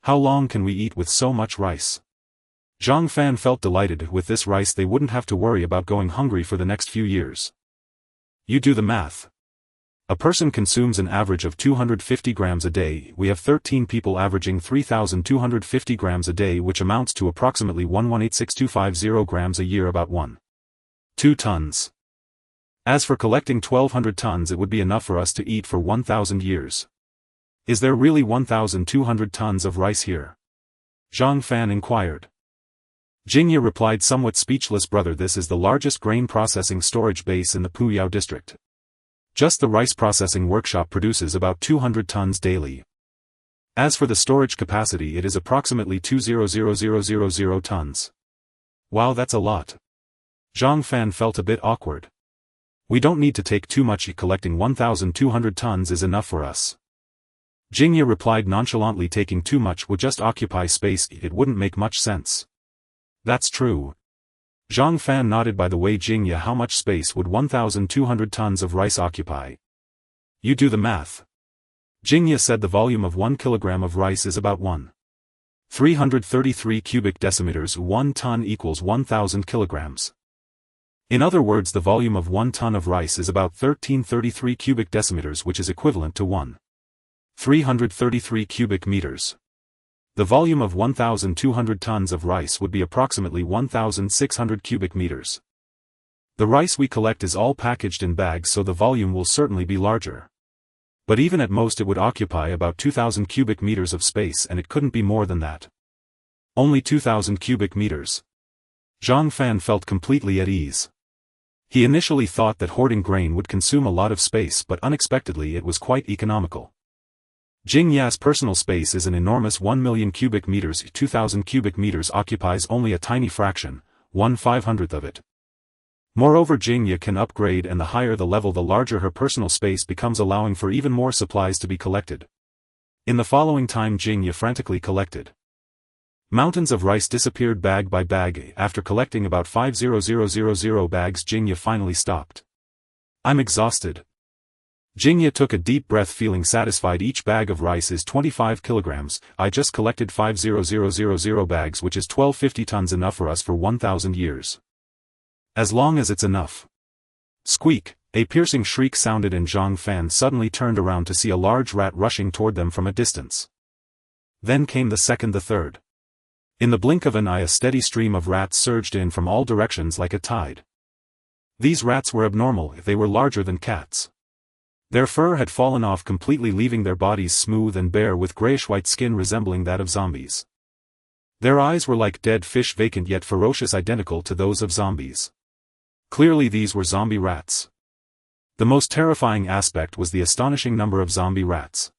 How long can we eat with so much rice? Zhang Fan felt delighted. With this rice they wouldn't have to worry about going hungry for the next few years. You do the math. A person consumes an average of 250 grams a day. We have 13 people averaging 3,250 grams a day, which amounts to approximately 1186250 grams a year, about 1.2 tons. As for collecting 1,200 tons, it would be enough for us to eat for 1,000 years. Is there really 1,200 tons of rice here? Zhang Fan inquired. Jingya replied, somewhat speechless, "Brother, this is the largest grain processing storage base in the Puyao district. Just the rice processing workshop produces about 200 tons daily. As for the storage capacity, it is approximately 200,000 tons. Wow, that's a lot." Zhang Fan felt a bit awkward. "We don't need to take too much. Collecting 1,200 tons is enough for us." Jingya replied nonchalantly, "Taking too much would just occupy space. It wouldn't make much sense." "That's true." Zhang Fan nodded. "By the way, Jingya, how much space would 1,200 tons of rice occupy?" "You do the math." Jingya said, "The volume of 1 kilogram of rice is about 1,333 cubic decimeters. 1 ton equals 1,000 kilograms. In other words, the volume of 1 ton of rice is about 1,333 cubic decimeters, which is equivalent to 1,333 cubic meters. The volume of 1,200 tons of rice would be approximately 1,600 cubic meters. The rice we collect is all packaged in bags, so the volume will certainly be larger. But even at most it would occupy about 2,000 cubic meters of space, and it couldn't be more than that." "Only 2,000 cubic meters." Zhang Fan felt completely at ease. He initially thought that hoarding grain would consume a lot of space, but unexpectedly it was quite economical. Jingya's personal space is an enormous 1,000,000 cubic meters. 2,000 cubic meters occupies only a tiny fraction, 1/500th of it. Moreover, Jingya can upgrade, and the higher the level, the larger her personal space becomes, allowing for even more supplies to be collected. In the following time, Jingya frantically collected. Mountains of rice disappeared bag by bag. After collecting about 5,000 bags, Jingya finally stopped. I'm exhausted. Jingya took a deep breath, feeling satisfied. Each bag of rice is 25 kilograms. I just collected 5,000 bags, which is 1250 tons, enough for us for 1,000 years. As long as it's enough. Squeak! A piercing shriek sounded and Zhang Fan suddenly turned around to see a large rat rushing toward them from a distance. Then came the second, the third. In the blink of an eye, a steady stream of rats surged in from all directions like a tide. These rats were abnormal. They were larger than cats. Their fur had fallen off completely, leaving their bodies smooth and bare with grayish-white skin resembling that of zombies. Their eyes were like dead fish, vacant yet ferocious, identical to those of zombies. Clearly these were zombie rats. The most terrifying aspect was the astonishing number of zombie rats.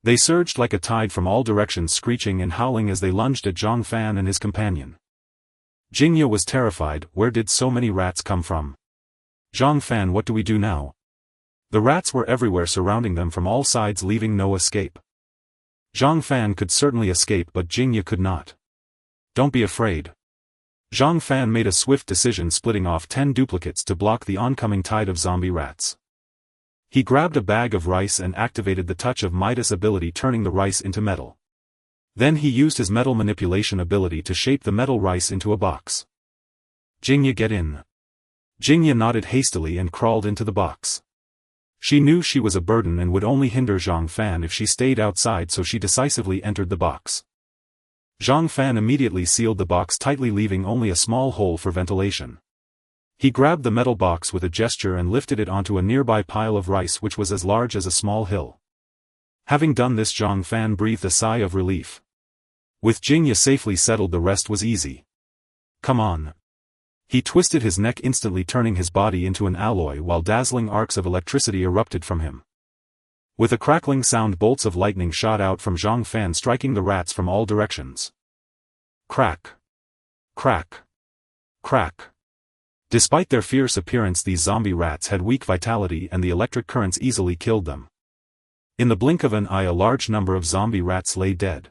They surged like a tide from all directions, screeching and howling as they lunged at Zhang Fan and his companion. Jingya was terrified. Where did so many rats come from? Zhang Fan, what do we do now? The rats were everywhere, surrounding them from all sides, leaving no escape. Zhang Fan could certainly escape, but Jingya could not. Don't be afraid. Zhang Fan made a swift decision, splitting off 10 duplicates to block the oncoming tide of zombie rats. He grabbed a bag of rice and activated the Touch of Midas ability, turning the rice into metal. Then he used his metal manipulation ability to shape the metal rice into a box. Jingya, get in. Jingya nodded hastily and crawled into the box. She knew she was a burden and would only hinder Zhang Fan if she stayed outside, so she decisively entered the box. Zhang Fan immediately sealed the box tightly, leaving only a small hole for ventilation. He grabbed the metal box with a gesture and lifted it onto a nearby pile of rice, which was as large as a small hill. Having done this, Zhang Fan breathed a sigh of relief. With Jingya safely settled, the rest was easy. Come on. He twisted his neck, instantly turning his body into an alloy, while dazzling arcs of electricity erupted from him. With a crackling sound, bolts of lightning shot out from Zhang Fan, striking the rats from all directions. Crack! Crack! Crack! Despite their fierce appearance, these zombie rats had weak vitality and the electric currents easily killed them. In the blink of an eye, a large number of zombie rats lay dead.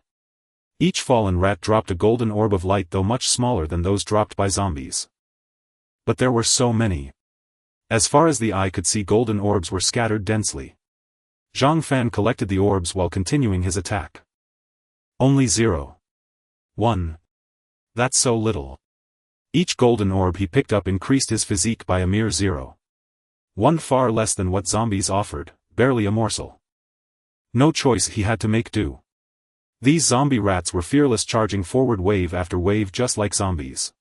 Each fallen rat dropped a golden orb of light, though much smaller than those dropped by zombies. But there were so many. As far as the eye could see, golden orbs were scattered densely. Zhang Fan collected the orbs while continuing his attack. Only 0. 1. That's so little. Each golden orb he picked up increased his physique by a mere 0. 1, far less than what zombies offered, barely a morsel. No choice, he had to make do. These zombie rats were fearless, charging forward wave after wave just like zombies.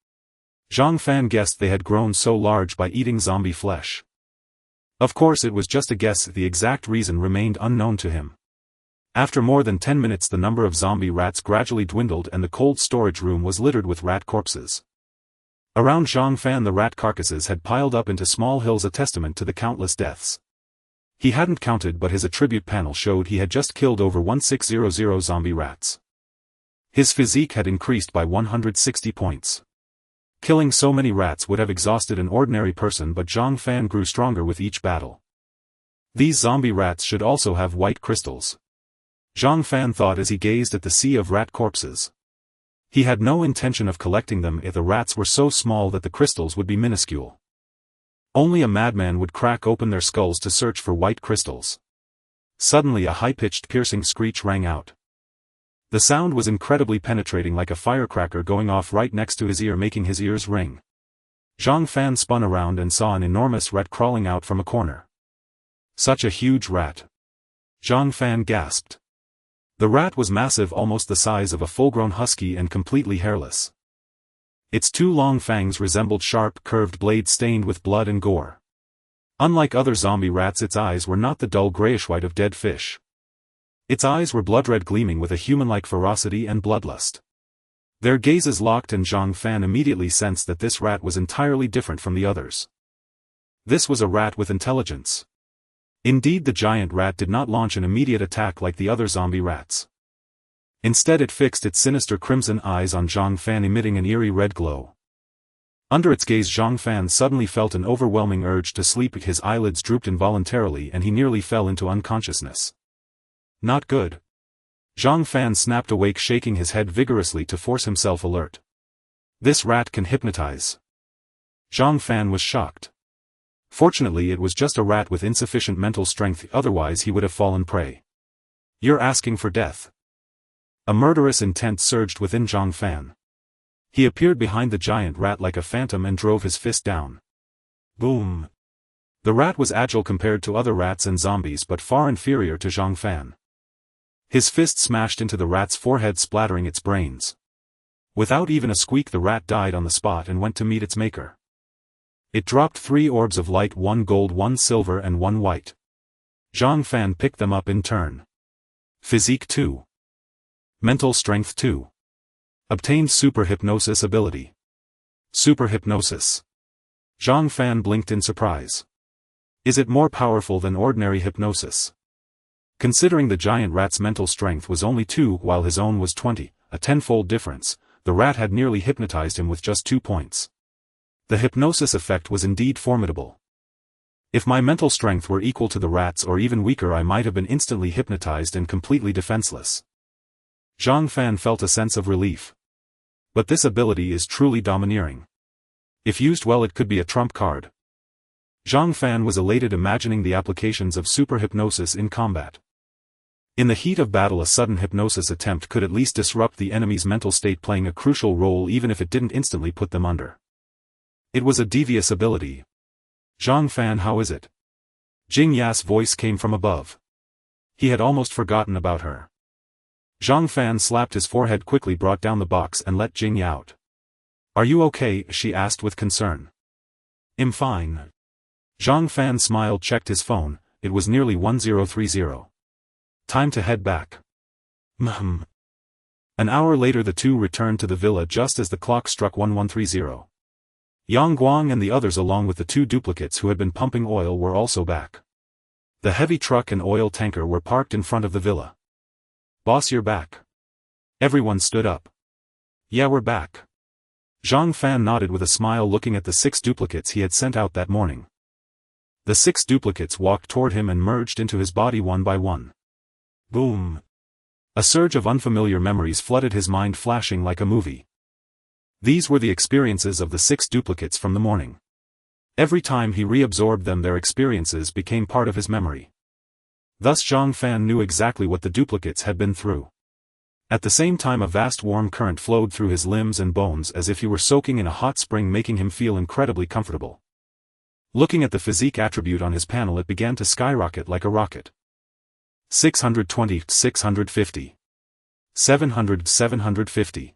Zhang Fan guessed they had grown so large by eating zombie flesh. Of course it was just a guess, the exact reason remained unknown to him. After more than 10 minutes, the number of zombie rats gradually dwindled and the cold storage room was littered with rat corpses. Around Zhang Fan, the rat carcasses had piled up into small hills, a testament to the countless deaths. He hadn't counted, but his attribute panel showed he had just killed over 1600 zombie rats. His physique had increased by 160 points. Killing so many rats would have exhausted an ordinary person, but Zhang Fan grew stronger with each battle. These zombie rats should also have white crystals. Zhang Fan thought as he gazed at the sea of rat corpses. He had no intention of collecting them if the rats were so small that the crystals would be minuscule. Only a madman would crack open their skulls to search for white crystals. Suddenly a high-pitched piercing screech rang out. The sound was incredibly penetrating, like a firecracker going off right next to his ear, making his ears ring. Zhang Fan spun around and saw an enormous rat crawling out from a corner. Such a huge rat! Zhang Fan gasped. The rat was massive, almost the size of a full-grown husky and completely hairless. Its two long fangs resembled sharp, curved blades stained with blood and gore. Unlike other zombie rats, its eyes were not the dull grayish-white of dead fish. Its eyes were blood-red, gleaming with a human-like ferocity and bloodlust. Their gazes locked, and Zhang Fan immediately sensed that this rat was entirely different from the others. This was a rat with intelligence. Indeed, the giant rat did not launch an immediate attack like the other zombie rats. Instead, it fixed its sinister crimson eyes on Zhang Fan, emitting an eerie red glow. Under its gaze, Zhang Fan suddenly felt an overwhelming urge to sleep. His eyelids drooped involuntarily and he nearly fell into unconsciousness. Not good. Zhang Fan snapped awake, shaking his head vigorously to force himself alert. This rat can hypnotize. Zhang Fan was shocked. Fortunately it was just a rat with insufficient mental strength, otherwise he would have fallen prey. You're asking for death. A murderous intent surged within Zhang Fan. He appeared behind the giant rat like a phantom and drove his fist down. Boom! The rat was agile compared to other rats and zombies but far inferior to Zhang Fan. His fist smashed into the rat's forehead, splattering its brains. Without even a squeak, the rat died on the spot and went to meet its maker. It dropped 3 orbs of light, 1 gold, 1 silver and 1 white. Zhang Fan picked them up in turn. Physique 2. Mental strength 2. Obtained super hypnosis ability. Super hypnosis. Zhang Fan blinked in surprise. Is it more powerful than ordinary hypnosis? Considering the giant rat's mental strength was only 2 while his own was 20, a 10-fold difference, the rat had nearly hypnotized him with just 2 points. The hypnosis effect was indeed formidable. If my mental strength were equal to the rat's or even weaker, I might have been instantly hypnotized and completely defenseless. Zhang Fan felt a sense of relief. But this ability is truly domineering. If used well, it could be a trump card. Zhang Fan was elated, imagining the applications of super hypnosis in combat. In the heat of battle, a sudden hypnosis attempt could at least disrupt the enemy's mental state, playing a crucial role even if it didn't instantly put them under. It was a devious ability. Zhang Fan, how is it? Jing Ya's voice came from above. He had almost forgotten about her. Zhang Fan slapped his forehead, quickly brought down the box and let Jing Ya out. Are you okay? She asked with concern. I'm fine. Zhang Fan smiled, checked his phone. It was nearly 1030. Time to head back. An hour later the two returned to the villa just as the clock struck 1130. Yang Guang and the others, along with the 2 duplicates who had been pumping oil, were also back. The heavy truck and oil tanker were parked in front of the villa. Boss, you're back. Everyone stood up. Yeah, we're back. Zhang Fan nodded with a smile, looking at the 6 duplicates he had sent out that morning. The 6 duplicates walked toward him and merged into his body one by one. Boom! A surge of unfamiliar memories flooded his mind, flashing like a movie. These were the experiences of the 6 duplicates from the morning. Every time he reabsorbed them, their experiences became part of his memory. Thus Zhang Fan knew exactly what the duplicates had been through. At the same time, a vast warm current flowed through his limbs and bones as if he were soaking in a hot spring, making him feel incredibly comfortable. Looking at the physique attribute on his panel, it began to skyrocket like a rocket. 620, 650. 700, 750.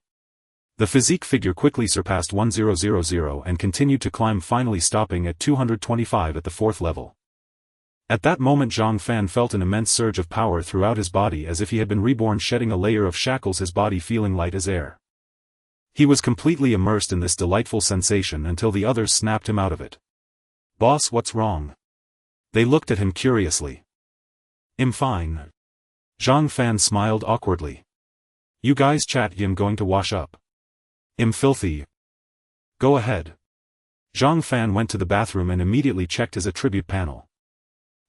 The physique figure quickly surpassed 1000 and continued to climb, finally stopping at 225 at the 4th level. At that moment Zhang Fan felt an immense surge of power throughout his body, as if he had been reborn, shedding a layer of shackles, his body feeling light as air. He was completely immersed in this delightful sensation until the others snapped him out of it. Boss, what's wrong? They looked at him curiously. I'm fine. Zhang Fan smiled awkwardly. You guys chat, I'm going to wash up. I'm filthy. Go ahead. Zhang Fan went to the bathroom and immediately checked his attribute panel.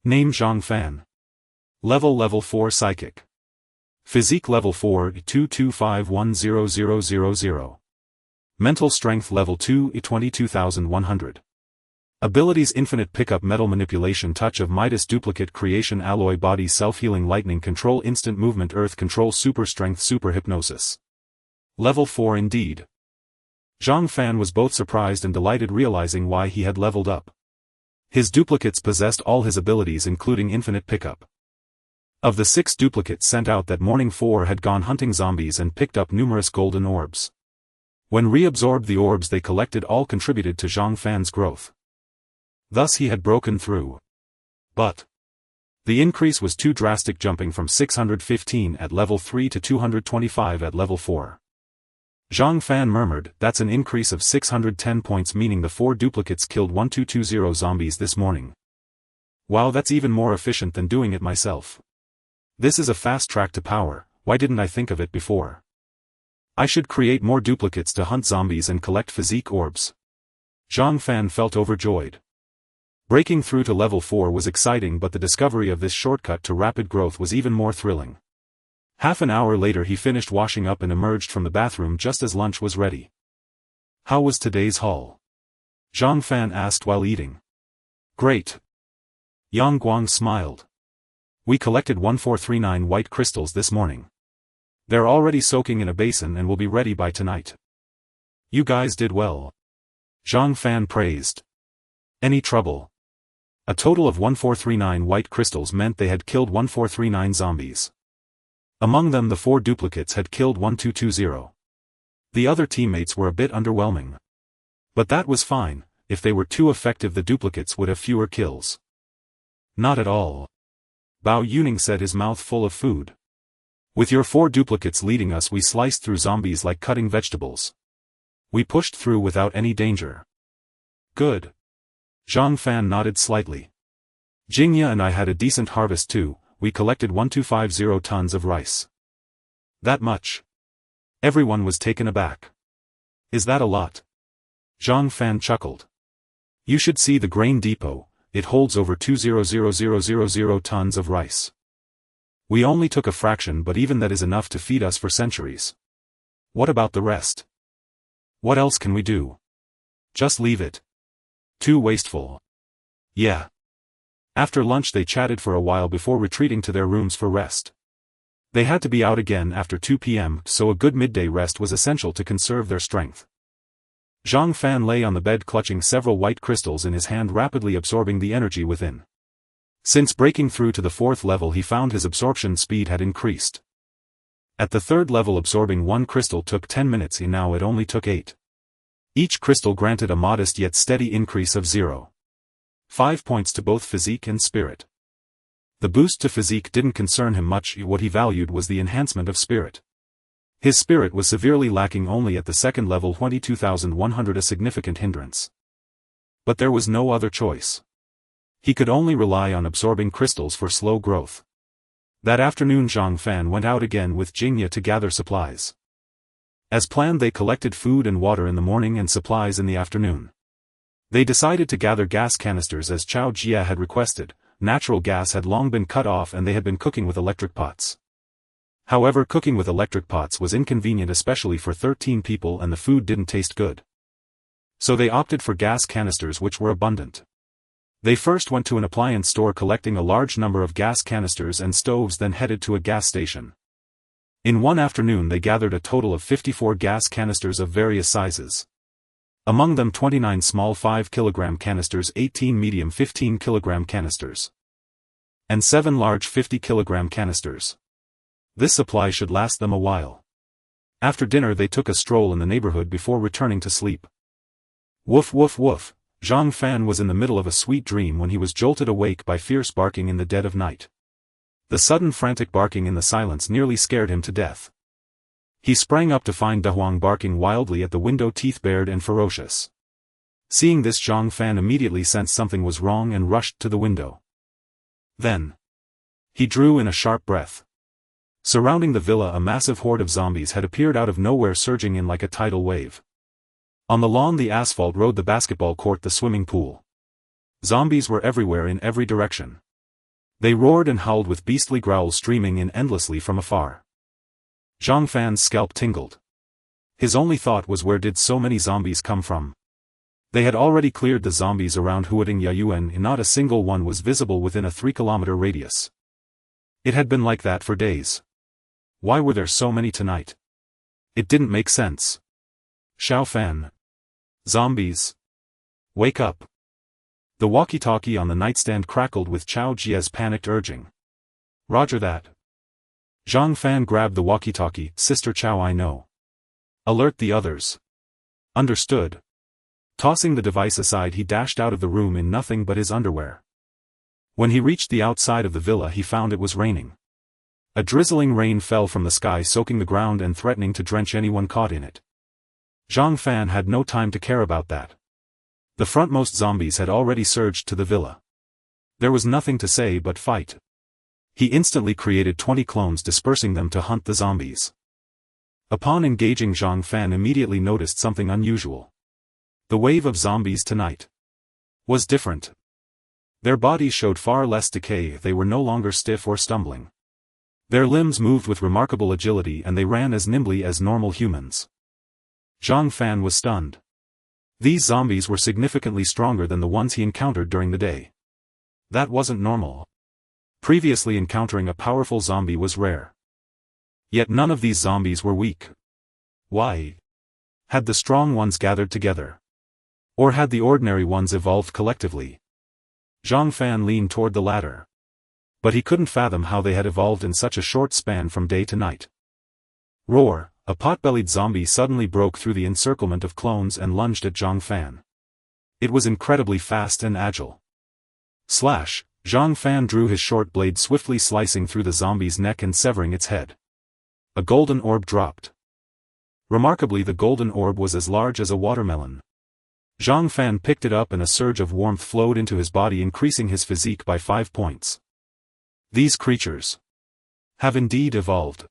Name Zhang Fan. Level 4 Psychic. Physique level 4 225100000. Mental strength level 2 22100. Abilities: Infinite Pickup, Metal Manipulation, Touch of Midas, Duplicate Creation, Alloy Body, Self-Healing, Lightning Control, Instant Movement, Earth Control, Super Strength, Super Hypnosis. Level 4 indeed. Zhang Fan was both surprised and delighted, realizing why he had leveled up. His duplicates possessed all his abilities, including Infinite Pickup. Of the 6 duplicates sent out that morning, 4 had gone hunting zombies and picked up numerous golden orbs. When reabsorbed, the orbs they collected all contributed to Zhang Fan's growth. Thus he had broken through. But the increase was too drastic, jumping from 615 at level 3 to 225 at level 4. Zhang Fan murmured, that's an increase of 610 points, meaning the 4 duplicates killed 1220 zombies this morning. Wow, that's even more efficient than doing it myself. This is a fast track to power. Why didn't I think of it before? I should create more duplicates to hunt zombies and collect physique orbs. Zhang Fan felt overjoyed. Breaking through to level 4 was exciting, but the discovery of this shortcut to rapid growth was even more thrilling. Half an hour later he finished washing up and emerged from the bathroom just as lunch was ready. How was today's haul? Zhang Fan asked while eating. Great. Yang Guang smiled. We collected 1439 white crystals this morning. They're already soaking in a basin and will be ready by tonight. You guys did well. Zhang Fan praised. Any trouble? A total of 1439 white crystals meant they had killed 1439 zombies. Among them the 4 duplicates had killed 1220. The other teammates were a bit underwhelming. But that was fine, if they were too effective the duplicates would have fewer kills. Not at all. Bao Yuning said, his mouth full of food. With your 4 duplicates leading us we sliced through zombies like cutting vegetables. We pushed through without any danger. Good. Zhang Fan nodded slightly. Jingya and I had a decent harvest too, we collected 1250 tons of rice. That much? Everyone was taken aback. Is that a lot? Zhang Fan chuckled. You should see the grain depot, it holds over 200,000 tons of rice. We only took a fraction, but even that is enough to feed us for centuries. What about the rest? What else can we do? Just leave it. Too wasteful. Yeah. After lunch they chatted for a while before retreating to their rooms for rest. They had to be out again after 2 p.m., so a good midday rest was essential to conserve their strength. Zhang Fan lay on the bed clutching several white crystals in his hand, rapidly absorbing the energy within. Since breaking through to the 4th level he found his absorption speed had increased. At the 3rd level absorbing 1 crystal took 10 minutes and now it only took 8. Each crystal granted a modest yet steady increase of 0.5 points to both physique and spirit. The boost to physique didn't concern him much, what he valued was the enhancement of spirit. His spirit was severely lacking, only at the 2nd level 22,100, a significant hindrance. But there was no other choice. He could only rely on absorbing crystals for slow growth. That afternoon Zhang Fan went out again with Jingya to gather supplies. As planned they collected food and water in the morning and supplies in the afternoon. They decided to gather gas canisters as Chao Jia had requested. Natural gas had long been cut off and they had been cooking with electric pots. However, cooking with electric pots was inconvenient, especially for 13 people, and the food didn't taste good. So they opted for gas canisters, which were abundant. They first went to an appliance store collecting a large number of gas canisters and stoves, then headed to a gas station. In one afternoon they gathered a total of 54 gas canisters of various sizes. Among them 29 small 5 kg canisters, 18 medium 15 kg canisters, and 7 large 50 kg canisters. This supply should last them a while. After dinner they took a stroll in the neighborhood before returning to sleep. Woof woof woof, Zhang Fan was in the middle of a sweet dream when he was jolted awake by fierce barking in the dead of night. The sudden frantic barking in the silence nearly scared him to death. He sprang up to find Dahuang barking wildly at the window, teeth bared and ferocious. Seeing this, Zhang Fan immediately sensed something was wrong and rushed to the window. Then he drew in a sharp breath. Surrounding the villa a massive horde of zombies had appeared out of nowhere, surging in like a tidal wave. On the lawn, the asphalt road, the basketball court, the swimming pool. Zombies were everywhere in every direction. They roared and howled with beastly growls streaming in endlessly from afar. Zhang Fan's scalp tingled. His only thought was, where did so many zombies come from? They had already cleared the zombies around Huading Yayuan and not a single one was visible within a 3-kilometer radius. It had been like that for days. Why were there so many tonight? It didn't make sense. Xiao Fan. Zombies. Wake up. The walkie-talkie on the nightstand crackled with Chao Jia's panicked urging. Roger that. Zhang Fan grabbed the walkie-talkie. Sister Chao, I know. Alert the others. Understood. Tossing the device aside he dashed out of the room in nothing but his underwear. When he reached the outside of the villa he found it was raining. A drizzling rain fell from the sky, soaking the ground and threatening to drench anyone caught in it. Zhang Fan had no time to care about that. The frontmost zombies had already surged to the villa. There was nothing to say but fight. He instantly created 20 clones, dispersing them to hunt the zombies. Upon engaging, Zhang Fan immediately noticed something unusual. The wave of zombies tonight was different. Their bodies showed far less decay, they were no longer stiff or stumbling. Their limbs moved with remarkable agility and they ran as nimbly as normal humans. Zhang Fan was stunned. These zombies were significantly stronger than the ones he encountered during the day. That wasn't normal. Previously encountering a powerful zombie was rare. Yet none of these zombies were weak. Why? Had the strong ones gathered together? Or had the ordinary ones evolved collectively? Zhang Fan leaned toward the latter. But he couldn't fathom how they had evolved in such a short span from day to night. Roar! A pot-bellied zombie suddenly broke through the encirclement of clones and lunged at Zhang Fan. It was incredibly fast and agile. Slash! Zhang Fan drew his short blade swiftly slicing through the zombie's neck and severing its head. A golden orb dropped. Remarkably, the golden orb was as large as a watermelon. Zhang Fan picked it up and a surge of warmth flowed into his body, increasing his physique by 5 points. These creatures have indeed evolved.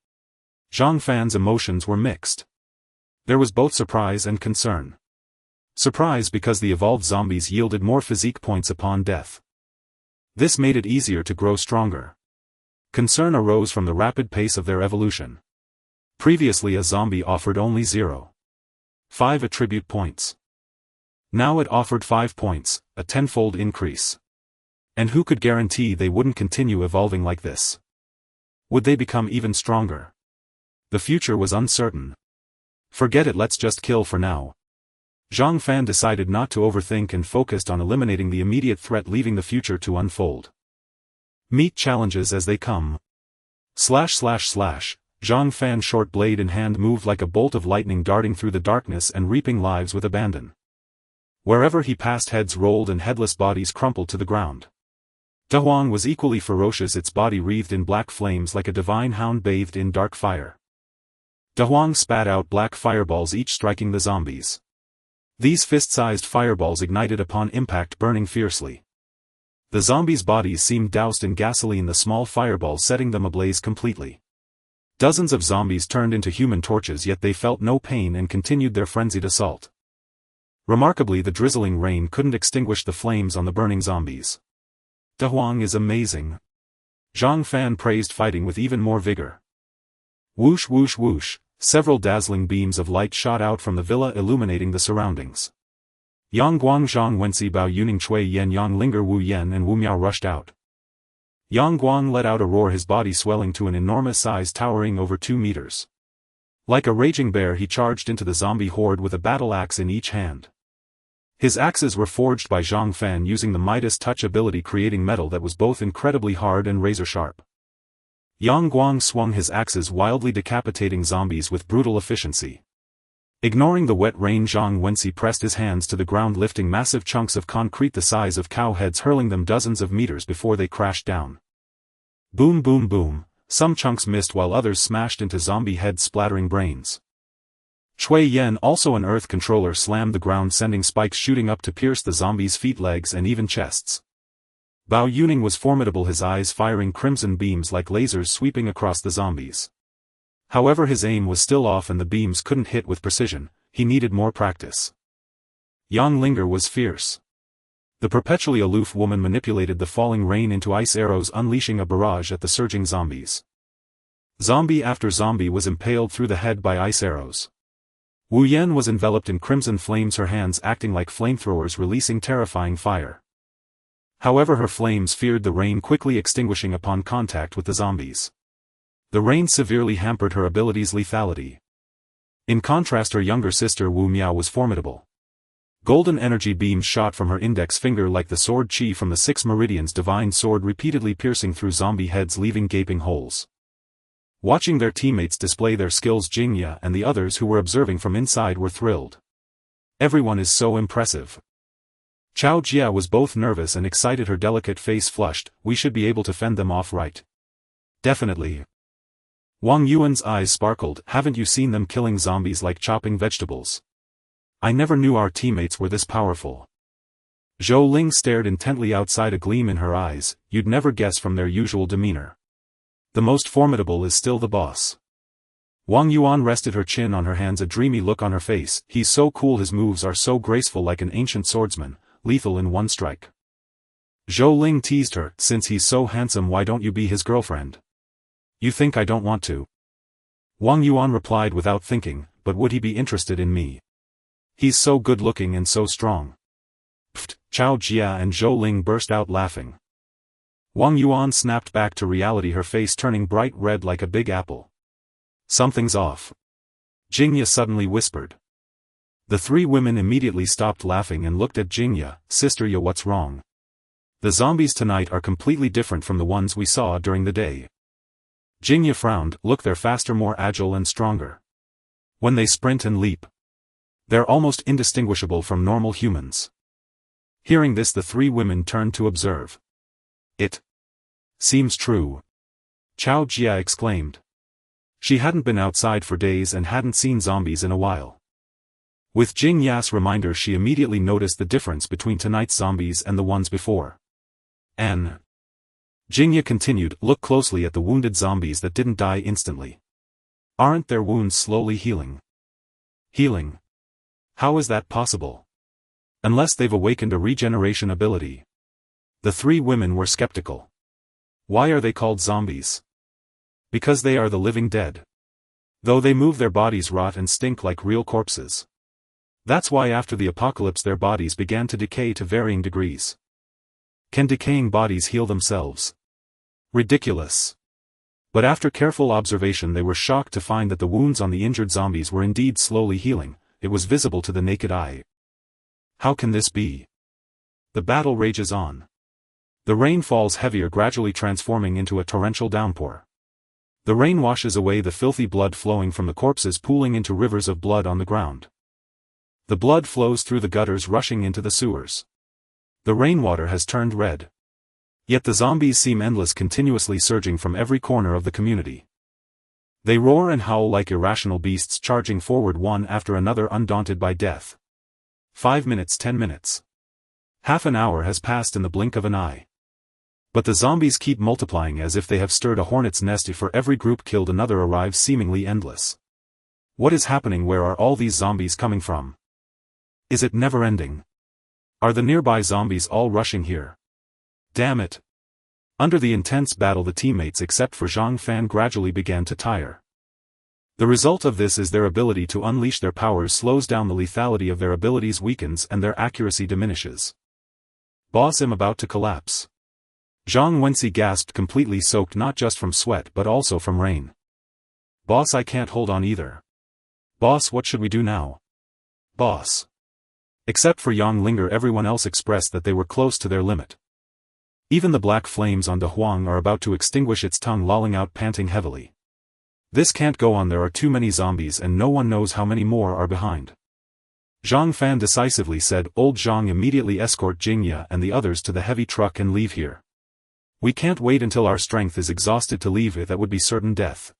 Zhang Fan's emotions were mixed. There was both surprise and concern. Surprise because the evolved zombies yielded more physique points upon death. This made it easier to grow stronger. Concern arose from the rapid pace of their evolution. Previously a zombie offered only 0.5 attribute points. Now it offered 5 points, a tenfold increase. And who could guarantee they wouldn't continue evolving like this? Would they become even stronger? The future was uncertain. Forget it, let's just kill for now. Zhang Fan decided not to overthink and focused on eliminating the immediate threat, leaving the future to unfold. Meet challenges as they come. Slash! Zhang Fan's short blade in hand moved like a bolt of lightning, darting through the darkness and reaping lives with abandon. Wherever he passed, heads rolled and headless bodies crumpled to the ground. Dahuang was equally ferocious, its body wreathed in black flames like a divine hound bathed in dark fire. Dahuang spat out black fireballs, each striking the zombies. These fist-sized fireballs ignited upon impact, burning fiercely. The zombies' bodies seemed doused in gasoline, the small fireballs setting them ablaze completely. Dozens of zombies turned into human torches, yet they felt no pain and continued their frenzied assault. Remarkably, the drizzling rain couldn't extinguish the flames on the burning zombies. Dahuang is amazing. Zhang Fan praised, fighting with even more vigor. Whoosh whoosh whoosh, several dazzling beams of light shot out from the villa, illuminating the surroundings. Yang Guang Zhang Wenxi Bao Yuning Chui Yen Yang Linger Wu Yen and Wu Miao rushed out. Yang Guang let out a roar, his body swelling to an enormous size, towering over 2 meters. Like a raging bear, he charged into the zombie horde with a battle axe in each hand. His axes were forged by Zhang Fan using the Midas Touch ability, creating metal that was both incredibly hard and razor-sharp. Yang Guang swung his axes wildly, decapitating zombies with brutal efficiency. Ignoring the wet rain, Zhang Wenxi pressed his hands to the ground, lifting massive chunks of concrete the size of cow heads, hurling them dozens of meters before they crashed down. Boom boom boom, some chunks missed while others smashed into zombie heads, splattering brains. Chui Yen, also an earth controller, slammed the ground, sending spikes shooting up to pierce the zombies' feet, legs and even chests. Bao Yuning was formidable, his eyes firing crimson beams like lasers sweeping across the zombies. However, his aim was still off and the beams couldn't hit with precision. He needed more practice. Yang Linger was fierce. The perpetually aloof woman manipulated the falling rain into ice arrows, unleashing a barrage at the surging zombies. Zombie after zombie was impaled through the head by ice arrows. Wu Yan was enveloped in crimson flames, her hands acting like flamethrowers, releasing terrifying fire. However, her flames feared the rain, quickly extinguishing upon contact with the zombies. The rain severely hampered her ability's lethality. In contrast, her younger sister Wu Miao was formidable. Golden energy beams shot from her index finger like the sword Qi from the 6 meridians, divine sword repeatedly piercing through zombie heads, leaving gaping holes. Watching their teammates display their skills, Jingya and the others who were observing from inside were thrilled. Everyone is so impressive. Chao Jia was both nervous and excited, her delicate face flushed. We should be able to fend them off, right? Definitely. Wang Yuan's eyes sparkled. Haven't you seen them killing zombies like chopping vegetables? I never knew our teammates were this powerful. Zhou Ling stared intently, outside a gleam in her eyes. You'd never guess from their usual demeanor. The most formidable is still the boss. Wang Yuan rested her chin on her hands, a dreamy look on her face. He's so cool, his moves are so graceful, like an ancient swordsman, lethal in one strike. Zhou Ling teased her. Since he's so handsome, why don't you be his girlfriend? You think I don't want to? Wang Yuan replied without thinking, but would he be interested in me? He's so good-looking and so strong. Pfft, Chao Jia and Zhou Ling burst out laughing. Wang Yuan snapped back to reality, her face turning bright red like a big apple. Something's off. Jingya suddenly whispered. The three women immediately stopped laughing and looked at Jingya. Sister Ya, what's wrong? The zombies tonight are completely different from the ones we saw during the day. Jingya frowned. Look, they're faster, more agile and stronger. When they sprint and leap, they're almost indistinguishable from normal humans. Hearing this, the three women turned to observe. It seems true. Chao Jia exclaimed. She hadn't been outside for days and hadn't seen zombies in a while. With Jing Ya's reminder, she immediately noticed the difference between tonight's zombies and the ones before. Jingya continued, look closely at the wounded zombies that didn't die instantly. Aren't their wounds slowly healing? Healing? How is that possible? Unless they've awakened a regeneration ability. The three women were skeptical. Why are they called zombies? Because they are the living dead. Though they move, their bodies rot and stink like real corpses. That's why after the apocalypse their bodies began to decay to varying degrees. Can decaying bodies heal themselves? Ridiculous. But after careful observation they were shocked to find that the wounds on the injured zombies were indeed slowly healing. It was visible to the naked eye. How can this be? The battle rages on. The rain falls heavier, gradually transforming into a torrential downpour. The rain washes away the filthy blood flowing from the corpses, pooling into rivers of blood on the ground. The blood flows through the gutters, rushing into the sewers. The rainwater has turned red. Yet the zombies seem endless, continuously surging from every corner of the community. They roar and howl like irrational beasts, charging forward one after another, undaunted by death. 5 minutes, 10 minutes. Half an hour has passed in the blink of an eye. But the zombies keep multiplying as if they have stirred a hornet's nest. For every group killed, another arrives, seemingly endless. What is happening? Where are all these zombies coming from? Is it never ending? Are the nearby zombies all rushing here? Damn it. Under the intense battle, the teammates except for Zhang Fan gradually began to tire. The result of this is their ability to unleash their powers slows down, the lethality of their abilities weakens, and their accuracy diminishes. Boss, I'm about to collapse. Zhang Wensi gasped, completely soaked not just from sweat but also from rain. Boss, I can't hold on either. Boss, what should we do now? Boss. Except for Yang Linger, everyone else expressed that they were close to their limit. Even the black flames on De Huang are about to extinguish its tongue, lolling out, panting heavily. This can't go on, there are too many zombies and no one knows how many more are behind. Zhang Fan decisively said, Old Zhang, immediately escort Jingya and the others to the heavy truck and leave here. We can't wait until our strength is exhausted to leave it, that would be certain death.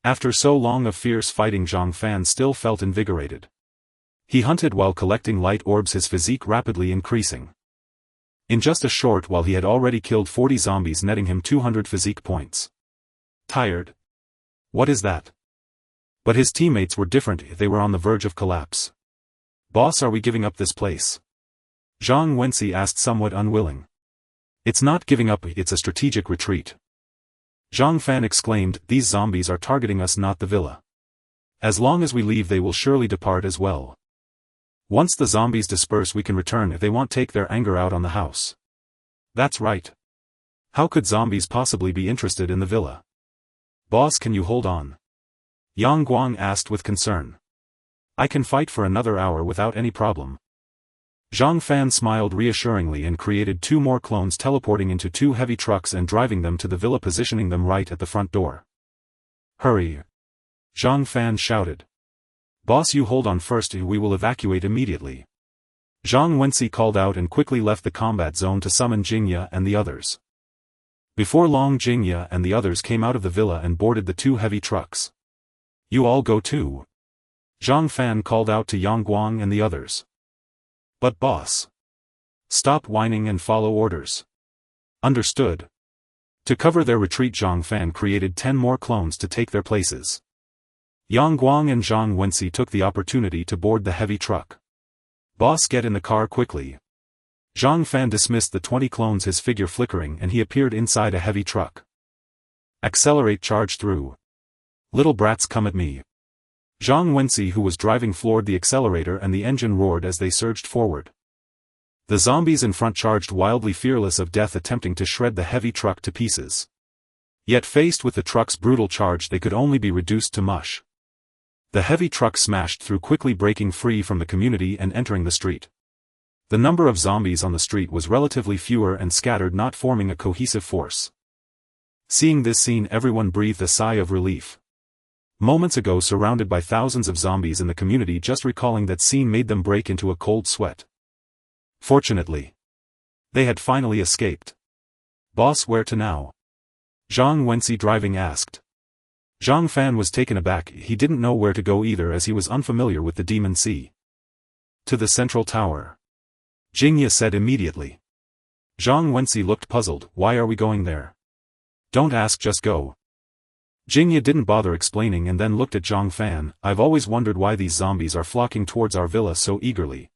After so long of fierce fighting, Zhang Fan still felt invigorated. He hunted while collecting light orbs, his physique rapidly increasing. In just a short while he had already killed 40 zombies, netting him 200 physique points. Tired? What is that? But his teammates were different, they were on the verge of collapse. Boss, are we giving up this place? Zhang Wensi asked, somewhat unwilling. It's not giving up, it's a strategic retreat. Zhang Fan exclaimed, these zombies are targeting us, not the villa. As long as we leave they will surely depart as well. Once the zombies disperse we can return if they want, take their anger out on the house. That's right. How could zombies possibly be interested in the villa? Boss, can you hold on? Yang Guang asked with concern. I can fight for another hour without any problem. Zhang Fan smiled reassuringly and created 2 more clones, teleporting into 2 heavy trucks and driving them to the villa, positioning them right at the front door. Hurry! Zhang Fan shouted. Boss, you hold on first, we will evacuate immediately. Zhang Wensi called out and quickly left the combat zone to summon Jingya and the others. Before long, Jingya and the others came out of the villa and boarded the 2 heavy trucks. You all go too. Zhang Fan called out to Yang Guang and the others. But boss. Stop whining and follow orders. Understood. To cover their retreat, Zhang Fan created 10 more clones to take their places. Yang Guang and Zhang Wensi took the opportunity to board the heavy truck. Boss, get in the car quickly. Zhang Fan dismissed the 20 clones, his figure flickering, and he appeared inside a heavy truck. Accelerate, charge through. Little brats, come at me. Zhang Wensi, who was driving, floored the accelerator and the engine roared as they surged forward. The zombies in front charged wildly, fearless of death, attempting to shred the heavy truck to pieces. Yet faced with the truck's brutal charge, they could only be reduced to mush. The heavy truck smashed through, quickly breaking free from the community and entering the street. The number of zombies on the street was relatively fewer and scattered, not forming a cohesive force. Seeing this scene, everyone breathed a sigh of relief. Moments ago surrounded by thousands of zombies in the community, just recalling that scene made them break into a cold sweat. Fortunately, they had finally escaped. "Boss, where to now?" Zhang Wensi, driving, asked. Zhang Fan was taken aback. He didn't know where to go either, as he was unfamiliar with the Demon Sea. "To the central tower," Jingya said immediately. Zhang Wensi looked puzzled. "Why are we going there?" "Don't ask, just go." Jingya didn't bother explaining and then looked at Zhang Fan. "I've always wondered why these zombies are flocking towards our villa so eagerly.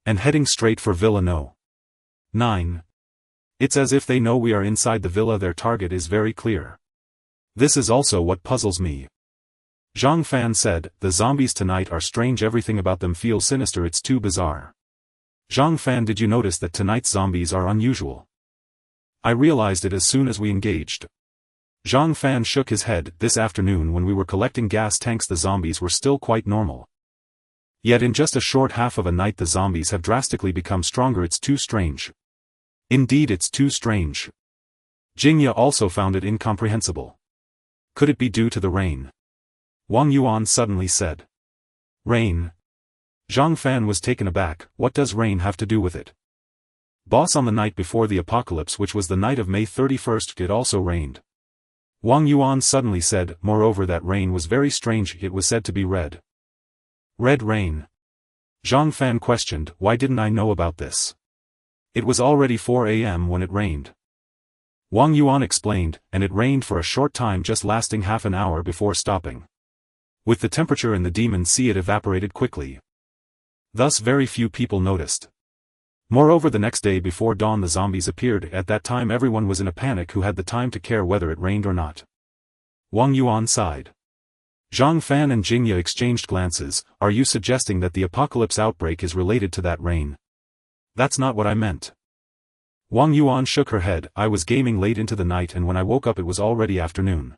And heading straight for Villa No. 9. It's as if they know we are inside the villa. Their target is very clear. This is also what puzzles me." Zhang Fan said. "The zombies tonight are strange. Everything about them feels sinister. It's too bizarre." Zhang Fan, did you notice that tonight's zombies are unusual? I realized it as soon as we engaged. Zhang Fan shook his head. This afternoon when we were collecting gas tanks, the zombies were still quite normal. Yet in just a short half of a night the zombies have drastically become stronger. It's too strange. Indeed, it's too strange. Jingya also found it incomprehensible. Could it be due to the rain? Wang Yuan suddenly said. Rain? Zhang Fan was taken aback. What does rain have to do with it? Boss, on the night before the apocalypse, which was the night of May 31st, it also rained. Wang Yuan suddenly said. Moreover, that rain was very strange. It was said to be red. Red rain? Zhang Fan questioned. Why didn't I know about this? It was already 4 a.m. when it rained. Wang Yuan explained, and it rained for a short time, just lasting half an hour before stopping. With the temperature in the Demon Sea, it evaporated quickly. Thus very few people noticed. Moreover, the next day before dawn the zombies appeared. At that time everyone was in a panic. Who had the time to care whether it rained or not? Wang Yuan sighed. Zhang Fan and Jingya exchanged glances. Are you suggesting that the apocalypse outbreak is related to that rain? That's not what I meant. Wang Yuan shook her head. I was gaming late into the night, and when I woke up it was already afternoon.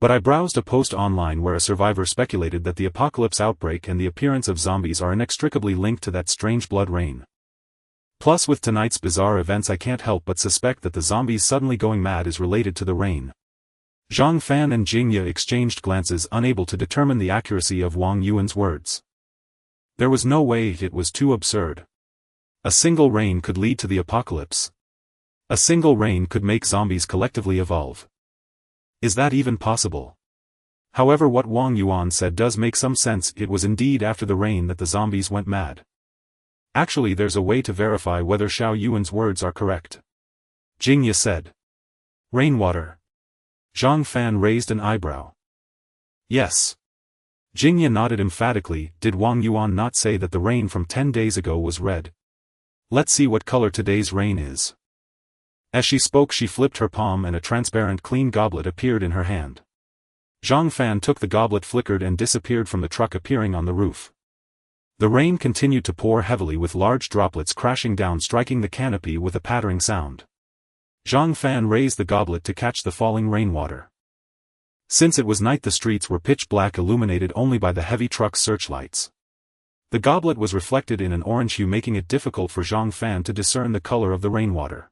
But I browsed a post online where a survivor speculated that the apocalypse outbreak and the appearance of zombies are inextricably linked to that strange blood rain. Plus, with tonight's bizarre events, I can't help but suspect that the zombies suddenly going mad is related to the rain. Zhang Fan and Jingya exchanged glances, unable to determine the accuracy of Wang Yuan's words. There was no way. It was too absurd. A single rain could lead to the apocalypse. A single rain could make zombies collectively evolve. Is that even possible? However, what Wang Yuan said does make some sense. It was indeed after the rain that the zombies went mad. Actually, there's a way to verify whether Xiao Yuan's words are correct. Jingya said. Rainwater. Zhang Fan raised an eyebrow. Yes. Jingya nodded emphatically. Did Wang Yuan not say that the rain from 10 days ago was red? Let's see what color today's rain is. As she spoke, she flipped her palm and a transparent clean goblet appeared in her hand. Zhang Fan took the goblet, flickered and disappeared from the truck, appearing on the roof. The rain continued to pour heavily, with large droplets crashing down, striking the canopy with a pattering sound. Zhang Fan raised the goblet to catch the falling rainwater. Since it was night, the streets were pitch black, illuminated only by the heavy truck's searchlights. The goblet was reflected in an orange hue, making it difficult for Zhang Fan to discern the color of the rainwater.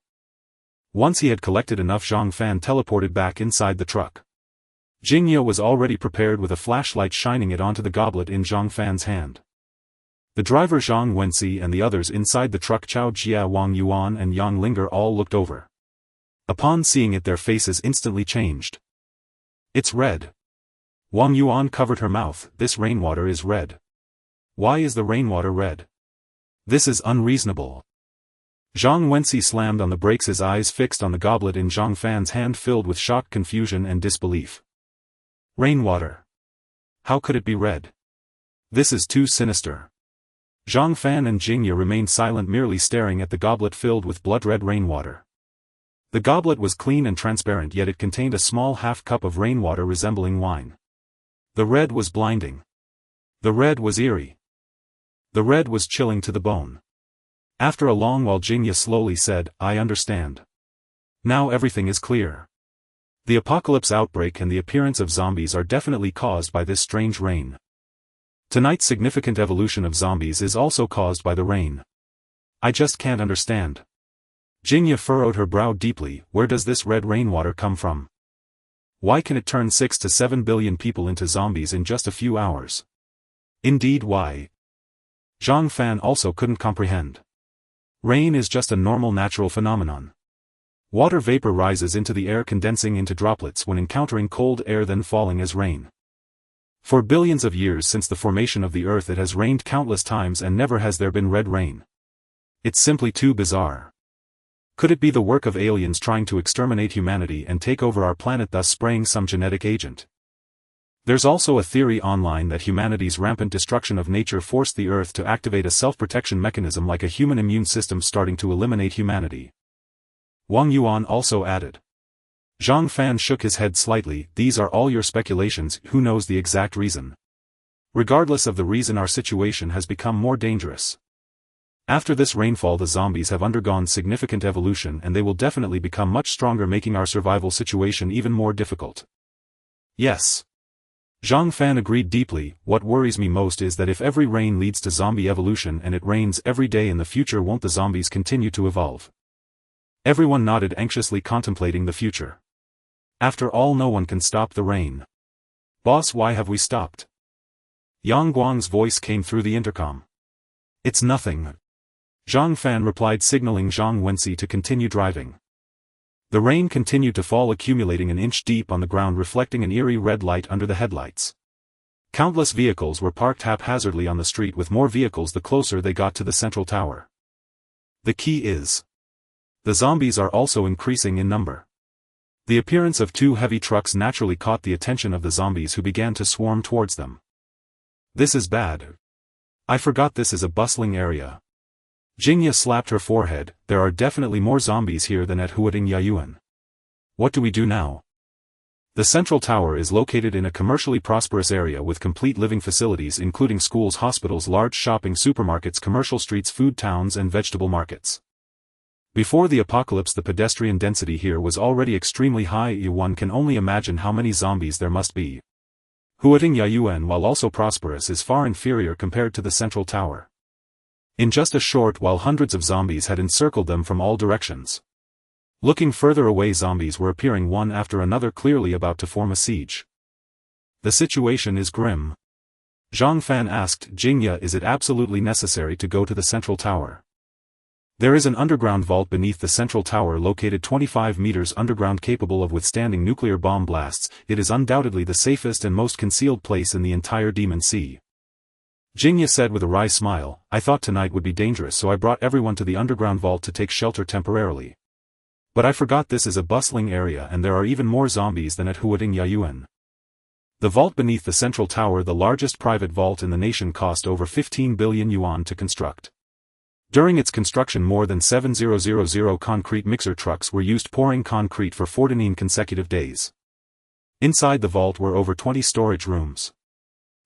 Once he had collected enough, Zhang Fan teleported back inside the truck. Jingya was already prepared with a flashlight, shining it onto the goblet in Zhang Fan's hand. The driver Zhang Wensi and the others inside the truck, Chao Jia, Wang Yuan and Yang Linger, all looked over. Upon seeing it, their faces instantly changed. It's red. Wang Yuan covered her mouth. This rainwater is red. Why is the rainwater red? This is unreasonable. Zhang Wensi slammed on the brakes, his eyes fixed on the goblet in Zhang Fan's hand, filled with shock, confusion and disbelief. Rainwater. How could it be red? This is too sinister. Zhang Fan and Jingya remained silent, merely staring at the goblet filled with blood-red rainwater. The goblet was clean and transparent, yet it contained a small half cup of rainwater resembling wine. The red was blinding. The red was eerie. The red was chilling to the bone. After a long while Jingya slowly said, "I understand. Now everything is clear. The apocalypse outbreak and the appearance of zombies are definitely caused by this strange rain. Tonight's significant evolution of zombies is also caused by the rain. I just can't understand." Jingya furrowed her brow deeply. Where does this red rainwater come from? Why can it turn 6 to 7 billion people into zombies in just a few hours? Indeed, why? Zhang Fan also couldn't comprehend. Rain is just a normal natural phenomenon. Water vapor rises into the air, condensing into droplets when encountering cold air, then falling as rain. For billions of years since the formation of the earth it has rained countless times and never has there been red rain. It's simply too bizarre. Could it be the work of aliens trying to exterminate humanity and take over our planet, thus spraying some genetic agent? There's also a theory online that humanity's rampant destruction of nature forced the earth to activate a self-protection mechanism like a human immune system starting to eliminate humanity. Wang Yuan also added. Zhang Fan shook his head slightly. These are all your speculations, who knows the exact reason? Regardless of the reason, our situation has become more dangerous. After this rainfall the zombies have undergone significant evolution and they will definitely become much stronger, making our survival situation even more difficult. Yes. Zhang Fan agreed deeply. What worries me most is that if every rain leads to zombie evolution and it rains every day in the future, won't the zombies continue to evolve? Everyone nodded, anxiously contemplating the future. After all, no one can stop the rain. Boss, why have we stopped? Yang Guang's voice came through the intercom. It's nothing. Zhang Fan replied, signaling Zhang Wenxi to continue driving. The rain continued to fall, accumulating an inch deep on the ground, reflecting an eerie red light under the headlights. Countless vehicles were parked haphazardly on the street, with more vehicles the closer they got to the central tower. The key is, the zombies are also increasing in number. The appearance of two heavy trucks naturally caught the attention of the zombies, who began to swarm towards them. This is bad. I forgot this is a bustling area. Jingya slapped her forehead. There are definitely more zombies here than at Huating Yayuan. What do we do now? The central tower is located in a commercially prosperous area with complete living facilities including schools, hospitals, large shopping supermarkets, commercial streets, food towns and vegetable markets. Before the apocalypse the pedestrian density here was already extremely high. One can only imagine how many zombies there must be. Huating Yayuan, while also prosperous, is far inferior compared to the central tower. In just a short while hundreds of zombies had encircled them from all directions. Looking further away, zombies were appearing one after another, clearly about to form a siege. The situation is grim. Zhang Fan asked Jingya, is it absolutely necessary to go to the central tower? There is an underground vault beneath the central tower located 25 meters underground, capable of withstanding nuclear bomb blasts. It is undoubtedly the safest and most concealed place in the entire Demon Sea. Jingya said with a wry smile, I thought tonight would be dangerous, so I brought everyone to the underground vault to take shelter temporarily. But I forgot this is a bustling area and there are even more zombies than at Huating Yayuan. The vault beneath the central tower, the largest private vault in the nation, cost over 15 billion yuan to construct. During its construction more than 7,000 concrete mixer trucks were used, pouring concrete for 14 consecutive days. Inside the vault were over 20 storage rooms.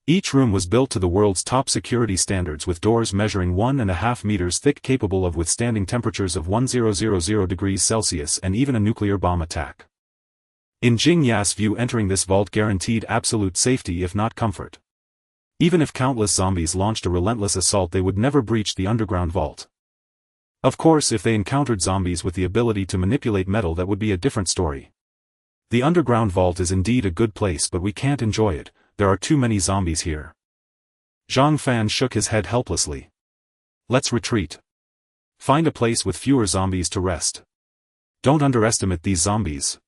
Each room was built to the world's top security standards, with doors measuring 1.5 meters thick, capable of withstanding temperatures of 1000 degrees Celsius and even a nuclear bomb attack. In Jingya's view, entering this vault guaranteed absolute safety, if not comfort. Even if countless zombies launched a relentless assault, they would never breach the underground vault. Of course, if they encountered zombies with the ability to manipulate metal, that would be a different story. The underground vault is indeed a good place, but we can't enjoy it. There are too many zombies here. Zhang Fan shook his head helplessly. Let's retreat. Find a place with fewer zombies to rest. Don't underestimate these zombies.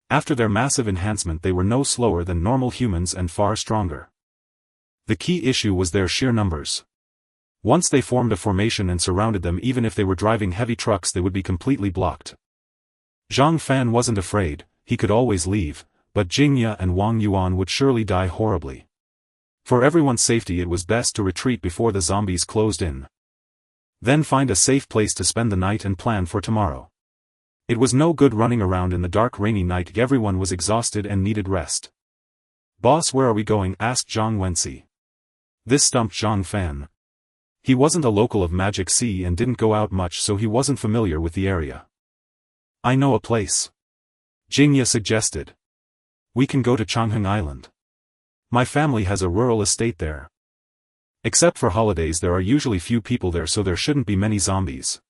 After their massive enhancement, they were no slower than normal humans and far stronger. The key issue was their sheer numbers. Once they formed a formation and surrounded them, even if they were driving heavy trucks, they would be completely blocked. Zhang Fan wasn't afraid. He could always leave, but Jingya and Wang Yuan would surely die horribly. For everyone's safety, it was best to retreat before the zombies closed in. Then find a safe place to spend the night and plan for tomorrow. It was no good running around in the dark, rainy night. Everyone was exhausted and needed rest. "Boss, where are we going?" asked Zhang Wensi. This stumped Zhang Fan. He wasn't a local of Magic Sea and didn't go out much, so he wasn't familiar with the area. "I know a place," Jingya suggested. "We can go to Changheng Island. My family has a rural estate there. Except for holidays there are usually few people there, so there shouldn't be many zombies.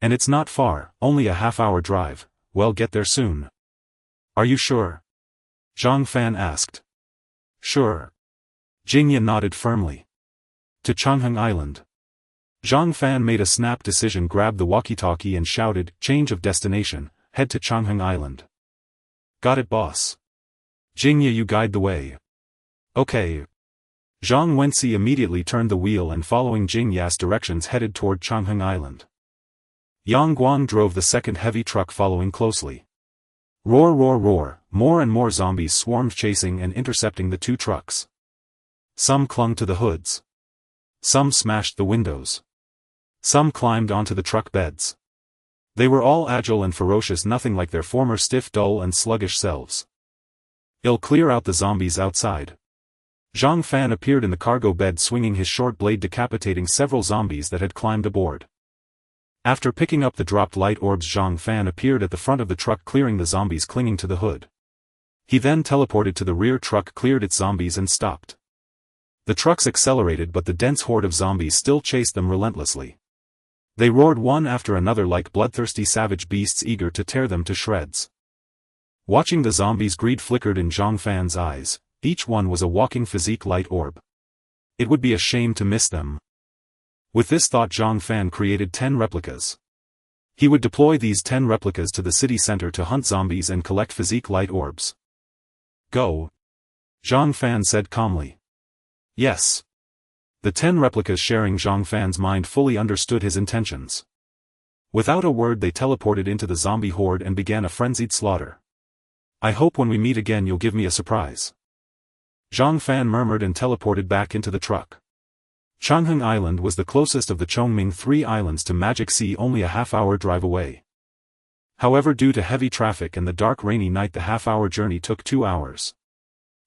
And it's not far, only a half-hour drive. Well, get there soon." "Are you sure?" Zhang Fan asked. "Sure." Jingya nodded firmly. To Changheng Island. Zhang Fan made a snap decision, grabbed the walkie-talkie and shouted, "Change of destination, head to Changheng Island." "Got it, boss." "Jingya, you guide the way." "Okay." Zhang Wensi immediately turned the wheel and, following Jingya's directions, headed toward Changheng Island. Yang Guang drove the second heavy truck, following closely. Roar, roar, roar, more and more zombies swarmed, chasing and intercepting the two trucks. Some clung to the hoods. Some smashed the windows. Some climbed onto the truck beds. They were all agile and ferocious, nothing like their former stiff, dull and sluggish selves. "I'll clear out the zombies outside." Zhang Fan appeared in the cargo bed, swinging his short blade, decapitating several zombies that had climbed aboard. After picking up the dropped light orbs, Zhang Fan appeared at the front of the truck, clearing the zombies clinging to the hood. He then teleported to the rear truck, cleared its zombies and stopped. The trucks accelerated, but the dense horde of zombies still chased them relentlessly. They roared one after another like bloodthirsty savage beasts, eager to tear them to shreds. Watching the zombies, greed flickered in Zhang Fan's eyes. Each one was a walking physique light orb. It would be a shame to miss them. With this thought, Zhang Fan created 10 replicas. He would deploy these 10 replicas to the city center to hunt zombies and collect physique light orbs. "Go," Zhang Fan said calmly. "Yes." The 10 replicas, sharing Zhang Fan's mind, fully understood his intentions. Without a word, they teleported into the zombie horde and began a frenzied slaughter. "I hope when we meet again you'll give me a surprise," Zhang Fan murmured and teleported back into the truck. Changheng Island was the closest of the Chongming 3 islands to Magic Sea, only a half-hour drive away. However, due to heavy traffic and the dark rainy night, the half-hour journey took 2 hours.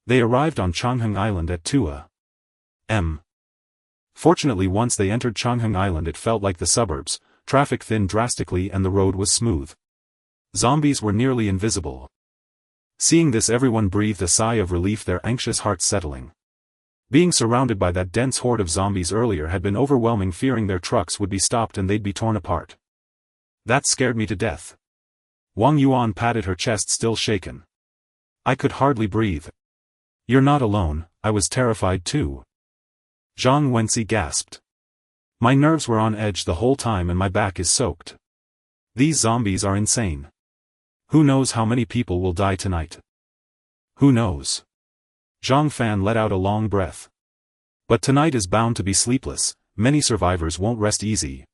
They arrived on Changheng Island at 2 a.m. Fortunately, once they entered Changheng Island, it felt like the suburbs. Traffic thinned drastically and the road was smooth. Zombies were nearly invisible. Seeing this, everyone breathed a sigh of relief, their anxious hearts settling. Being surrounded by that dense horde of zombies earlier had been overwhelming, fearing their trucks would be stopped and they'd be torn apart. "That scared me to death." Wang Yuan patted her chest, still shaken. "I could hardly breathe." "You're not alone, I was terrified too," Zhang Wensi gasped. "My nerves were on edge the whole time and my back is soaked. These zombies are insane. Who knows how many people will die tonight?" "Who knows?" Zhang Fan let out a long breath. "But tonight is bound to be sleepless, many survivors won't rest easy.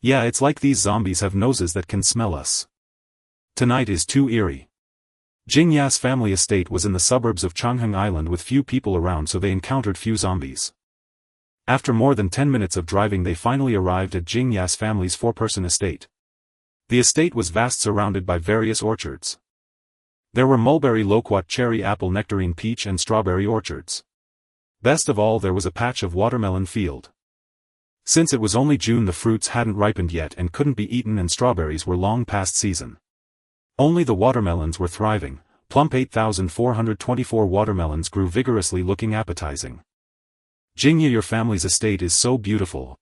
Yeah, it's like these zombies have noses that can smell us. Tonight is too eerie." Jingya's family estate was in the suburbs of Changheng Island with few people around, so they encountered few zombies. After more than 10 minutes of driving, they finally arrived at Jingya's family's 4-person estate. The estate was vast, surrounded by various orchards. There were mulberry, loquat, cherry, apple, nectarine, peach and strawberry orchards. Best of all, there was a patch of watermelon field. Since it was only June, the fruits hadn't ripened yet and couldn't be eaten, and strawberries were long past season. Only the watermelons were thriving. Plump 8,424 watermelons grew vigorously, looking appetizing. "Jingya, your family's estate is so beautiful,"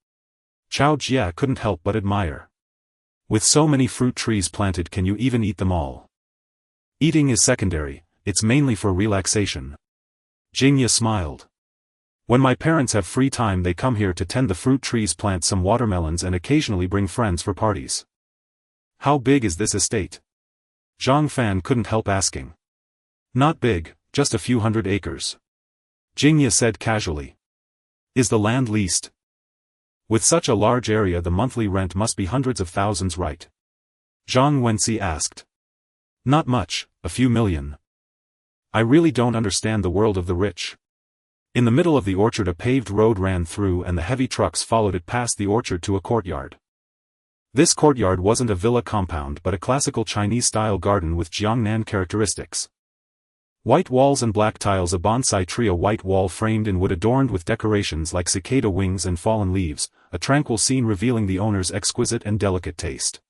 Chao Jia couldn't help but admire. "With so many fruit trees planted, can you even eat them all?" "Eating is secondary, it's mainly for relaxation." Jingya smiled. "When my parents have free time, they come here to tend the fruit trees, plant some watermelons and occasionally bring friends for parties." "How big is this estate?" Zhang Fan couldn't help asking. "Not big, just a few hundred acres," Jingya said casually. "Is the land leased?" "With such a large area, the monthly rent must be hundreds of thousands, right?" Zhang Wensi asked. "Not much, a few million. I really don't understand the world of the rich." In the middle of the orchard, a paved road ran through, and the heavy trucks followed it past the orchard to a courtyard. This courtyard wasn't a villa compound but a classical Chinese-style garden with Jiangnan characteristics. White walls and black tiles, a bonsai tree, a white wall framed in wood adorned with decorations like cicada wings and fallen leaves, a tranquil scene revealing the owner's exquisite and delicate taste.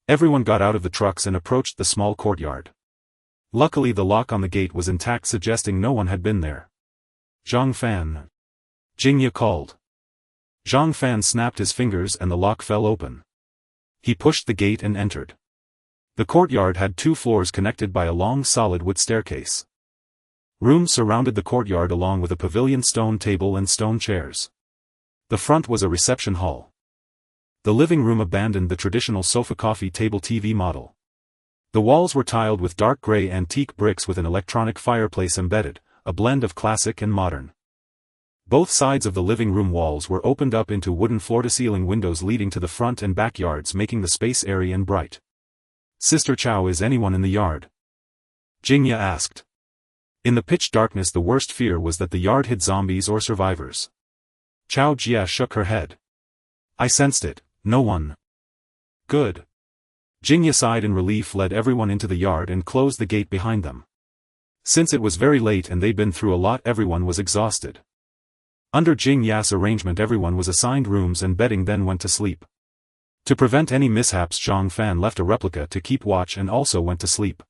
Everyone got out of the trucks and approached the small courtyard. Luckily the lock on the gate was intact, suggesting no one had been there. Zhang Fan. Jingya called. Zhang Fan snapped his fingers and the lock fell open. He pushed the gate and entered. The courtyard had 2 floors connected by a long solid wood staircase. Rooms surrounded the courtyard along with a pavilion stone table and stone chairs. The front was a reception hall. The living room abandoned the traditional sofa coffee table TV model. The walls were tiled with dark gray antique bricks with an electronic fireplace embedded, a blend of classic and modern. Both sides of the living room walls were opened up into wooden floor-to-ceiling windows leading to the front and backyards, making the space airy and bright. "Sister Chow, is anyone in the yard?" Jingya asked. In the pitch darkness the worst fear was that the yard hid zombies or survivors. Chow Jia shook her head. "I sensed it, no one." "Good." Jingya sighed in relief, led everyone into the yard and closed the gate behind them. Since it was very late and they'd been through a lot, everyone was exhausted. Under Jingya's arrangement everyone was assigned rooms and bedding, then went to sleep. To prevent any mishaps, Zhang Fan left a replica to keep watch and also went to sleep.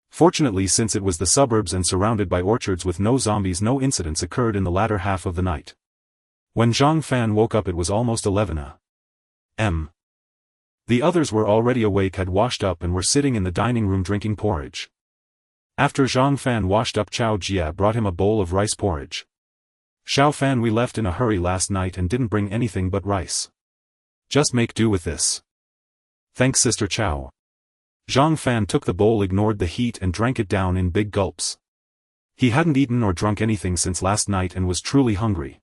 Fortunately, since it was the suburbs and surrounded by orchards with no zombies, no incidents occurred in the latter half of the night. When Zhang Fan woke up it was almost 11 a.m. The others were already awake, had washed up and were sitting in the dining room drinking porridge. After Zhang Fan washed up, Chow Jia brought him a bowl of rice porridge. "Xiao Fan, we left in a hurry last night and didn't bring anything but rice. Just make do with this." "Thanks, Sister Chow." Zhang Fan took the bowl, ignored the heat and drank it down in big gulps. He hadn't eaten or drunk anything since last night and was truly hungry.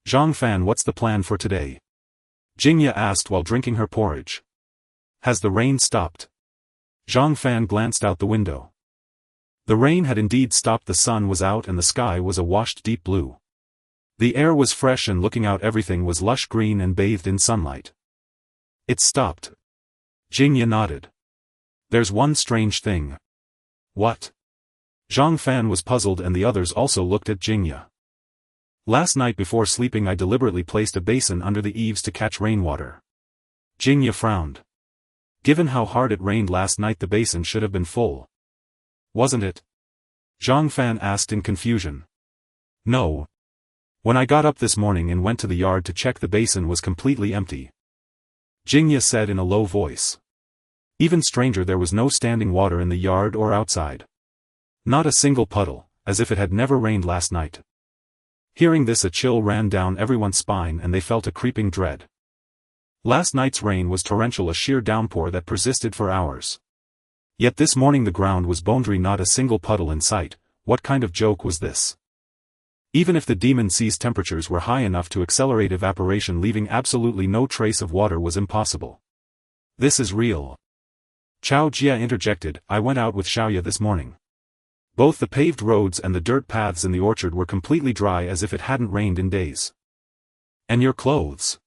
"Zhang Fan, what's the plan for today?" Jingya asked while drinking her porridge. "Has the rain stopped?" Zhang Fan glanced out the window. The rain had indeed stopped, the sun was out and the sky was a washed deep blue. The air was fresh and looking out everything was lush green and bathed in sunlight. "It stopped." Jingya nodded. "There's one strange thing." "What?" Zhang Fan was puzzled and the others also looked at Jingya. "Last night before sleeping I deliberately placed a basin under the eaves to catch rainwater." Jingya frowned. Given how hard it rained last night, the basin should have been full. "Wasn't it?" Zhang Fan asked in confusion. "No. When I got up this morning and went to the yard to check, the basin was completely empty." Jingya said in a low voice. Even stranger, there was no standing water in the yard or outside. Not a single puddle, as if it had never rained last night. Hearing this, a chill ran down everyone's spine and they felt a creeping dread. Last night's rain was torrential, a sheer downpour that persisted for hours. Yet this morning the ground was bone-dry, not a single puddle in sight. What kind of joke was this? Even if the demon sea's temperatures were high enough to accelerate evaporation, leaving absolutely no trace of water was impossible. "This is real." Chow Jia interjected. "I went out with Xiaoya this morning. Both the paved roads and the dirt paths in the orchard were completely dry, as if it hadn't rained in days." "And your clothes?"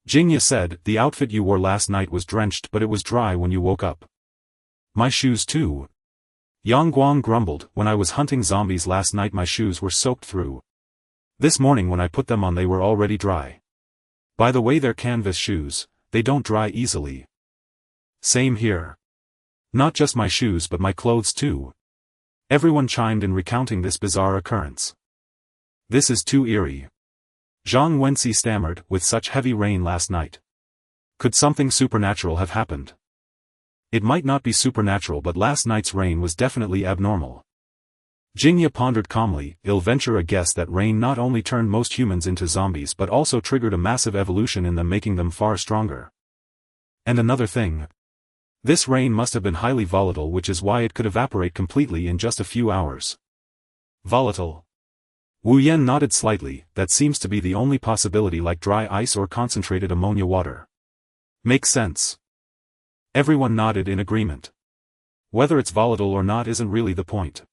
Jingya said. "The outfit you wore last night was drenched, but it was dry when you woke up." "My shoes too." Yang Guang grumbled. "When I was hunting zombies last night my shoes were soaked through. This morning when I put them on they were already dry. By the way, they're canvas shoes, they don't dry easily." "Same here. Not just my shoes but my clothes too." Everyone chimed in, recounting this bizarre occurrence. "This is too eerie." Zhang Wenxi stammered. "With such heavy rain last night, could something supernatural have happened?" "It might not be supernatural, but last night's rain was definitely abnormal." Jingya pondered calmly. "I'll venture a guess that rain not only turned most humans into zombies but also triggered a massive evolution in them, making them far stronger. And another thing. This rain must have been highly volatile, which is why it could evaporate completely in just a few hours." "Volatile?" Wu Yan nodded slightly. "That seems to be the only possibility, like dry ice or concentrated ammonia water." "Makes sense." Everyone nodded in agreement. "Whether it's volatile or not isn't really the point."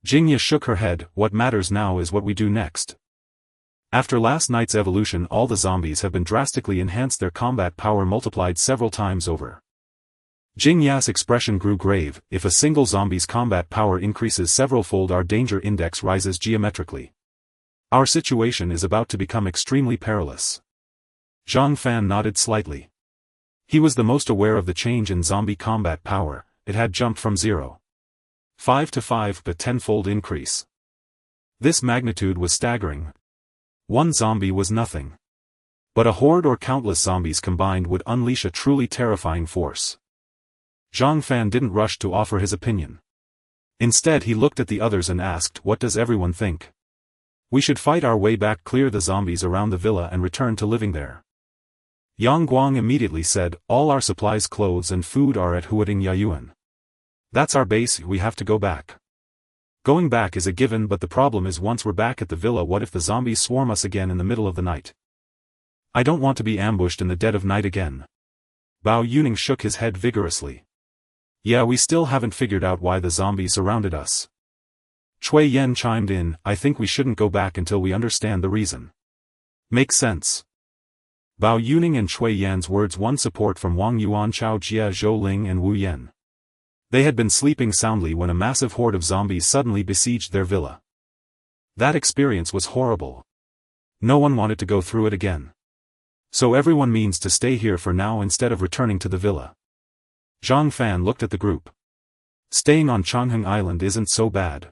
Jingya shook her head. "What matters now is what we do next. After last night's evolution all the zombies have been drastically enhanced, their combat power multiplied several times over. Jing Ya's expression grew grave. If a single zombie's combat power increases several-fold, our danger index rises geometrically. Our situation is about to become extremely perilous. Zhang Fan nodded slightly. He was the most aware of the change in zombie combat power. It had jumped from 0.5 to 5 to 10-fold increase. This magnitude was staggering. One zombie was nothing. But a horde or countless zombies combined would unleash a truly terrifying force. Zhang Fan didn't rush to offer his opinion. Instead he looked at the others and asked, "What does everyone think? We should fight our way back, clear the zombies around the villa and return to living there." Yang Guang immediately said, "All our supplies, clothes and food are at Huading Yayuan. That's our base, we have to go back." Going back is a given, but the problem is once we're back at the villa, what if the zombies swarm us again in the middle of the night? I don't want to be ambushed in the dead of night again. Bao Yuning shook his head vigorously. Yeah, we still haven't figured out why the zombies surrounded us. Cui Yen chimed in, I think we shouldn't go back until we understand the reason. Makes sense. Bao Yuning and Cui Yan's words won support from Wang Yuan, Chao Jia, Zhou Ling and Wu Yan. They had been sleeping soundly when a massive horde of zombies suddenly besieged their villa. That experience was horrible. No one wanted to go through it again. So everyone means to stay here for now instead of returning to the villa. Zhang Fan looked at the group. Staying on Changheng Island isn't so bad.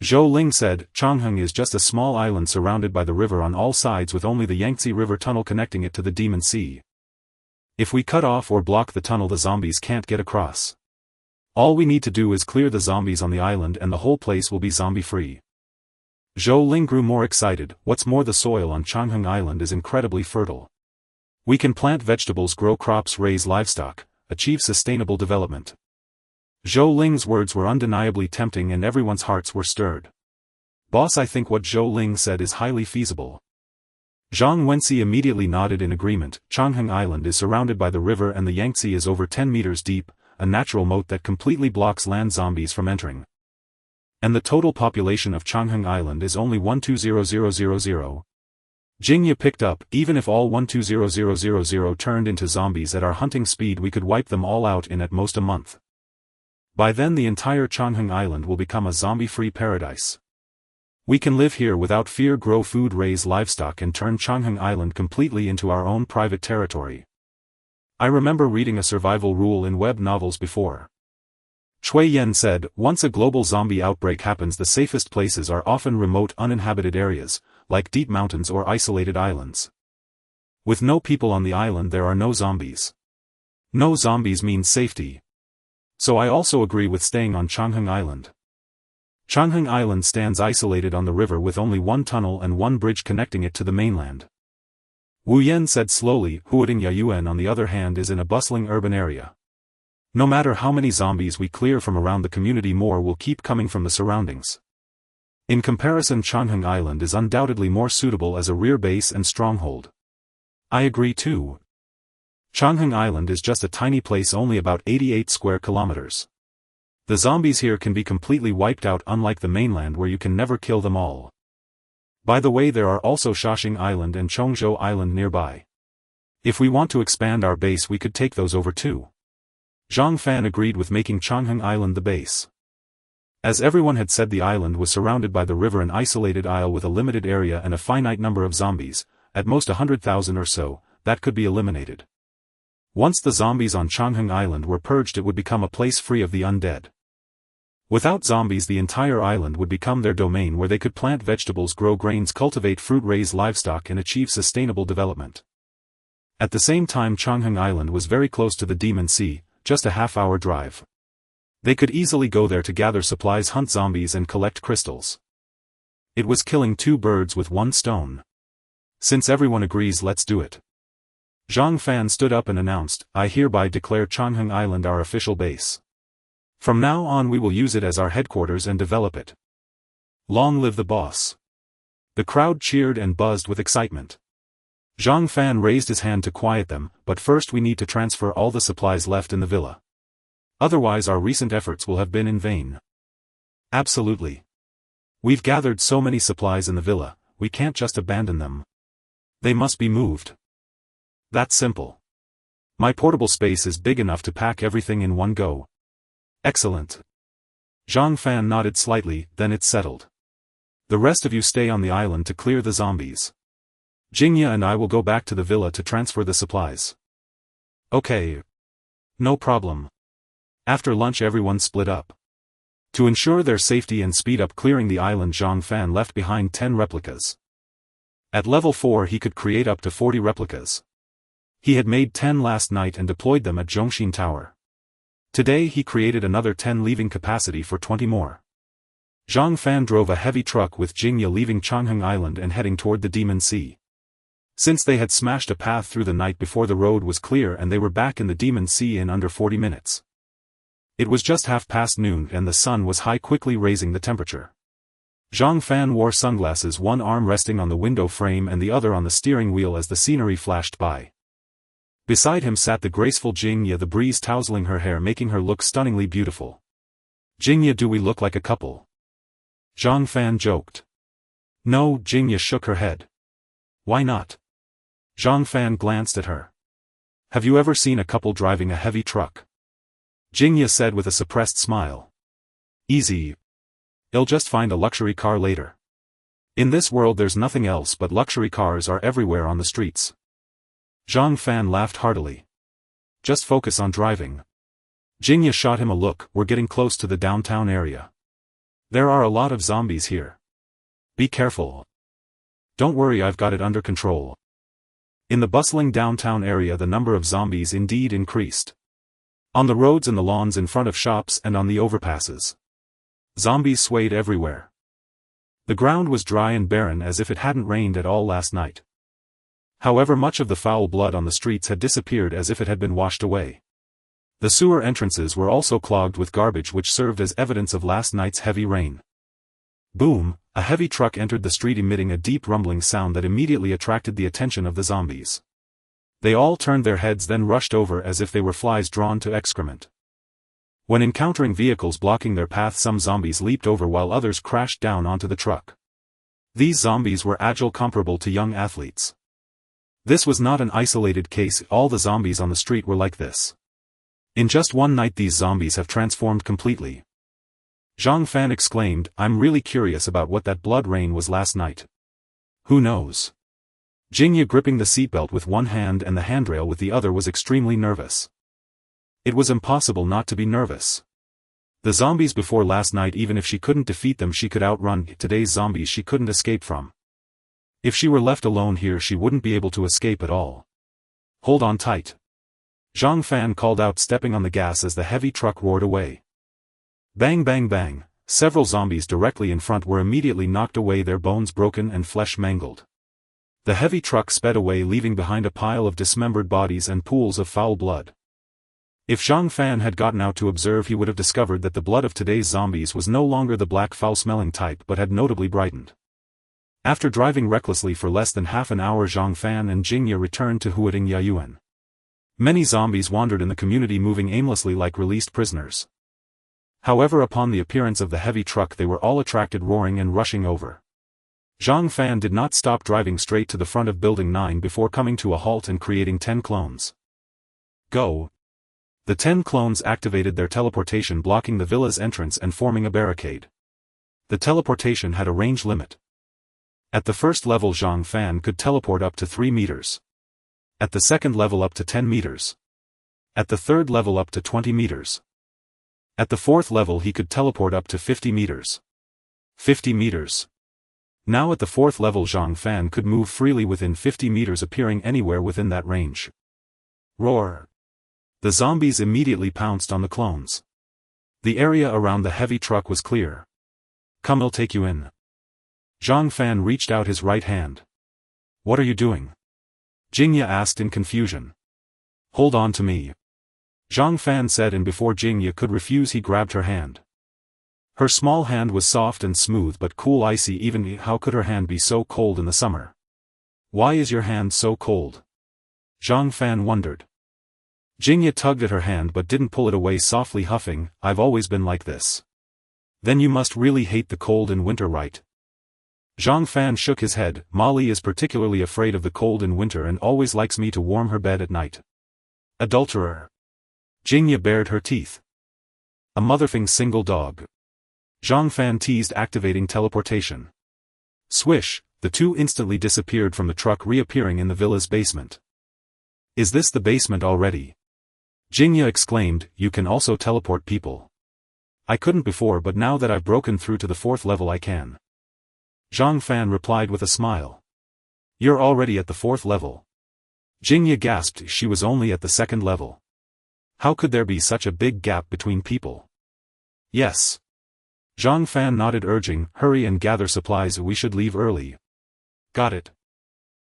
Zhou Ling said, Changheng is just a small island surrounded by the river on all sides with only the Yangtze River tunnel connecting it to the Demon Sea. If we cut off or block the tunnel, the zombies can't get across. All we need to do is clear the zombies on the island and the whole place will be zombie-free. Zhou Ling grew more excited. What's more, the soil on Changheng Island is incredibly fertile. We can plant vegetables, grow crops, raise livestock, achieve sustainable development. Zhou Ling's words were undeniably tempting and everyone's hearts were stirred. Boss, I think what Zhou Ling said is highly feasible. Zhang Wenxi immediately nodded in agreement. Changheng Island is surrounded by the river and the Yangtze is over 10 meters deep, a natural moat that completely blocks land zombies from entering. And the total population of Changheng Island is only 120000. Jingya picked up, even if all 120000 turned into zombies at our hunting speed, we could wipe them all out in at most a month. By then the entire Changheng Island will become a zombie-free paradise. We can live here without fear, grow food, raise livestock and turn Changheng Island completely into our own private territory. I remember reading a survival rule in web novels before. Cui Yen said, once a global zombie outbreak happens, the safest places are often remote, uninhabited areas, like deep mountains or isolated islands. With no people on the island, there are no zombies. No zombies means safety. So I also agree with staying on Changheng Island. Changheng Island stands isolated on the river with only one tunnel and one bridge connecting it to the mainland. Wu Yan said slowly, Huading Yayuan on the other hand is in a bustling urban area. No matter how many zombies we clear from around the community, more will keep coming from the surroundings. In comparison, Changheng Island is undoubtedly more suitable as a rear base and stronghold. I agree too. Changheng Island is just a tiny place, only about 88 square kilometers. The zombies here can be completely wiped out, unlike the mainland where you can never kill them all. By the way, there are also Shashing Island and Chongzhou Island nearby. If we want to expand our base, we could take those over too. Zhang Fan agreed with making Changheng Island the base. As everyone had said, the island was surrounded by the river, an isolated isle with a limited area and a finite number of zombies, at most 100,000 or so, that could be eliminated. Once the zombies on Changheng Island were purged, it would become a place free of the undead. Without zombies, the entire island would become their domain, where they could plant vegetables, grow grains, cultivate fruit, raise livestock and achieve sustainable development. At the same time, Changheng Island was very close to the Demon Sea, just a half-hour drive. They could easily go there to gather supplies, hunt zombies and collect crystals. It was killing two birds with one stone. Since everyone agrees, let's do it. Zhang Fan stood up and announced, I hereby declare Changheng Island our official base. From now on we will use it as our headquarters and develop it. Long live the boss. The crowd cheered and buzzed with excitement. Zhang Fan raised his hand to quiet them, but first we need to transfer all the supplies left in the villa. Otherwise our recent efforts will have been in vain. Absolutely. We've gathered so many supplies in the villa, we can't just abandon them. They must be moved. That's simple. My portable space is big enough to pack everything in one go. Excellent. Zhang Fan nodded slightly, then it's settled. The rest of you stay on the island to clear the zombies. Jingya and I will go back to the villa to transfer the supplies. Okay. No problem. After lunch everyone split up. To ensure their safety and speed up clearing the island, Zhang Fan left behind 10 replicas. At level 4 he could create up to 40 replicas. He had made 10 last night and deployed them at Zhongxin Tower. Today he created another 10, leaving capacity for 20 more. Zhang Fan drove a heavy truck with Jingya, leaving Changheng Island and heading toward the Demon Sea. Since they had smashed a path through the night before, the road was clear and they were back in the Demon Sea in under 40 minutes. It was just noon and the sun was high, quickly raising the temperature. Zhang Fan wore sunglasses, one arm resting on the window frame and the other on the steering wheel as the scenery flashed by. Beside him sat the graceful Jingya, the breeze tousling her hair making her look stunningly beautiful. Jingya, do we look like a couple? Zhang Fan joked. No, Jingya shook her head. Why not? Zhang Fan glanced at her. Have you ever seen a couple driving a heavy truck? Jingya said with a suppressed smile. Easy. I'll just find a luxury car later. In this world there's nothing else but luxury cars are everywhere on the streets. Zhang Fan laughed heartily. Just focus on driving. Jingya shot him a look. We're getting close to the downtown area. There are a lot of zombies here. Be careful. Don't worry, I've got it under control. In the bustling downtown area the number of zombies indeed increased. On the roads and the lawns in front of shops and on the overpasses. Zombies swayed everywhere. The ground was dry and barren as if it hadn't rained at all last night. However, much of the foul blood on the streets had disappeared as if it had been washed away. The sewer entrances were also clogged with garbage, which served as evidence of last night's heavy rain. Boom, a heavy truck entered the street emitting a deep rumbling sound that immediately attracted the attention of the zombies. They all turned their heads, then rushed over as if they were flies drawn to excrement. When encountering vehicles blocking their path, some zombies leaped over while others crashed down onto the truck. These zombies were agile, comparable to young athletes. This was not an isolated case, all the zombies on the street were like this. In just one night these zombies have transformed completely. Zhang Fan exclaimed, I'm really curious about what that blood rain was last night. Who knows? Jingya, gripping the seatbelt with one hand and the handrail with the other, was extremely nervous. It was impossible not to be nervous. The zombies before last night, even if she couldn't defeat them, she could outrun. Today's zombies she couldn't escape from. If she were left alone here she wouldn't be able to escape at all. Hold on tight. Zhang Fan called out, stepping on the gas as the heavy truck roared away. Bang bang bang, several zombies directly in front were immediately knocked away, their bones broken and flesh mangled. The heavy truck sped away, leaving behind a pile of dismembered bodies and pools of foul blood. If Zhang Fan had gotten out to observe, he would have discovered that the blood of today's zombies was no longer the black foul-smelling type but had notably brightened. After driving recklessly for less than half an hour, Zhang Fan and Jingya returned to Huading Yayuan. Many zombies wandered in the community, moving aimlessly like released prisoners. However, upon the appearance of the heavy truck they were all attracted, roaring and rushing over. Zhang Fan did not stop, driving straight to the front of Building 9 before coming to a halt and creating 10 clones. Go! The 10 clones activated their teleportation, blocking the villa's entrance and forming a barricade. The teleportation had a range limit. At the first level Zhang Fan could teleport up to 3 meters. At the second level up to 10 meters. At the third level up to 20 meters. At the fourth level he could teleport up to 50 meters. 50 meters. Now at the fourth level Zhang Fan could move freely within 50 meters, appearing anywhere within that range. Roar! The zombies immediately pounced on the clones. The area around the heavy truck was clear. Come, I'll take you in. Zhang Fan reached out his right hand. What are you doing? Jingya asked in confusion. Hold on to me. Zhang Fan said, and before Jingya could refuse he grabbed her hand. Her small hand was soft and smooth but cool, icy even. How could her hand be so cold in the summer? Why is your hand so cold? Zhang Fan wondered. Jingya tugged at her hand but didn't pull it away, softly huffing, I've always been like this. Then you must really hate the cold in winter, right? Zhang Fan shook his head. Molly is particularly afraid of the cold in winter and always likes me to warm her bed at night. Adulterer. Jingya bared her teeth. A motherfucking single dog. Zhang Fan teased, activating teleportation. Swish, the two instantly disappeared from the truck, reappearing in the villa's basement. Is this the basement already? Jingya exclaimed, you can also teleport people. I couldn't before, but now that I've broken through to the 4th level I can. Zhang Fan replied with a smile. You're already at the 4th level. Jingya gasped, she was only at the 2nd level. How could there be such a big gap between people? Yes. Zhang Fan nodded, urging, hurry and gather supplies, we should leave early. Got it.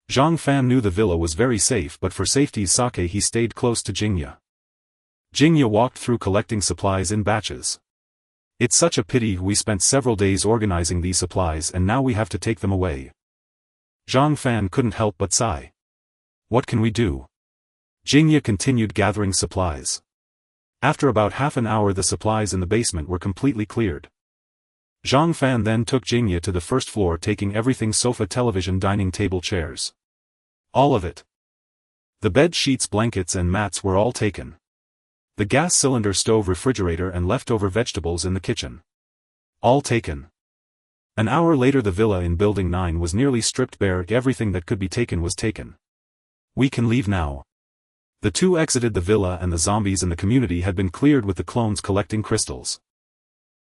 Zhang Fan knew the villa was very safe, but for safety's sake he stayed close to Jingya. Jingya walked through collecting supplies in batches. It's such a pity we spent several days organizing these supplies and now we have to take them away. Zhang Fan couldn't help but sigh. What can we do? Jingya continued gathering supplies. After about half an hour the supplies in the basement were completely cleared. Zhang Fan then took Jingya to the 1st floor, taking everything: sofa, television, dining table, chairs. All of it. The bed sheets, blankets and mats were all taken. The gas cylinder, stove, refrigerator and leftover vegetables in the kitchen. All taken. An hour later the villa in Building 9 was nearly stripped bare, everything that could be taken was taken. We can leave now. The two exited the villa and the zombies in the community had been cleared with the clones collecting crystals.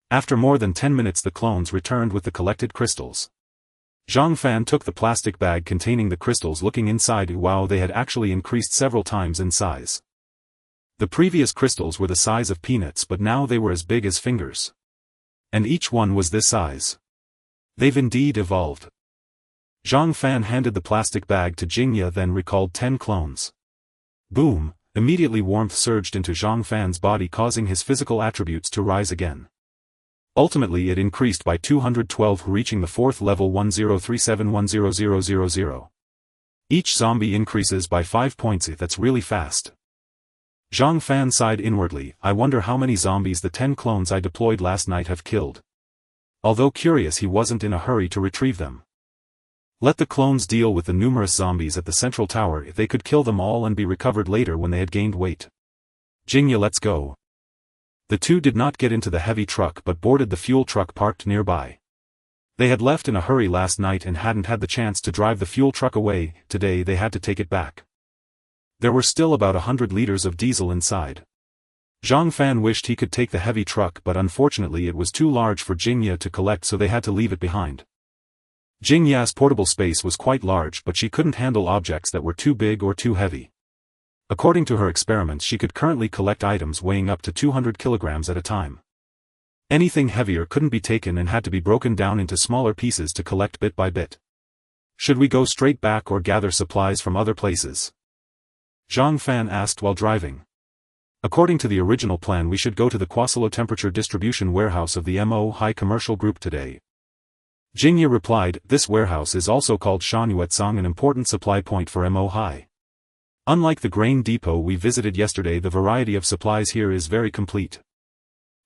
After more than 10 minutes the clones returned with the collected crystals. Zhang Fan took the plastic bag containing the crystals, looking inside. Wow, they had actually increased several times in size. The previous crystals were the size of peanuts, but now they were as big as fingers. And each one was this size. They've indeed evolved. Zhang Fan handed the plastic bag to Jingya, then recalled 10 clones. Boom! Immediately warmth surged into Zhang Fan's body, causing his physical attributes to rise again. Ultimately it increased by 212, reaching the 4th level 1037100000. Each zombie increases by 5 points. That's really fast. Zhang Fan sighed inwardly, I wonder how many zombies the 10 clones I deployed last night have killed. Although curious, he wasn't in a hurry to retrieve them. Let the clones deal with the numerous zombies at the central tower. If they could kill them all and be recovered later when they had gained weight. Jingya, let's go. The two did not get into the heavy truck but boarded the fuel truck parked nearby. They had left in a hurry last night and hadn't had the chance to drive the fuel truck away. Today they had to take it back. There were still about 100 liters of diesel inside. Zhang Fan wished he could take the heavy truck, but unfortunately it was too large for Jingya to collect, so they had to leave it behind. Jingya's portable space was quite large, but she couldn't handle objects that were too big or too heavy. According to her experiments, she could currently collect items weighing up to 200 kilograms at a time. Anything heavier couldn't be taken and had to be broken down into smaller pieces to collect bit by bit. Should we go straight back or gather supplies from other places? Zhang Fan asked while driving. According to the original plan, we should go to the Quasi-Low Temperature Distribution Warehouse of the MO High Commercial Group today. Jingya replied, this warehouse is also called Shanyuetsong, an important supply point for MO High. Unlike the grain depot we visited yesterday, the variety of supplies here is very complete.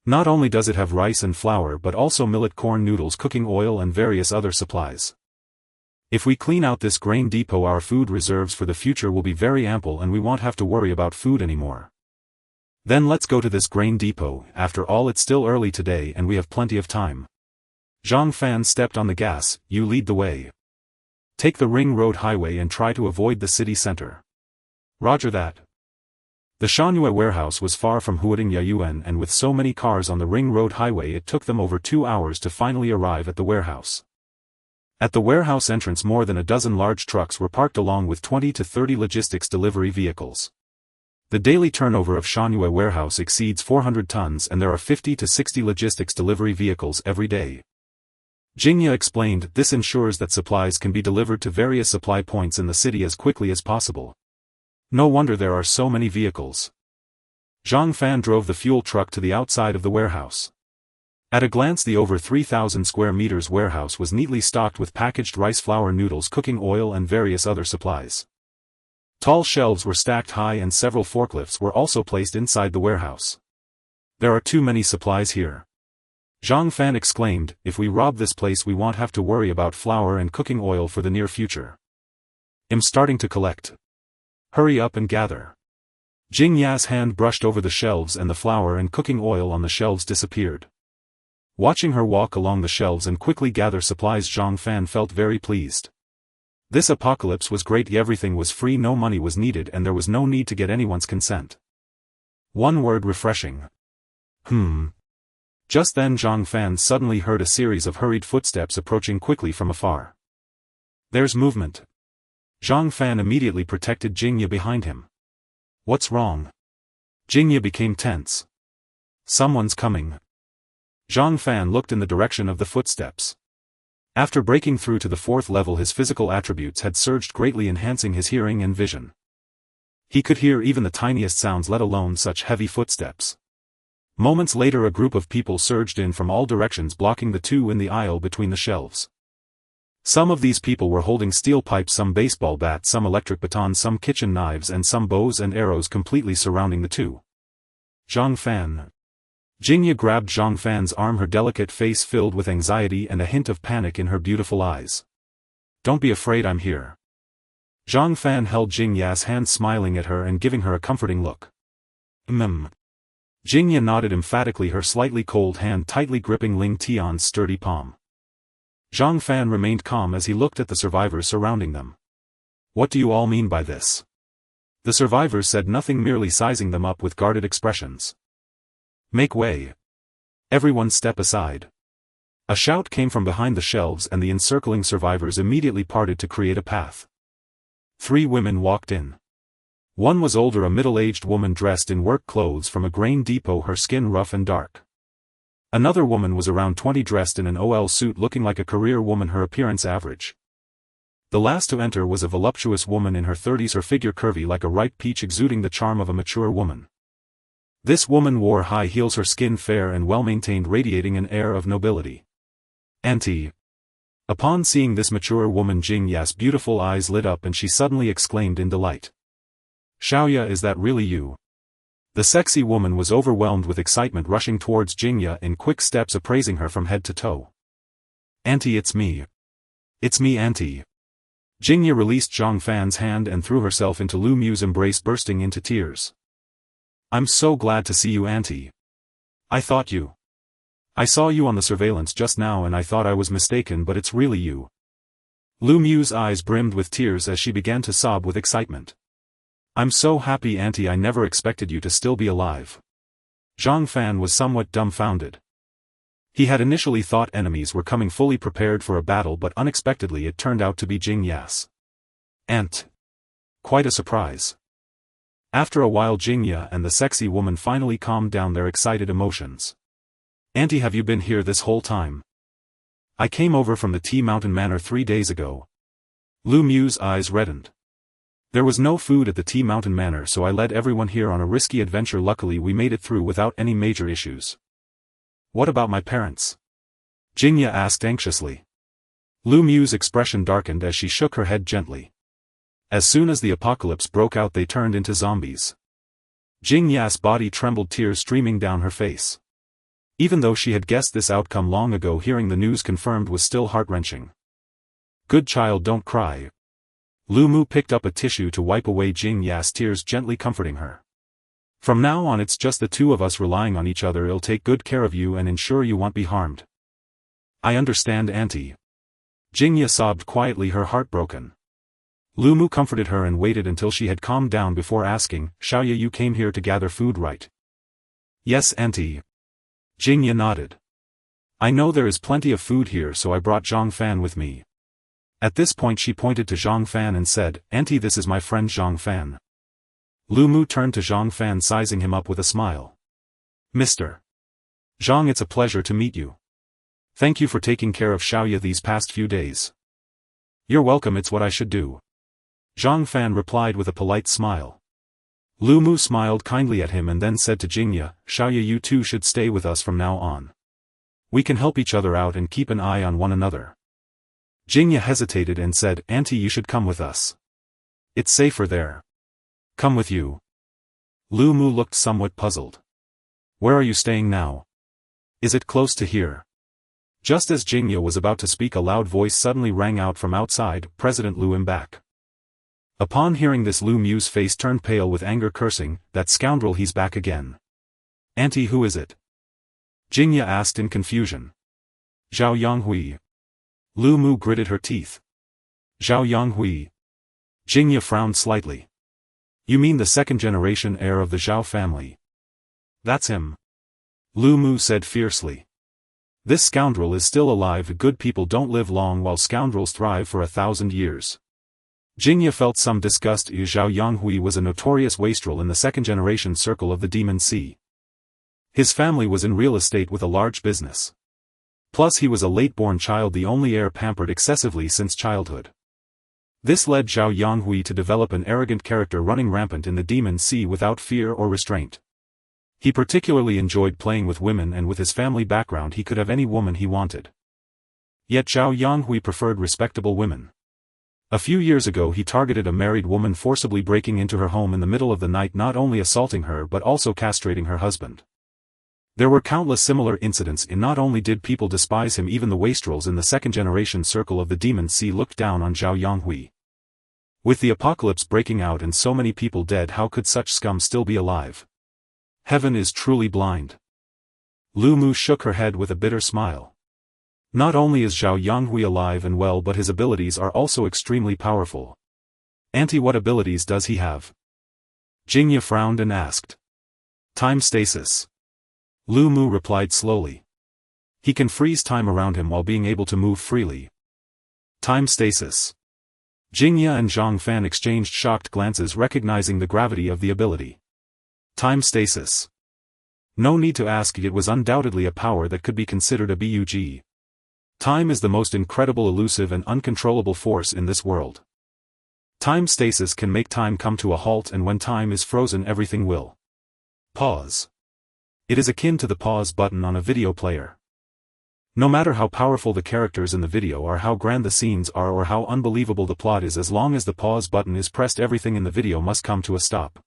Not only does it have rice and flour but also millet, corn noodles, cooking oil and various other supplies. If we clean out this grain depot, our food reserves for the future will be very ample and we won't have to worry about food anymore. Then let's go to this grain depot. After all, it's still early today and we have plenty of time. Zhang Fan stepped on the gas. You lead the way. Take the Ring Road Highway and try to avoid the city center. Roger that. The Shanyue warehouse was far from Huading Yayuan, and with so many cars on the Ring Road Highway it took them over 2 hours to finally arrive at the warehouse. At the warehouse entrance more than a dozen large trucks were parked along with 20 to 30 logistics delivery vehicles. The daily turnover of Shanyue warehouse exceeds 400 tons and there are 50 to 60 logistics delivery vehicles every day. Jingya explained, this ensures that supplies can be delivered to various supply points in the city as quickly as possible. No wonder there are so many vehicles. Zhang Fan drove the fuel truck to the outside of the warehouse. At a glance, the over 3,000 square meters warehouse was neatly stocked with packaged rice, flour, noodles, cooking oil and various other supplies. Tall shelves were stacked high and several forklifts were also placed inside the warehouse. There are too many supplies here. Zhang Fan exclaimed, if we rob this place we won't have to worry about flour and cooking oil for the near future. I'm starting to collect. Hurry up and gather. Jing Ya's hand brushed over the shelves and the flour and cooking oil on the shelves disappeared. Watching her walk along the shelves and quickly gather supplies, Zhang Fan felt very pleased. This apocalypse was great. Everything was free, no money was needed, and there was no need to get anyone's consent. One word: refreshing. Just then Zhang Fan suddenly heard a series of hurried footsteps approaching quickly from afar. There's movement. Zhang Fan immediately protected Jingya behind him. What's wrong? Jingya became tense. Someone's coming. Zhang Fan looked in the direction of the footsteps. After breaking through to the 4th level, his physical attributes had surged greatly, enhancing his hearing and vision. He could hear even the tiniest sounds, let alone such heavy footsteps. Moments later, a group of people surged in from all directions, blocking the two in the aisle between the shelves. Some of these people were holding steel pipes, some baseball bats, some electric batons, some kitchen knives, and some bows and arrows, completely surrounding the two. Zhang Fan. Jingya grabbed Zhang Fan's arm, her delicate face filled with anxiety and a hint of panic in her beautiful eyes. Don't be afraid, I'm here. Zhang Fan held Jingya's hand, smiling at her and giving her a comforting look. Jingya nodded emphatically, her slightly cold hand tightly gripping Ling Tian's sturdy palm. Zhang Fan remained calm as he looked at the survivors surrounding them. What do you all mean by this? The survivors said nothing, merely sizing them up with guarded expressions. Make way. Everyone step aside. A shout came from behind the shelves and the encircling survivors immediately parted to create a path. 3 women walked in. One was older, a middle-aged woman dressed in work clothes from a grain depot, her skin rough and dark. Another woman was around 20, dressed in an OL suit, looking like a career woman, her appearance average. The last to enter was a voluptuous woman in her 30s, her figure curvy like a ripe peach, exuding the charm of a mature woman. This woman wore high heels, her skin fair and well-maintained, radiating an air of nobility. Auntie. Upon seeing this mature woman, Jing Ya's beautiful eyes lit up and she suddenly exclaimed in delight. Xiaoya, is that really you? The sexy woman was overwhelmed with excitement, rushing towards Jingya in quick steps, appraising her from head to toe. Auntie, it's me. It's me, Auntie. Jingya released Zhang Fan's hand and threw herself into Lu Mu's embrace, bursting into tears. I'm so glad to see you, Auntie. I saw you on the surveillance just now and I thought I was mistaken, but it's really you. Lu Mu's eyes brimmed with tears as she began to sob with excitement. I'm so happy, Auntie, I never expected you to still be alive. Zhang Fan was somewhat dumbfounded. He had initially thought enemies were coming, fully prepared for a battle, but unexpectedly it turned out to be Jing Ya's aunt. Quite a surprise. After a while, Jingya and the sexy woman finally calmed down their excited emotions. Auntie, have you been here this whole time? I came over from the Tea Mountain Manor 3 days ago. Lu Mu's eyes reddened. There was no food at the Tea Mountain Manor, so I led everyone here on a risky adventure. Luckily we made it through without any major issues. What about my parents? Jingya asked anxiously. Lu Mu's expression darkened as she shook her head gently. As soon as the apocalypse broke out, they turned into zombies. Jingya's body trembled, tears streaming down her face. Even though she had guessed this outcome long ago, hearing the news confirmed was still heart-wrenching. Good child, don't cry. Lu Mu picked up a tissue to wipe away Jing Ya's tears, gently comforting her. From now on it's just the two of us relying on each other. I'll take good care of you and ensure you won't be harmed. I understand, Auntie. Jingya sobbed quietly, her heart broken. Lu Mu comforted her and waited until she had calmed down before asking, Xiaoya, you came here to gather food, right? Yes, Auntie. Jingya nodded. I know there is plenty of food here, so I brought Zhang Fan with me. At this point she pointed to Zhang Fan and said, Auntie, this is my friend Zhang Fan. Lu Mu turned to Zhang Fan, sizing him up with a smile. Mr. Zhang, it's a pleasure to meet you. Thank you for taking care of Xiaoya these past few days. You're welcome, it's what I should do. Zhang Fan replied with a polite smile. Lu Mu smiled kindly at him and then said to Jingya, Xiaoya, you two should stay with us from now on. We can help each other out and keep an eye on one another. Jingya hesitated and said, Auntie, you should come with us. It's safer there. Come with you. Lu Mu looked somewhat puzzled. Where are you staying now? Is it close to here? Just as Jingya was about to speak, a loud voice suddenly rang out from outside, President Lu, am back. Upon hearing this, Lu Mu's face turned pale with anger, cursing, "That scoundrel, he's back again." "Auntie, who is it?" Jingya asked in confusion. "Zhao Yonghui." Lu Mu gritted her teeth. "Zhao Yonghui?" Jingya frowned slightly. "You mean the second-generation heir of the Zhao family?" "That's him," Lu Mu said fiercely. "This scoundrel is still alive. Good people don't live long, while scoundrels thrive for 1,000 years. Jingya felt some disgust. Zhao Yonghui was a notorious wastrel in the second-generation circle of the Demon Sea. His family was in real estate with a large business. Plus he was a late-born child, the only heir, pampered excessively since childhood. This led Zhao Yonghui to develop an arrogant character, running rampant in the Demon Sea without fear or restraint. He particularly enjoyed playing with women, and with his family background he could have any woman he wanted. Yet Zhao Yonghui preferred respectable women. A few years ago he targeted a married woman, forcibly breaking into her home in the middle of the night, not only assaulting her but also castrating her husband. There were countless similar incidents, and not only did people despise him, even the wastrels in the second-generation circle of the Demon Sea looked down on Zhao Yonghui. With the apocalypse breaking out and so many people dead, how could such scum still be alive? Heaven is truly blind. Lu Mu shook her head with a bitter smile. Not only is Zhao Yonghui alive and well, but his abilities are also extremely powerful. "Auntie, what abilities does he have?" Jingya frowned and asked. "Time stasis." Lu Mu replied slowly. "He can freeze time around him while being able to move freely." Time stasis. Jingya and Zhang Fan exchanged shocked glances, recognizing the gravity of the ability. Time stasis. No need to ask, it was undoubtedly a power that could be considered a bug. Time is the most incredible, elusive and uncontrollable force in this world. Time stasis can make time come to a halt, and when time is frozen, everything will pause. It is akin to the pause button on a video player. No matter how powerful the characters in the video or how grand the scenes are or how unbelievable the plot is, as long as the pause button is pressed, everything in the video must come to a stop.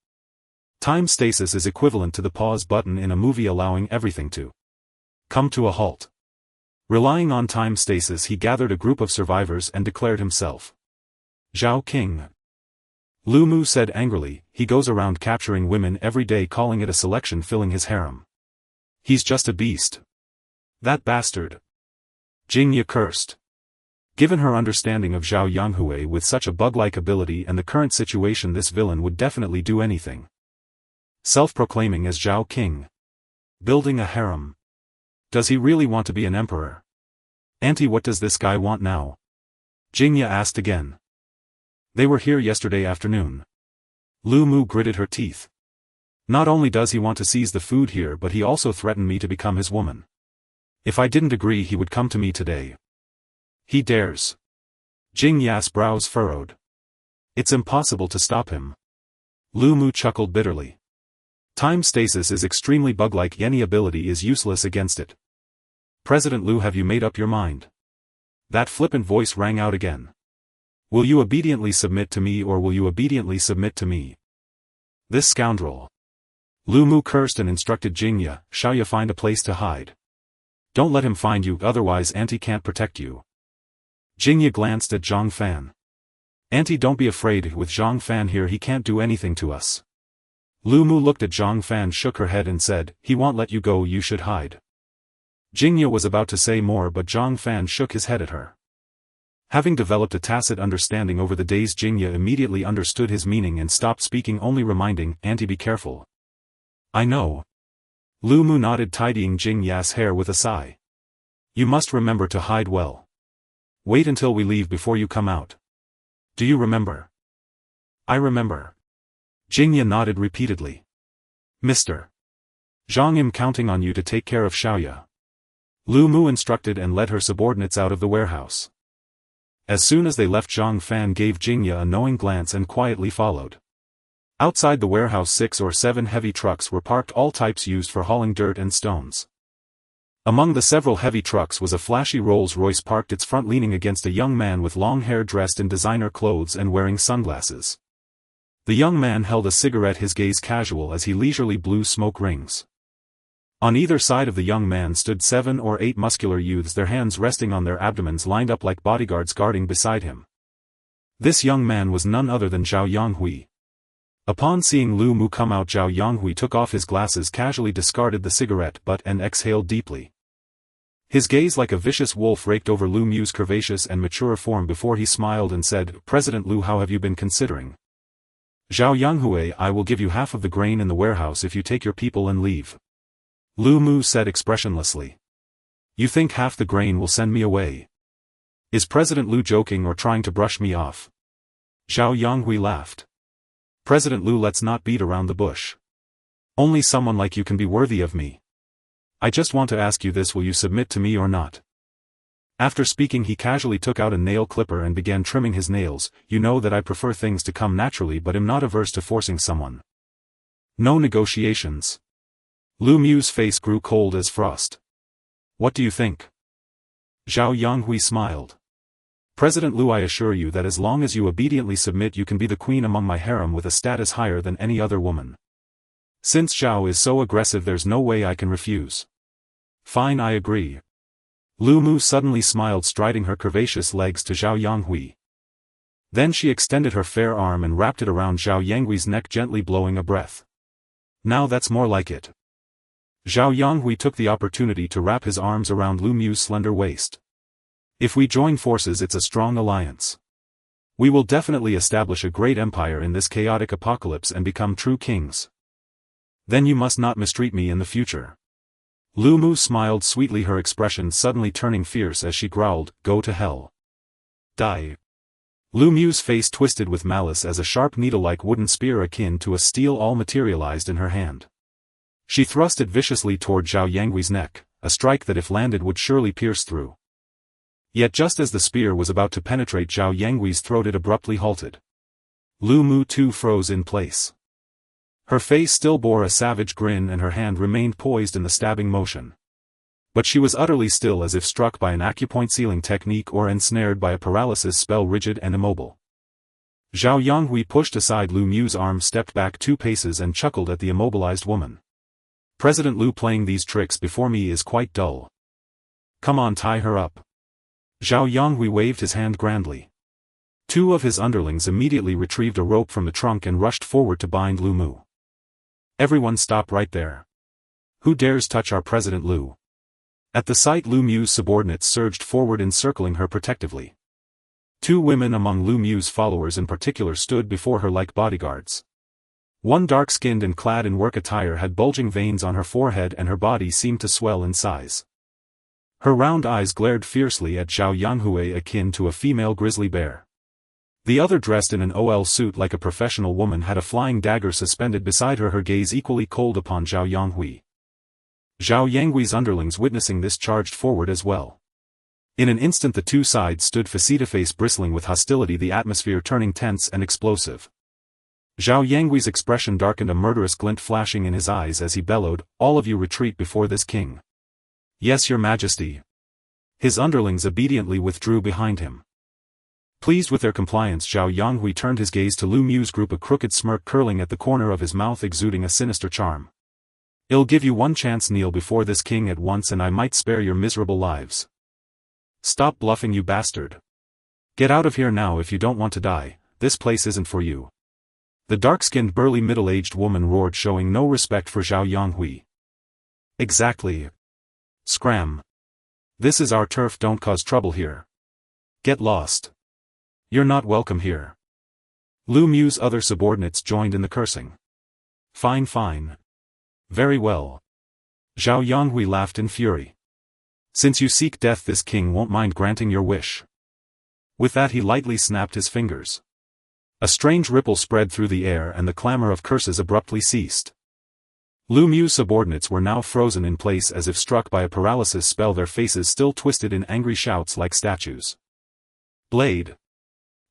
Time stasis is equivalent to the pause button in a movie, allowing everything to come to a halt. Relying on time stasis, he gathered a group of survivors and declared himself Zhao King. Lu Mu said angrily, "He goes around capturing women every day, calling it a selection, filling his harem. He's just a beast. That bastard." Jingya cursed. Given her understanding of Zhao Yonghui, with such a bug-like ability and the current situation, this villain would definitely do anything. Self-proclaiming as Zhao King. Building a harem. Does he really want to be an emperor? "Auntie, what does this guy want now?" Jingya asked again. "They were here yesterday afternoon." Lu Mu gritted her teeth. "Not only does he want to seize the food here, but he also threatened me to become his woman. If I didn't agree, he would come to me today." "He dares." Jingya's brows furrowed. "It's impossible to stop him." Lu Mu chuckled bitterly. "Time stasis is extremely bug-like, any ability is useless against it." "President Lu, have you made up your mind?" That flippant voice rang out again. "Will you obediently submit to me, or will you obediently submit to me?" "This scoundrel." Lu Mu cursed and instructed Jingya, "Shall you find a place to hide? Don't let him find you, otherwise Auntie can't protect you." Jingya glanced at Zhang Fan. "Auntie, don't be afraid, with Zhang Fan here he can't do anything to us." Lu Mu looked at Zhang Fan, shook her head and said, "He won't let you go, you should hide." Jingya was about to say more, but Zhang Fan shook his head at her. Having developed a tacit understanding over the days, Jingya immediately understood his meaning and stopped speaking, only reminding, "Auntie, be careful." "I know." Lu Mu nodded, tidying Jingya's hair with a sigh. "You must remember to hide well. Wait until we leave before you come out. Do you remember?" "I remember." Jingya nodded repeatedly. "Mr. Zhang, I'm counting on you to take care of Xiaoya." Lu Mu instructed and led her subordinates out of the warehouse. As soon as they left, Zhang Fan gave Jingya a knowing glance and quietly followed. Outside the warehouse 6 or 7 heavy trucks were parked, all types used for hauling dirt and stones. Among the several heavy trucks was a flashy Rolls-Royce parked its front, leaning against a young man with long hair, dressed in designer clothes and wearing sunglasses. The young man held a cigarette, his gaze casual as he leisurely blew smoke rings. On either side of the young man stood 7 or 8 muscular youths, their hands resting on their abdomens, lined up like bodyguards guarding beside him. This young man was none other than Zhao Yonghui. Upon seeing Lu Mu come out, Zhao Yonghui took off his glasses, casually discarded the cigarette butt and exhaled deeply. His gaze like a vicious wolf raked over Lu Mu's curvaceous and mature form before he smiled and said, "President Lu, how have you been considering?" "Zhao Yonghui, I will give you half of the grain in the warehouse if you take your people and leave." Lu Mu said expressionlessly. "You think half the grain will send me away? Is President Lu joking or trying to brush me off?" Zhao Yonghui laughed. "President Lu, let's not beat around the bush. Only someone like you can be worthy of me. I just want to ask you this, will you submit to me or not?" After speaking, he casually took out a nail clipper and began trimming his nails. "You know that I prefer things to come naturally, but am not averse to forcing someone. No negotiations." Lu Mu's face grew cold as frost. "What do you think?" Zhao Yonghui smiled. "President Lu, I assure you that as long as you obediently submit, you can be the queen among my harem with a status higher than any other woman. Since Zhao is so aggressive, there's no way I can refuse." "Fine, I agree." Lu Mu suddenly smiled, striding her curvaceous legs to Zhao Yonghui. Then she extended her fair arm and wrapped it around Zhao Yonghui's neck, gently blowing a breath. "Now that's more like it." Zhao Yonghui took the opportunity to wrap his arms around Lu Mu's slender waist. "If we join forces, it's a strong alliance. We will definitely establish a great empire in this chaotic apocalypse and become true kings. Then you must not mistreat me in the future." Lu Mu smiled sweetly, her expression suddenly turning fierce as she growled, "Go to hell. Die." Lu Mu's face twisted with malice as a sharp needle-like wooden spear akin to a steel awl materialized in her hand. She thrust it viciously toward Zhao Yonghui's neck, a strike that if landed would surely pierce through. Yet just as the spear was about to penetrate Zhao Yonghui's throat, it abruptly halted. Lu Mu too froze in place. Her face still bore a savage grin and her hand remained poised in the stabbing motion. But she was utterly still, as if struck by an acupoint sealing technique or ensnared by a paralysis spell, rigid and immobile. Zhao Yonghui pushed aside Lu Mu's arm, stepped back 2 paces and chuckled at the immobilized woman. "President Lu, playing these tricks before me is quite dull. Come on, tie her up." Zhao Yonghui waved his hand grandly. 2 of his underlings immediately retrieved a rope from the trunk and rushed forward to bind Lu Mu. "Everyone stop right there. Who dares touch our President Lu?" At the sight, Lu Mu's subordinates surged forward, encircling her protectively. 2 women among Lu Mu's followers in particular stood before her like bodyguards. One, dark-skinned and clad in work attire, had bulging veins on her forehead and her body seemed to swell in size. Her round eyes glared fiercely at Zhao Yonghui, akin to a female grizzly bear. The other, dressed in an OL suit like a professional woman, had a flying dagger suspended beside her, her gaze equally cold upon Zhao Yonghui. Zhao Yonghui's underlings, witnessing this, charged forward as well. In an instant the 2 sides stood face-to-face, bristling with hostility, the atmosphere turning tense and explosive. Zhao Yonghui's expression darkened, a murderous glint flashing in his eyes as he bellowed, "All of you retreat before this king." "Yes, your majesty." His underlings obediently withdrew behind him. Pleased with their compliance, Zhao Yonghui turned his gaze to Lu Mu's group, a crooked smirk curling at the corner of his mouth, exuding a sinister charm. "I'll give you one chance, kneel before this king at once and I might spare your miserable lives." "Stop bluffing, you bastard. Get out of here now if you don't want to die, this place isn't for you." The dark-skinned, burly, middle-aged woman roared, showing no respect for Zhao Yonghui. "Exactly. Scram. This is our turf, don't cause trouble here. Get lost. You're not welcome here." Lu Mu's other subordinates joined in the cursing. "Fine, fine. Very well." Zhao Yonghui laughed in fury. "Since you seek death, this king won't mind granting your wish." With that he lightly snapped his fingers. A strange ripple spread through the air and the clamor of curses abruptly ceased. Lu Mu's subordinates were now frozen in place as if struck by a paralysis spell, their faces still twisted in angry shouts like statues. "Blade."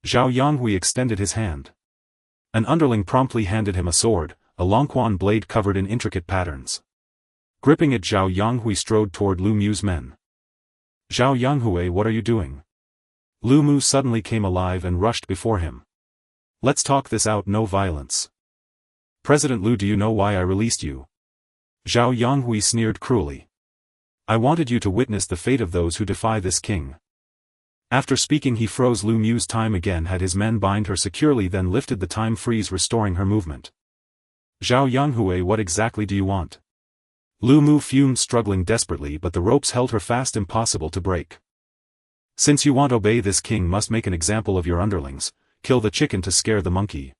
Zhao Yonghui extended his hand. An underling promptly handed him a sword, a Longquan blade covered in intricate patterns. Gripping it, Zhao Yonghui strode toward Lu Mu's men. "Zhao Yonghui, what are you doing?" Lu Mu suddenly came alive and rushed before him. "Let's talk this out, no violence." "President Lu, do you know why I released you?" Zhao Yonghui sneered cruelly. "I wanted you to witness the fate of those who defy this king." After speaking he froze Lu Mu's time again, had his men bind her securely, then lifted the time freeze, restoring her movement. Zhao Yanghui, what exactly do you want? Lu Mu fumed, struggling desperately, but the ropes held her fast, impossible to break. Since you want obey, this king must make an example of your underlings, kill the chicken to scare the monkey.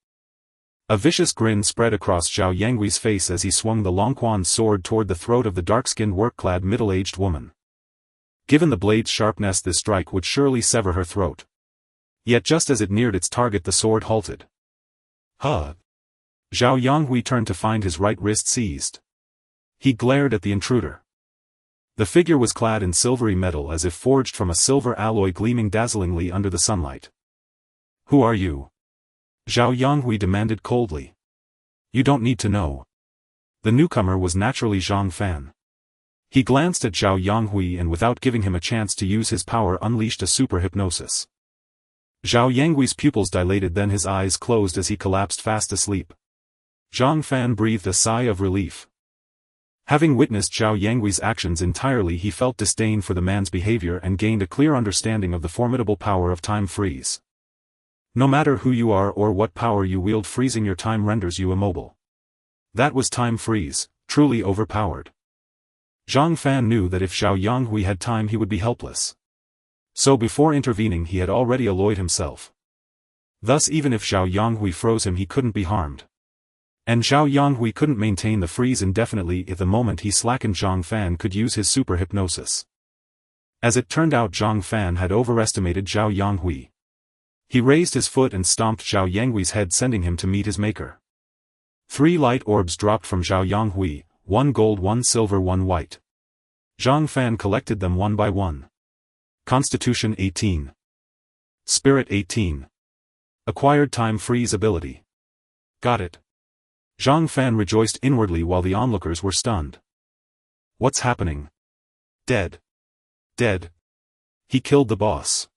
A vicious grin spread across Zhao Yanghui's face as he swung the Longquan's sword toward the throat of the dark-skinned, work-clad middle-aged woman. Given the blade's sharpness, this strike would surely sever her throat. Yet just as it neared its target, the sword halted. Huh! Zhao Yanghui turned to find his right wrist seized. He glared at the intruder. The figure was clad in silvery metal, as if forged from a silver alloy, gleaming dazzlingly under the sunlight. Who are you? Zhao Yanghui demanded coldly. You don't need to know. The newcomer was naturally Zhang Fan. He glanced at Zhao Yanghui and, without giving him a chance to use his power, unleashed a super hypnosis. Zhao Yanghui's pupils dilated, then his eyes closed as he collapsed fast asleep. Zhang Fan breathed a sigh of relief. Having witnessed Zhao Yanghui's actions entirely, he felt disdain for the man's behavior and gained a clear understanding of the formidable power of time freeze. No matter who you are or what power you wield, freezing your time renders you immobile. That was time freeze, truly overpowered. Zhang Fan knew that if Zhao Yanghui had time he would be helpless. So before intervening he had already alloyed himself. Thus even if Zhao Yanghui froze him he couldn't be harmed. And Zhao Yanghui couldn't maintain the freeze indefinitely if the moment he slackened Zhang Fan could use his super hypnosis. As it turned out, Zhang Fan had overestimated Zhao Yanghui. He raised his foot and stomped Zhao Yanghui's head, sending him to meet his maker. 3 light orbs dropped from Zhao Yanghui, 1 gold, 1 silver, 1 white. Zhang Fan collected them one by one. Constitution 18. Spirit 18. Acquired time freeze ability. Got it. Zhang Fan rejoiced inwardly while the onlookers were stunned. What's happening? Dead. Dead. He killed the boss.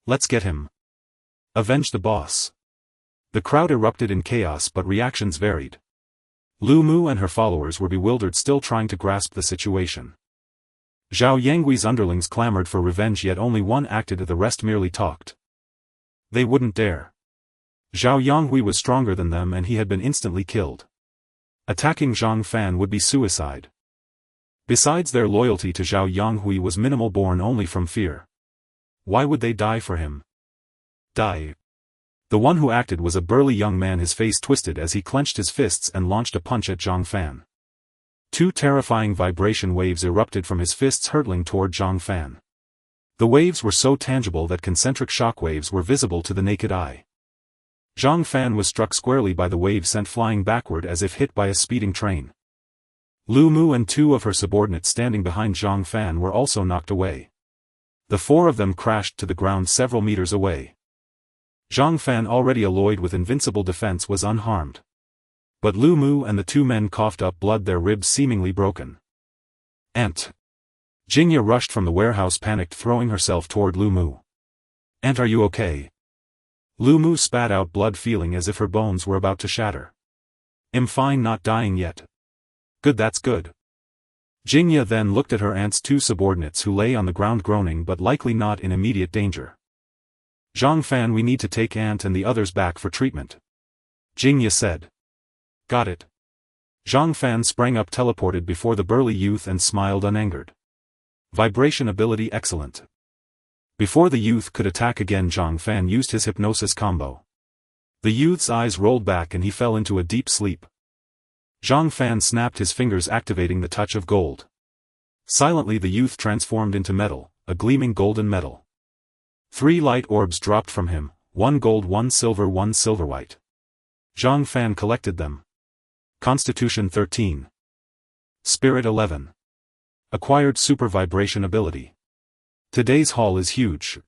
Let's get him. Avenge the boss. The crowd erupted in chaos, but reactions varied. Lu Mu and her followers were bewildered, still trying to grasp the situation. Zhao Yanghui's underlings clamored for revenge, yet only one acted, the rest merely talked. They wouldn't dare. Zhao Yanghui was stronger than them and he had been instantly killed. Attacking Zhang Fan would be suicide. Besides, their loyalty to Zhao Yanghui was minimal, born only from fear. Why would they die for him? Die. The one who acted was a burly young man, his face twisted as he clenched his fists and launched a punch at Zhang Fan. 2 terrifying vibration waves erupted from his fists, hurtling toward Zhang Fan. The waves were so tangible that concentric shockwaves were visible to the naked eye. Zhang Fan was struck squarely by the wave, sent flying backward as if hit by a speeding train. Lu Mu and 2 of her subordinates standing behind Zhang Fan were also knocked away. The 4 of them crashed to the ground several meters away. Zhang Fan, already alloyed with invincible defense, was unharmed. But Lu Mu and the 2 men coughed up blood, their ribs seemingly broken. Aunt. Jingya rushed from the warehouse, panicked, throwing herself toward Lu Mu. Aunt, are you okay? Lu Mu spat out blood, feeling as if her bones were about to shatter. I'm fine, not dying yet. Good, that's good. Jingya then looked at her aunt's 2 subordinates who lay on the ground groaning but likely not in immediate danger. Zhang Fan, we need to take Aunt and the others back for treatment. Jingya said. Got it. Zhang Fan sprang up, teleported before the burly youth and smiled unangered. Vibration ability excellent. Before the youth could attack again, Zhang Fan used his hypnosis combo. The youth's eyes rolled back and he fell into a deep sleep. Zhang Fan snapped his fingers, activating the touch of gold. Silently the youth transformed into metal, a gleaming golden metal. 3 light orbs dropped from him, 1 gold, 1 silver, 1 silver white. Zhang Fan collected them. Constitution 13. Spirit 11. Acquired super vibration ability. Today's haul is huge.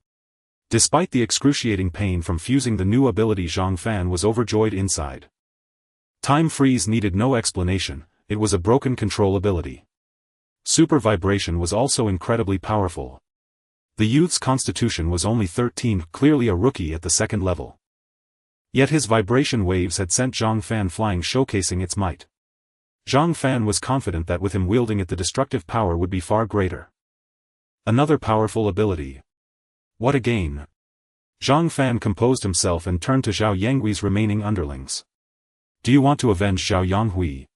Despite the excruciating pain from fusing the new ability, Zhang Fan was overjoyed inside. Time freeze needed no explanation, it was a broken control ability. Super vibration was also incredibly powerful. The youth's constitution was only 13, clearly a rookie at the 2nd level. Yet his vibration waves had sent Zhang Fan flying, showcasing its might. Zhang Fan was confident that with him wielding it, the destructive power would be far greater. Another powerful ability. What a gain! Zhang Fan composed himself and turned to Zhao Yanghui's remaining underlings. Do you want to avenge Zhao Yanghui?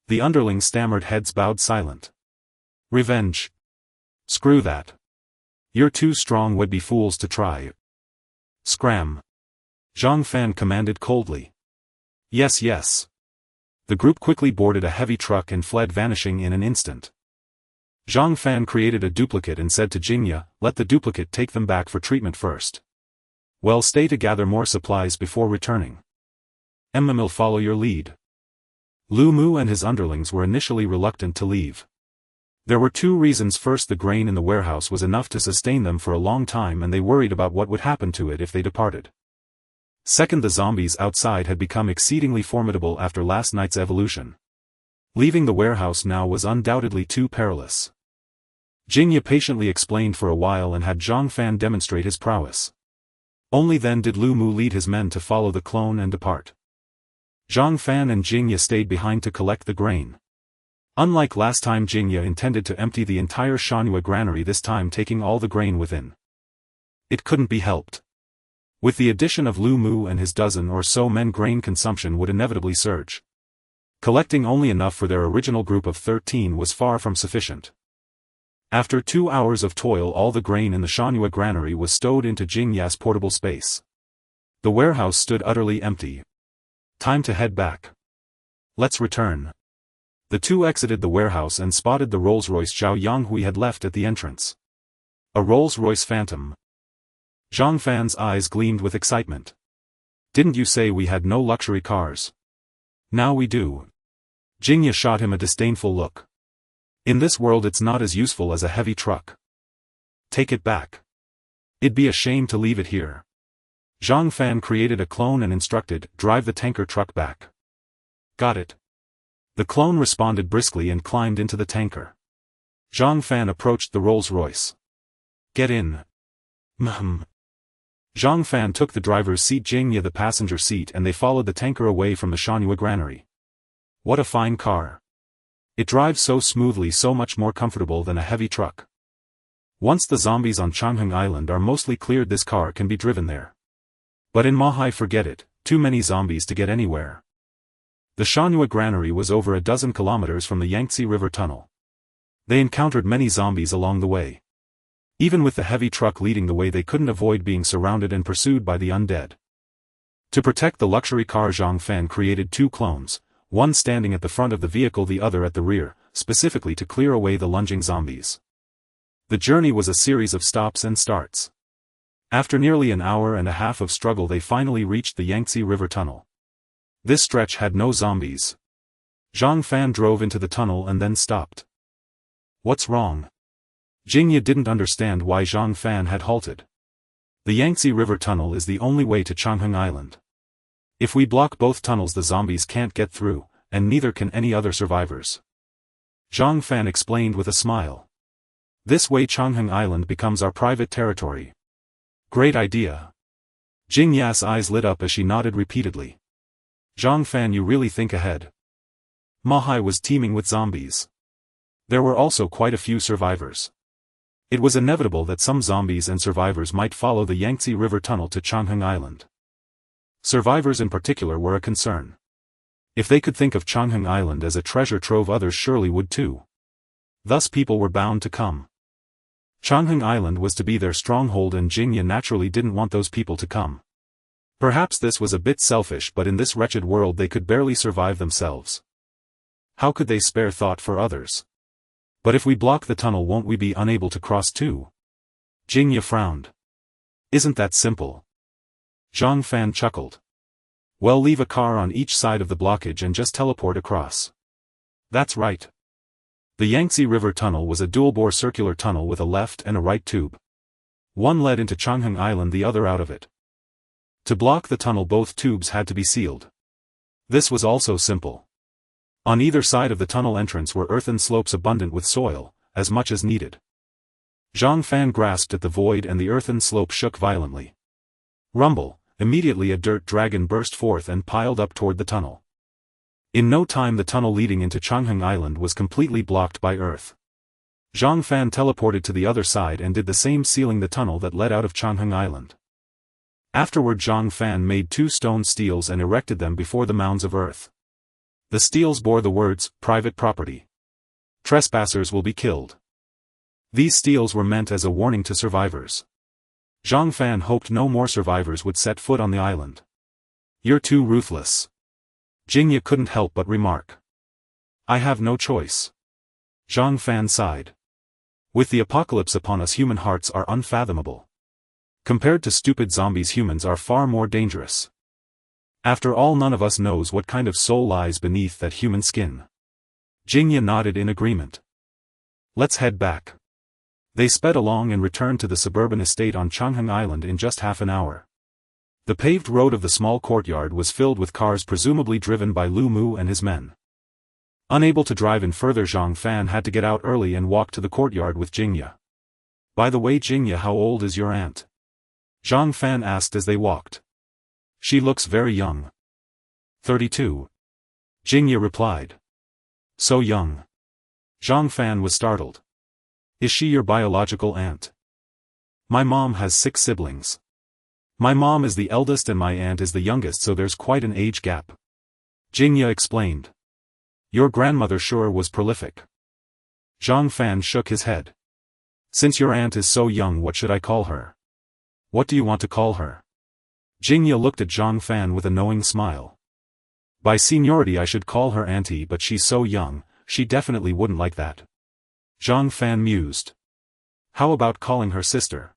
The underlings stammered, heads bowed, silent. Revenge? Screw that. You're too strong, would be fools to try. Scram! Zhang Fan commanded coldly. Yes, yes. The group quickly boarded a heavy truck and fled, vanishing in an instant. Zhang Fan created a duplicate and said to Jingya, let the duplicate take them back for treatment first. Well, stay to gather more supplies before returning. Will follow your lead. Lu Mu and his underlings were initially reluctant to leave. There were two reasons. First, the grain in the warehouse was enough to sustain them for a long time and they worried about what would happen to it if they departed. Second, the zombies outside had become exceedingly formidable after last night's evolution. Leaving the warehouse now was undoubtedly too perilous. Jingya patiently explained for a while and had Zhang Fan demonstrate his prowess. Only then did Lu Mu lead his men to follow the clone and depart. Zhang Fan and Jingya stayed behind to collect the grain. Unlike last time, Jingya intended to empty the entire Shanhua granary, this time taking all the grain within. It couldn't be helped. With the addition of Lu Mu and his dozen or so men, grain consumption would inevitably surge. Collecting only enough for their original group of 13 was far from sufficient. After 2 hours of toil, all the grain in the Shanhua granary was stowed into Jingya's portable space. The warehouse stood utterly empty. Time to head back. Let's return. The two exited the warehouse and spotted the Rolls-Royce Zhao Yanghui had left at the entrance. A Rolls-Royce Phantom. Zhang Fan's eyes gleamed with excitement. Didn't you say we had no luxury cars? Now we do. Jingya shot him a disdainful look. In this world it's not as useful as a heavy truck. Take it back. It'd be a shame to leave it here. Zhang Fan created a clone and instructed, drive the tanker truck back. Got it. The clone responded briskly and climbed into the tanker. Zhang Fan approached the Rolls-Royce. Get in. Zhang Fan took the driver's seat, Jingya the passenger seat, and they followed the tanker away from the Shanhua granary. What a fine car. It drives so smoothly, so much more comfortable than a heavy truck. Once the zombies on Changheng Island are mostly cleared, this car can be driven there. But in Mahai, forget it, too many zombies to get anywhere. The Shanhua granary was over a dozen kilometers from the Yangtze River tunnel. They encountered many zombies along the way. Even with the heavy truck leading the way, they couldn't avoid being surrounded and pursued by the undead. To protect the luxury car, Zhang Fan created two clones, one standing at the front of the vehicle, the other at the rear, specifically to clear away the lunging zombies. The journey was a series of stops and starts. After nearly an hour and a half of struggle, they finally reached the Yangtze River tunnel. This stretch had no zombies. Zhang Fan drove into the tunnel and then stopped. What's wrong? Jingya didn't understand why Zhang Fan had halted. The Yangtze River tunnel is the only way to Changheng Island. If we block both tunnels, the zombies can't get through, and neither can any other survivors. Zhang Fan explained with a smile. This way Changheng Island becomes our private territory. Great idea. Jingya's eyes lit up as she nodded repeatedly. Zhang Fan, you really think ahead. Mahai was teeming with zombies. There were also quite a few survivors. It was inevitable that some zombies and survivors might follow the Yangtze River tunnel to Changheng Island. Survivors in particular were a concern. If they could think of Changheng Island as a treasure trove, others surely would too. Thus people were bound to come. Changheng Island was to be their stronghold, and Jingya naturally didn't want those people to come. Perhaps this was a bit selfish, but in this wretched world they could barely survive themselves. How could they spare thought for others? But if we block the tunnel, won't we be unable to cross too? Jingya frowned. Isn't that simple? Zhang Fan chuckled. Well, leave a car on each side of the blockage and just teleport across. That's right. The Yangtze River tunnel was a dual-bore circular tunnel with a left and a right tube. One led into Changheng Island, the other out of it. To block the tunnel, both tubes had to be sealed. This was also simple. On either side of the tunnel entrance were earthen slopes abundant with soil, as much as needed. Zhang Fan grasped at the void and the earthen slope shook violently. Rumble! Immediately a dirt dragon burst forth and piled up toward the tunnel. In no time the tunnel leading into Changheng Island was completely blocked by earth. Zhang Fan teleported to the other side and did the same, sealing the tunnel that led out of Changheng Island. Afterward Zhang Fan made 2 stone steels and erected them before the mounds of earth. The steels bore the words, "Private property. Trespassers will be killed." These steels were meant as a warning to survivors. Zhang Fan hoped no more survivors would set foot on the island. "You're too ruthless." Jingya couldn't help but remark. "I have no choice." Zhang Fan sighed. "With the apocalypse upon us, human hearts are unfathomable. Compared to stupid zombies, humans are far more dangerous. After all, none of us knows what kind of soul lies beneath that human skin." Jingya nodded in agreement. "Let's head back." They sped along and returned to the suburban estate on Changheng Island in just half an hour. The paved road of the small courtyard was filled with cars presumably driven by Lu Mu and his men. Unable to drive in further, Zhang Fan had to get out early and walk to the courtyard with Jingya. "By the way, Jingya, how old is your aunt?" Zhang Fan asked as they walked. "She looks very young." 32. Jingya replied. "So young?" Zhang Fan was startled. "Is she your biological aunt?" "My mom has 6 siblings. My mom is the eldest and my aunt is the youngest, so there's quite an age gap." Jingya explained. "Your grandmother sure was prolific." Zhang Fan shook his head. "Since your aunt is so young, what should I call her?" "What do you want to call her?" Jingya looked at Zhang Fan with a knowing smile. "By seniority I should call her auntie, but she's so young, she definitely wouldn't like that." Zhang Fan mused. "How about calling her sister?"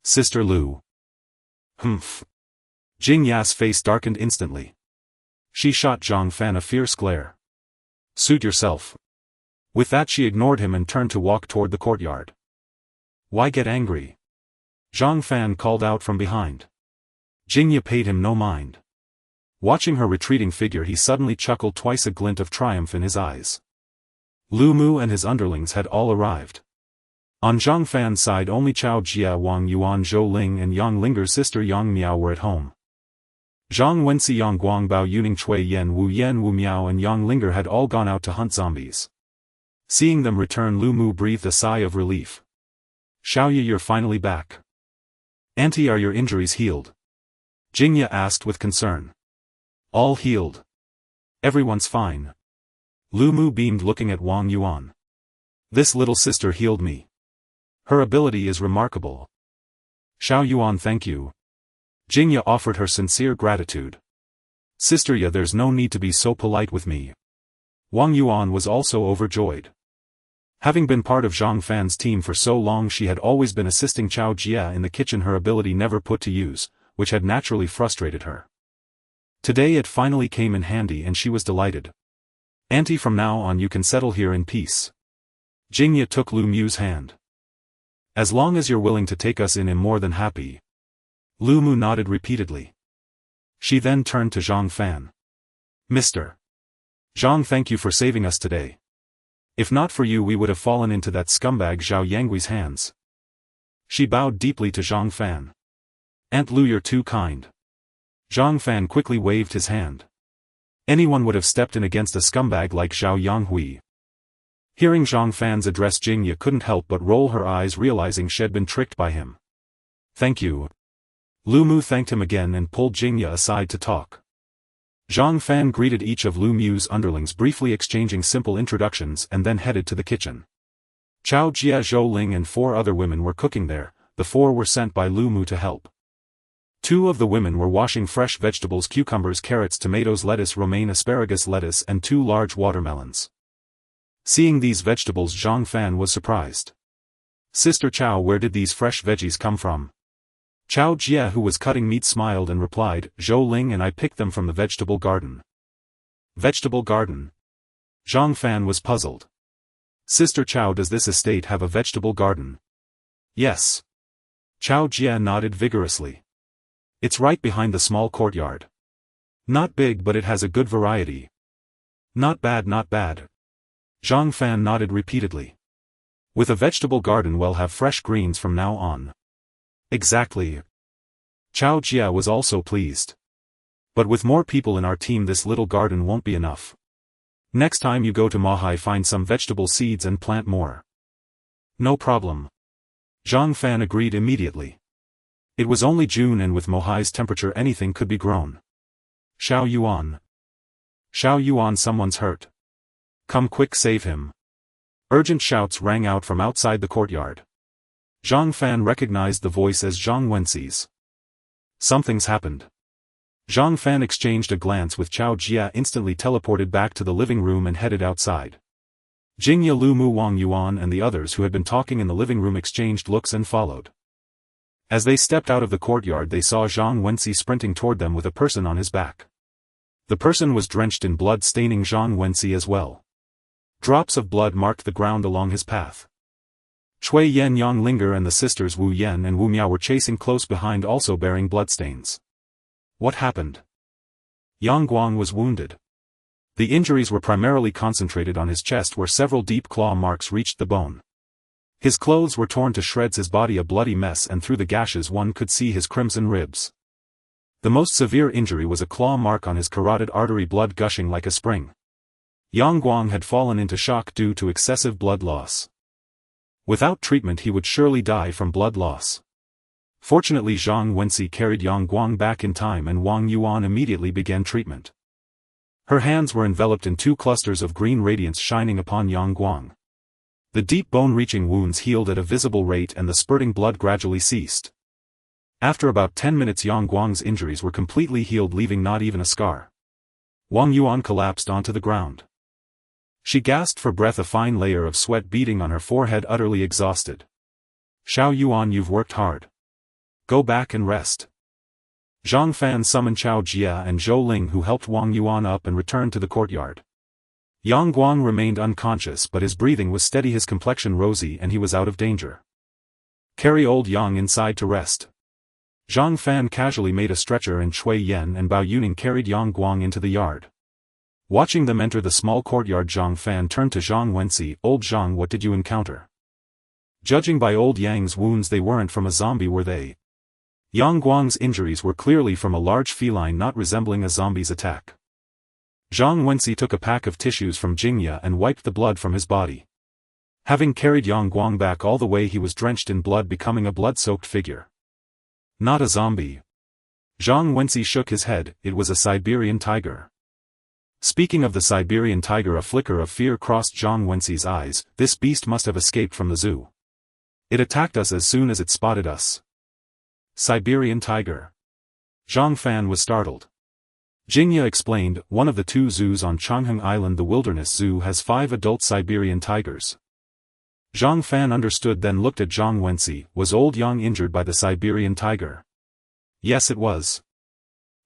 "Sister Lu." "Humph." Jingya's face darkened instantly. She shot Zhang Fan a fierce glare. "Suit yourself." With that she ignored him and turned to walk toward the courtyard. "Why get angry?" Zhang Fan called out from behind. Jingya paid him no mind. Watching her retreating figure, he suddenly chuckled twice, a glint of triumph in his eyes. Lu Mu and his underlings had all arrived. On Zhang Fan's side, only Chao Jia, Wang Yuan, Zhou Ling and Yang Linger's sister Yang Miao were at home. Zhang Wensi, Yang Guangbao, Yuning Chui, Yen Wu Miao and Yang Linger had all gone out to hunt zombies. Seeing them return, Lu Mu breathed a sigh of relief. "Xiaoye, you're finally back." "Auntie, are your injuries healed?" Jingya asked with concern. "All healed. Everyone's fine." Lu Mu beamed, looking at Wang Yuan. "This little sister healed me. Her ability is remarkable." "Xiao Yuan, thank you." Jingya offered her sincere gratitude. "Sister Ya, there's no need to be so polite with me." Wang Yuan was also overjoyed. Having been part of Zhang Fan's team for so long, she had always been assisting Chao Jia in the kitchen, her ability never put to use, which had naturally frustrated her. Today it finally came in handy and she was delighted. "Auntie, from now on you can settle here in peace." Jingya took Lu Mu's hand. "As long as you're willing to take us in, I'm more than happy." Lu Mu nodded repeatedly. She then turned to Zhang Fan. "Mr. Zhang, thank you for saving us today. If not for you, we would have fallen into that scumbag Zhao Yanggui's hands." She bowed deeply to Zhang Fan. "Aunt Lu, you're too kind." Zhang Fan quickly waved his hand. Anyone would have stepped in against a scumbag like Zhao Yanghui. Hearing Zhang Fan's address, Jingya couldn't help but roll her eyes, realizing she'd been tricked by him. "Thank you." Lu Mu thanked him again and pulled Jingya aside to talk. Zhang Fan greeted each of Lu Mu's underlings, briefly exchanging simple introductions, and then headed to the kitchen. Chao Jia, Zhou Ling and 4 other women were cooking there. The 4 were sent by Lu Mu to help. 2 of the women were washing fresh vegetables: cucumbers, carrots, tomatoes, lettuce, romaine, asparagus, lettuce and 2 large watermelons. Seeing these vegetables, Zhang Fan was surprised. "Sister Chao, where did these fresh veggies come from?" Chao Jia, who was cutting meat, smiled and replied, "Zhou Ling and I picked them from the vegetable garden." Vegetable garden? Zhang Fan was puzzled. "Sister Chao, does this estate have a vegetable garden?" "Yes." Chao Jia nodded vigorously. "It's right behind the small courtyard. Not big, but it has a good variety." "Not bad, not bad." Zhang Fan nodded repeatedly. "With a vegetable garden we'll have fresh greens from now on." "Exactly." Chao Jia was also pleased. "But with more people in our team, this little garden won't be enough. Next time you go to Mahai, find some vegetable seeds and plant more." No problem. Zhang Fan agreed immediately. It was only June and with Mohai's temperature anything could be grown. Xiao Yuan. Xiao Yuan, someone's hurt. Come quick, save him. Urgent shouts rang out from outside the courtyard. Zhang Fan recognized the voice as Zhang Wenxi's. Something's happened. Zhang Fan exchanged a glance with Chao Jia, instantly teleported back to the living room and headed outside. Jingya, Lu Mu, Wang Yuan and the others who had been talking in the living room exchanged looks and followed. As they stepped out of the courtyard, they saw Zhang Wenxi sprinting toward them with a person on his back. The person was drenched in blood, staining Zhang Wenxi as well. Drops of blood marked the ground along his path. Chui Yen, Yang Linger and the sisters Wu Yan and Wu Miao were chasing close behind, also bearing bloodstains. What happened? Yang Guang was wounded. The injuries were primarily concentrated on his chest, where several deep claw marks reached the bone. His clothes were torn to shreds, his body a bloody mess, and through the gashes one could see his crimson ribs. The most severe injury was a claw mark on his carotid artery, blood gushing like a spring. Yang Guang had fallen into shock due to excessive blood loss. Without treatment he would surely die from blood loss. Fortunately Zhang Wenxi carried Yang Guang back in time and Wang Yuan immediately began treatment. Her hands were enveloped in 2 clusters of green radiance shining upon Yang Guang. The deep bone-reaching wounds healed at a visible rate and the spurting blood gradually ceased. After about 10 minutes Yang Guang's injuries were completely healed, leaving not even a scar. Wang Yuan collapsed onto the ground. She gasped for breath, a fine layer of sweat beading on her forehead, utterly exhausted. Xiao Yuan, you've worked hard. Go back and rest. Zhang Fan summoned Chao Jia and Zhou Ling, who helped Wang Yuan up and returned to the courtyard. Yang Guang remained unconscious, but his breathing was steady, his complexion rosy, and he was out of danger. Carry old Yang inside to rest. Zhang Fan casually made a stretcher and Chui Yen and Bao Yuning carried Yang Guang into the yard. Watching them enter the small courtyard, Zhang Fan turned to Zhang Wenxi. Old Zhang, what did you encounter? Judging by old Yang's wounds, they weren't from a zombie, were they? Yang Guang's injuries were clearly from a large feline, not resembling a zombie's attack. Zhang Wenxi took a pack of tissues from Jingya and wiped the blood from his body. Having carried Yang Guang back all the way, he was drenched in blood, becoming a blood-soaked figure. Not a zombie. Zhang Wenxi shook his head. It was a Siberian tiger. Speaking of the Siberian tiger, a flicker of fear crossed Zhang Wenxi's eyes. This beast must have escaped from the zoo. It attacked us as soon as it spotted us. Siberian tiger. Zhang Fan was startled. Jingya explained, one of the 2 zoos on Changheng Island, the Wilderness Zoo, has 5 adult Siberian tigers. Zhang Fan understood, then looked at Zhang Wenxi. Was old Yang injured by the Siberian tiger? Yes, it was.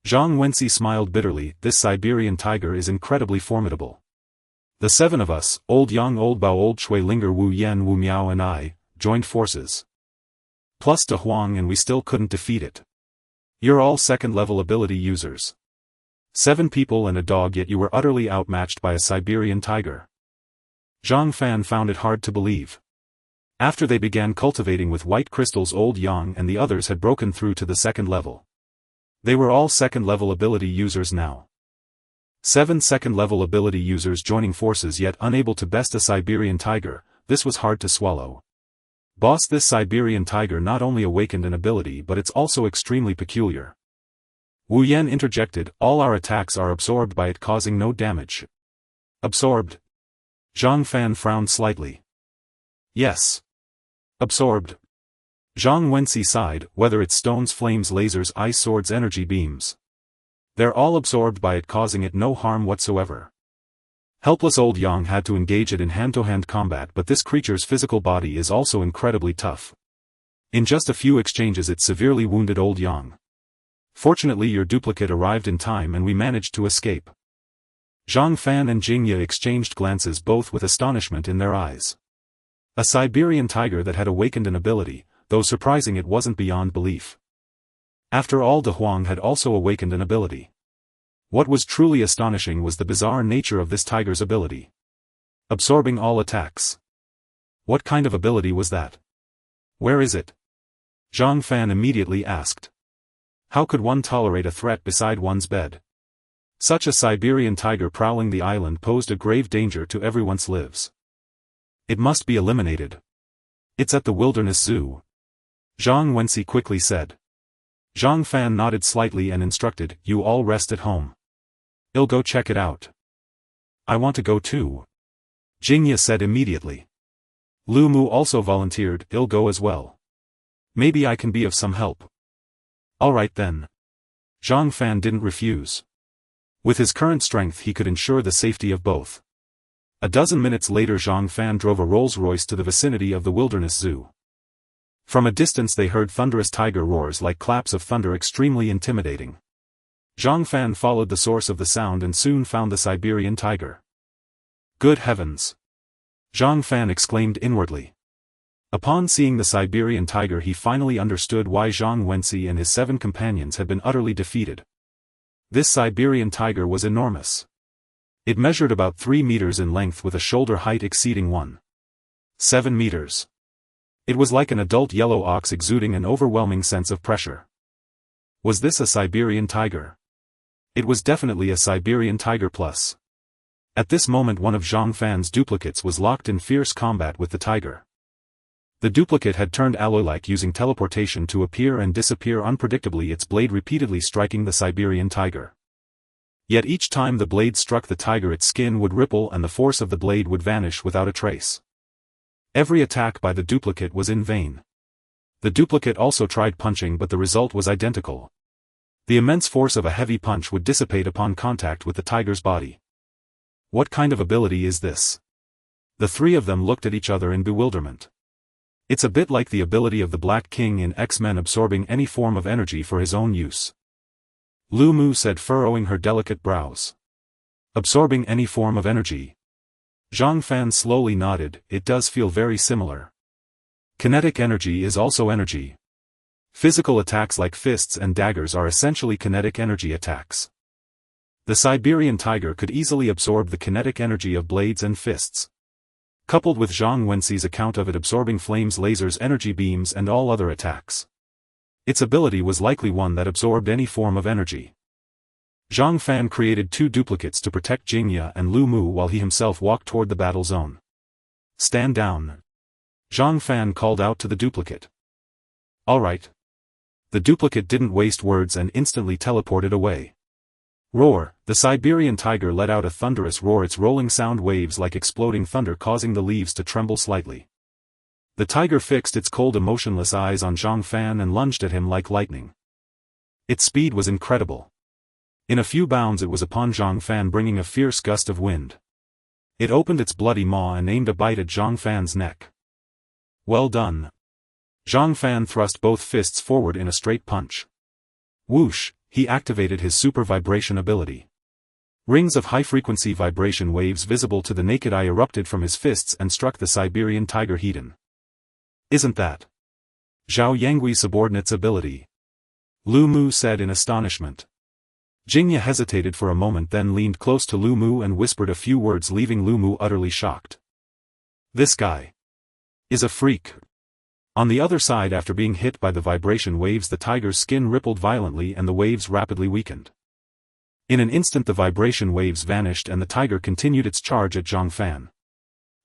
Zhang Wenxi smiled bitterly. This Siberian tiger is incredibly formidable. The 7 of us, old Yang, old Bao, old Chui Linger, Wu Yan, Wu Miao and I, joined forces. Plus De Huang, and we still couldn't defeat it. You're all 2nd-level ability users. 7 people and a dog, yet you were utterly outmatched by a Siberian tiger. Zhang Fan found it hard to believe. After they began cultivating with white crystals, old Yang and the others had broken through to the 2nd level. They were all 2nd-level ability users now. 7 2nd-level ability users joining forces, yet unable to best a Siberian tiger. This was hard to swallow. Boss, this Siberian tiger not only awakened an ability, but it's also extremely peculiar. Wu Yan interjected, all our attacks are absorbed by it, causing no damage. Absorbed? Zhang Fan frowned slightly. Yes. Absorbed. Zhang Wenxi sighed, whether it's stones, flames, lasers, ice swords, energy beams. They're all absorbed by it, causing it no harm whatsoever. Helpless old Yang had to engage it in hand-to-hand combat, but this creature's physical body is also incredibly tough. In just a few exchanges it severely wounded old Yang. Fortunately your duplicate arrived in time and we managed to escape. Zhang Fan and Jingya exchanged glances, both with astonishment in their eyes. A Siberian tiger that had awakened an ability, though surprising it wasn't beyond belief. After all, De Huang had also awakened an ability. What was truly astonishing was the bizarre nature of this tiger's ability. Absorbing all attacks. What kind of ability was that? Where is it? Zhang Fan immediately asked. How could one tolerate a threat beside one's bed? Such a Siberian tiger prowling the island posed a grave danger to everyone's lives. It must be eliminated. It's at the Wilderness Zoo. Zhang Wensi quickly said. Zhang Fan nodded slightly and instructed, you all rest at home. I'll go check it out. I want to go too. Jingya said immediately. Lu Mu also volunteered, I'll go as well. Maybe I can be of some help. Alright then. Zhang Fan didn't refuse. With his current strength he could ensure the safety of both. A dozen minutes later Zhang Fan drove a Rolls-Royce to the vicinity of the Wilderness Zoo. From a distance they heard thunderous tiger roars like claps of thunder, extremely intimidating. Zhang Fan followed the source of the sound and soon found the Siberian tiger. Good heavens! Zhang Fan exclaimed inwardly. Upon seeing the Siberian tiger he finally understood why Zhang Wensi and his 7 companions had been utterly defeated. This Siberian tiger was enormous. It measured about 3 meters in length with a shoulder height exceeding 1.7 meters. It was like an adult yellow ox exuding an overwhelming sense of pressure. Was this a Siberian tiger? It was definitely a Siberian tiger plus. At this moment one of Zhang Fan's duplicates was locked in fierce combat with the tiger. The duplicate had turned alloy-like using teleportation to appear and disappear unpredictably, its blade repeatedly striking the Siberian tiger. Yet each time the blade struck the tiger its skin would ripple and the force of the blade would vanish without a trace. Every attack by the duplicate was in vain. The duplicate also tried punching but the result was identical. The immense force of a heavy punch would dissipate upon contact with the tiger's body. What kind of ability is this? The 3 of them looked at each other in bewilderment. It's a bit like the ability of the Black King in X-Men absorbing any form of energy for his own use. Lu Mu said, furrowing her delicate brows. Absorbing any form of energy. Zhang Fan slowly nodded, it does feel very similar. Kinetic energy is also energy. Physical attacks like fists and daggers are essentially kinetic energy attacks. The Siberian tiger could easily absorb the kinetic energy of blades and fists. Coupled with Zhang Wensi's account of it absorbing flames, lasers, energy beams and all other attacks. Its ability was likely one that absorbed any form of energy. Zhang Fan created 2 duplicates to protect Jingya and Lu Mu while he himself walked toward the battle zone. Stand down. Zhang Fan called out to the duplicate. Alright. The duplicate didn't waste words and instantly teleported away. Roar! The Siberian tiger let out a thunderous roar, its rolling sound waves like exploding thunder causing the leaves to tremble slightly. The tiger fixed its cold emotionless eyes on Zhang Fan and lunged at him like lightning. Its speed was incredible. In a few bounds it was upon Zhang Fan, bringing a fierce gust of wind. It opened its bloody maw and aimed a bite at Zhang Fan's neck. Well done. Zhang Fan thrust both fists forward in a straight punch. Whoosh! He activated his super vibration ability. Rings of high-frequency vibration waves visible to the naked eye erupted from his fists and struck the Siberian tiger head. Isn't that Zhao Yanggui's subordinate's ability? Lu Mu said in astonishment. Jingya hesitated for a moment, then leaned close to Lu Mu and whispered a few words, leaving Lu Mu utterly shocked. This guy is a freak. On the other side, after being hit by the vibration waves, the tiger's skin rippled violently and the waves rapidly weakened. In an instant the vibration waves vanished and the tiger continued its charge at Zhang Fan.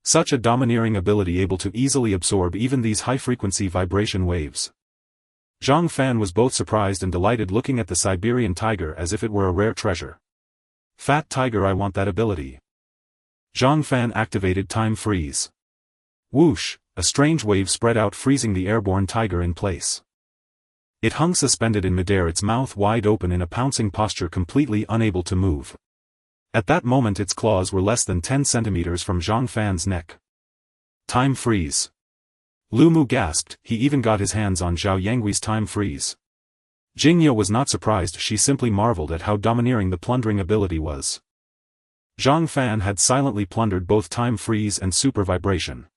Such a domineering ability, able to easily absorb even these high-frequency vibration waves. Zhang Fan was both surprised and delighted, looking at the Siberian tiger as if it were a rare treasure. Fat tiger, I want that ability. Zhang Fan activated Time Freeze. Whoosh! A strange wave spread out, freezing the airborne tiger in place. It hung suspended in midair, its mouth wide open in a pouncing posture, completely unable to move. At that moment its claws were less than 10 centimeters from Zhang Fan's neck. Time Freeze. Lu Mu gasped, he even got his hands on Zhao Yanggui's Time Freeze. Jingya was not surprised, she simply marveled at how domineering the plundering ability was. Zhang Fan had silently plundered both Time Freeze and Super Vibration.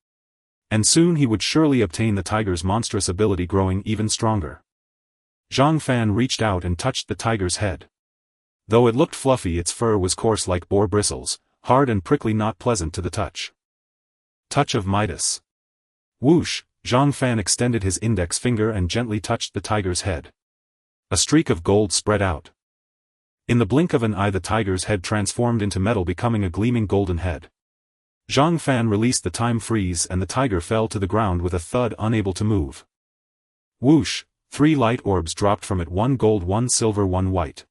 And soon he would surely obtain the tiger's monstrous ability, growing even stronger. Zhang Fan reached out and touched the tiger's head. Though it looked fluffy, its fur was coarse like boar bristles, hard and prickly, not pleasant to the touch. Touch of Midas. Whoosh! Zhang Fan extended his index finger and gently touched the tiger's head. A streak of gold spread out. In the blink of an eye the tiger's head transformed into metal, becoming a gleaming golden head. Zhang Fan released the time freeze and the tiger fell to the ground with a thud, unable to move. Whoosh, 3 light orbs dropped from it, 1 gold, 1 silver, 1 white.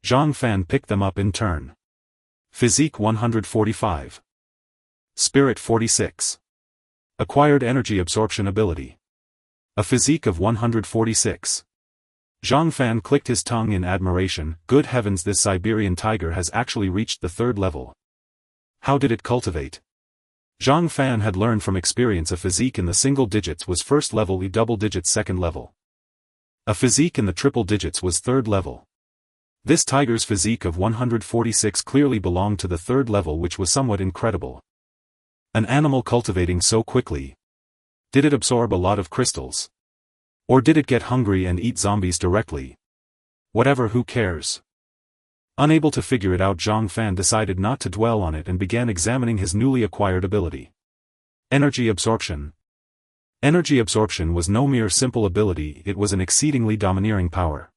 Zhang Fan picked them up in turn. Physique 145. Spirit 46. Acquired energy absorption ability. A physique of 146. Zhang Fan clicked his tongue in admiration. Good heavens, this Siberian tiger has actually reached the 3rd level. How did it cultivate? Zhang Fan had learned from experience a physique in the single digits was 1st level, a double digits 2nd level. A physique in the triple digits was 3rd level. This tiger's physique of 146 clearly belonged to the 3rd level, which was somewhat incredible. An animal cultivating so quickly. Did it absorb a lot of crystals? Or did it get hungry and eat zombies directly? Whatever, who cares? Unable to figure it out, Zhang Fan decided not to dwell on it and began examining his newly acquired ability. Energy absorption. Energy absorption was no mere simple ability, it was an exceedingly domineering power.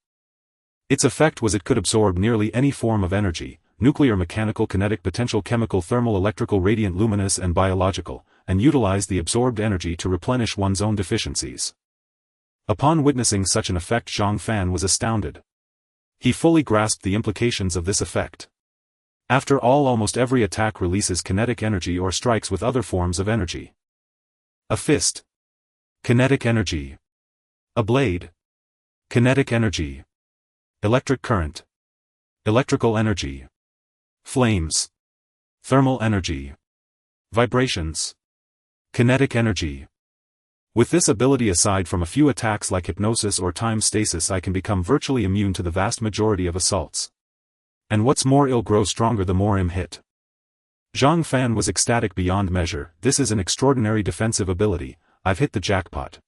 Its effect was it could absorb nearly any form of energy, nuclear, mechanical, kinetic, potential, chemical, thermal, electrical, radiant, luminous and biological, and utilize the absorbed energy to replenish one's own deficiencies. Upon witnessing such an effect, Zhang Fan was astounded. He fully grasped the implications of this effect. After all, almost every attack releases kinetic energy or strikes with other forms of energy. A fist. Kinetic energy. A blade. Kinetic energy. Electric current. Electrical energy. Flames. Thermal energy. Vibrations. Kinetic energy. With this ability, aside from a few attacks like hypnosis or time stasis, I can become virtually immune to the vast majority of assaults. And what's more, I'll grow stronger the more I'm hit. Zhang Fan was ecstatic beyond measure. This is an extraordinary defensive ability. I've hit the jackpot.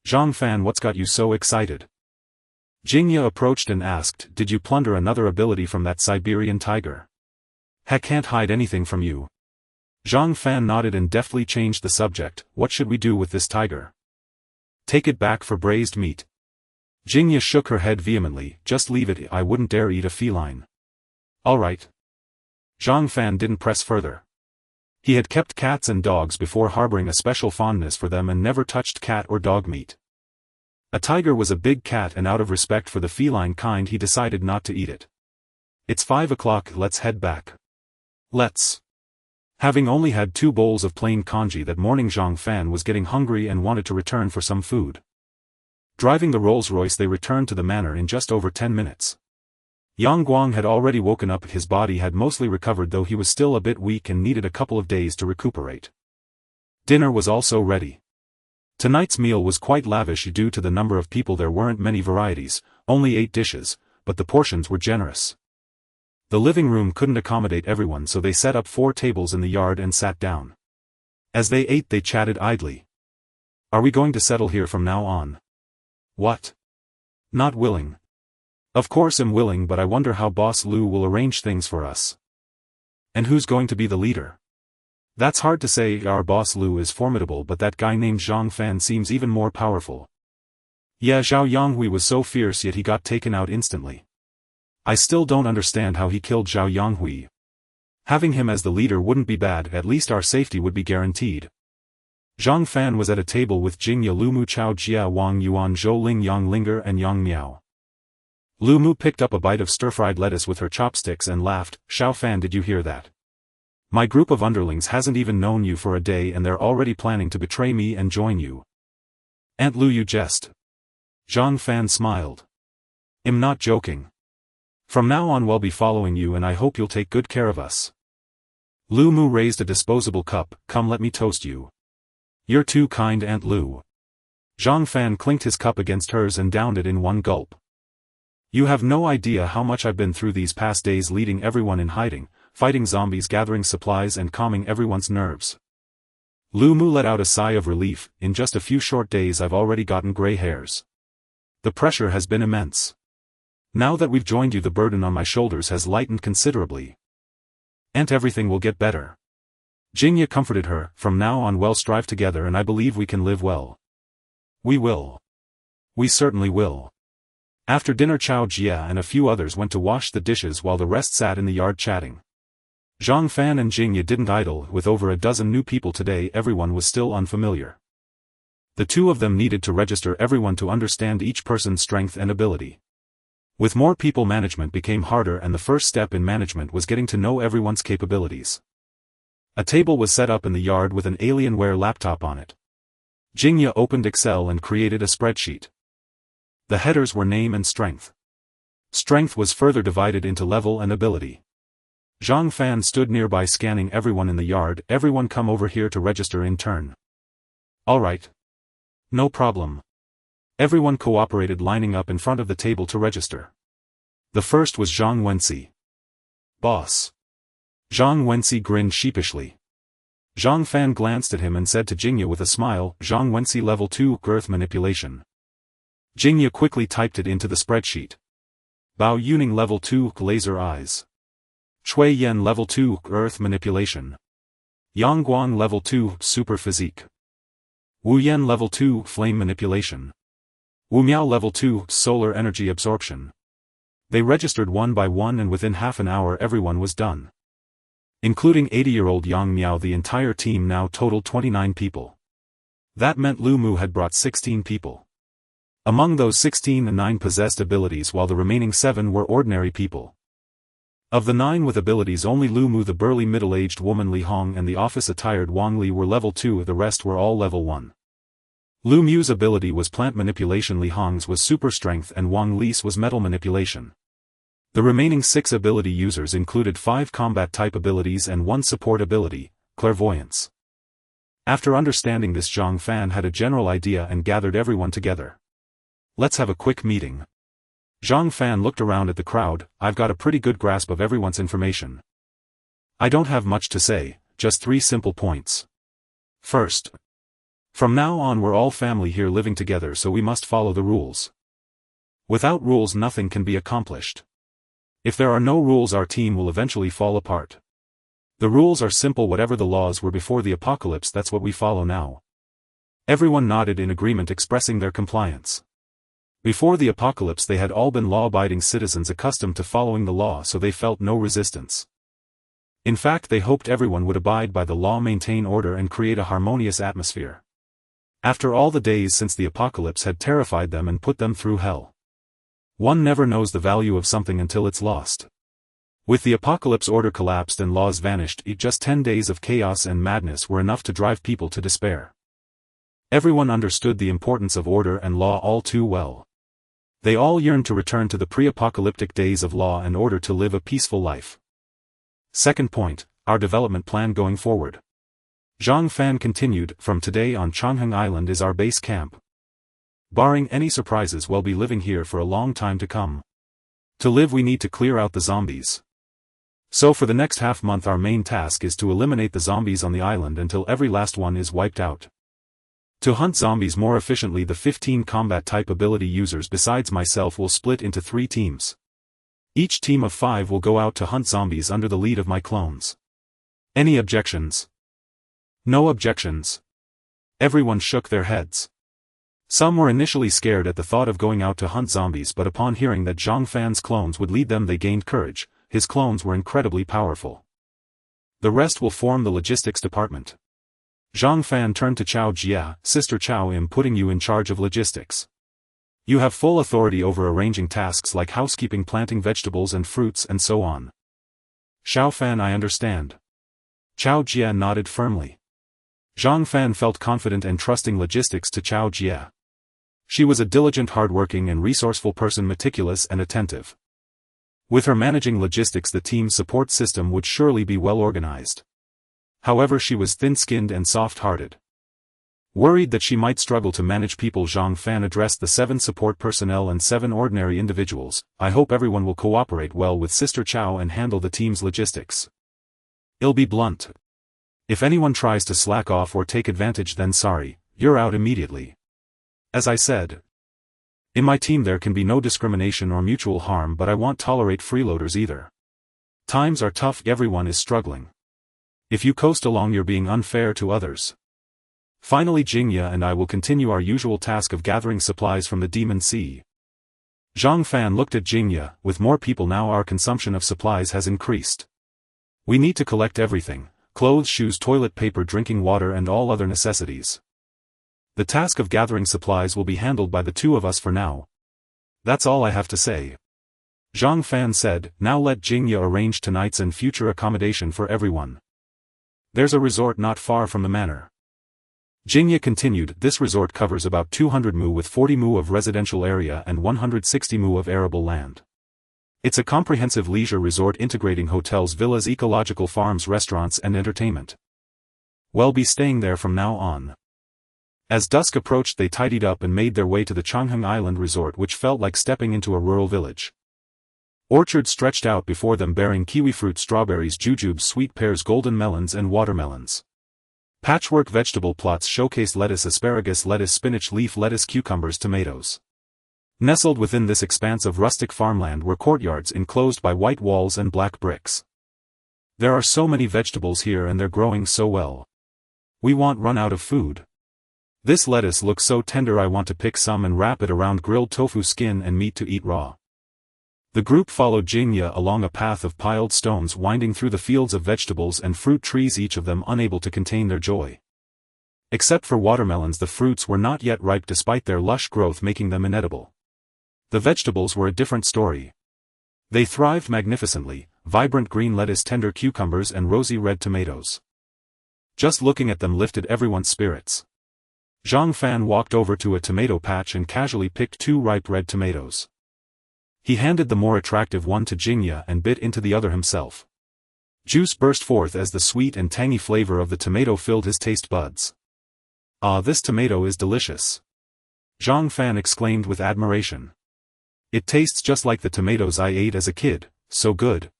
Zhang Fan, what's got you so excited? Jingya approached and asked, did you plunder another ability from that Siberian tiger? I can't hide anything from you. Zhang Fan nodded and deftly changed the subject. What should we do with this tiger? Take it back for braised meat. Jingya shook her head vehemently. Just leave it, I wouldn't dare eat a feline. Alright. Zhang Fan didn't press further. He had kept cats and dogs before, harboring a special fondness for them, and never touched cat or dog meat. A tiger was a big cat, and out of respect for the feline kind he decided not to eat it. It's 5 o'clock, let's head back. Let's. Having only had 2 bowls of plain congee that morning, Zhang Fan was getting hungry and wanted to return for some food. Driving the Rolls-Royce, they returned to the manor in just over 10 minutes. Yang Guang had already woken up. His body had mostly recovered, though he was still a bit weak and needed a couple of days to recuperate. Dinner was also ready. Tonight's meal was quite lavish due to the number of people. There weren't many varieties, only 8 dishes, but the portions were generous. The living room couldn't accommodate everyone, so they set up 4 tables in the yard and sat down. As they ate, they chatted idly. Are we going to settle here from now on? What? Not willing. Of course I'm willing, but I wonder how Boss Lu will arrange things for us. And who's going to be the leader? That's hard to say. Our Boss Lu is formidable, but that guy named Zhang Fan seems even more powerful. Yeah, Zhao Yanghui was so fierce, yet he got taken out instantly. I still don't understand how he killed Zhao Yanghui. Having him as the leader wouldn't be bad, at least our safety would be guaranteed. Zhang Fan was at a table with Jingya, Lumu, Chao Jia, Wang Yuan, Zhou Ling, Yang Linger and Yang Miao. Lumu picked up a bite of stir-fried lettuce with her chopsticks and laughed. Xiao Fan, did you hear that? My group of underlings hasn't even known you for a day and they're already planning to betray me and join you. Aunt Lu, you jest. Zhang Fan smiled. I'm not joking. From now on we'll be following you, and I hope you'll take good care of us. Lu Mu raised a disposable cup. Come, let me toast you. You're too kind, Aunt Lu. Zhang Fan clinked his cup against hers and downed it in one gulp. You have no idea how much I've been through these past days, leading everyone in hiding, fighting zombies, gathering supplies and calming everyone's nerves. Lu Mu let out a sigh of relief. In just a few short days I've already gotten gray hairs. The pressure has been immense. Now that we've joined you, the burden on my shoulders has lightened considerably. And everything will get better. Jingya comforted her. From now on we'll strive together, and I believe we can live well. We will. We certainly will. After dinner, Chao Jia and a few others went to wash the dishes while the rest sat in the yard chatting. Zhang Fan and Jingya didn't idle. With over a dozen new people today, everyone was still unfamiliar. The two of them needed to register everyone to understand each person's strength and ability. With more people, management became harder, and the first step in management was getting to know everyone's capabilities. A table was set up in the yard with an Alienware laptop on it. Jingya opened Excel and created a spreadsheet. The headers were name and strength. Strength was further divided into level and ability. Zhang Fan stood nearby scanning everyone in the yard. Everyone come over here to register in turn. Alright. No problem. Everyone cooperated, lining up in front of the table to register. The first was Zhang Wensi. Boss. Zhang Wensi grinned sheepishly. Zhang Fan glanced at him and said to Jingya with a smile, Zhang Wensi level 2 Earth manipulation. Jingya quickly typed it into the spreadsheet. Bao Yuning level 2 laser eyes. Shui Yen level 2 Earth manipulation. Yang Guang level 2 super physique. Wu Yen level 2 flame manipulation. Wu Miao level 2 solar energy absorption. They registered one by one, and within half an hour everyone was done. Including 80-year-old Yang Miao, the entire team now totaled 29 people. That meant Lu Mu had brought 16 people. Among those 16, 9 possessed abilities, while the remaining 7 were ordinary people. Of the 9 with abilities, only Lu Mu, the burly middle-aged woman Li Hong, and the office-attired Wang Li were level 2, the rest were all level 1. Lu Mu's ability was plant manipulation, Li Hong's was super strength, and Wang Li's was metal manipulation. The remaining 6 ability users included 5 combat-type abilities and 1 support ability, clairvoyance. After understanding this, Zhang Fan had a general idea and gathered everyone together. Let's have a quick meeting. Zhang Fan looked around at the crowd. I've got a pretty good grasp of everyone's information. I don't have much to say, just 3 simple points. First, from now on we're all family here living together, so we must follow the rules. Without rules nothing can be accomplished. If there are no rules, our team will eventually fall apart. The rules are simple. Whatever the laws were before the apocalypse, that's what we follow now. Everyone nodded in agreement, expressing their compliance. Before the apocalypse they had all been law-abiding citizens accustomed to following the law, so they felt no resistance. In fact, they hoped everyone would abide by the law, maintain order, and create a harmonious atmosphere. After all the days since the apocalypse had terrified them and put them through hell. One never knows the value of something until it's lost. With the apocalypse, order collapsed and laws vanished. Just 10 days of chaos and madness were enough to drive people to despair. Everyone understood the importance of order and law all too well. They all yearned to return to the pre-apocalyptic days of law and order to live a peaceful life. Second point, our development plan going forward. Zhang Fan continued, from today on Changheng Island is our base camp. Barring any surprises, we'll be living here for a long time to come. To live we need to clear out the zombies. So for the next half-month our main task is to eliminate the zombies on the island until every last one is wiped out. To hunt zombies more efficiently, the 15 combat-type ability users besides myself will split into 3 teams. Each team of 5 will go out to hunt zombies under the lead of my clones. Any objections? No objections. Everyone shook their heads. Some were initially scared at the thought of going out to hunt zombies, but upon hearing that Zhang Fan's clones would lead them they gained courage. His clones were incredibly powerful. The rest will form the logistics department. Zhang Fan turned to Chao Jia, Sister Chao, I'm putting you in charge of logistics. You have full authority over arranging tasks like housekeeping, planting vegetables and fruits and so on. Xiao Fan, I understand. Chao Jia nodded firmly. Zhang Fan felt confident and trusting logistics to Chao Jia. She was a diligent, hardworking and resourceful person, meticulous and attentive. With her managing logistics, the team's support system would surely be well organized. However, she was thin-skinned and soft-hearted. Worried that she might struggle to manage people, Zhang Fan addressed the 7 support personnel and 7 ordinary individuals. I hope everyone will cooperate well with Sister Chao and handle the team's logistics. I'll be blunt. If anyone tries to slack off or take advantage, then sorry, you're out immediately. As I said, in my team there can be no discrimination or mutual harm, but I won't tolerate freeloaders either. Times are tough, everyone is struggling. If you coast along, you're being unfair to others. Finally, Jingya and I will continue our usual task of gathering supplies from the Demon Sea. Zhang Fan looked at Jingya. With more people now, our consumption of supplies has increased. We need to collect everything: clothes, shoes, toilet paper, drinking water, and all other necessities. The task of gathering supplies will be handled by the two of us for now. That's all I have to say. Zhang Fan said. Now let Jingya arrange tonight's and future accommodation for everyone. There's a resort not far from the manor. Jingya continued. This resort covers about 200 mu with 40 mu of residential area and 160 mu of arable land. It's a comprehensive leisure resort integrating hotels, villas, ecological farms, restaurants, and entertainment. We'll be staying there from now on. As dusk approached, they tidied up and made their way to the Changheng Island resort, which felt like stepping into a rural village. Orchards stretched out before them bearing kiwi fruit, strawberries, jujubes, sweet pears, golden melons, and watermelons. Patchwork vegetable plots showcased lettuce, asparagus, lettuce, spinach, leaf lettuce, cucumbers, tomatoes. Nestled within this expanse of rustic farmland were courtyards enclosed by white walls and black bricks. There are so many vegetables here and they're growing so well. We won't run out of food. This lettuce looks so tender, I want to pick some and wrap it around grilled tofu skin and meat to eat raw. The group followed Jingya along a path of piled stones winding through the fields of vegetables and fruit trees, each of them unable to contain their joy. Except for watermelons, the fruits were not yet ripe despite their lush growth making them inedible. The vegetables were a different story. They thrived magnificently: vibrant green lettuce, tender cucumbers, and rosy red tomatoes. Just looking at them lifted everyone's spirits. Zhang Fan walked over to a tomato patch and casually picked 2 ripe red tomatoes. He handed the more attractive one to Jingya and bit into the other himself. Juice burst forth as the sweet and tangy flavor of the tomato filled his taste buds. Ah, this tomato is delicious! Zhang Fan exclaimed with admiration. It tastes just like the tomatoes I ate as a kid, so good.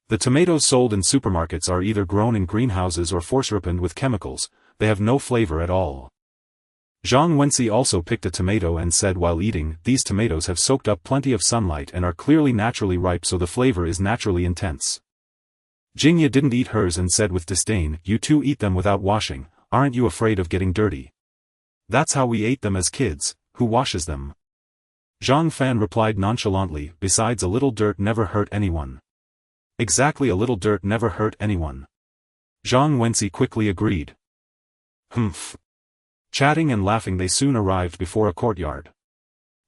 The tomatoes sold in supermarkets are either grown in greenhouses or force-ripened with chemicals. They have no flavor at all. Zhang Wensi also picked a tomato and said while eating, these tomatoes have soaked up plenty of sunlight and are clearly naturally ripe, so the flavor is naturally intense. Jingya didn't eat hers and said with disdain, you two eat them without washing, aren't you afraid of getting dirty? That's how we ate them as kids. Who washes them? Zhang Fan replied nonchalantly, besides, a little dirt never hurt anyone. Exactly, a little dirt never hurt anyone. Zhang Wensi quickly agreed. Humph. Chatting and laughing, they soon arrived before a courtyard.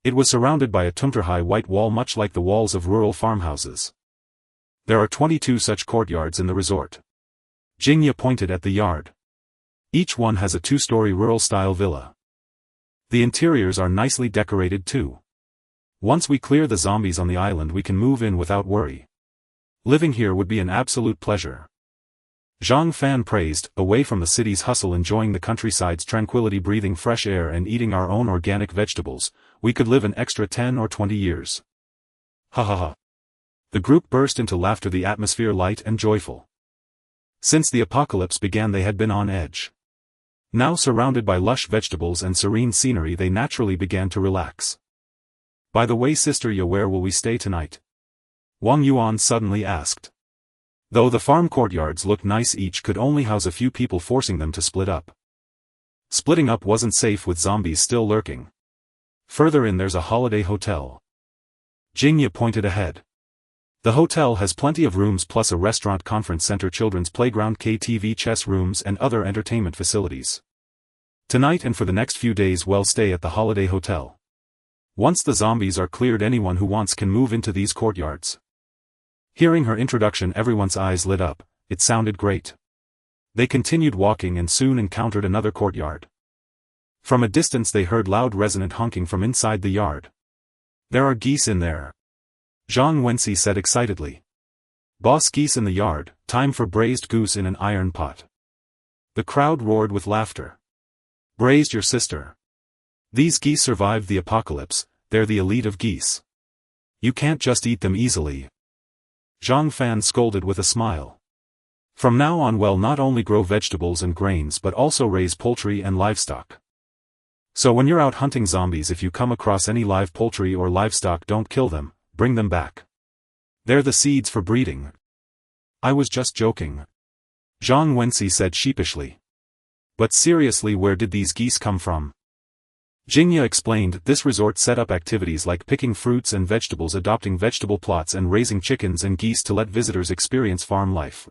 It was surrounded by a tumter-high white wall much like the walls of rural farmhouses. There are 22 such courtyards in the resort. Jingya pointed at the yard. Each one has a 2-story rural-style villa. The interiors are nicely decorated too. Once we clear the zombies on the island, we can move in without worry. Living here would be an absolute pleasure. Zhang Fan praised, away from the city's hustle, enjoying the countryside's tranquility, breathing fresh air and eating our own organic vegetables, we could live an extra 10 or 20 years. Ha ha ha. The group burst into laughter, the atmosphere light and joyful. Since the apocalypse began they had been on edge. Now surrounded by lush vegetables and serene scenery, they naturally began to relax. By the way, sister Ya, where will we stay tonight? Wang Yuan suddenly asked. Though the farm courtyards looked nice, each could only house a few people, forcing them to split up. Splitting up wasn't safe with zombies still lurking. Further in there's a holiday hotel. Jingya pointed ahead. The hotel has plenty of rooms plus a restaurant, conference center, children's playground, KTV, chess rooms, and other entertainment facilities. Tonight and for the next few days we'll stay at the holiday hotel. Once the zombies are cleared, anyone who wants can move into these courtyards. Hearing her introduction, everyone's eyes lit up. It sounded great. They continued walking and soon encountered another courtyard. From a distance they heard loud resonant honking from inside the yard. There are geese in there. Zhang Wensi said excitedly. Boss, geese in the yard, time for braised goose in an iron pot. The crowd roared with laughter. Braised your sister. These geese survived the apocalypse, they're the elite of geese. You can't just eat them easily. Zhang Fan scolded with a smile. From now on we'll not only grow vegetables and grains but also raise poultry and livestock. So when you're out hunting zombies, if you come across any live poultry or livestock, don't kill them, bring them back. They're the seeds for breeding. I was just joking. Zhang Wensi said sheepishly. But seriously, where did these geese come from? Jingya explained, this resort set up activities like picking fruits and vegetables, adopting vegetable plots and raising chickens and geese to let visitors experience farm life.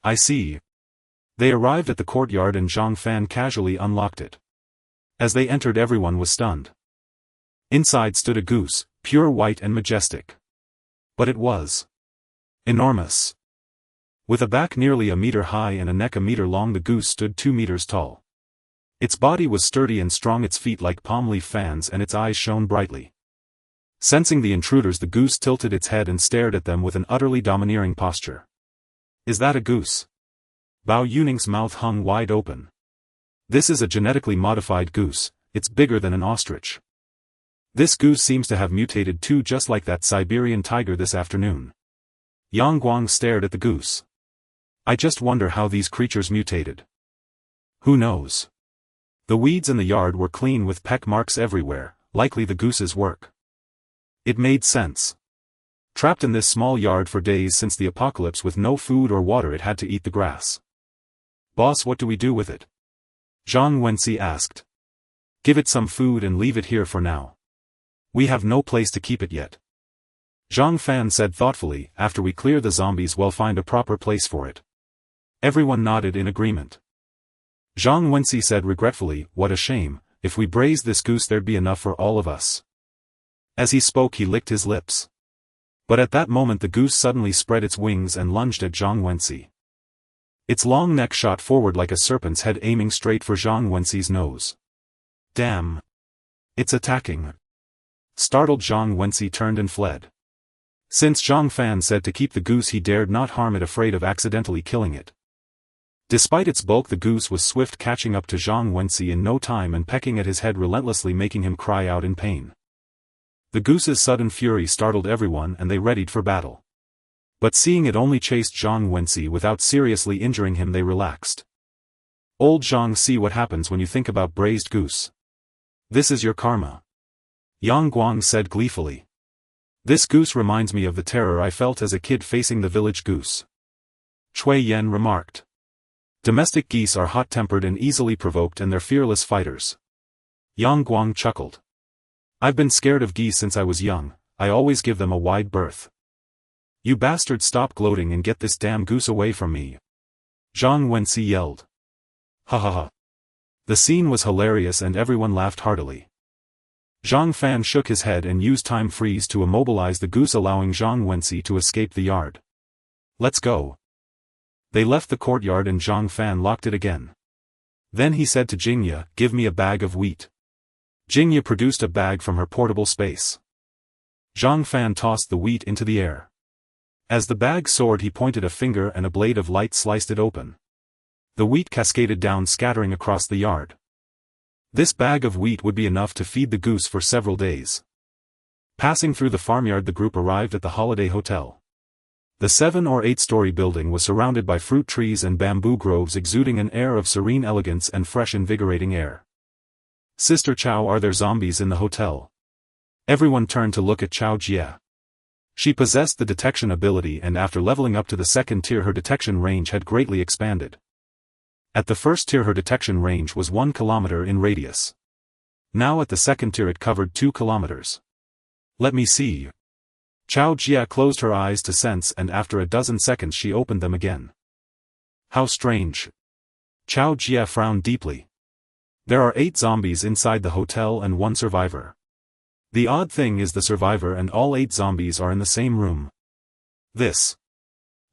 I see. They arrived at the courtyard and Zhang Fan casually unlocked it. As they entered, everyone was stunned. Inside stood a goose, pure white and majestic. But it was enormous. With a back nearly a meter high and a neck a meter long, the goose stood 2 meters tall. Its body was sturdy and strong, its feet like palm leaf fans, and its eyes shone brightly. Sensing the intruders, the goose tilted its head and stared at them with an utterly domineering posture. Is that a goose? Bao Yuning's mouth hung wide open. This is a genetically modified goose, it's bigger than an ostrich. This goose seems to have mutated too, just like that Siberian tiger this afternoon. Yang Guang stared at the goose. I just wonder how these creatures mutated. Who knows? The weeds in the yard were clean with peck marks everywhere, likely the goose's work. It made sense. Trapped in this small yard for days since the apocalypse with no food or water, it had to eat the grass. Boss, what do we do with it? Zhang Wensi asked. Give it some food and leave it here for now. We have no place to keep it yet. Zhang Fan said thoughtfully, after we clear the zombies we'll find a proper place for it. Everyone nodded in agreement. Zhang Wensi said regretfully, what a shame, if we braised this goose there'd be enough for all of us. As he spoke he licked his lips. But at that moment the goose suddenly spread its wings and lunged at Zhang Wensi. Its long neck shot forward like a serpent's head, aiming straight for Zhang Wensi's nose. Damn! It's attacking! Startled, Zhang Wensi turned and fled. Since Zhang Fan said to keep the goose, he dared not harm it, afraid of accidentally killing it. Despite its bulk, the goose was swift, catching up to Zhang Wensi in no time and pecking at his head relentlessly, making him cry out in pain. The goose's sudden fury startled everyone and they readied for battle. But seeing it only chased Zhang Wensi without seriously injuring him, they relaxed. Old Zhang, see what happens when you think about braised goose. This is your karma. Yang Guang said gleefully. This goose reminds me of the terror I felt as a kid facing the village goose. Cui Yen remarked. Domestic geese are hot-tempered and easily provoked, and they're fearless fighters. Yang Guang chuckled. I've been scared of geese since I was young, I always give them a wide berth. You bastard, stop gloating and get this damn goose away from me. Zhang Wensi yelled. Ha ha ha. The scene was hilarious and everyone laughed heartily. Zhang Fan shook his head and used time freeze to immobilize the goose, allowing Zhang Wensi to escape the yard. Let's go. They left the courtyard and Zhang Fan locked it again. Then he said to Jingya, give me a bag of wheat. Jingya produced a bag from her portable space. Zhang Fan tossed the wheat into the air. As the bag soared, he pointed a finger and a blade of light sliced it open. The wheat cascaded down, scattering across the yard. This bag of wheat would be enough to feed the goose for several days. Passing through the farmyard, the group arrived at the Holiday Hotel. The 7 or 8-story building was surrounded by fruit trees and bamboo groves, exuding an air of serene elegance and fresh, invigorating air. Sister Chow, are there zombies in the hotel? Everyone turned to look at Chow Jia. She possessed the detection ability, and after leveling up to the 2nd tier her detection range had greatly expanded. At the 1st tier her detection range was 1 kilometer in radius. Now at the 2nd tier it covered 2 kilometers. Let me see. Chow Jia closed her eyes to sense, and after a dozen seconds she opened them again. How strange. Chow Jia frowned deeply. There are 8 zombies inside the hotel and 1 survivor. The odd thing is the survivor and all 8 zombies are in the same room. This.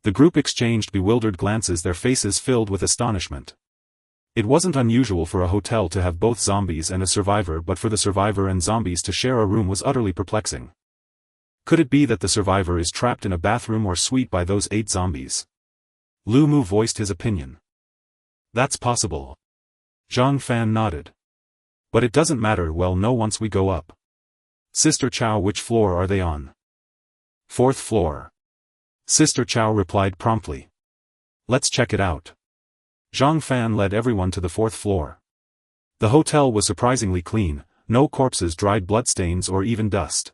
The group exchanged bewildered glances, their faces filled with astonishment. It wasn't unusual for a hotel to have both zombies and a survivor, but for the survivor and zombies to share a room was utterly perplexing. Could it be that the survivor is trapped in a bathroom or suite by those 8 zombies? Lu Mu voiced his opinion. That's possible. Zhang Fan nodded. But it doesn't matter, we'll know once we go up. Sister Chow, which floor are they on? 4th floor. Sister Chow replied promptly. Let's check it out. Zhang Fan led everyone to the 4th floor. The hotel was surprisingly clean, no corpses, dried bloodstains or even dust.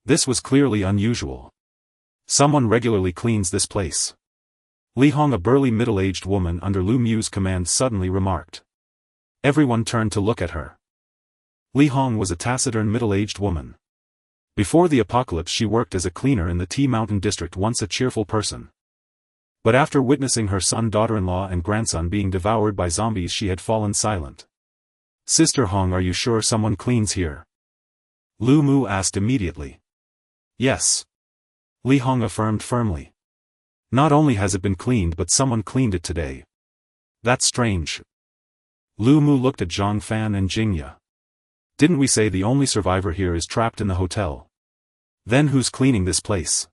This was clearly unusual. Someone regularly cleans this place. Li Hong, a burly middle-aged woman under Lu Mu's command, suddenly remarked. Everyone turned to look at her. Li Hong was a taciturn middle-aged woman. Before the apocalypse she worked as a cleaner in the Tea Mountain district, once a cheerful person. But after witnessing her son, daughter-in-law and grandson being devoured by zombies, she had fallen silent. "Sister Hong, are you sure someone cleans here?" Lu Mu asked immediately. "Yes," Li Hong affirmed firmly. "Not only has it been cleaned, but someone cleaned it today." "That's strange." Lu Mu looked at Zhang Fan and Jingya. "Didn't we say the only survivor here is trapped in the hotel? Then who's cleaning this place?"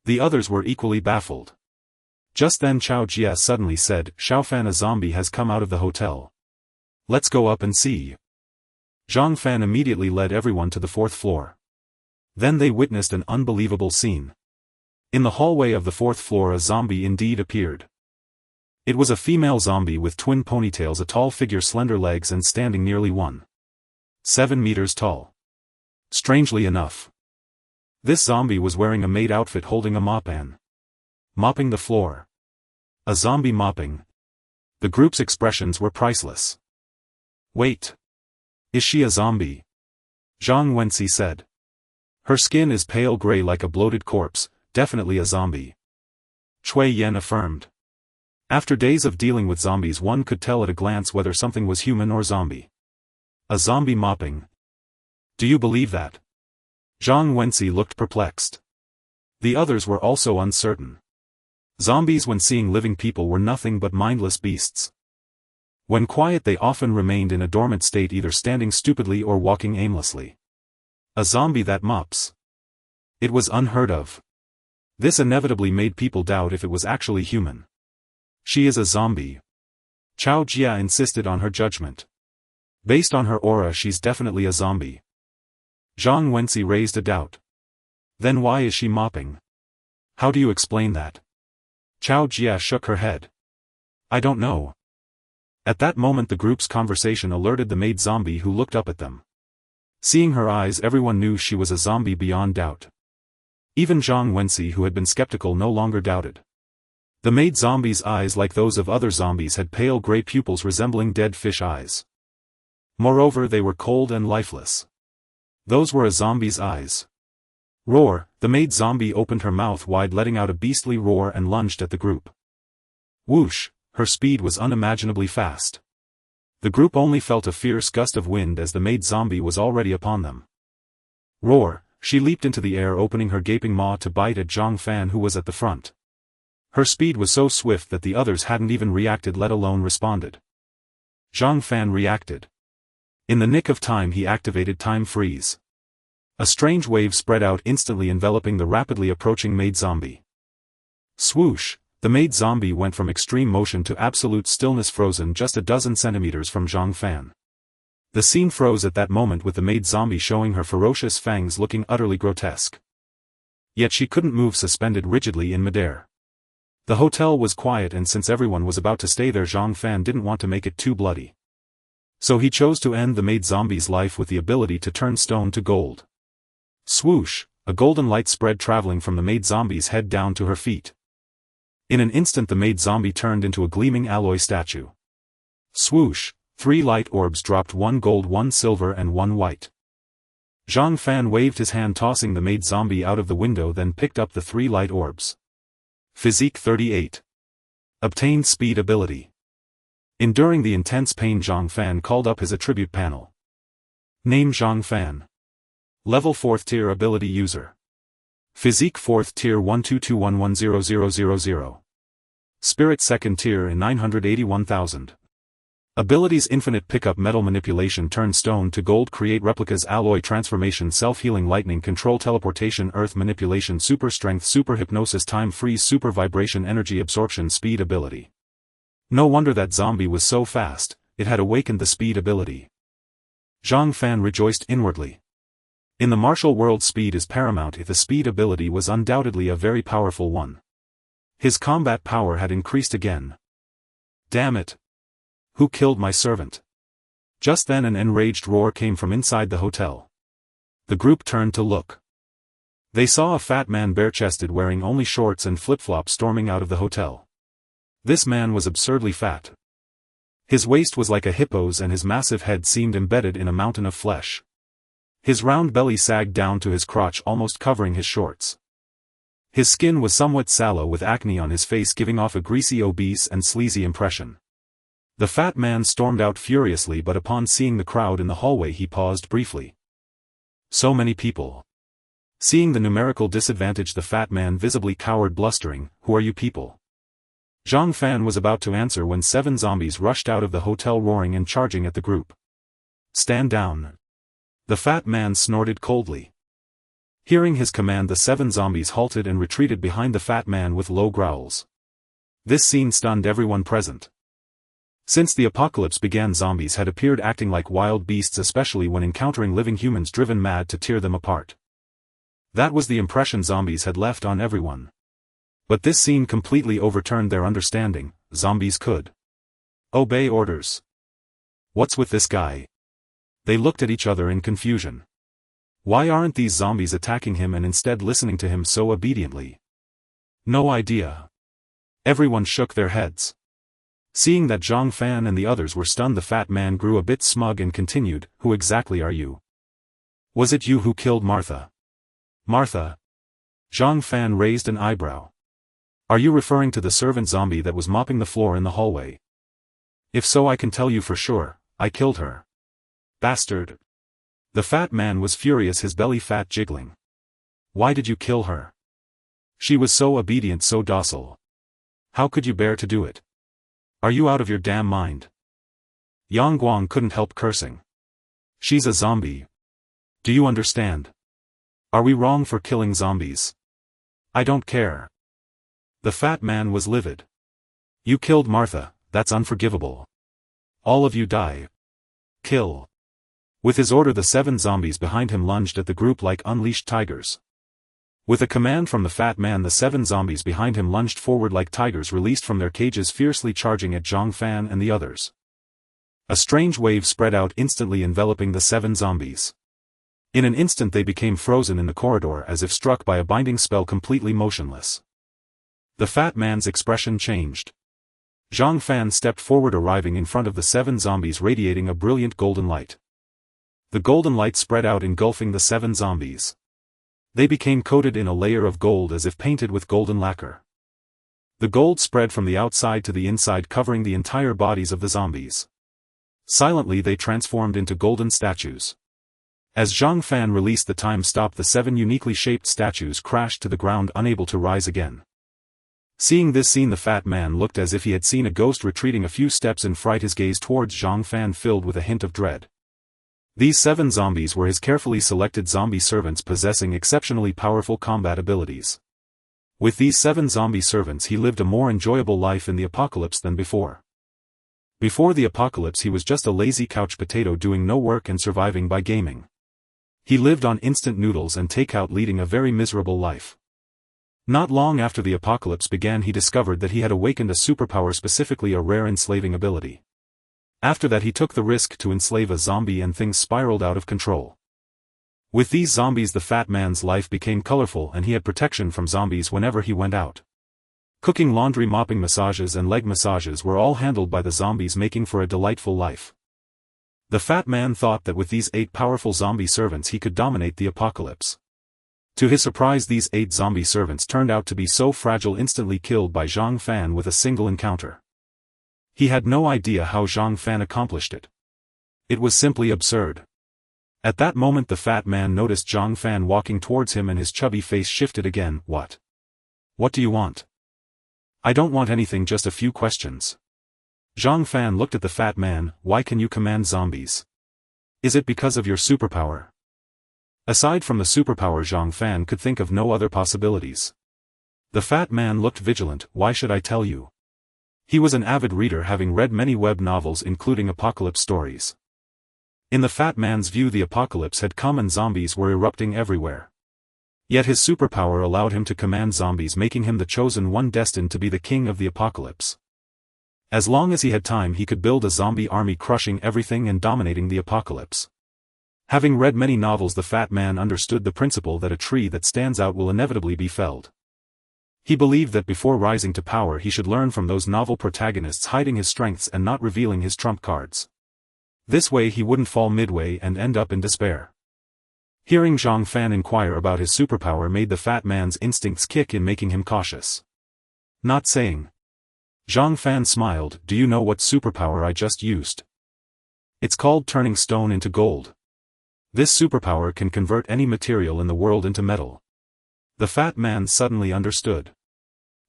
The others were equally baffled. Just then Chao Jia suddenly said, "Xiao Fan, a zombie has come out of the hotel. Let's go up and see." Zhang Fan immediately led everyone to the 4th floor. Then they witnessed an unbelievable scene. In the hallway of the 4th floor a zombie indeed appeared. It was a female zombie with twin ponytails, a tall figure, slender legs, and standing nearly 1.7 meters tall. Strangely enough, this zombie was wearing a maid outfit, holding a mop and mopping the floor. A zombie mopping. The group's expressions were priceless. "Wait. Is she a zombie?" Zhang Wenxi said. "Her skin is pale gray like a bloated corpse, definitely a zombie," Cui Yen affirmed. After days of dealing with zombies, one could tell at a glance whether something was human or zombie. A zombie mopping. "Do you believe that?" Zhang Wenxi looked perplexed. The others were also uncertain. Zombies, when seeing living people, were nothing but mindless beasts. When quiet they often remained in a dormant state, either standing stupidly or walking aimlessly. A zombie that mops. It was unheard of. This inevitably made people doubt if it was actually human. "She is a zombie." Chao Jia insisted on her judgment. "Based on her aura, she's definitely a zombie." Zhang Wenxi raised a doubt. "Then why is she mopping? How do you explain that?" Chao Jia shook her head. "I don't know." At that moment the group's conversation alerted the maid zombie, who looked up at them. Seeing her eyes, everyone knew she was a zombie beyond doubt. Even Zhang Wenxi, who had been skeptical, no longer doubted. The maid zombie's eyes, like those of other zombies, had pale gray pupils resembling dead fish eyes. Moreover, they were cold and lifeless. Those were a zombie's eyes. "Roar!" The maid zombie opened her mouth wide, letting out a beastly roar, and lunged at the group. Whoosh! Her speed was unimaginably fast. The group only felt a fierce gust of wind as the maid zombie was already upon them. Roar! She leaped into the air, opening her gaping maw to bite at Zhang Fan, who was at the front. Her speed was so swift that the others hadn't even reacted, let alone responded. Zhang Fan reacted. In the nick of time he activated Time Freeze. A strange wave spread out, instantly enveloping the rapidly approaching maid zombie. Swoosh! The maid zombie went from extreme motion to absolute stillness, frozen just a dozen centimeters from Zhang Fan. The scene froze at that moment, with the maid zombie showing her ferocious fangs, looking utterly grotesque. Yet she couldn't move, suspended rigidly in midair. The hotel was quiet, and since everyone was about to stay there, Zhang Fan didn't want to make it too bloody. So he chose to end the maid zombie's life with the ability to turn stone to gold. Swoosh! A golden light spread, traveling from the maid zombie's head down to her feet. In an instant the maid zombie turned into a gleaming alloy statue. Swoosh! 3 light orbs dropped, 1 gold, 1 silver and 1 white. Zhang Fan waved his hand, tossing the maid zombie out of the window, then picked up the 3 light orbs. Physique 38. Obtained speed ability. Enduring the intense pain, Zhang Fan called up his attribute panel. Name: Zhang Fan. Level 4th tier ability user. Physique 4th tier 122110000. Spirit 2nd tier in 981,000. Abilities: Infinite Pickup, Metal Manipulation, Turn Stone to Gold, Create Replicas, Alloy Transformation, Self-Healing, Lightning Control, Teleportation, Earth Manipulation, Super Strength, Super Hypnosis, Time Freeze, Super Vibration, Energy Absorption, Speed ability. No wonder that zombie was so fast, it had awakened the speed ability. Zhang Fan rejoiced inwardly. In the martial world, speed is paramount. If the speed ability was undoubtedly a very powerful one. His combat power had increased again. Damn it! Who killed my servant? Just then an enraged roar came from inside the hotel. The group turned to look. They saw a fat man, bare-chested, wearing only shorts and flip-flops, storming out of the hotel. This man was absurdly fat. His waist was like a hippo's and his massive head seemed embedded in a mountain of flesh. His round belly sagged down to his crotch, almost covering his shorts. His skin was somewhat sallow with acne on his face, giving off a greasy, obese and sleazy impression. The fat man stormed out furiously, but upon seeing the crowd in the hallway he paused briefly. So many people. Seeing the numerical disadvantage, the fat man visibly cowered, blustering, "Who are you people?" Zhang Fan was about to answer when 7 zombies rushed out of the hotel, roaring and charging at the group. "Stand down." The fat man snorted coldly. Hearing his command, the 7 zombies halted and retreated behind the fat man with low growls. This scene stunned everyone present. Since the apocalypse began, zombies had appeared acting like wild beasts, especially when encountering living humans driven mad to tear them apart. That was the impression zombies had left on everyone. But this scene completely overturned their understanding. Zombies could obey orders. What's with this guy? They looked at each other in confusion. Why aren't these zombies attacking him and instead listening to him so obediently? No idea. Everyone shook their heads. Seeing that Zhang Fan and the others were stunned, the fat man grew a bit smug and continued, "Who exactly are you? Was it you who killed Martha?" "Martha?" Zhang Fan raised an eyebrow. "Are you referring to the servant zombie that was mopping the floor in the hallway? If so, I can tell you for sure, I killed her." "Bastard." The fat man was furious, his belly fat jiggling. "Why did you kill her? She was so obedient, so docile. How could you bear to do it? Are you out of your damn mind?" Yang Guang couldn't help cursing. "She's a zombie. Do you understand? Are we wrong for killing zombies? I don't care." The fat man was livid. "You killed Martha, that's unforgivable. All of you die. Kill." With his order, the 7 zombies behind him lunged at the group like unleashed tigers. With a command from the fat man, the 7 zombies behind him lunged forward like tigers released from their cages, fiercely charging at Zhang Fan and the others. A strange wave spread out, instantly enveloping the 7 zombies. In an instant they became frozen in the corridor as if struck by a binding spell, completely motionless. The fat man's expression changed. Zhang Fan stepped forward, arriving in front of the 7 zombies, radiating a brilliant golden light. The golden light spread out, engulfing the 7 zombies. They became coated in a layer of gold as if painted with golden lacquer. The gold spread from the outside to the inside, covering the entire bodies of the zombies. Silently they transformed into golden statues. As Zhang Fan released the time stop, the 7 uniquely shaped statues crashed to the ground, unable to rise again. Seeing this scene, the fat man looked as if he had seen a ghost, retreating a few steps in fright, his gaze towards Zhang Fan filled with a hint of dread. These 7 zombies were his carefully selected zombie servants, possessing exceptionally powerful combat abilities. With these 7 zombie servants he lived a more enjoyable life in the apocalypse than before. Before the apocalypse he was just a lazy couch potato doing no work and surviving by gaming. He lived on instant noodles and takeout, leading a very miserable life. Not long after the apocalypse began he discovered that he had awakened a superpower, specifically a rare enslaving ability. After that he took the risk to enslave a zombie and things spiraled out of control. With these zombies the fat man's life became colorful and he had protection from zombies whenever he went out. Cooking, laundry, mopping, massages and leg massages were all handled by the zombies, making for a delightful life. The fat man thought that with these 8 powerful zombie servants he could dominate the apocalypse. To his surprise, these 8 zombie servants turned out to be so fragile, instantly killed by Zhang Fan with a single encounter. He had no idea how Zhang Fan accomplished it. It was simply absurd. At that moment the fat man noticed Zhang Fan walking towards him and his chubby face shifted again. "What? What do you want?" "I don't want anything, just a few questions." Zhang Fan looked at the fat man. "Why can you command zombies? Is it because of your superpower?" Aside from the superpower, Zhang Fan could think of no other possibilities. The fat man looked vigilant. "Why should I tell you?" He was an avid reader, having read many web novels including apocalypse stories. In the fat man's view, the apocalypse had come and zombies were erupting everywhere. Yet his superpower allowed him to command zombies, making him the chosen one, destined to be the king of the apocalypse. As long as he had time he could build a zombie army, crushing everything and dominating the apocalypse. Having read many novels, the fat man understood the principle that a tree that stands out will inevitably be felled. He believed that before rising to power he should learn from those novel protagonists hiding his strengths and not revealing his trump cards. This way he wouldn't fall midway and end up in despair. Hearing Zhang Fan inquire about his superpower made the fat man's instincts kick in, making him cautious. Not saying. Zhang Fan smiled, "Do you know what superpower I just used? It's called turning stone into gold. This superpower can convert any material in the world into metal." The fat man suddenly understood.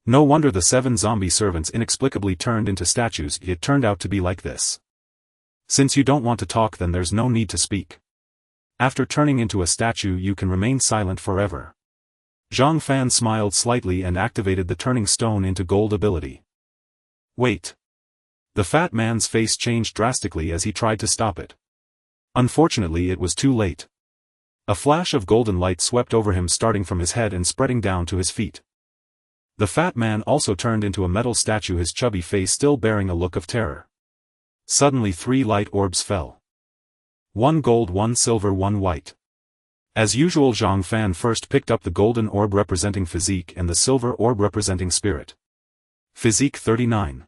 No wonder the 7 zombie servants inexplicably turned into statues. It turned out to be like this. Since you don't want to talk, then there's no need to speak. After turning into a statue you can remain silent forever. Zhang Fan smiled slightly and activated the turning stone into gold ability. Wait. The fat man's face changed drastically as he tried to stop it. Unfortunately it was too late. A flash of golden light swept over him, starting from his head and spreading down to his feet. The fat man also turned into a metal statue, his chubby face still bearing a look of terror. Suddenly 3 light orbs fell. 1 gold, 1 silver, 1 white. As usual, Zhang Fan first picked up the golden orb representing physique and the silver orb representing spirit. Physique 39.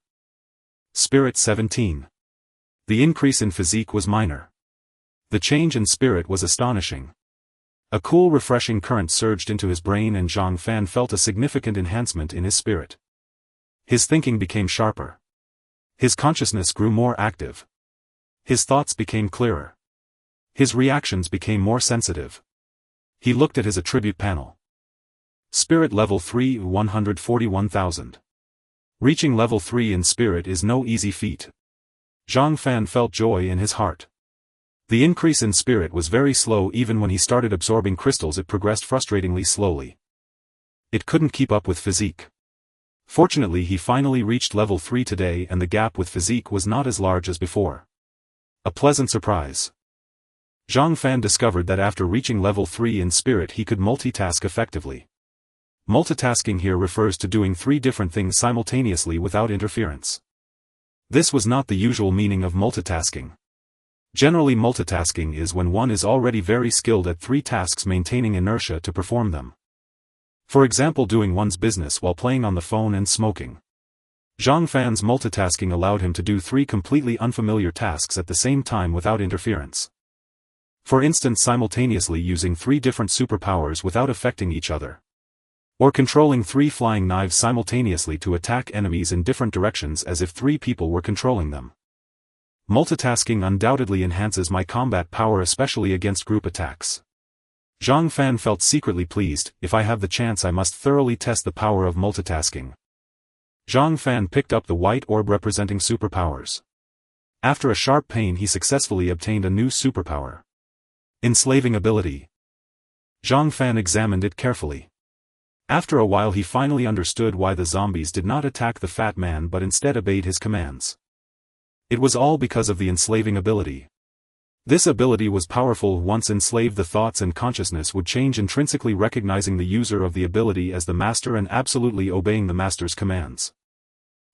Spirit 17. The increase in physique was minor. The change in spirit was astonishing. A cool, refreshing current surged into his brain and Zhang Fan felt a significant enhancement in his spirit. His thinking became sharper. His consciousness grew more active. His thoughts became clearer. His reactions became more sensitive. He looked at his attribute panel. Spirit level 3, 141,000. Reaching level 3 in spirit is no easy feat. Zhang Fan felt joy in his heart. The increase in spirit was very slow. Even when he started absorbing crystals, it progressed frustratingly slowly. It couldn't keep up with physique. Fortunately he finally reached level 3 today, and the gap with physique was not as large as before. A pleasant surprise. Zhang Fan discovered that after reaching level 3 in spirit he could multitask effectively. Multitasking here refers to doing 3 different things simultaneously without interference. This was not the usual meaning of multitasking. Generally, multitasking is when one is already very skilled at 3 tasks, maintaining inertia to perform them. For example, doing one's business while playing on the phone and smoking. Zhang Fan's multitasking allowed him to do 3 completely unfamiliar tasks at the same time without interference. For instance, simultaneously using 3 different superpowers without affecting each other. Or controlling 3 flying knives simultaneously to attack enemies in different directions as if 3 people were controlling them. Multitasking undoubtedly enhances my combat power, especially against group attacks. Zhang Fan felt secretly pleased. If I have the chance I must thoroughly test the power of multitasking. Zhang Fan picked up the white orb representing superpowers. After a sharp pain he successfully obtained a new superpower. Enslaving ability. Zhang Fan examined it carefully. After a while he finally understood why the zombies did not attack the fat man but instead obeyed his commands. It was all because of the enslaving ability. This ability was powerful. Once enslaved, the thoughts and consciousness would change, intrinsically recognizing the user of the ability as the master and absolutely obeying the master's commands.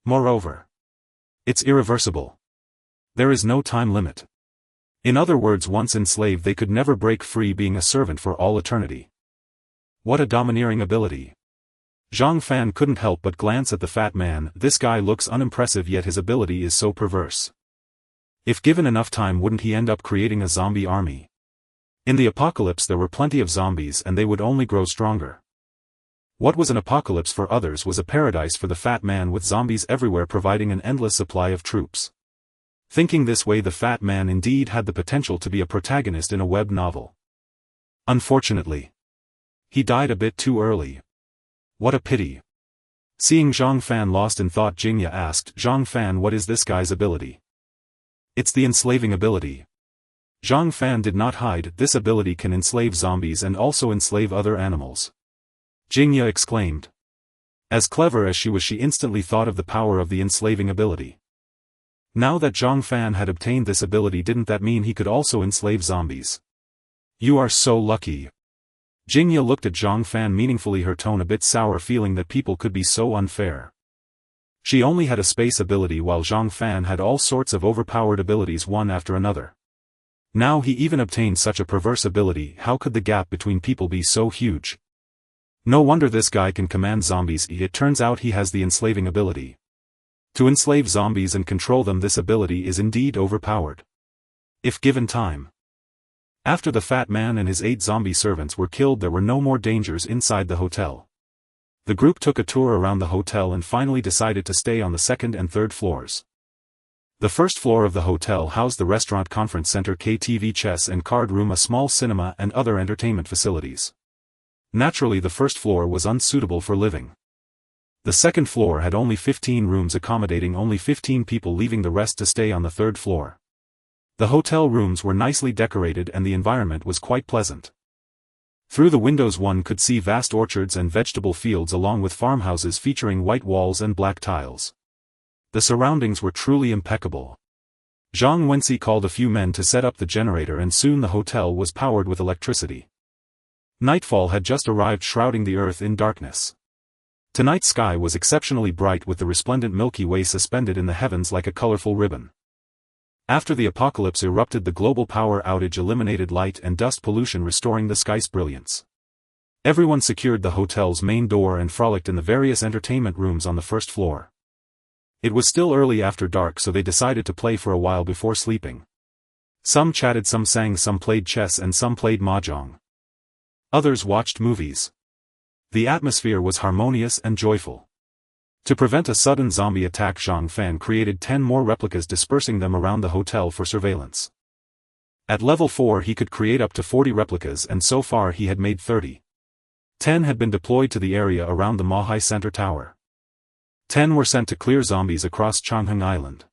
Moreover, it's irreversible. There is no time limit. In other words, once enslaved they could never break free, being a servant for all eternity. What a domineering ability. Zhang Fan couldn't help but glance at the fat man. This guy looks unimpressive, yet his ability is so perverse. If given enough time, wouldn't he end up creating a zombie army? In the apocalypse there were plenty of zombies and they would only grow stronger. What was an apocalypse for others was a paradise for the fat man, with zombies everywhere providing an endless supply of troops. Thinking this way, the fat man indeed had the potential to be a protagonist in a web novel. Unfortunately, he died a bit too early. What a pity. Seeing Zhang Fan lost in thought, Jingya asked, "Zhang Fan, what is this guy's ability?" "It's the enslaving ability." Zhang Fan did not hide. This ability can enslave zombies and also enslave other animals. Jingya exclaimed. As clever as she was, she instantly thought of the power of the enslaving ability. Now that Zhang Fan had obtained this ability, didn't that mean he could also enslave zombies? "You are so lucky." Jingya looked at Zhang Fan meaningfully, her tone a bit sour, feeling that people could be so unfair. She only had a space ability while Zhang Fan had all sorts of overpowered abilities one after another. Now he even obtained such a perverse ability. How could the gap between people be so huge? No wonder this guy can command zombies. It turns out he has the enslaving ability. To enslave zombies and control them, this ability is indeed overpowered. If given time. After the fat man and his 8 zombie servants were killed, there were no more dangers inside the hotel. The group took a tour around the hotel and finally decided to stay on the 2nd and 3rd floors. The first floor of the hotel housed the restaurant, conference center, KTV, chess and card room, a small cinema and other entertainment facilities. Naturally, the first floor was unsuitable for living. The second floor had only 15 rooms, accommodating only 15 people, leaving the rest to stay on the 3rd floor. The hotel rooms were nicely decorated and the environment was quite pleasant. Through the windows one could see vast orchards and vegetable fields along with farmhouses featuring white walls and black tiles. The surroundings were truly impeccable. Zhang Wensi called a few men to set up the generator and soon the hotel was powered with electricity. Nightfall had just arrived, shrouding the earth in darkness. Tonight's sky was exceptionally bright with the resplendent Milky Way suspended in the heavens like a colorful ribbon. After the apocalypse erupted, the global power outage eliminated light and dust pollution, restoring the sky's brilliance. Everyone secured the hotel's main door and frolicked in the various entertainment rooms on the first floor. It was still early after dark, so they decided to play for a while before sleeping. Some chatted, some sang, some played chess and some played mahjong. Others watched movies. The atmosphere was harmonious and joyful. To prevent a sudden zombie attack, Zhang Fan created 10 more replicas, dispersing them around the hotel for surveillance. At level 4 he could create up to 40 replicas, and so far he had made 30. 10 had been deployed to the area around the Mahai Center Tower. 10 were sent to clear zombies across Changheng Island.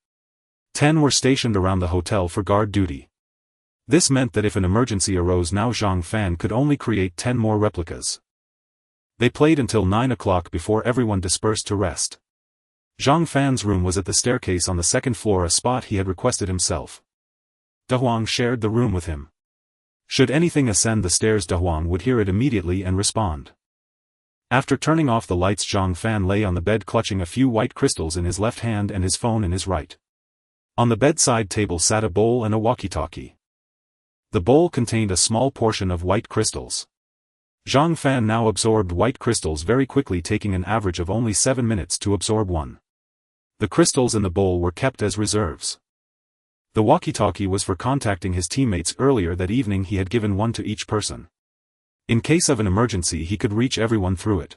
10 were stationed around the hotel for guard duty. This meant that if an emergency arose now, Zhang Fan could only create 10 more replicas. They played until 9 o'clock before everyone dispersed to rest. Zhang Fan's room was at the staircase on the 2nd floor, a spot he had requested himself. De Huang shared the room with him. Should anything ascend the stairs, De Huang would hear it immediately and respond. After turning off the lights, Zhang Fan lay on the bed clutching a few white crystals in his left hand and his phone in his right. On the bedside table sat a bowl and a walkie-talkie. The bowl contained a small portion of white crystals. Zhang Fan now absorbed white crystals very quickly, taking an average of only 7 minutes to absorb one. The crystals in the bowl were kept as reserves. The walkie-talkie was for contacting his teammates. Earlier that evening he had given one to each person. In case of an emergency he could reach everyone through it.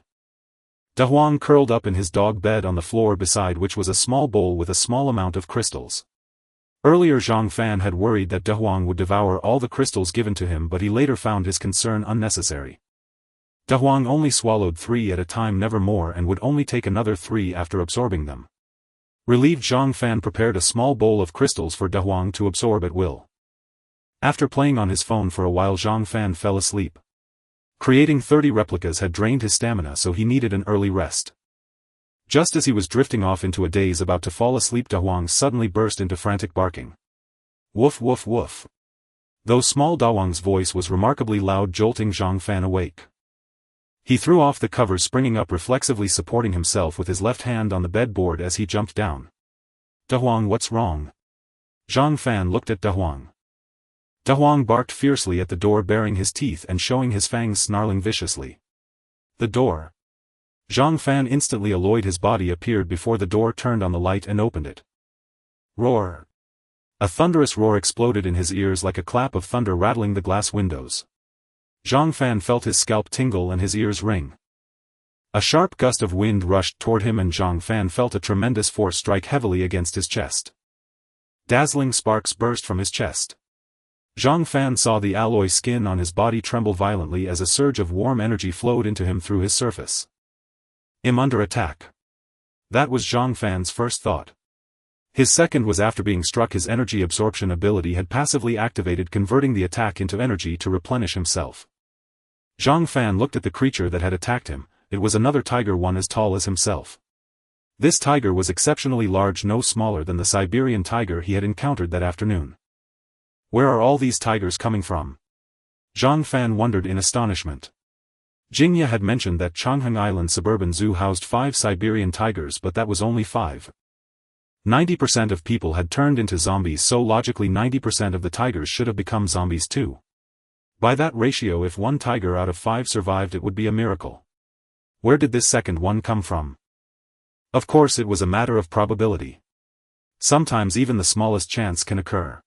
De Huang curled up in his dog bed on the floor, beside which was a small bowl with a small amount of crystals. Earlier Zhang Fan had worried that De Huang would devour all the crystals given to him, but he later found his concern unnecessary. De Huang only swallowed 3 at a time, never more, and would only take another 3 after absorbing them. Relieved, Zhang Fan prepared a small bowl of crystals for De Huang to absorb at will. After playing on his phone for a while, Zhang Fan fell asleep. Creating 30 replicas had drained his stamina, so he needed an early rest. Just as he was drifting off into a daze about to fall asleep, De Huang suddenly burst into frantic barking. Woof woof woof. Though small, De Huang's voice was remarkably loud, jolting Zhang Fan awake. He threw off the covers, springing up, reflexively supporting himself with his left hand on the bedboard as he jumped down. De Huang, what's wrong? Zhang Fan looked at De Huang. De Huang barked fiercely at the door, baring his teeth and showing his fangs, snarling viciously. The door. Zhang Fan instantly alloyed, his body appeared before the door, turned on the light and opened it. Roar. A thunderous roar exploded in his ears like a clap of thunder rattling the glass windows. Zhang Fan felt his scalp tingle and his ears ring. A sharp gust of wind rushed toward him and Zhang Fan felt a tremendous force strike heavily against his chest. Dazzling sparks burst from his chest. Zhang Fan saw the alloy skin on his body tremble violently as a surge of warm energy flowed into him through his surface. I'm under attack. That was Zhang Fan's first thought. His second was, after being struck, his energy absorption ability had passively activated, converting the attack into energy to replenish himself. Zhang Fan looked at the creature that had attacked him. It was another tiger, one as tall as himself. This tiger was exceptionally large, no smaller than the Siberian tiger he had encountered that afternoon. Where are all these tigers coming from? Zhang Fan wondered in astonishment. Jingya had mentioned that Changheng Island Suburban Zoo housed 5 Siberian tigers, but that was only 5. 90% of people had turned into zombies, so logically 90% of the tigers should have become zombies too. By that ratio, if 1 tiger out of 5 survived, it would be a miracle. Where did this second one come from? Of course it was a matter of probability. Sometimes even the smallest chance can occur.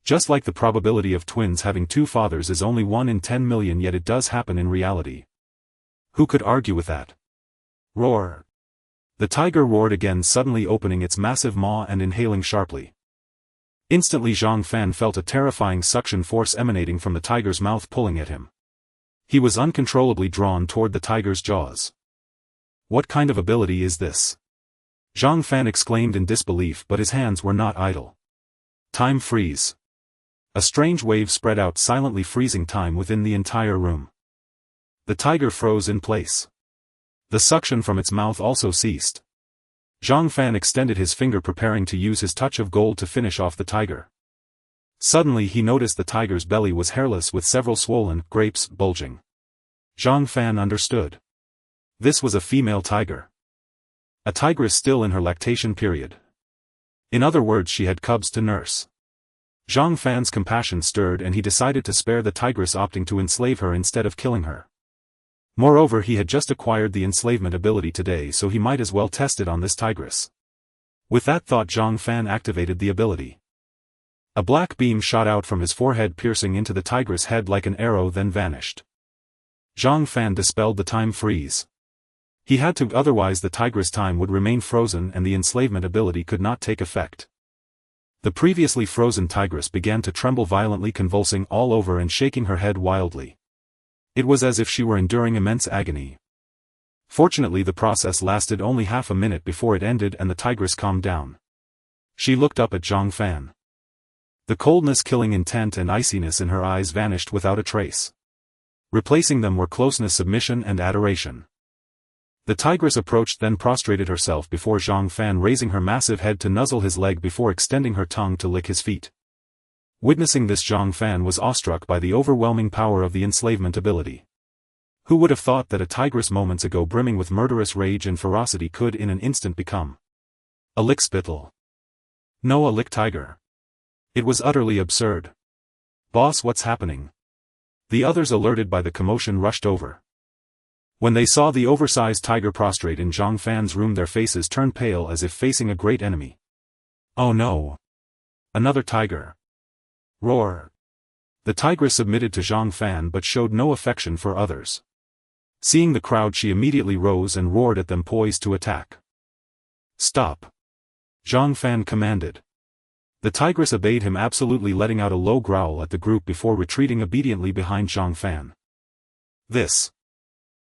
Just like the probability of twins having two fathers is only 1 in 10 million, yet it does happen in reality. Who could argue with that? Roar! The tiger roared again, suddenly opening its massive maw and inhaling sharply. Instantly Zhang Fan felt a terrifying suction force emanating from the tiger's mouth pulling at him. He was uncontrollably drawn toward the tiger's jaws. What kind of ability is this? Zhang Fan exclaimed in disbelief, but his hands were not idle. Time freeze. A strange wave spread out, silently freezing time within the entire room. The tiger froze in place. The suction from its mouth also ceased. Zhang Fan extended his finger, preparing to use his touch of gold to finish off the tiger. Suddenly he noticed the tiger's belly was hairless with several swollen grapes bulging. Zhang Fan understood. This was a female tiger. A tigress still in her lactation period. In other words, she had cubs to nurse. Zhang Fan's compassion stirred and he decided to spare the tigress, opting to enslave her instead of killing her. Moreover, he had just acquired the enslavement ability today, so he might as well test it on this tigress. With that thought, Zhang Fan activated the ability. A black beam shot out from his forehead, piercing into the tigress' head like an arrow, then vanished. Zhang Fan dispelled the time freeze. He had to, otherwise the tigress' time would remain frozen and the enslavement ability could not take effect. The previously frozen tigress began to tremble violently, convulsing all over and shaking her head wildly. It was as if she were enduring immense agony. Fortunately, the process lasted only half a minute before it ended and the tigress calmed down. She looked up at Zhang Fan. The coldness, killing intent and iciness in her eyes vanished without a trace. Replacing them were closeness, submission and adoration. The tigress approached, then prostrated herself before Zhang Fan, raising her massive head to nuzzle his leg before extending her tongue to lick his feet. Witnessing this, Zhang Fan was awestruck by the overwhelming power of the enslavement ability. Who would have thought that a tigress moments ago brimming with murderous rage and ferocity could in an instant become a lick spittle? No, a lick tiger. It was utterly absurd. Boss, what's happening? The others, alerted by the commotion, rushed over. When they saw the oversized tiger prostrate in Zhang Fan's room, their faces turned pale as if facing a great enemy. Oh no! Another tiger! Roar! The tigress submitted to Zhang Fan but showed no affection for others. Seeing the crowd, she immediately rose and roared at them, poised to attack. Stop! Zhang Fan commanded. The tigress obeyed him absolutely, letting out a low growl at the group before retreating obediently behind Zhang Fan. This.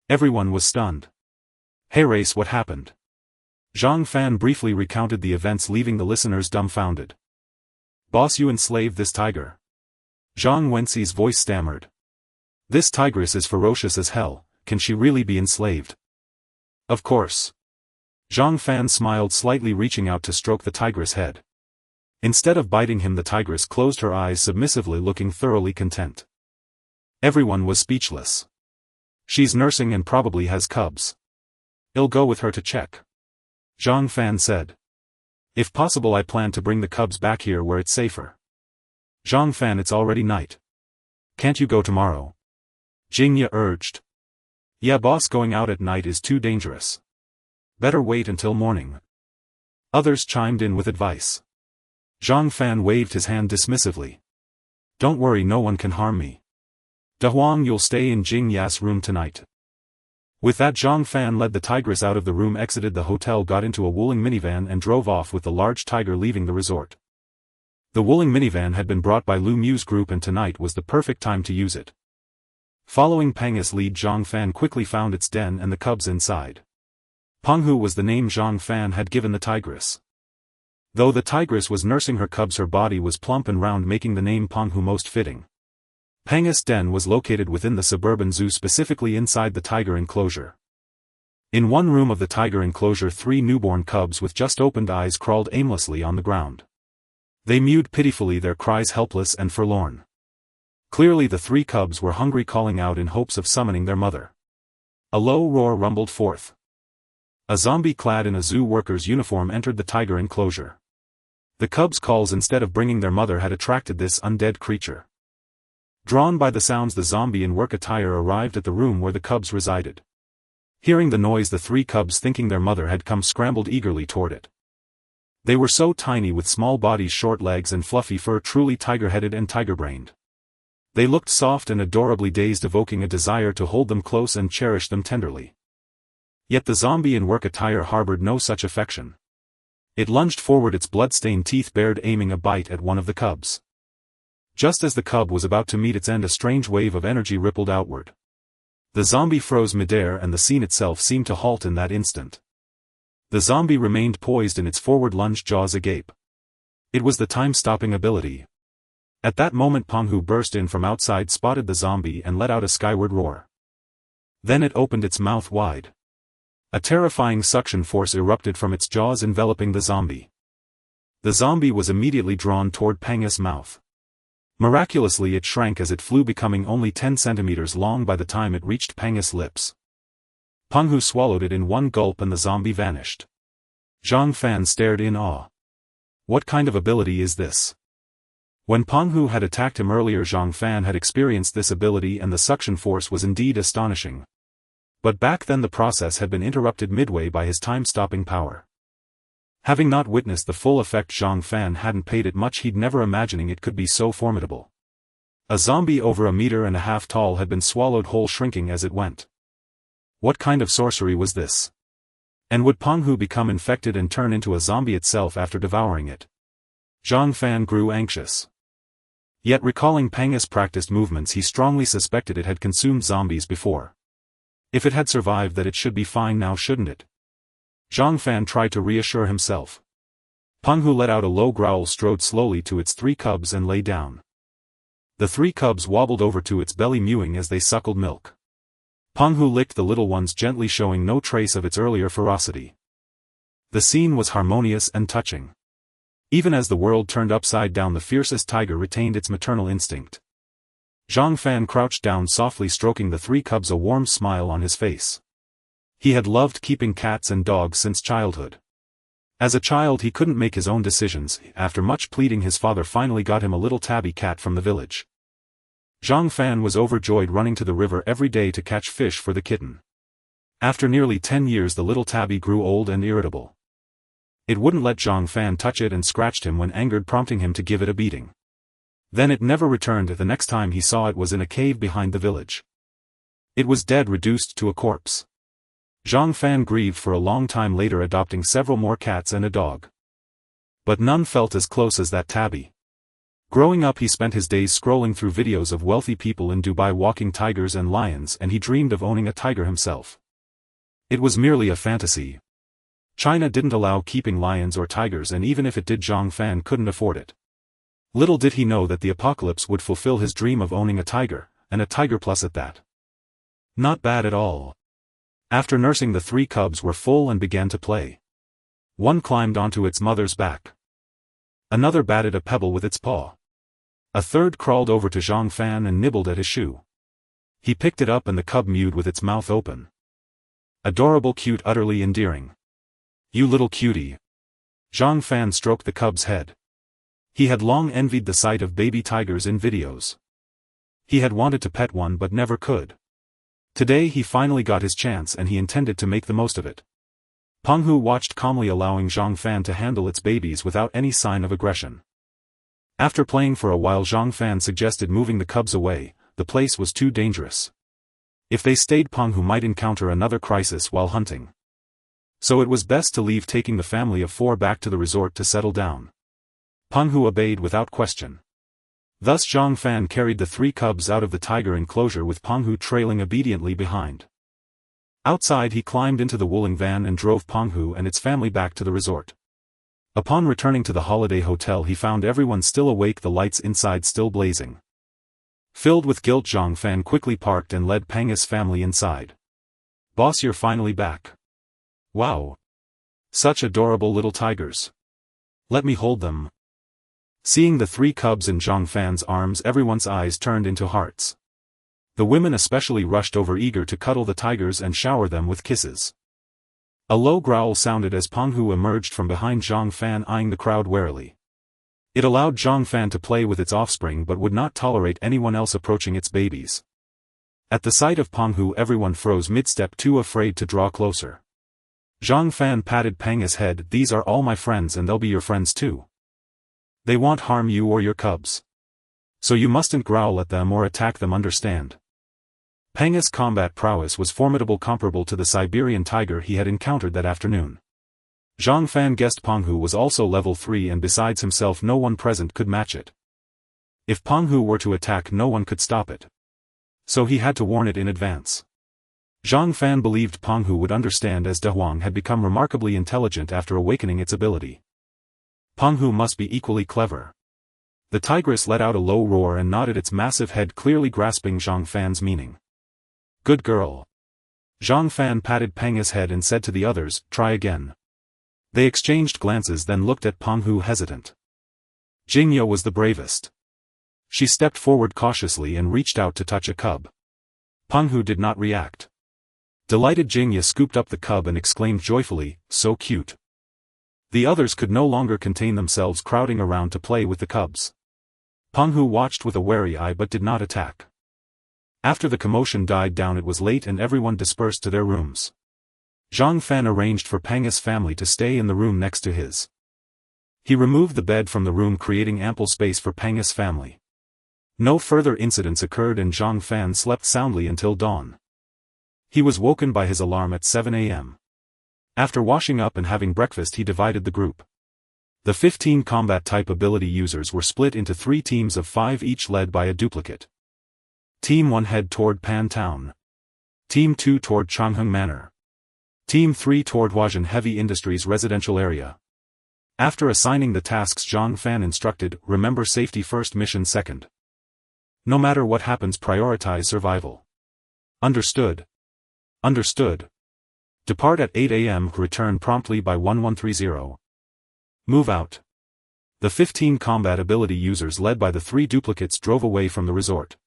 Everyone was stunned. Hey Race, what happened? Zhang Fan briefly recounted the events, leaving the listeners dumbfounded. Boss, you enslaved this tiger? Zhang Wenxi's voice stammered. This tigress is ferocious as hell, can she really be enslaved? Of course. Zhang Fan smiled slightly, reaching out to stroke the tigress' head. Instead of biting him, the tigress closed her eyes submissively, looking thoroughly content. Everyone was speechless. She's nursing and probably has cubs. I'll go with her to check. Zhang Fan said. If possible, I plan to bring the cubs back here where it's safer. Zhang Fan, it's already night. Can't you go tomorrow? Jingya urged. Yeah boss, going out at night is too dangerous. Better wait until morning. Others chimed in with advice. Zhang Fan waved his hand dismissively. Don't worry, no one can harm me. Da Huang, you'll stay in Jingya's room tonight. With that, Zhang Fan led the tigress out of the room, exited the hotel, got into a Wuling minivan and drove off with the large tiger, leaving the resort. The Wuling minivan had been brought by Lu Mu's group and tonight was the perfect time to use it. Following Pang's lead, Zhang Fan quickly found its den and the cubs inside. Penghu was the name Zhang Fan had given the tigress. Though the tigress was nursing her cubs, her body was plump and round, making the name Penghu most fitting. Pang's den was located within the suburban zoo, specifically inside the tiger enclosure. In one room of the tiger enclosure, 3 newborn cubs with just opened eyes crawled aimlessly on the ground. They mewed pitifully, their cries helpless and forlorn. Clearly the 3 cubs were hungry, calling out in hopes of summoning their mother. A low roar rumbled forth. A zombie clad in a zoo worker's uniform entered the tiger enclosure. The cubs' calls, instead of bringing their mother, had attracted this undead creature. Drawn by the sounds, the zombie in work attire arrived at the room where the cubs resided. Hearing the noise, the three cubs, thinking their mother had come, scrambled eagerly toward it. They were so tiny, with small bodies, short legs and fluffy fur, truly tiger-headed and tiger-brained. They looked soft and adorably dazed, evoking a desire to hold them close and cherish them tenderly. Yet the zombie in work attire harbored no such affection. It lunged forward, its blood-stained teeth bared, aiming a bite at one of the cubs. Just as the cub was about to meet its end, a strange wave of energy rippled outward. The zombie froze midair, and the scene itself seemed to halt in that instant. The zombie remained poised in its forward lunge, jaws agape. It was the time-stopping ability. At that moment, Peng Hu burst in from outside, spotted the zombie and let out a skyward roar. Then it opened its mouth wide. A terrifying suction force erupted from its jaws, enveloping the zombie. The zombie was immediately drawn toward Peng Hu's mouth. Miraculously, it shrank as it flew, becoming only 10 centimeters long by the time it reached Peng Hu's lips. Peng Hu swallowed it in one gulp and the zombie vanished. Zhang Fan stared in awe. What kind of ability is this? When Peng Hu had attacked him earlier, Zhang Fan had experienced this ability, and the suction force was indeed astonishing. But back then the process had been interrupted midway by his time-stopping power. Having not witnessed the full effect, Zhang Fan hadn't paid it much heed, never imagining it could be so formidable. A zombie over 1.5 meters tall had been swallowed whole, shrinking as it went. What kind of sorcery was this? And would Peng Hu become infected and turn into a zombie itself after devouring it? Zhang Fan grew anxious. Yet recalling Peng Hu's practiced movements, he strongly suspected it had consumed zombies before. If it had survived that, it should be fine now, shouldn't it? Zhang Fan tried to reassure himself. Peng Hu let out a low growl, strode slowly to its 3 cubs and lay down. The 3 cubs wobbled over to its belly, mewing as they suckled milk. Peng Hu licked the little ones gently, showing no trace of its earlier ferocity. The scene was harmonious and touching. Even as the world turned upside down, the fiercest tiger retained its maternal instinct. Zhang Fan crouched down, softly stroking the 3 cubs, a warm smile on his face. He had loved keeping cats and dogs since childhood. As a child, he couldn't make his own decisions. After much pleading, his father finally got him a little tabby cat from the village. Zhang Fan was overjoyed, running to the river every day to catch fish for the kitten. After nearly 10 years, the little tabby grew old and irritable. It wouldn't let Zhang Fan touch it and scratched him when angered, prompting him to give it a beating. Then it never returned. The next time he saw it was in a cave behind the village. It was dead, reduced to a corpse. Zhang Fan grieved for a long time, later adopting several more cats and a dog. But none felt as close as that tabby. Growing up, he spent his days scrolling through videos of wealthy people in Dubai walking tigers and lions, and he dreamed of owning a tiger himself. It was merely a fantasy. China didn't allow keeping lions or tigers, and even if it did, Zhang Fan couldn't afford it. Little did he know that the apocalypse would fulfill his dream of owning a tiger, and a tiger plus at that. Not bad at all. After nursing, the 3 cubs were full and began to play. One climbed onto its mother's back. Another batted a pebble with its paw. A third crawled over to Zhang Fan and nibbled at his shoe. He picked it up and the cub mewed with its mouth open. Adorable, cute, utterly endearing. You little cutie. Zhang Fan stroked the cub's head. He had long envied the sight of baby tigers in videos. He had wanted to pet one but never could. Today he finally got his chance, and he intended to make the most of it. Peng Hu watched calmly, allowing Zhang Fan to handle its babies without any sign of aggression. After playing for a while, Zhang Fan suggested moving the cubs away. The place was too dangerous. If they stayed, Peng Hu might encounter another crisis while hunting. So it was best to leave, taking the family of 4 back to the resort to settle down. Peng Hu obeyed without question. Thus Zhang Fan carried the 3 cubs out of the tiger enclosure, with Peng Hu trailing obediently behind. Outside, he climbed into the Wuling van and drove Peng Hu and its family back to the resort. Upon returning to the holiday hotel, he found everyone still awake, the lights inside still blazing. Filled with guilt, Zhang Fan quickly parked and led Peng Hu's family inside. "Boss, you're finally back. Wow. Such adorable little tigers. Let me hold them." Seeing the 3 cubs in Zhang Fan's arms, everyone's eyes turned into hearts. The women especially rushed over, eager to cuddle the tigers and shower them with kisses. A low growl sounded as Peng Hu emerged from behind Zhang Fan, eyeing the crowd warily. It allowed Zhang Fan to play with its offspring but would not tolerate anyone else approaching its babies. At the sight of Peng Hu, everyone froze mid-step, too afraid to draw closer. Zhang Fan patted Peng's head. These are all my friends and they'll be your friends too. They won't harm you or your cubs. So you mustn't growl at them or attack them, understand? Peng's combat prowess was formidable, comparable to the Siberian tiger he had encountered that afternoon. Zhang Fan guessed Peng Hu was also level 3, and besides himself no one present could match it. If Peng Hu were to attack, no one could stop it. So he had to warn it in advance. Zhang Fan believed Peng Hu would understand, as De Huang had become remarkably intelligent after awakening its ability. Peng Hu must be equally clever. The tigress let out a low roar and nodded its massive head, clearly grasping Zhang Fan's meaning. Good girl. Zhang Fan patted Peng's head and said to the others, try again. They exchanged glances, then looked at Peng Hu hesitant. Jingya was the bravest. She stepped forward cautiously and reached out to touch a cub. Peng Hu did not react. Delighted Jingya scooped up the cub and exclaimed joyfully, so cute. The others could no longer contain themselves, crowding around to play with the cubs. Peng Hu watched with a wary eye but did not attack. After the commotion died down, it was late and everyone dispersed to their rooms. Zhang Fan arranged for Peng's family to stay in the room next to his. He removed the bed from the room, creating ample space for Peng's family. No further incidents occurred and Zhang Fan slept soundly until dawn. He was woken by his alarm at 7 a.m. After washing up and having breakfast, he divided the group. The 15 combat-type ability users were split into 3 teams of 5 each, led by a duplicate. Team 1 head toward Pan Town. Team 2 toward Changheng Manor. Team 3 toward Huajian Heavy Industries residential area. After assigning the tasks, Zhang Fan instructed, remember safety first, mission second. No matter what happens, prioritize survival. Understood. Understood. Depart at 8 a.m. Return promptly by 1130. Move out. The 15 combat ability users led by the 3 duplicates drove away from the resort.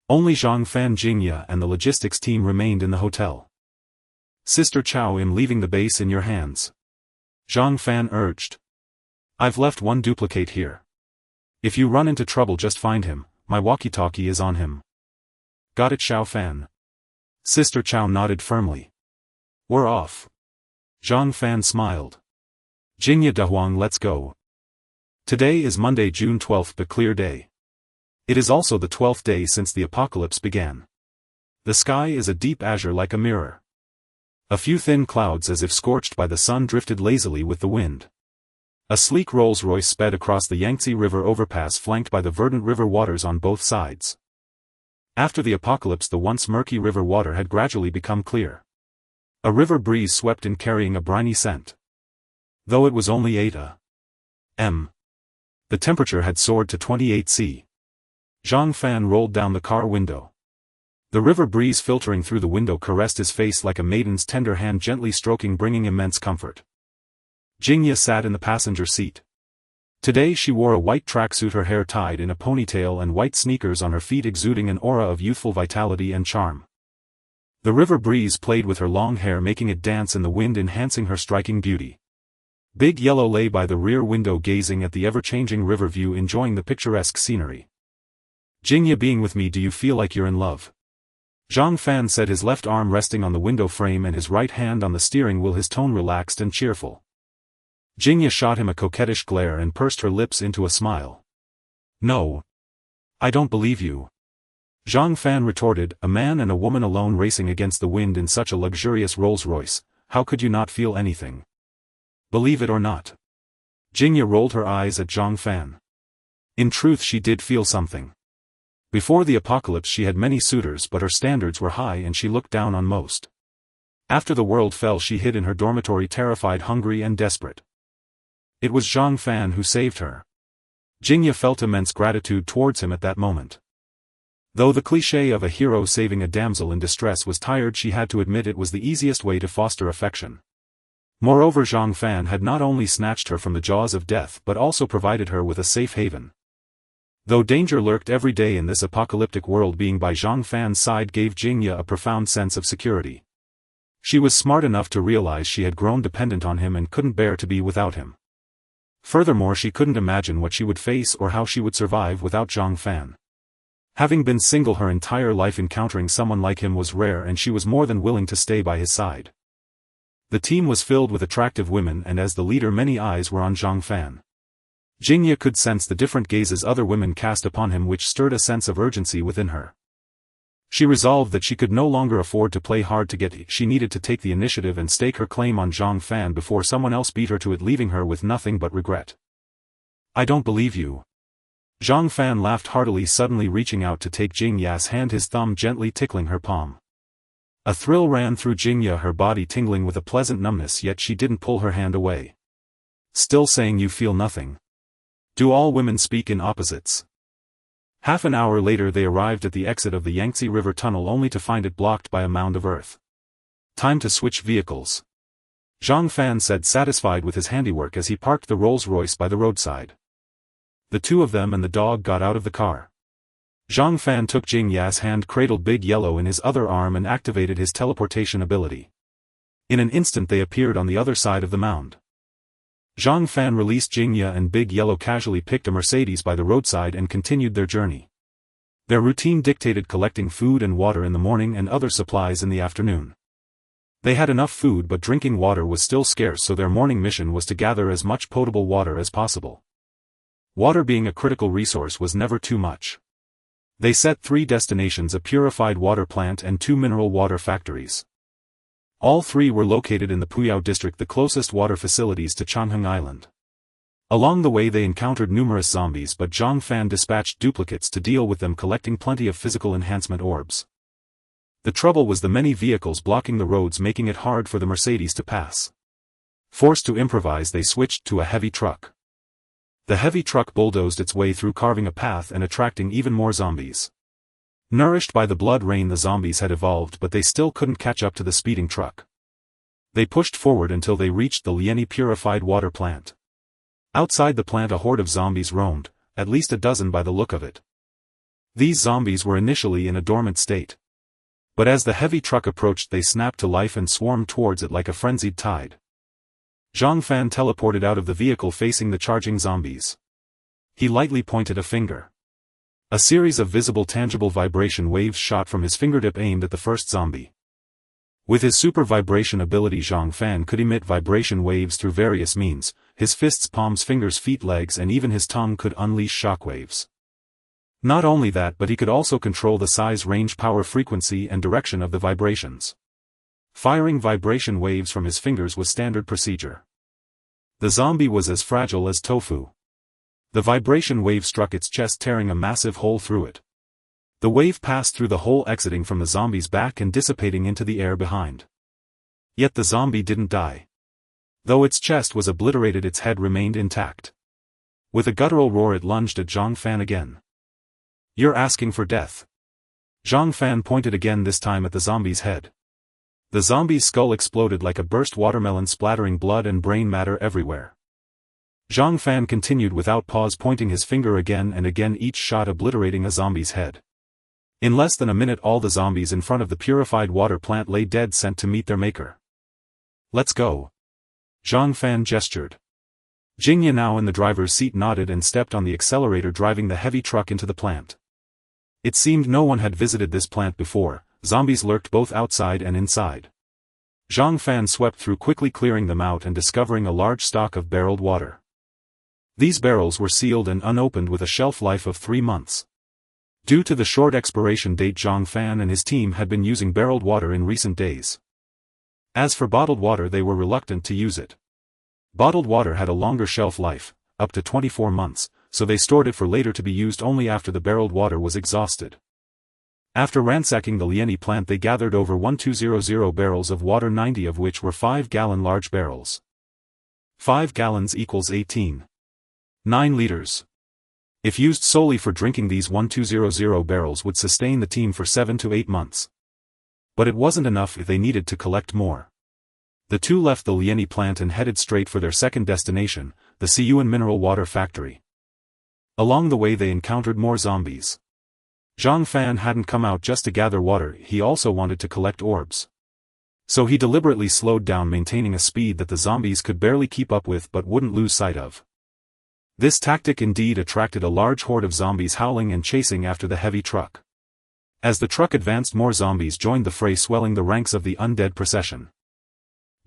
Only Zhang Fan, Jingya and the logistics team remained in the hotel. Sister Chow, I'm leaving the base in your hands. Zhang Fan urged. I've left one duplicate here. If you run into trouble, just find him, my walkie-talkie is on him. Got it, Xiao Fan. Sister Chow nodded firmly. We're off. Zhang Fan smiled. Jingya, De Huang, let's go. Today is Monday, June 12th, a clear day. It is also the 12th day since the apocalypse began. The sky is a deep azure like a mirror. A few thin clouds, as if scorched by the sun, drifted lazily with the wind. A sleek Rolls-Royce sped across the Yangtze River overpass, flanked by the verdant river waters on both sides. After the apocalypse, the once murky river water had gradually become clear. A river breeze swept in, carrying a briny scent. Though it was only 8 a.m. The temperature had soared to 28 C. Zhang Fan rolled down the car window. The river breeze filtering through the window caressed his face like a maiden's tender hand, gently stroking, bringing immense comfort. Jingya sat in the passenger seat. Today she wore a white tracksuit, her hair tied in a ponytail, and white sneakers on her feet, exuding an aura of youthful vitality and charm. The river breeze played with her long hair, making it dance in the wind, enhancing her striking beauty. Big Yellow lay by the rear window, gazing at the ever-changing river view, enjoying the picturesque scenery. Jingya, being with me, do you feel like you're in love? Zhang Fan said, his left arm resting on the window frame and his right hand on the steering wheel, his tone relaxed and cheerful. Jingya shot him a coquettish glare and pursed her lips into a smile. No. I don't believe you. Zhang Fan retorted, a man and a woman alone racing against the wind in such a luxurious Rolls-Royce, how could you not feel anything? Believe it or not. Jingya rolled her eyes at Zhang Fan. In truth, she did feel something. Before the apocalypse she had many suitors, but her standards were high and she looked down on most. After the world fell, she hid in her dormitory, terrified, hungry and desperate. It was Zhang Fan who saved her. Jingya felt immense gratitude towards him at that moment. Though the cliché of a hero saving a damsel in distress was tired, she had to admit it was the easiest way to foster affection. Moreover, Zhang Fan had not only snatched her from the jaws of death but also provided her with a safe haven. Though danger lurked every day in this apocalyptic world, being by Zhang Fan's side gave Jingya a profound sense of security. She was smart enough to realize she had grown dependent on him and couldn't bear to be without him. Furthermore, she couldn't imagine what she would face or how she would survive without Zhang Fan. Having been single her entire life, encountering someone like him was rare, and she was more than willing to stay by his side. The team was filled with attractive women, and as the leader many eyes were on Zhang Fan. Jingya could sense the different gazes other women cast upon him, which stirred a sense of urgency within her. She resolved that she could no longer afford to play hard to get. She needed to take the initiative and stake her claim on Zhang Fan before someone else beat her to it, leaving her with nothing but regret. "I don't believe you." Zhang Fan laughed heartily, suddenly reaching out to take Jingya's hand, his thumb gently tickling her palm. A thrill ran through Jingya, her body tingling with a pleasant numbness, yet she didn't pull her hand away. "Still saying you feel nothing? Do all women speak in opposites?" Half an hour later they arrived at the exit of the Yangtze River tunnel, only to find it blocked by a mound of earth. "Time to switch vehicles," Zhang Fan said, satisfied with his handiwork as he parked the Rolls-Royce by the roadside. The two of them and the dog got out of the car. Zhang Fan took Jingya's hand, cradled Big Yellow in his other arm, and activated his teleportation ability. In an instant they appeared on the other side of the mound. Zhang Fan released Jingya, and Big Yellow casually picked a Mercedes by the roadside and continued their journey. Their routine dictated collecting food and water in the morning and other supplies in the afternoon. They had enough food, but drinking water was still scarce, so their morning mission was to gather as much potable water as possible. Water, being a critical resource, was never too much. They set 3 destinations: a purified water plant and 2 mineral water factories. All 3 were located in the Puyao district, the closest water facilities to Changheng Island. Along the way they encountered numerous zombies, but Zhang Fan dispatched duplicates to deal with them, collecting plenty of physical enhancement orbs. The trouble was the many vehicles blocking the roads, making it hard for the Mercedes to pass. Forced to improvise, they switched to a heavy truck. The heavy truck bulldozed its way through, carving a path and attracting even more zombies. Nourished by the blood rain the zombies had evolved, but they still couldn't catch up to the speeding truck. They pushed forward until they reached the Lieni purified water plant. Outside the plant a horde of zombies roamed, at least a dozen by the look of it. These zombies were initially in a dormant state. But as the heavy truck approached they snapped to life and swarmed towards it like a frenzied tide. Zhang Fan teleported out of the vehicle facing the charging zombies. He lightly pointed a finger. A series of visible tangible vibration waves shot from his fingertip, aimed at the first zombie. With his super vibration ability Zhang Fan could emit vibration waves through various means. His fists, palms, fingers, feet, legs, and even his tongue could unleash shockwaves. Not only that, but he could also control the size, range, power, frequency, and direction of the vibrations. Firing vibration waves from his fingers was standard procedure. The zombie was as fragile as tofu. The vibration wave struck its chest, tearing a massive hole through it. The wave passed through the hole, exiting from the zombie's back and dissipating into the air behind. Yet the zombie didn't die. Though its chest was obliterated, its head remained intact. With a guttural roar it lunged at Zhang Fan again. "You're asking for death." Zhang Fan pointed again, this time at the zombie's head. The zombie's skull exploded like a burst watermelon, splattering blood and brain matter everywhere. Zhang Fan continued without pause, pointing his finger again and again, each shot obliterating a zombie's head. In less than a minute all the zombies in front of the purified water plant lay dead, sent to meet their maker. "Let's go." Zhang Fan gestured. Jingya, now in the driver's seat, nodded and stepped on the accelerator, driving the heavy truck into the plant. It seemed no one had visited this plant before. Zombies lurked both outside and inside. Zhang Fan swept through, quickly clearing them out and discovering a large stock of barreled water. These barrels were sealed and unopened with a shelf life of 3 months. Due to the short expiration date, Zhang Fan and his team had been using barreled water in recent days. As for bottled water, they were reluctant to use it. Bottled water had a longer shelf life, up to 24 months, so they stored it for later to be used only after the barreled water was exhausted. After ransacking the Lieni plant they gathered over 1200 barrels of water, 90 of which were 5-gallon large barrels. 5 gallons equals 18.9 liters. If used solely for drinking, these 1200 barrels would sustain the team for 7 to 8 months. But it wasn't enough if they needed to collect more. The two left the Lieni plant and headed straight for their second destination, the Siyuan mineral water factory. Along the way they encountered more zombies. Zhang Fan hadn't come out just to gather water, he also wanted to collect orbs. So he deliberately slowed down, maintaining a speed that the zombies could barely keep up with but wouldn't lose sight of. This tactic indeed attracted a large horde of zombies howling and chasing after the heavy truck. As the truck advanced, more zombies joined the fray, swelling the ranks of the undead procession.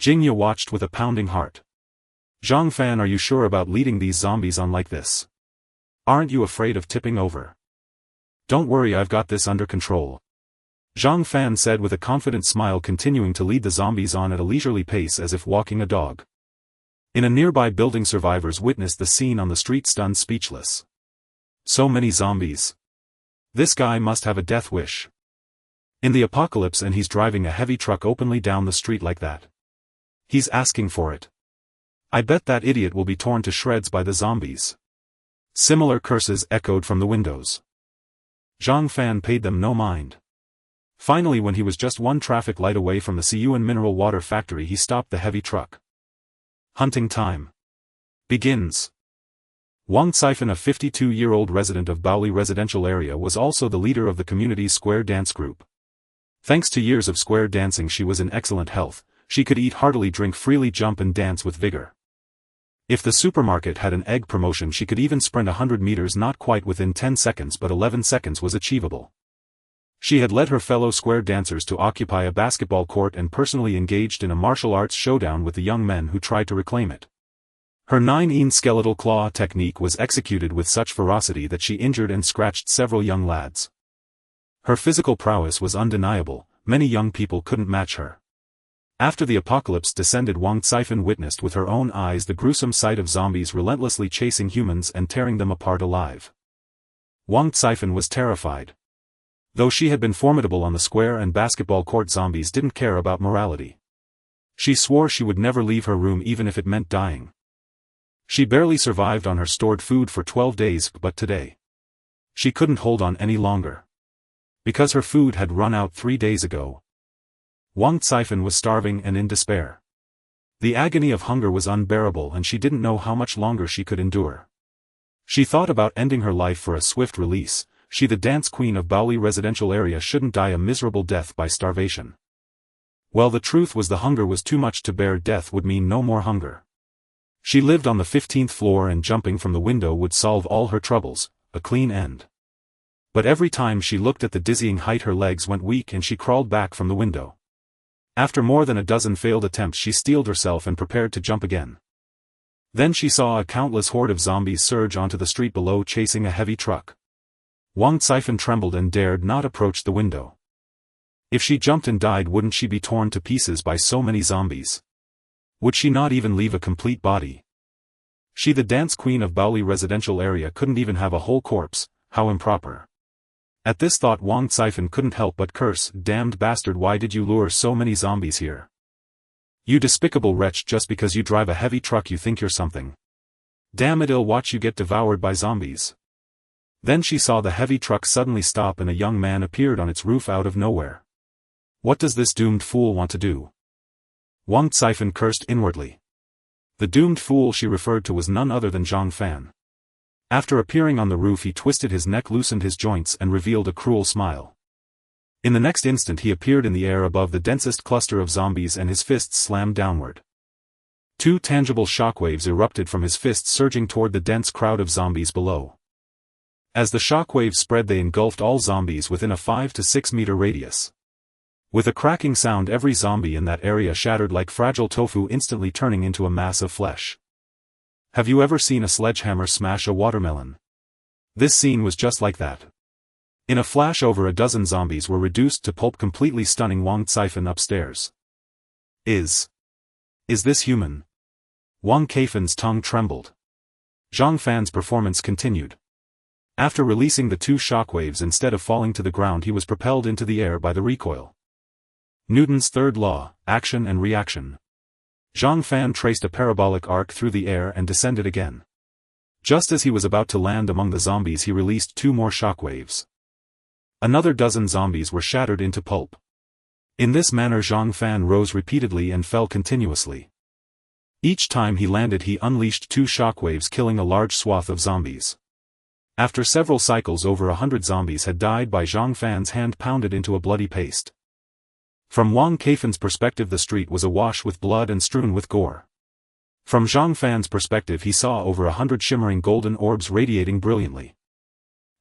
Jingya watched with a pounding heart. Zhang Fan, are you sure about leading these zombies on like this? Aren't you afraid of tipping over? Don't worry, I've got this under control. Zhang Fan said with a confident smile, continuing to lead the zombies on at a leisurely pace as if walking a dog. In a nearby building, survivors witnessed the scene on the street, stunned, speechless. So many zombies. This guy must have a death wish. In the apocalypse, and he's driving a heavy truck openly down the street like that. He's asking for it. I bet that idiot will be torn to shreds by the zombies. Similar curses echoed from the windows. Zhang Fan paid them no mind. Finally, when he was just one traffic light away from the Siyuan mineral water factory, he stopped the heavy truck. Hunting time begins. Wang Caifan, a 52-year-old resident of Baoli residential area, was also the leader of the community's square dance group. Thanks to years of square dancing, she was in excellent health. She could eat heartily, drink freely, jump and dance with vigor. If the supermarket had an egg promotion, she could even sprint 100 meters, not quite within 10 seconds, but 11 seconds was achievable. She had led her fellow square dancers to occupy a basketball court and personally engaged in a martial arts showdown with the young men who tried to reclaim it. Her 9-in skeletal claw technique was executed with such ferocity that she injured and scratched several young lads. Her physical prowess was undeniable. Many young people couldn't match her. After the apocalypse descended, Wang Caifan witnessed with her own eyes the gruesome sight of zombies relentlessly chasing humans and tearing them apart alive. Wang Caifan was terrified. Though she had been formidable on the square and basketball court, zombies didn't care about morality. She swore she would never leave her room even if it meant dying. She barely survived on her stored food for 12 days, but today she couldn't hold on any longer. Because her food had run out 3 days ago. Wang Caifan was starving and in despair. The agony of hunger was unbearable, and she didn't know how much longer she could endure. She thought about ending her life for a swift release. She, the dance queen of Baoli residential area, shouldn't die a miserable death by starvation. Well, the truth was the hunger was too much to bear. Death would mean no more hunger. She lived on the 15th floor, and jumping from the window would solve all her troubles, a clean end. But every time she looked at the dizzying height, her legs went weak and she crawled back from the window. After more than a dozen failed attempts, she steeled herself and prepared to jump again. Then she saw a countless horde of zombies surge onto the street below, chasing a heavy truck. Wang Caifan trembled and dared not approach the window. If she jumped and died, wouldn't she be torn to pieces by so many zombies? Would she not even leave a complete body? She, the dance queen of Baoli residential area, couldn't even have a whole corpse. How improper. At this thought, Wang Caifan couldn't help but curse. Damned bastard, why did you lure so many zombies here? You despicable wretch, just because you drive a heavy truck you think you're something. Damn it, I'll watch you get devoured by zombies. Then she saw the heavy truck suddenly stop and a young man appeared on its roof out of nowhere. What does this doomed fool want to do? Wang Caifan cursed inwardly. The doomed fool she referred to was none other than Zhang Fan. After appearing on the roof, he twisted his neck, loosened his joints, and revealed a cruel smile. In the next instant he appeared in the air above the densest cluster of zombies, and his fists slammed downward. 2 tangible shockwaves erupted from his fists, surging toward the dense crowd of zombies below. As the shockwaves spread, they engulfed all zombies within a 5 to 6 meter radius. With a cracking sound, every zombie in that area shattered like fragile tofu, instantly turning into a mass of flesh. Have you ever seen a sledgehammer smash a watermelon? This scene was just like that. In a flash, over a dozen zombies were reduced to pulp, completely stunning Wang Caifan upstairs. Is this human? Wang Caifan's tongue trembled. Zhang Fan's performance continued. After releasing the 2 shockwaves, instead of falling to the ground, he was propelled into the air by the recoil. Newton's third law, action and reaction. Zhang Fan traced a parabolic arc through the air and descended again. Just as he was about to land among the zombies, he released 2 more shockwaves. Another dozen zombies were shattered into pulp. In this manner Zhang Fan rose repeatedly and fell continuously. Each time he landed, he unleashed 2 shockwaves, killing a large swath of zombies. After several cycles, over 100 zombies had died by Zhang Fan's hand, pounded into a bloody paste. From Wang Caifan's perspective, the street was awash with blood and strewn with gore. From Zhang Fan's perspective he saw over 100 shimmering golden orbs radiating brilliantly.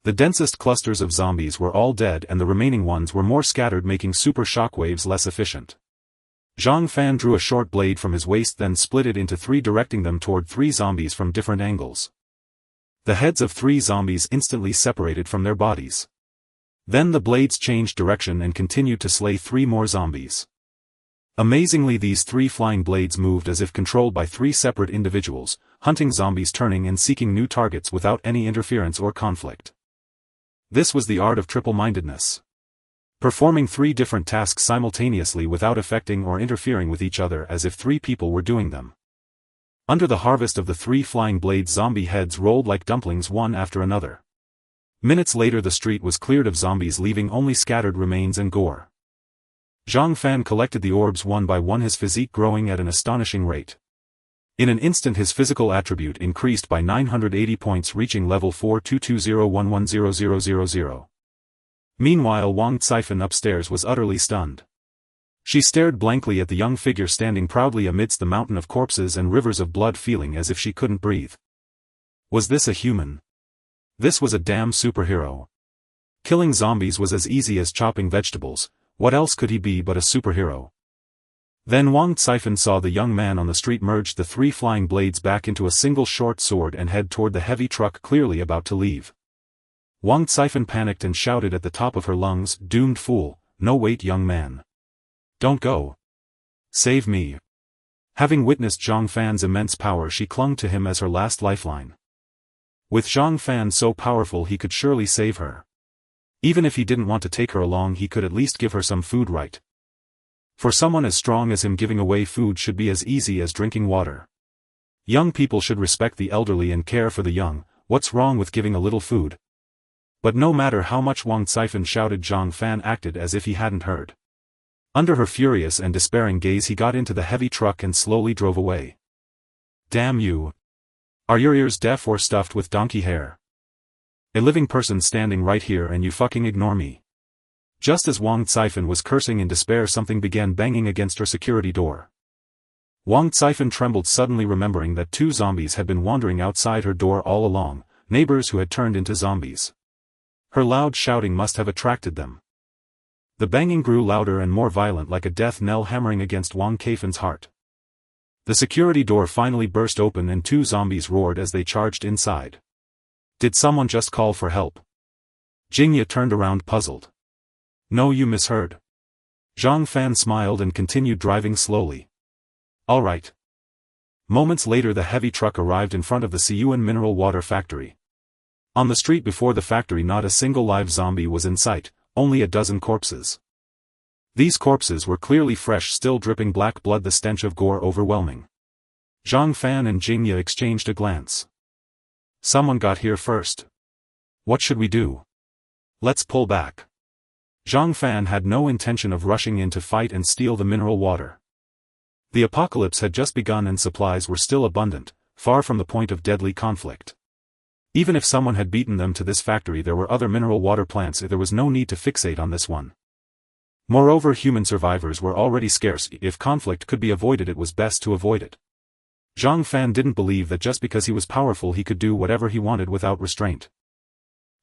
The densest clusters of zombies were all dead and the remaining ones were more scattered, making super shockwaves less efficient. Zhang Fan drew a short blade from his waist, then split it into three, directing them toward three zombies from different angles. The heads of three zombies instantly separated from their bodies. Then the blades changed direction and continued to slay three more zombies. Amazingly, these three flying blades moved as if controlled by three separate individuals, hunting zombies, turning and seeking new targets without any interference or conflict. This was the art of triple-mindedness. Performing three different tasks simultaneously without affecting or interfering with each other, as if three people were doing them. Under the harvest of the three flying blades, zombie heads rolled like dumplings one after another. Minutes later the street was cleared of zombies, leaving only scattered remains and gore. Zhang Fan collected the orbs one by one, his physique growing at an astonishing rate. In an instant his physical attribute increased by 980 points, reaching level 42201100000. Meanwhile Wang Caifan upstairs was utterly stunned. She stared blankly at the young figure standing proudly amidst the mountain of corpses and rivers of blood, feeling as if she couldn't breathe. Was this a human? This was a damn superhero. Killing zombies was as easy as chopping vegetables. What else could he be but a superhero? Then Wang Caifan saw the young man on the street merge the three flying blades back into a single short sword and head toward the heavy truck, clearly about to leave. Wang Caifan panicked and shouted at the top of her lungs, "Doomed fool, no wait young man. Don't go. Save me." Having witnessed Zhang Fan's immense power, she clung to him as her last lifeline. With Zhang Fan so powerful he could surely save her. Even if he didn't want to take her along, he could at least give her some food, right? For someone as strong as him, giving away food should be as easy as drinking water. Young people should respect the elderly and care for the young. What's wrong with giving a little food? But no matter how much Wang Caifan shouted, Zhang Fan acted as if he hadn't heard. Under her furious and despairing gaze he got into the heavy truck and slowly drove away. Damn you! Are your ears deaf or stuffed with donkey hair? A living person standing right here and you fucking ignore me. Just as Wang Caifan was cursing in despair, something began banging against her security door. Wang Caifan trembled, suddenly remembering that two zombies had been wandering outside her door all along, neighbors who had turned into zombies. Her loud shouting must have attracted them. The banging grew louder and more violent, like a death knell hammering against Wang Caifan's heart. The security door finally burst open and two zombies roared as they charged inside. Did someone just call for help? Jingya turned around, puzzled. No, you misheard. Zhang Fan smiled and continued driving slowly. All right. Moments later the heavy truck arrived in front of the Siyuan mineral water factory. On the street before the factory not a single live zombie was in sight, only a dozen corpses. These corpses were clearly fresh, still dripping black blood, the stench of gore overwhelming. Zhang Fan and Jingya exchanged a glance. Someone got here first. What should we do? Let's pull back. Zhang Fan had no intention of rushing in to fight and steal the mineral water. The apocalypse had just begun and supplies were still abundant, far from the point of deadly conflict. Even if someone had beaten them to this factory, there were other mineral water plants. There was no need to fixate on this one. Moreover, human survivors were already scarce. If conflict could be avoided, it was best to avoid it. Zhang Fan didn't believe that just because he was powerful he could do whatever he wanted without restraint.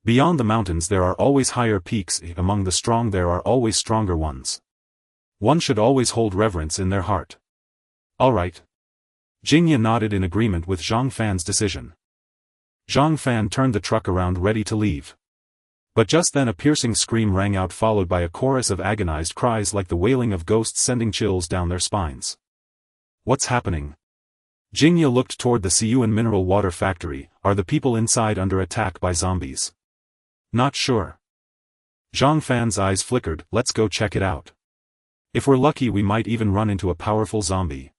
Beyond the mountains there are always higher peaks, among the strong there are always stronger ones. One should always hold reverence in their heart. All right. Jingya nodded in agreement with Zhang Fan's decision. Zhang Fan turned the truck around, ready to leave. But just then a piercing scream rang out, followed by a chorus of agonized cries like the wailing of ghosts, sending chills down their spines. What's happening? Jingya looked toward the Siyuan mineral water factory. Are the people inside under attack by zombies? Not sure. Zhang Fan's eyes flickered. Let's go check it out. If we're lucky we might even run into a powerful zombie.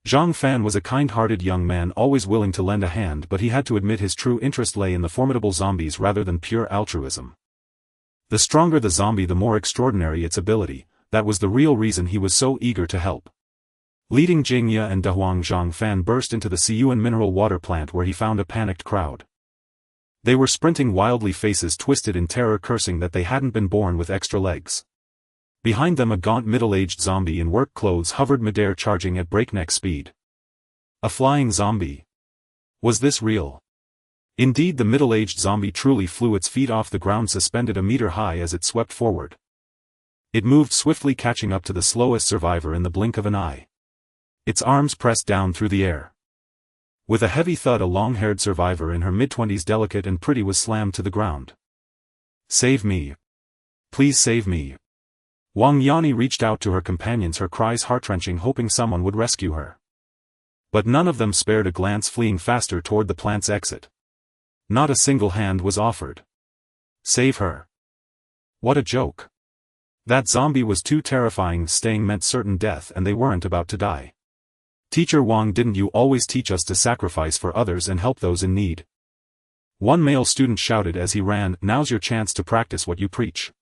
Zhang Fan was a kind-hearted young man, always willing to lend a hand, but he had to admit his true interest lay in the formidable zombies rather than pure altruism. The stronger the zombie, the more extraordinary its ability. That was the real reason he was so eager to help. Leading Jingya and Dahuang, Zhang Fan burst into the Siyuan mineral water plant, where he found a panicked crowd. They were sprinting wildly, faces twisted in terror, cursing that they hadn't been born with extra legs. Behind them a gaunt middle-aged zombie in work clothes hovered midair, charging at breakneck speed. A flying zombie. Was this real? Indeed, the middle-aged zombie truly flew, its feet off the ground suspended a meter high as it swept forward. It moved swiftly, catching up to the slowest survivor in the blink of an eye. Its arms pressed down through the air. With a heavy thud, a long-haired survivor in her mid-twenties, delicate and pretty, was slammed to the ground. "Save me. Please save me." Wang Yani reached out to her companions, her cries heart-wrenching, hoping someone would rescue her. But none of them spared a glance, fleeing faster toward the plant's exit. Not a single hand was offered. Save her. What a joke. That zombie was too terrifying. Staying meant certain death, and they weren't about to die. "Teacher Wang, didn't you always teach us to sacrifice for others and help those in need?" One male student shouted as he ran. "Now's your chance to practice what you preach.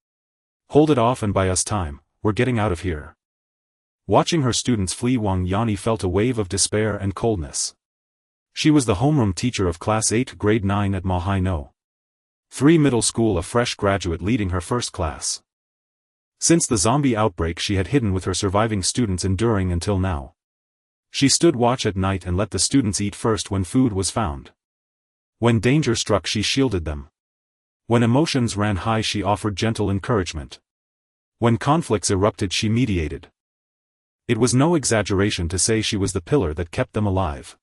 Hold it off and buy us time, we're getting out of here." Watching her students flee, Wang Yani felt a wave of despair and coldness. She was the homeroom teacher of Class 8, Grade 9 at Mahai No. 3 Middle School, a fresh graduate leading her first class. Since the zombie outbreak, she had hidden with her surviving students, enduring until now. She stood watch at night and let the students eat first when food was found. When danger struck, she shielded them. When emotions ran high, she offered gentle encouragement. When conflicts erupted, she mediated. It was no exaggeration to say she was the pillar that kept them alive.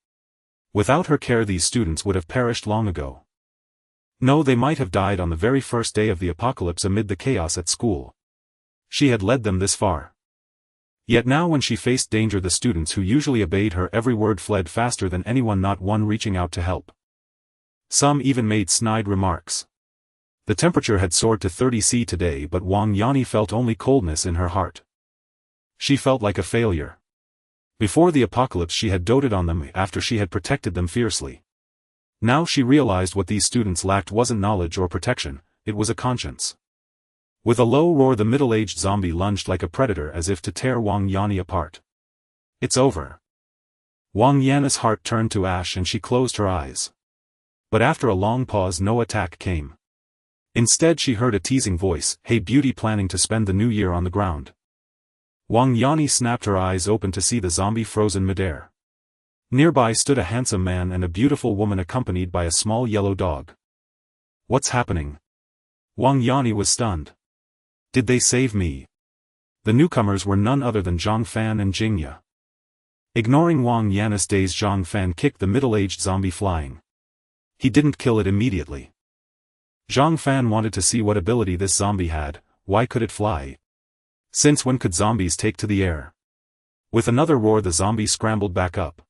Without her care, these students would have perished long ago. No, they might have died on the very first day of the apocalypse amid the chaos at school. She had led them this far. Yet now, when she faced danger, the students who usually obeyed her every word fled faster than anyone, not one reaching out to help. Some even made snide remarks. The temperature had soared to 30 degrees today, but Wang Yani felt only coldness in her heart. She felt like a failure. Before the apocalypse, she had doted on them after she had protected them fiercely. Now she realized what these students lacked wasn't knowledge or protection, it was a conscience. With a low roar, the middle-aged zombie lunged like a predator, as if to tear Wang Yani apart. "It's over." Wang Yani's heart turned to ash and she closed her eyes. But after a long pause, no attack came. Instead, she heard a teasing voice, "Hey beauty, planning to spend the new year on the ground?" Wang Yani snapped her eyes open to see the zombie frozen midair. Nearby stood a handsome man and a beautiful woman accompanied by a small yellow dog. "What's happening?" Wang Yani was stunned. "Did they save me?" The newcomers were none other than Zhang Fan and Jingya. Ignoring Wang Yani's daze, Zhang Fan kicked the middle-aged zombie flying. He didn't kill it immediately. Zhang Fan wanted to see what ability this zombie had. Why could it fly? Since when could zombies take to the air? With another roar, the zombie scrambled back up.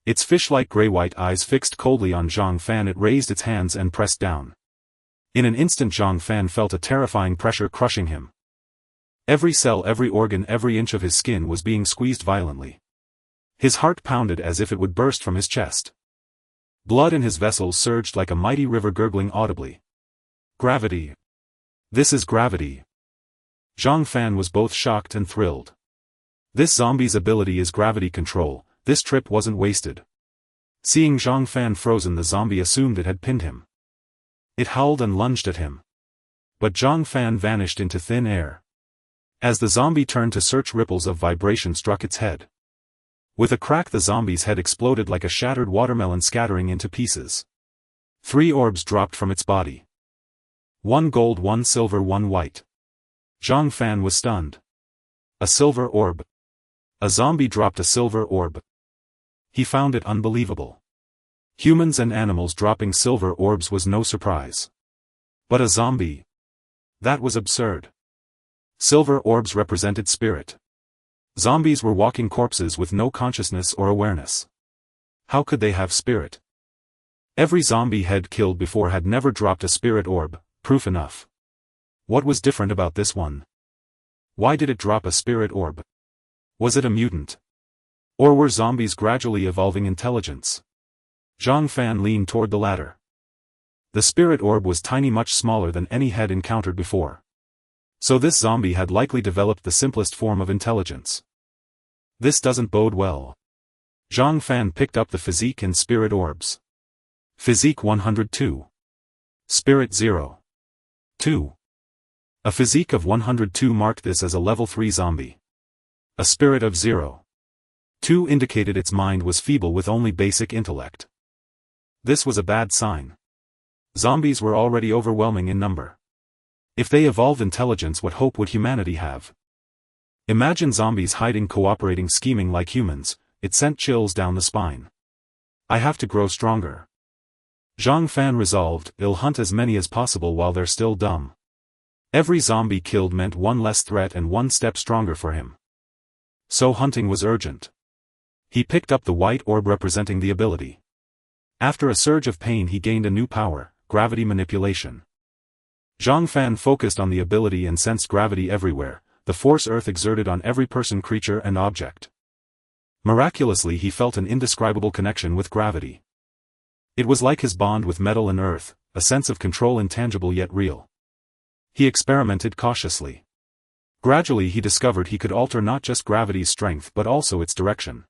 Its fish-like gray-white eyes fixed coldly on Zhang Fan, it raised its hands and pressed down. In an instant, Zhang Fan felt a terrifying pressure crushing him. Every cell, every organ, every inch of his skin was being squeezed violently. His heart pounded as if it would burst from his chest. Blood in his vessels surged like a mighty river, gurgling audibly. "Gravity. This is gravity." Zhang Fan was both shocked and thrilled. This zombie's ability is gravity control. This trip wasn't wasted. Seeing Zhang Fan frozen, the zombie assumed it had pinned him. It howled and lunged at him. But Zhang Fan vanished into thin air. As the zombie turned to search, ripples of vibration struck its head. With a crack, the zombie's head exploded like a shattered watermelon, scattering into pieces. 3 orbs dropped from its body. 1 gold, 1 silver, 1 white. Zhang Fan was stunned. A silver orb. A zombie dropped a silver orb. He found it unbelievable. Humans and animals dropping silver orbs was no surprise. But a zombie? That was absurd. Silver orbs represented spirit. Zombies were walking corpses with no consciousness or awareness. How could they have spirit? Every zombie head killed before had never dropped a spirit orb, proof enough. What was different about this one? Why did it drop a spirit orb? Was it a mutant? Or were zombies gradually evolving intelligence? Zhang Fan leaned toward the latter. The spirit orb was tiny, much smaller than any head encountered before. So this zombie had likely developed the simplest form of intelligence. This doesn't bode well. Zhang Fan picked up the physique and spirit orbs. Physique 102. Spirit 0. 2. A physique of 102 marked this as a level 3 zombie. A spirit of 0. 2 indicated its mind was feeble with only basic intellect. This was a bad sign. Zombies were already overwhelming in number. If they evolved intelligence, what hope would humanity have? Imagine zombies hiding, cooperating, scheming like humans. It sent chills down the spine. I have to grow stronger. Zhang Fan resolved, he'll hunt as many as possible while they're still dumb. Every zombie killed meant one less threat and one step stronger for him. So hunting was urgent. He picked up the white orb representing the ability. After a surge of pain he gained a new power, gravity manipulation. Zhang Fan focused on the ability and sensed gravity everywhere, the force Earth exerted on every person, creature and object. Miraculously he felt an indescribable connection with gravity. It was like his bond with metal and earth, a sense of control intangible yet real. He experimented cautiously. Gradually he discovered he could alter not just gravity's strength but also its direction.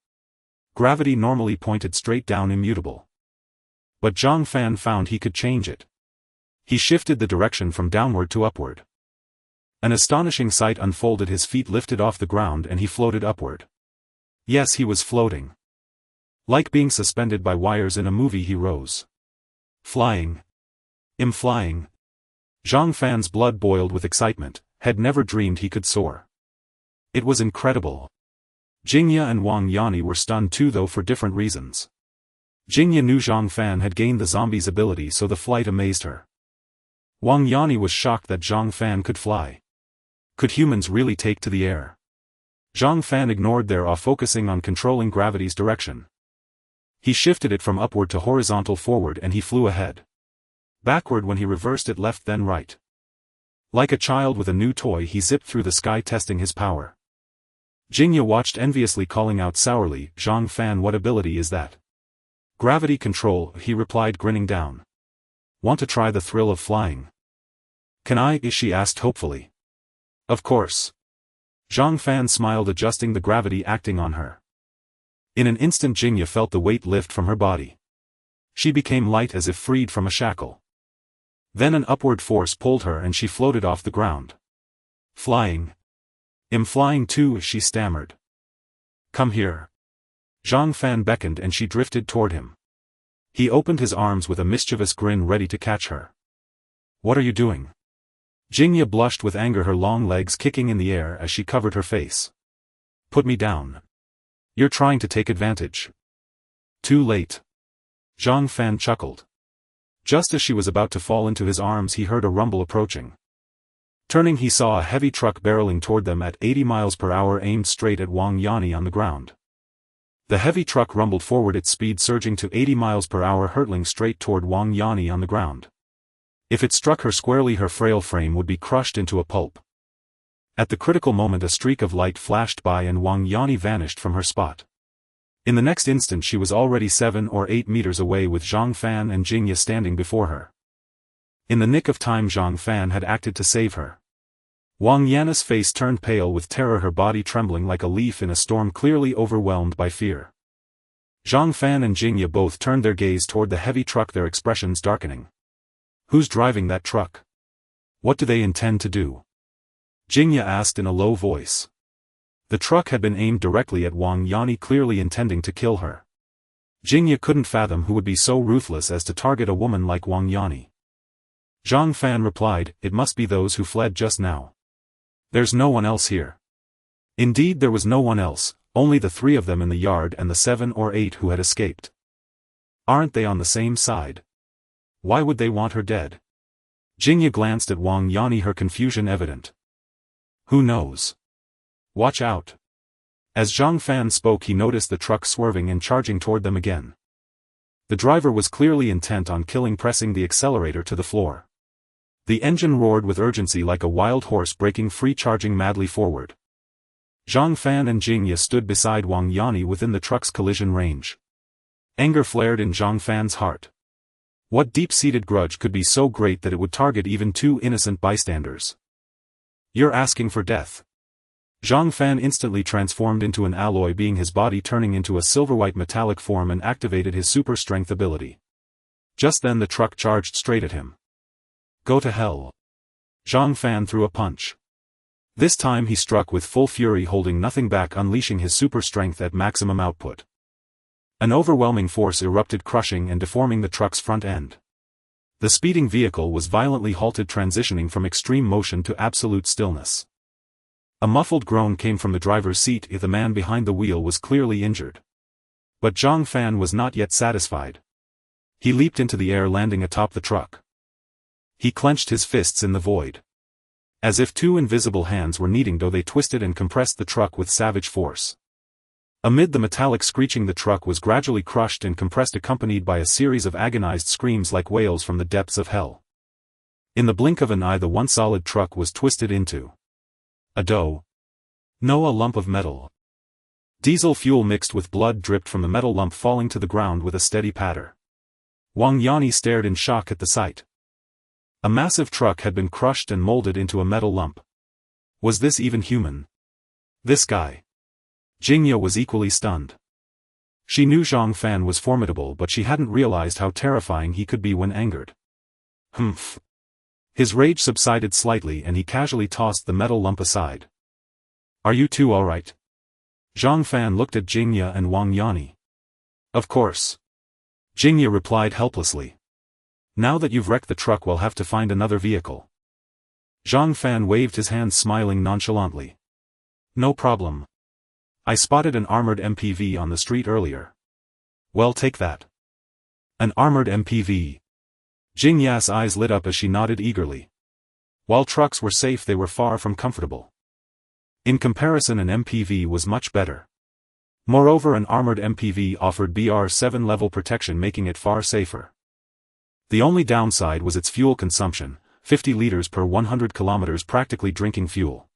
Gravity normally pointed straight down, immutable. But Zhang Fan found he could change it. He shifted the direction from downward to upward. An astonishing sight unfolded. His feet lifted off the ground and he floated upward. Yes, he was floating. Like being suspended by wires in a movie, he rose. Flying. Flying. Zhang Fan's blood boiled with excitement, had never dreamed he could soar. It was incredible. Jingya and Wang Yani were stunned too, though for different reasons. Jingya knew Zhang Fan had gained the zombie's ability, so the flight amazed her. Wang Yani was shocked that Zhang Fan could fly. Could humans really take to the air? Zhang Fan ignored their awe, focusing on controlling gravity's direction. He shifted it from upward to horizontal forward and he flew ahead. Backward when he reversed it, left then right. Like a child with a new toy he zipped through the sky, testing his power. Jingya watched enviously, calling out sourly, "Zhang Fan, what ability is that?" "Gravity control," he replied, grinning down. "Want to try the thrill of flying?" "Can I?" she asked hopefully. "Of course." Zhang Fan smiled, adjusting the gravity acting on her. In an instant Jingya felt the weight lift from her body. She became light as if freed from a shackle. Then an upward force pulled her and she floated off the ground. "Flying. Flying too," she stammered. "Come here." Zhang Fan beckoned and she drifted toward him. He opened his arms with a mischievous grin, ready to catch her. "What are you doing?" Jingya blushed with anger, her long legs kicking in the air as she covered her face. "Put me down. You're trying to take advantage." "Too late." Zhang Fan chuckled. Just as she was about to fall into his arms he heard a rumble approaching. Turning he saw a heavy truck barreling toward them at 80 miles per hour, aimed straight at Wang Yani on the ground. The heavy truck rumbled forward, its speed surging to 80 miles per hour, hurtling straight toward Wang Yani on the ground. If it struck her squarely, her frail frame would be crushed into a pulp. At the critical moment a streak of light flashed by and Wang Yani vanished from her spot. In the next instant she was already 7 or 8 meters away, with Zhang Fan and Jingya standing before her. In the nick of time Zhang Fan had acted to save her. Wang Yana's face turned pale with terror, her body trembling like a leaf in a storm, clearly overwhelmed by fear. Zhang Fan and Jingya both turned their gaze toward the heavy truck, their expressions darkening. "Who's driving that truck? What do they intend to do?" Jingya asked in a low voice. The truck had been aimed directly at Wang Yani, clearly intending to kill her. Jingya couldn't fathom who would be so ruthless as to target a woman like Wang Yani. Zhang Fan replied, "It must be those who fled just now. There's no one else here." Indeed there was no one else, only the 3 of them in the yard and the 7 or 8 who had escaped. Aren't they on the same side? Why would they want her dead? Jingya glanced at Wang Yani, her confusion evident. "Who knows? Watch out." As Zhang Fan spoke he noticed the truck swerving and charging toward them again. The driver was clearly intent on killing, pressing the accelerator to the floor. The engine roared with urgency like a wild horse breaking free, charging madly forward. Zhang Fan and Jingya stood beside Wang Yani within the truck's collision range. Anger flared in Zhang Fan's heart. What deep-seated grudge could be so great that it would target even 2 innocent bystanders? "You're asking for death." Zhang Fan instantly transformed into an alloy being, his body turning into a silver-white metallic form, and activated his super strength ability. Just then the truck charged straight at him. "Go to hell." Zhang Fan threw a punch. This time he struck with full fury, holding nothing back, unleashing his super strength at maximum output. An overwhelming force erupted, crushing and deforming the truck's front end. The speeding vehicle was violently halted, transitioning from extreme motion to absolute stillness. A muffled groan came from the driver's seat. The man behind the wheel was clearly injured. But Zhang Fan was not yet satisfied. He leaped into the air, landing atop the truck. He clenched his fists in the void. As if two invisible hands were kneading dough, they twisted and compressed the truck with savage force. Amid the metallic screeching, the truck was gradually crushed and compressed, accompanied by a series of agonized screams like wails from the depths of hell. In the blink of an eye, the once solid truck was twisted into a dough. No, a lump of metal. Diesel fuel mixed with blood dripped from the metal lump, falling to the ground with a steady patter. Wang Yanni stared in shock at the sight. A massive truck had been crushed and molded into a metal lump. Was this even human? This guy. Jingya was equally stunned. She knew Zhang Fan was formidable, but she hadn't realized how terrifying he could be when angered. Humph. His rage subsided slightly and he casually tossed the metal lump aside. Are you two all right? Zhang Fan looked at Jingya and Wang Yanni. Of course. Jingya replied helplessly. Now that you've wrecked the truck, we'll have to find another vehicle. Zhang Fan waved his hands, smiling nonchalantly. No problem. I spotted an armored MPV on the street earlier. Well, take that. An armored MPV. Jingya's eyes lit up as she nodded eagerly. While trucks were safe, they were far from comfortable. In comparison, an MPV was much better. Moreover, an armored MPV offered BR7 level protection, making it far safer. The only downside was its fuel consumption, 50 liters per 100 kilometers, practically drinking fuel.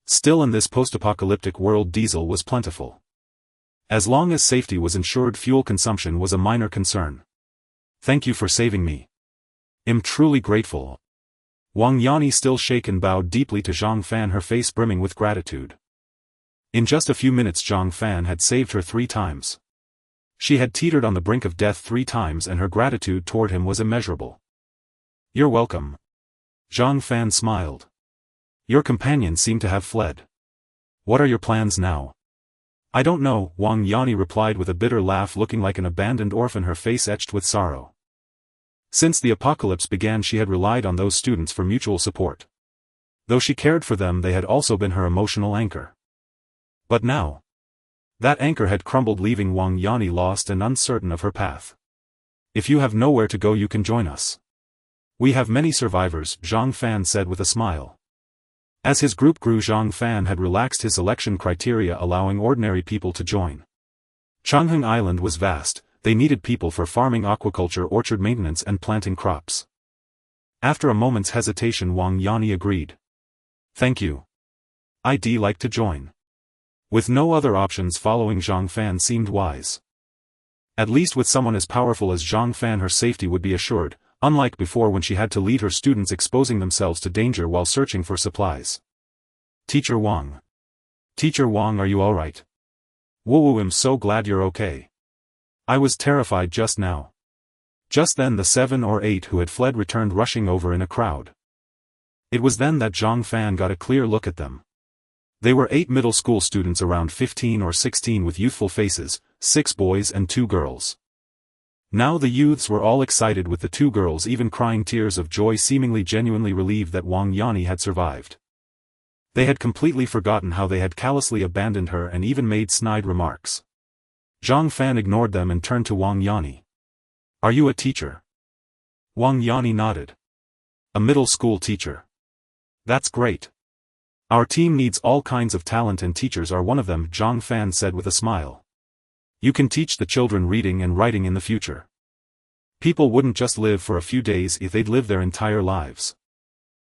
Still, in this post-apocalyptic world, diesel was plentiful. As long as safety was ensured, fuel consumption was a minor concern. Thank you for saving me. I'm truly grateful. Wang Yanni, still shaken, bowed deeply to Zhang Fan, her face brimming with gratitude. In just a few minutes, Zhang Fan had saved her 3 times. She had teetered on the brink of death 3 times, and her gratitude toward him was immeasurable. You're welcome. Zhang Fan smiled. Your companions seem to have fled. What are your plans now? I don't know, Wang Yanni replied with a bitter laugh, looking like an abandoned orphan, her face etched with sorrow. Since the apocalypse began, she had relied on those students for mutual support. Though she cared for them, they had also been her emotional anchor. But now, that anchor had crumbled, leaving Wang Yanni lost and uncertain of her path. If you have nowhere to go, you can join us. We have many survivors, Zhang Fan said with a smile. As his group grew, Zhang Fan had relaxed his selection criteria, allowing ordinary people to join. Changheng Island was vast. They needed people for farming, aquaculture, orchard maintenance, and planting crops. After a moment's hesitation, Wang Yanni agreed. Thank you. I'd like to join. With no other options, following Zhang Fan seemed wise. At least with someone as powerful as Zhang Fan, her safety would be assured, unlike before when she had to lead her students, exposing themselves to danger while searching for supplies. Teacher Wang. Teacher Wang, are you alright? Woo, I'm so glad you're okay. I was terrified just now. Just then the 7 or 8 who had fled returned, rushing over in a crowd. It was then that Zhang Fan got a clear look at them. They were 8 middle school students around 15 or 16 with youthful faces, 6 boys and 2 girls. Now the youths were all excited, with the 2 girls even crying tears of joy, seemingly genuinely relieved that Wang Yanni had survived. They had completely forgotten how they had callously abandoned her and even made snide remarks. Zhang Fan ignored them and turned to Wang Yanni. Are you a teacher? Wang Yanni nodded. A middle school teacher. That's great. Our team needs all kinds of talent and teachers are one of them, Zhang Fan said with a smile. You can teach the children reading and writing in the future. People wouldn't just live for a few days, if they'd live their entire lives.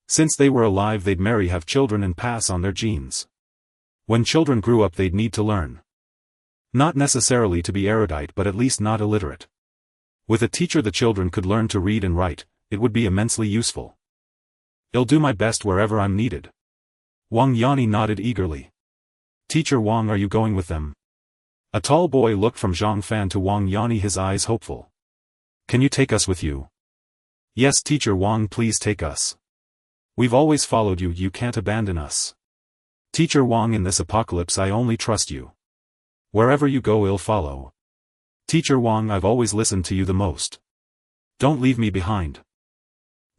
Since they were alive, they'd marry, have children, and pass on their genes. When children grew up, they'd need to learn. Not necessarily to be erudite, but at least not illiterate. With a teacher, the children could learn to read and write. It would be immensely useful. I'll do my best wherever I'm needed. Wang Yanni nodded eagerly. Teacher Wang, are you going with them? A tall boy looked from Zhang Fan to Wang Yanni, his eyes hopeful. Can you take us with you? Yes, Teacher Wang, please take us. We've always followed you, you can't abandon us. Teacher Wang, in this apocalypse I only trust you. Wherever you go I'll follow. Teacher Wang, I've always listened to you the most. Don't leave me behind.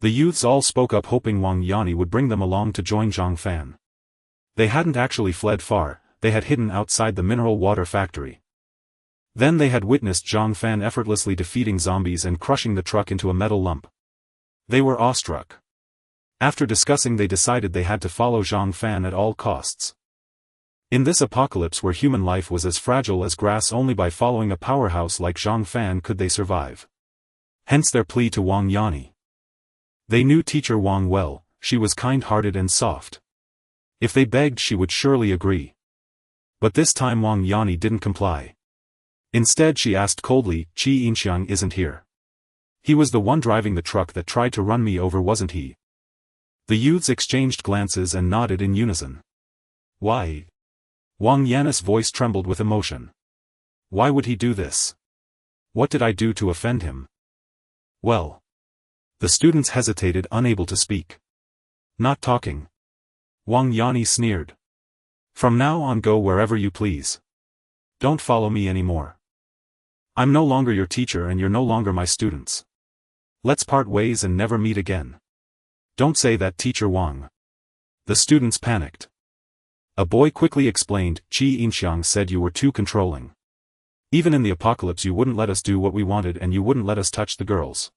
The youths all spoke up, hoping Wang Yanni would bring them along to join Zhang Fan. They hadn't actually fled far, they had hidden outside the mineral water factory. Then they had witnessed Zhang Fan effortlessly defeating zombies and crushing the truck into a metal lump. They were awestruck. After discussing, they decided they had to follow Zhang Fan at all costs. In this apocalypse where human life was as fragile as grass, only by following a powerhouse like Zhang Fan could they survive. Hence their plea to Wang Yanni. They knew Teacher Wang well, she was kind-hearted and soft. If they begged she would surely agree. But this time Wang Yanni didn't comply. Instead she asked coldly, Qi Yinxiang isn't here. He was the one driving the truck that tried to run me over, wasn't he? The youths exchanged glances and nodded in unison. Why? Wang Yanni's voice trembled with emotion. Why would he do this? What did I do to offend him? Well. The students hesitated, unable to speak. Not talking. Wang Yanni sneered. From now on go wherever you please. Don't follow me anymore. I'm no longer your teacher and you're no longer my students. Let's part ways and never meet again. Don't say that, Teacher Wang. The students panicked. A boy quickly explained, Qi Yinxiang said you were too controlling. Even in the apocalypse you wouldn't let us do what we wanted and you wouldn't let us touch the girls.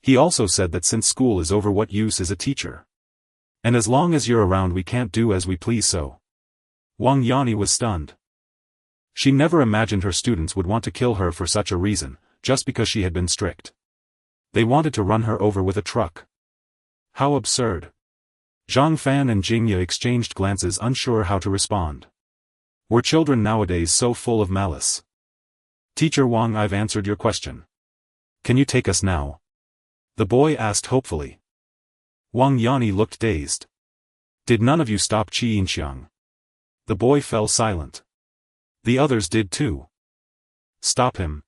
He also said that since school is over, what use is a teacher? And as long as you're around we can't do as we please. So Wang Yanni was stunned. She never imagined her students would want to kill her for such a reason, just because she had been strict. They wanted to run her over with a truck. How absurd. Zhang Fan and Jingya exchanged glances, unsure how to respond. Were children nowadays so full of malice? Teacher Wang, I've answered your question. Can you take us now? The boy asked hopefully. Wang Yanni looked dazed. Did none of you stop Qi Yinxiang? The boy fell silent. The others did too. Stop him?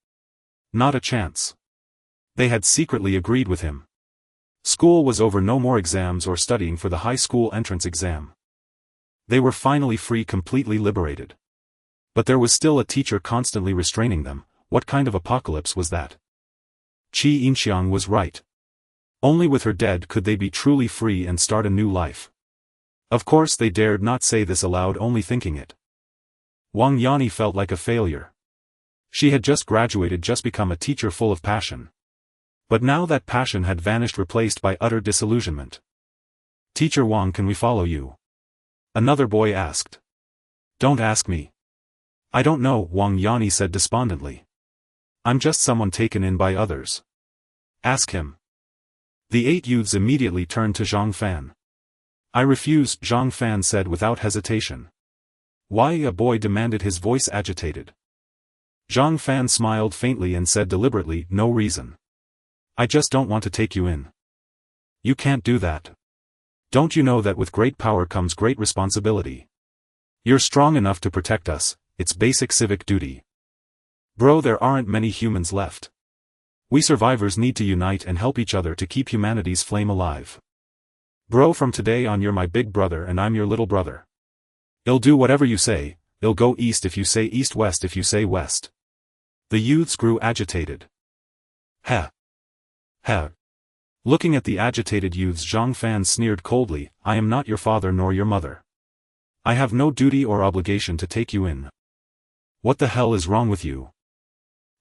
Not a chance. They had secretly agreed with him. School was over, no more exams or studying for the high school entrance exam. They were finally free, completely liberated. But there was still a teacher constantly restraining them. What kind of apocalypse was that? Qi Yinxiang was right. Only with her dead could they be truly free and start a new life. Of course they dared not say this aloud, only thinking it. Wang Yanni felt like a failure. She had just graduated, just become a teacher full of passion. But now that passion had vanished, replaced by utter disillusionment. Teacher Wang, can we follow you? Another boy asked. Don't ask me. I don't know, Wang Yanni said despondently. I'm just someone taken in by others. Ask him. The 8 youths immediately turned to Zhang Fan. I refuse, Zhang Fan said without hesitation. Why? A boy demanded, his voice agitated. Zhang Fan smiled faintly and said deliberately, no reason. I just don't want to take you in. You can't do that. Don't you know that with great power comes great responsibility? You're strong enough to protect us, it's basic civic duty. Bro, there aren't many humans left. We survivors need to unite and help each other to keep humanity's flame alive. Bro, from today on you're my big brother and I'm your little brother. I'll do whatever you say, I'll go east if you say east, west if you say west. The youths grew agitated. Heh. Heh. Looking at the agitated youths, Zhang Fan sneered coldly, I am not your father nor your mother. I have no duty or obligation to take you in. What the hell is wrong with you?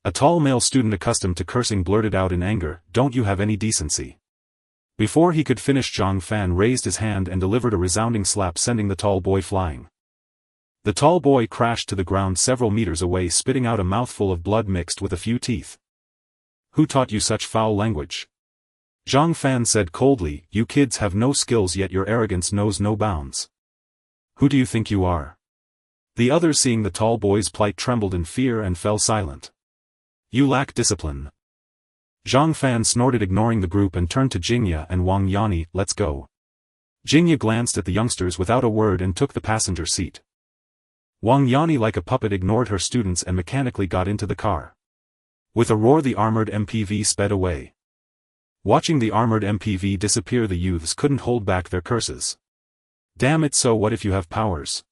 A tall male student accustomed to cursing blurted out in anger, don't you have any decency? Before he could finish, Zhang Fan raised his hand and delivered a resounding slap, sending the tall boy flying. The tall boy crashed to the ground several meters away, spitting out a mouthful of blood mixed with a few teeth. Who taught you such foul language? Zhang Fan said coldly, you kids have no skills yet your arrogance knows no bounds. Who do you think you are? The others, seeing the tall boy's plight, trembled in fear and fell silent. You lack discipline. Zhang Fan snorted, ignoring the group, and turned to Jingya and Wang Yanni, let's go. Jingya glanced at the youngsters without a word and took the passenger seat. Wang Yanni, like a puppet, ignored her students and mechanically got into the car. With a roar, the armored MPV sped away. Watching the armored MPV disappear, the youths couldn't hold back their curses. Damn it, so what if you have powers?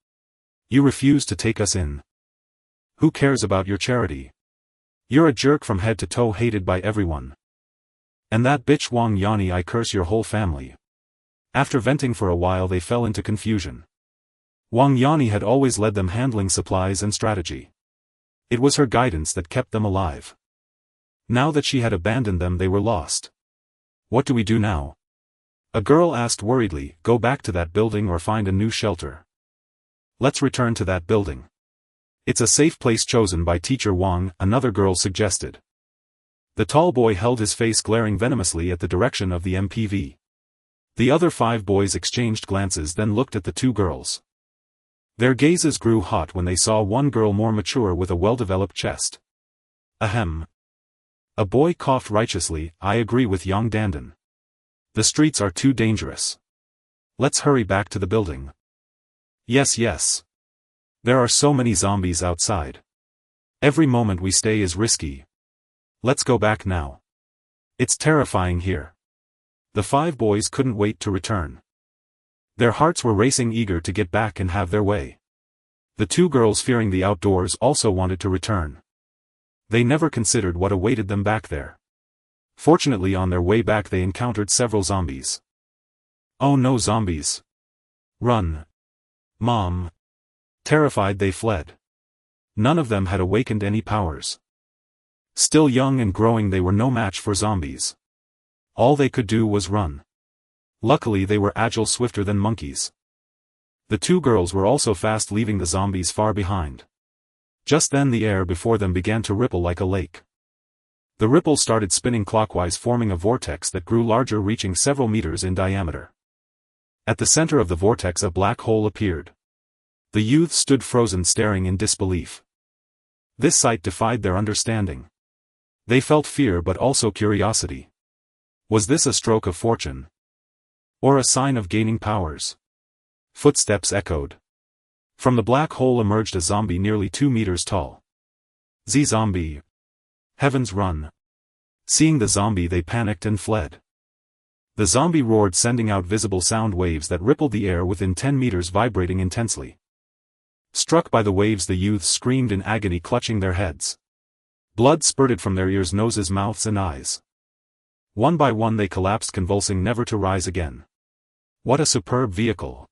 You refuse to take us in. Who cares about your charity? You're a jerk from head to toe, hated by everyone. And that bitch Wang Yani, I curse your whole family. After venting for a while, they fell into confusion. Wang Yani had always led them, handling supplies and strategy. It was her guidance that kept them alive. Now that she had abandoned them, they were lost. What do we do now? A girl asked worriedly. Go back to that building or find a new shelter. Let's return to that building. It's a safe place chosen by Teacher Wang, another girl suggested. The tall boy held his face, glaring venomously at the direction of the MPV. The other 5 boys exchanged glances, then looked at the 2 girls. Their gazes grew hot when they saw one girl more mature with a well-developed chest. Ahem. A boy coughed righteously. I agree with Yang Dandan. The streets are too dangerous. Let's hurry back to the building. Yes. There are so many zombies outside. Every moment we stay is risky. Let's go back now. It's terrifying here. The 5 boys couldn't wait to return. Their hearts were racing, eager to get back and have their way. The 2 girls, fearing the outdoors, also wanted to return. They never considered what awaited them back there. Fortunately, on their way back they encountered several zombies. Oh no, zombies! Run! Mom! Terrified, they fled. None of them had awakened any powers. Still young and growing, they were no match for zombies. All they could do was run. Luckily they were agile, swifter than monkeys. The 2 girls were also fast, leaving the zombies far behind. Just then the air before them began to ripple like a lake. The ripple started spinning clockwise, forming a vortex that grew larger, reaching several meters in diameter. At the center of the vortex a black hole appeared. The youths stood frozen, staring in disbelief. This sight defied their understanding. They felt fear but also curiosity. Was this a stroke of fortune? Or a sign of gaining powers? Footsteps echoed. From the black hole emerged a zombie nearly 2 meters tall. Z-zombie! Heavens, run! Seeing the zombie, they panicked and fled. The zombie roared, sending out visible sound waves that rippled the air within 10 meters, vibrating intensely. Struck by the waves, the youths screamed in agony, clutching their heads. Blood spurted from their ears, noses, mouths and eyes. One by one they collapsed, convulsing, never to rise again. What a superb vehicle!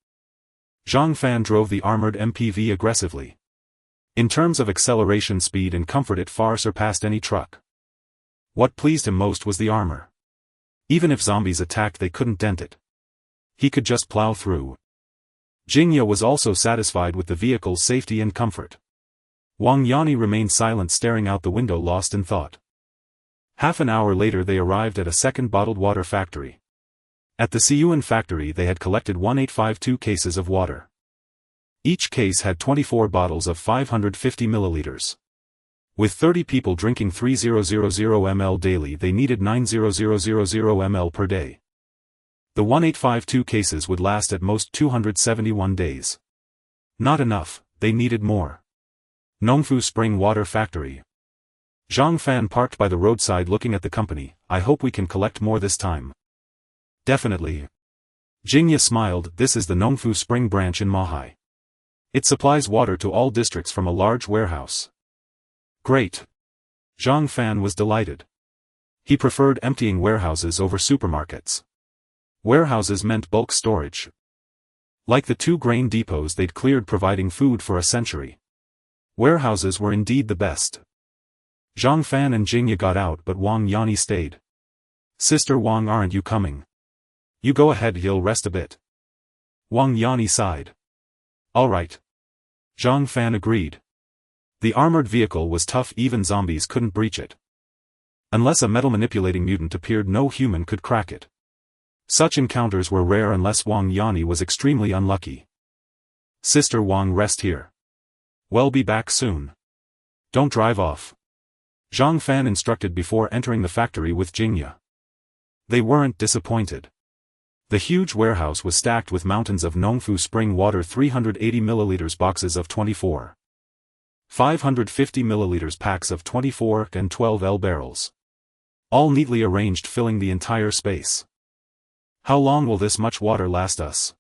Zhang Fan drove the armored MPV aggressively. In terms of acceleration, speed and comfort, it far surpassed any truck. What pleased him most was the armor. Even if zombies attacked, they couldn't dent it. He could just plow through. Jingya was also satisfied with the vehicle's safety and comfort. Wang Yani remained silent, staring out the window, lost in thought. Half an hour later they arrived at a second bottled water factory. At the Siyuan factory they had collected 1852 cases of water. Each case had 24 bottles of 550 milliliters. With 30 people drinking 3000 ml daily, they needed 9000 ml per day. The 1852 cases would last at most 271 days. Not enough, they needed more. Nongfu Spring Water Factory. Zhang Fan parked by the roadside, looking at the company. I hope we can collect more this time. Definitely. Jingya smiled. This is the Nongfu Spring branch in Mahai. It supplies water to all districts from a large warehouse. Great. Zhang Fan was delighted. He preferred emptying warehouses over supermarkets. Warehouses meant bulk storage. Like the 2 grain depots they'd cleared, providing food for a century. Warehouses were indeed the best. Zhang Fan and Jingya got out, but Wang Yani stayed. Sister Wang, aren't you coming? You go ahead, he'll rest a bit. Wang Yani sighed. All right. Zhang Fan agreed. The armored vehicle was tough, even zombies couldn't breach it. Unless a metal-manipulating mutant appeared, no human could crack it. Such encounters were rare unless Wang Yani was extremely unlucky. Sister Wang, rest here. We'll be back soon. Don't drive off. Zhang Fan instructed before entering the factory with Jingya. They weren't disappointed. The huge warehouse was stacked with mountains of Nongfu Spring water, 380 milliliters boxes of 24. 550 milliliters packs of 24 and 12L barrels. All neatly arranged, filling the entire space. How long will this much water last us?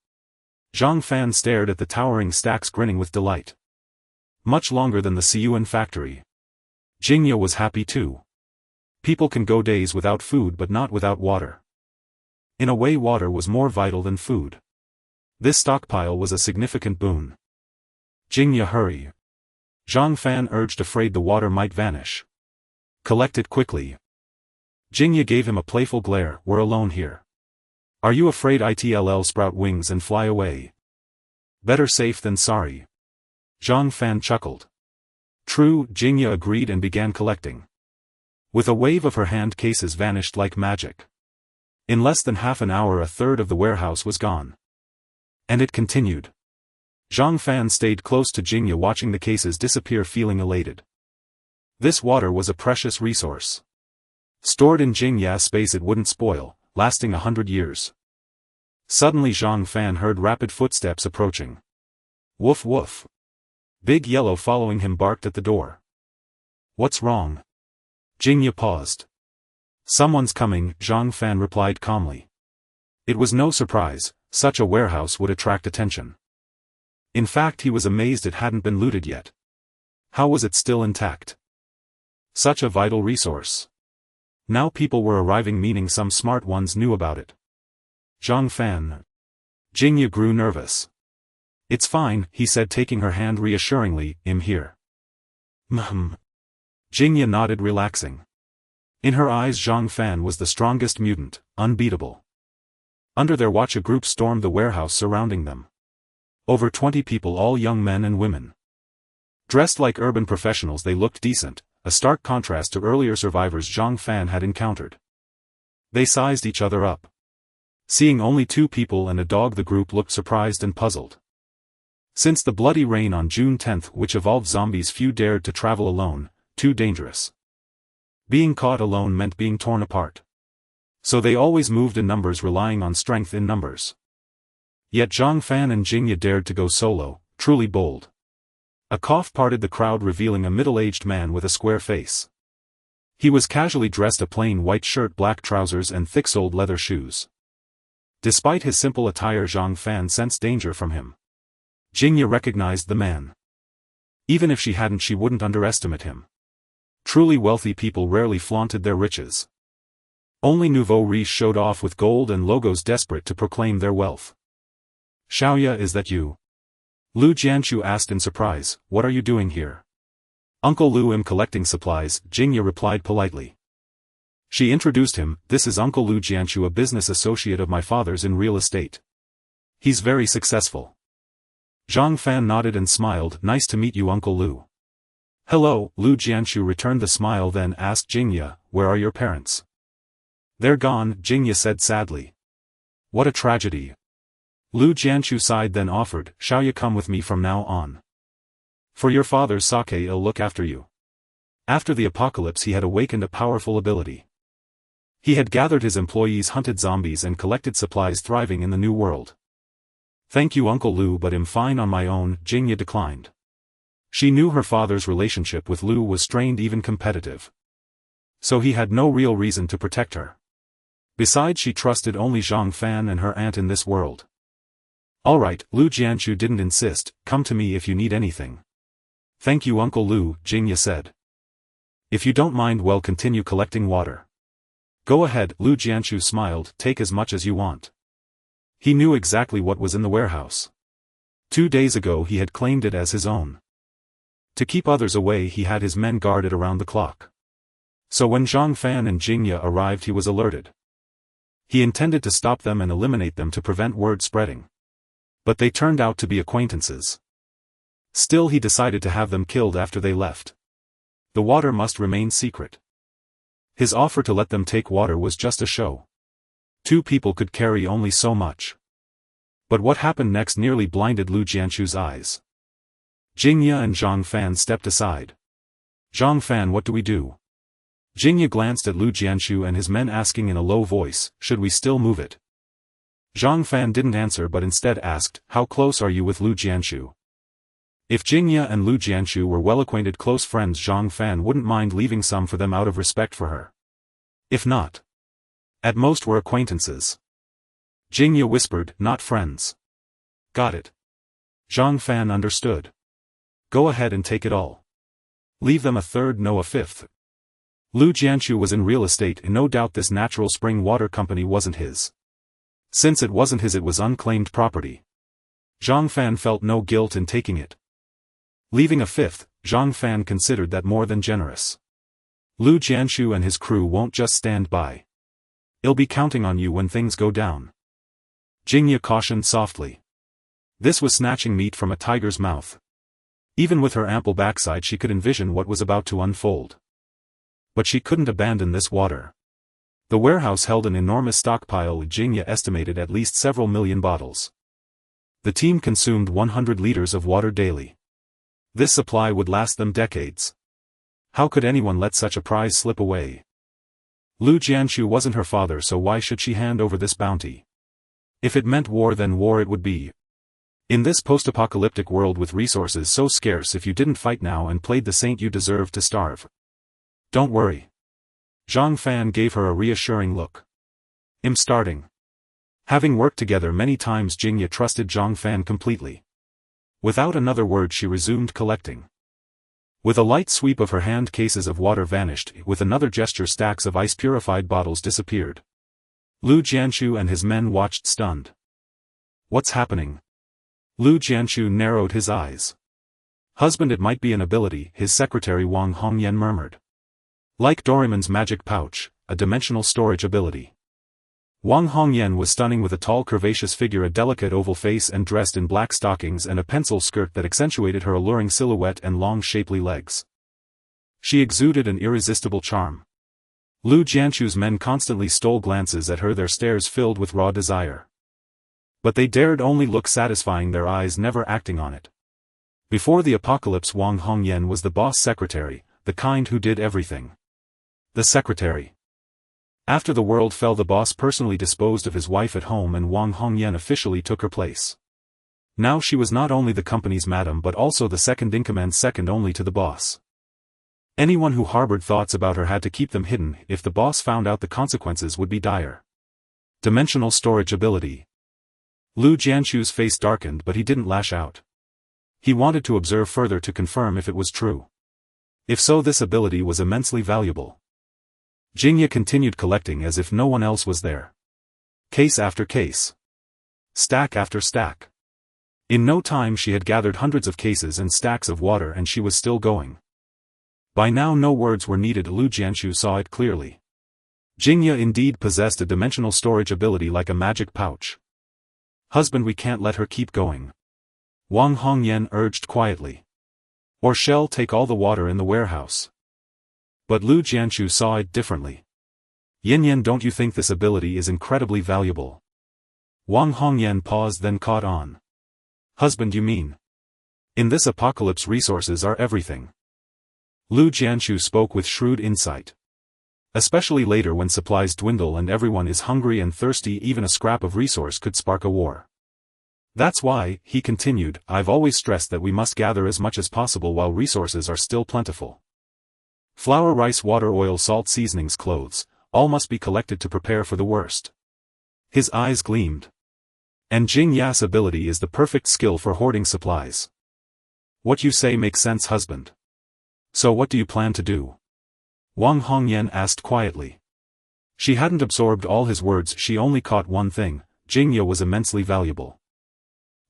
Zhang Fan stared at the towering stacks grinning with delight. Much longer than the Siyuan factory. Jingya was happy too. People can go days without food but not without water. In a way, water was more vital than food. This stockpile was a significant boon. Jingya, hurry. Zhang Fan urged, afraid the water might vanish. Collect it quickly. Jingya gave him a playful glare. We're alone here. Are you afraid it'll sprout wings and fly away? Better safe than sorry. Zhang Fan chuckled. True, Jingya agreed and began collecting. With a wave of her hand, cases vanished like magic. In less than half an hour, a third of the warehouse was gone. And it continued. Zhang Fan stayed close to Jingya, watching the cases disappear, feeling elated. This water was a precious resource. Stored in Jingya's space, it wouldn't spoil, lasting 100 years. Suddenly Zhang Fan heard rapid footsteps approaching. Woof woof. Big Yellow, following him, barked at the door. What's wrong? Jingya paused. Someone's coming, Zhang Fan replied calmly. It was no surprise, such a warehouse would attract attention. In fact, he was amazed it hadn't been looted yet. How was it still intact? Such a vital resource. Now people were arriving, meaning some smart ones knew about it. Zhang Fan. Jingya grew nervous. It's fine, he said, taking her hand reassuringly. I'm here. Jingya nodded, relaxing. In her eyes, Zhang Fan was the strongest mutant, unbeatable. Under their watch, a group stormed the warehouse surrounding them. Over 20 people, all young men and women. Dressed like urban professionals, they looked decent, a stark contrast to earlier survivors Zhang Fan had encountered. They sized each other up. Seeing only 2 people and a dog, the group looked surprised and puzzled. Since the bloody rain on June 10th, which evolved zombies, few dared to travel alone, too dangerous. Being caught alone meant being torn apart. So they always moved in numbers, relying on strength in numbers. Yet Zhang Fan and Jingya dared to go solo, truly bold. A cough parted the crowd, revealing a middle-aged man with a square face. He was casually dressed, a plain white shirt, black trousers and thick-soled leather shoes. Despite his simple attire, Zhang Fan sensed danger from him. Jingya recognized the man. Even if she hadn't, she wouldn't underestimate him. Truly wealthy people rarely flaunted their riches. Only nouveau riche showed off with gold and logos, desperate to proclaim their wealth. Xiaoya, is that you? Lu Jianchu asked in surprise. What are you doing here? Uncle Lu, am collecting supplies, Jingya replied politely. She introduced him. This is Uncle Lu Jianchu, a business associate of my father's in real estate. He's very successful. Zhang Fan nodded and smiled. Nice to meet you, Uncle Lu. Hello, Lu Jianchu returned the smile, then asked Jingya, where are your parents? They're gone, Jingya said sadly. What a tragedy. Lu Jianchu sighed, then offered, Xiaoya, come with me from now on. For your father's sake, I'll look after you. After the apocalypse, he had awakened a powerful ability. He had gathered his employees, hunted zombies and collected supplies, thriving in the new world. Thank you, Uncle Lu, but I'm fine on my own, Jingya declined. She knew her father's relationship with Lu was strained, even competitive. So he had no real reason to protect her. Besides, she trusted only Zhang Fan and her aunt in this world. Alright, Lu Jianchu didn't insist, come to me if you need anything. Thank you, Uncle Lu, Jingya said. If you don't mind, well, continue collecting water. Go ahead, Lu Jianchu smiled, take as much as you want. He knew exactly what was in the warehouse. 2 days ago he had claimed it as his own. To keep others away, he had his men guarded around the clock. So when Zhang Fan and Jingya arrived, he was alerted. He intended to stop them and eliminate them to prevent word spreading. But they turned out to be acquaintances. Still, he decided to have them killed after they left. The water must remain secret. His offer to let them take water was just a show. 2 people could carry only so much. But what happened next nearly blinded Lu Jianchu's eyes. Jingya and Zhang Fan stepped aside. Zhang Fan, what do we do? Jingya glanced at Lu Jianchu and his men, asking in a low voice, should we still move it? Zhang Fan didn't answer but instead asked, how close are you with Lu Jianchu? If Jingya and Lu Jianchu were well-acquainted close friends, Zhang Fan wouldn't mind leaving some for them out of respect for her. If not, at most were acquaintances. Jingya whispered, not friends. Got it. Zhang Fan understood. Go ahead and take it all. Leave them a third, no a fifth. Lu Jianshu was in real estate, and no doubt this natural spring water company wasn't his. Since it wasn't his, it was unclaimed property. Zhang Fan felt no guilt in taking it. Leaving a fifth, Zhang Fan considered that more than generous. Lu Jianshu and his crew won't just stand by. They'll be counting on you when things go down. Jingya cautioned softly. This was snatching meat from a tiger's mouth. Even with her ample backside she could envision what was about to unfold. But she couldn't abandon this water. The warehouse held an enormous stockpile. Jingya estimated at least several million bottles. The team consumed 100 liters of water daily. This supply would last them decades. How could anyone let such a prize slip away? Lu Jianshu wasn't her father, so why should she hand over this bounty? If it meant war, then war it would be. In this post-apocalyptic world with resources so scarce, if you didn't fight now and played the saint, you deserved to starve. Don't worry. Zhang Fan gave her a reassuring look. I'm starting. Having worked together many times, Jingya trusted Zhang Fan completely. Without another word she resumed collecting. With a light sweep of her hand, cases of water vanished. With another gesture, stacks of ice-purified bottles disappeared. Lu Jianshu and his men watched stunned. What's happening? Lu Jianshu narrowed his eyes. Husband, it might be an ability, his secretary Wang Hongyan murmured. Like Doraemon's magic pouch, a dimensional storage ability. Wang Hongyan was stunning, with a tall curvaceous figure, a delicate oval face, and dressed in black stockings and a pencil skirt that accentuated her alluring silhouette and long shapely legs. She exuded an irresistible charm. Lu Jianshu's men constantly stole glances at her, their stares filled with raw desire. But they dared only look, satisfying their eyes, never acting on it. Before the apocalypse, Wang Hongyan was the boss secretary, the kind who did everything. The secretary. After the world fell, the boss personally disposed of his wife at home, and Wang Hongyan officially took her place. Now she was not only the company's madam but also the second-in-command, second only to the boss. Anyone who harbored thoughts about her had to keep them hidden. If the boss found out, the consequences would be dire. Dimensional storage ability. Lu Jianshu's face darkened, but he didn't lash out. He wanted to observe further to confirm if it was true. If so, this ability was immensely valuable. Jingya continued collecting as if no one else was there. Case after case. Stack after stack. In no time she had gathered hundreds of cases and stacks of water, and she was still going. By now no words were needed. Lu Jianshu saw it clearly. Jingya indeed possessed a dimensional storage ability like a magic pouch. Husband, we can't let her keep going. Wang Hongyan urged quietly. Or shall take all the water in the warehouse. But Lu Jianshu saw it differently. Yin, don't you think this ability is incredibly valuable? Wang Hongyan paused, then caught on. Husband, you mean? In this apocalypse resources are everything. Lu Jianshu spoke with shrewd insight. Especially later when supplies dwindle and everyone is hungry and thirsty, even a scrap of resource could spark a war. That's why, he continued, I've always stressed that we must gather as much as possible while resources are still plentiful. Flour, rice, water, oil, salt, seasonings, clothes, all must be collected to prepare for the worst. His eyes gleamed. And Jing Ya's ability is the perfect skill for hoarding supplies. What you say makes sense, husband. So what do you plan to do? Wang Hongyan asked quietly. She hadn't absorbed all his words, she only caught one thing: Jingya was immensely valuable.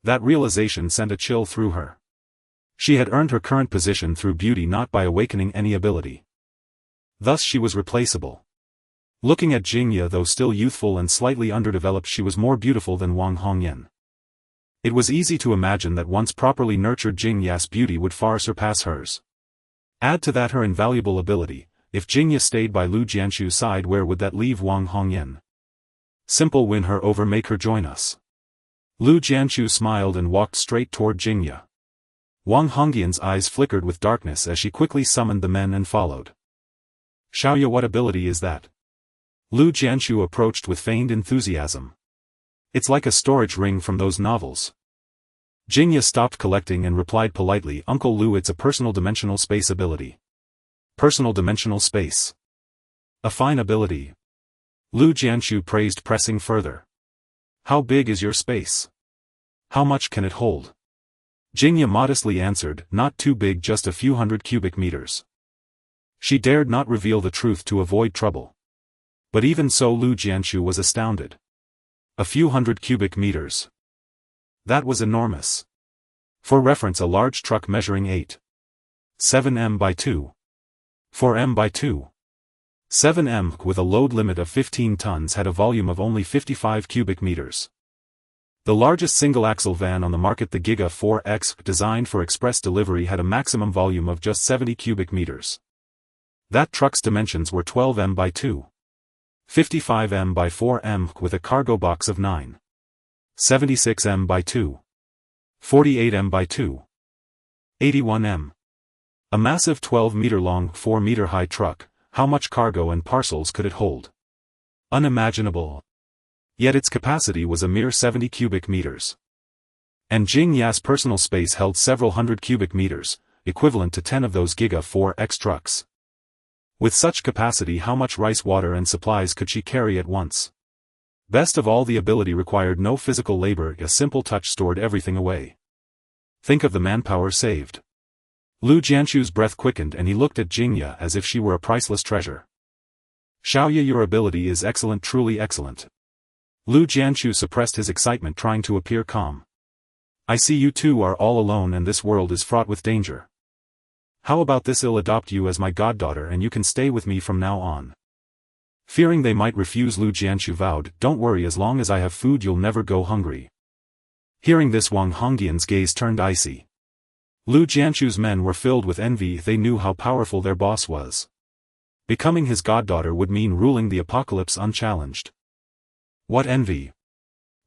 That realization sent a chill through her. She had earned her current position through beauty, not by awakening any ability. Thus she was replaceable. Looking at Jingya, though still youthful and slightly underdeveloped, she was more beautiful than Wang Hongyan. It was easy to imagine that once properly nurtured, Jingya's beauty would far surpass hers. Add to that her invaluable ability. If Jingya stayed by Lu Jianshu's side, where would that leave Wang Hongyan? Simple: win her over, make her join us. Lu Jianshu smiled and walked straight toward Jingya. Wang Hongyan's eyes flickered with darkness as she quickly summoned the men and followed. Xiaoya, what ability is that? Lu Jianshu approached with feigned enthusiasm. It's like a storage ring from those novels. Jingya stopped collecting and replied politely, Uncle Lu, it's a personal dimensional space ability. Personal dimensional space. A fine ability. Lu Jianshu praised, pressing further. How big is your space? How much can it hold? Jingya modestly answered, not too big, just a few hundred cubic meters. She dared not reveal the truth to avoid trouble. But even so, Lu Jianshu was astounded. A few hundred cubic meters. That was enormous. For reference, a large truck measuring 8.7 m by 2.4 m by 2.7 m with a load limit of 15 tons had a volume of only 55 cubic meters. The largest single-axle van on the market, the Giga 4X, designed for express delivery, had a maximum volume of just 70 cubic meters. That truck's dimensions were 12 m by 2.55 m by 4 m with a cargo box of 9.76 m by 2.48 m by 2.81 m. A massive 12-meter-long, 4-meter-high truck. How much cargo and parcels could it hold? Unimaginable. Yet its capacity was a mere 70 cubic meters. And Jing Ya's personal space held several hundred cubic meters, equivalent to 10 of those Giga 4X trucks. With such capacity, how much rice, water and supplies could she carry at once? Best of all, the ability required no physical labor, a simple touch stored everything away. Think of the manpower saved. Lu Jianshu's breath quickened and he looked at Jingya as if she were a priceless treasure. Xiaoya, your ability is excellent, truly excellent. Lu Jianshu suppressed his excitement, trying to appear calm. I see you two are all alone and this world is fraught with danger. How about this? I'll adopt you as my goddaughter and you can stay with me from now on. Fearing they might refuse, Lu Jianshu vowed, don't worry, as long as I have food you'll never go hungry. Hearing this, Wang Hongdian's gaze turned icy. Lu Jianshu's men were filled with envy. They knew how powerful their boss was. Becoming his goddaughter would mean ruling the apocalypse unchallenged. What envy!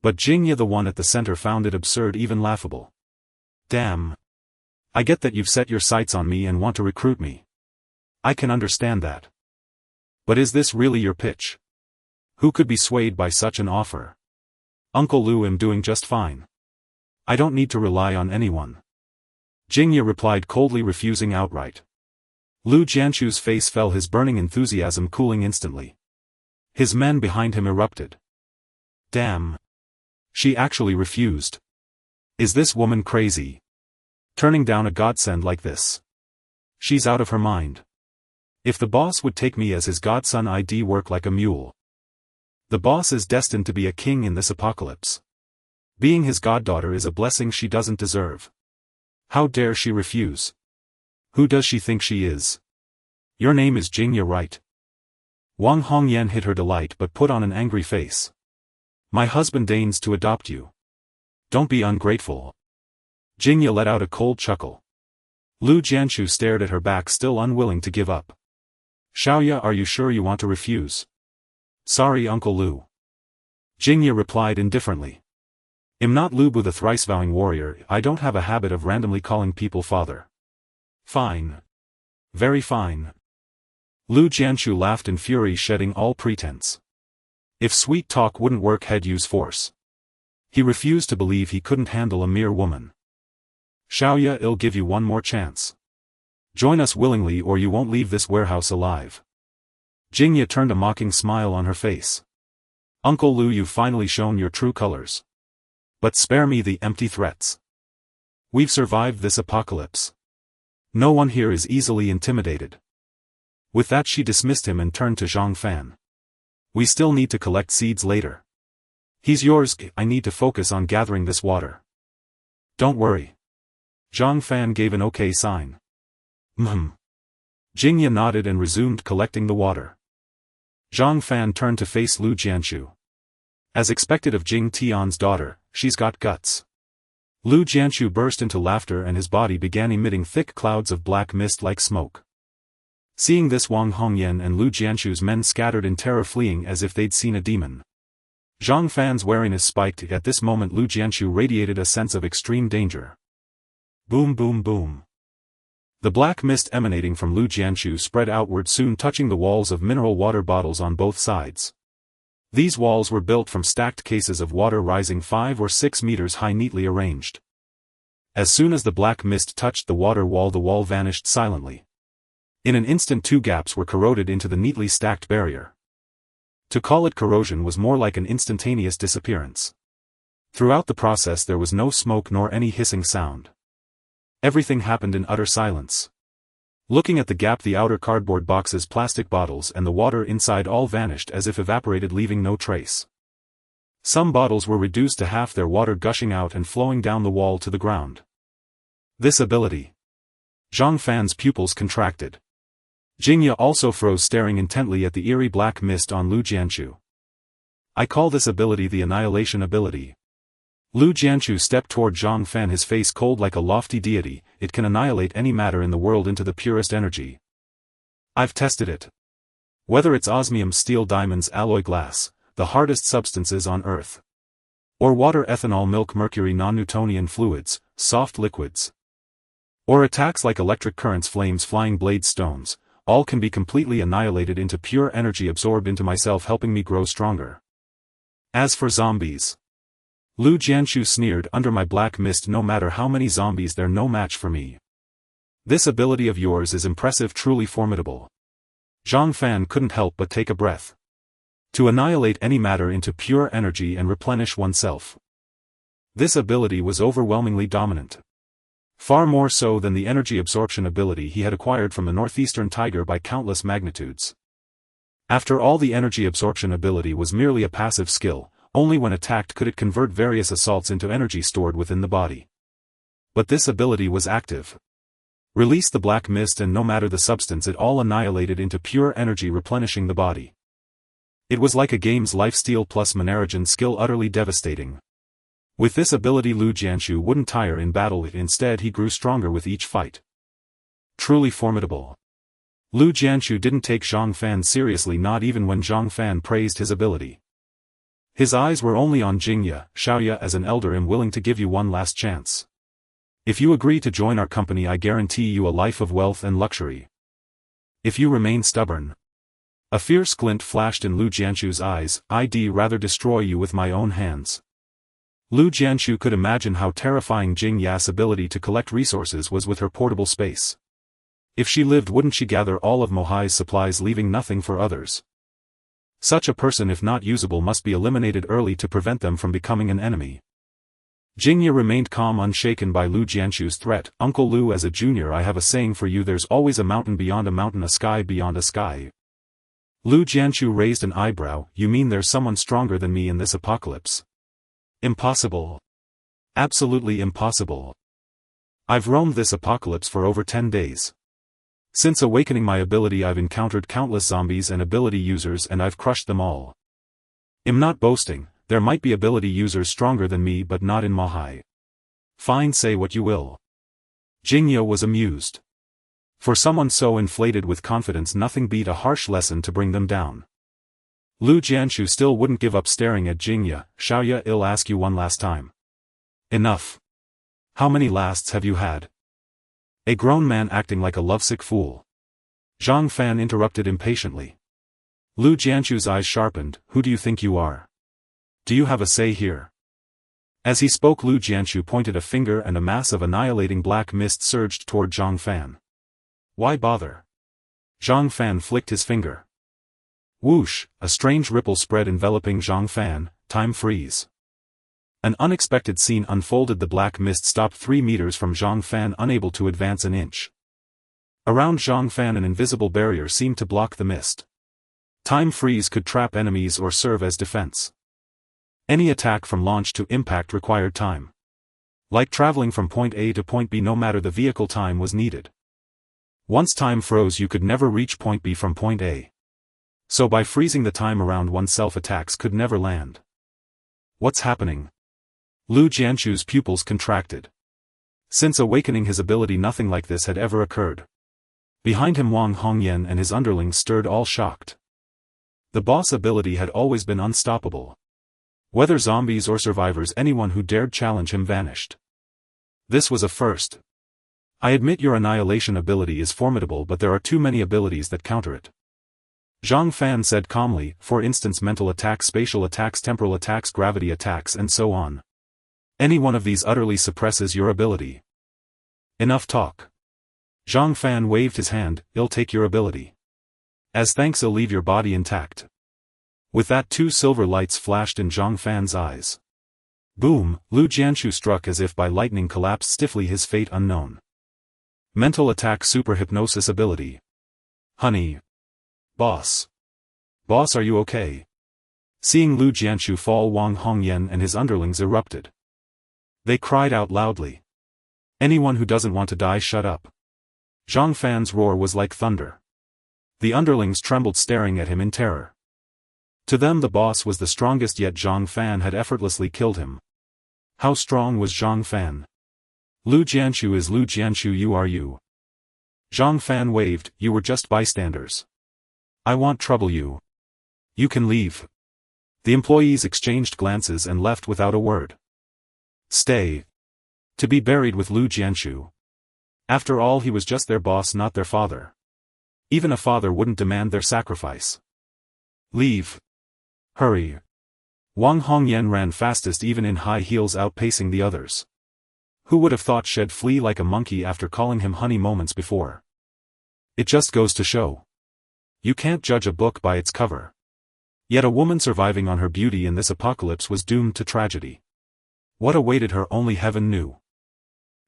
But Jingya, the one at the center, found it absurd, even laughable. Damn! I get that you've set your sights on me and want to recruit me. I can understand that. But is this really your pitch? Who could be swayed by such an offer? Uncle Lu, I'm doing just fine. I don't need to rely on anyone. Jingya replied coldly, refusing outright. Lu Jianshu's face fell, his burning enthusiasm cooling instantly. His men behind him erupted. Damn! She actually refused. Is this woman crazy? Turning down a godsend like this? She's out of her mind. If the boss would take me as his godson, I'd work like a mule. The boss is destined to be a king in this apocalypse. Being his goddaughter is a blessing she doesn't deserve. How dare she refuse? Who does she think she is? Your name is Jingya, right? Wang Hongyan hid her delight but put on an angry face. My husband deigns to adopt you. Don't be ungrateful. Jingya let out a cold chuckle. Lu Jianshu stared at her back, still unwilling to give up. Xiaoya, are you sure you want to refuse? Sorry, Uncle Lu. Jingya replied indifferently. I'm not Lubu, the thrice-vowing warrior. I don't have a habit of randomly calling people father. Fine. Very fine. Lu Jianshu laughed in fury, shedding all pretense. If sweet talk wouldn't work, he'd use force. He refused to believe he couldn't handle a mere woman. Xiaoya, I'll give you one more chance. Join us willingly or you won't leave this warehouse alive. Jingya turned a mocking smile on her face. Uncle Lu, you've finally shown your true colors. But spare me the empty threats. We've survived this apocalypse. No one here is easily intimidated. With that, she dismissed him and turned to Zhang Fan. We still need to collect seeds later. He's yours. I need to focus on gathering this water. Don't worry. Zhang Fan gave an okay sign. Jingya nodded and resumed collecting the water. Zhang Fan turned to face Lu Jianshu. As expected of Jing Tian's daughter, she's got guts. Lu Jianshu burst into laughter and his body began emitting thick clouds of black mist like smoke. Seeing this, Wang Hongyan and Lu Jianshu's men scattered in terror, fleeing as if they'd seen a demon. Zhang Fan's wariness spiked. At this moment, Lu Jianshu radiated a sense of extreme danger. Boom, boom, boom. The black mist emanating from Lu Jianshu spread outward, soon touching the walls of mineral water bottles on both sides. These walls were built from stacked cases of water rising 5 or 6 meters high, neatly arranged. As soon as the black mist touched the water wall, the wall vanished silently. In an instant, 2 gaps were corroded into the neatly stacked barrier. To call it corrosion was more like an instantaneous disappearance. Throughout the process there was no smoke nor any hissing sound. Everything happened in utter silence. Looking at the gap, the outer cardboard boxes, plastic bottles and the water inside all vanished as if evaporated, leaving no trace. Some bottles were reduced to half their water, gushing out and flowing down the wall to the ground. This ability. Zhang Fan's pupils contracted. Jingya also froze, staring intently at the eerie black mist on Lu Jianchu. I call this ability the annihilation ability. Lu Jianchu stepped toward Zhang Fan, his face cold like a lofty deity. It can annihilate any matter in the world into the purest energy. I've tested it. Whether it's osmium, steel, diamonds, alloy glass, the hardest substances on Earth, or water, ethanol, milk, mercury, non-Newtonian fluids, soft liquids, or attacks like electric currents, flames, flying blades, stones, all can be completely annihilated into pure energy, absorbed into myself, helping me grow stronger. As for zombies, Lu Jianchu sneered, under my black mist, no matter how many zombies, they're no match for me. This ability of yours is impressive, truly formidable. Zhang Fan couldn't help but take a breath. To annihilate any matter into pure energy and replenish oneself. This ability was overwhelmingly dominant. Far more so than the energy absorption ability he had acquired from the northeastern tiger by countless magnitudes. After all, the energy absorption ability was merely a passive skill. Only when attacked could it convert various assaults into energy stored within the body. But this ability was active. Release the black mist and no matter the substance, it all annihilated into pure energy, replenishing the body. It was like a game's lifesteal plus Manarajan skill, utterly devastating. With this ability, Lu Jianchu wouldn't tire in battle, instead he grew stronger with each fight. Truly formidable. Lu Jianchu didn't take Zhang Fan seriously, not even when Zhang Fan praised his ability. His eyes were only on Jingya. Xiaoya, as an elder, am willing to give you one last chance. If you agree to join our company, I guarantee you a life of wealth and luxury. If you remain stubborn. A fierce glint flashed in Lu Jianchu's eyes. I'd rather destroy you with my own hands. Lu Jianchu could imagine how terrifying Jingya's ability to collect resources was with her portable space. If she lived, wouldn't she gather all of Mohai's supplies, leaving nothing for others? Such a person, if not usable, must be eliminated early to prevent them from becoming an enemy. Jingya remained calm, unshaken by Lu Jianchu's threat. Uncle Lu, as a junior, I have a saying for you: there's always a mountain beyond a mountain, a sky beyond a sky. Lu Jianchu raised an eyebrow. You mean there's someone stronger than me in this apocalypse? Impossible. Absolutely impossible. I've roamed this apocalypse for over 10 days. Since awakening my ability, I've encountered countless zombies and ability users, and I've crushed them all. I'm not boasting. There might be ability users stronger than me, but not in Mohai. Fine, say what you will. Jingya was amused. For someone so inflated with confidence, nothing beat a harsh lesson to bring them down. Lu Jianchu still wouldn't give up, staring at Jingya. Xiaoya, I'll ask you one last time. Enough. How many lasts have you had? A grown man acting like a lovesick fool. Zhang Fan interrupted impatiently. Lu Jianchu's eyes sharpened. Who do you think you are? Do you have a say here? As he spoke, Lu Jianchu pointed a finger and a mass of annihilating black mist surged toward Zhang Fan. Why bother? Zhang Fan flicked his finger. Whoosh, a strange ripple spread, enveloping Zhang Fan. Time freeze. An unexpected scene unfolded. The black mist stopped 3 meters from Zhang Fan, unable to advance an inch. Around Zhang Fan an invisible barrier seemed to block the mist. Time freeze could trap enemies or serve as defense. Any attack from launch to impact required time. Like traveling from point A to point B, no matter the vehicle, time was needed. Once time froze, you could never reach point B from point A. So by freezing the time around oneself, attacks could never land. What's happening? Lu Jianchu's pupils contracted. Since awakening his ability, nothing like this had ever occurred. Behind him, Wang Hongyan and his underlings stood, all shocked. The boss ability had always been unstoppable. Whether zombies or survivors, anyone who dared challenge him vanished. This was a first. I admit your annihilation ability is formidable, but there are too many abilities that counter it. Zhang Fan said calmly, for instance, mental attacks, spatial attacks, temporal attacks, gravity attacks, and so on. Any one of these utterly suppresses your ability. Enough talk. Zhang Fan waved his hand. I'll take your ability. As thanks, I'll leave your body intact. With that, 2 silver lights flashed in Zhang Fan's eyes. Boom, Lu Jianshu struck as if by lightning, collapsed stiffly, his fate unknown. Mental attack, super hypnosis ability. Honey. Boss. Boss, are you okay? Seeing Lu Jianshu fall, Wang Hongyan and his underlings erupted. They cried out loudly. Anyone who doesn't want to die, shut up. Zhang Fan's roar was like thunder. The underlings trembled, staring at him in terror. To them the boss was the strongest, yet Zhang Fan had effortlessly killed him. How strong was Zhang Fan? Lu Jianshu is Lu Jianshu, you are you. Zhang Fan waved, you were just bystanders. I won't trouble you. You can leave. The employees exchanged glances and left without a word. Stay. To be buried with Lu Jianshu. After all, he was just their boss, not their father. Even a father wouldn't demand their sacrifice. Leave. Hurry. Wang Hongyan ran fastest, even in high heels, outpacing the others. Who would have thought she'd flee like a monkey after calling him honey moments before? It just goes to show. You can't judge a book by its cover. Yet a woman surviving on her beauty in this apocalypse was doomed to tragedy. What awaited her only heaven knew.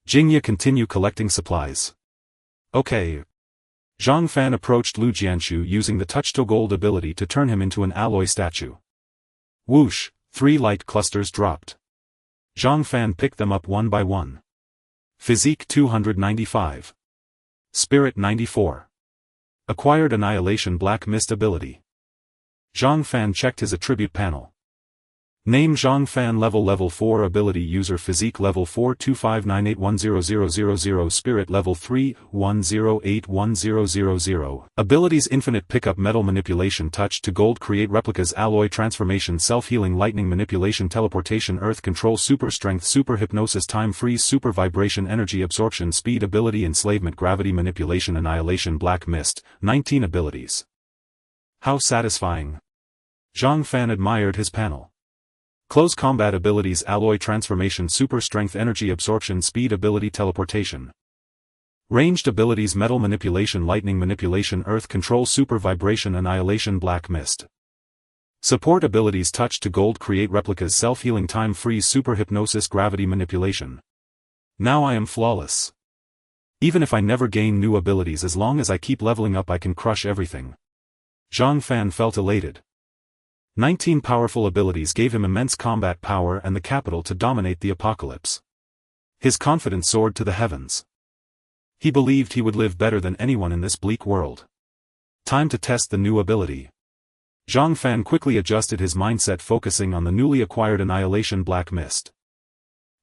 Jingya, continue collecting supplies. Okay. Zhang Fan approached Lu Jianshu using the Touch to Gold ability to turn him into an alloy statue. Whoosh, 3 light clusters dropped. Zhang Fan picked them up one by one. Physique 295. Spirit 94. Acquired Annihilation Black Mist ability. Zhang Fan checked his attribute panel. Name Zhang Fan, level 4 ability user, physique level 4 2598100000, spirit level 3 10810000, abilities infinite pickup, metal manipulation, touch to gold, create replicas, alloy transformation, self-healing, lightning manipulation, teleportation, earth control, super strength, super hypnosis, time freeze, super vibration, energy absorption, speed ability, enslavement, gravity manipulation, annihilation, black mist. 19 abilities. How satisfying. Zhang Fan admired his panel. Close combat abilities, alloy transformation, super strength, energy absorption, speed ability, teleportation. Ranged abilities, metal manipulation, lightning manipulation, earth control, super vibration, annihilation, black mist. Support abilities, touch to gold, create replicas, self-healing, time freeze, super hypnosis, gravity manipulation. Now I am flawless. Even if I never gain new abilities, as long as I keep leveling up, I can crush everything. Zhang Fan felt elated. 19 powerful abilities gave him immense combat power and the capital to dominate the apocalypse. His confidence soared to the heavens. He believed he would live better than anyone in this bleak world. Time to test the new ability. Zhang Fan quickly adjusted his mindset, focusing on the newly acquired Annihilation Black Mist.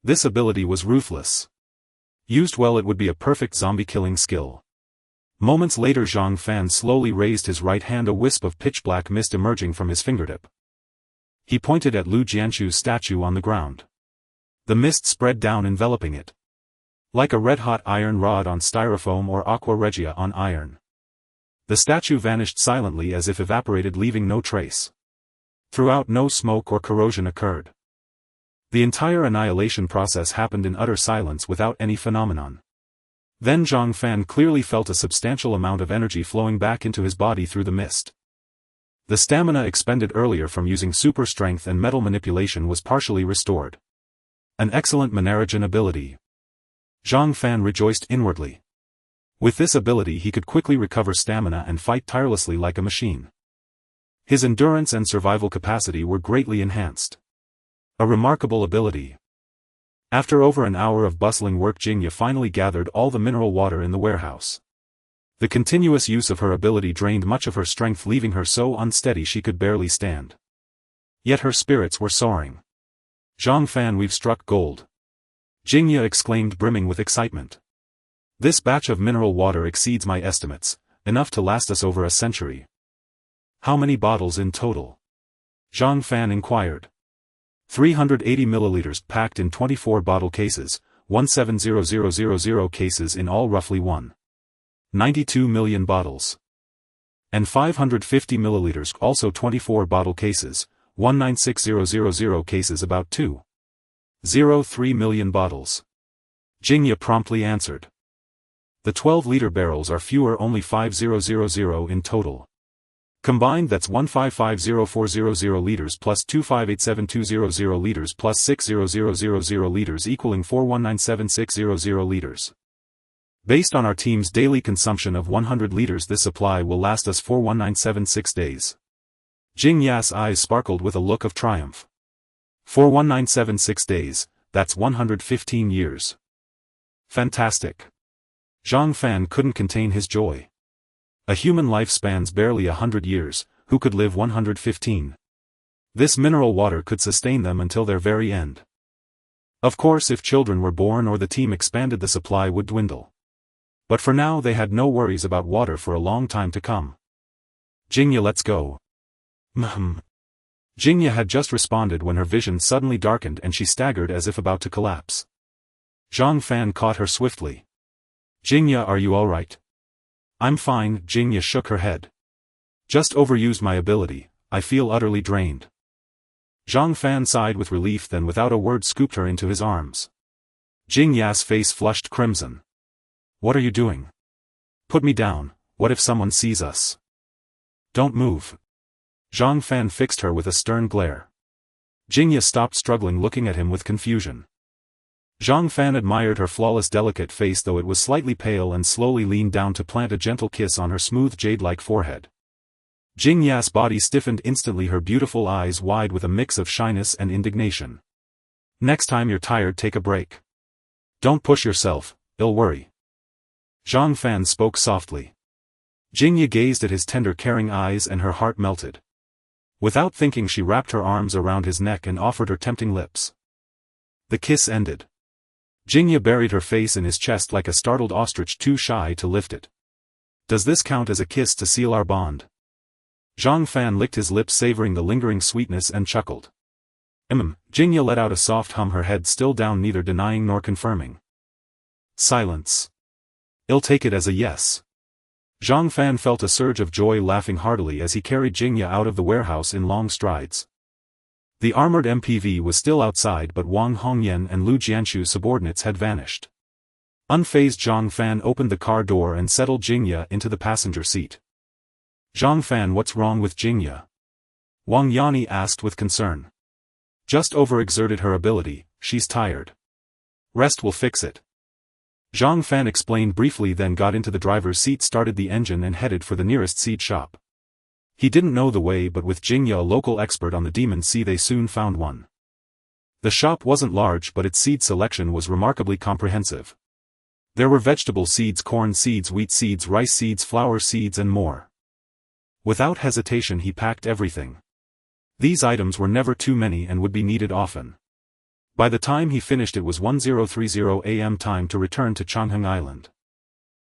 This ability was ruthless. Used well, it would be a perfect zombie-killing skill. Moments later, Zhang Fan slowly raised his right hand, a wisp of pitch-black mist emerging from his fingertip. He pointed at Lu Jianshu's statue on the ground. The mist spread down, enveloping it. Like a red-hot iron rod on styrofoam or aqua regia on iron. The statue vanished silently, as if evaporated, leaving no trace. Throughout, no smoke or corrosion occurred. The entire annihilation process happened in utter silence, without any phenomenon. Then Zhang Fan clearly felt a substantial amount of energy flowing back into his body through the mist. The stamina expended earlier from using super strength and metal manipulation was partially restored. An excellent Manarajan ability. Zhang Fan rejoiced inwardly. With this ability he could quickly recover stamina and fight tirelessly like a machine. His endurance and survival capacity were greatly enhanced. A remarkable ability. After over an hour of bustling work, Jingya finally gathered all the mineral water in the warehouse. The continuous use of her ability drained much of her strength, leaving her so unsteady she could barely stand. Yet her spirits were soaring. Zhang Fan, we've struck gold. Jingya exclaimed, brimming with excitement. This batch of mineral water exceeds my estimates, enough to last us over a century. How many bottles in total? Zhang Fan inquired. 380 milliliters packed in 24 bottle cases, 170000 cases in all, roughly 1.92 million bottles. And 550 milliliters, also 24 bottle cases, 196000 cases, about 2.03 million bottles. Jingya promptly answered. The 12-liter barrels are fewer, only 5000 in total. Combined that's 1550400 liters plus 2587200 liters plus 60000 liters equaling 4197600 liters. Based on our team's daily consumption of 100 liters, this supply will last us 41976 days. Jing Ya's eyes sparkled with a look of triumph. 41976 days, that's 115 years. Fantastic. Zhang Fan couldn't contain his joy. A human life spans barely 100 years, who could live 115? This mineral water could sustain them until their very end. Of course, if children were born or the team expanded, the supply would dwindle. But for now they had no worries about water for a long time to come. Jingya, let's go. Jingya had just responded when her vision suddenly darkened and she staggered as if about to collapse. Zhang Fan caught her swiftly. Jingya, are you alright? I'm fine, Jingya shook her head. Just overused my ability, I feel utterly drained. Zhang Fan sighed with relief, then without a word scooped her into his arms. Jingya's face flushed crimson. What are you doing? Put me down, what if someone sees us? Don't move. Zhang Fan fixed her with a stern glare. Jingya stopped struggling, looking at him with confusion. Zhang Fan admired her flawless delicate face, though it was slightly pale, and slowly leaned down to plant a gentle kiss on her smooth jade-like forehead. Jingya's body stiffened instantly, her beautiful eyes wide with a mix of shyness and indignation. Next time you're tired, take a break. Don't push yourself, it'll worry. Zhang Fan spoke softly. Jingya gazed at his tender, caring eyes and her heart melted. Without thinking, she wrapped her arms around his neck and offered her tempting lips. The kiss ended. Jingya buried her face in his chest like a startled ostrich too shy to lift it. Does this count as a kiss to seal our bond? Zhang Fan licked his lips, savoring the lingering sweetness, and chuckled. Jingya let out a soft hum, her head still down, neither denying nor confirming. Silence. I'll take it as a yes. Zhang Fan felt a surge of joy, laughing heartily as he carried Jingya out of the warehouse in long strides. The armored MPV was still outside, but Wang Hongyan and Lu Jianshu's subordinates had vanished. Unfazed, Zhang Fan opened the car door and settled Jingya into the passenger seat. Zhang Fan, what's wrong with Jingya? Wang Yani asked with concern. Just overexerted her ability, she's tired. Rest will fix it. Zhang Fan explained briefly, then got into the driver's seat, started the engine and headed for the nearest seed shop. He didn't know the way, but with Jingya, a local expert on the demon sea, they soon found one. The shop wasn't large, but its seed selection was remarkably comprehensive. There were vegetable seeds, corn seeds, wheat seeds, rice seeds, flower seeds, and more. Without hesitation he packed everything. These items were never too many and would be needed often. By the time he finished, it was 10:30 a.m. time to return to Changheng Island.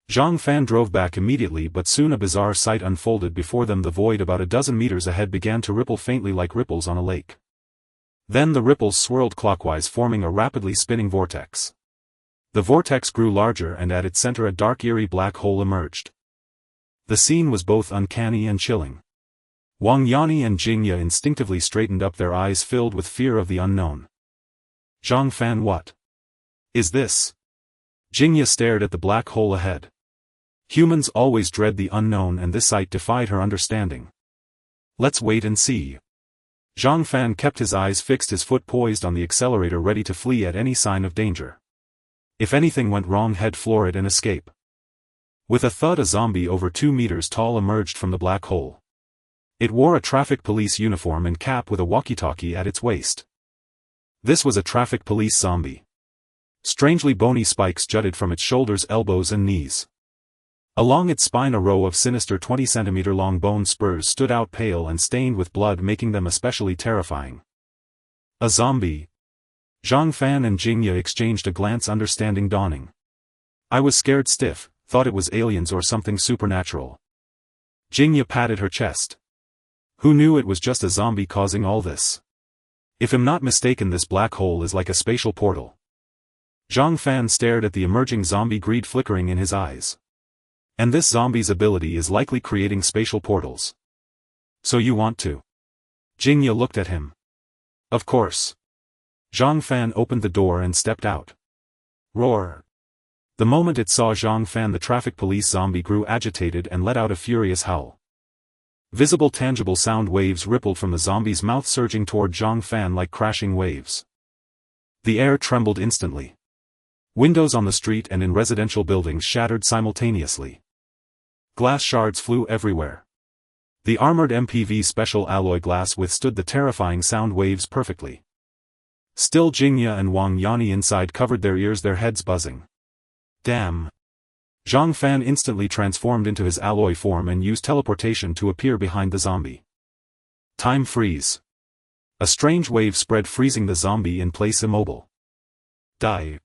Zhang Fan drove back immediately, but soon a bizarre sight unfolded before them. The void about a dozen meters ahead began to ripple faintly like ripples on a lake. Then the ripples swirled clockwise, forming a rapidly spinning vortex. The vortex grew larger, and at its center a dark, eerie black hole emerged. The scene was both uncanny and chilling. Wang Yani and Jingya instinctively straightened up, their eyes filled with fear of the unknown. Zhang Fan, what is this? Jingya stared at the black hole ahead. Humans always dread the unknown, and this sight defied her understanding. Let's wait and see. Zhang Fan kept his eyes fixed, his foot poised on the accelerator, ready to flee at any sign of danger. If anything went wrong, he'd floor it and escape. With a thud, a zombie over 2 meters tall emerged from the black hole. It wore a traffic police uniform and cap with a walkie-talkie at its waist. This was a traffic police zombie. Strangely bony spikes jutted from its shoulders, elbows, and knees. Along its spine a row of sinister 20-centimeter-long bone spurs stood out, pale and stained with blood, making them especially terrifying. A zombie. Zhang Fan and Jingya exchanged a glance, understanding dawning. I was scared stiff, thought it was aliens or something supernatural. Jingya patted her chest. Who knew it was just a zombie causing all this? If I'm not mistaken, this black hole is like a spatial portal. Zhang Fan stared at the emerging zombie, greed flickering in his eyes. And this zombie's ability is likely creating spatial portals. So you want to? Jingya looked at him. Of course. Zhang Fan opened the door and stepped out. Roar. The moment it saw Zhang Fan, the traffic police zombie grew agitated and let out a furious howl. Visible tangible sound waves rippled from the zombie's mouth, surging toward Zhang Fan like crashing waves. The air trembled instantly. Windows on the street and in residential buildings shattered simultaneously. Glass shards flew everywhere. The armored MPV special alloy glass withstood the terrifying sound waves perfectly. Still, Jingya and Wang Yani inside covered their ears, their heads buzzing. Damn! Zhang Fan instantly transformed into his alloy form and used teleportation to appear behind the zombie. Time freeze. A strange wave spread, freezing the zombie in place, immobile. Die.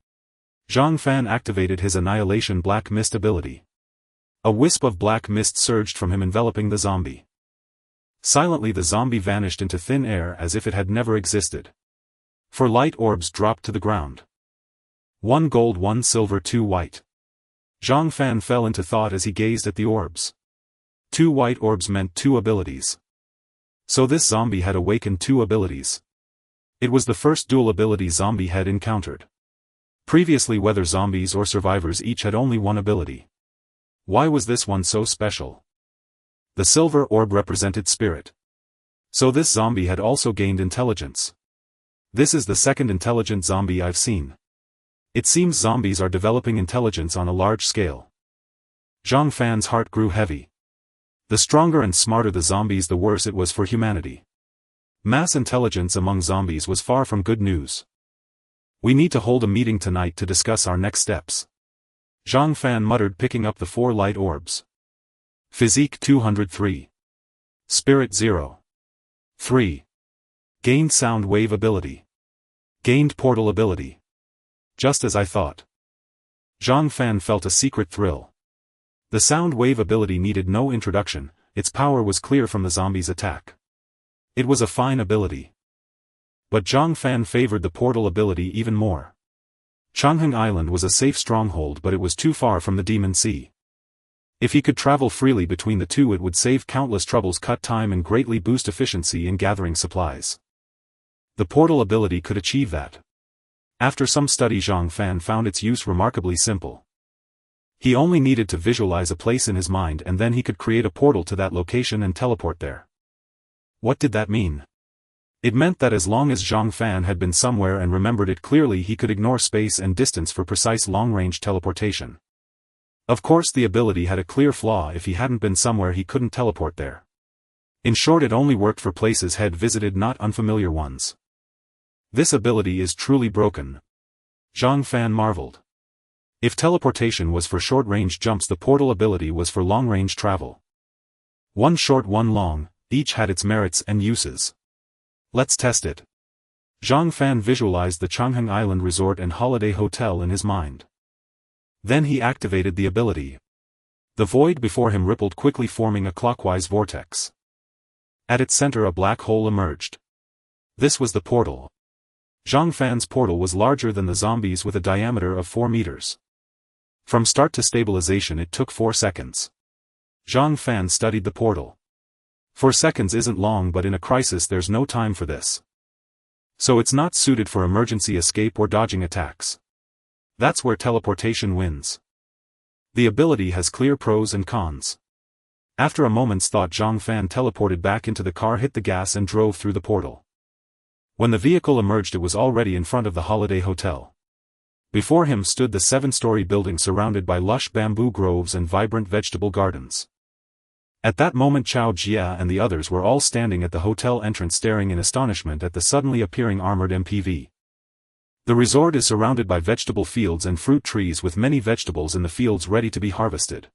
Zhang Fan activated his Annihilation Black Mist ability. A wisp of black mist surged from him, enveloping the zombie. Silently the zombie vanished into thin air as if it had never existed. 4 light orbs dropped to the ground. 1 gold, 1 silver, 2 white. Zhang Fan fell into thought as he gazed at the orbs. 2 white orbs meant 2 abilities. So this zombie had awakened 2 abilities. It was the first dual ability zombie had encountered. Previously, whether zombies or survivors each had only 1 ability. Why was this one so special? The silver orb represented spirit. So this zombie had also gained intelligence. This is the second intelligent zombie I've seen. It seems zombies are developing intelligence on a large scale. Zhang Fan's heart grew heavy. The stronger and smarter the zombies, the worse it was for humanity. Mass intelligence among zombies was far from good news. We need to hold a meeting tonight to discuss our next steps. Zhang Fan muttered, picking up the 4 light orbs. Physique 203. Spirit 0. 3. Gained sound wave ability. Gained portal ability. Just as I thought. Zhang Fan felt a secret thrill. The sound wave ability needed no introduction, its power was clear from the zombie's attack. It was a fine ability. But Zhang Fan favored the portal ability even more. Changheng Island was a safe stronghold, but it was too far from the Demon Sea. If he could travel freely between the two, it would save countless troubles, cut time and greatly boost efficiency in gathering supplies. The portal ability could achieve that. After some study, Zhang Fan found its use remarkably simple. He only needed to visualize a place in his mind, and then he could create a portal to that location and teleport there. What did that mean? It meant that as long as Zhang Fan had been somewhere and remembered it clearly, he could ignore space and distance for precise long-range teleportation. Of course, the ability had a clear flaw: if he hadn't been somewhere, he couldn't teleport there. In short, it only worked for places had visited, not unfamiliar ones. This ability is truly broken. Zhang Fan marveled. If teleportation was for short-range jumps, the portal ability was for long-range travel. 1 short, 1 long, each had its merits and uses. Let's test it. Zhang Fan visualized the Changheng Island Resort and Holiday Hotel in his mind. Then he activated the ability. The void before him rippled quickly, forming a clockwise vortex. At its center, a black hole emerged. This was the portal. Zhang Fan's portal was larger than the zombies, with a diameter of 4 meters. From start to stabilization it took 4 seconds. Zhang Fan studied the portal. 4 seconds isn't long, but in a crisis there's no time for this. So it's not suited for emergency escape or dodging attacks. That's where teleportation wins. The ability has clear pros and cons. After a moment's thought, Zhang Fan teleported back into the car, hit the gas and drove through the portal. When the vehicle emerged, it was already in front of the Holiday Hotel. Before him stood the 7-story building surrounded by lush bamboo groves and vibrant vegetable gardens. At that moment, Chao Jia and the others were all standing at the hotel entrance, staring in astonishment at the suddenly appearing armored MPV. The resort is surrounded by vegetable fields and fruit trees, with many vegetables in the fields ready to be harvested.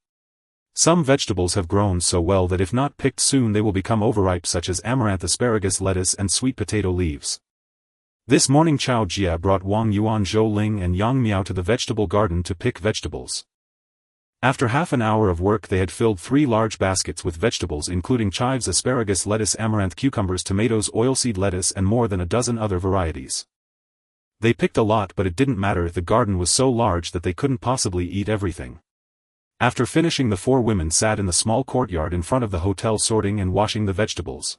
Some vegetables have grown so well that if not picked soon they will become overripe, such as amaranth, asparagus, lettuce and sweet potato leaves. This morning Chao Jia brought Wang Yuan, Zhou Ling and Yang Miao to the vegetable garden to pick vegetables. After half an hour of work they had filled 3 large baskets with vegetables, including chives, asparagus, lettuce, amaranth, cucumbers, tomatoes, oilseed lettuce and more than a dozen other varieties. They picked a lot, but it didn't matter. The garden was so large that they couldn't possibly eat everything. After finishing, the 4 women sat in the small courtyard in front of the hotel, sorting and washing the vegetables.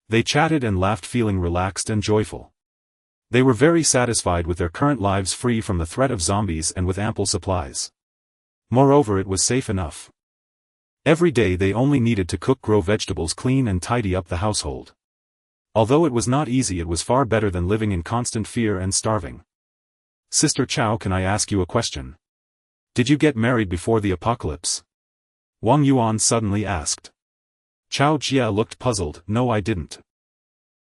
They chatted and laughed, feeling relaxed and joyful. They were very satisfied with their current lives, free from the threat of zombies and with ample supplies. Moreover, it was safe enough. Every day they only needed to grow vegetables, clean and tidy up the household. Although it was not easy, it was far better than living in constant fear and starving. Sister Chow, can I ask you a question? Did you get married before the apocalypse? Wang Yuan suddenly asked. Chow Jia looked puzzled. No, I didn't.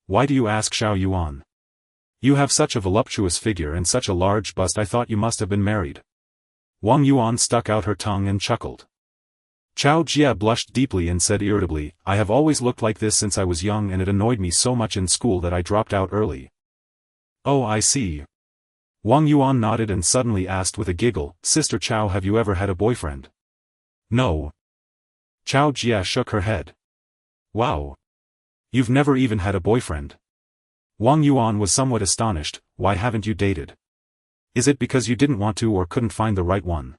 Why do you ask, Xiao Yuan? You have such a voluptuous figure and such a large bust, I thought you must have been married. Wang Yuan stuck out her tongue and chuckled. Chow Jia blushed deeply and said irritably, I have always looked like this since I was young, and it annoyed me so much in school that I dropped out early. Oh, I see. Wang Yuan nodded and suddenly asked with a giggle, Sister Chow, have you ever had a boyfriend? No. Chow Jia shook her head. Wow. You've never even had a boyfriend? Wang Yuan was somewhat astonished. Why haven't you dated? Is it because you didn't want to or couldn't find the right one?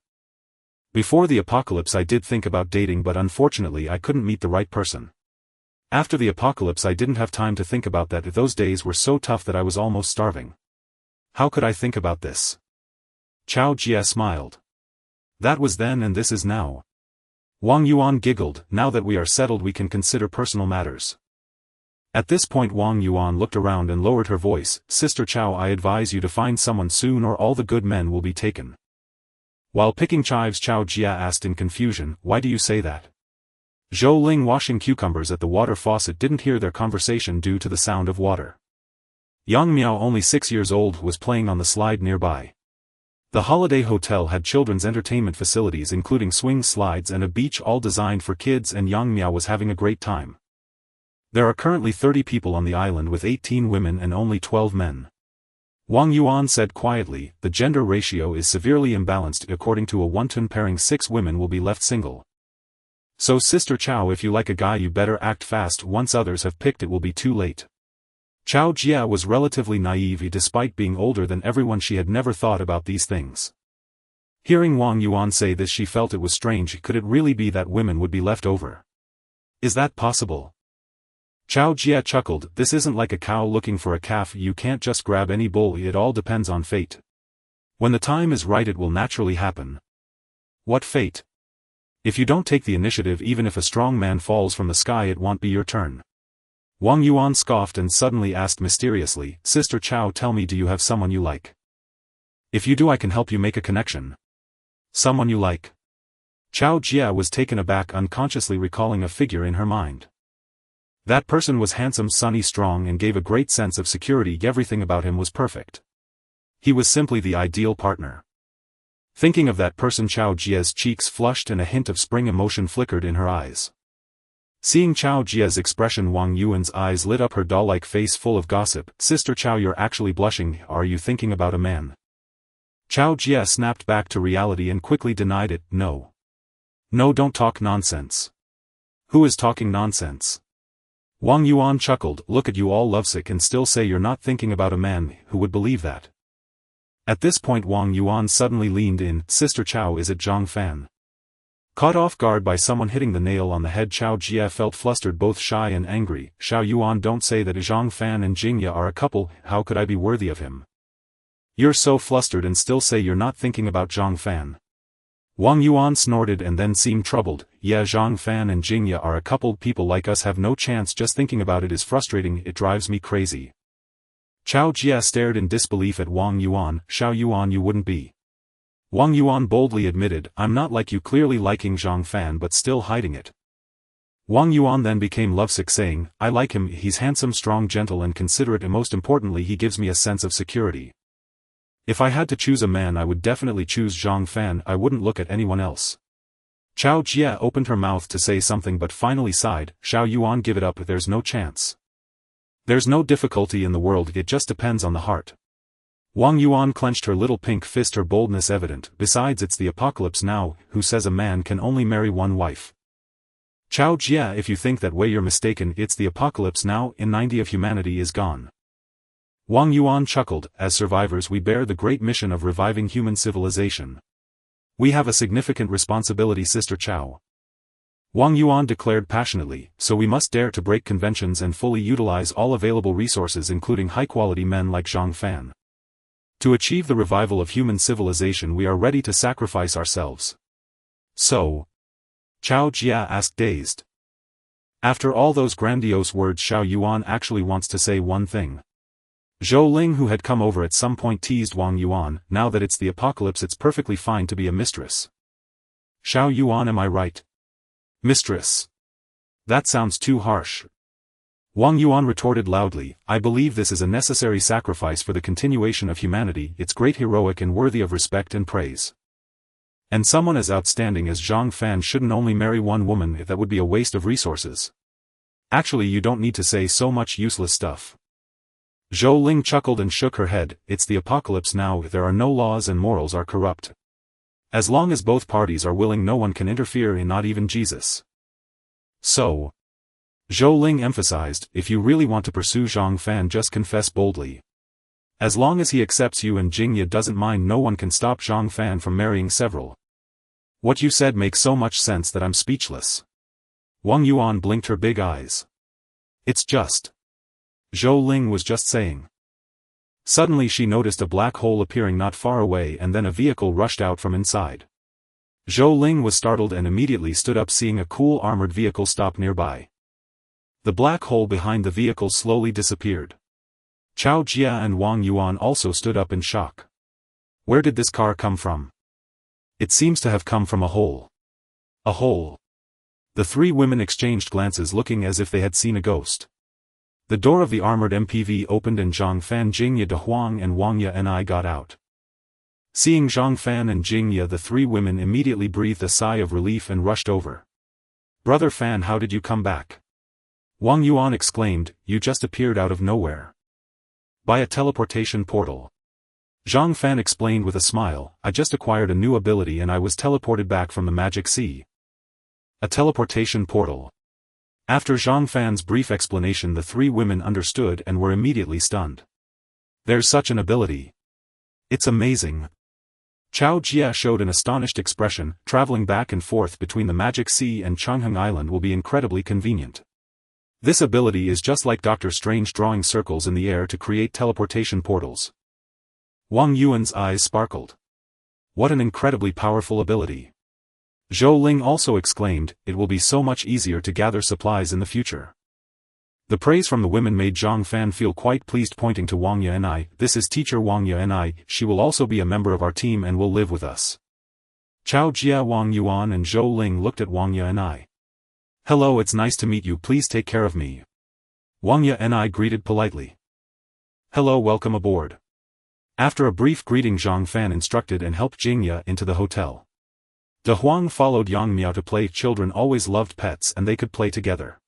Before the apocalypse I did think about dating, but unfortunately I couldn't meet the right person. After the apocalypse I didn't have time to think about that. Those days were so tough that I was almost starving. How could I think about this? Chow Jia smiled. That was then and this is now. Wang Yuan giggled. Now that we are settled we can consider personal matters. At this point Wang Yuan looked around and lowered her voice. Sister Chow, I advise you to find someone soon or all the good men will be taken. While picking chives, Chow Jia asked in confusion, why do you say that? Zhou Ling, washing cucumbers at the water faucet, didn't hear their conversation due to the sound of water. Yang Miao, only 6 years old, was playing on the slide nearby. The holiday hotel had children's entertainment facilities including swing slides and a beach, all designed for kids, and Yang Miao was having a great time. There are currently 30 people on the island with 18 women and only 12 men. Wang Yuan said quietly, the gender ratio is severely imbalanced. According to a one-to-one pairing, 6 women will be left single. So Sister Chow, if you like a guy you better act fast. Once others have picked it will be too late. Chow Jia was relatively naive. Despite being older than everyone, she had never thought about these things. Hearing Wang Yuan say this, she felt it was strange. Could it really be that women would be left over? Is that possible? Chow Jia chuckled. This isn't like a cow looking for a calf. You can't just grab any bull. It all depends on fate. When the time is right it will naturally happen. What fate? If you don't take the initiative, even if a strong man falls from the sky, it won't be your turn. Wang Yuan scoffed and suddenly asked mysteriously, Sister Chow, tell me, do you have someone you like? If you do, I can help you make a connection. Someone you like? Chow Jia was taken aback, unconsciously recalling a figure in her mind. That person was handsome, sunny, strong, and gave a great sense of security. Everything about him was perfect. He was simply the ideal partner. Thinking of that person, Chow Jia's cheeks flushed and a hint of spring emotion flickered in her eyes. Seeing Chow Jia's expression, Wang Yuan's eyes lit up, her doll-like face full of gossip. Sister Chow, you're actually blushing. Are you thinking about a man? Chow Jia snapped back to reality and quickly denied it. No. No, don't talk nonsense. Who is talking nonsense? Wang Yuan chuckled. Look at you, all lovesick, and still say you're not thinking about a man. Who would believe that? At this point Wang Yuan suddenly leaned in. Sister Chow, is it Zhang Fan? Caught off guard by someone hitting the nail on the head, Chow Jia felt flustered, both shy and angry. Xiao Yuan, don't say that. Zhang Fan and Jingya are a couple. How could I be worthy of him? You're so flustered and still say you're not thinking about Zhang Fan. Wang Yuan snorted and then seemed troubled. Yeah, Zhang Fan and Jingya are a couple. People like us have no chance. Just thinking about it is frustrating. It drives me crazy. Chow Jia stared in disbelief at Wang Yuan. Xiao Yuan, you wouldn't be. Wang Yuan boldly admitted, I'm not like you, clearly liking Zhang Fan but still hiding it. Wang Yuan then became lovesick, saying, I like him. He's handsome, strong, gentle, and considerate, and most importantly he gives me a sense of security. If I had to choose a man, I would definitely choose Zhang Fan. I wouldn't look at anyone else. Chow Jia opened her mouth to say something but finally sighed. Xiao Yuan, give it up. There's no chance. There's no difficulty in the world. It just depends on the heart. Wang Yuan clenched her little pink fist, her boldness evident. Besides, it's the apocalypse now. Who says a man can only marry one wife? Chow Jia, if you think that way you're mistaken. It's the apocalypse now. In 90 of humanity is gone. Wang Yuan chuckled. As survivors we bear the great mission of reviving human civilization. We have a significant responsibility, Sister Chow. Wang Yuan declared passionately, so we must dare to break conventions and fully utilize all available resources, including high-quality men like Zhang Fan. To achieve the revival of human civilization we are ready to sacrifice ourselves. So, Chao Jia asked dazed. After all those grandiose words, Xiao Yuan actually wants to say one thing. Zhou Ling, who had come over at some point, teased Wang Yuan, now that it's the apocalypse it's perfectly fine to be a mistress. Xiao Yuan, am I right? Mistress. That sounds too harsh. Wang Yuan retorted loudly, I believe this is a necessary sacrifice for the continuation of humanity, it's great, heroic and worthy of respect and praise. And someone as outstanding as Zhang Fan shouldn't only marry one woman, that would be a waste of resources. Actually, you don't need to say so much useless stuff. Zhou Ling chuckled and shook her head, it's the apocalypse now, there are no laws and morals are corrupt. As long as both parties are willing, no one can interfere, in not even Jesus. So, Zhou Ling emphasized, if you really want to pursue Zhang Fan, just confess boldly. As long as he accepts you and Jingya doesn't mind, no one can stop Zhang Fan from marrying several. What you said makes so much sense that I'm speechless. Wang Yuan blinked her big eyes. It's just. Zhou Ling was just saying. Suddenly she noticed a black hole appearing not far away, and then a vehicle rushed out from inside. Zhou Ling was startled and immediately stood up, seeing a cool armored vehicle stop nearby. The black hole behind the vehicle slowly disappeared. Chao Jia and Wang Yuan also stood up in shock. Where did this car come from? It seems to have come from a hole. A hole. The three women exchanged glances, looking as if they had seen a ghost. The door of the armored MPV opened and Zhang Fan, Jingya, De Huang and Wang Yi got out. Seeing Zhang Fan and Jingya, the three women immediately breathed a sigh of relief and rushed over. Brother Fan, how did you come back? Wang Yuan exclaimed, you just appeared out of nowhere. By a teleportation portal. Zhang Fan explained with a smile, I just acquired a new ability and I was teleported back from the magic sea. A teleportation portal. After Zhang Fan's brief explanation, the three women understood and were immediately stunned. There's such an ability. It's amazing. Chao Jia showed an astonished expression, traveling back and forth between the magic sea and Changheng Island will be incredibly convenient. This ability is just like Doctor Strange drawing circles in the air to create teleportation portals. Wang Yuan's eyes sparkled. What an incredibly powerful ability. Zhou Ling also exclaimed, it will be so much easier to gather supplies in the future. The praise from the women made Zhang Fan feel quite pleased, pointing to Wang Yi, this is teacher Wang Yi, she will also be a member of our team and will live with us. Chao Jia, Wang Yuan and Zhou Ling looked at Wang Yi. Hello, it's nice to meet you, please take care of me. Wang Yi greeted politely. Hello, welcome aboard. After a brief greeting, Zhang Fan instructed and helped Jingya into the hotel. De Huang followed Yang Miao to play, children always loved pets and they could play together.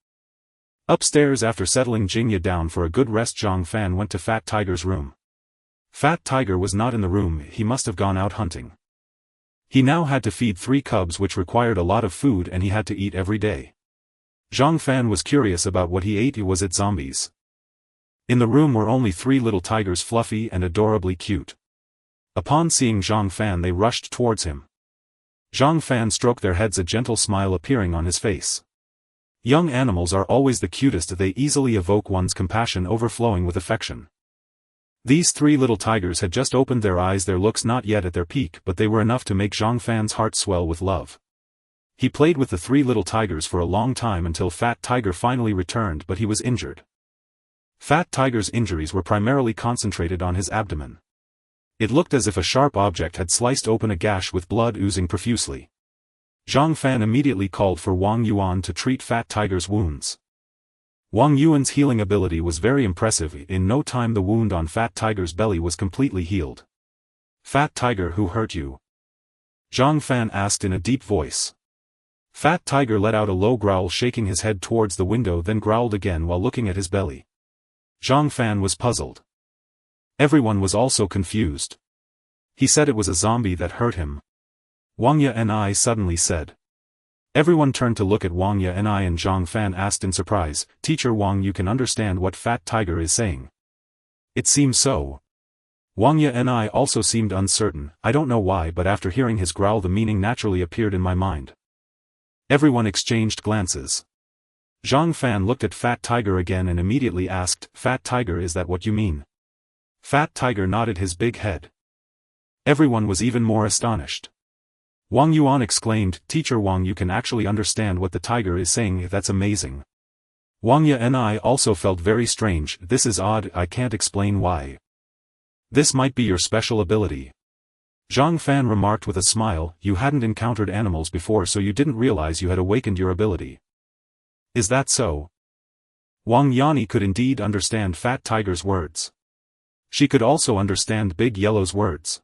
Upstairs, after settling Jingya down for a good rest, Zhang Fan went to Fat Tiger's room. Fat Tiger was not in the room, he must have gone out hunting. He now had to feed 3 cubs, which required a lot of food and he had to eat every day. Zhang Fan was curious about what he ate. Was it zombies? In the room were only 3 little tigers, fluffy and adorably cute. Upon seeing Zhang Fan, they rushed towards him. Zhang Fan stroked their heads, a gentle smile appearing on his face. Young animals are always the cutest, they easily evoke one's compassion, overflowing with affection. These 3 little tigers had just opened their eyes, their looks not yet at their peak, but they were enough to make Zhang Fan's heart swell with love. He played with the 3 little tigers for a long time until Fat Tiger finally returned, but he was injured. Fat Tiger's injuries were primarily concentrated on his abdomen. It looked as if a sharp object had sliced open a gash with blood oozing profusely. Zhang Fan immediately called for Wang Yuan to treat Fat Tiger's wounds. Wang Yuan's healing ability was very impressive. In no time the wound on Fat Tiger's belly was completely healed. Fat Tiger, who hurt you? Zhang Fan asked in a deep voice. Fat Tiger let out a low growl, shaking his head towards the window, then growled again while looking at his belly. Zhang Fan was puzzled. Everyone was also confused. He said it was a zombie that hurt him. Wang Yi suddenly said. Everyone turned to look at Wang Yi, and Zhang Fan asked in surprise, Teacher Wang, you can understand what Fat Tiger is saying? It seems so. Wang Yi also seemed uncertain, I don't know why, but after hearing his growl the meaning naturally appeared in my mind. Everyone exchanged glances. Zhang Fan looked at Fat Tiger again and immediately asked, Fat Tiger, is that what you mean? Fat Tiger nodded his big head. Everyone was even more astonished. Wang Yuan exclaimed, "Teacher Wang, you can actually understand what the tiger is saying, that's amazing." Wang Ya and I also felt very strange, this is odd, I can't explain why. This might be your special ability. Zhang Fan remarked with a smile, you hadn't encountered animals before so you didn't realize you had awakened your ability. Is that so? Wang Yani could indeed understand Fat Tiger's words. She could also understand Big Yellow's words.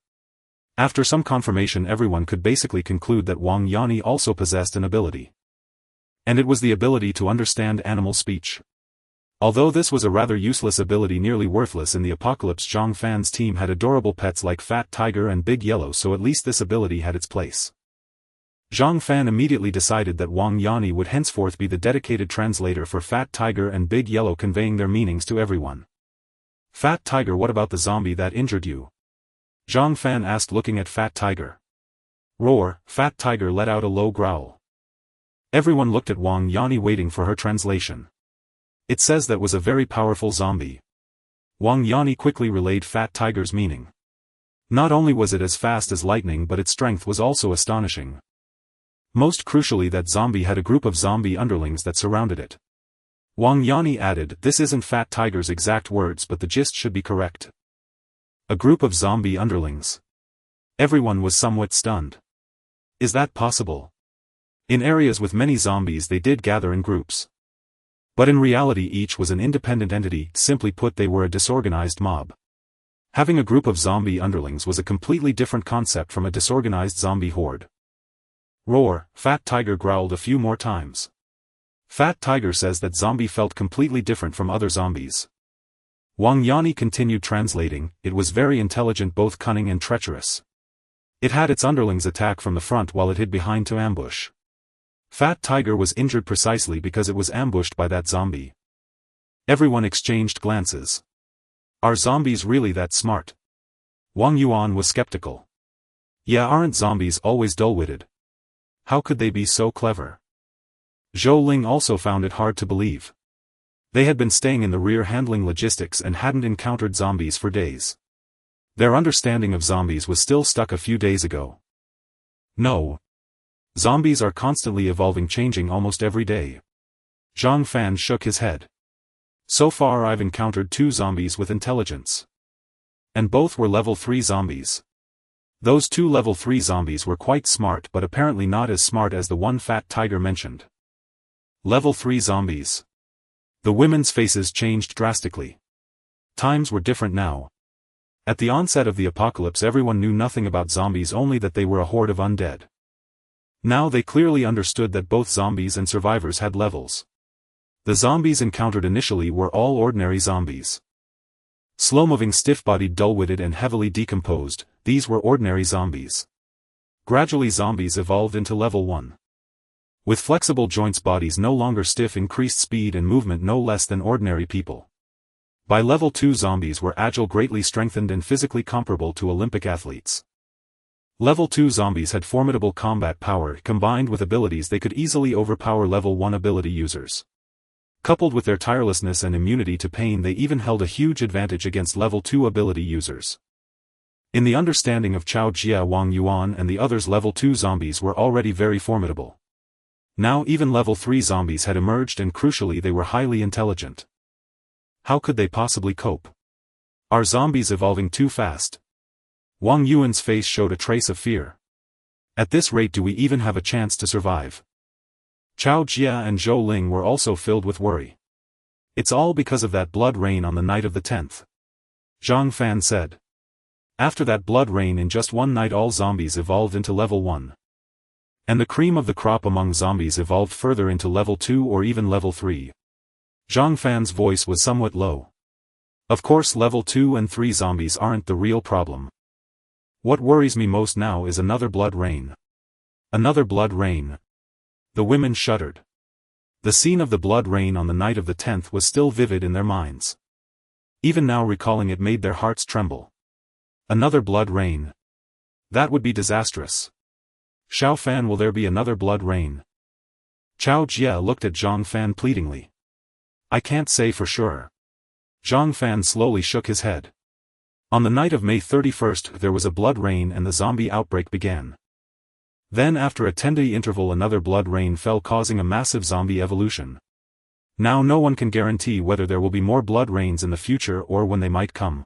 After some confirmation everyone could basically conclude that Wang Yani also possessed an ability. And it was the ability to understand animal speech. Although this was a rather useless ability, nearly worthless in the apocalypse, Zhang Fan's team had adorable pets like Fat Tiger and Big Yellow, so at least this ability had its place. Zhang Fan immediately decided that Wang Yani would henceforth be the dedicated translator for Fat Tiger and Big Yellow, conveying their meanings to everyone. Fat Tiger, what about the zombie that injured you? Zhang Fan asked, looking at Fat Tiger. Roar, Fat Tiger let out a low growl. Everyone looked at Wang Yani waiting for her translation. It says that was a very powerful zombie. Wang Yani quickly relayed Fat Tiger's meaning. Not only was it as fast as lightning, but its strength was also astonishing. Most crucially, that zombie had a group of zombie underlings that surrounded it. Wang Yani added, this isn't Fat Tiger's exact words but the gist should be correct. A group of zombie underlings. Everyone was somewhat stunned. Is that possible? In areas with many zombies they did gather in groups. But in reality each was an independent entity, simply put they were a disorganized mob. Having a group of zombie underlings was a completely different concept from a disorganized zombie horde. Roar, Fat Tiger growled a few more times. Fat Tiger says that zombie felt completely different from other zombies. Wang Yani continued translating, it was very intelligent, both cunning and treacherous. It had its underlings attack from the front while it hid behind to ambush. Fat Tiger was injured precisely because it was ambushed by that zombie. Everyone exchanged glances. Are zombies really that smart? Wang Yuan was skeptical. Yeah, aren't zombies always dull-witted? How could they be so clever? Zhou Ling also found it hard to believe. They had been staying in the rear handling logistics and hadn't encountered zombies for days. Their understanding of zombies was still stuck a few days ago. No. Zombies are constantly evolving, changing almost every day. Zhang Fan shook his head. So far I've encountered 2 zombies with intelligence. And both were level 3 zombies. Those 2 level 3 zombies were quite smart, but apparently not as smart as the one Fat Tiger mentioned. Level 3 zombies. The women's faces changed drastically. Times were different now. At the onset of the apocalypse everyone knew nothing about zombies, only that they were a horde of undead. Now they clearly understood that both zombies and survivors had levels. The zombies encountered initially were all ordinary zombies. Slow-moving, stiff-bodied, dull-witted and heavily decomposed, these were ordinary zombies. Gradually zombies evolved into level 1. With flexible joints, bodies no longer stiff, increased speed and movement no less than ordinary people. By level 2 zombies were agile, greatly strengthened and physically comparable to Olympic athletes. Level 2 zombies had formidable combat power, combined with abilities they could easily overpower level 1 ability users. Coupled with their tirelessness and immunity to pain, they even held a huge advantage against level 2 ability users. In the understanding of Chao Jia, Wang Yuan and the others, level 2 zombies were already very formidable. Now even level 3 zombies had emerged, and crucially they were highly intelligent. How could they possibly cope? Are zombies evolving too fast? Wang Yuan's face showed a trace of fear. At this rate, do we even have a chance to survive? Chao Jia and Zhou Ling were also filled with worry. It's all because of that blood rain on the night of the 10th. Zhang Fan said. After that blood rain, in just one night all zombies evolved into level 1. And the cream of the crop among zombies evolved further into level 2 or even level 3. Zhang Fan's voice was somewhat low. Of course level 2 and 3 zombies aren't the real problem. What worries me most now is another blood rain. Another blood rain. The women shuddered. The scene of the blood rain on the night of the 10th was still vivid in their minds. Even now recalling it made their hearts tremble. Another blood rain. That would be disastrous. Xiao Fan, will there be another blood rain? Chao Jia looked at Zhang Fan pleadingly. I can't say for sure. Zhang Fan slowly shook his head. On the night of May 31st there was a blood rain and the zombie outbreak began. Then after a 10-day interval another blood rain fell, causing a massive zombie evolution. Now no one can guarantee whether there will be more blood rains in the future or when they might come.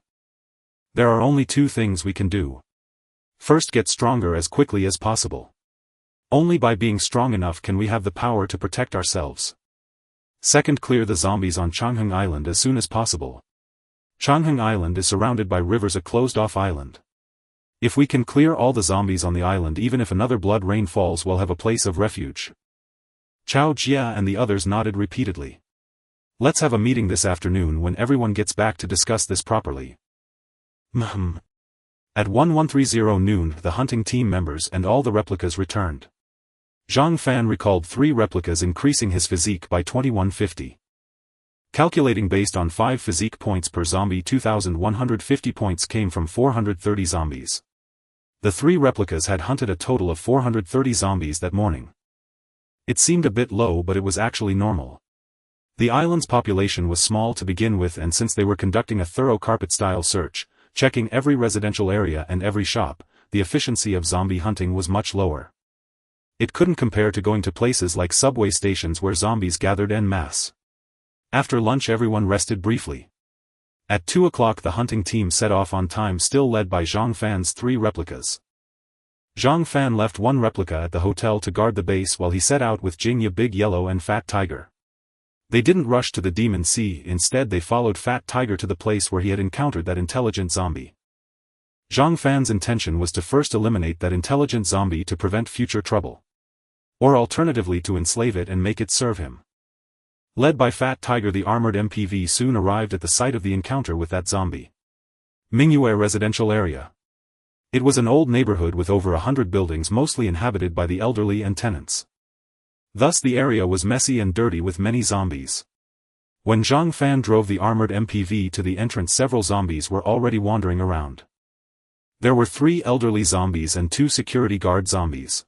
There are only two things we can do. First, get stronger as quickly as possible. Only by being strong enough can we have the power to protect ourselves. Second, clear the zombies on Changheng Island as soon as possible. Changheng Island is surrounded by rivers, a closed-off island. If we can clear all the zombies on the island, even if another blood rain falls, we'll have a place of refuge. Chao Jia and the others nodded repeatedly. Let's have a meeting this afternoon when everyone gets back to discuss this properly. At 1130 noon, the hunting team members and all the replicas returned. Zhang Fan recalled 3 replicas, increasing his physique by 2150. Calculating based on 5 physique points per zombie, 2150 points came from 430 zombies. The 3 replicas had hunted a total of 430 zombies that morning. It seemed a bit low, but it was actually normal. The island's population was small to begin with, and since they were conducting a thorough carpet-style search, checking every residential area and every shop, the efficiency of zombie hunting was much lower. It couldn't compare to going to places like subway stations where zombies gathered en masse. After lunch everyone rested briefly. At 2 o'clock the hunting team set off on time, still led by Zhang Fan's 3 replicas. Zhang Fan left 1 replica at the hotel to guard the base while he set out with Jingya, Big Yellow and Fat Tiger. They didn't rush to the Demon Sea, instead they followed Fat Tiger to the place where he had encountered that intelligent zombie. Zhang Fan's intention was to first eliminate that intelligent zombie to prevent future trouble. Or alternatively to enslave it and make it serve him. Led by Fat Tiger, the armored MPV soon arrived at the site of the encounter with that zombie. Mingyue residential area. It was an old neighborhood with over 100 buildings, mostly inhabited by the elderly and tenants. Thus the area was messy and dirty with many zombies. When Zhang Fan drove the armored MPV to the entrance, several zombies were already wandering around. There were 3 elderly zombies and 2 security guard zombies.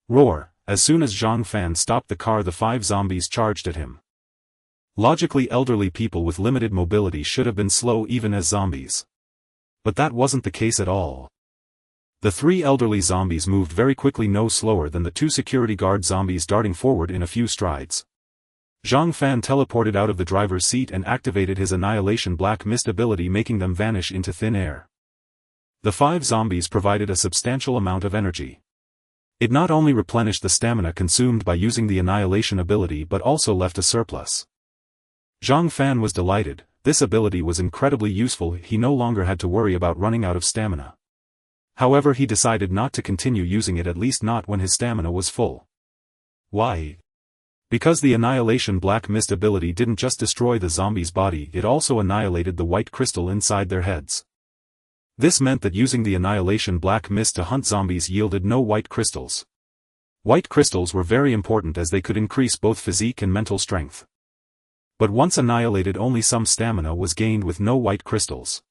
Roar! As soon as Zhang Fan stopped the car, the 5 zombies charged at him. Logically, elderly people with limited mobility should have been slow even as zombies. But that wasn't the case at all. The 3 elderly zombies moved very quickly, no slower than the 2 security guard zombies, darting forward in a few strides. Zhang Fan teleported out of the driver's seat and activated his Annihilation Black Mist ability, making them vanish into thin air. The 5 zombies provided a substantial amount of energy. It not only replenished the stamina consumed by using the Annihilation ability but also left a surplus. Zhang Fan was delighted. This ability was incredibly useful, he no longer had to worry about running out of stamina. However, he decided not to continue using it, at least not when his stamina was full. Why? Because the Annihilation Black Mist ability didn't just destroy the zombie's body, it also annihilated the white crystal inside their heads. This meant that using the Annihilation Black Mist to hunt zombies yielded no white crystals. White crystals were very important as they could increase both physique and mental strength. But once annihilated, only some stamina was gained with no white crystals.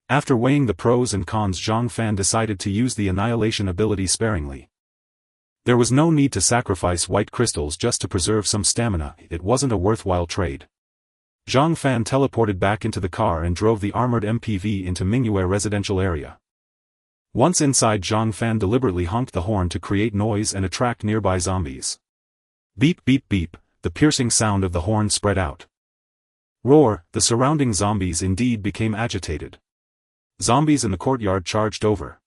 After weighing the pros and cons, Zhang Fan decided to use the Annihilation ability sparingly. There was no need to sacrifice white crystals just to preserve some stamina, it wasn't a worthwhile trade. Zhang Fan teleported back into the car and drove the armored MPV into Mingyue residential area. Once inside, Zhang Fan deliberately honked the horn to create noise and attract nearby zombies. Beep beep beep, the piercing sound of the horn spread out. Roar, the surrounding zombies indeed became agitated. Zombies in the courtyard charged over.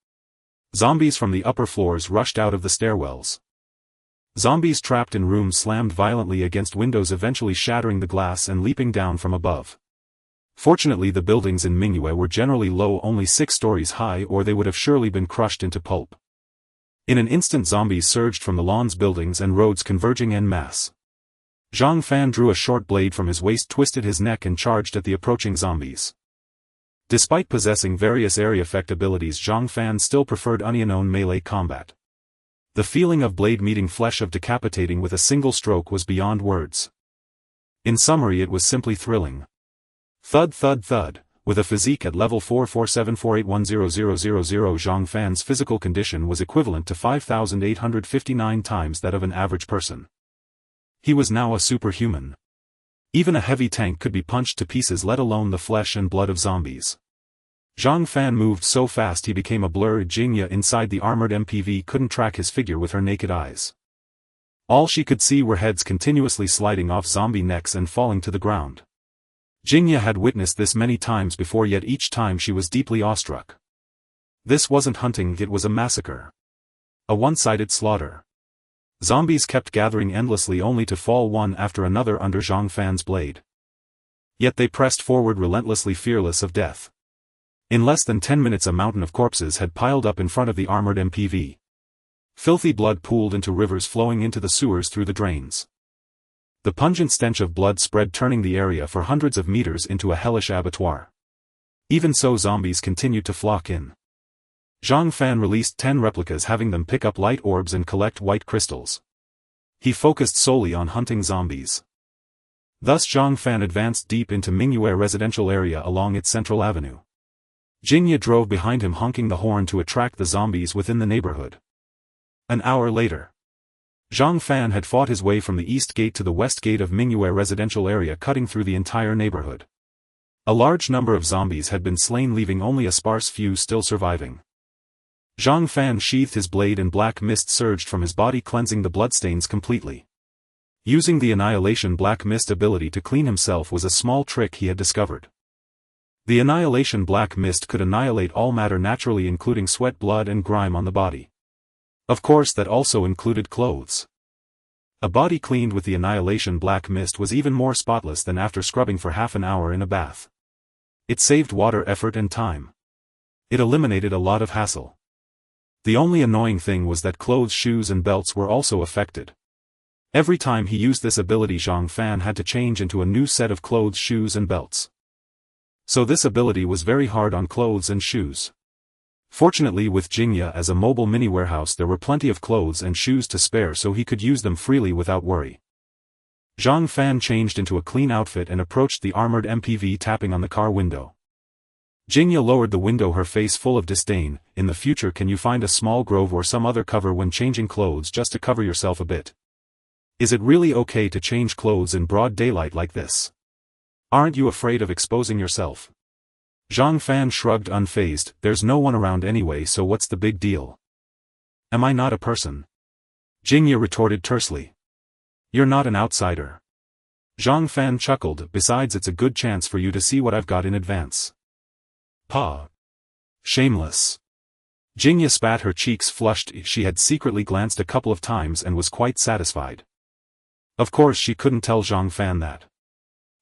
Zombies from the upper floors rushed out of the stairwells. Zombies trapped in rooms slammed violently against windows, eventually shattering the glass and leaping down from above. Fortunately, the buildings in Mingyue were generally low, only 6 stories high, or they would have surely been crushed into pulp. In an instant, zombies surged from the lawns, buildings and roads, converging en masse. Zhang Fan drew a short blade from his waist, twisted his neck and charged at the approaching zombies. Despite possessing various area effect abilities, Zhang Fan still preferred unknown melee combat. The feeling of blade meeting flesh, of decapitating with a single stroke, was beyond words. In summary, it was simply thrilling. Thud thud thud, with a physique at level 447481000, Zhang Fan's physical condition was equivalent to 5,859 times that of an average person. He was now a superhuman. Even a heavy tank could be punched to pieces, let alone the flesh and blood of zombies. Zhang Fan moved so fast he became a blur. Jingya inside the armored MPV couldn't track his figure with her naked eyes. All she could see were heads continuously sliding off zombie necks and falling to the ground. Jingya had witnessed this many times before, yet each time she was deeply awestruck. This wasn't hunting, it was a massacre. A one-sided slaughter. Zombies kept gathering endlessly only to fall one after another under Zhang Fan's blade. Yet they pressed forward relentlessly, fearless of death. In less than 10 minutes a mountain of corpses had piled up in front of the armored MPV. Filthy blood pooled into rivers flowing into the sewers through the drains. The pungent stench of blood spread, turning the area for hundreds of meters into a hellish abattoir. Even so, zombies continued to flock in. Zhang Fan released 10 replicas, having them pick up light orbs and collect white crystals. He focused solely on hunting zombies. Thus Zhang Fan advanced deep into Mingyue residential area along its central avenue. Jingya drove behind him, honking the horn to attract the zombies within the neighborhood. An hour later, Zhang Fan had fought his way from the east gate to the west gate of Mingyue residential area, cutting through the entire neighborhood. A large number of zombies had been slain, leaving only a sparse few still surviving. Zhang Fan sheathed his blade and black mist surged from his body, cleansing the bloodstains completely. Using the Annihilation Black Mist ability to clean himself was a small trick he had discovered. The Annihilation Black Mist could annihilate all matter naturally, including sweat, blood and grime on the body. Of course, that also included clothes. A body cleaned with the Annihilation Black Mist was even more spotless than after scrubbing for half an hour in a bath. It saved water, effort and time. It eliminated a lot of hassle. The only annoying thing was that clothes, shoes and belts were also affected. Every time he used this ability, Zhang Fan had to change into a new set of clothes, shoes and belts. So this ability was very hard on clothes and shoes. Fortunately, with Jingya as a mobile mini-warehouse, there were plenty of clothes and shoes to spare, so he could use them freely without worry. Zhang Fan changed into a clean outfit and approached the armored MPV, tapping on the car window. Jingya lowered the window, her face full of disdain. In the future, can you find a small grove or some other cover when changing clothes, just to cover yourself a bit? Is it really okay to change clothes in broad daylight like this? Aren't you afraid of exposing yourself? Zhang Fan shrugged, unfazed. There's no one around anyway, so what's the big deal? Am I not a person? Jingya retorted tersely. You're not an outsider. Zhang Fan chuckled. Besides, it's a good chance for you to see what I've got in advance. Pa. Shameless. Jingya spat, her cheeks flushed. She had secretly glanced a couple of times and was quite satisfied. Of course she couldn't tell Zhang Fan that.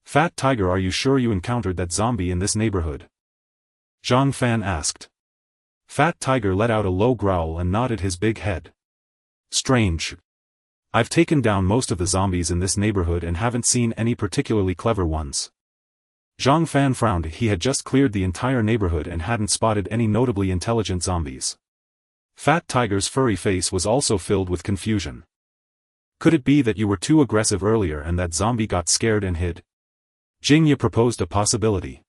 Fat Tiger, are you sure you encountered that zombie in this neighborhood? Zhang Fan asked. Fat Tiger let out a low growl and nodded his big head. Strange. I've taken down most of the zombies in this neighborhood and haven't seen any particularly clever ones. Zhang Fan frowned. He had just cleared the entire neighborhood and hadn't spotted any notably intelligent zombies. Fat Tiger's furry face was also filled with confusion. Could it be that you were too aggressive earlier and that zombie got scared and hid? Jingya proposed a possibility.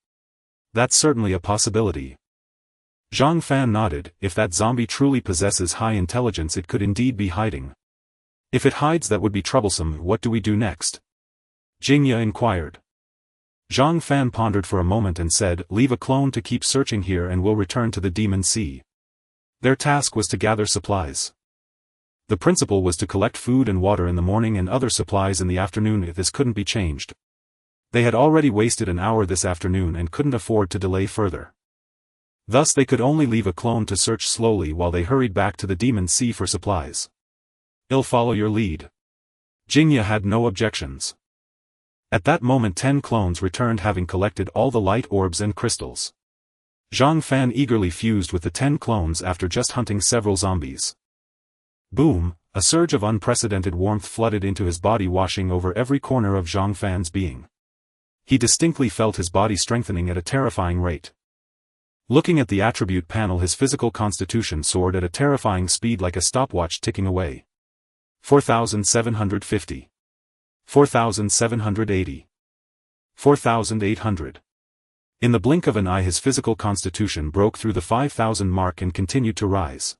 That's certainly a possibility. Zhang Fan nodded. If that zombie truly possesses high intelligence, it could indeed be hiding. If it hides, that would be troublesome. What do we do next? Jingya inquired. Zhang Fan pondered for a moment and said, leave a clone to keep searching here and we'll return to the Demon Sea. Their task was to gather supplies. The principle was to collect food and water in the morning and other supplies in the afternoon. If this couldn't be changed. They had already wasted an hour this afternoon and couldn't afford to delay further. Thus they could only leave a clone to search slowly while they hurried back to the Demon Sea for supplies. I'll follow your lead. Jingya had no objections. At that moment 10 clones returned, having collected all the light orbs and crystals. Zhang Fan eagerly fused with the 10 clones after just hunting several zombies. Boom, a surge of unprecedented warmth flooded into his body, washing over every corner of Zhang Fan's being. He distinctly felt his body strengthening at a terrifying rate. Looking at the attribute panel, his physical constitution soared at a terrifying speed, like a stopwatch ticking away. 4,750. 4,780. 4,800. In the blink of an eye his physical constitution broke through the 5,000 mark and continued to rise.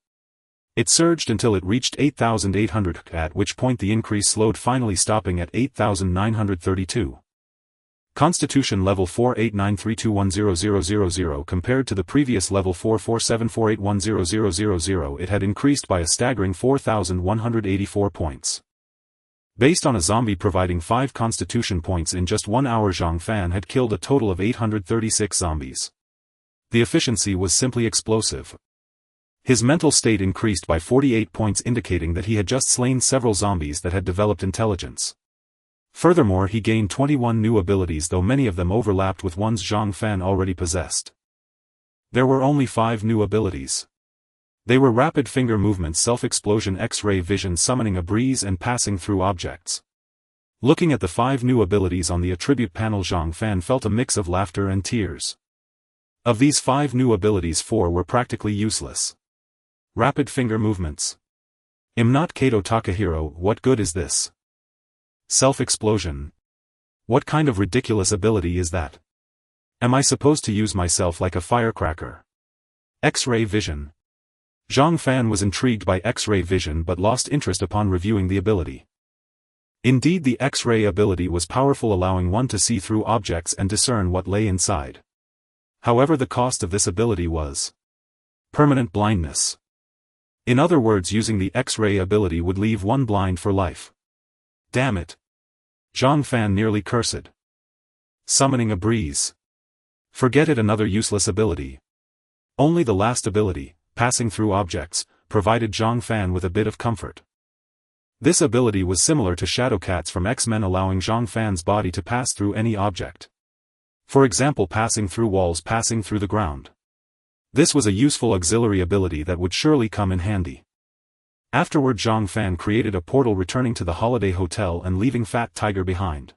It surged until it reached 8,800, at which point the increase slowed, finally stopping at 8,932. Constitution level 48932100000 compared to the previous level 44748100000, it had increased by a staggering 4,184 points. Based on a zombie providing 5 constitution points in just 1 hour, Zhang Fan had killed a total of 836 zombies. The efficiency was simply explosive. His mental state increased by 48 points, indicating that he had just slain several zombies that had developed intelligence. Furthermore, he gained 21 new abilities, though many of them overlapped with ones Zhang Fan already possessed. There were only 5 new abilities. They were Rapid Finger Movement, Self-Explosion, X-Ray Vision, Summoning a Breeze, and Passing Through Objects. Looking at the 5 new abilities on the attribute panel, Zhang Fan felt a mix of laughter and tears. Of these 5 new abilities, 4 were practically useless. Rapid Finger Movements. I'm not Kato Takahiro, what good is this? Self-explosion. What kind of ridiculous ability is that? Am I supposed to use myself like a firecracker? X-ray vision. Zhang Fan was intrigued by X-ray vision but lost interest upon reviewing the ability. Indeed, the X-ray ability was powerful, allowing one to see through objects and discern what lay inside. However, the cost of this ability was permanent blindness. In other words, using the X-ray ability would leave one blind for life. Damn it. Zhang Fan nearly cursed. Summoning a breeze. Forget it, another useless ability. Only the last ability, Passing Through Objects, provided Zhang Fan with a bit of comfort. This ability was similar to Shadowcats from X-Men, allowing Zhang Fan's body to pass through any object. For example, passing through walls, passing through the ground. This was a useful auxiliary ability that would surely come in handy. Afterward, Zhang Fan created a portal, returning to the Holiday Hotel and leaving Fat Tiger behind.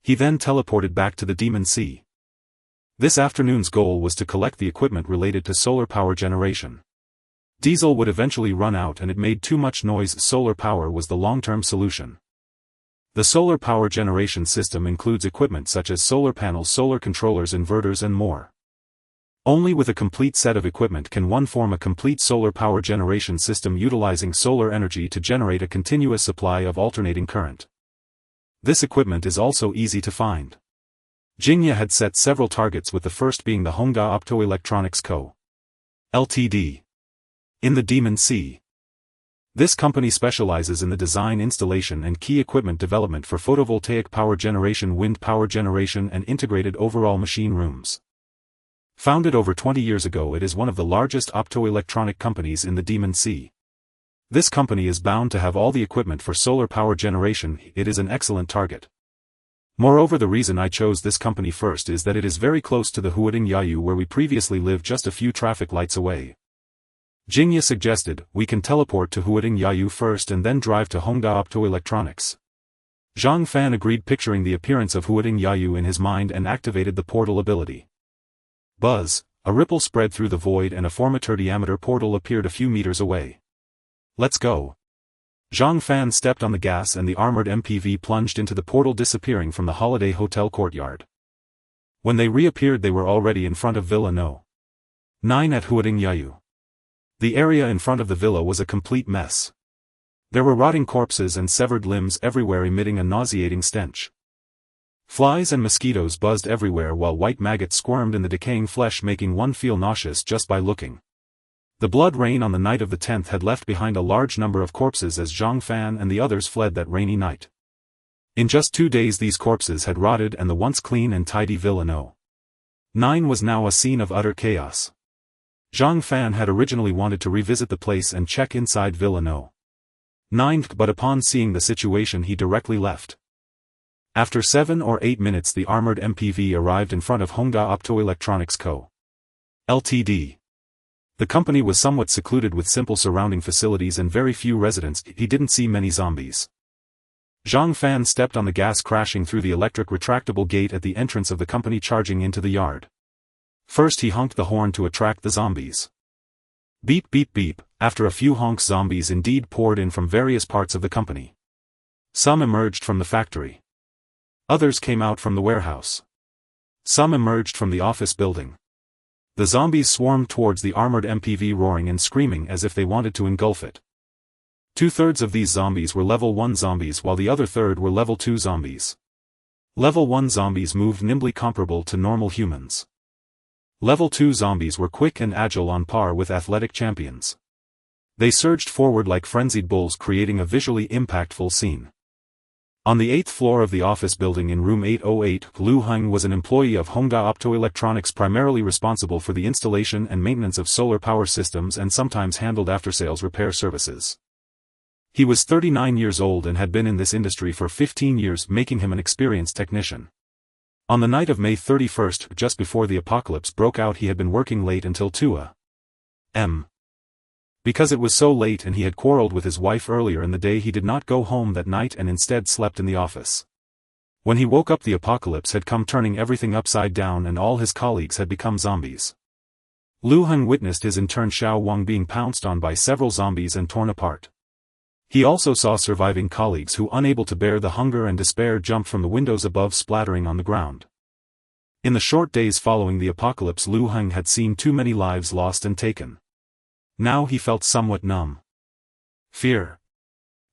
He then teleported back to the Demon Sea. This afternoon's goal was to collect the equipment related to solar power generation. Diesel would eventually run out and it made too much noise. Solar power was the long-term solution. The solar power generation system includes equipment such as solar panels, solar controllers, inverters, and more. Only with a complete set of equipment can one form a complete solar power generation system utilizing solar energy to generate a continuous supply of alternating current. This equipment is also easy to find. Jingya had set several targets, with the first being the Hongda Optoelectronics Co. Ltd. in the Demon Sea. This company specializes in the design, installation, and key equipment development for photovoltaic power generation, wind power generation, and integrated overall machine rooms. Founded over 20 years ago, it is one of the largest optoelectronic companies in the Demon Sea. This company is bound to have all the equipment for solar power generation. It is an excellent target. Moreover, the reason I chose this company first is that it is very close to the Huading Yayu, where we previously lived, just a few traffic lights away. Jingya suggested, we can teleport to Huading Yayu first and then drive to Hongda Optoelectronics. Zhang Fan agreed, picturing the appearance of Huading Yayu in his mind, and activated the portal ability. Buzz, a ripple spread through the void and a 4-meter diameter portal appeared a few meters away. Let's go. Zhang Fan stepped on the gas and the armored MPV plunged into the portal, disappearing from the Holiday Hotel courtyard. When they reappeared, they were already in front of Villa No. 9 at Huading Yayu. The area in front of the villa was a complete mess. There were rotting corpses and severed limbs everywhere, emitting a nauseating stench. Flies and mosquitoes buzzed everywhere, while white maggots squirmed in the decaying flesh, making one feel nauseous just by looking. The blood rain on the night of the 10th had left behind a large number of corpses as Zhang Fan and the others fled that rainy night. In just 2 days these corpses had rotted, and the once clean and tidy Villa No. 9 was now a scene of utter chaos. Zhang Fan had originally wanted to revisit the place and check inside Villa No. 9, but upon seeing the situation he directly left. After 7 or 8 minutes the armored MPV arrived in front of Hongda Optoelectronics Co. Ltd. The company was somewhat secluded with simple surrounding facilities and very few residents. He didn't see many zombies. Zhang Fan stepped on the gas, crashing through the electric retractable gate at the entrance of the company, charging into the yard. First he honked the horn to attract the zombies. Beep beep beep. After a few honks, zombies indeed poured in from various parts of the company. Some emerged from the factory. Others came out from the warehouse. Some emerged from the office building. The zombies swarmed towards the armored MPV, roaring and screaming as if they wanted to engulf it. 2/3 of these zombies were level 1 zombies, while the other third were level 2 zombies. Level 1 zombies moved nimbly comparable to normal humans. Level 2 zombies were quick and agile on par with athletic champions. They surged forward like frenzied bulls, creating a visually impactful scene. On the 8th floor of the office building in room 808, Lu Heng was an employee of Hongda Optoelectronics, primarily responsible for the installation and maintenance of solar power systems and sometimes handled after-sales repair services. He was 39 years old and had been in this industry for 15 years, making him an experienced technician. On the night of May 31st, just before the apocalypse broke out, he had been working late until 2 a.m. Because it was so late and he had quarreled with his wife earlier in the day, he did not go home that night and instead slept in the office. When he woke up, the apocalypse had come, turning everything upside down, and all his colleagues had become zombies. Lu Heng witnessed his intern Xiao Wang being pounced on by several zombies and torn apart. He also saw surviving colleagues who, unable to bear the hunger and despair, jumped from the windows above, splattering on the ground. In the short days following the apocalypse, Lu Heng had seen too many lives lost and taken. Now he felt somewhat numb. Fear.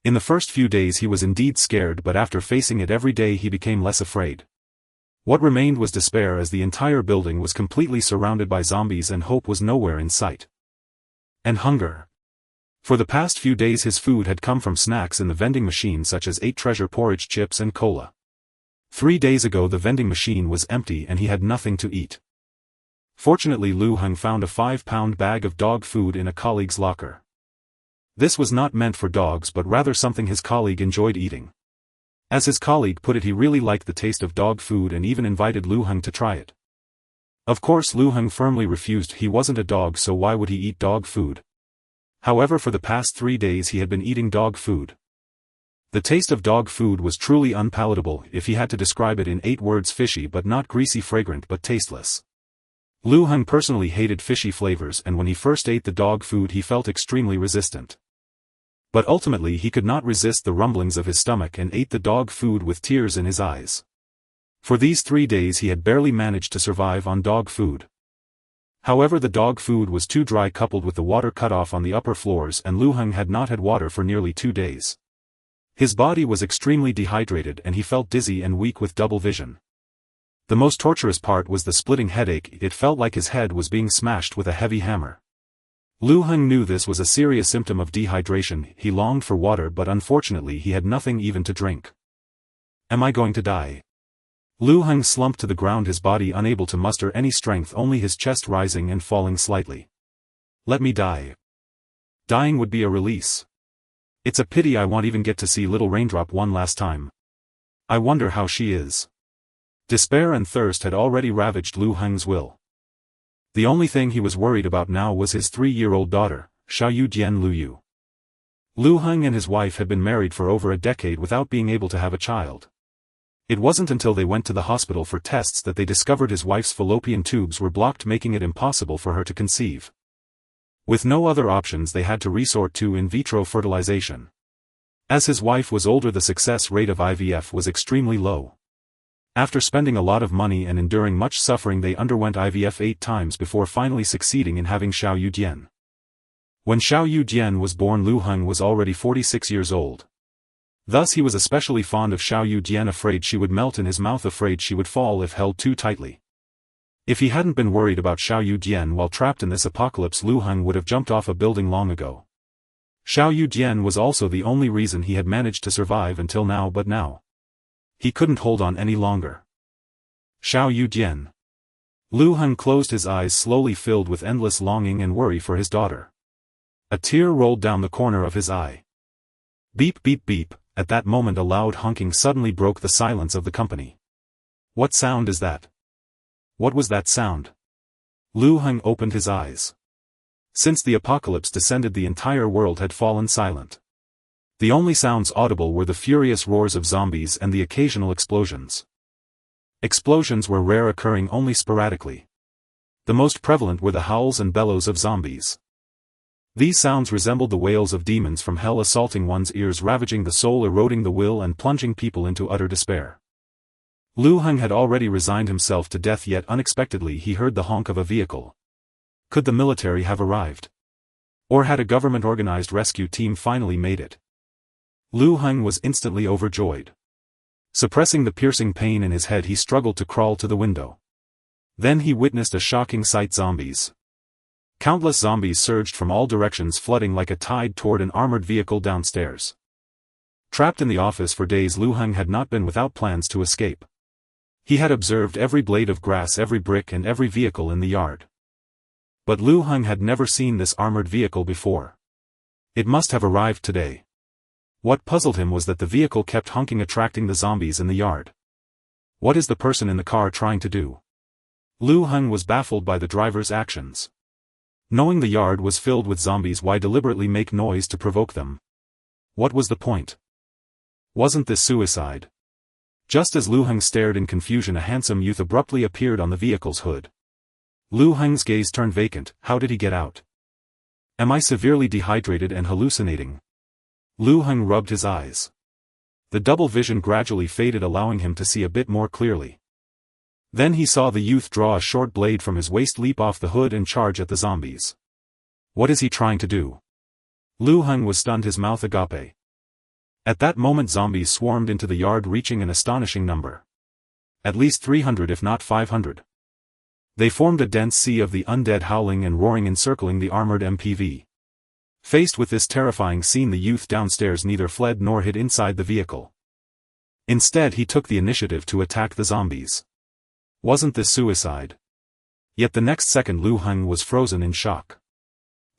In the first few days he was indeed scared, but after facing it every day he became less afraid. What remained was despair, as the entire building was completely surrounded by zombies and hope was nowhere in sight. And hunger. For the past few days his food had come from snacks in the vending machine, such as 8 treasure porridge chips and cola. 3 days ago the vending machine was empty and he had nothing to eat. Fortunately, Lu Heng found a 5-pound bag of dog food in a colleague's locker. This was not meant for dogs but rather something his colleague enjoyed eating. As his colleague put it, he really liked the taste of dog food and even invited Lu Heng to try it. Of course, Lu Heng firmly refused. He wasn't a dog, so why would he eat dog food? However, for the past 3 days he had been eating dog food. The taste of dog food was truly unpalatable, if he had to describe it in 8 words: fishy but not greasy, fragrant but tasteless. Lu Heng personally hated fishy flavors, and when he first ate the dog food he felt extremely resistant. But ultimately he could not resist the rumblings of his stomach and ate the dog food with tears in his eyes. For these 3 days he had barely managed to survive on dog food. However, the dog food was too dry, coupled with the water cut off on the upper floors, and Lu Heng had not had water for nearly 2 days. His body was extremely dehydrated and he felt dizzy and weak with double vision. The most torturous part was the splitting headache. It felt like his head was being smashed with a heavy hammer. Lu Heng knew this was a serious symptom of dehydration. He longed for water, but unfortunately he had nothing even to drink. Am I going to die? Lu Heng slumped to the ground, his body unable to muster any strength, only his chest rising and falling slightly. Let me die. Dying would be a release. It's a pity I won't even get to see little Raindrop one last time. I wonder how she is. Despair and thirst had already ravaged Lu Heng's will. The only thing he was worried about now was his 3-year-old daughter, Xiaoyu Dian Luyu. Lu Heng and his wife had been married for over a decade without being able to have a child. It wasn't until they went to the hospital for tests that they discovered his wife's fallopian tubes were blocked, making it impossible for her to conceive. With no other options, they had to resort to in vitro fertilization. As his wife was older, the success rate of IVF was extremely low. After spending a lot of money and enduring much suffering, they underwent IVF 8 times before finally succeeding in having Xiaoyu Dian. When Xiaoyu Dian was born, Lu Heng was already 46 years old. Thus he was especially fond of Xiaoyu Dian, afraid she would melt in his mouth, afraid she would fall if held too tightly. If he hadn't been worried about Xiaoyu Dian while trapped in this apocalypse, Lu Heng would have jumped off a building long ago. Xiaoyu Dian was also the only reason he had managed to survive until now, but now he couldn't hold on any longer. Xiaoyu Dian. Lu Heng closed his eyes, slowly filled with endless longing and worry for his daughter. A tear rolled down the corner of his eye. Beep beep beep. At that moment a loud honking suddenly broke the silence of the company. What sound is that? What was that sound? Lu Heng opened his eyes. Since the apocalypse descended, the entire world had fallen silent. The only sounds audible were the furious roars of zombies and the occasional explosions. Explosions were rare, occurring only sporadically. The most prevalent were the howls and bellows of zombies. These sounds resembled the wails of demons from hell, assaulting one's ears, ravaging the soul, eroding the will, and plunging people into utter despair. Lu Heng had already resigned himself to death, yet unexpectedly he heard the honk of a vehicle. Could the military have arrived? Or had a government-organized rescue team finally made it? Lu Heng was instantly overjoyed. Suppressing the piercing pain in his head, he struggled to crawl to the window. Then he witnessed a shocking sight: zombies. Countless zombies surged from all directions, flooding like a tide toward an armored vehicle downstairs. Trapped in the office for days, Lu Heng had not been without plans to escape. He had observed every blade of grass, every brick, and every vehicle in the yard. But Lu Heng had never seen this armored vehicle before. It must have arrived today. What puzzled him was that the vehicle kept honking, attracting the zombies in the yard. What is the person in the car trying to do? Lu Heng was baffled by the driver's actions. Knowing the yard was filled with zombies, why deliberately make noise to provoke them? What was the point? Wasn't this suicide? Just as Lu Heng stared in confusion, a handsome youth abruptly appeared on the vehicle's hood. Lu Heng's gaze turned vacant. How did he get out? Am I severely dehydrated and hallucinating? Lu Heng rubbed his eyes. The double vision gradually faded, allowing him to see a bit more clearly. Then he saw the youth draw a short blade from his waist, leap off the hood and charge at the zombies. What is he trying to do? Lu Heng was stunned, his mouth agape. At that moment, zombies swarmed into the yard, reaching an astonishing number. At least 300, if not 500. They formed a dense sea of the undead, howling and roaring, encircling the armored MPV. Faced with this terrifying scene, the youth downstairs neither fled nor hid inside the vehicle. Instead, he took the initiative to attack the zombies. Wasn't this suicide? Yet the next second, Lu Heng was frozen in shock.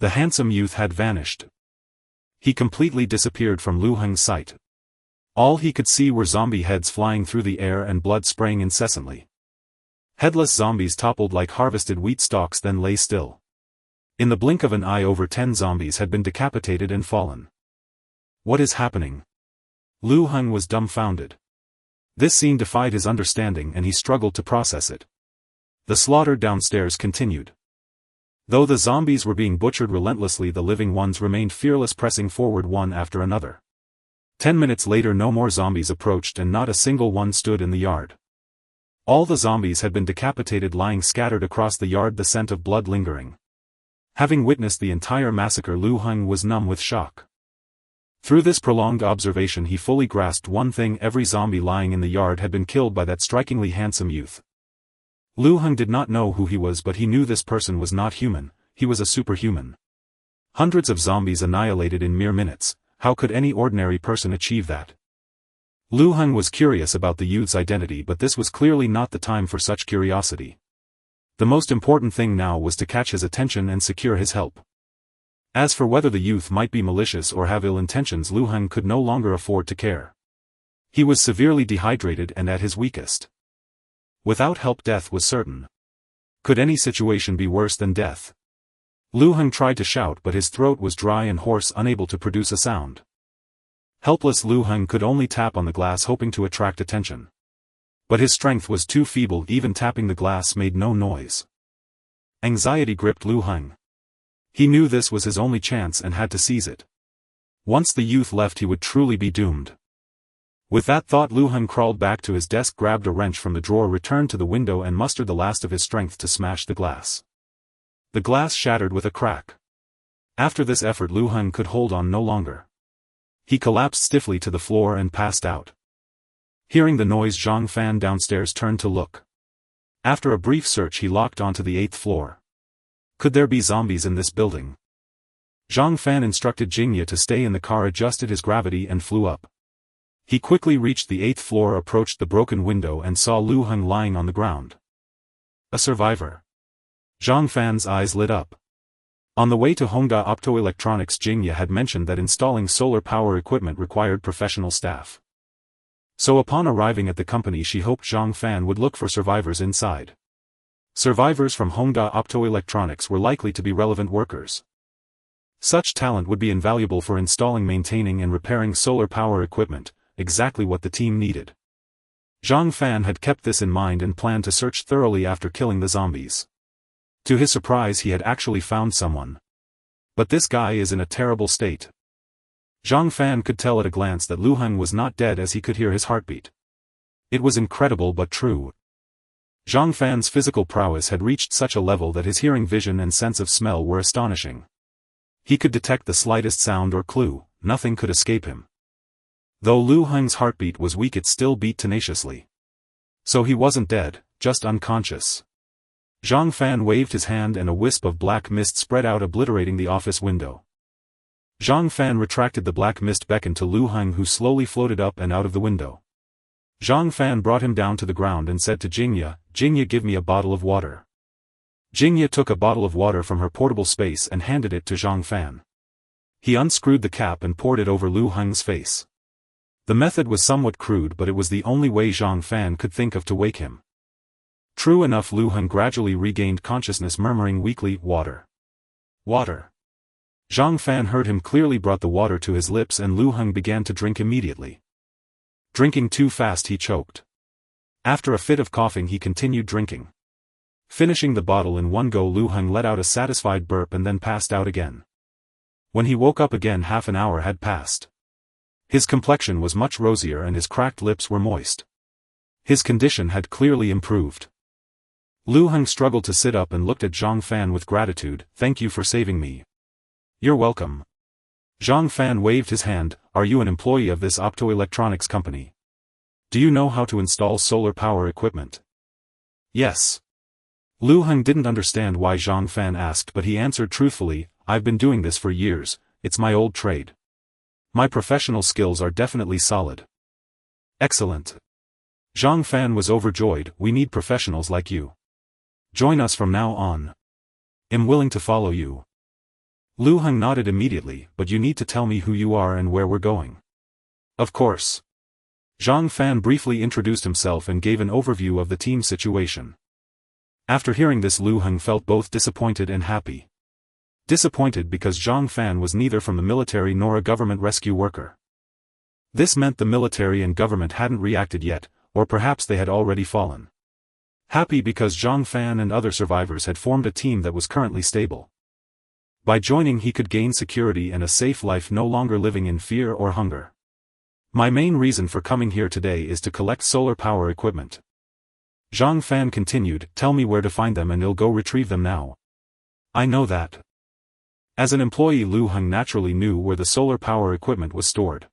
The handsome youth had vanished. He completely disappeared from Lu Heng's sight. All he could see were zombie heads flying through the air and blood spraying incessantly. Headless zombies toppled like harvested wheat stalks, then lay still. In the blink of an eye, over 10 zombies had been decapitated and fallen. What is happening? Lu Heng was dumbfounded. This scene defied his understanding, and he struggled to process it. The slaughter downstairs continued. Though the zombies were being butchered relentlessly, the living ones remained fearless, pressing forward one after another. 10 minutes later, no more zombies approached, and not a single one stood in the yard. All the zombies had been decapitated, lying scattered across the yard, the scent of blood lingering. Having witnessed the entire massacre, Lu Heng was numb with shock. Through this prolonged observation, he fully grasped one thing: every zombie lying in the yard had been killed by that strikingly handsome youth. Lu Heng did not know who he was, but he knew this person was not human. He was a superhuman. Hundreds of zombies annihilated in mere minutes. How could any ordinary person achieve that? Lu Heng was curious about the youth's identity, but this was clearly not the time for such curiosity. The most important thing now was to catch his attention and secure his help. As for whether the youth might be malicious or have ill intentions, Lu Heng could no longer afford to care. He was severely dehydrated and at his weakest. Without help, death was certain. Could any situation be worse than death? Lu Heng tried to shout, but his throat was dry and hoarse, unable to produce a sound. Helpless, Lu Heng could only tap on the glass, hoping to attract attention. But his strength was too feeble, even tapping the glass made no noise. Anxiety gripped Lu Heng. He knew this was his only chance and had to seize it. Once the youth left, he would truly be doomed. With that thought, Lu Heng crawled back to his desk, grabbed a wrench from the drawer, returned to the window, and mustered the last of his strength to smash the glass. The glass shattered with a crack. After this effort, Lu Heng could hold on no longer. He collapsed stiffly to the floor and passed out. Hearing the noise, Zhang Fan downstairs turned to look. After a brief search, he locked onto the 8th floor. Could there be zombies in this building? Zhang Fan instructed Jingye to stay in the car, adjusted his gravity, and flew up. He quickly reached the 8th floor, approached the broken window, and saw Lu Heng lying on the ground. A survivor. Zhang Fan's eyes lit up. On the way to Hongda Optoelectronics, Jingye had mentioned that installing solar power equipment required professional staff. So upon arriving at the company, she hoped Zhang Fan would look for survivors inside. Survivors from Hongda Optoelectronics were likely to be relevant workers. Such talent would be invaluable for installing, maintaining, and repairing solar power equipment, exactly what the team needed. Zhang Fan had kept this in mind and planned to search thoroughly after killing the zombies. To his surprise, he had actually found someone. But this guy is in a terrible state. Zhang Fan could tell at a glance that Lu Heng was not dead, as he could hear his heartbeat. It was incredible but true. Zhang Fan's physical prowess had reached such a level that his hearing, vision, and sense of smell were astonishing. He could detect the slightest sound or clue. Nothing could escape him. Though Lu Heng's heartbeat was weak, it still beat tenaciously. So he wasn't dead, just unconscious. Zhang Fan waved his hand and a wisp of black mist spread out, obliterating the office window. Zhang Fan retracted the black mist, beckoned to Lu Heng, who slowly floated up and out of the window. Zhang Fan brought him down to the ground and said to Jingya, "Jingya, give me a bottle of water." Jingya took a bottle of water from her portable space and handed it to Zhang Fan. He unscrewed the cap and poured it over Lu Heng's face. The method was somewhat crude, but it was the only way Zhang Fan could think of to wake him. True enough, Lu Heng gradually regained consciousness, murmuring weakly, "Water. Water." Zhang Fan heard him clearly, brought the water to his lips, and Lu Heng began to drink immediately. Drinking too fast, he choked. After a fit of coughing, he continued drinking. Finishing the bottle in one go, Lu Heng let out a satisfied burp and then passed out again. When he woke up again, half an hour had passed. His complexion was much rosier and his cracked lips were moist. His condition had clearly improved. Lu Heng struggled to sit up and looked at Zhang Fan with gratitude. "Thank you for saving me." "You're welcome." Zhang Fan waved his hand. "Are you an employee of this optoelectronics company? Do you know how to install solar power equipment?" "Yes." Lu Heng didn't understand why Zhang Fan asked, but he answered truthfully, "I've been doing this for years, it's my old trade. My professional skills are definitely solid." "Excellent." Zhang Fan was overjoyed. "We need professionals like you. Join us from now on. I'm willing to follow you." Lu Heng nodded immediately. "But you need to tell me who you are and where we're going." "Of course." Zhang Fan briefly introduced himself and gave an overview of the team situation. After hearing this, Lu Heng felt both disappointed and happy. Disappointed because Zhang Fan was neither from the military nor a government rescue worker. This meant the military and government hadn't reacted yet, or perhaps they had already fallen. Happy because Zhang Fan and other survivors had formed a team that was currently stable. By joining, he could gain security and a safe life, no longer living in fear or hunger. "My main reason for coming here today is to collect solar power equipment." Zhang Fan continued, "Tell me where to find them and I'll go retrieve them now." "I know that." As an employee, Lu Heng naturally knew where the solar power equipment was stored.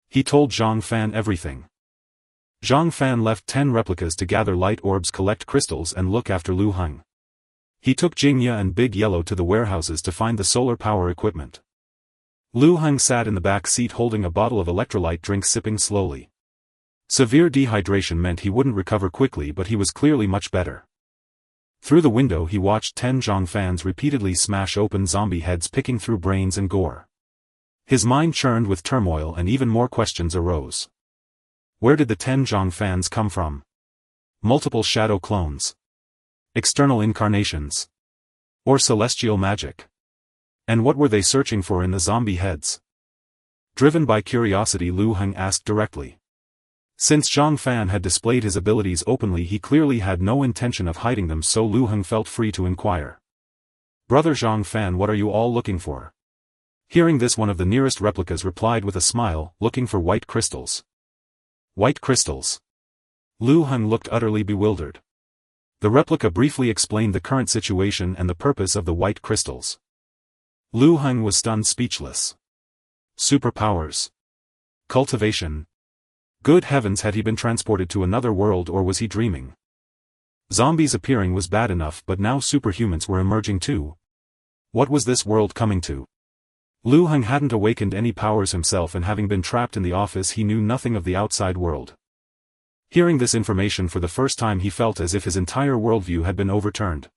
He told Zhang Fan everything. Zhang Fan left 10 replicas to gather light orbs, collect crystals and look after Lu Heng. He took Jingya and Big Yellow to the warehouses to find the solar power equipment. Lu Heng sat in the back seat holding a bottle of electrolyte drink, sipping slowly. Severe dehydration meant he wouldn't recover quickly, but he was clearly much better. Through the window he watched 10 Zhang Fans repeatedly smash open zombie heads, picking through brains and gore. His mind churned with turmoil and even more questions arose. Where did the 10 Zhang Fans come from? Multiple shadow clones? External incarnations? Or celestial magic? And what were they searching for in the zombie heads? Driven by curiosity, Lu Heng asked directly. Since Zhang Fan had displayed his abilities openly, he clearly had no intention of hiding them, so Lu Heng felt free to inquire. "Brother Zhang Fan, what are you all looking for?" Hearing this, one of the nearest replicas replied with a smile, "Looking for white crystals." "White crystals?" Lu Heng looked utterly bewildered. The replica briefly explained the current situation and the purpose of the white crystals. Lu Heng was stunned, speechless. Superpowers. Cultivation. Good heavens, had he been transported to another world, or was he dreaming? Zombies appearing was bad enough, but now superhumans were emerging too. What was this world coming to? Lu Heng hadn't awakened any powers himself, and having been trapped in the office, he knew nothing of the outside world. Hearing this information for the first time, he felt as if his entire worldview had been overturned.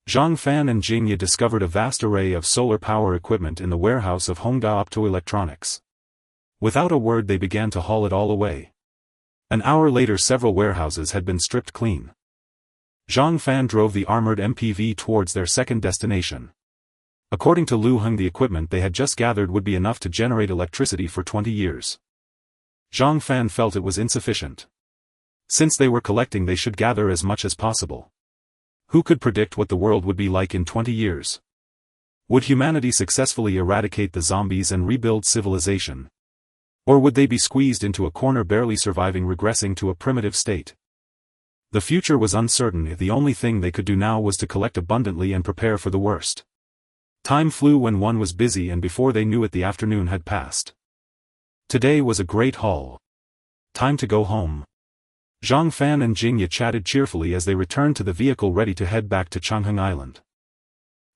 Zhang Fan and Jingya discovered a vast array of solar power equipment in the warehouse of Hongda Optoelectronics. Without a word, they began to haul it all away. An hour later, several warehouses had been stripped clean. Zhang Fan drove the armored MPV towards their second destination. According to Lu Heng, the equipment they had just gathered would be enough to generate electricity for 20 years. Zhang Fan felt it was insufficient. Since they were collecting, they should gather as much as possible. Who could predict what the world would be like in 20 years? Would humanity successfully eradicate the zombies and rebuild civilization? Or would they be squeezed into a corner, barely surviving, regressing to a primitive state? The future was uncertain. The only thing they could do now was to collect abundantly and prepare for the worst. Time flew when one was busy, and before they knew it, the afternoon had passed. Today was a great haul. Time to go home. Zhang Fan and Jingya chatted cheerfully as they returned to the vehicle ready to head back to Changheng Island.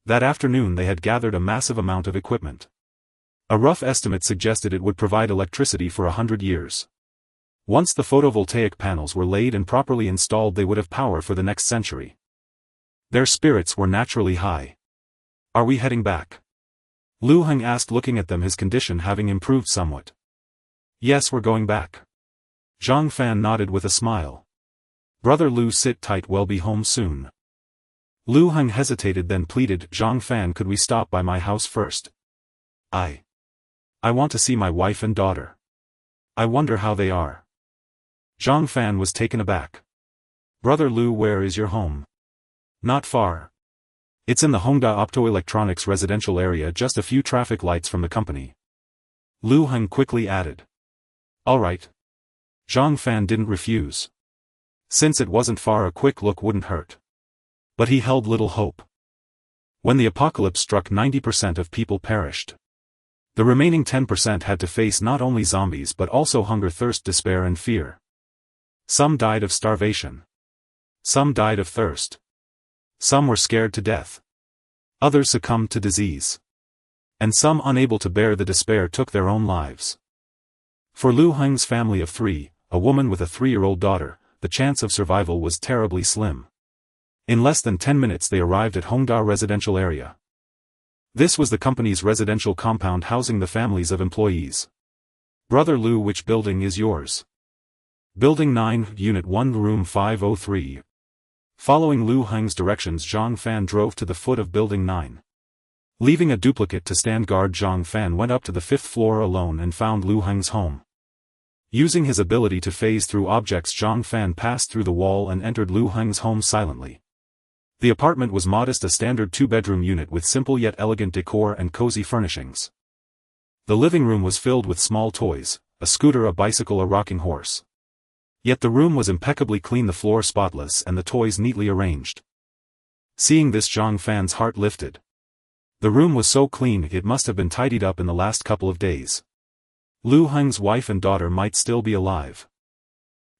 That afternoon they had gathered a massive amount of equipment. A rough estimate suggested it would provide electricity for 100 years. Once the photovoltaic panels were laid and properly installed, they would have power for the next century. Their spirits were naturally high. Are we heading back? Lu Heng asked, looking at them, his condition having improved somewhat. Yes, we're going back. Zhang Fan nodded with a smile. Brother Lu, sit tight, we'll be home soon. Lu Heng hesitated, then pleaded, Zhang Fan, could we stop by my house first? I want to see my wife and daughter. I wonder how they are. Zhang Fan was taken aback. Brother Lu, where is your home? Not far. It's in the Hongda Optoelectronics residential area, just a few traffic lights from the company. Lu Heng quickly added. All right. Zhang Fan didn't refuse. Since it wasn't far, a quick look wouldn't hurt. But he held little hope. When the apocalypse struck, 90% of people perished. The remaining 10% had to face not only zombies but also hunger, thirst, despair and fear. Some died of starvation. Some died of thirst. Some were scared to death. Others succumbed to disease. And some, unable to bear the despair, took their own lives. For Lu Heng's family of 3, a woman with a 3-year-old daughter, the chance of survival was terribly slim. In less than 10 minutes they arrived at Hongda residential area. This was the company's residential compound housing the families of employees. Brother Lu, which building is yours? Building 9, Unit 1, Room 503. Following Lu Heng's directions, Zhang Fan drove to the foot of Building 9. Leaving a duplicate to stand guard, Zhang Fan went up to the 5th floor alone and found Lu Heng's home. Using his ability to phase through objects, Zhang Fan passed through the wall and entered Lu Heng's home silently. The apartment was modest, a standard 2-bedroom unit with simple yet elegant decor and cozy furnishings. The living room was filled with small toys, a scooter, a bicycle, a rocking horse. Yet the room was impeccably clean, the floor spotless and the toys neatly arranged. Seeing this, Zhang Fan's heart lifted. The room was so clean it must have been tidied up in the last couple of days. Lu Heng's wife and daughter might still be alive.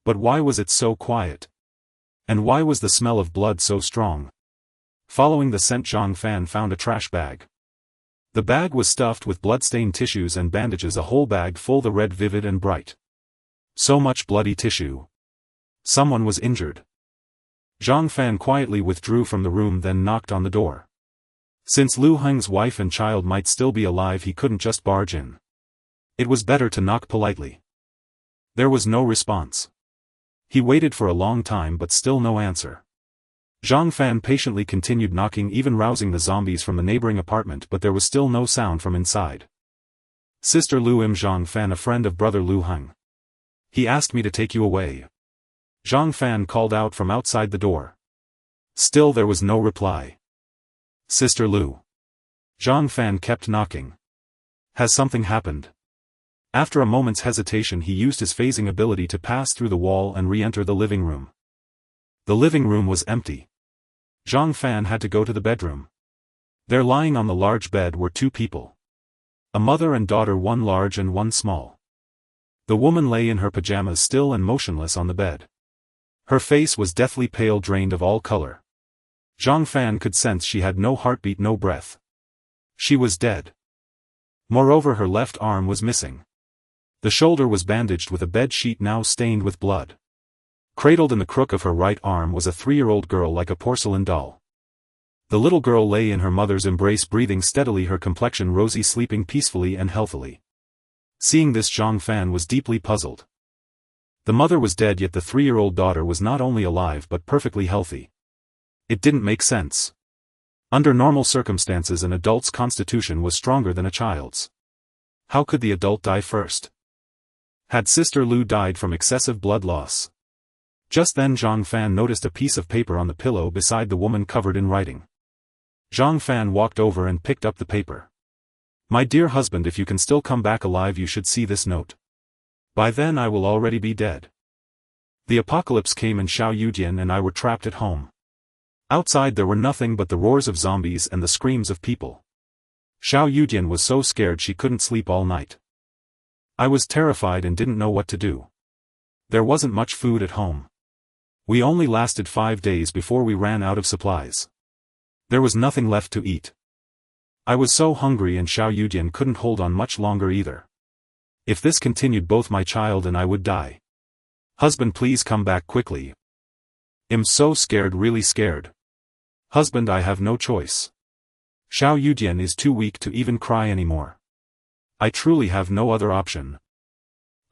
But why was it so quiet? And why was the smell of blood so strong? Following the scent, Zhang Fan found a trash bag. The bag was stuffed with blood-stained tissues and bandages, a whole bag full, the red vivid and bright. So much bloody tissue. Someone was injured. Zhang Fan quietly withdrew from the room, then knocked on the door. Since Lu Heng's wife and child might still be alive, he couldn't just barge in. It was better to knock politely. There was no response. He waited for a long time but still no answer. Zhang Fan patiently continued knocking, even rousing the zombies from the neighboring apartment, but there was still no sound from inside. Sister Lu, I'm Zhang Fan, a friend of brother Lu Heng. He asked me to take you away. Zhang Fan called out from outside the door. Still there was no reply. Sister Lu. Zhang Fan kept knocking. Has something happened? After a moment's hesitation, he used his phasing ability to pass through the wall and re-enter the living room. The living room was empty. Zhang Fan had to go to the bedroom. There, lying on the large bed, were 2 people. A mother and daughter, one large and one small. The woman lay in her pajamas, still and motionless on the bed. Her face was deathly pale, drained of all color. Zhang Fan could sense she had no heartbeat, no breath. She was dead. Moreover, her left arm was missing. The shoulder was bandaged with a bed sheet now stained with blood. Cradled in the crook of her right arm was a 3-year-old girl like a porcelain doll. The little girl lay in her mother's embrace, breathing steadily, her complexion rosy, sleeping peacefully and healthily. Seeing this, Zhang Fan was deeply puzzled. The mother was dead, yet the 3-year-old daughter was not only alive but perfectly healthy. It didn't make sense. Under normal circumstances, an adult's constitution was stronger than a child's. How could the adult die first? Had Sister Lu died from excessive blood loss? Just then Zhang Fan noticed a piece of paper on the pillow beside the woman, covered in writing. Zhang Fan walked over and picked up the paper. My dear husband, if you can still come back alive, you should see this note. By then I will already be dead. The apocalypse came and Xiao Yudian and I were trapped at home. Outside there were nothing but the roars of zombies and the screams of people. Xiao Yudian was so scared she couldn't sleep all night. I was terrified and didn't know what to do. There wasn't much food at home. We only lasted 5 days before we ran out of supplies. There was nothing left to eat. I was so hungry and Xiao Yudian couldn't hold on much longer either. If this continued, both my child and I would die. Husband, please come back quickly. I'm so scared, really scared. Husband, I have no choice. Xiao Yudian is too weak to even cry anymore. I truly have no other option.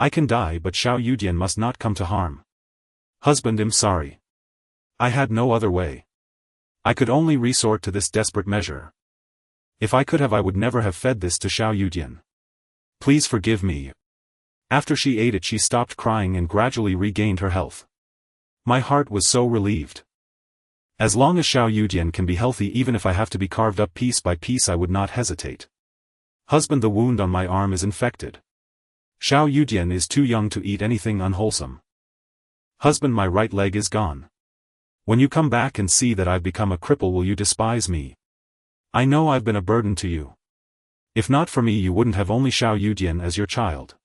I can die, but Xiao Yudian must not come to harm. Husband, I'm sorry. I had no other way. I could only resort to this desperate measure. If I could have, I would never have fed this to Xiao Yudian. Please forgive me. After she ate it, she stopped crying and gradually regained her health. My heart was so relieved. As long as Xiao Yudian can be healthy, even if I have to be carved up piece by piece, I would not hesitate. Husband, the wound on my arm is infected. Xiao Yudian is too young to eat anything unwholesome. Husband, my right leg is gone. When you come back and see that I've become a cripple, will you despise me? I know I've been a burden to you. If not for me, you wouldn't have only Xiao Yudian as your child.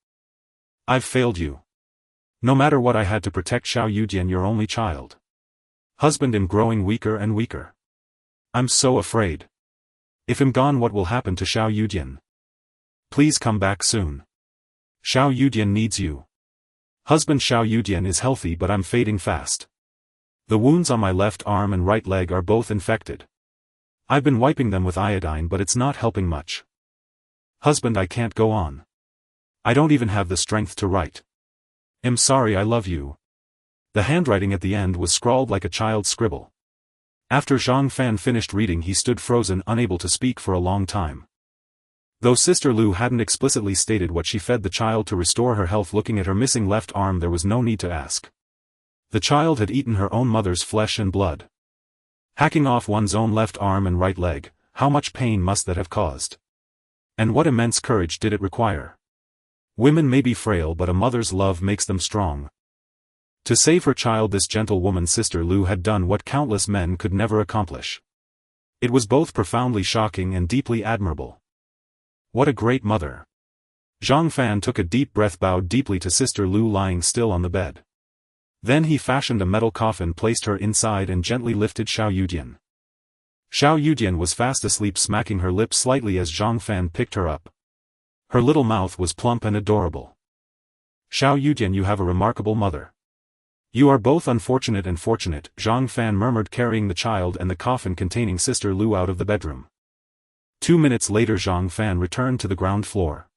I've failed you. No matter what, I had to protect Xiao Yudian, your only child. Husband, I'm growing weaker and weaker. I'm so afraid. If I'm gone, what will happen to Xiao Yudian? Please come back soon. Xiao Yudian needs you. Husband, Xiao Yudian is healthy, but I'm fading fast. The wounds on my left arm and right leg are both infected. I've been wiping them with iodine, but it's not helping much. Husband, I can't go on. I don't even have the strength to write. I'm sorry, I love you. The handwriting at the end was scrawled like a child's scribble. After Zhang Fan finished reading, he stood frozen, unable to speak for a long time. Though Sister Lu hadn't explicitly stated what she fed the child to restore her health, looking at her missing left arm, there was no need to ask. The child had eaten her own mother's flesh and blood. Hacking off one's own left arm and right leg, how much pain must that have caused? And what immense courage did it require? Women may be frail, but a mother's love makes them strong. To save her child, this gentle woman, Sister Lu, had done what countless men could never accomplish. It was both profoundly shocking and deeply admirable. What a great mother. Zhang Fan took a deep breath, bowed deeply to Sister Lu lying still on the bed. Then he fashioned a metal coffin, placed her inside, and gently lifted Xiao Yudian. Xiao Yudian was fast asleep, smacking her lips slightly as Zhang Fan picked her up. Her little mouth was plump and adorable. Xiao Yudian, you have a remarkable mother. You are both unfortunate and fortunate, Zhang Fan murmured, carrying the child and the coffin containing Sister Lu out of the bedroom. 2 minutes later, Zhang Fan returned to the ground floor.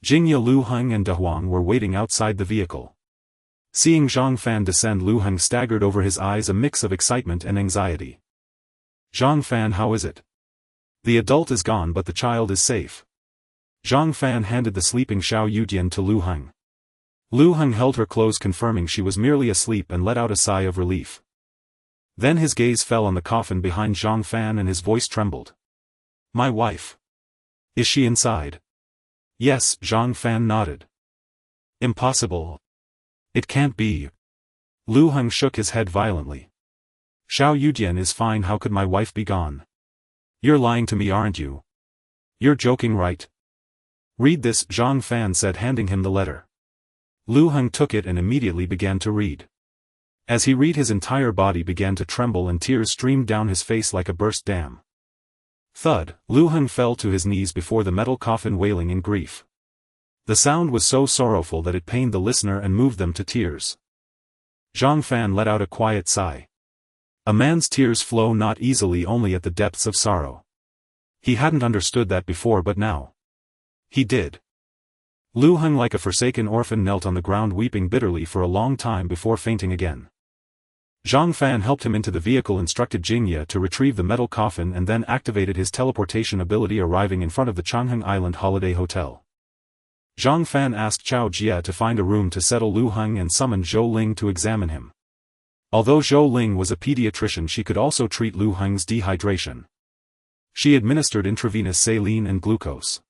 Jingya, Lu Heng and De Huang were waiting outside the vehicle. Seeing Zhang Fan descend, Lu Heng staggered, over his eyes a mix of excitement and anxiety. Zhang Fan, how is it? The adult is gone, but the child is safe. Zhang Fan handed the sleeping Xiao Yudian to Lu Heng. Lu Heng held her close, confirming she was merely asleep, and let out a sigh of relief. Then his gaze fell on the coffin behind Zhang Fan and his voice trembled. My wife. Is she inside? Yes, Zhang Fan nodded. Impossible. It can't be. Lu Heng shook his head violently. Xiao Yudian is fine, how could my wife be gone? You're lying to me, aren't you? You're joking, right? Read this, Zhang Fan said, handing him the letter. Lu Heng took it and immediately began to read. As he read, his entire body began to tremble and tears streamed down his face like a burst dam. Thud, Lu Heng fell to his knees before the metal coffin, wailing in grief. The sound was so sorrowful that it pained the listener and moved them to tears. Zhang Fan let out a quiet sigh. A man's tears flow not easily, only at the depths of sorrow. He hadn't understood that before, but now he did. Lu Heng, like a forsaken orphan, knelt on the ground, weeping bitterly for a long time before fainting again. Zhang Fan helped him into the vehicle, instructed Jingya to retrieve the metal coffin, and then activated his teleportation ability, arriving in front of the Changheng Island Holiday Hotel. Zhang Fan asked Chao Jia to find a room to settle Lu Heng and summoned Zhou Ling to examine him. Although Zhou Ling was a pediatrician, she could also treat Lu Heng's dehydration. She administered intravenous saline and glucose.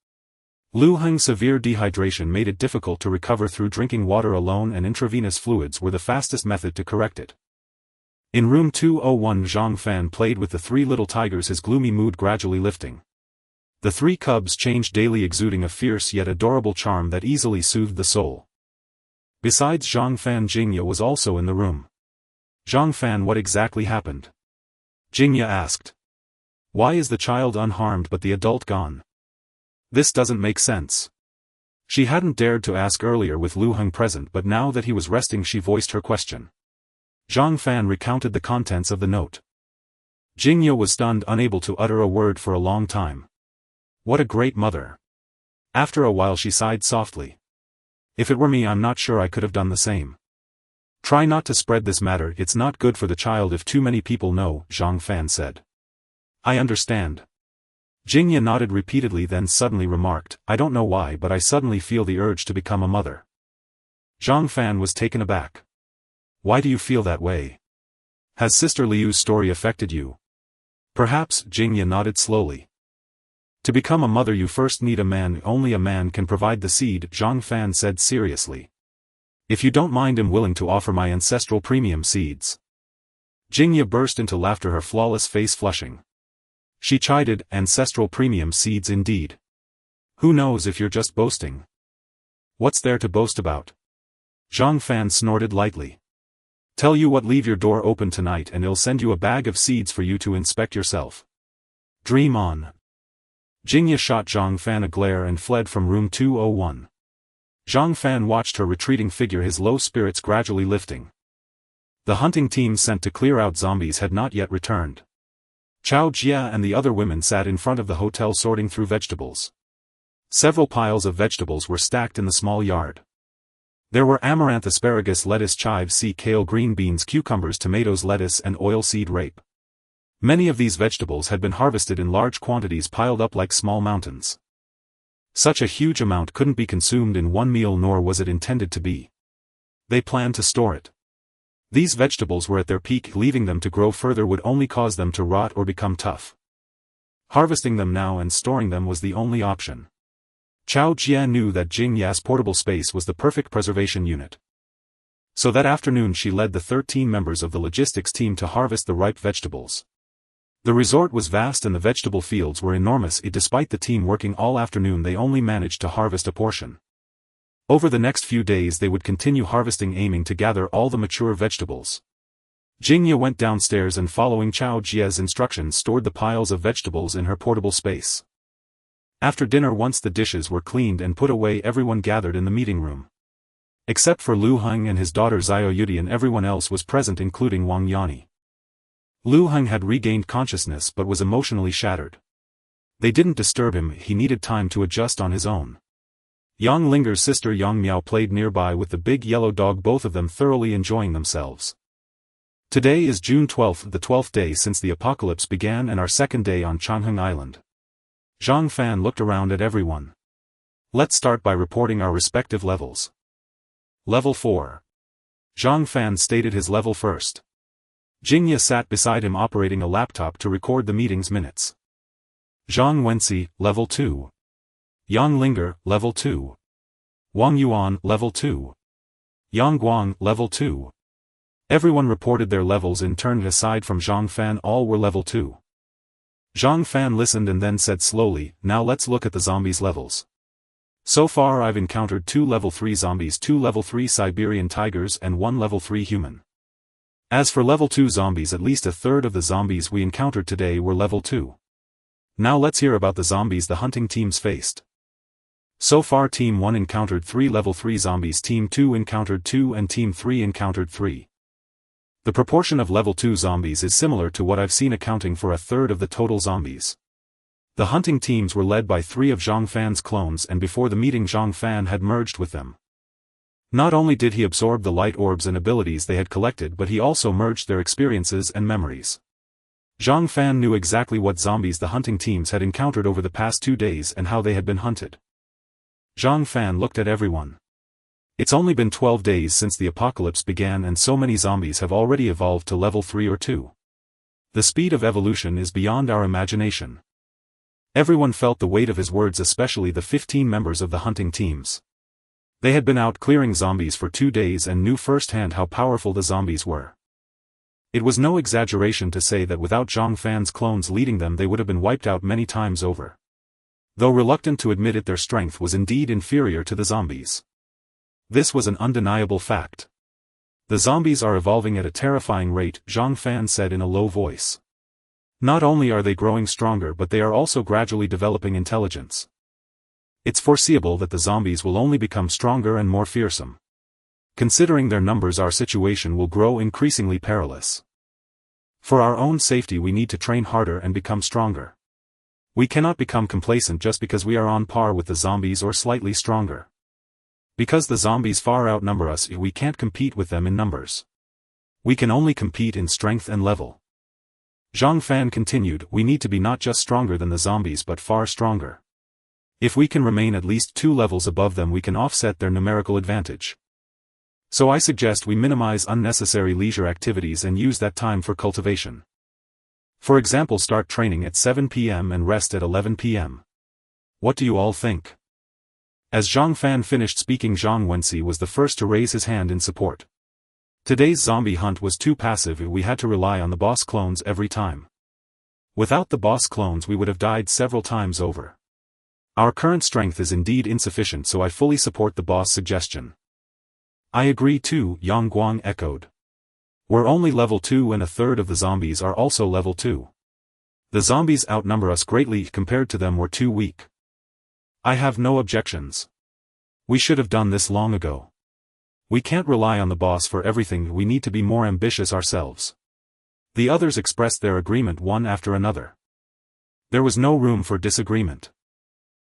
Lu Heng's severe dehydration made it difficult to recover through drinking water alone, and intravenous fluids were the fastest method to correct it. In room 201, Zhang Fan played with the three little tigers, his gloomy mood gradually lifting. The three cubs changed daily, exuding a fierce yet adorable charm that easily soothed the soul. Besides Zhang Fan, Jingya was also in the room. "Zhang Fan, what exactly happened?" Jingya asked. "Why is the child unharmed but the adult gone? This doesn't make sense." She hadn't dared to ask earlier with Lu Heng present, but now that he was resting she voiced her question. Zhang Fan recounted the contents of the note. Jingya was stunned, unable to utter a word for a long time. What a great mother. After a while she sighed softly. "If it were me, I'm not sure I could have done the same." "Try not to spread this matter, it's not good for the child if too many people know," Zhang Fan said. "I understand." Jingya nodded repeatedly, then suddenly remarked, "I don't know why, but I suddenly feel the urge to become a mother." Zhang Fan was taken aback. "Why do you feel that way? Has Sister Liu's story affected you?" "Perhaps," Jingya nodded slowly. "To become a mother you first need a man. Only a man can provide the seed," Zhang Fan said seriously. "If you don't mind, I'm willing to offer my ancestral premium seeds." Jingya burst into laughter, her flawless face flushing. She chided, "Ancestral premium seeds indeed. Who knows if you're just boasting?" "What's there to boast about?" Zhang Fan snorted lightly. "Tell you what, leave your door open tonight and I'll send you a bag of seeds for you to inspect yourself. Dream on." Jingya shot Zhang Fan a glare and fled from room 201. Zhang Fan watched her retreating figure, his low spirits gradually lifting. The hunting team sent to clear out zombies had not yet returned. Chao Jia and the other women sat in front of the hotel sorting through vegetables. Several piles of vegetables were stacked in the small yard. There were amaranth, asparagus, lettuce, chives, sea kale, green beans, cucumbers, tomatoes, lettuce, and oilseed rape. Many of these vegetables had been harvested in large quantities, piled up like small mountains. Such a huge amount couldn't be consumed in one meal, nor was it intended to be. They planned to store it. These vegetables were at their peak, leaving them to grow further would only cause them to rot or become tough. Harvesting them now and storing them was the only option. Chao Jia knew that Jingya's portable space was the perfect preservation unit. So that afternoon she led the 13 members of the logistics team to harvest the ripe vegetables. The resort was vast and the vegetable fields were enormous, yet despite the team working all afternoon they only managed to harvest a portion. Over the next few days they would continue harvesting, aiming to gather all the mature vegetables. Jingya went downstairs and, following Chao Jia's instructions, stored the piles of vegetables in her portable space. After dinner, once the dishes were cleaned and put away, everyone gathered in the meeting room. Except for Lu Heng and his daughter Xiao Yudian, everyone else was present, including Wang Yani. Lu Heng had regained consciousness but was emotionally shattered. They didn't disturb him, he needed time to adjust on his own. Yang Linger's sister Yang Miao played nearby with the big yellow dog, both of them thoroughly enjoying themselves. Today is June 12th, the 12th day since the apocalypse began and our second day on Changheng Island. Zhang Fan looked around at everyone. "Let's start by reporting our respective levels." Level 4. Zhang Fan stated his level first. Jingya sat beside him operating a laptop to record the meeting's minutes. Zhang Wenxi, level 2. Yang Linger, level 2. Wang Yuan, level 2. Yang Guang, level 2. Everyone reported their levels in turn. Aside from Zhang Fan, all were level 2. Zhang Fan listened and then said slowly, "Now let's look at the zombies' levels. So far I've encountered 2 level 3 zombies, 2 level 3 Siberian tigers and 1 level 3 human. As for level 2 zombies, at least a third of the zombies we encountered today were level 2. Now let's hear about the zombies the hunting teams faced. So far Team 1 encountered 3 level 3 zombies, Team 2 encountered 2 and Team 3 encountered 3. The proportion of level 2 zombies is similar to what I've seen, accounting for a third of the total zombies. The hunting teams were led by 3 of Zhang Fan's clones, and before the meeting Zhang Fan had merged with them. Not only did he absorb the light orbs and abilities they had collected, but he also merged their experiences and memories. Zhang Fan knew exactly what zombies the hunting teams had encountered over the past 2 days and how they had been hunted. Zhang Fan looked at everyone. It's only been 12 days since the apocalypse began and so many zombies have already evolved to level 3 or 2. The speed of evolution is beyond our imagination. Everyone felt the weight of his words, especially the 15 members of the hunting teams. They had been out clearing zombies for 2 days and knew firsthand how powerful the zombies were. It was no exaggeration to say that without Zhang Fan's clones leading them they would have been wiped out many times over. Though reluctant to admit it, their strength was indeed inferior to the zombies. This was an undeniable fact. The zombies are evolving at a terrifying rate, Zhang Fan said in a low voice. Not only are they growing stronger, but they are also gradually developing intelligence. It's foreseeable that the zombies will only become stronger and more fearsome. Considering their numbers, our situation will grow increasingly perilous. For our own safety, we need to train harder and become stronger. We cannot become complacent just because we are on par with the zombies or slightly stronger. Because the zombies far outnumber us, we can't compete with them in numbers. We can only compete in strength and level. Zhang Fan continued, we need to be not just stronger than the zombies but far stronger. If we can remain at least 2 levels above them, we can offset their numerical advantage. So I suggest we minimize unnecessary leisure activities and use that time for cultivation. For example, start training at 7 p.m. and rest at 11 p.m. What do you all think? As Zhang Fan finished speaking, Zhang Wenxi was the first to raise his hand in support. Today's zombie hunt was too passive. We had to rely on the boss clones every time. Without the boss clones we would have died several times over. Our current strength is indeed insufficient, so I fully support the boss suggestion. I agree too, Yang Guang echoed. We're only level 2 and a third of the zombies are also level 2. The zombies outnumber us greatly, compared to them we're too weak. I have no objections. We should have done this long ago. We can't rely on the boss for everything, we need to be more ambitious ourselves. The others expressed their agreement one after another. There was no room for disagreement.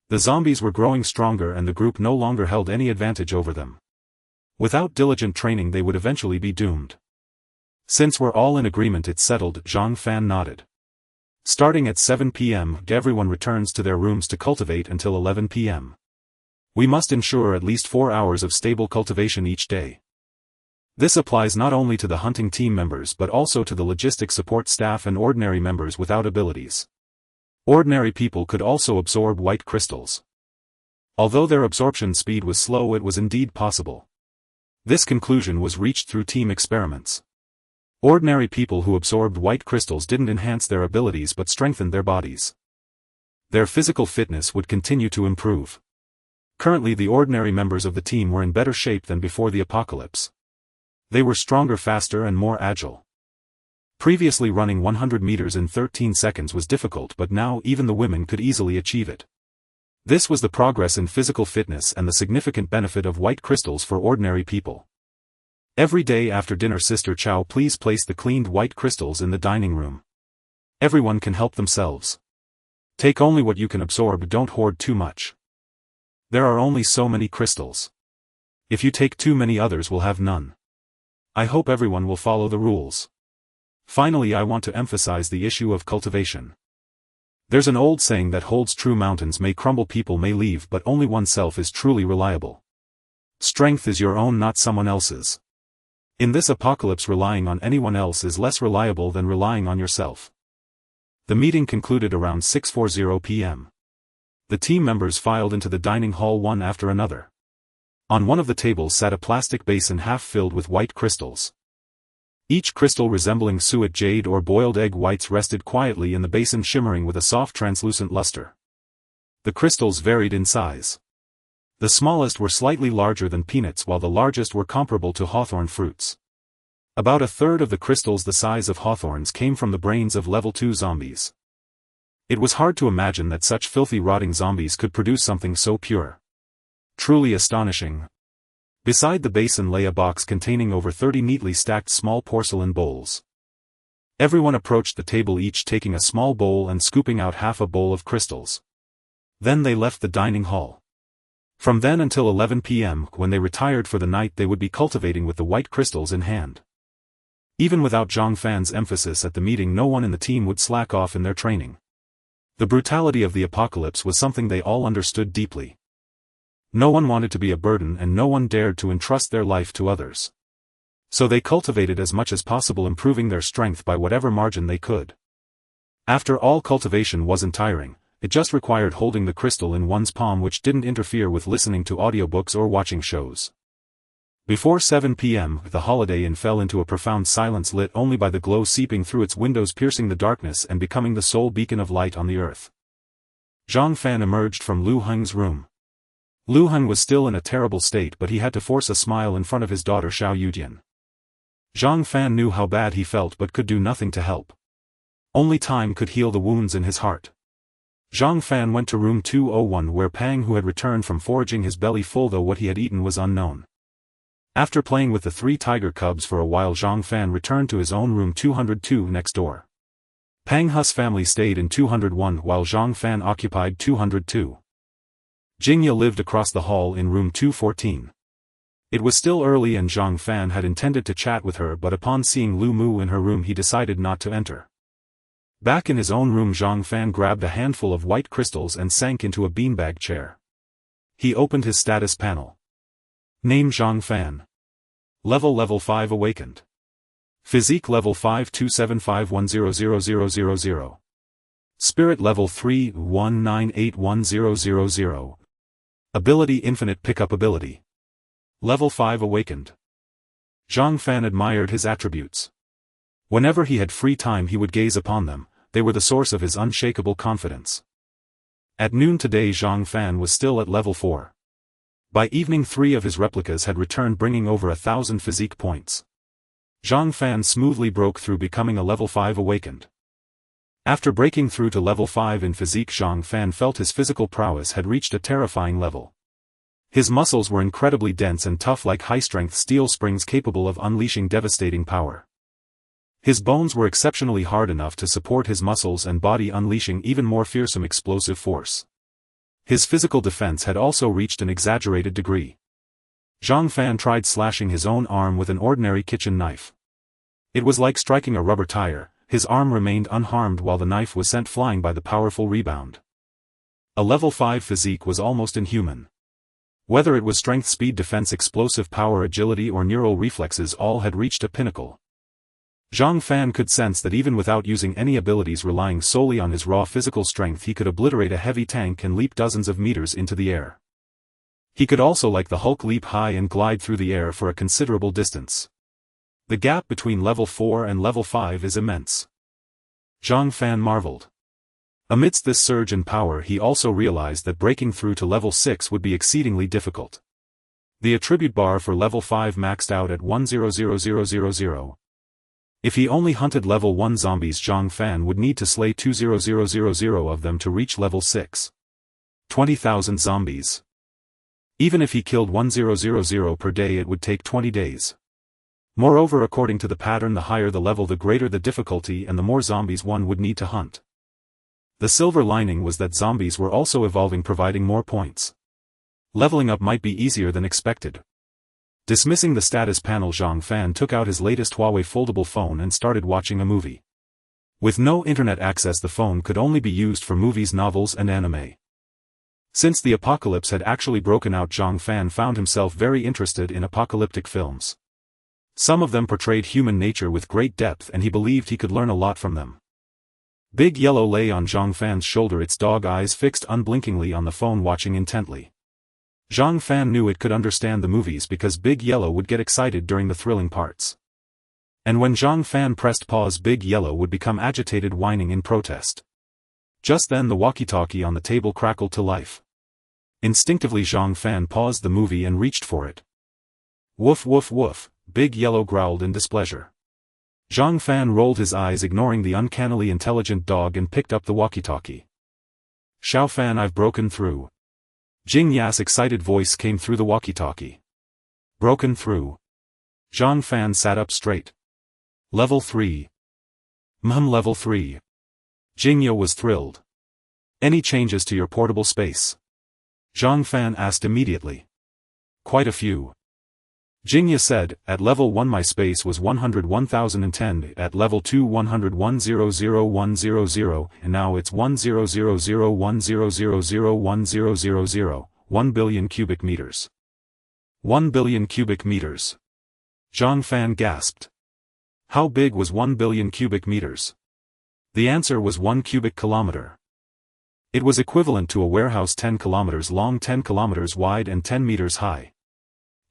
The zombies were growing stronger and the group no longer held any advantage over them. Without diligent training they would eventually be doomed. Since we're all in agreement, it's settled, Zhang Fan nodded. Starting at 7 p.m., everyone returns to their rooms to cultivate until 11 p.m. We must ensure at least 4 hours of stable cultivation each day. This applies not only to the hunting team members but also to the logistic support staff and ordinary members without abilities. Ordinary people could also absorb white crystals. Although their absorption speed was slow, it was indeed possible. This conclusion was reached through team experiments. Ordinary people who absorbed white crystals didn't enhance their abilities but strengthened their bodies. Their physical fitness would continue to improve. Currently the ordinary members of the team were in better shape than before the apocalypse. They were stronger, faster and more agile. Previously running 100 meters in 13 seconds was difficult, but now even the women could easily achieve it. This was the progress in physical fitness and the significant benefit of white crystals for ordinary people. Every day after dinner, Sister Chow, please place the cleaned white crystals in the dining room. Everyone can help themselves. Take only what you can absorb, don't hoard too much. There are only so many crystals. If you take too many, others will have none. I hope everyone will follow the rules. Finally, I want to emphasize the issue of cultivation. There's an old saying that holds true: mountains may crumble, people may leave, but only oneself is truly reliable. Strength is your own, not someone else's. In this apocalypse, relying on anyone else is less reliable than relying on yourself. The meeting concluded around 6:40 p.m. The team members filed into the dining hall one after another. On one of the tables sat a plastic basin half filled with white crystals. Each crystal resembling suet jade or boiled egg whites rested quietly in the basin, shimmering with a soft translucent luster. The crystals varied in size. The smallest were slightly larger than peanuts, while the largest were comparable to hawthorn fruits. About a third of the crystals the size of hawthorns came from the brains of level 2 zombies. It was hard to imagine that such filthy, rotting zombies could produce something so pure. Truly astonishing. Beside the basin lay a box containing over 30 neatly stacked small porcelain bowls. Everyone approached the table, each taking a small bowl and scooping out half a bowl of crystals. Then they left the dining hall. From then until 11 p.m., when they retired for the night, they would be cultivating with the white crystals in hand. Even without Zhang Fan's emphasis at the meeting, no one in the team would slack off in their training. The brutality of the apocalypse was something they all understood deeply. No one wanted to be a burden and no one dared to entrust their life to others. So they cultivated as much as possible, improving their strength by whatever margin they could. After all, cultivation wasn't tiring. It just required holding the crystal in one's palm, which didn't interfere with listening to audiobooks or watching shows. Before 7 p.m., the Holiday Inn fell into a profound silence, lit only by the glow seeping through its windows, piercing the darkness and becoming the sole beacon of light on the earth. Zhang Fan emerged from Lu Heng's room. Lu Heng was still in a terrible state, but he had to force a smile in front of his daughter Xiao Yudian. Zhang Fan knew how bad he felt but could do nothing to help. Only time could heal the wounds in his heart. Zhang Fan went to room 201 where Pang, who had returned from foraging his belly full though what he had eaten was unknown. After playing with the 3 tiger cubs for a while, Zhang Fan returned to his own room 202 next door. Pang Hu's family stayed in 201 while Zhang Fan occupied 202. Jingya lived across the hall in room 214. It was still early and Zhang Fan had intended to chat with her, but upon seeing Lu Mu in her room he decided not to enter. Back in his own room, Zhang Fan grabbed a handful of white crystals and sank into a beanbag chair. He opened his status panel. Name Zhang Fan. Level 5 awakened. Physique level 5275100000. Spirit level 319810000. Ability infinite pickup ability. Level 5 awakened. Zhang Fan admired his attributes. Whenever he had free time he would gaze upon them, they were the source of his unshakable confidence. At noon today Zhang Fan was still at level 4. By evening 3 of his replicas had returned bringing over 1,000 physique points. Zhang Fan smoothly broke through, becoming a level 5 awakened. After breaking through to level 5 in physique, Zhang Fan felt his physical prowess had reached a terrifying level. His muscles were incredibly dense and tough like high-strength steel springs capable of unleashing devastating power. His bones were exceptionally hard enough to support his muscles and body, unleashing even more fearsome explosive force. His physical defense had also reached an exaggerated degree. Zhang Fan tried slashing his own arm with an ordinary kitchen knife. It was like striking a rubber tire. His arm remained unharmed while the knife was sent flying by the powerful rebound. A level 5 physique was almost inhuman. Whether it was strength, speed, defense, explosive power, agility or neural reflexes, all had reached a pinnacle. Zhang Fan could sense that even without using any abilities, relying solely on his raw physical strength, he could obliterate a heavy tank and leap dozens of meters into the air. He could also, like the Hulk, leap high and glide through the air for a considerable distance. The gap between level 4 and level 5 is immense. Zhang Fan marveled. Amidst this surge in power he also realized that breaking through to level 6 would be exceedingly difficult. The attribute bar for level 5 maxed out at 100000. If he only hunted level 1 zombies, Zhang Fan would need to slay 20000 of them to reach level 6. 20,000 zombies. Even if he killed 1000 per day, it would take 20 days. Moreover, according to the pattern, the higher the level the greater the difficulty and the more zombies one would need to hunt. The silver lining was that zombies were also evolving, providing more points. Leveling up might be easier than expected. Dismissing the status panel, Zhang Fan took out his latest Huawei foldable phone and started watching a movie. With no internet access, the phone could only be used for movies, novels and anime. Since the apocalypse had actually broken out, Zhang Fan found himself very interested in apocalyptic films. Some of them portrayed human nature with great depth and he believed he could learn a lot from them. Big Yellow lay on Zhang Fan's shoulder, its dog eyes fixed unblinkingly on the phone, watching intently. Zhang Fan knew it could understand the movies because Big Yellow would get excited during the thrilling parts. And when Zhang Fan pressed pause, Big Yellow would become agitated, whining in protest. Just then the walkie-talkie on the table crackled to life. Instinctively Zhang Fan paused the movie and reached for it. Woof woof woof, Big Yellow growled in displeasure. Zhang Fan rolled his eyes, ignoring the uncannily intelligent dog, and picked up the walkie-talkie. Xiao Fan, I've broken through. Jing Ya's excited voice came through the walkie-talkie. Broken through. Zhang Fan sat up straight. Level 3. Level 3. Jing Ya was thrilled. Any changes to your portable space? Zhang Fan asked immediately. Quite a few. Jing Ya said, at level 1 my space was 101,010, at level 2 101,00100, and now it's 100,010,000,1000, 1 billion cubic meters. 1 billion cubic meters. Zhang Fan gasped. How big was 1 billion cubic meters? The answer was 1 cubic kilometer. It was equivalent to a warehouse 10 kilometers long, 10 kilometers wide and 10 meters high.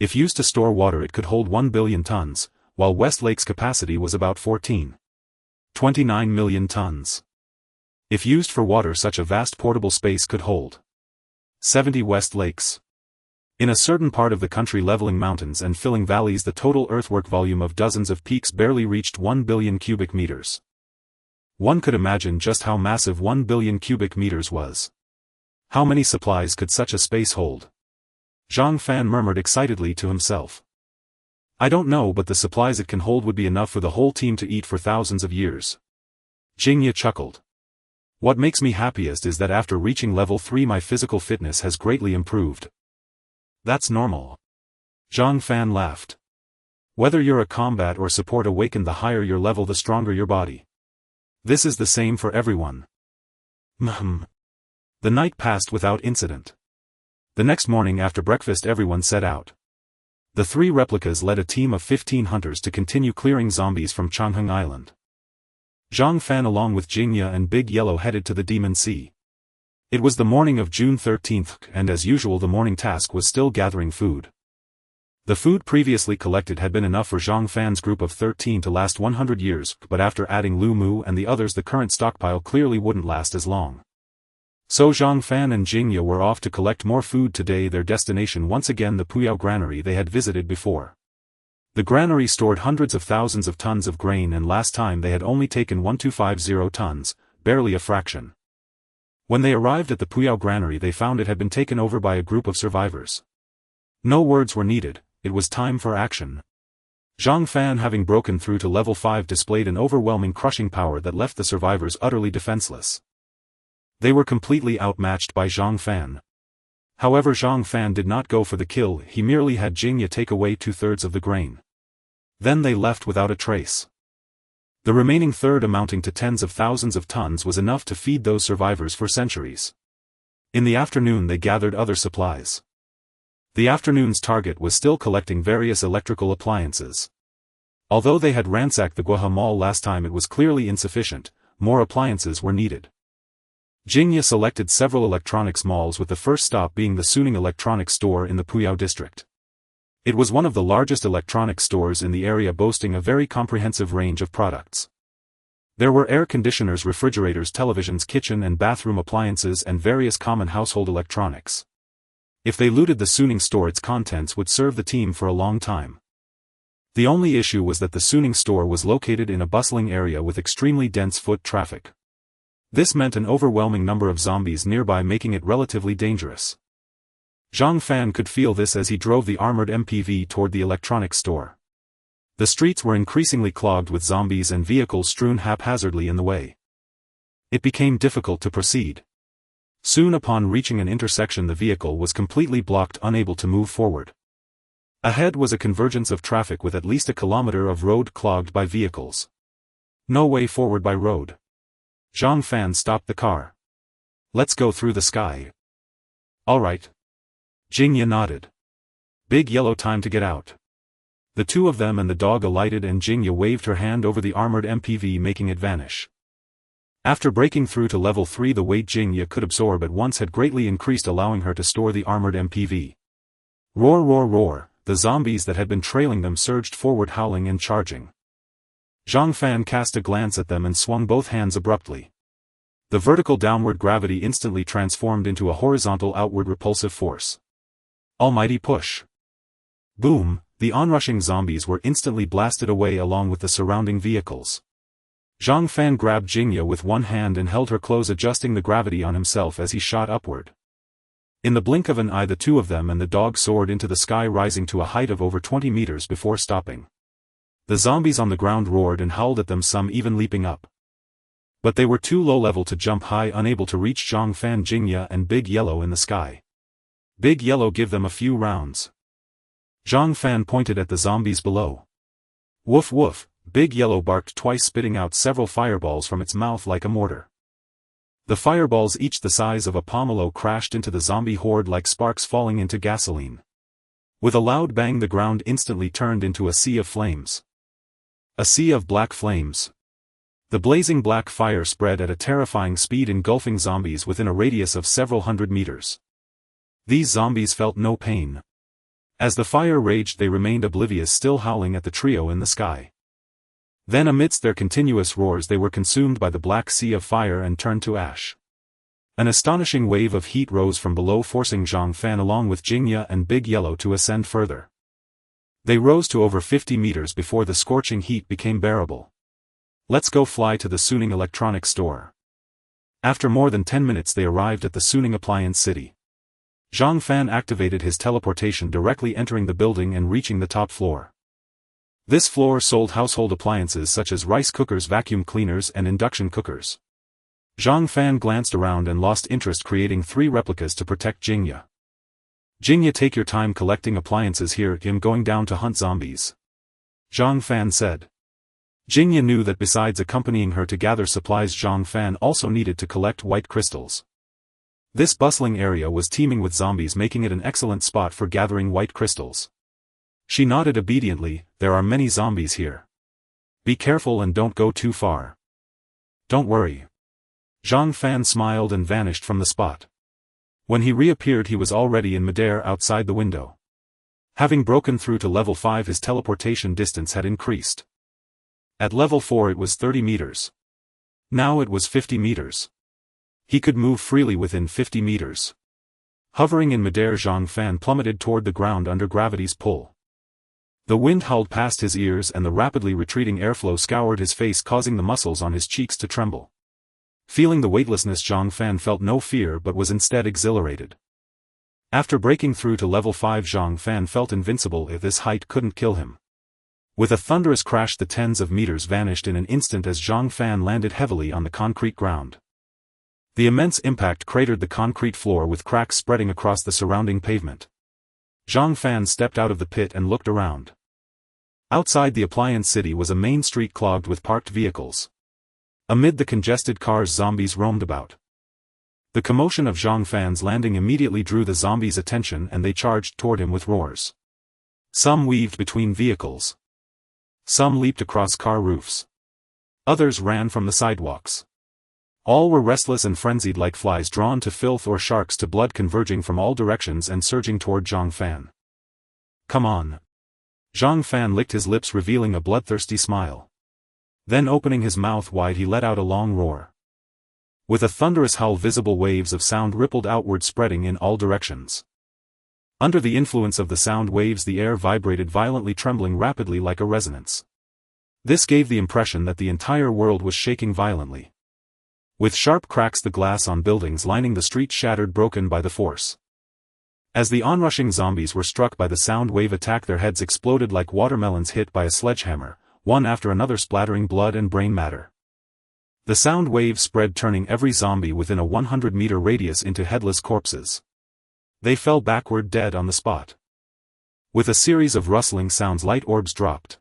If used to store water it could hold 1 billion tons, while West Lake's capacity was about 29 million tons. If used for water, such a vast portable space could hold 70 West Lakes. In a certain part of the country, leveling mountains and filling valleys, the total earthwork volume of dozens of peaks barely reached 1 billion cubic meters. One could imagine just how massive 1 billion cubic meters was. How many supplies could such a space hold? Zhang Fan murmured excitedly to himself. I don't know, but the supplies it can hold would be enough for the whole team to eat for thousands of years. Jingya chuckled. What makes me happiest is that after reaching level 3 my physical fitness has greatly improved. That's normal. Zhang Fan laughed. Whether you're a combat or support awakened, the higher your level the stronger your body. This is the same for everyone. The night passed without incident. The next morning after breakfast everyone set out. The 3 replicas led a team of 15 hunters to continue clearing zombies from Changheng Island. Zhang Fan along with Jingya and Big Yellow headed to the Demon Sea. It was the morning of June 13th, and as usual the morning task was still gathering food. The food previously collected had been enough for Zhang Fan's group of 13 to last 100 years, but after adding Lu Mu and the others the current stockpile clearly wouldn't last as long. So Zhang Fan and Jingya were off to collect more food today, their destination once again the Puyao granary they had visited before. The granary stored hundreds of thousands of tons of grain, and last time they had only taken 1250 tons, barely a fraction. When they arrived at the Puyao granary they found it had been taken over by a group of survivors. No words were needed, it was time for action. Zhang Fan, having broken through to level 5, displayed an overwhelming crushing power that left the survivors utterly defenseless. They were completely outmatched by Zhang Fan. However, Zhang Fan did not go for the kill, he merely had Jingya take away 2/3 of the grain. Then they left without a trace. The remaining third, amounting to tens of thousands of tons, was enough to feed those survivors for centuries. In the afternoon they gathered other supplies. The afternoon's target was still collecting various electrical appliances. Although they had ransacked the Guohe Mall last time, it was clearly insufficient, more appliances were needed. Jingya selected several electronics malls, with the first stop being the Suning Electronics Store in the Puyao district. It was one of the largest electronics stores in the area, boasting a very comprehensive range of products. There were air conditioners, refrigerators, televisions, kitchen and bathroom appliances, and various common household electronics. If they looted the Suning store, its contents would serve the team for a long time. The only issue was that the Suning store was located in a bustling area with extremely dense foot traffic. This meant an overwhelming number of zombies nearby, making it relatively dangerous. Zhang Fan could feel this as he drove the armored MPV toward the electronics store. The streets were increasingly clogged with zombies and vehicles strewn haphazardly in the way. It became difficult to proceed. Soon upon reaching an intersection the vehicle was completely blocked, unable to move forward. Ahead was a convergence of traffic with at least a kilometer of road clogged by vehicles. No way forward by road. Zhang Fan stopped the car. Let's go through the sky. All right. Jingya nodded. Big Yellow, time to get out. The two of them and the dog alighted and Jingya waved her hand over the armored MPV, making it vanish. After breaking through to level 3, the weight Jingya could absorb at once had greatly increased, allowing her to store the armored MPV. Roar, roar, roar, the zombies that had been trailing them surged forward, howling and charging. Zhang Fan cast a glance at them and swung both hands abruptly. The vertical downward gravity instantly transformed into a horizontal outward repulsive force. Almighty push. Boom, the onrushing zombies were instantly blasted away along with the surrounding vehicles. Zhang Fan grabbed Jingya with one hand and held her close, adjusting the gravity on himself as he shot upward. In the blink of an eye the two of them and the dog soared into the sky, rising to a height of over 20 meters before stopping. The zombies on the ground roared and howled at them, some even leaping up. But they were too low level to jump high, unable to reach Zhang Fan, Jingya and Big Yellow in the sky. Big Yellow, give them a few rounds. Zhang Fan pointed at the zombies below. Woof woof, Big Yellow barked twice, spitting out several fireballs from its mouth like a mortar. The fireballs, each the size of a pomelo, crashed into the zombie horde like sparks falling into gasoline. With a loud bang the ground instantly turned into a sea of flames. A sea of black flames. The blazing black fire spread at a terrifying speed, engulfing zombies within a radius of several hundred meters. These zombies felt no pain. As the fire raged they remained oblivious, still howling at the trio in the sky. Then amidst their continuous roars they were consumed by the black sea of fire and turned to ash. An astonishing wave of heat rose from below, forcing Zhang Fan along with Jingya and Big Yellow to ascend further. They rose to over 50 meters before the scorching heat became bearable. Let's go fly to the Suning electronics store. After more than 10 minutes they arrived at the Suning appliance city. Zhang Fan activated his teleportation, directly entering the building and reaching the top floor. This floor sold household appliances such as rice cookers, vacuum cleaners and induction cookers. Zhang Fan glanced around and lost interest, creating 3 replicas to protect Jingya. Jingya, take your time collecting appliances here, I'm going down to hunt zombies. Zhang Fan said. Jingya knew that besides accompanying her to gather supplies, Zhang Fan also needed to collect white crystals. This bustling area was teeming with zombies, making it an excellent spot for gathering white crystals. She nodded obediently. There are many zombies here. Be careful and don't go too far. Don't worry. Zhang Fan smiled and vanished from the spot. When he reappeared he was already in midair outside the window. Having broken through to level 5 his teleportation distance had increased. At level 4 it was 30 meters. Now it was 50 meters. He could move freely within 50 meters. Hovering in midair, Zhang Fan plummeted toward the ground under gravity's pull. The wind howled past his ears and the rapidly retreating airflow scoured his face, causing the muscles on his cheeks to tremble. Feeling the weightlessness, Zhang Fan felt no fear but was instead exhilarated. After breaking through to level 5, Zhang Fan felt invincible. If this height couldn't kill him. With a thunderous crash the tens of meters vanished in an instant as Zhang Fan landed heavily on the concrete ground. The immense impact cratered the concrete floor with cracks spreading across the surrounding pavement. Zhang Fan stepped out of the pit and looked around. Outside the appliance city was a main street clogged with parked vehicles. Amid the congested cars zombies roamed about. The commotion of Zhang Fan's landing immediately drew the zombies' attention and they charged toward him with roars. Some weaved between vehicles. Some leaped across car roofs. Others ran from the sidewalks. All were restless and frenzied like flies drawn to filth or sharks to blood, converging from all directions and surging toward Zhang Fan. Come on. Zhang Fan licked his lips, revealing a bloodthirsty smile. Then opening his mouth wide he let out a long roar. With a thunderous howl visible waves of sound rippled outward, spreading in all directions. Under the influence of the sound waves the air vibrated violently, trembling rapidly like a resonance. This gave the impression that the entire world was shaking violently. With sharp cracks the glass on buildings lining the street shattered, broken by the force. As the onrushing zombies were struck by the sound wave attack, their heads exploded like watermelons hit by a sledgehammer, one after another splattering blood and brain matter. The sound wave spread, turning every zombie within a 100-meter radius into headless corpses. They fell backward dead on the spot. With a series of rustling sounds light orbs dropped.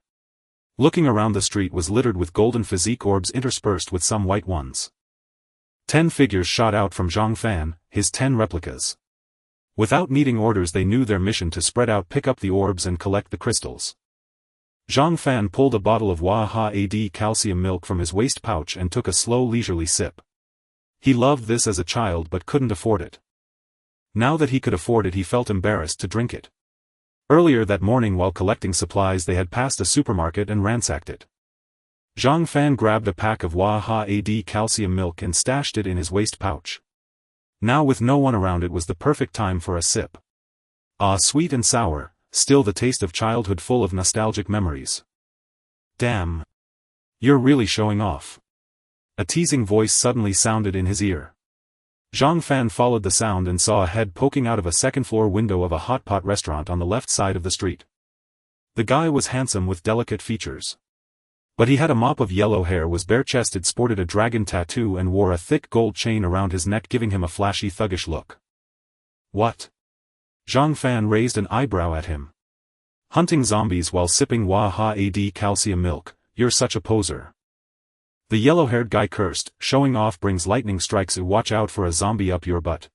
Looking around, the street was littered with golden physique orbs interspersed with some white ones. 10 figures shot out from Zhang Fan, his 10 replicas. Without needing orders they knew their mission: to spread out, pick up the orbs and collect the crystals. Zhang Fan pulled a bottle of awakens calcium milk from his waist pouch and took a slow leisurely sip. He loved this as a child but couldn't afford it. Now that he could afford it he felt embarrassed to drink it. Earlier that morning while collecting supplies they had passed a supermarket and ransacked it. Zhang Fan grabbed a pack of awakens calcium milk and stashed it in his waist pouch. Now with no one around it was the perfect time for a sip. Ah, sweet and sour, still the taste of childhood full of nostalgic memories. Damn. You're really showing off. A teasing voice suddenly sounded in his ear. Zhang Fan followed the sound and saw a head poking out of a second-floor window of a hot pot restaurant on the left side of the street. The guy was handsome with delicate features. But he had a mop of yellow hair, was bare-chested, sported a dragon tattoo and wore a thick gold chain around his neck, giving him a flashy, thuggish look. What? Zhang Fan raised an eyebrow at him. Hunting zombies while sipping awakens calcium milk, you're such a poser. The yellow-haired guy cursed, showing off brings lightning strikes, watch out for a zombie up your butt.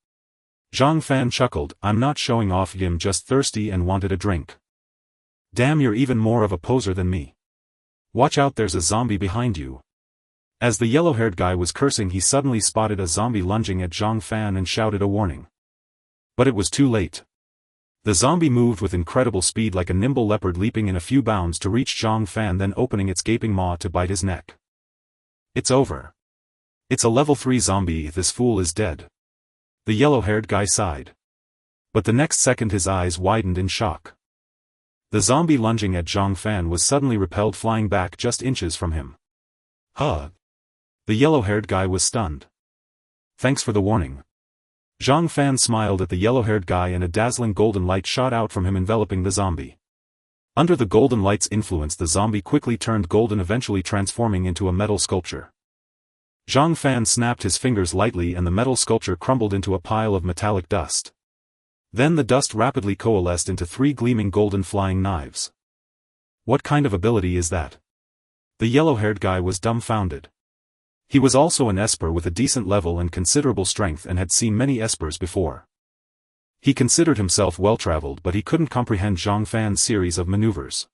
Zhang Fan chuckled, I'm not showing off, I'm just thirsty and wanted a drink. Damn, you're even more of a poser than me. Watch out, there's a zombie behind you. As the yellow-haired guy was cursing he suddenly spotted a zombie lunging at Zhang Fan and shouted a warning. But it was too late. The zombie moved with incredible speed like a nimble leopard, leaping in a few bounds to reach Zhang Fan, then opening its gaping maw to bite his neck. It's over. It's a level 3 zombie. This fool is dead. The yellow-haired guy sighed. But the next second his eyes widened in shock. The zombie lunging at Zhang Fan was suddenly repelled, flying back just inches from him. Huh. The yellow-haired guy was stunned. Thanks for the warning. Zhang Fan smiled at the yellow-haired guy, and a dazzling golden light shot out from him, enveloping the zombie. Under the golden light's influence, the zombie quickly turned golden, eventually transforming into a metal sculpture. Zhang Fan snapped his fingers lightly and the metal sculpture crumbled into a pile of metallic dust. Then the dust rapidly coalesced into 3 gleaming golden flying knives. What kind of ability is that? The yellow-haired guy was dumbfounded. He was also an esper with a decent level and considerable strength, and had seen many espers before. He considered himself well-traveled, but he couldn't comprehend Zhang Fan's series of maneuvers.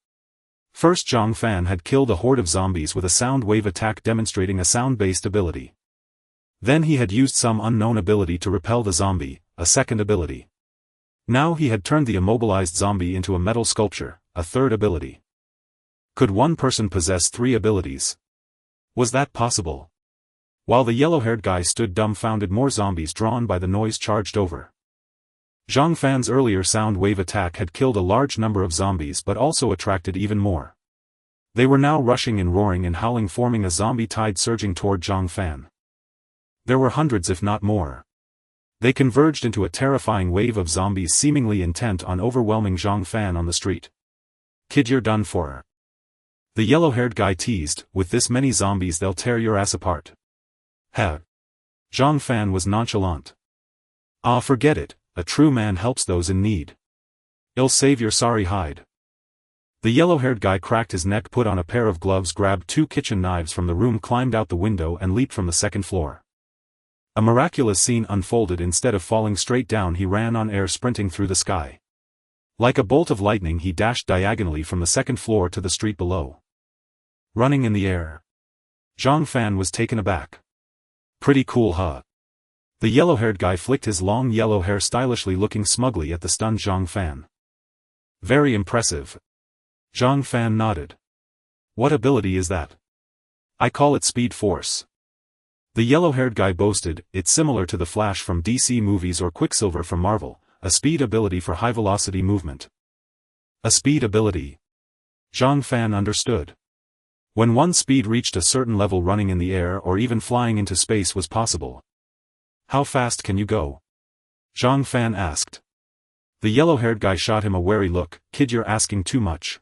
First, Zhang Fan had killed a horde of zombies with a sound wave attack, demonstrating a sound-based ability. Then he had used some unknown ability to repel the zombie, a second ability. Now he had turned the immobilized zombie into a metal sculpture, a third ability. Could one person possess 3 abilities? Was that possible? While the yellow-haired guy stood dumbfounded, more zombies drawn by the noise charged over. Zhang Fan's earlier sound wave attack had killed a large number of zombies, but also attracted even more. They were now rushing and roaring and howling, forming a zombie tide surging toward Zhang Fan. There were hundreds, if not more. They converged into a terrifying wave of zombies, seemingly intent on overwhelming Zhang Fan on the street. Kid, you're done for. The yellow-haired guy teased, with this many zombies they'll tear your ass apart. Heh. Zhang Fan was nonchalant. Ah, forget it, a true man helps those in need. I'll save your sorry hide. The yellow-haired guy cracked his neck, put on a pair of gloves, grabbed 2 kitchen knives from the room, climbed out the window and leaped from the 2nd floor. A miraculous scene unfolded. Instead of falling straight down, he ran on air, sprinting through the sky. Like a bolt of lightning, he dashed diagonally from the 2nd floor to the street below. Running in the air. Zhang Fan was taken aback. Pretty cool, huh? The yellow-haired guy flicked his long yellow hair stylishly, looking smugly at the stunned Zhang Fan. Very impressive. Zhang Fan nodded. What ability is that? I call it Speed Force. The yellow-haired guy boasted, it's similar to the Flash from DC movies or Quicksilver from Marvel, a speed ability for high-velocity movement. A speed ability. Zhang Fan understood. When one's speed reached a certain level, running in the air or even flying into space was possible. How fast can you go? Zhang Fan asked. The yellow-haired guy shot him a wary look. Kid, you're asking too much.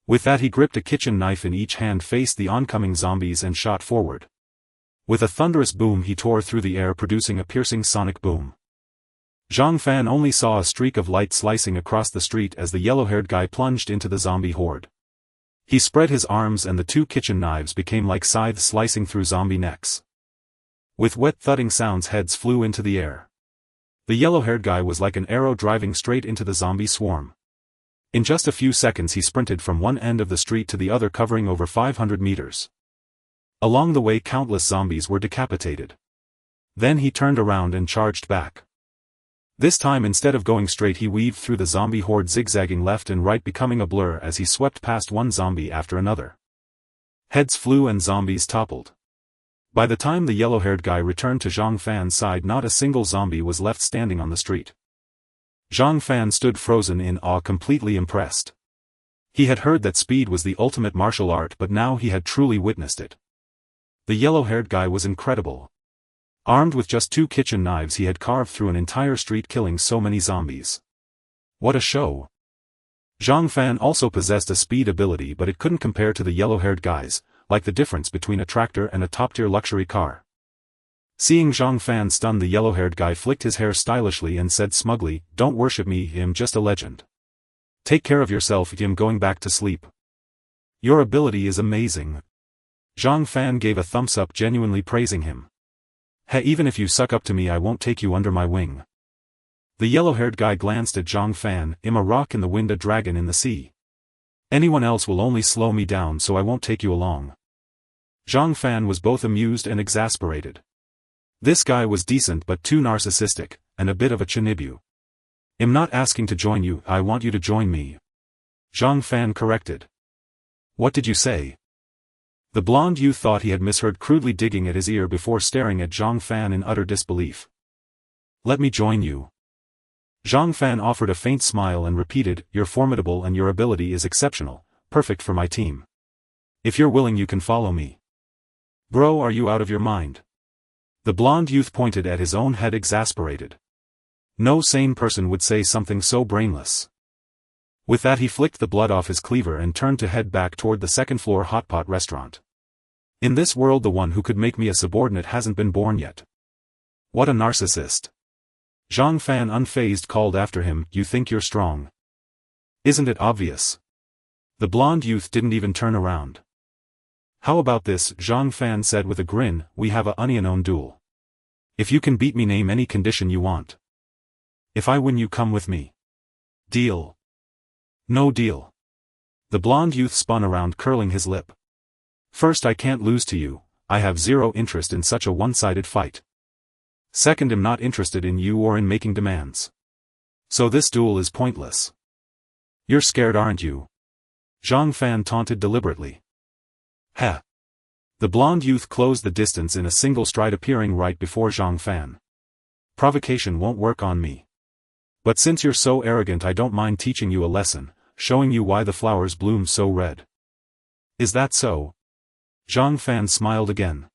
With that, he gripped a kitchen knife in each hand, faced the oncoming zombies and shot forward. With a thunderous boom, he tore through the air, producing a piercing sonic boom. Zhang Fan only saw a streak of light slicing across the street as the yellow-haired guy plunged into the zombie horde. He spread his arms and the 2 kitchen knives became like scythes slicing through zombie necks. With wet thudding sounds, heads flew into the air. The yellow-haired guy was like an arrow driving straight into the zombie swarm. In just a few seconds he sprinted from one end of the street to the other, covering over 500 meters. Along the way, countless zombies were decapitated. Then he turned around and charged back. This time, instead of going straight, he weaved through the zombie horde, zigzagging left and right, becoming a blur as he swept past one zombie after another. Heads flew and zombies toppled. By the time the yellow-haired guy returned to Zhang Fan's side, not a single zombie was left standing on the street. Zhang Fan stood frozen in awe, completely impressed. He had heard that speed was the ultimate martial art, but now he had truly witnessed it. The yellow-haired guy was incredible. Armed with just 2 kitchen knives, he had carved through an entire street, killing so many zombies. What a show! Zhang Fan also possessed a speed ability, but it couldn't compare to the yellow-haired guy's, like the difference between a tractor and a top-tier luxury car. Seeing Zhang Fan stunned, the yellow-haired guy flicked his hair stylishly and said smugly, "Don't worship me, I'm just a legend. Take care of yourself, I'm going back to sleep." Your ability is amazing. Zhang Fan gave a thumbs up, genuinely praising him. Hey, even if you suck up to me, I won't take you under my wing. The yellow-haired guy glanced at Zhang Fan. I'm a rock in the wind, a dragon in the sea. Anyone else will only slow me down, so I won't take you along. Zhang Fan was both amused and exasperated. This guy was decent but too narcissistic, and a bit of a chinibu. I'm not asking to join you, I want you to join me. Zhang Fan corrected. What did you say? The blonde youth thought he had misheard, crudely digging at his ear before staring at Zhang Fan in utter disbelief. Let me join you. Zhang Fan offered a faint smile and repeated, you're formidable and your ability is exceptional, perfect for my team. If you're willing you can follow me. Bro, are you out of your mind? The blonde youth pointed at his own head, exasperated. No sane person would say something so brainless. With that he flicked the blood off his cleaver and turned to head back toward the second-floor hotpot restaurant. In this world the one who could make me a subordinate hasn't been born yet. What a narcissist. Zhang Fan unfazed called after him, you think you're strong. Isn't it obvious? The blonde youth didn't even turn around. How about this, Zhang Fan said with a grin, we have a onion duel. If you can beat me, name any condition you want. If I win you come with me. Deal. No deal. The blonde youth spun around, curling his lip. First, I can't lose to you, I have zero interest in such a one-sided fight. Second, I'm not interested in you or in making demands. So this duel is pointless. You're scared, aren't you? Zhang Fan taunted deliberately. Heh. The blonde youth closed the distance in a single stride, appearing right before Zhang Fan. Provocation won't work on me. But since you're so arrogant, I don't mind teaching you a lesson, showing you why the flowers bloom so red. Is that so? Zhang Fan smiled again.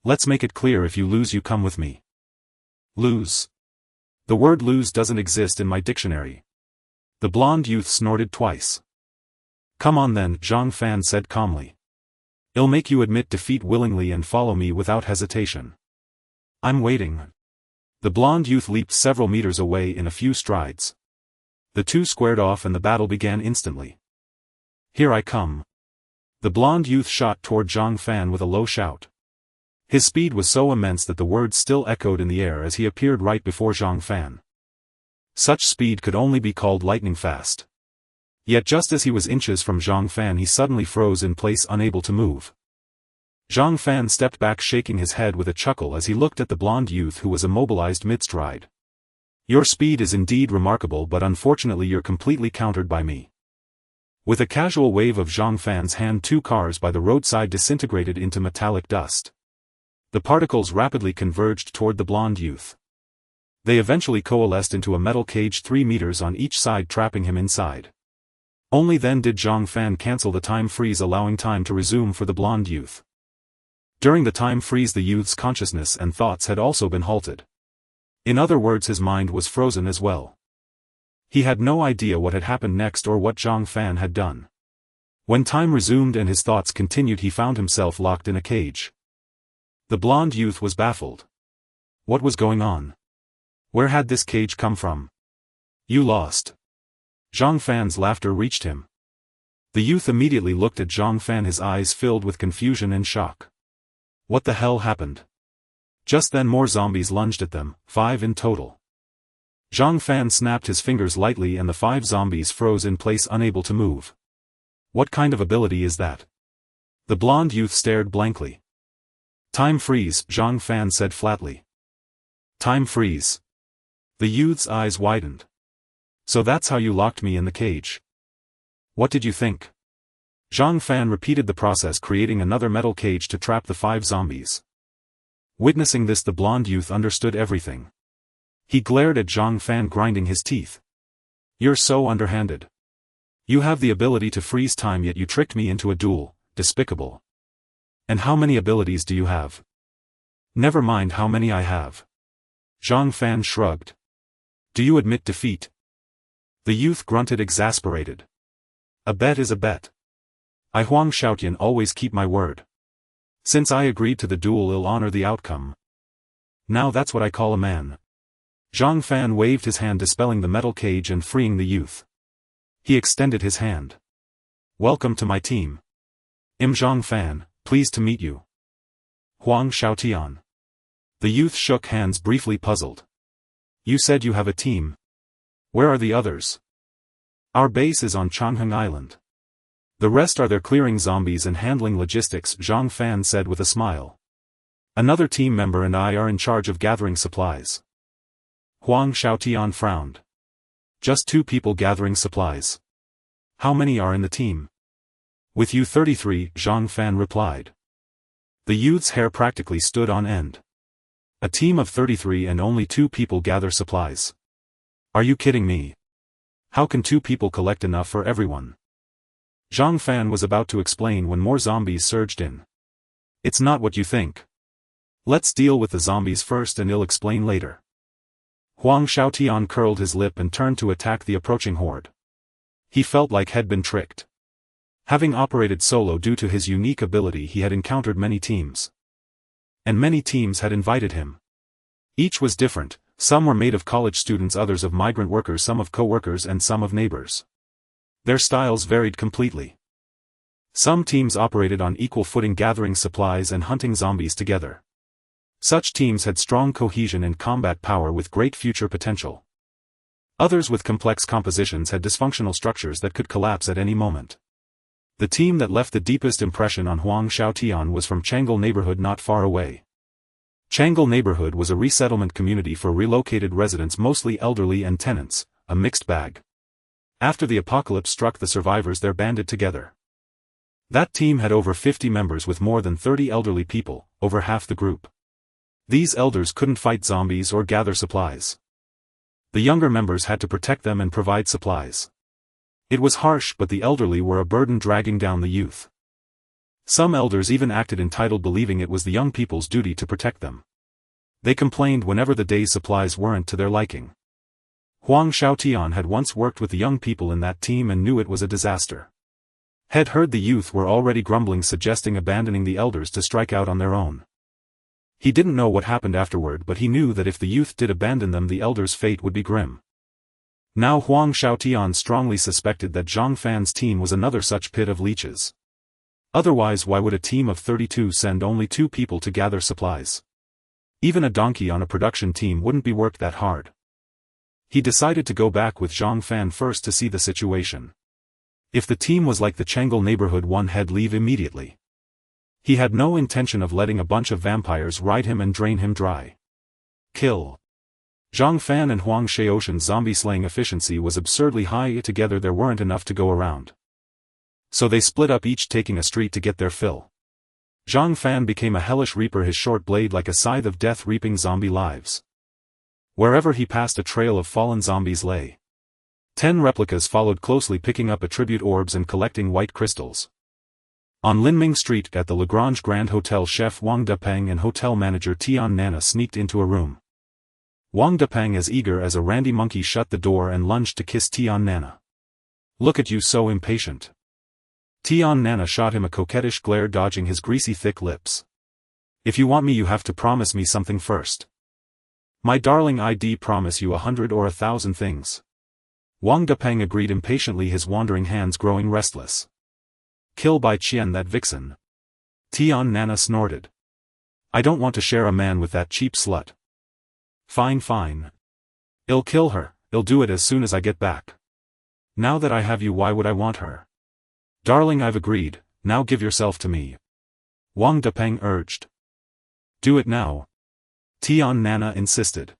Let's make it clear, if you lose you come with me. Lose? The word lose doesn't exist in my dictionary. The blonde youth snorted twice. Come on then, Zhang Fan said calmly. I'll make you admit defeat willingly and follow me without hesitation. I'm waiting. The blonde youth leaped several meters away in a few strides. The two squared off and the battle began instantly. Here I come. The blonde youth shot toward Zhang Fan with a low shout. His speed was so immense that the words still echoed in the air as he appeared right before Zhang Fan. Such speed could only be called lightning fast. Yet just as he was inches from Zhang Fan, he suddenly froze in place, unable to move. Zhang Fan stepped back, shaking his head with a chuckle as he looked at the blonde youth, who was immobilized mid-stride. Your speed is indeed remarkable, but unfortunately you're completely countered by me. With a casual wave of Zhang Fan's hand, 2 cars by the roadside disintegrated into metallic dust. The particles rapidly converged toward the blonde youth. They eventually coalesced into a metal cage 3 meters on each side, trapping him inside. Only then did Zhang Fan cancel the time freeze, allowing time to resume for the blonde youth. During the time freeze, the youth's consciousness and thoughts had also been halted. In other words, his mind was frozen as well. He had no idea what had happened next or what Zhang Fan had done. When time resumed and his thoughts continued, he found himself locked in a cage. The blonde youth was baffled. What was going on? Where had this cage come from? You lost. Zhang Fan's laughter reached him. The youth immediately looked at Zhang Fan, his eyes filled with confusion and shock. What the hell happened? Just then more zombies lunged at them, 5 in total. Zhang Fan snapped his fingers lightly and the 5 zombies froze in place, unable to move. What kind of ability is that? The blonde youth stared blankly. Time freeze, Zhang Fan said flatly. Time freeze. The youth's eyes widened. So that's how you locked me in the cage. What did you think? Zhang Fan repeated the process, creating another metal cage to trap the 5 zombies. Witnessing this, the blonde youth understood everything. He glared at Zhang Fan, grinding his teeth. You're so underhanded. You have the ability to freeze time, yet you tricked me into a duel, despicable. And how many abilities do you have? Never mind how many I have. Zhang Fan shrugged. Do you admit defeat? The youth grunted, exasperated. A bet is a bet. I Huang Shaotian always keep my word. Since I agreed to the duel, I'll honor the outcome. Now that's what I call a man. Zhang Fan waved his hand, dispelling the metal cage and freeing the youth. He extended his hand. Welcome to my team. I'm Zhang Fan, pleased to meet you. Huang Shaotian. The youth shook hands, briefly puzzled. You said you have a team. Where are the others? Our base is on Changheng Island. The rest are there clearing zombies and handling logistics, Zhang Fan said with a smile. Another team member and I are in charge of gathering supplies. Huang Shaotian frowned. Just 2 people gathering supplies. How many are in the team? With you 33, Zhang Fan replied. The youth's hair practically stood on end. A team of 33 and only 2 people gather supplies. Are you kidding me? How can 2 people collect enough for everyone? Zhang Fan was about to explain when more zombies surged in. It's not what you think. Let's deal with the zombies first and I'll explain later. Huang Xiaotian curled his lip and turned to attack the approaching horde. He felt like he'd been tricked. Having operated solo due to his unique ability, he had encountered many teams. And many teams had invited him. Each was different, some were made of college students, others of migrant workers, some of co-workers and some of neighbors. Their styles varied completely. Some teams operated on equal footing, gathering supplies and hunting zombies together. Such teams had strong cohesion and combat power with great future potential. Others with complex compositions had dysfunctional structures that could collapse at any moment. The team that left the deepest impression on Huang Xiaotian was from Changle neighborhood not far away. Changle neighborhood was a resettlement community for relocated residents, mostly elderly and tenants, a mixed bag. After the apocalypse struck the survivors there banded together. That team had over 50 members with more than 30 elderly people, over half the group. These elders couldn't fight zombies or gather supplies. The younger members had to protect them and provide supplies. It was harsh, but the elderly were a burden dragging down the youth. Some elders even acted entitled, believing it was the young people's duty to protect them. They complained whenever the day's supplies weren't to their liking. Huang Xiaotian had once worked with the young people in that team and knew it was a disaster. Had heard the youth were already grumbling, suggesting abandoning the elders to strike out on their own. He didn't know what happened afterward, but he knew that if the youth did abandon them, the elders' fate would be grim. Now Huang Xiaotian strongly suspected that Zhang Fan's team was another such pit of leeches. Otherwise, why would a team of 32 send only 2 people to gather supplies? Even a donkey on a production team wouldn't be worked that hard. He decided to go back with Zhang Fan first to see the situation. If the team was like the Changle neighborhood one, had leave immediately. He had no intention of letting a bunch of vampires ride him and drain him dry. Kill. Zhang Fan and Huang Xiaotian's zombie-slaying efficiency was absurdly high. Together there weren't enough to go around. So they split up, each taking a street to get their fill. Zhang Fan became a hellish reaper, his short blade like a scythe of death reaping zombie lives. Wherever he passed, a trail of fallen zombies lay. 10 replicas followed closely, picking up attribute orbs and collecting white crystals. On Linming Street at the Lagrange Grand Hotel, chef Wang Depeng and hotel manager Tian Nana sneaked into a room. Wang Depeng, as eager as a randy monkey, shut the door and lunged to kiss Tian Nana. Look at you, so impatient. Tian Nana shot him a coquettish glare, dodging his greasy thick lips. If you want me, you have to promise me something first. My darling, I'd promise you 100 or 1,000 things. Wang Depeng agreed impatiently, his wandering hands growing restless. Kill by Qian, that vixen. Tian Nana snorted. I don't want to share a man with that cheap slut. Fine, fine. I'll kill her, I'll do it as soon as I get back. Now that I have you, why would I want her? Darling, I've agreed, now give yourself to me. Wang Depeng urged. Do it now. Tian Nana insisted.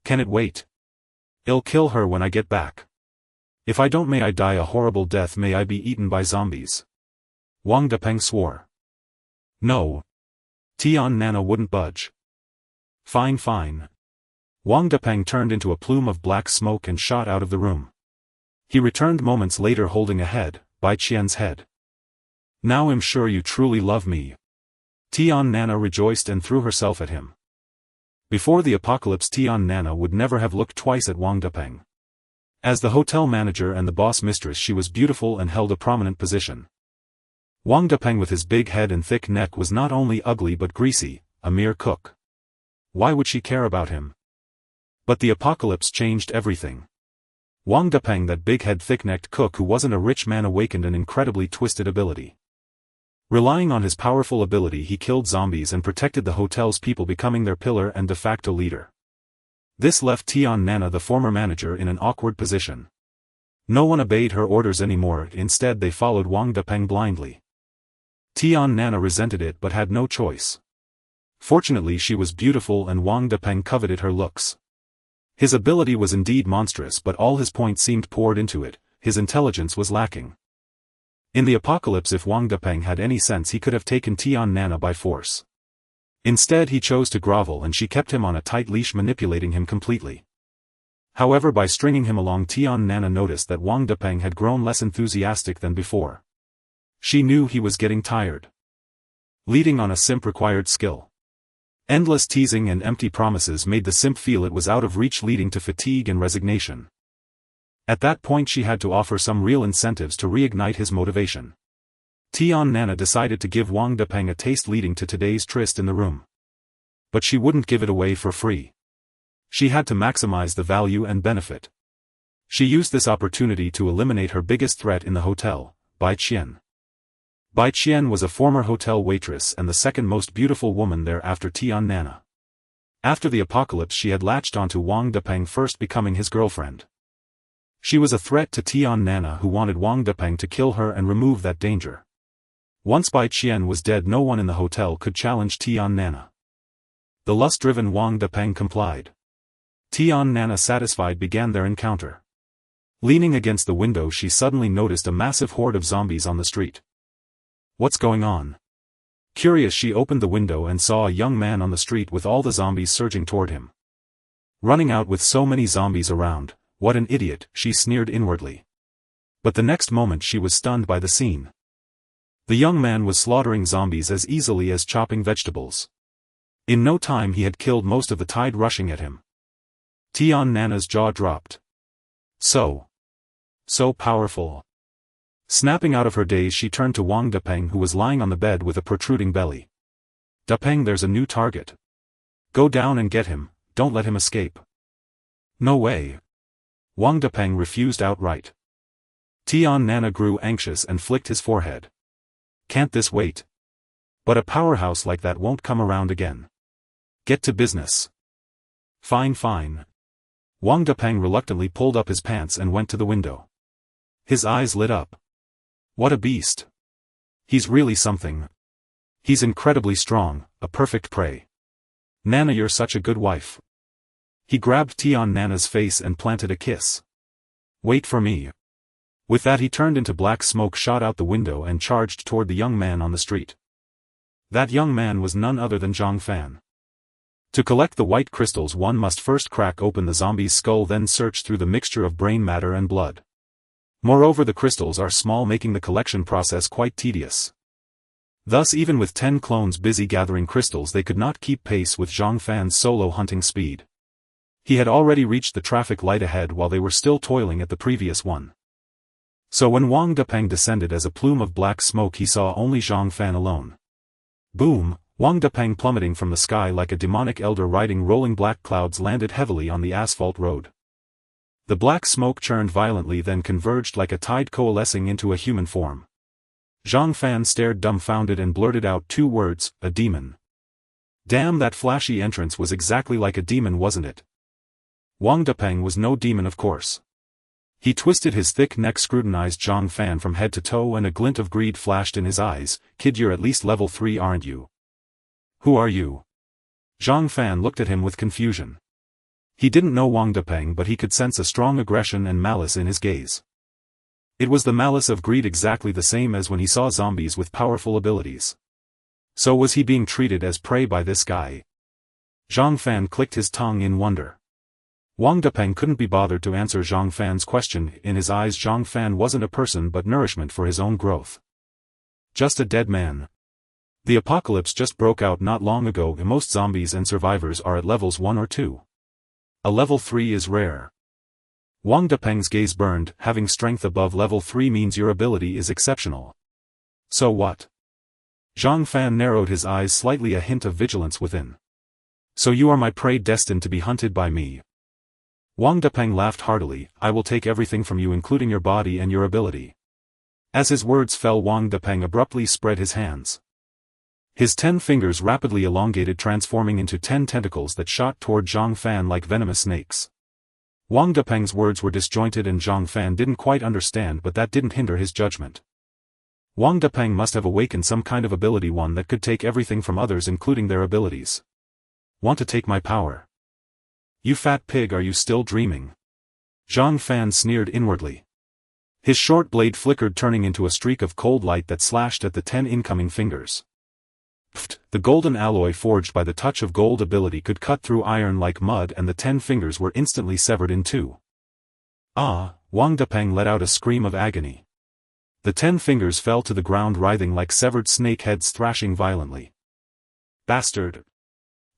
Can it wait? I'll kill her when I get back. If I don't, may I die a horrible death, may I be eaten by zombies. Wang Depeng swore. No. Tian Nana wouldn't budge. Fine, fine. Wang Depeng turned into a plume of black smoke and shot out of the room. He returned moments later holding a head, Bai Qian's head. Now I'm sure you truly love me. Tian Nana rejoiced and threw herself at him. Before the apocalypse, Tian Nana would never have looked twice at Wang Depeng. As the hotel manager and the boss mistress, she was beautiful and held a prominent position. Wang Depeng with his big head and thick neck was not only ugly but greasy, a mere cook. Why would she care about him? But the apocalypse changed everything. Wang Depeng, that big-head thick-necked cook who wasn't a rich man, awakened an incredibly twisted ability. Relying on his powerful ability, he killed zombies and protected the hotel's people, becoming their pillar and de facto leader. This left Tian Nana, the former manager, in an awkward position. No one obeyed her orders anymore, instead they followed Wang Depeng blindly. Tian Nana resented it but had no choice. Fortunately, she was beautiful and Wang Depeng coveted her looks. His ability was indeed monstrous, but all his points seemed poured into it. His intelligence was lacking. In the apocalypse, if Wang Depeng had any sense, he could have taken Tian Nana by force. Instead he chose to grovel, and she kept him on a tight leash, manipulating him completely. However, by stringing him along, Tian Nana noticed that Wang Depeng had grown less enthusiastic than before. She knew he was getting tired. Leading on a simp required skill. Endless teasing and empty promises made the simp feel it was out of reach, leading to fatigue and resignation. At that point she had to offer some real incentives to reignite his motivation. Tian Nana decided to give Wang Depeng a taste, leading to today's tryst in the room. But she wouldn't give it away for free. She had to maximize the value and benefit. She used this opportunity to eliminate her biggest threat in the hotel, Bai Qian. Bai Qian was a former hotel waitress and the second most beautiful woman there after Tian Nana. After the apocalypse she had latched onto Wang Depeng, first becoming his girlfriend. She was a threat to Tian Nana, who wanted Wang Depeng to kill her and remove that danger. Once Bai Qian was dead, no one in the hotel could challenge Tian Nana. The lust-driven Wang Depeng complied. Tian Nana, satisfied, began their encounter. Leaning against the window, she suddenly noticed a massive horde of zombies on the street. What's going on? Curious, she opened the window and saw a young man on the street with all the zombies surging toward him. Running out with so many zombies around, what an idiot, she sneered inwardly. But the next moment she was stunned by the scene. The young man was slaughtering zombies as easily as chopping vegetables. In no time he had killed most of the tide rushing at him. Tian Nana's jaw dropped. So powerful. Snapping out of her daze, she turned to Wang Depeng, who was lying on the bed with a protruding belly. Depeng, there's a new target. Go down and get him, don't let him escape. No way. Wang Depeng refused outright. Tian Nana grew anxious and flicked his forehead. Can't this wait? But a powerhouse like that won't come around again. Get to business. Fine. Wang Depeng reluctantly pulled up his pants and went to the window. His eyes lit up. What a beast. He's really something. He's incredibly strong, a perfect prey. Nana, you're such a good wife. He grabbed Tian Nana's face and planted a kiss. Wait for me. With that he turned into black smoke, shot out the window and charged toward the young man on the street. That young man was none other than Zhang Fan. To collect the white crystals one must first crack open the zombie's skull, then search through the mixture of brain matter and blood. Moreover, the crystals are small, making the collection process quite tedious. Thus, even with 10 clones busy gathering crystals, they could not keep pace with Zhang Fan's solo hunting speed. He had already reached the traffic light ahead while they were still toiling at the previous one. So when Wang Depeng descended as a plume of black smoke, he saw only Zhang Fan alone. Boom! Wang Depeng, plummeting from the sky like a demonic elder riding rolling black clouds, landed heavily on the asphalt road. The black smoke churned violently, then converged like a tide, coalescing into a human form. Zhang Fan stared dumbfounded and blurted out 2 words, a demon. Damn, that flashy entrance was exactly like a demon, wasn't it? Wang Depeng was no demon, of course. He twisted his thick neck, scrutinized Zhang Fan from head to toe, and a glint of greed flashed in his eyes. Kid, you're at least level 3, aren't you? Who are you? Zhang Fan looked at him with confusion. He didn't know Wang Depeng, but he could sense a strong aggression and malice in his gaze. It was the malice of greed, exactly the same as when he saw zombies with powerful abilities. So was he being treated as prey by this guy? Zhang Fan clicked his tongue in wonder. Wang Depeng couldn't be bothered to answer Zhang Fan's question. In his eyes, Zhang Fan wasn't a person but nourishment for his own growth. Just a dead man. The apocalypse just broke out not long ago. Most zombies and survivors are at levels 1 or 2. A level 3 is rare. Wang Depeng's gaze burned. Having strength above level 3 means your ability is exceptional. So what? Zhang Fan narrowed his eyes slightly, a hint of vigilance within. So you are my prey, destined to be hunted by me. Wang Depeng laughed heartily. I will take everything from you, including your body and your ability. As his words fell, Wang Depeng abruptly spread his hands. His 10 fingers rapidly elongated, transforming into 10 tentacles that shot toward Zhang Fan like venomous snakes. Wang Depeng's words were disjointed and Zhang Fan didn't quite understand, but that didn't hinder his judgment. Wang Depeng must have awakened some kind of ability, one that could take everything from others, including their abilities. Want to take my power? You fat pig, are you still dreaming? Zhang Fan sneered inwardly. His short blade flickered, turning into a streak of cold light that slashed at the 10 incoming fingers. Pfft, the golden alloy forged by the touch of gold ability could cut through iron like mud, and the 10 fingers were instantly severed in two. Ah! Wang Depeng let out a scream of agony. The 10 fingers fell to the ground, writhing like severed snake heads, thrashing violently. Bastard!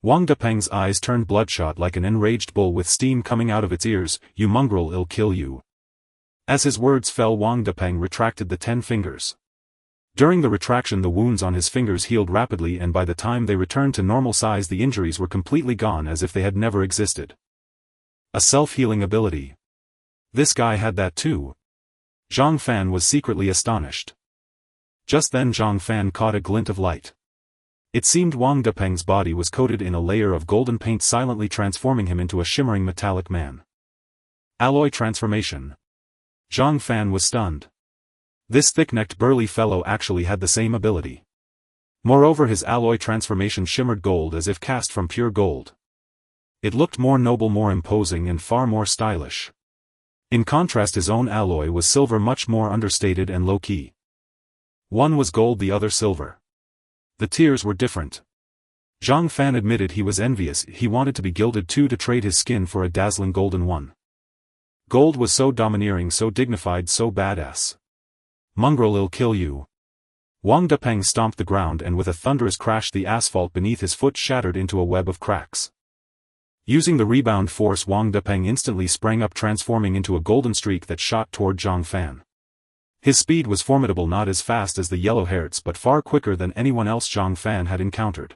Wang Depeng's eyes turned bloodshot like an enraged bull with steam coming out of its ears. You mongrel, I'll kill you. As his words fell, Wang Depeng retracted the 10 fingers. During the retraction, the wounds on his fingers healed rapidly, and by the time they returned to normal size, the injuries were completely gone, as if they had never existed. A self-healing ability. This guy had that too. Zhang Fan was secretly astonished. Just then Zhang Fan caught a glint of light. It seemed Wang Depeng's body was coated in a layer of golden paint, silently transforming him into a shimmering metallic man. Alloy transformation. Zhang Fan was stunned. This thick-necked burly fellow actually had the same ability. Moreover, his alloy transformation shimmered gold as if cast from pure gold. It looked more noble, more imposing, and far more stylish. In contrast, his own alloy was silver, much more understated and low-key. One was gold, the other silver. The tiers were different. Zhang Fan admitted he was envious. He wanted to be gilded too, to trade his skin for a dazzling golden one. Gold was so domineering, so dignified, so badass. Mongrel, I'll kill you. Wang Depeng stomped the ground, and with a thunderous crash the asphalt beneath his foot shattered into a web of cracks. Using the rebound force, Wang Depeng instantly sprang up, transforming into a golden streak that shot toward Zhang Fan. His speed was formidable, not as fast as the yellow hertz, but far quicker than anyone else Zhang Fan had encountered.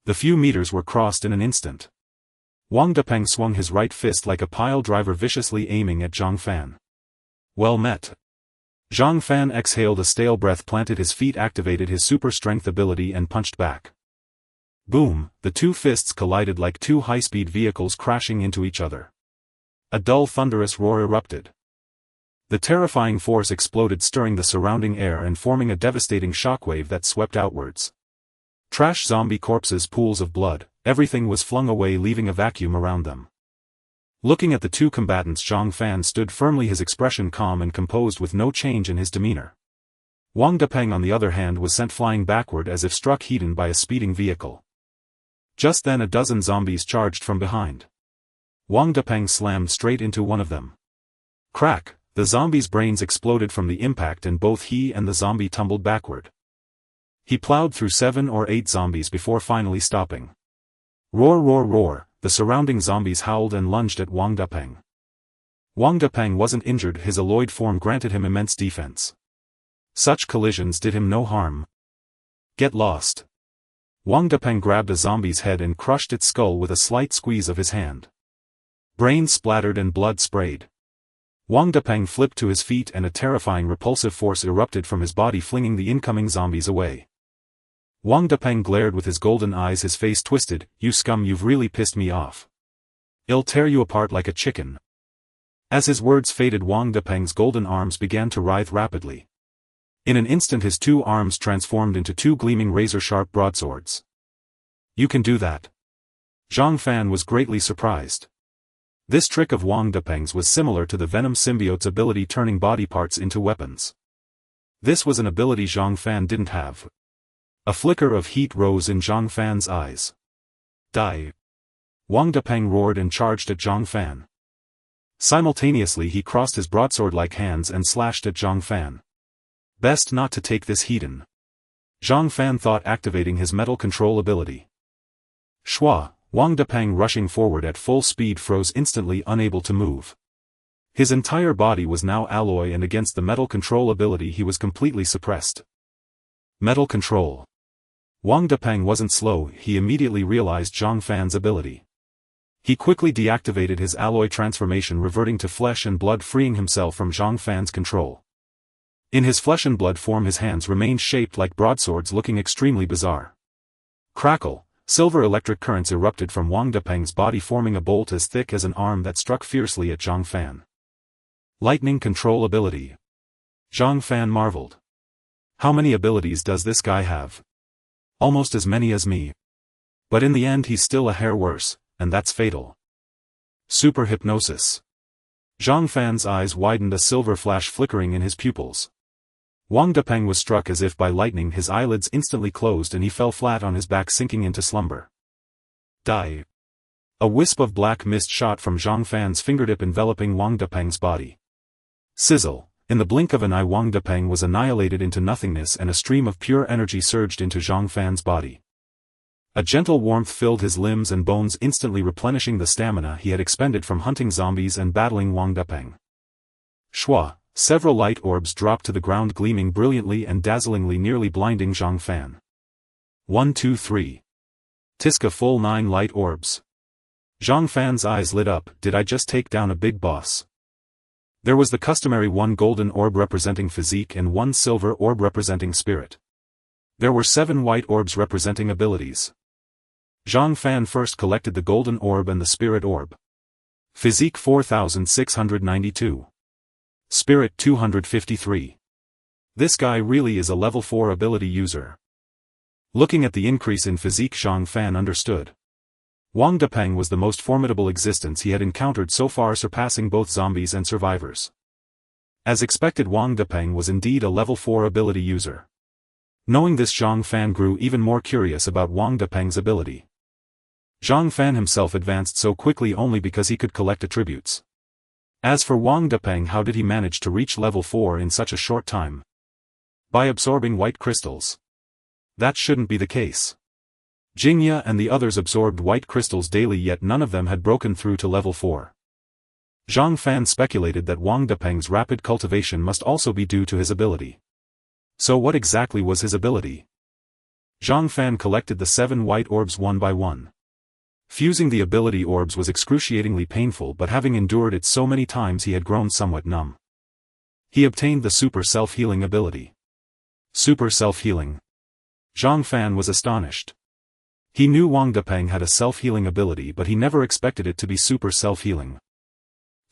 The few meters were crossed in an instant. Wang Depeng swung his right fist like a pile driver, viciously aiming at Zhang Fan. Well met. Zhang Fan exhaled a stale breath, planted his feet, activated his super strength ability, and punched back. Boom! The two fists collided like two high-speed vehicles, crashing into each other. A dull, thunderous roar erupted. The terrifying force exploded, stirring the surrounding air and forming a devastating shockwave that swept outwards. Trash zombie corpses, pools of blood, everything was flung away, leaving a vacuum around them. Looking at the two combatants, Zhang Fan stood firmly, his expression calm and composed, with no change in his demeanor. Wang Depeng, on the other hand, was sent flying backward as if struck heat-en by a speeding vehicle. Just then a dozen zombies charged from behind. Wang Depeng slammed straight into one of them. Crack! The zombie's brains exploded from the impact, and both he and the zombie tumbled backward. He plowed through 7 or 8 zombies before finally stopping. Roar, roar, roar! The surrounding zombies howled and lunged at Wang Depeng. Wang Depeng wasn't injured, his alloyed form granted him immense defense. Such collisions did him no harm. Get lost! Wang Depeng grabbed a zombie's head and crushed its skull with a slight squeeze of his hand. Brains splattered and blood sprayed. Wang Depeng flipped to his feet, and a terrifying repulsive force erupted from his body, flinging the incoming zombies away. Wang Depeng glared with his golden eyes, his face twisted. You scum, you've really pissed me off. I'll tear you apart like a chicken. As his words faded, Wang Depeng's golden arms began to writhe rapidly. In an instant his 2 arms transformed into 2 gleaming razor-sharp broadswords. You can do that? Zhang Fan was greatly surprised. This trick of Wang Depeng's was similar to the Venom symbiote's ability, turning body parts into weapons. This was an ability Zhang Fan didn't have. A flicker of heat rose in Zhang Fan's eyes. Die! Wang Depeng roared and charged at Zhang Fan. Simultaneously he crossed his broadsword-like hands and slashed at Zhang Fan. Best not to take this heat-en. Zhang Fan thought, activating his metal control ability. Shwa! Wang Depeng, rushing forward at full speed, froze instantly, unable to move. His entire body was now alloy, and against the metal control ability he was completely suppressed. Metal control. Wang Depeng wasn't slow, he immediately realized Zhang Fan's ability. He quickly deactivated his alloy transformation, reverting to flesh and blood, freeing himself from Zhang Fan's control. In his flesh and blood form his hands remained shaped like broadswords, looking extremely bizarre. Crackle! Silver electric currents erupted from Wang Depeng's body, forming a bolt as thick as an arm that struck fiercely at Zhang Fan. Lightning control ability. Zhang Fan marveled. How many abilities does this guy have? Almost as many as me. But in the end he's still a hair worse, and that's fatal. Super hypnosis. Zhang Fan's eyes widened, a silver flash flickering in his pupils. Wang Depeng was struck as if by lightning, his eyelids instantly closed and he fell flat on his back, sinking into slumber. Die. A wisp of black mist shot from Zhang Fan's fingertip, enveloping Wang Depeng's body. Sizzle. In the blink of an eye, Wang Depeng was annihilated into nothingness and a stream of pure energy surged into Zhang Fan's body. A gentle warmth filled his limbs and bones, instantly replenishing the stamina he had expended from hunting zombies and battling Wang Depeng. Shua. Several light orbs dropped to the ground, gleaming brilliantly and dazzlingly, nearly blinding Zhang Fan. 1 2 3. Tiska, full 9 light orbs. Zhang Fan's eyes lit up. Did I just take down a big boss? There was the customary 1 golden orb representing physique and 1 silver orb representing spirit. There were 7 white orbs representing abilities. Zhang Fan first collected the golden orb and the spirit orb. Physique 4692. Spirit 253. This guy really is a level 4 ability user. Looking at the increase in physique, Zhang Fan understood. Wang Depeng was the most formidable existence he had encountered so far, surpassing both zombies and survivors. As expected, Wang Depeng was indeed a level 4 ability user. Knowing this, Zhang Fan grew even more curious about Wang Depeng's ability. Zhang Fan himself advanced so quickly only because he could collect attributes. As for Wang Depeng, how did he manage to reach level 4 in such a short time? By absorbing white crystals. That shouldn't be the case. Jingya and the others absorbed white crystals daily, yet none of them had broken through to level 4. Zhang Fan speculated that Wang Depeng's rapid cultivation must also be due to his ability. So what exactly was his ability? Zhang Fan collected the 7 white orbs one by one. Fusing the ability orbs was excruciatingly painful, but having endured it so many times he had grown somewhat numb. He obtained the super self-healing ability. Super self-healing. Zhang Fan was astonished. He knew Wang Depeng had a self-healing ability, but he never expected it to be super self-healing.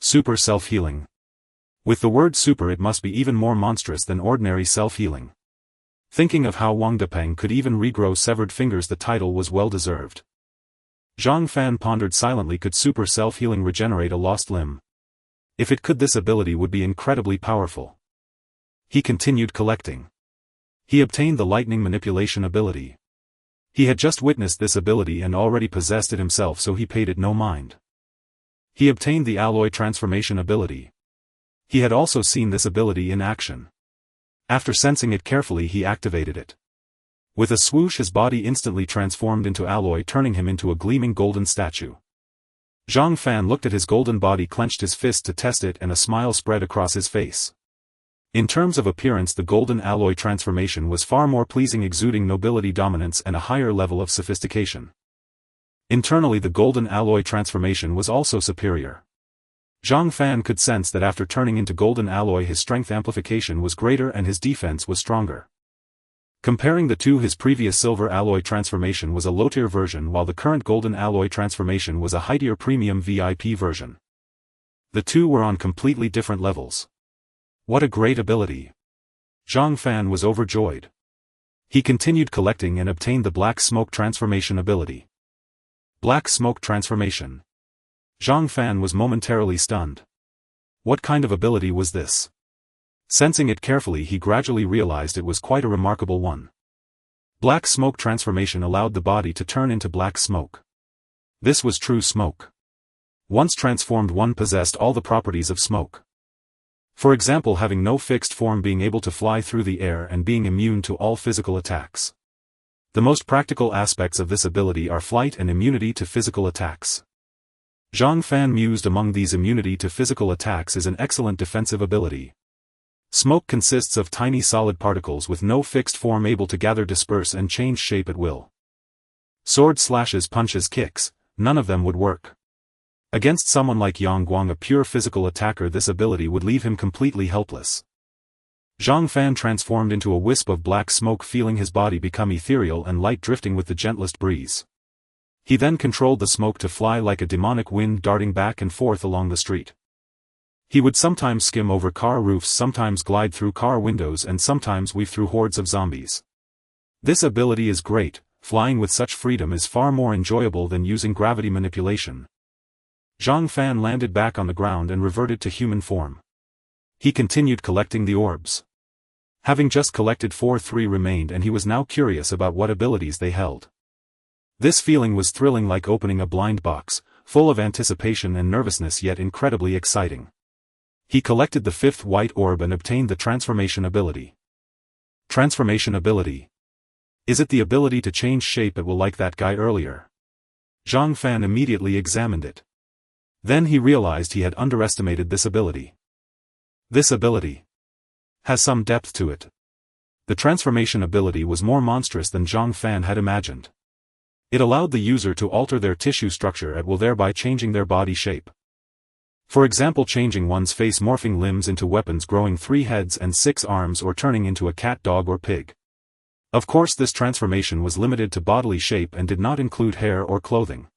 Super self-healing. With the word super, it must be even more monstrous than ordinary self-healing. Thinking of how Wang Depeng could even regrow severed fingers, the title was well deserved. Zhang Fan pondered silently. Could super self-healing regenerate a lost limb? If it could, this ability would be incredibly powerful. He continued collecting. He obtained the lightning manipulation ability. He had just witnessed this ability and already possessed it himself, so he paid it no mind. He obtained the alloy transformation ability. He had also seen this ability in action. After sensing it carefully, he activated it. With a swoosh, his body instantly transformed into alloy, turning him into a gleaming golden statue. Zhang Fan looked at his golden body, clenched his fist to test it, and a smile spread across his face. In terms of appearance, the golden alloy transformation was far more pleasing, exuding nobility, dominance, and a higher level of sophistication. Internally, the golden alloy transformation was also superior. Zhang Fan could sense that after turning into golden alloy, his strength amplification was greater and his defense was stronger. Comparing the two, his previous silver alloy transformation was a low-tier version, while the current golden alloy transformation was a high-tier premium VIP version. The two were on completely different levels. What a great ability! Zhang Fan was overjoyed. He continued collecting and obtained the black smoke transformation ability. Black smoke transformation. Zhang Fan was momentarily stunned. What kind of ability was this? Sensing it carefully, he gradually realized it was quite a remarkable one. Black smoke transformation allowed the body to turn into black smoke. This was true smoke. Once transformed, one possessed all the properties of smoke. For example, having no fixed form, being able to fly through the air, and being immune to all physical attacks. The most practical aspects of this ability are flight and immunity to physical attacks. Zhang Fan mused, among these, immunity to physical attacks is an excellent defensive ability. Smoke consists of tiny solid particles with no fixed form, able to gather, disperse, and change shape at will. Sword slashes, punches, kicks, none of them would work. Against someone like Yang Guang, a pure physical attacker, this ability would leave him completely helpless. Zhang Fan transformed into a wisp of black smoke, feeling his body become ethereal and light, drifting with the gentlest breeze. He then controlled the smoke to fly like a demonic wind, darting back and forth along the street. He would sometimes skim over car roofs, sometimes glide through car windows, and sometimes weave through hordes of zombies. This ability is great. Flying with such freedom is far more enjoyable than using gravity manipulation. Zhang Fan landed back on the ground and reverted to human form. He continued collecting the orbs. Having just collected 3 remained, and he was now curious about what abilities they held. This feeling was thrilling, like opening a blind box, full of anticipation and nervousness yet incredibly exciting. He collected the 5th white orb and obtained the transformation ability. Transformation ability. Is it the ability to change shape? It will like that guy earlier. Zhang Fan immediately examined it. Then he realized he had underestimated this ability. This ability has some depth to it. The transformation ability was more monstrous than Zhang Fan had imagined. It allowed the user to alter their tissue structure at will, thereby changing their body shape. For example, changing one's face, morphing limbs into weapons, growing 3 heads and 6 arms, or turning into a cat, dog or pig. Of course, this transformation was limited to bodily shape and did not include hair or clothing.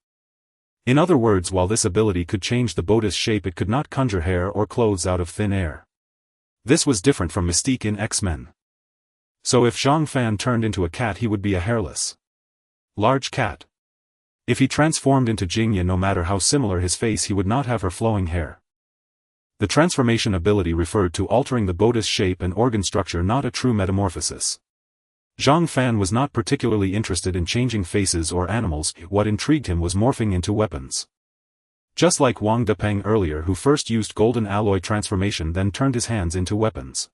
In other words, while this ability could change the body's shape, it could not conjure hair or clothes out of thin air. This was different from Mystique in X-Men. So if Zhang Fan turned into a cat, he would be a hairless, large cat. If he transformed into Jingya, no matter how similar his face, he would not have her flowing hair. The transformation ability referred to altering the body's shape and organ structure, not a true metamorphosis. Zhang Fan was not particularly interested in changing faces or animals. What intrigued him was morphing into weapons. Just like Wang Depeng earlier, who first used golden alloy transformation then turned his hands into weapons.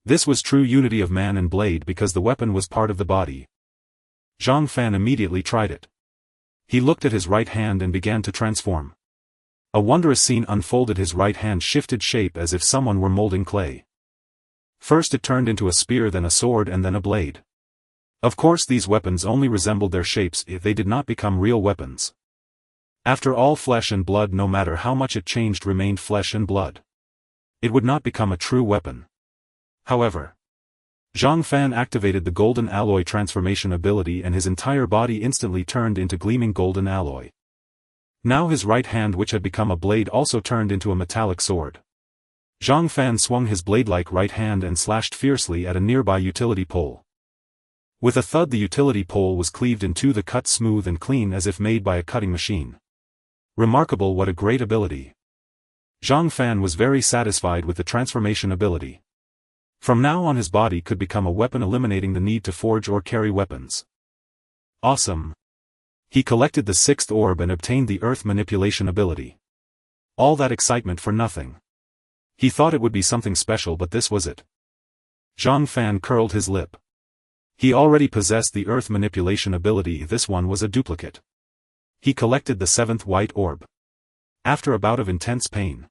This was true unity of man and blade because the weapon was part of the body. Zhang Fan immediately tried it. He looked at his right hand and began to transform. A wondrous scene unfolded. His right hand shifted shape as if someone were molding clay. First it turned into a spear, then a sword, and then a blade. Of course, these weapons only resembled their shapes if they did not become real weapons. After all, flesh and blood, no matter how much it changed, remained flesh and blood. It would not become a true weapon. However, Zhang Fan activated the golden alloy transformation ability and his entire body instantly turned into gleaming golden alloy. Now his right hand, which had become a blade, also turned into a metallic sword. Zhang Fan swung his blade-like right hand and slashed fiercely at a nearby utility pole. With a thud, the utility pole was cleaved in two, the cut smooth and clean as if made by a cutting machine. Remarkable, what a great ability. Zhang Fan was very satisfied with the transformation ability. From now on his body could become a weapon, eliminating the need to forge or carry weapons. Awesome. He collected the 6th orb and obtained the earth manipulation ability. All that excitement for nothing. He thought it would be something special, but this was it. Zhang Fan curled his lip. He already possessed the earth manipulation ability, this one was a duplicate. He collected the 7th white orb. After a bout of intense pain,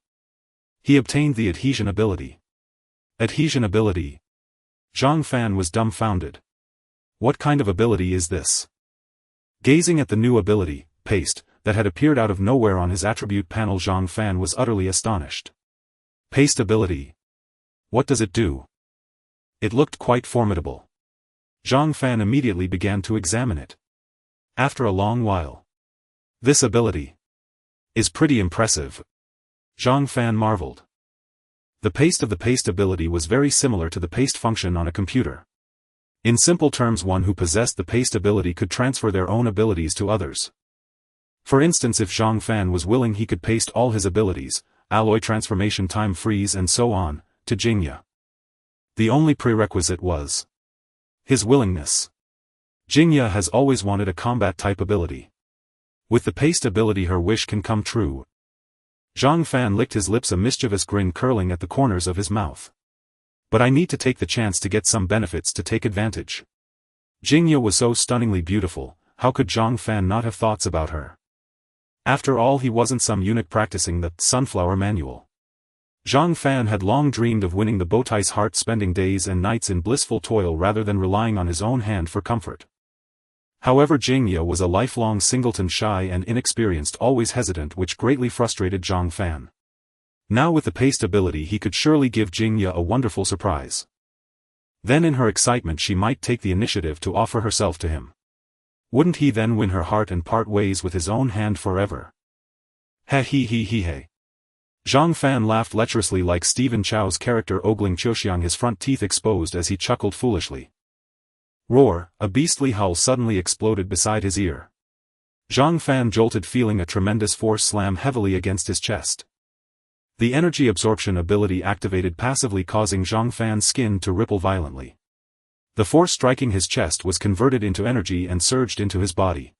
he obtained the adhesion ability. Adhesion ability. Zhang Fan was dumbfounded. What kind of ability is this? Gazing at the new ability, paste, that had appeared out of nowhere on his attribute panel, Zhang Fan was utterly astonished. Paste ability. What does it do? It looked quite formidable. Zhang Fan immediately began to examine it. After a long while, this ability is pretty impressive. Zhang Fan marveled. The paste of the paste ability was very similar to the paste function on a computer. In simple terms, one who possessed the paste ability could transfer their own abilities to others. For instance, if Zhang Fan was willing, he could paste all his abilities, alloy transformation, time freeze and so on, to Jingya. The only prerequisite was his willingness. Jingya has always wanted a combat-type ability. With the paste ability, her wish can come true. Zhang Fan licked his lips, a mischievous grin curling at the corners of his mouth. But I need to take the chance to get some benefits to take advantage. Jingya was so stunningly beautiful, how could Zhang Fan not have thoughts about her? After all, he wasn't some eunuch practicing the sunflower manual. Zhang Fan had long dreamed of winning the Bowtie's heart, spending days and nights in blissful toil rather than relying on his own hand for comfort. However, Jingya was a lifelong singleton, shy and inexperienced, always hesitant, which greatly frustrated Zhang Fan. Now with the paste ability, he could surely give Jingya a wonderful surprise. Then in her excitement she might take the initiative to offer herself to him. Wouldn't he then win her heart and part ways with his own hand forever? Ha he he he he. Zhang Fan laughed lecherously like Stephen Chow's character ogling Qiuxiang, his front teeth exposed as he chuckled foolishly. Roar, a beastly howl suddenly exploded beside his ear. Zhang Fan jolted, feeling a tremendous force slam heavily against his chest. The energy absorption ability activated passively, causing Zhang Fan's skin to ripple violently. The force striking his chest was converted into energy and surged into his body.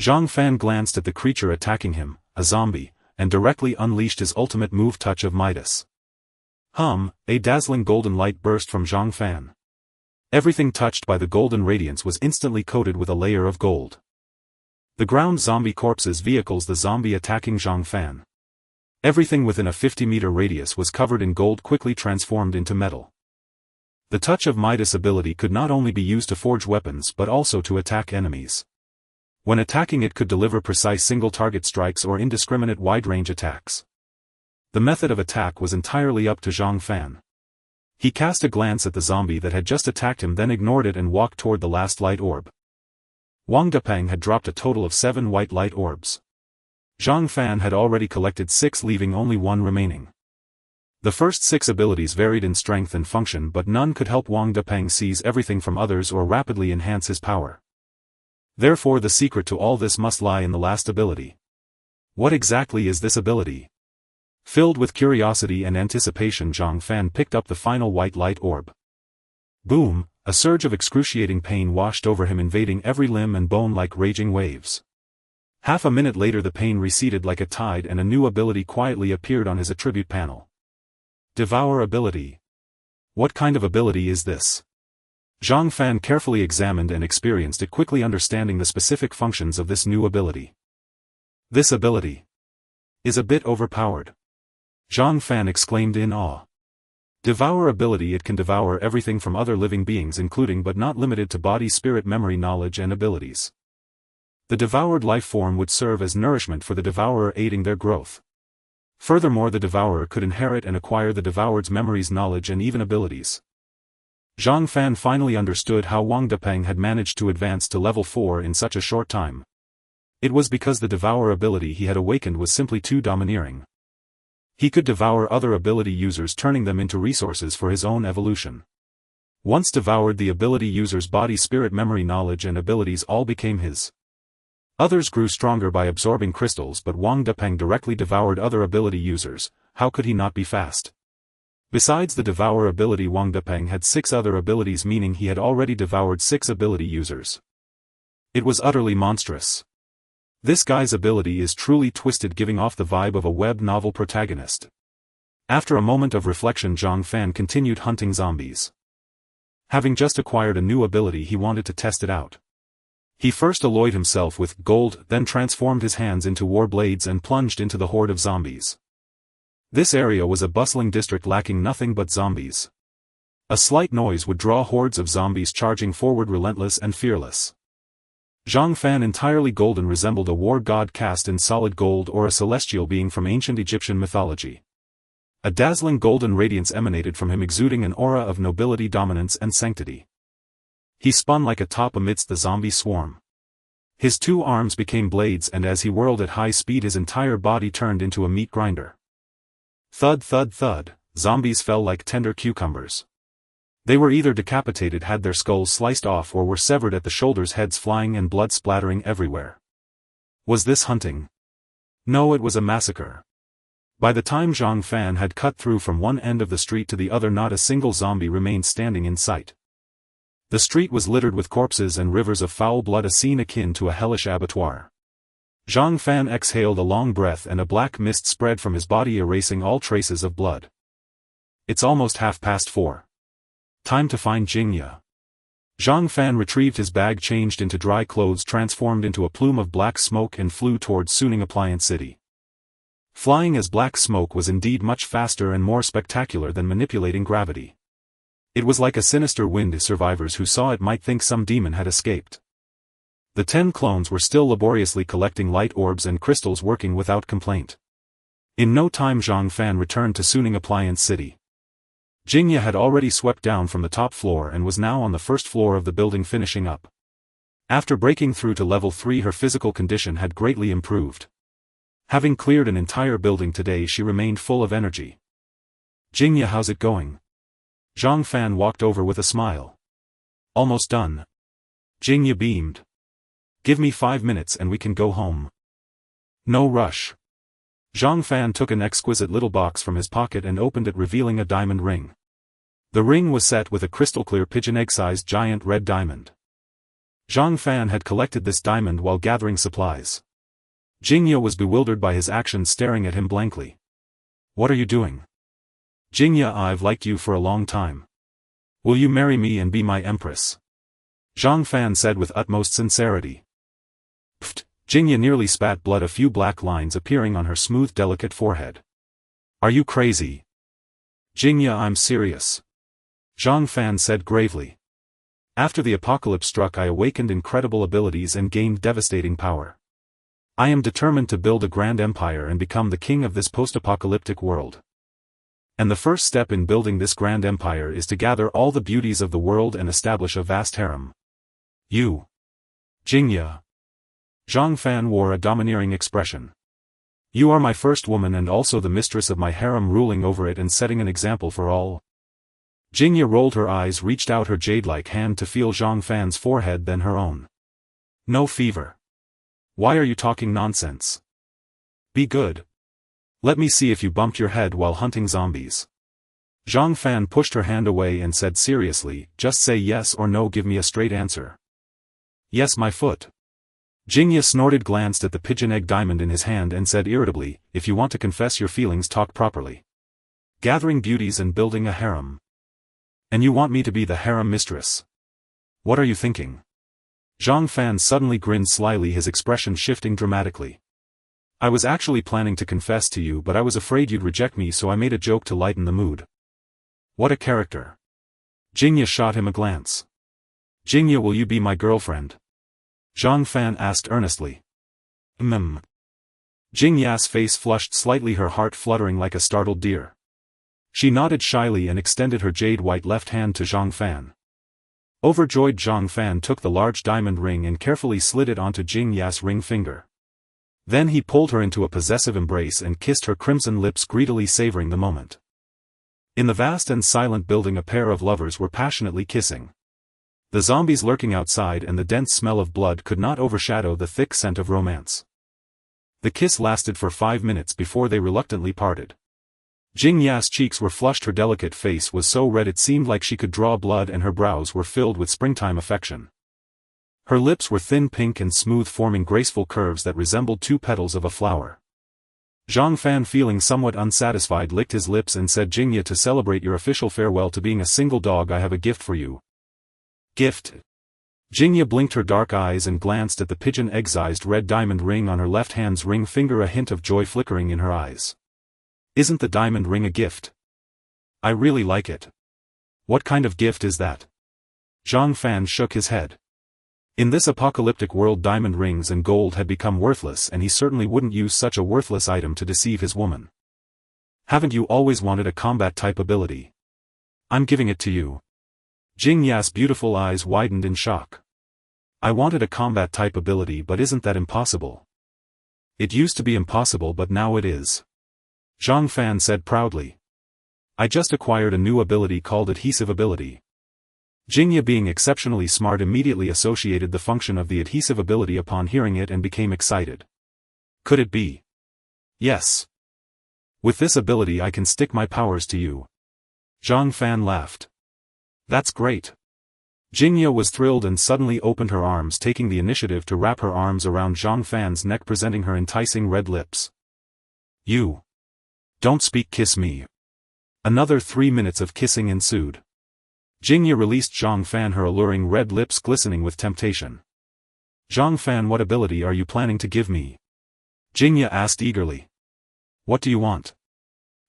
Zhang Fan glanced at the creature attacking him, a zombie, and directly unleashed his ultimate move, Touch of Midas. A dazzling golden light burst from Zhang Fan. Everything touched by the golden radiance was instantly coated with a layer of gold. The ground zombie corpses vehicles the zombie attacking Zhang Fan. Everything within a 50-meter radius was covered in gold, quickly transformed into metal. The Touch of Midas ability could not only be used to forge weapons but also to attack enemies. When attacking, it could deliver precise single-target strikes or indiscriminate wide-range attacks. The method of attack was entirely up to Zhang Fan. He cast a glance at the zombie that had just attacked him, then ignored it and walked toward the last light orb. Wang Depeng had dropped a total of 7 white light orbs. Zhang Fan had already collected 6, leaving only 1 remaining. The first 6 abilities varied in strength and function, but none could help Wang Depeng seize everything from others or rapidly enhance his power. Therefore the secret to all this must lie in the last ability. What exactly is this ability? Filled with curiosity and anticipation, Zhang Fan picked up the final white light orb. Boom! A surge of excruciating pain washed over him, invading every limb and bone like raging waves. Half a minute later the pain receded like a tide and a new ability quietly appeared on his attribute panel. Devour ability. What kind of ability is this? Zhang Fan carefully examined and experienced it, quickly understanding the specific functions of this new ability. This ability is a bit overpowered. Zhang Fan exclaimed in awe. Devour ability. It can devour everything from other living beings, including but not limited to body, spirit, memory, knowledge and abilities. The devoured life form would serve as nourishment for the devourer, aiding their growth. Furthermore, the devourer could inherit and acquire the devoured's memories, knowledge and even abilities. Zhang Fan finally understood how Wang Depeng had managed to advance to level 4 in such a short time. It was because the devour ability he had awakened was simply too domineering. He could devour other ability users, turning them into resources for his own evolution. Once devoured, the ability user's body, spirit, memory, knowledge and abilities all became his. Others grew stronger by absorbing crystals, but Wang Depeng directly devoured other ability users. How could he not be fast? Besides the devour ability, Wang Depeng had 6 other abilities, meaning he had already devoured 6 ability users. It was utterly monstrous. This guy's ability is truly twisted, giving off the vibe of a web novel protagonist. After a moment of reflection, Zhang Fan continued hunting zombies. Having just acquired a new ability, he wanted to test it out. He first alloyed himself with gold, then transformed his hands into war blades and plunged into the horde of zombies. This area was a bustling district lacking nothing but zombies. A slight noise would draw hordes of zombies charging forward, relentless and fearless. Zhang Fan, entirely golden, resembled a war god cast in solid gold or a celestial being from ancient Egyptian mythology. A dazzling golden radiance emanated from him, exuding an aura of nobility, dominance and sanctity. He spun like a top amidst the zombie swarm. His 2 arms became blades, and as he whirled at high speed, his entire body turned into a meat grinder. Thud, thud, thud, zombies fell like tender cucumbers. They were either decapitated, had their skulls sliced off, or were severed at the shoulders, heads flying and blood splattering everywhere. Was this hunting? No, it was a massacre. By the time Zhang Fan had cut through from one end of the street to the other, not a single zombie remained standing in sight. The street was littered with corpses and rivers of foul blood, a scene akin to a hellish abattoir. Zhang Fan exhaled a long breath and a black mist spread from his body, erasing all traces of blood. It's almost 4:30. Time to find Jingya. Zhang Fan retrieved his bag, changed into dry clothes, transformed into a plume of black smoke and flew towards Suning Appliance City. Flying as black smoke was indeed much faster and more spectacular than manipulating gravity. It was like a sinister wind. Survivors who saw it might think some demon had escaped. The 10 clones were still laboriously collecting light orbs and crystals, working without complaint. In no time Zhang Fan returned to Suning Appliance City. Jingya had already swept down from the top floor and was now on the first floor of the building, finishing up. After breaking through to level 3, her physical condition had greatly improved. Having cleared an entire building today, she remained full of energy. Jingya, how's it going? Zhang Fan walked over with a smile. Almost done. Jingya beamed. Give me 5 minutes and we can go home. No rush. Zhang Fan took an exquisite little box from his pocket and opened it, revealing a diamond ring. The ring was set with a crystal-clear pigeon egg-sized giant red diamond. Zhang Fan had collected this diamond while gathering supplies. Jingya was bewildered by his actions, staring at him blankly. What are you doing? Jingya, I've liked you for a long time. Will you marry me and be my empress? Zhang Fan said with utmost sincerity. Pfft, Jingya nearly spat blood, a few black lines appearing on her smooth, delicate forehead. Are you crazy? Jingya, I'm serious. Zhang Fan said gravely. After the apocalypse struck, I awakened incredible abilities and gained devastating power. I am determined to build a grand empire and become the king of this post-apocalyptic world. And the first step in building this grand empire is to gather all the beauties of the world and establish a vast harem. You. Jingya. Zhang Fan wore a domineering expression. You are my first woman and also the mistress of my harem, ruling over it and setting an example for all. Jingya rolled her eyes, reached out her jade-like hand to feel Zhang Fan's forehead, then her own. No fever. Why are you talking nonsense? Be good. Let me see if you bumped your head while hunting zombies. Zhang Fan pushed her hand away and said seriously, just say yes or no, give me a straight answer. Yes, my foot. Jingya snorted, glanced at the pigeon egg diamond in his hand and said irritably, if you want to confess your feelings, talk properly. Gathering beauties and building a harem. And you want me to be the harem mistress? What are you thinking? Zhang Fan suddenly grinned slyly, his expression shifting dramatically. I was actually planning to confess to you, but I was afraid you'd reject me, so I made a joke to lighten the mood. What a character. Jingya shot him a glance. Jingya, will you be my girlfriend? Zhang Fan asked earnestly. Jingya's face flushed slightly, her heart fluttering like a startled deer. She nodded shyly and extended her jade-white left hand to Zhang Fan. Overjoyed, Zhang Fan took the large diamond ring and carefully slid it onto Jingya's ring finger. Then he pulled her into a possessive embrace and kissed her crimson lips, greedily savoring the moment. In the vast and silent building, a pair of lovers were passionately kissing. The zombies lurking outside and the dense smell of blood could not overshadow the thick scent of romance. The kiss lasted for 5 minutes before they reluctantly parted. Jingya's cheeks were flushed, her delicate face was so red it seemed like she could draw blood, and her brows were filled with springtime affection. Her lips were thin, pink and smooth, forming graceful curves that resembled 2 petals of a flower. Zhang Fan, feeling somewhat unsatisfied, licked his lips and said, Jingya, to celebrate your official farewell to being a single dog, I have a gift for you. Gift? Jingya blinked her dark eyes and glanced at the pigeon egg-sized red diamond ring on her left hand's ring finger, a hint of joy flickering in her eyes. Isn't the diamond ring a gift? I really like it. What kind of gift is that? Zhang Fan shook his head. In this apocalyptic world, diamond rings and gold had become worthless, and he certainly wouldn't use such a worthless item to deceive his woman. Haven't you always wanted a combat-type ability? I'm giving it to you. Jingya's beautiful eyes widened in shock. I wanted a combat-type ability, but isn't that impossible? It used to be impossible, but now it is. Zhang Fan said proudly. I just acquired a new ability called adhesive ability. Jingya, being exceptionally smart, immediately associated the function of the adhesive ability upon hearing it and became excited. Could it be? Yes. With this ability I can stick my powers to you. Zhang Fan laughed. That's great. Jingya was thrilled and suddenly opened her arms, taking the initiative to wrap her arms around Zhang Fan's neck, presenting her enticing red lips. You. Don't speak, kiss me. Another 3 minutes of kissing ensued. Jingya released Zhang Fan, her alluring red lips glistening with temptation. Zhang Fan, what ability are you planning to give me? Jingya asked eagerly. What do you want?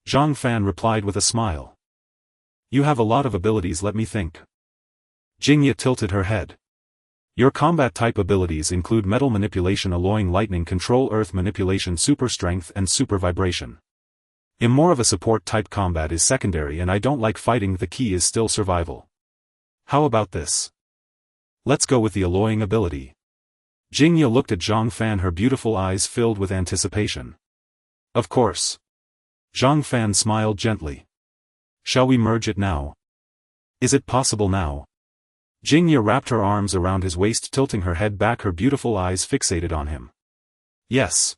Zhang Fan replied with a smile. You have a lot of abilities, let me think. Jingya tilted her head. Your combat-type abilities include metal manipulation, alloying, lightning control, earth manipulation, super strength and super vibration. I'm more of a support-type. Combat is secondary and I don't like fighting, the key is still survival. How about this? Let's go with the alloying ability. Jingya looked at Zhang Fan, her beautiful eyes filled with anticipation. Of course. Zhang Fan smiled gently. Shall we merge it now? Is it possible now? Jingya wrapped her arms around his waist, tilting her head back, her beautiful eyes fixated on him. Yes.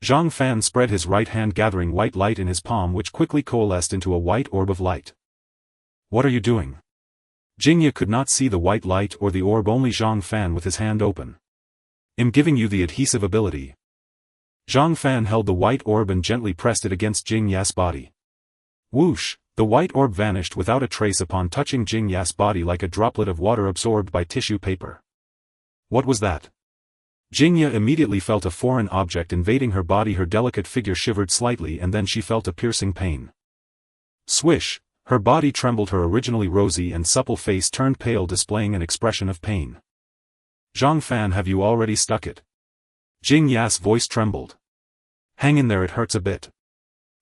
Zhang Fan spread his right hand, gathering white light in his palm, which quickly coalesced into a white orb of light. What are you doing? Jingya could not see the white light or the orb, only Zhang Fan with his hand open. I'm giving you the adhesive ability. Zhang Fan held the white orb and gently pressed it against Jingya's body. Whoosh! The white orb vanished without a trace upon touching Jingya's body, like a droplet of water absorbed by tissue paper. What was that? Jingya immediately felt a foreign object invading her body. Her delicate figure shivered slightly, and then she felt a piercing pain. Swish! Her body trembled, her originally rosy and supple face turned pale, displaying an expression of pain. Zhang Fan, have you already stuck it? Jingya's voice trembled. Hang in there, it hurts a bit.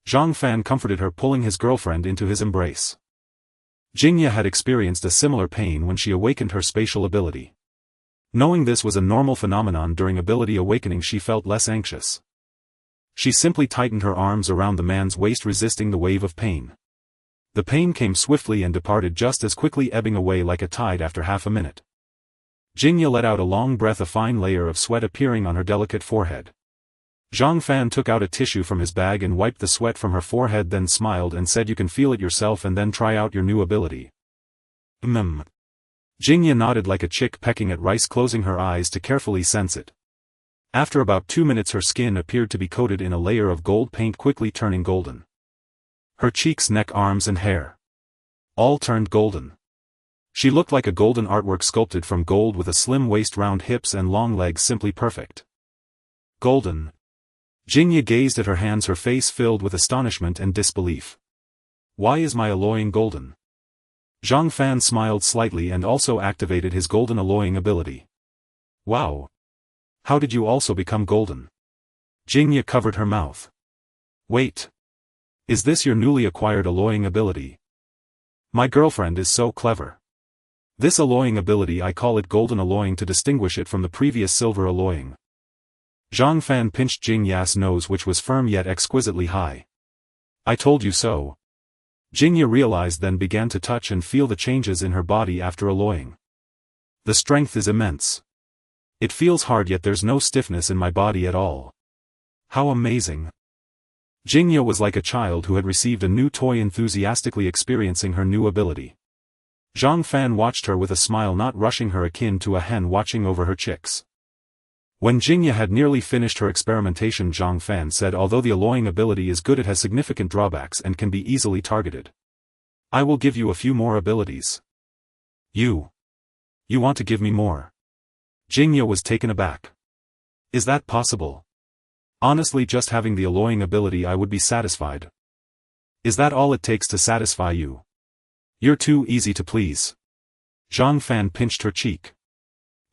Zhang Fan comforted her, pulling his girlfriend into his embrace. Jingya had experienced a similar pain when she awakened her spatial ability. Knowing this was a normal phenomenon during ability awakening, she felt less anxious. She simply tightened her arms around the man's waist, resisting the wave of pain. The pain came swiftly and departed just as quickly, ebbing away like a tide after half a minute. Jingya let out a long breath, a fine layer of sweat appearing on her delicate forehead. Zhang Fan took out a tissue from his bag and wiped the sweat from her forehead, then smiled and said, you can feel it yourself and then try out your new ability. Jingya nodded like a chick pecking at rice, closing her eyes to carefully sense it. After about 2 minutes, her skin appeared to be coated in a layer of gold paint, quickly turning golden. Her cheeks, neck, arms and hair all turned golden. She looked like a golden artwork sculpted from gold, with a slim waist, round hips and long legs, simply perfect. Golden. Jingya gazed at her hands, her face filled with astonishment and disbelief. Why is my alloying golden? Zhang Fan smiled slightly and also activated his golden alloying ability. Wow! How did you also become golden? Jingya covered her mouth. Wait. Is this your newly acquired alloying ability? My girlfriend is so clever. This alloying ability, I call it golden alloying to distinguish it from the previous silver alloying. Zhang Fan pinched Jingya's nose, which was firm yet exquisitely high. I told you so. Jingya realized, then began to touch and feel the changes in her body after alloying. The strength is immense. It feels hard, yet there's no stiffness in my body at all. How amazing. Jingya was like a child who had received a new toy, enthusiastically experiencing her new ability. Zhang Fan watched her with a smile, not rushing her, akin to a hen watching over her chicks. When Jingya had nearly finished her experimentation, Zhang Fan said, although the alloying ability is good, it has significant drawbacks and can be easily targeted. I will give you a few more abilities. You want to give me more? Jingya was taken aback. Is that possible? Honestly, just having the alloying ability, I would be satisfied. Is that all it takes to satisfy you? You're too easy to please. Zhang Fan pinched her cheek.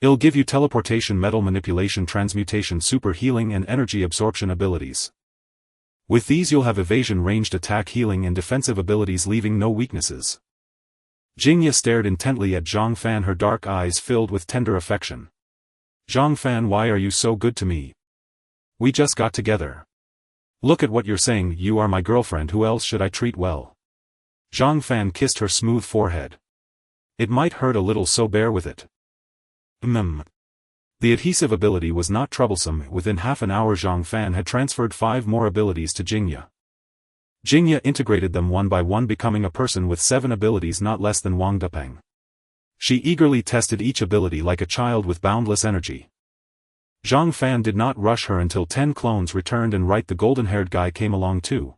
It'll give you teleportation, metal manipulation, transmutation, super healing and energy absorption abilities. With these you'll have evasion, ranged attack, healing and defensive abilities, leaving no weaknesses. Jingya stared intently at Zhang Fan, her dark eyes filled with tender affection. Zhang Fan, why are you so good to me? We just got together. Look at what you're saying, you are my girlfriend, who else should I treat well? Zhang Fan kissed her smooth forehead. It might hurt a little, so bear with it. The adhesive ability was not troublesome. Within half an hour Zhang Fan had transferred 5 more abilities to Jingya. Jingya integrated them one by one, becoming a person with 7 abilities, not less than Wang Depeng. She eagerly tested each ability like a child with boundless energy. Zhang Fan did not rush her until 10 clones returned, and right, the golden-haired guy came along too.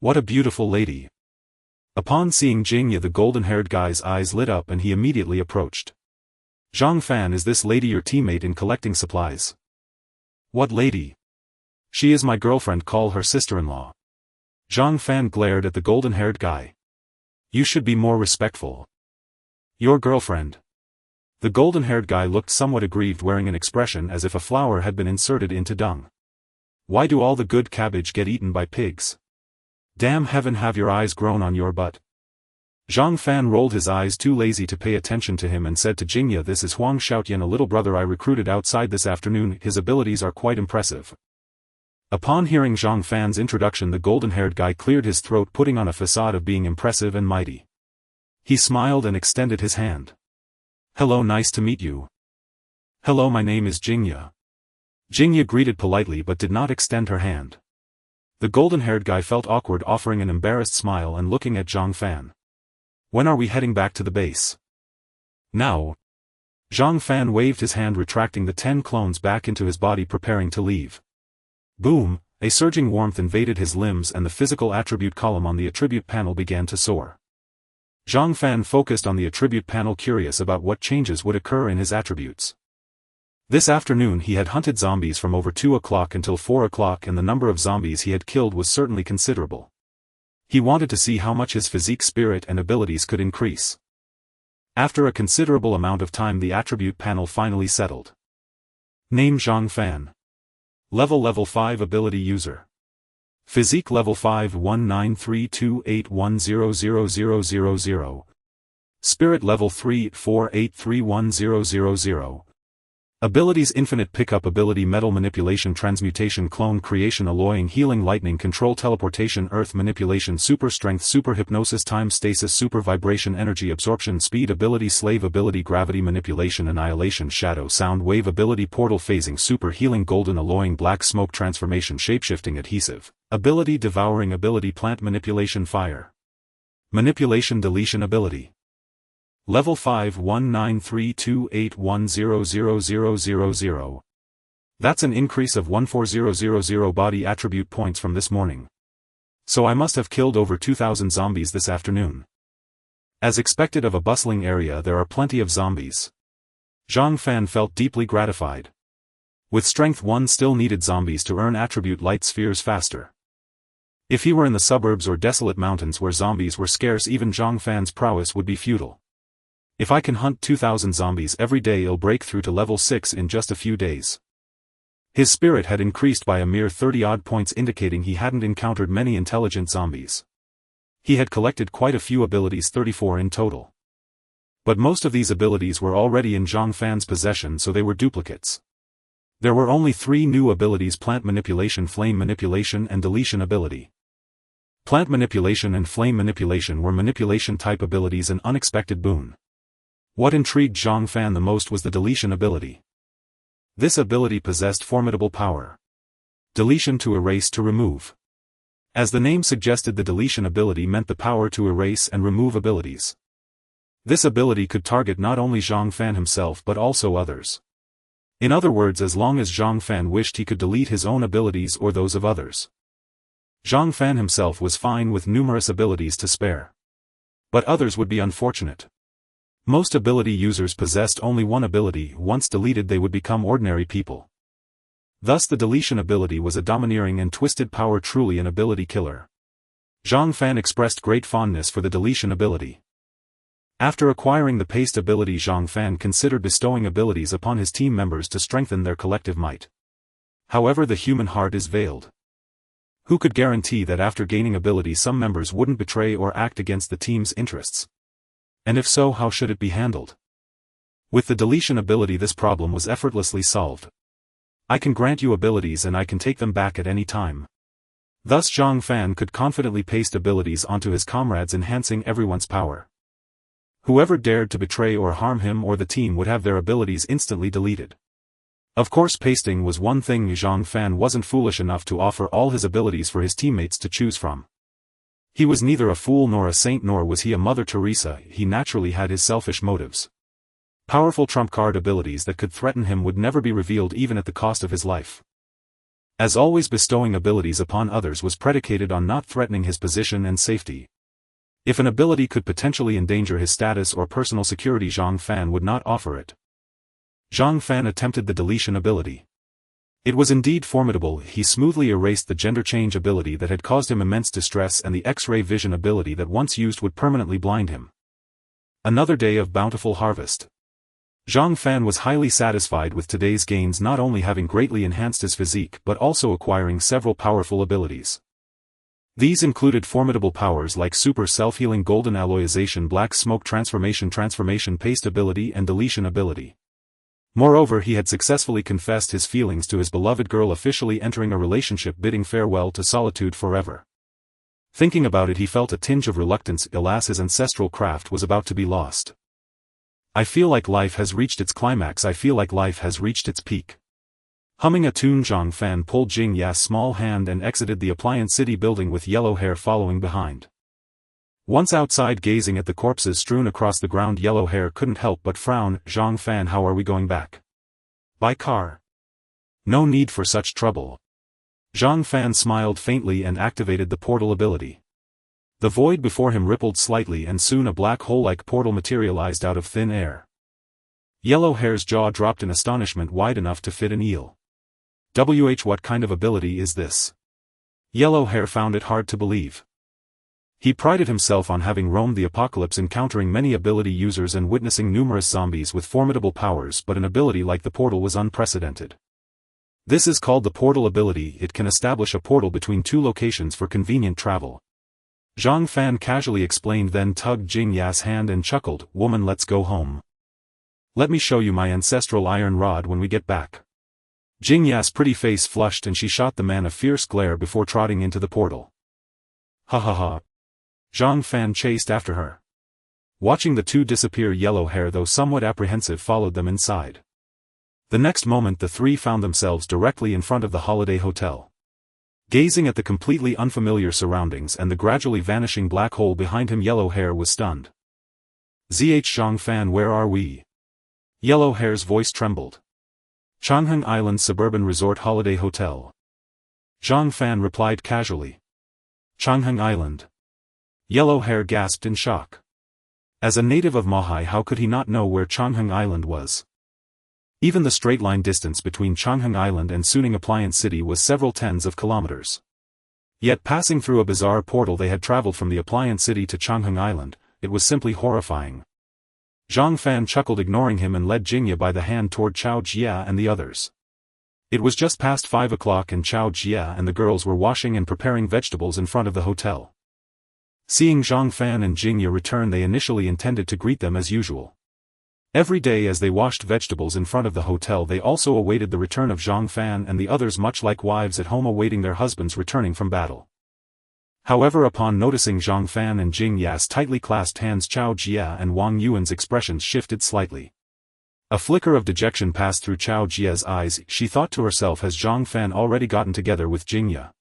What a beautiful lady. Upon seeing Jingya, the golden-haired guy's eyes lit up and he immediately approached. Zhang Fan, is this lady your teammate in collecting supplies? What lady? She is my girlfriend, call her sister-in-law. Zhang Fan glared at the golden-haired guy. You should be more respectful. Your girlfriend. The golden-haired guy looked somewhat aggrieved, wearing an expression as if a flower had been inserted into dung. Why do all the good cabbage get eaten by pigs? Damn heaven, have your eyes grown on your butt? Zhang Fan rolled his eyes, too lazy to pay attention to him, and said to Jingya, this is Huang Xiaotian, a little brother I recruited outside this afternoon. His abilities are quite impressive. Upon hearing Zhang Fan's introduction, the golden-haired guy cleared his throat, putting on a facade of being impressive and mighty. He smiled and extended his hand. Hello, nice to meet you. Hello, my name is Jingya. Jingya greeted politely but did not extend her hand. The golden-haired guy felt awkward offering an embarrassed smile and looking at Zhang Fan. When are we heading back to the base? Now. Zhang Fan waved his hand retracting the 10 clones back into his body preparing to leave. Boom, a surging warmth invaded his limbs and the physical attribute column on the attribute panel began to soar. Zhang Fan focused on the attribute panel curious about what changes would occur in his attributes. This afternoon he had hunted zombies from over 2 o'clock until 4 o'clock and the number of zombies he had killed was certainly considerable. He wanted to see how much his physique, spirit and abilities could increase. After a considerable amount of time the attribute panel finally settled. Name Zhang Fan. Level 5 ability user. Physique level 5 193281000000. Spirit level 348310000. Abilities Infinite Pickup Ability Metal Manipulation Transmutation Clone Creation Alloying Healing Lightning Control Teleportation Earth Manipulation Super Strength Super Hypnosis Time Stasis Super Vibration Energy Absorption Speed Ability Slave Ability Gravity Manipulation Annihilation Shadow Sound Wave Ability Portal Phasing Super Healing Golden Alloying Black Smoke Transformation Shapeshifting Adhesive Ability Devouring Ability Plant Manipulation Fire Manipulation Deletion Ability Level 5 193281000000. That's an increase of 14000 body attribute points from this morning. So I must have killed over 2000 zombies this afternoon. As expected of a bustling area there are plenty of zombies. Zhang Fan felt deeply gratified. With strength 1 still needed zombies to earn attribute light spheres faster. If he were in the suburbs or desolate mountains where zombies were scarce even Zhang Fan's prowess would be futile. If I can hunt 2000 zombies every day I'll break through to level 6 in just a few days. His spirit had increased by a mere 30-odd points indicating he hadn't encountered many intelligent zombies. He had collected quite a few abilities 34 in total. But most of these abilities were already in Zhang Fan's possession so they were duplicates. There were only 3 new abilities Plant Manipulation Flame Manipulation and Deletion Ability. Plant Manipulation and Flame Manipulation were manipulation-type abilities an unexpected boon. What intrigued Zhang Fan the most was the deletion ability. This ability possessed formidable power. Deletion to erase to remove. As the name suggested the deletion ability meant the power to erase and remove abilities. This ability could target not only Zhang Fan himself but also others. In other words as long as Zhang Fan wished he could delete his own abilities or those of others. Zhang Fan himself was fine with numerous abilities to spare. But others would be unfortunate. Most ability users possessed only one ability, once deleted they would become ordinary people. Thus the deletion ability was a domineering and twisted power truly an ability killer. Zhang Fan expressed great fondness for the deletion ability. After acquiring the paste ability Zhang Fan considered bestowing abilities upon his team members to strengthen their collective might. However the human heart is veiled. Who could guarantee that after gaining ability some members wouldn't betray or act against the team's interests? And if so how should it be handled? With the deletion ability this problem was effortlessly solved. I can grant you abilities and I can take them back at any time. Thus Zhang Fan could confidently paste abilities onto his comrades enhancing everyone's power. Whoever dared to betray or harm him or the team would have their abilities instantly deleted. Of course pasting was one thing Zhang Fan wasn't foolish enough to offer all his abilities for his teammates to choose from. He was neither a fool nor a saint nor was he a Mother Teresa, he naturally had his selfish motives. Powerful trump card abilities that could threaten him would never be revealed even at the cost of his life. As always bestowing abilities upon others was predicated on not threatening his position and safety. If an ability could potentially endanger his status or personal security Zhang Fan would not offer it. Zhang Fan attempted the deletion ability. It was indeed formidable, he smoothly erased the gender change ability that had caused him immense distress and the X-ray vision ability that once used would permanently blind him. Another day of bountiful harvest. Zhang Fan was highly satisfied with today's gains not only having greatly enhanced his physique but also acquiring several powerful abilities. These included formidable powers like Super Self-Healing Golden Alloyization Black Smoke Transformation Paste ability and Deletion ability. Moreover he had successfully confessed his feelings to his beloved girl officially entering a relationship bidding farewell to solitude forever. Thinking about it he felt a tinge of reluctance alas his ancestral craft was about to be lost. I feel like life has reached its climax. I feel like life has reached its peak. Humming a tune, Zhang Fan pulled Jing Ya's small hand and exited the appliance city building with Yellow Hair following behind. Once outside gazing at the corpses strewn across the ground, Yellow Hair couldn't help but frown. Zhang Fan, how are we going back? By car? No need for such trouble. Zhang Fan smiled faintly and activated the portal ability. The void before him rippled slightly and soon a black hole-like portal materialized out of thin air. Yellow Hair's jaw dropped in astonishment, wide enough to fit an eel. What kind of ability is this? Yellow Hair found it hard to believe. He prided himself on having roamed the apocalypse, encountering many ability users and witnessing numerous zombies with formidable powers, but an ability like the portal was unprecedented. This is called the portal ability. It can establish a portal between two locations for convenient travel. Zhang Fan casually explained, then tugged Jing Ya's hand and chuckled, woman, let's go home. Let me show you my ancestral iron rod when we get back. Jing Ya's pretty face flushed and she shot the man a fierce glare before trotting into the portal. Ha ha ha. Zhang Fan chased after her. Watching the two disappear, Yellow Hair, though somewhat apprehensive, followed them inside. The next moment the three found themselves directly in front of the Holiday Hotel. Gazing at the completely unfamiliar surroundings and the gradually vanishing black hole behind him, Yellow Hair was stunned. Zhang Fan, where are we? Yellow Hair's voice trembled. Changheng Island Suburban Resort Holiday Hotel. Zhang Fan replied casually. Changheng Island. Yellow Hair gasped in shock. As a native of Maohai, how could he not know where Changheng Island was? Even the straight-line distance between Changheng Island and Suning Appliance City was several tens of kilometers. Yet passing through a bizarre portal they had traveled from the Appliance City to Changheng Island, it was simply horrifying. Zhang Fan chuckled, ignoring him, and led Jingya by the hand toward Chao Jia and the others. It was just past 5 o'clock and Chao Jia and the girls were washing and preparing vegetables in front of the hotel. Seeing Zhang Fan and Jingya return, they initially intended to greet them as usual. Every day as they washed vegetables in front of the hotel, they also awaited the return of Zhang Fan and the others, much like wives at home awaiting their husbands returning from battle. However, upon noticing Zhang Fan and Jing Ya's tightly clasped hands, Chao Jia and Wang Yuan's expressions shifted slightly. A flicker of dejection passed through Chao Jia's eyes. She thought to herself, has Zhang Fan already gotten together with Jingya?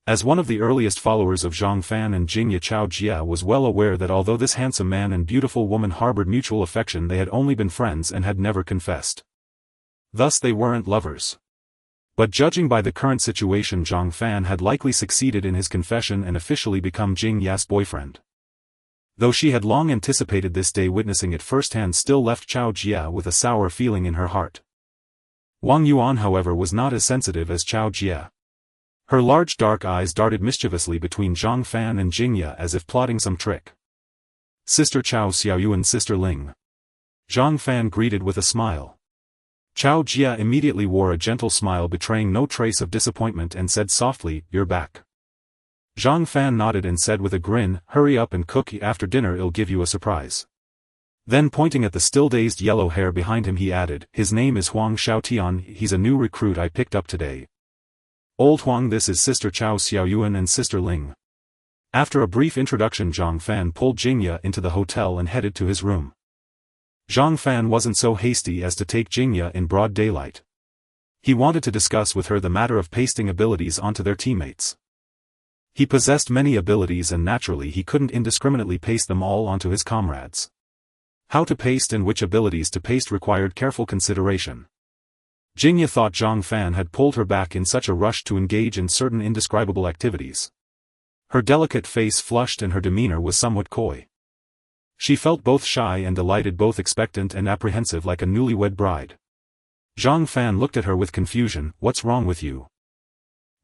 As one of the earliest followers of Zhang Fan and Jingya, Chao Jia was well aware that although this handsome man and beautiful woman harbored mutual affection, they had only been friends and had never confessed. Thus they weren't lovers. But judging by the current situation, Zhang Fan had likely succeeded in his confession and officially become Jing Ya's boyfriend. Though she had long anticipated this day, witnessing it firsthand still left Chao Jia with a sour feeling in her heart. Wang Yuan, however, was not as sensitive as Chao Jia. Her large dark eyes darted mischievously between Zhang Fan and Jingya as if plotting some trick. Sister Chao Xiaoyuan, Sister Ling. Zhang Fan greeted with a smile. Chao Jia immediately wore a gentle smile betraying no trace of disappointment and said softly, you're back. Zhang Fan nodded and said with a grin, hurry up and cook, after dinner I'll give you a surprise. Then pointing at the still dazed Yellow Hair behind him, he added, his name is Huang Xiaotian, he's a new recruit I picked up today. Old Huang, this is Sister Chao Xiaoyuan and Sister Ling. After a brief introduction, Zhang Fan pulled Jingya into the hotel and headed to his room. Zhang Fan wasn't so hasty as to take Jingya in broad daylight. He wanted to discuss with her the matter of pasting abilities onto their teammates. He possessed many abilities and naturally he couldn't indiscriminately paste them all onto his comrades. How to paste and which abilities to paste required careful consideration. Jingya thought Zhang Fan had pulled her back in such a rush to engage in certain indescribable activities. Her delicate face flushed and her demeanor was somewhat coy. She felt both shy and delighted, both expectant and apprehensive, like a newlywed bride. Zhang Fan looked at her with confusion, what's wrong with you?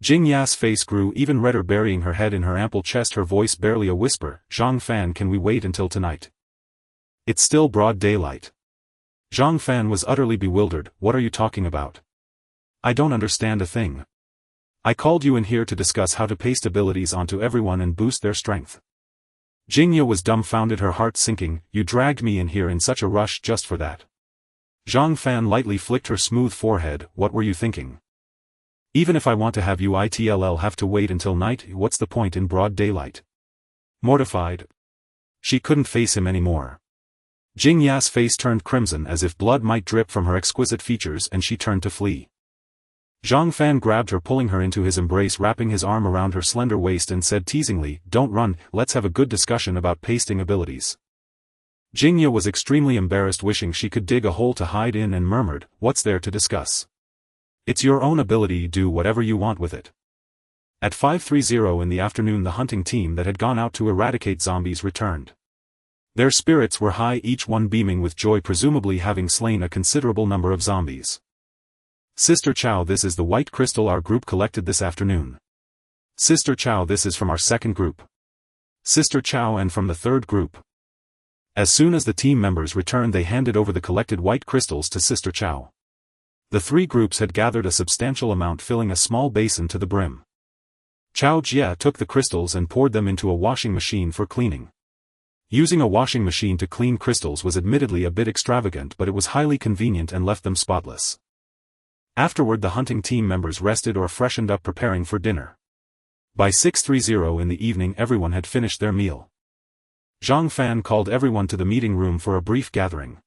Jing Ya's face grew even redder, burying her head in her ample chest, her voice barely a whisper, Zhang Fan, can we wait until tonight? It's still broad daylight. Zhang Fan was utterly bewildered, what are you talking about? I don't understand a thing. I called you in here to discuss how to paste abilities onto everyone and boost their strength. Jingya was dumbfounded, her heart sinking, you dragged me in here in such a rush just for that. Zhang Fan lightly flicked her smooth forehead, what were you thinking? Even if I want to have you ITLL have to wait until night, what's the point in broad daylight? Mortified. She couldn't face him anymore. Jingya's face turned crimson as if blood might drip from her exquisite features, and she turned to flee. Zhang Fan grabbed her, pulling her into his embrace, wrapping his arm around her slender waist, and said teasingly, "Don't run, let's have a good discussion about pasting abilities." Jingya was extremely embarrassed, wishing she could dig a hole to hide in, and murmured, "What's there to discuss? It's your own ability, do whatever you want with it." At 5:30 in the afternoon, the hunting team that had gone out to eradicate zombies returned. Their spirits were high, each one beaming with joy, presumably having slain a considerable number of zombies. "Sister Chow, this is the white crystal our group collected this afternoon. Sister Chow, this is from our second group. Sister Chow, and from the third group." As soon as the team members returned, they handed over the collected white crystals to Sister Chow. The three groups had gathered a substantial amount, filling a small basin to the brim. Chow Jia took the crystals and poured them into a washing machine for cleaning. Using a washing machine to clean crystals was admittedly a bit extravagant, but it was highly convenient and left them spotless. Afterward, the hunting team members rested or freshened up, preparing for dinner. By 6:30 in the evening, everyone had finished their meal. Zhang Fan called everyone to the meeting room for a brief gathering.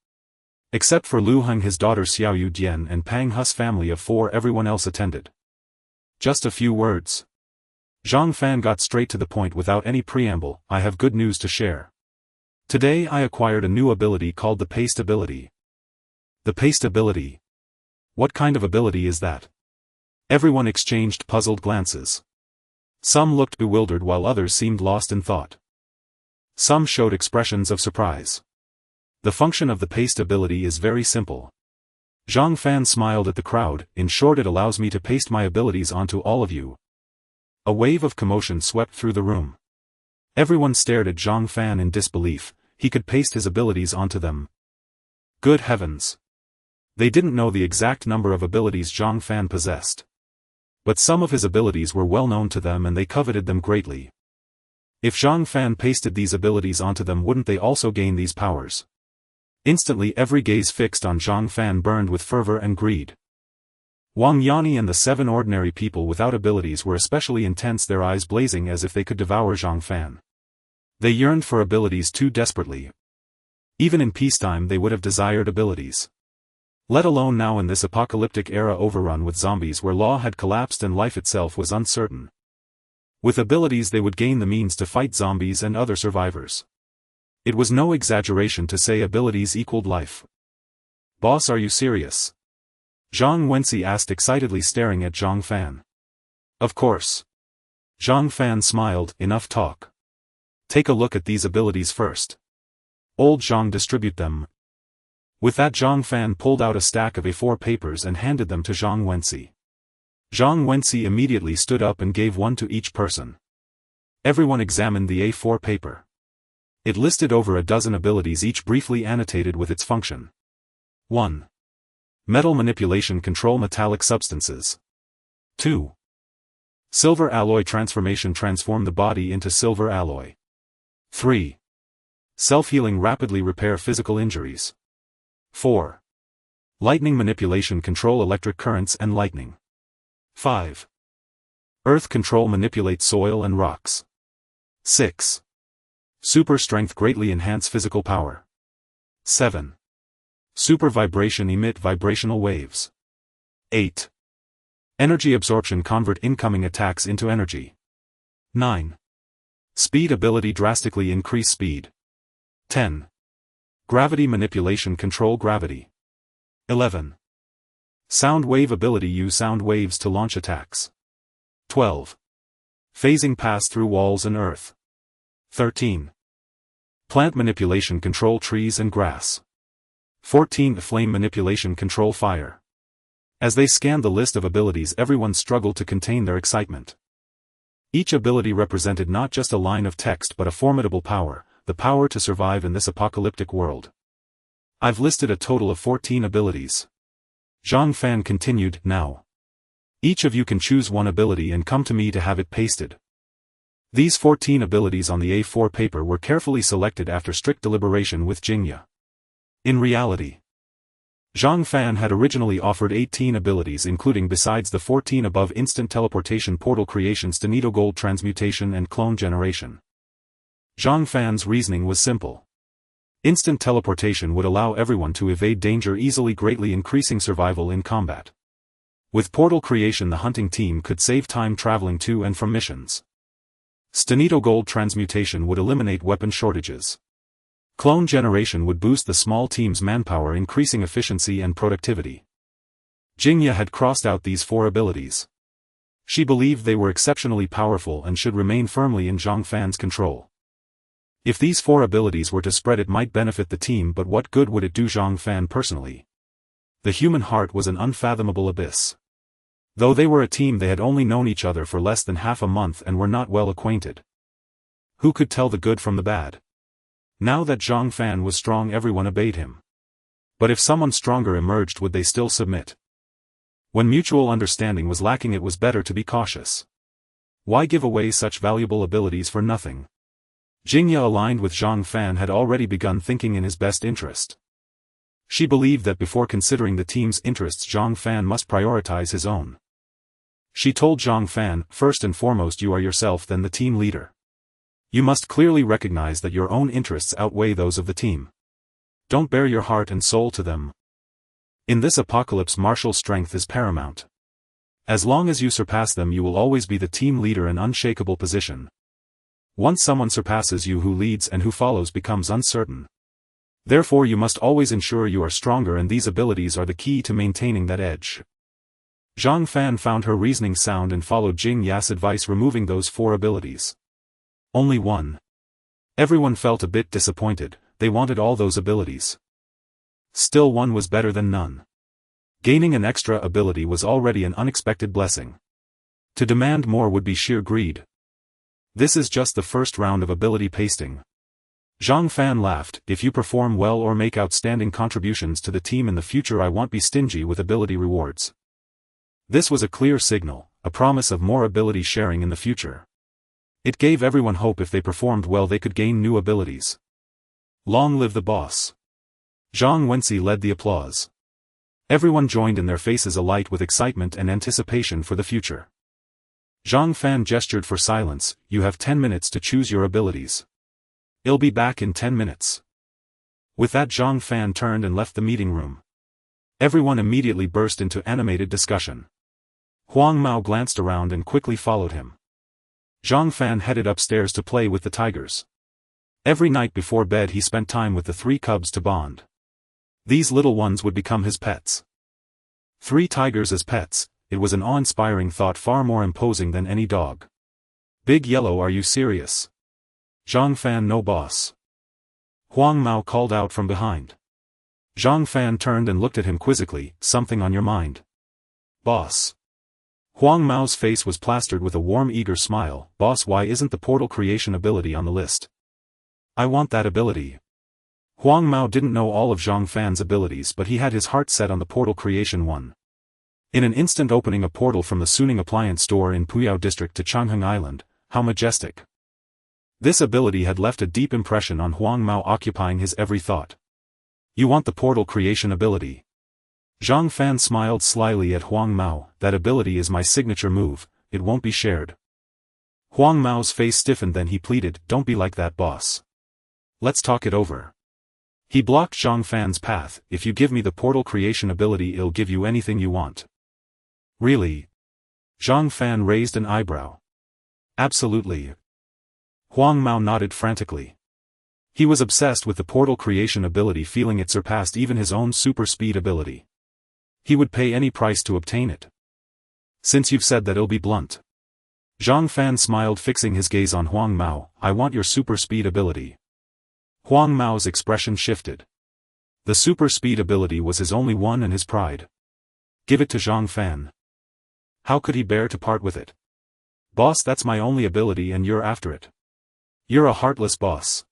Except for Lu Heng, his daughter Xiaoyu Dian, and Pang Hu's family of 4, everyone else attended. "Just a few words." Zhang Fan got straight to the point without any preamble. "I have good news to share. Today I acquired a new ability called the Paste ability." "The Paste ability? What kind of ability is that?" Everyone exchanged puzzled glances. Some looked bewildered while others seemed lost in thought. Some showed expressions of surprise. "The function of the Paste ability is very simple." Zhang Fan smiled at the crowd. "In short, it allows me to paste my abilities onto all of you." A wave of commotion swept through the room. Everyone stared at Zhang Fan in disbelief. He could paste his abilities onto them. Good heavens! They didn't know the exact number of abilities Zhang Fan possessed. But some of his abilities were well known to them, and they coveted them greatly. If Zhang Fan pasted these abilities onto them, wouldn't they also gain these powers? Instantly every gaze fixed on Zhang Fan burned with fervor and greed. Wang Yani and the 7 ordinary people without abilities were especially intense, their eyes blazing as if they could devour Zhang Fan. They yearned for abilities too desperately. Even in peacetime they would have desired abilities. Let alone now in this apocalyptic era overrun with zombies, where law had collapsed and life itself was uncertain. With abilities they would gain the means to fight zombies and other survivors. It was no exaggeration to say abilities equaled life. "Boss, are you serious?" Zhang Wensi asked excitedly, staring at Zhang Fan. "Of course." Zhang Fan smiled. "Enough talk. Take a look at these abilities first. Old Zhang, distribute them." With that, Zhang Fan pulled out a stack of A4 papers and handed them to Zhang Wensi. Zhang Wensi immediately stood up and gave one to each person. Everyone examined the A4 paper. It listed over a dozen abilities, each briefly annotated with its function. 1. Metal manipulation, control metallic substances. 2. Silver alloy transformation, transform the body into silver alloy. 3. Self-healing, rapidly repair physical injuries. 4. Lightning manipulation, control electric currents and lightning. 5. Earth control, manipulate soil and rocks. 6. Super strength, greatly enhance physical power. 7. Super vibration, emit vibrational waves. 8. Energy absorption, convert incoming attacks into energy. 9. Speed ability, drastically increase speed. 10. Gravity manipulation, control gravity. 11. Sound wave ability, use sound waves to launch attacks. 12. Phasing, pass through walls and earth. 13. Plant manipulation, control trees and grass. 14. Flame manipulation, control fire. As they scanned the list of abilities, everyone struggled to contain their excitement. Each ability represented not just a line of text but a formidable power, the power to survive in this apocalyptic world. "I've listed a total of 14 abilities." Zhang Fan continued. "Now, each of you can choose one ability and come to me to have it pasted." These 14 abilities on the A4 paper were carefully selected after strict deliberation with Jingya. In reality, Zhang Fan had originally offered 18 abilities, including, besides the 14 above, instant teleportation, portal creation, stenito gold transmutation and clone generation. Zhang Fan's reasoning was simple. Instant teleportation would allow everyone to evade danger easily, greatly increasing survival in combat. With portal creation, the hunting team could save time traveling to and from missions. Stenito gold transmutation would eliminate weapon shortages. Clone generation would boost the small team's manpower, increasing efficiency and productivity. Jingya had crossed out these 4 abilities. She believed they were exceptionally powerful and should remain firmly in Zhang Fan's control. If these 4 abilities were to spread, it might benefit the team, but what good would it do Zhang Fan personally? The human heart was an unfathomable abyss. Though they were a team, they had only known each other for less than half a month and were not well acquainted. Who could tell the good from the bad? Now that Zhang Fan was strong, everyone obeyed him. But if someone stronger emerged, would they still submit? When mutual understanding was lacking, it was better to be cautious. Why give away such valuable abilities for nothing? Jingya, aligned with Zhang Fan, had already begun thinking in his best interest. She believed that before considering the team's interests, Zhang Fan must prioritize his own. She told Zhang Fan, first and foremost, you are yourself, then the team leader. You must clearly recognize that your own interests outweigh those of the team. Don't bare your heart and soul to them. In this apocalypse, martial strength is paramount. As long as you surpass them, you will always be the team leader, an unshakable position. Once someone surpasses you, who leads and who follows becomes uncertain. Therefore you must always ensure you are stronger, and these abilities are the key to maintaining that edge. Zhang Fan found her reasoning sound and followed Jing Ya's advice, removing those 4 abilities. Only 1. Everyone felt a bit disappointed. They wanted all those abilities. Still, 1 was better than none. Gaining an extra ability was already an unexpected blessing. To demand more would be sheer greed. This is just the first round of ability pasting. Zhang Fan laughed. If you perform well or make outstanding contributions to the team in the future, I won't be stingy with ability rewards. This was a clear signal, a promise of more ability sharing in the future. It gave everyone hope. If they performed well, they could gain new abilities. Long live the boss. Zhang Wenxi led the applause. Everyone joined in, their faces alight with excitement and anticipation for the future. Zhang Fan gestured for silence. You have 10 minutes to choose your abilities. I'll be back in 10 minutes. With that, Zhang Fan turned and left the meeting room. Everyone immediately burst into animated discussion. Huang Mao glanced around and quickly followed him. Zhang Fan headed upstairs to play with the tigers. Every night before bed he spent time with the 3 cubs to bond. These little ones would become his pets. 3 tigers as pets, it was an awe-inspiring thought, far more imposing than any dog. Big Yellow, are you serious? Zhang Fan, no boss. Huang Mao called out from behind. Zhang Fan turned and looked at him quizzically. Something on your mind? Boss. Huang Mao's face was plastered with a warm, eager smile. Boss, why isn't the portal creation ability on the list? I want that ability. Huang Mao didn't know all of Zhang Fan's abilities, but he had his heart set on the portal creation one. In an instant, opening a portal from the Suning appliance store in Puyao district to Changheng Island, how majestic. This ability had left a deep impression on Huang Mao, occupying his every thought. You want the portal creation ability? Zhang Fan smiled slyly at Huang Mao. That ability is my signature move, it won't be shared. Huang Mao's face stiffened, then he pleaded, don't be like that, boss. Let's talk it over. He blocked Zhang Fan's path. If you give me the portal creation ability, I'll give you anything you want. Really? Zhang Fan raised an eyebrow. Absolutely. Huang Mao nodded frantically. He was obsessed with the portal creation ability, feeling it surpassed even his own super speed ability. He would pay any price to obtain it. Since you've said that, I'll be blunt. Zhang Fan smiled, fixing his gaze on Huang Mao. I want your super speed ability. Huang Mao's expression shifted. The super speed ability was his only one and his pride. Give it to Zhang Fan. How could he bear to part with it? Boss, that's my only ability and you're after it. You're a heartless boss.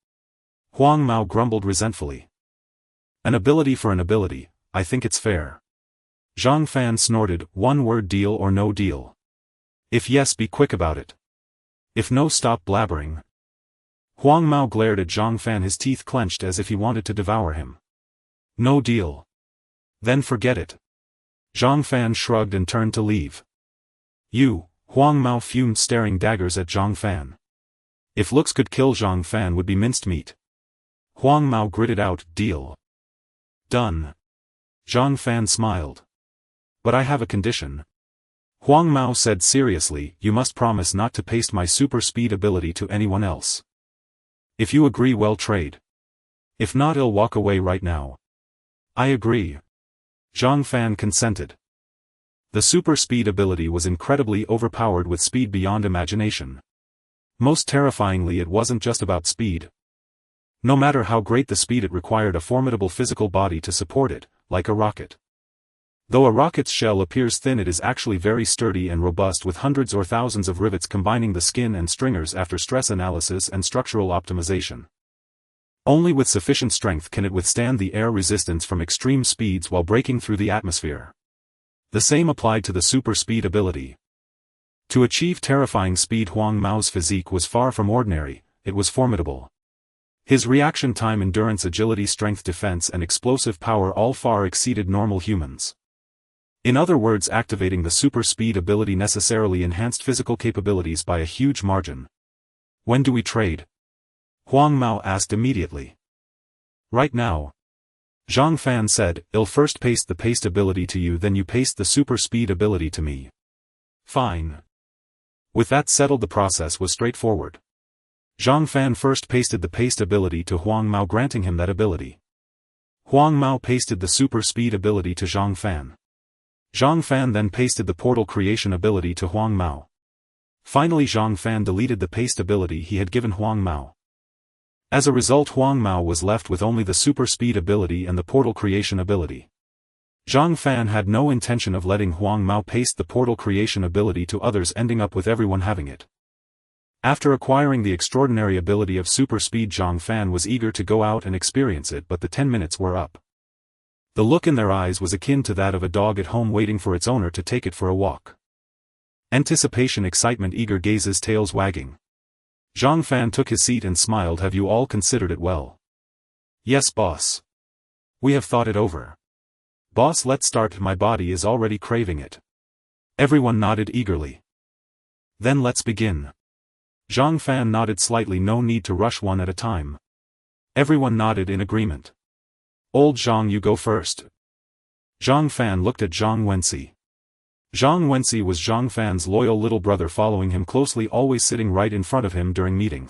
Huang Mao grumbled resentfully. An ability for an ability, I think it's fair. Zhang Fan snorted, one word, deal or no deal. If yes, be quick about it. If no, stop blabbering. Huang Mao glared at Zhang Fan, his teeth clenched as if he wanted to devour him. No deal. Then forget it. Zhang Fan shrugged and turned to leave. You, Huang Mao fumed, staring daggers at Zhang Fan. If looks could kill, Zhang Fan would be minced meat. Huang Mao gritted out, "Deal. Done." Zhang Fan smiled. "But I have a condition." Huang Mao said seriously, "You must promise not to paste my super speed ability to anyone else. If you agree, we'll trade. If not, I'll walk away right now." "I agree." Zhang Fan consented. The super speed ability was incredibly overpowered with speed beyond imagination. Most terrifyingly, it wasn't just about speed. No matter how great the speed, it required a formidable physical body to support it, like a rocket. Though a rocket's shell appears thin, it is actually very sturdy and robust, with hundreds or thousands of rivets combining the skin and stringers after stress analysis and structural optimization. Only with sufficient strength can it withstand the air resistance from extreme speeds while breaking through the atmosphere. The same applied to the super speed ability. To achieve terrifying speed, Huang Mao's physique was far from ordinary, it was formidable. His reaction time, endurance, agility, strength, defense, and explosive power all far exceeded normal humans. In other words, activating the super speed ability necessarily enhanced physical capabilities by a huge margin. "When do we trade?" Huang Mao asked immediately. "Right now." Zhang Fan said, "I'll first paste the paste ability to you, then you paste the super speed ability to me." "Fine." With that settled, the process was straightforward. Zhang Fan first pasted the paste ability to Huang Mao, granting him that ability. Huang Mao pasted the super speed ability to Zhang Fan. Zhang Fan then pasted the portal creation ability to Huang Mao. Finally, Zhang Fan deleted the paste ability he had given Huang Mao. As a result, Huang Mao was left with only the super speed ability and the portal creation ability. Zhang Fan had no intention of letting Huang Mao paste the portal creation ability to others, ending up with everyone having it. After acquiring the extraordinary ability of super speed, Zhang Fan was eager to go out and experience it, but the 10 minutes were up. The look in their eyes was akin to that of a dog at home waiting for its owner to take it for a walk. Anticipation, excitement, eager gazes, tails wagging. Zhang Fan took his seat and smiled. "Have you all considered it well?" "Yes, boss. We have thought it over." "Boss, let's start. My body is already craving it." Everyone nodded eagerly. "Then let's begin." Zhang Fan nodded slightly. "No need to rush, one at a time." Everyone nodded in agreement. "Old Zhang, you go first." Zhang Fan looked at Zhang Wensi. Zhang Wensi was Zhang Fan's loyal little brother, following him closely, always sitting right in front of him during meetings.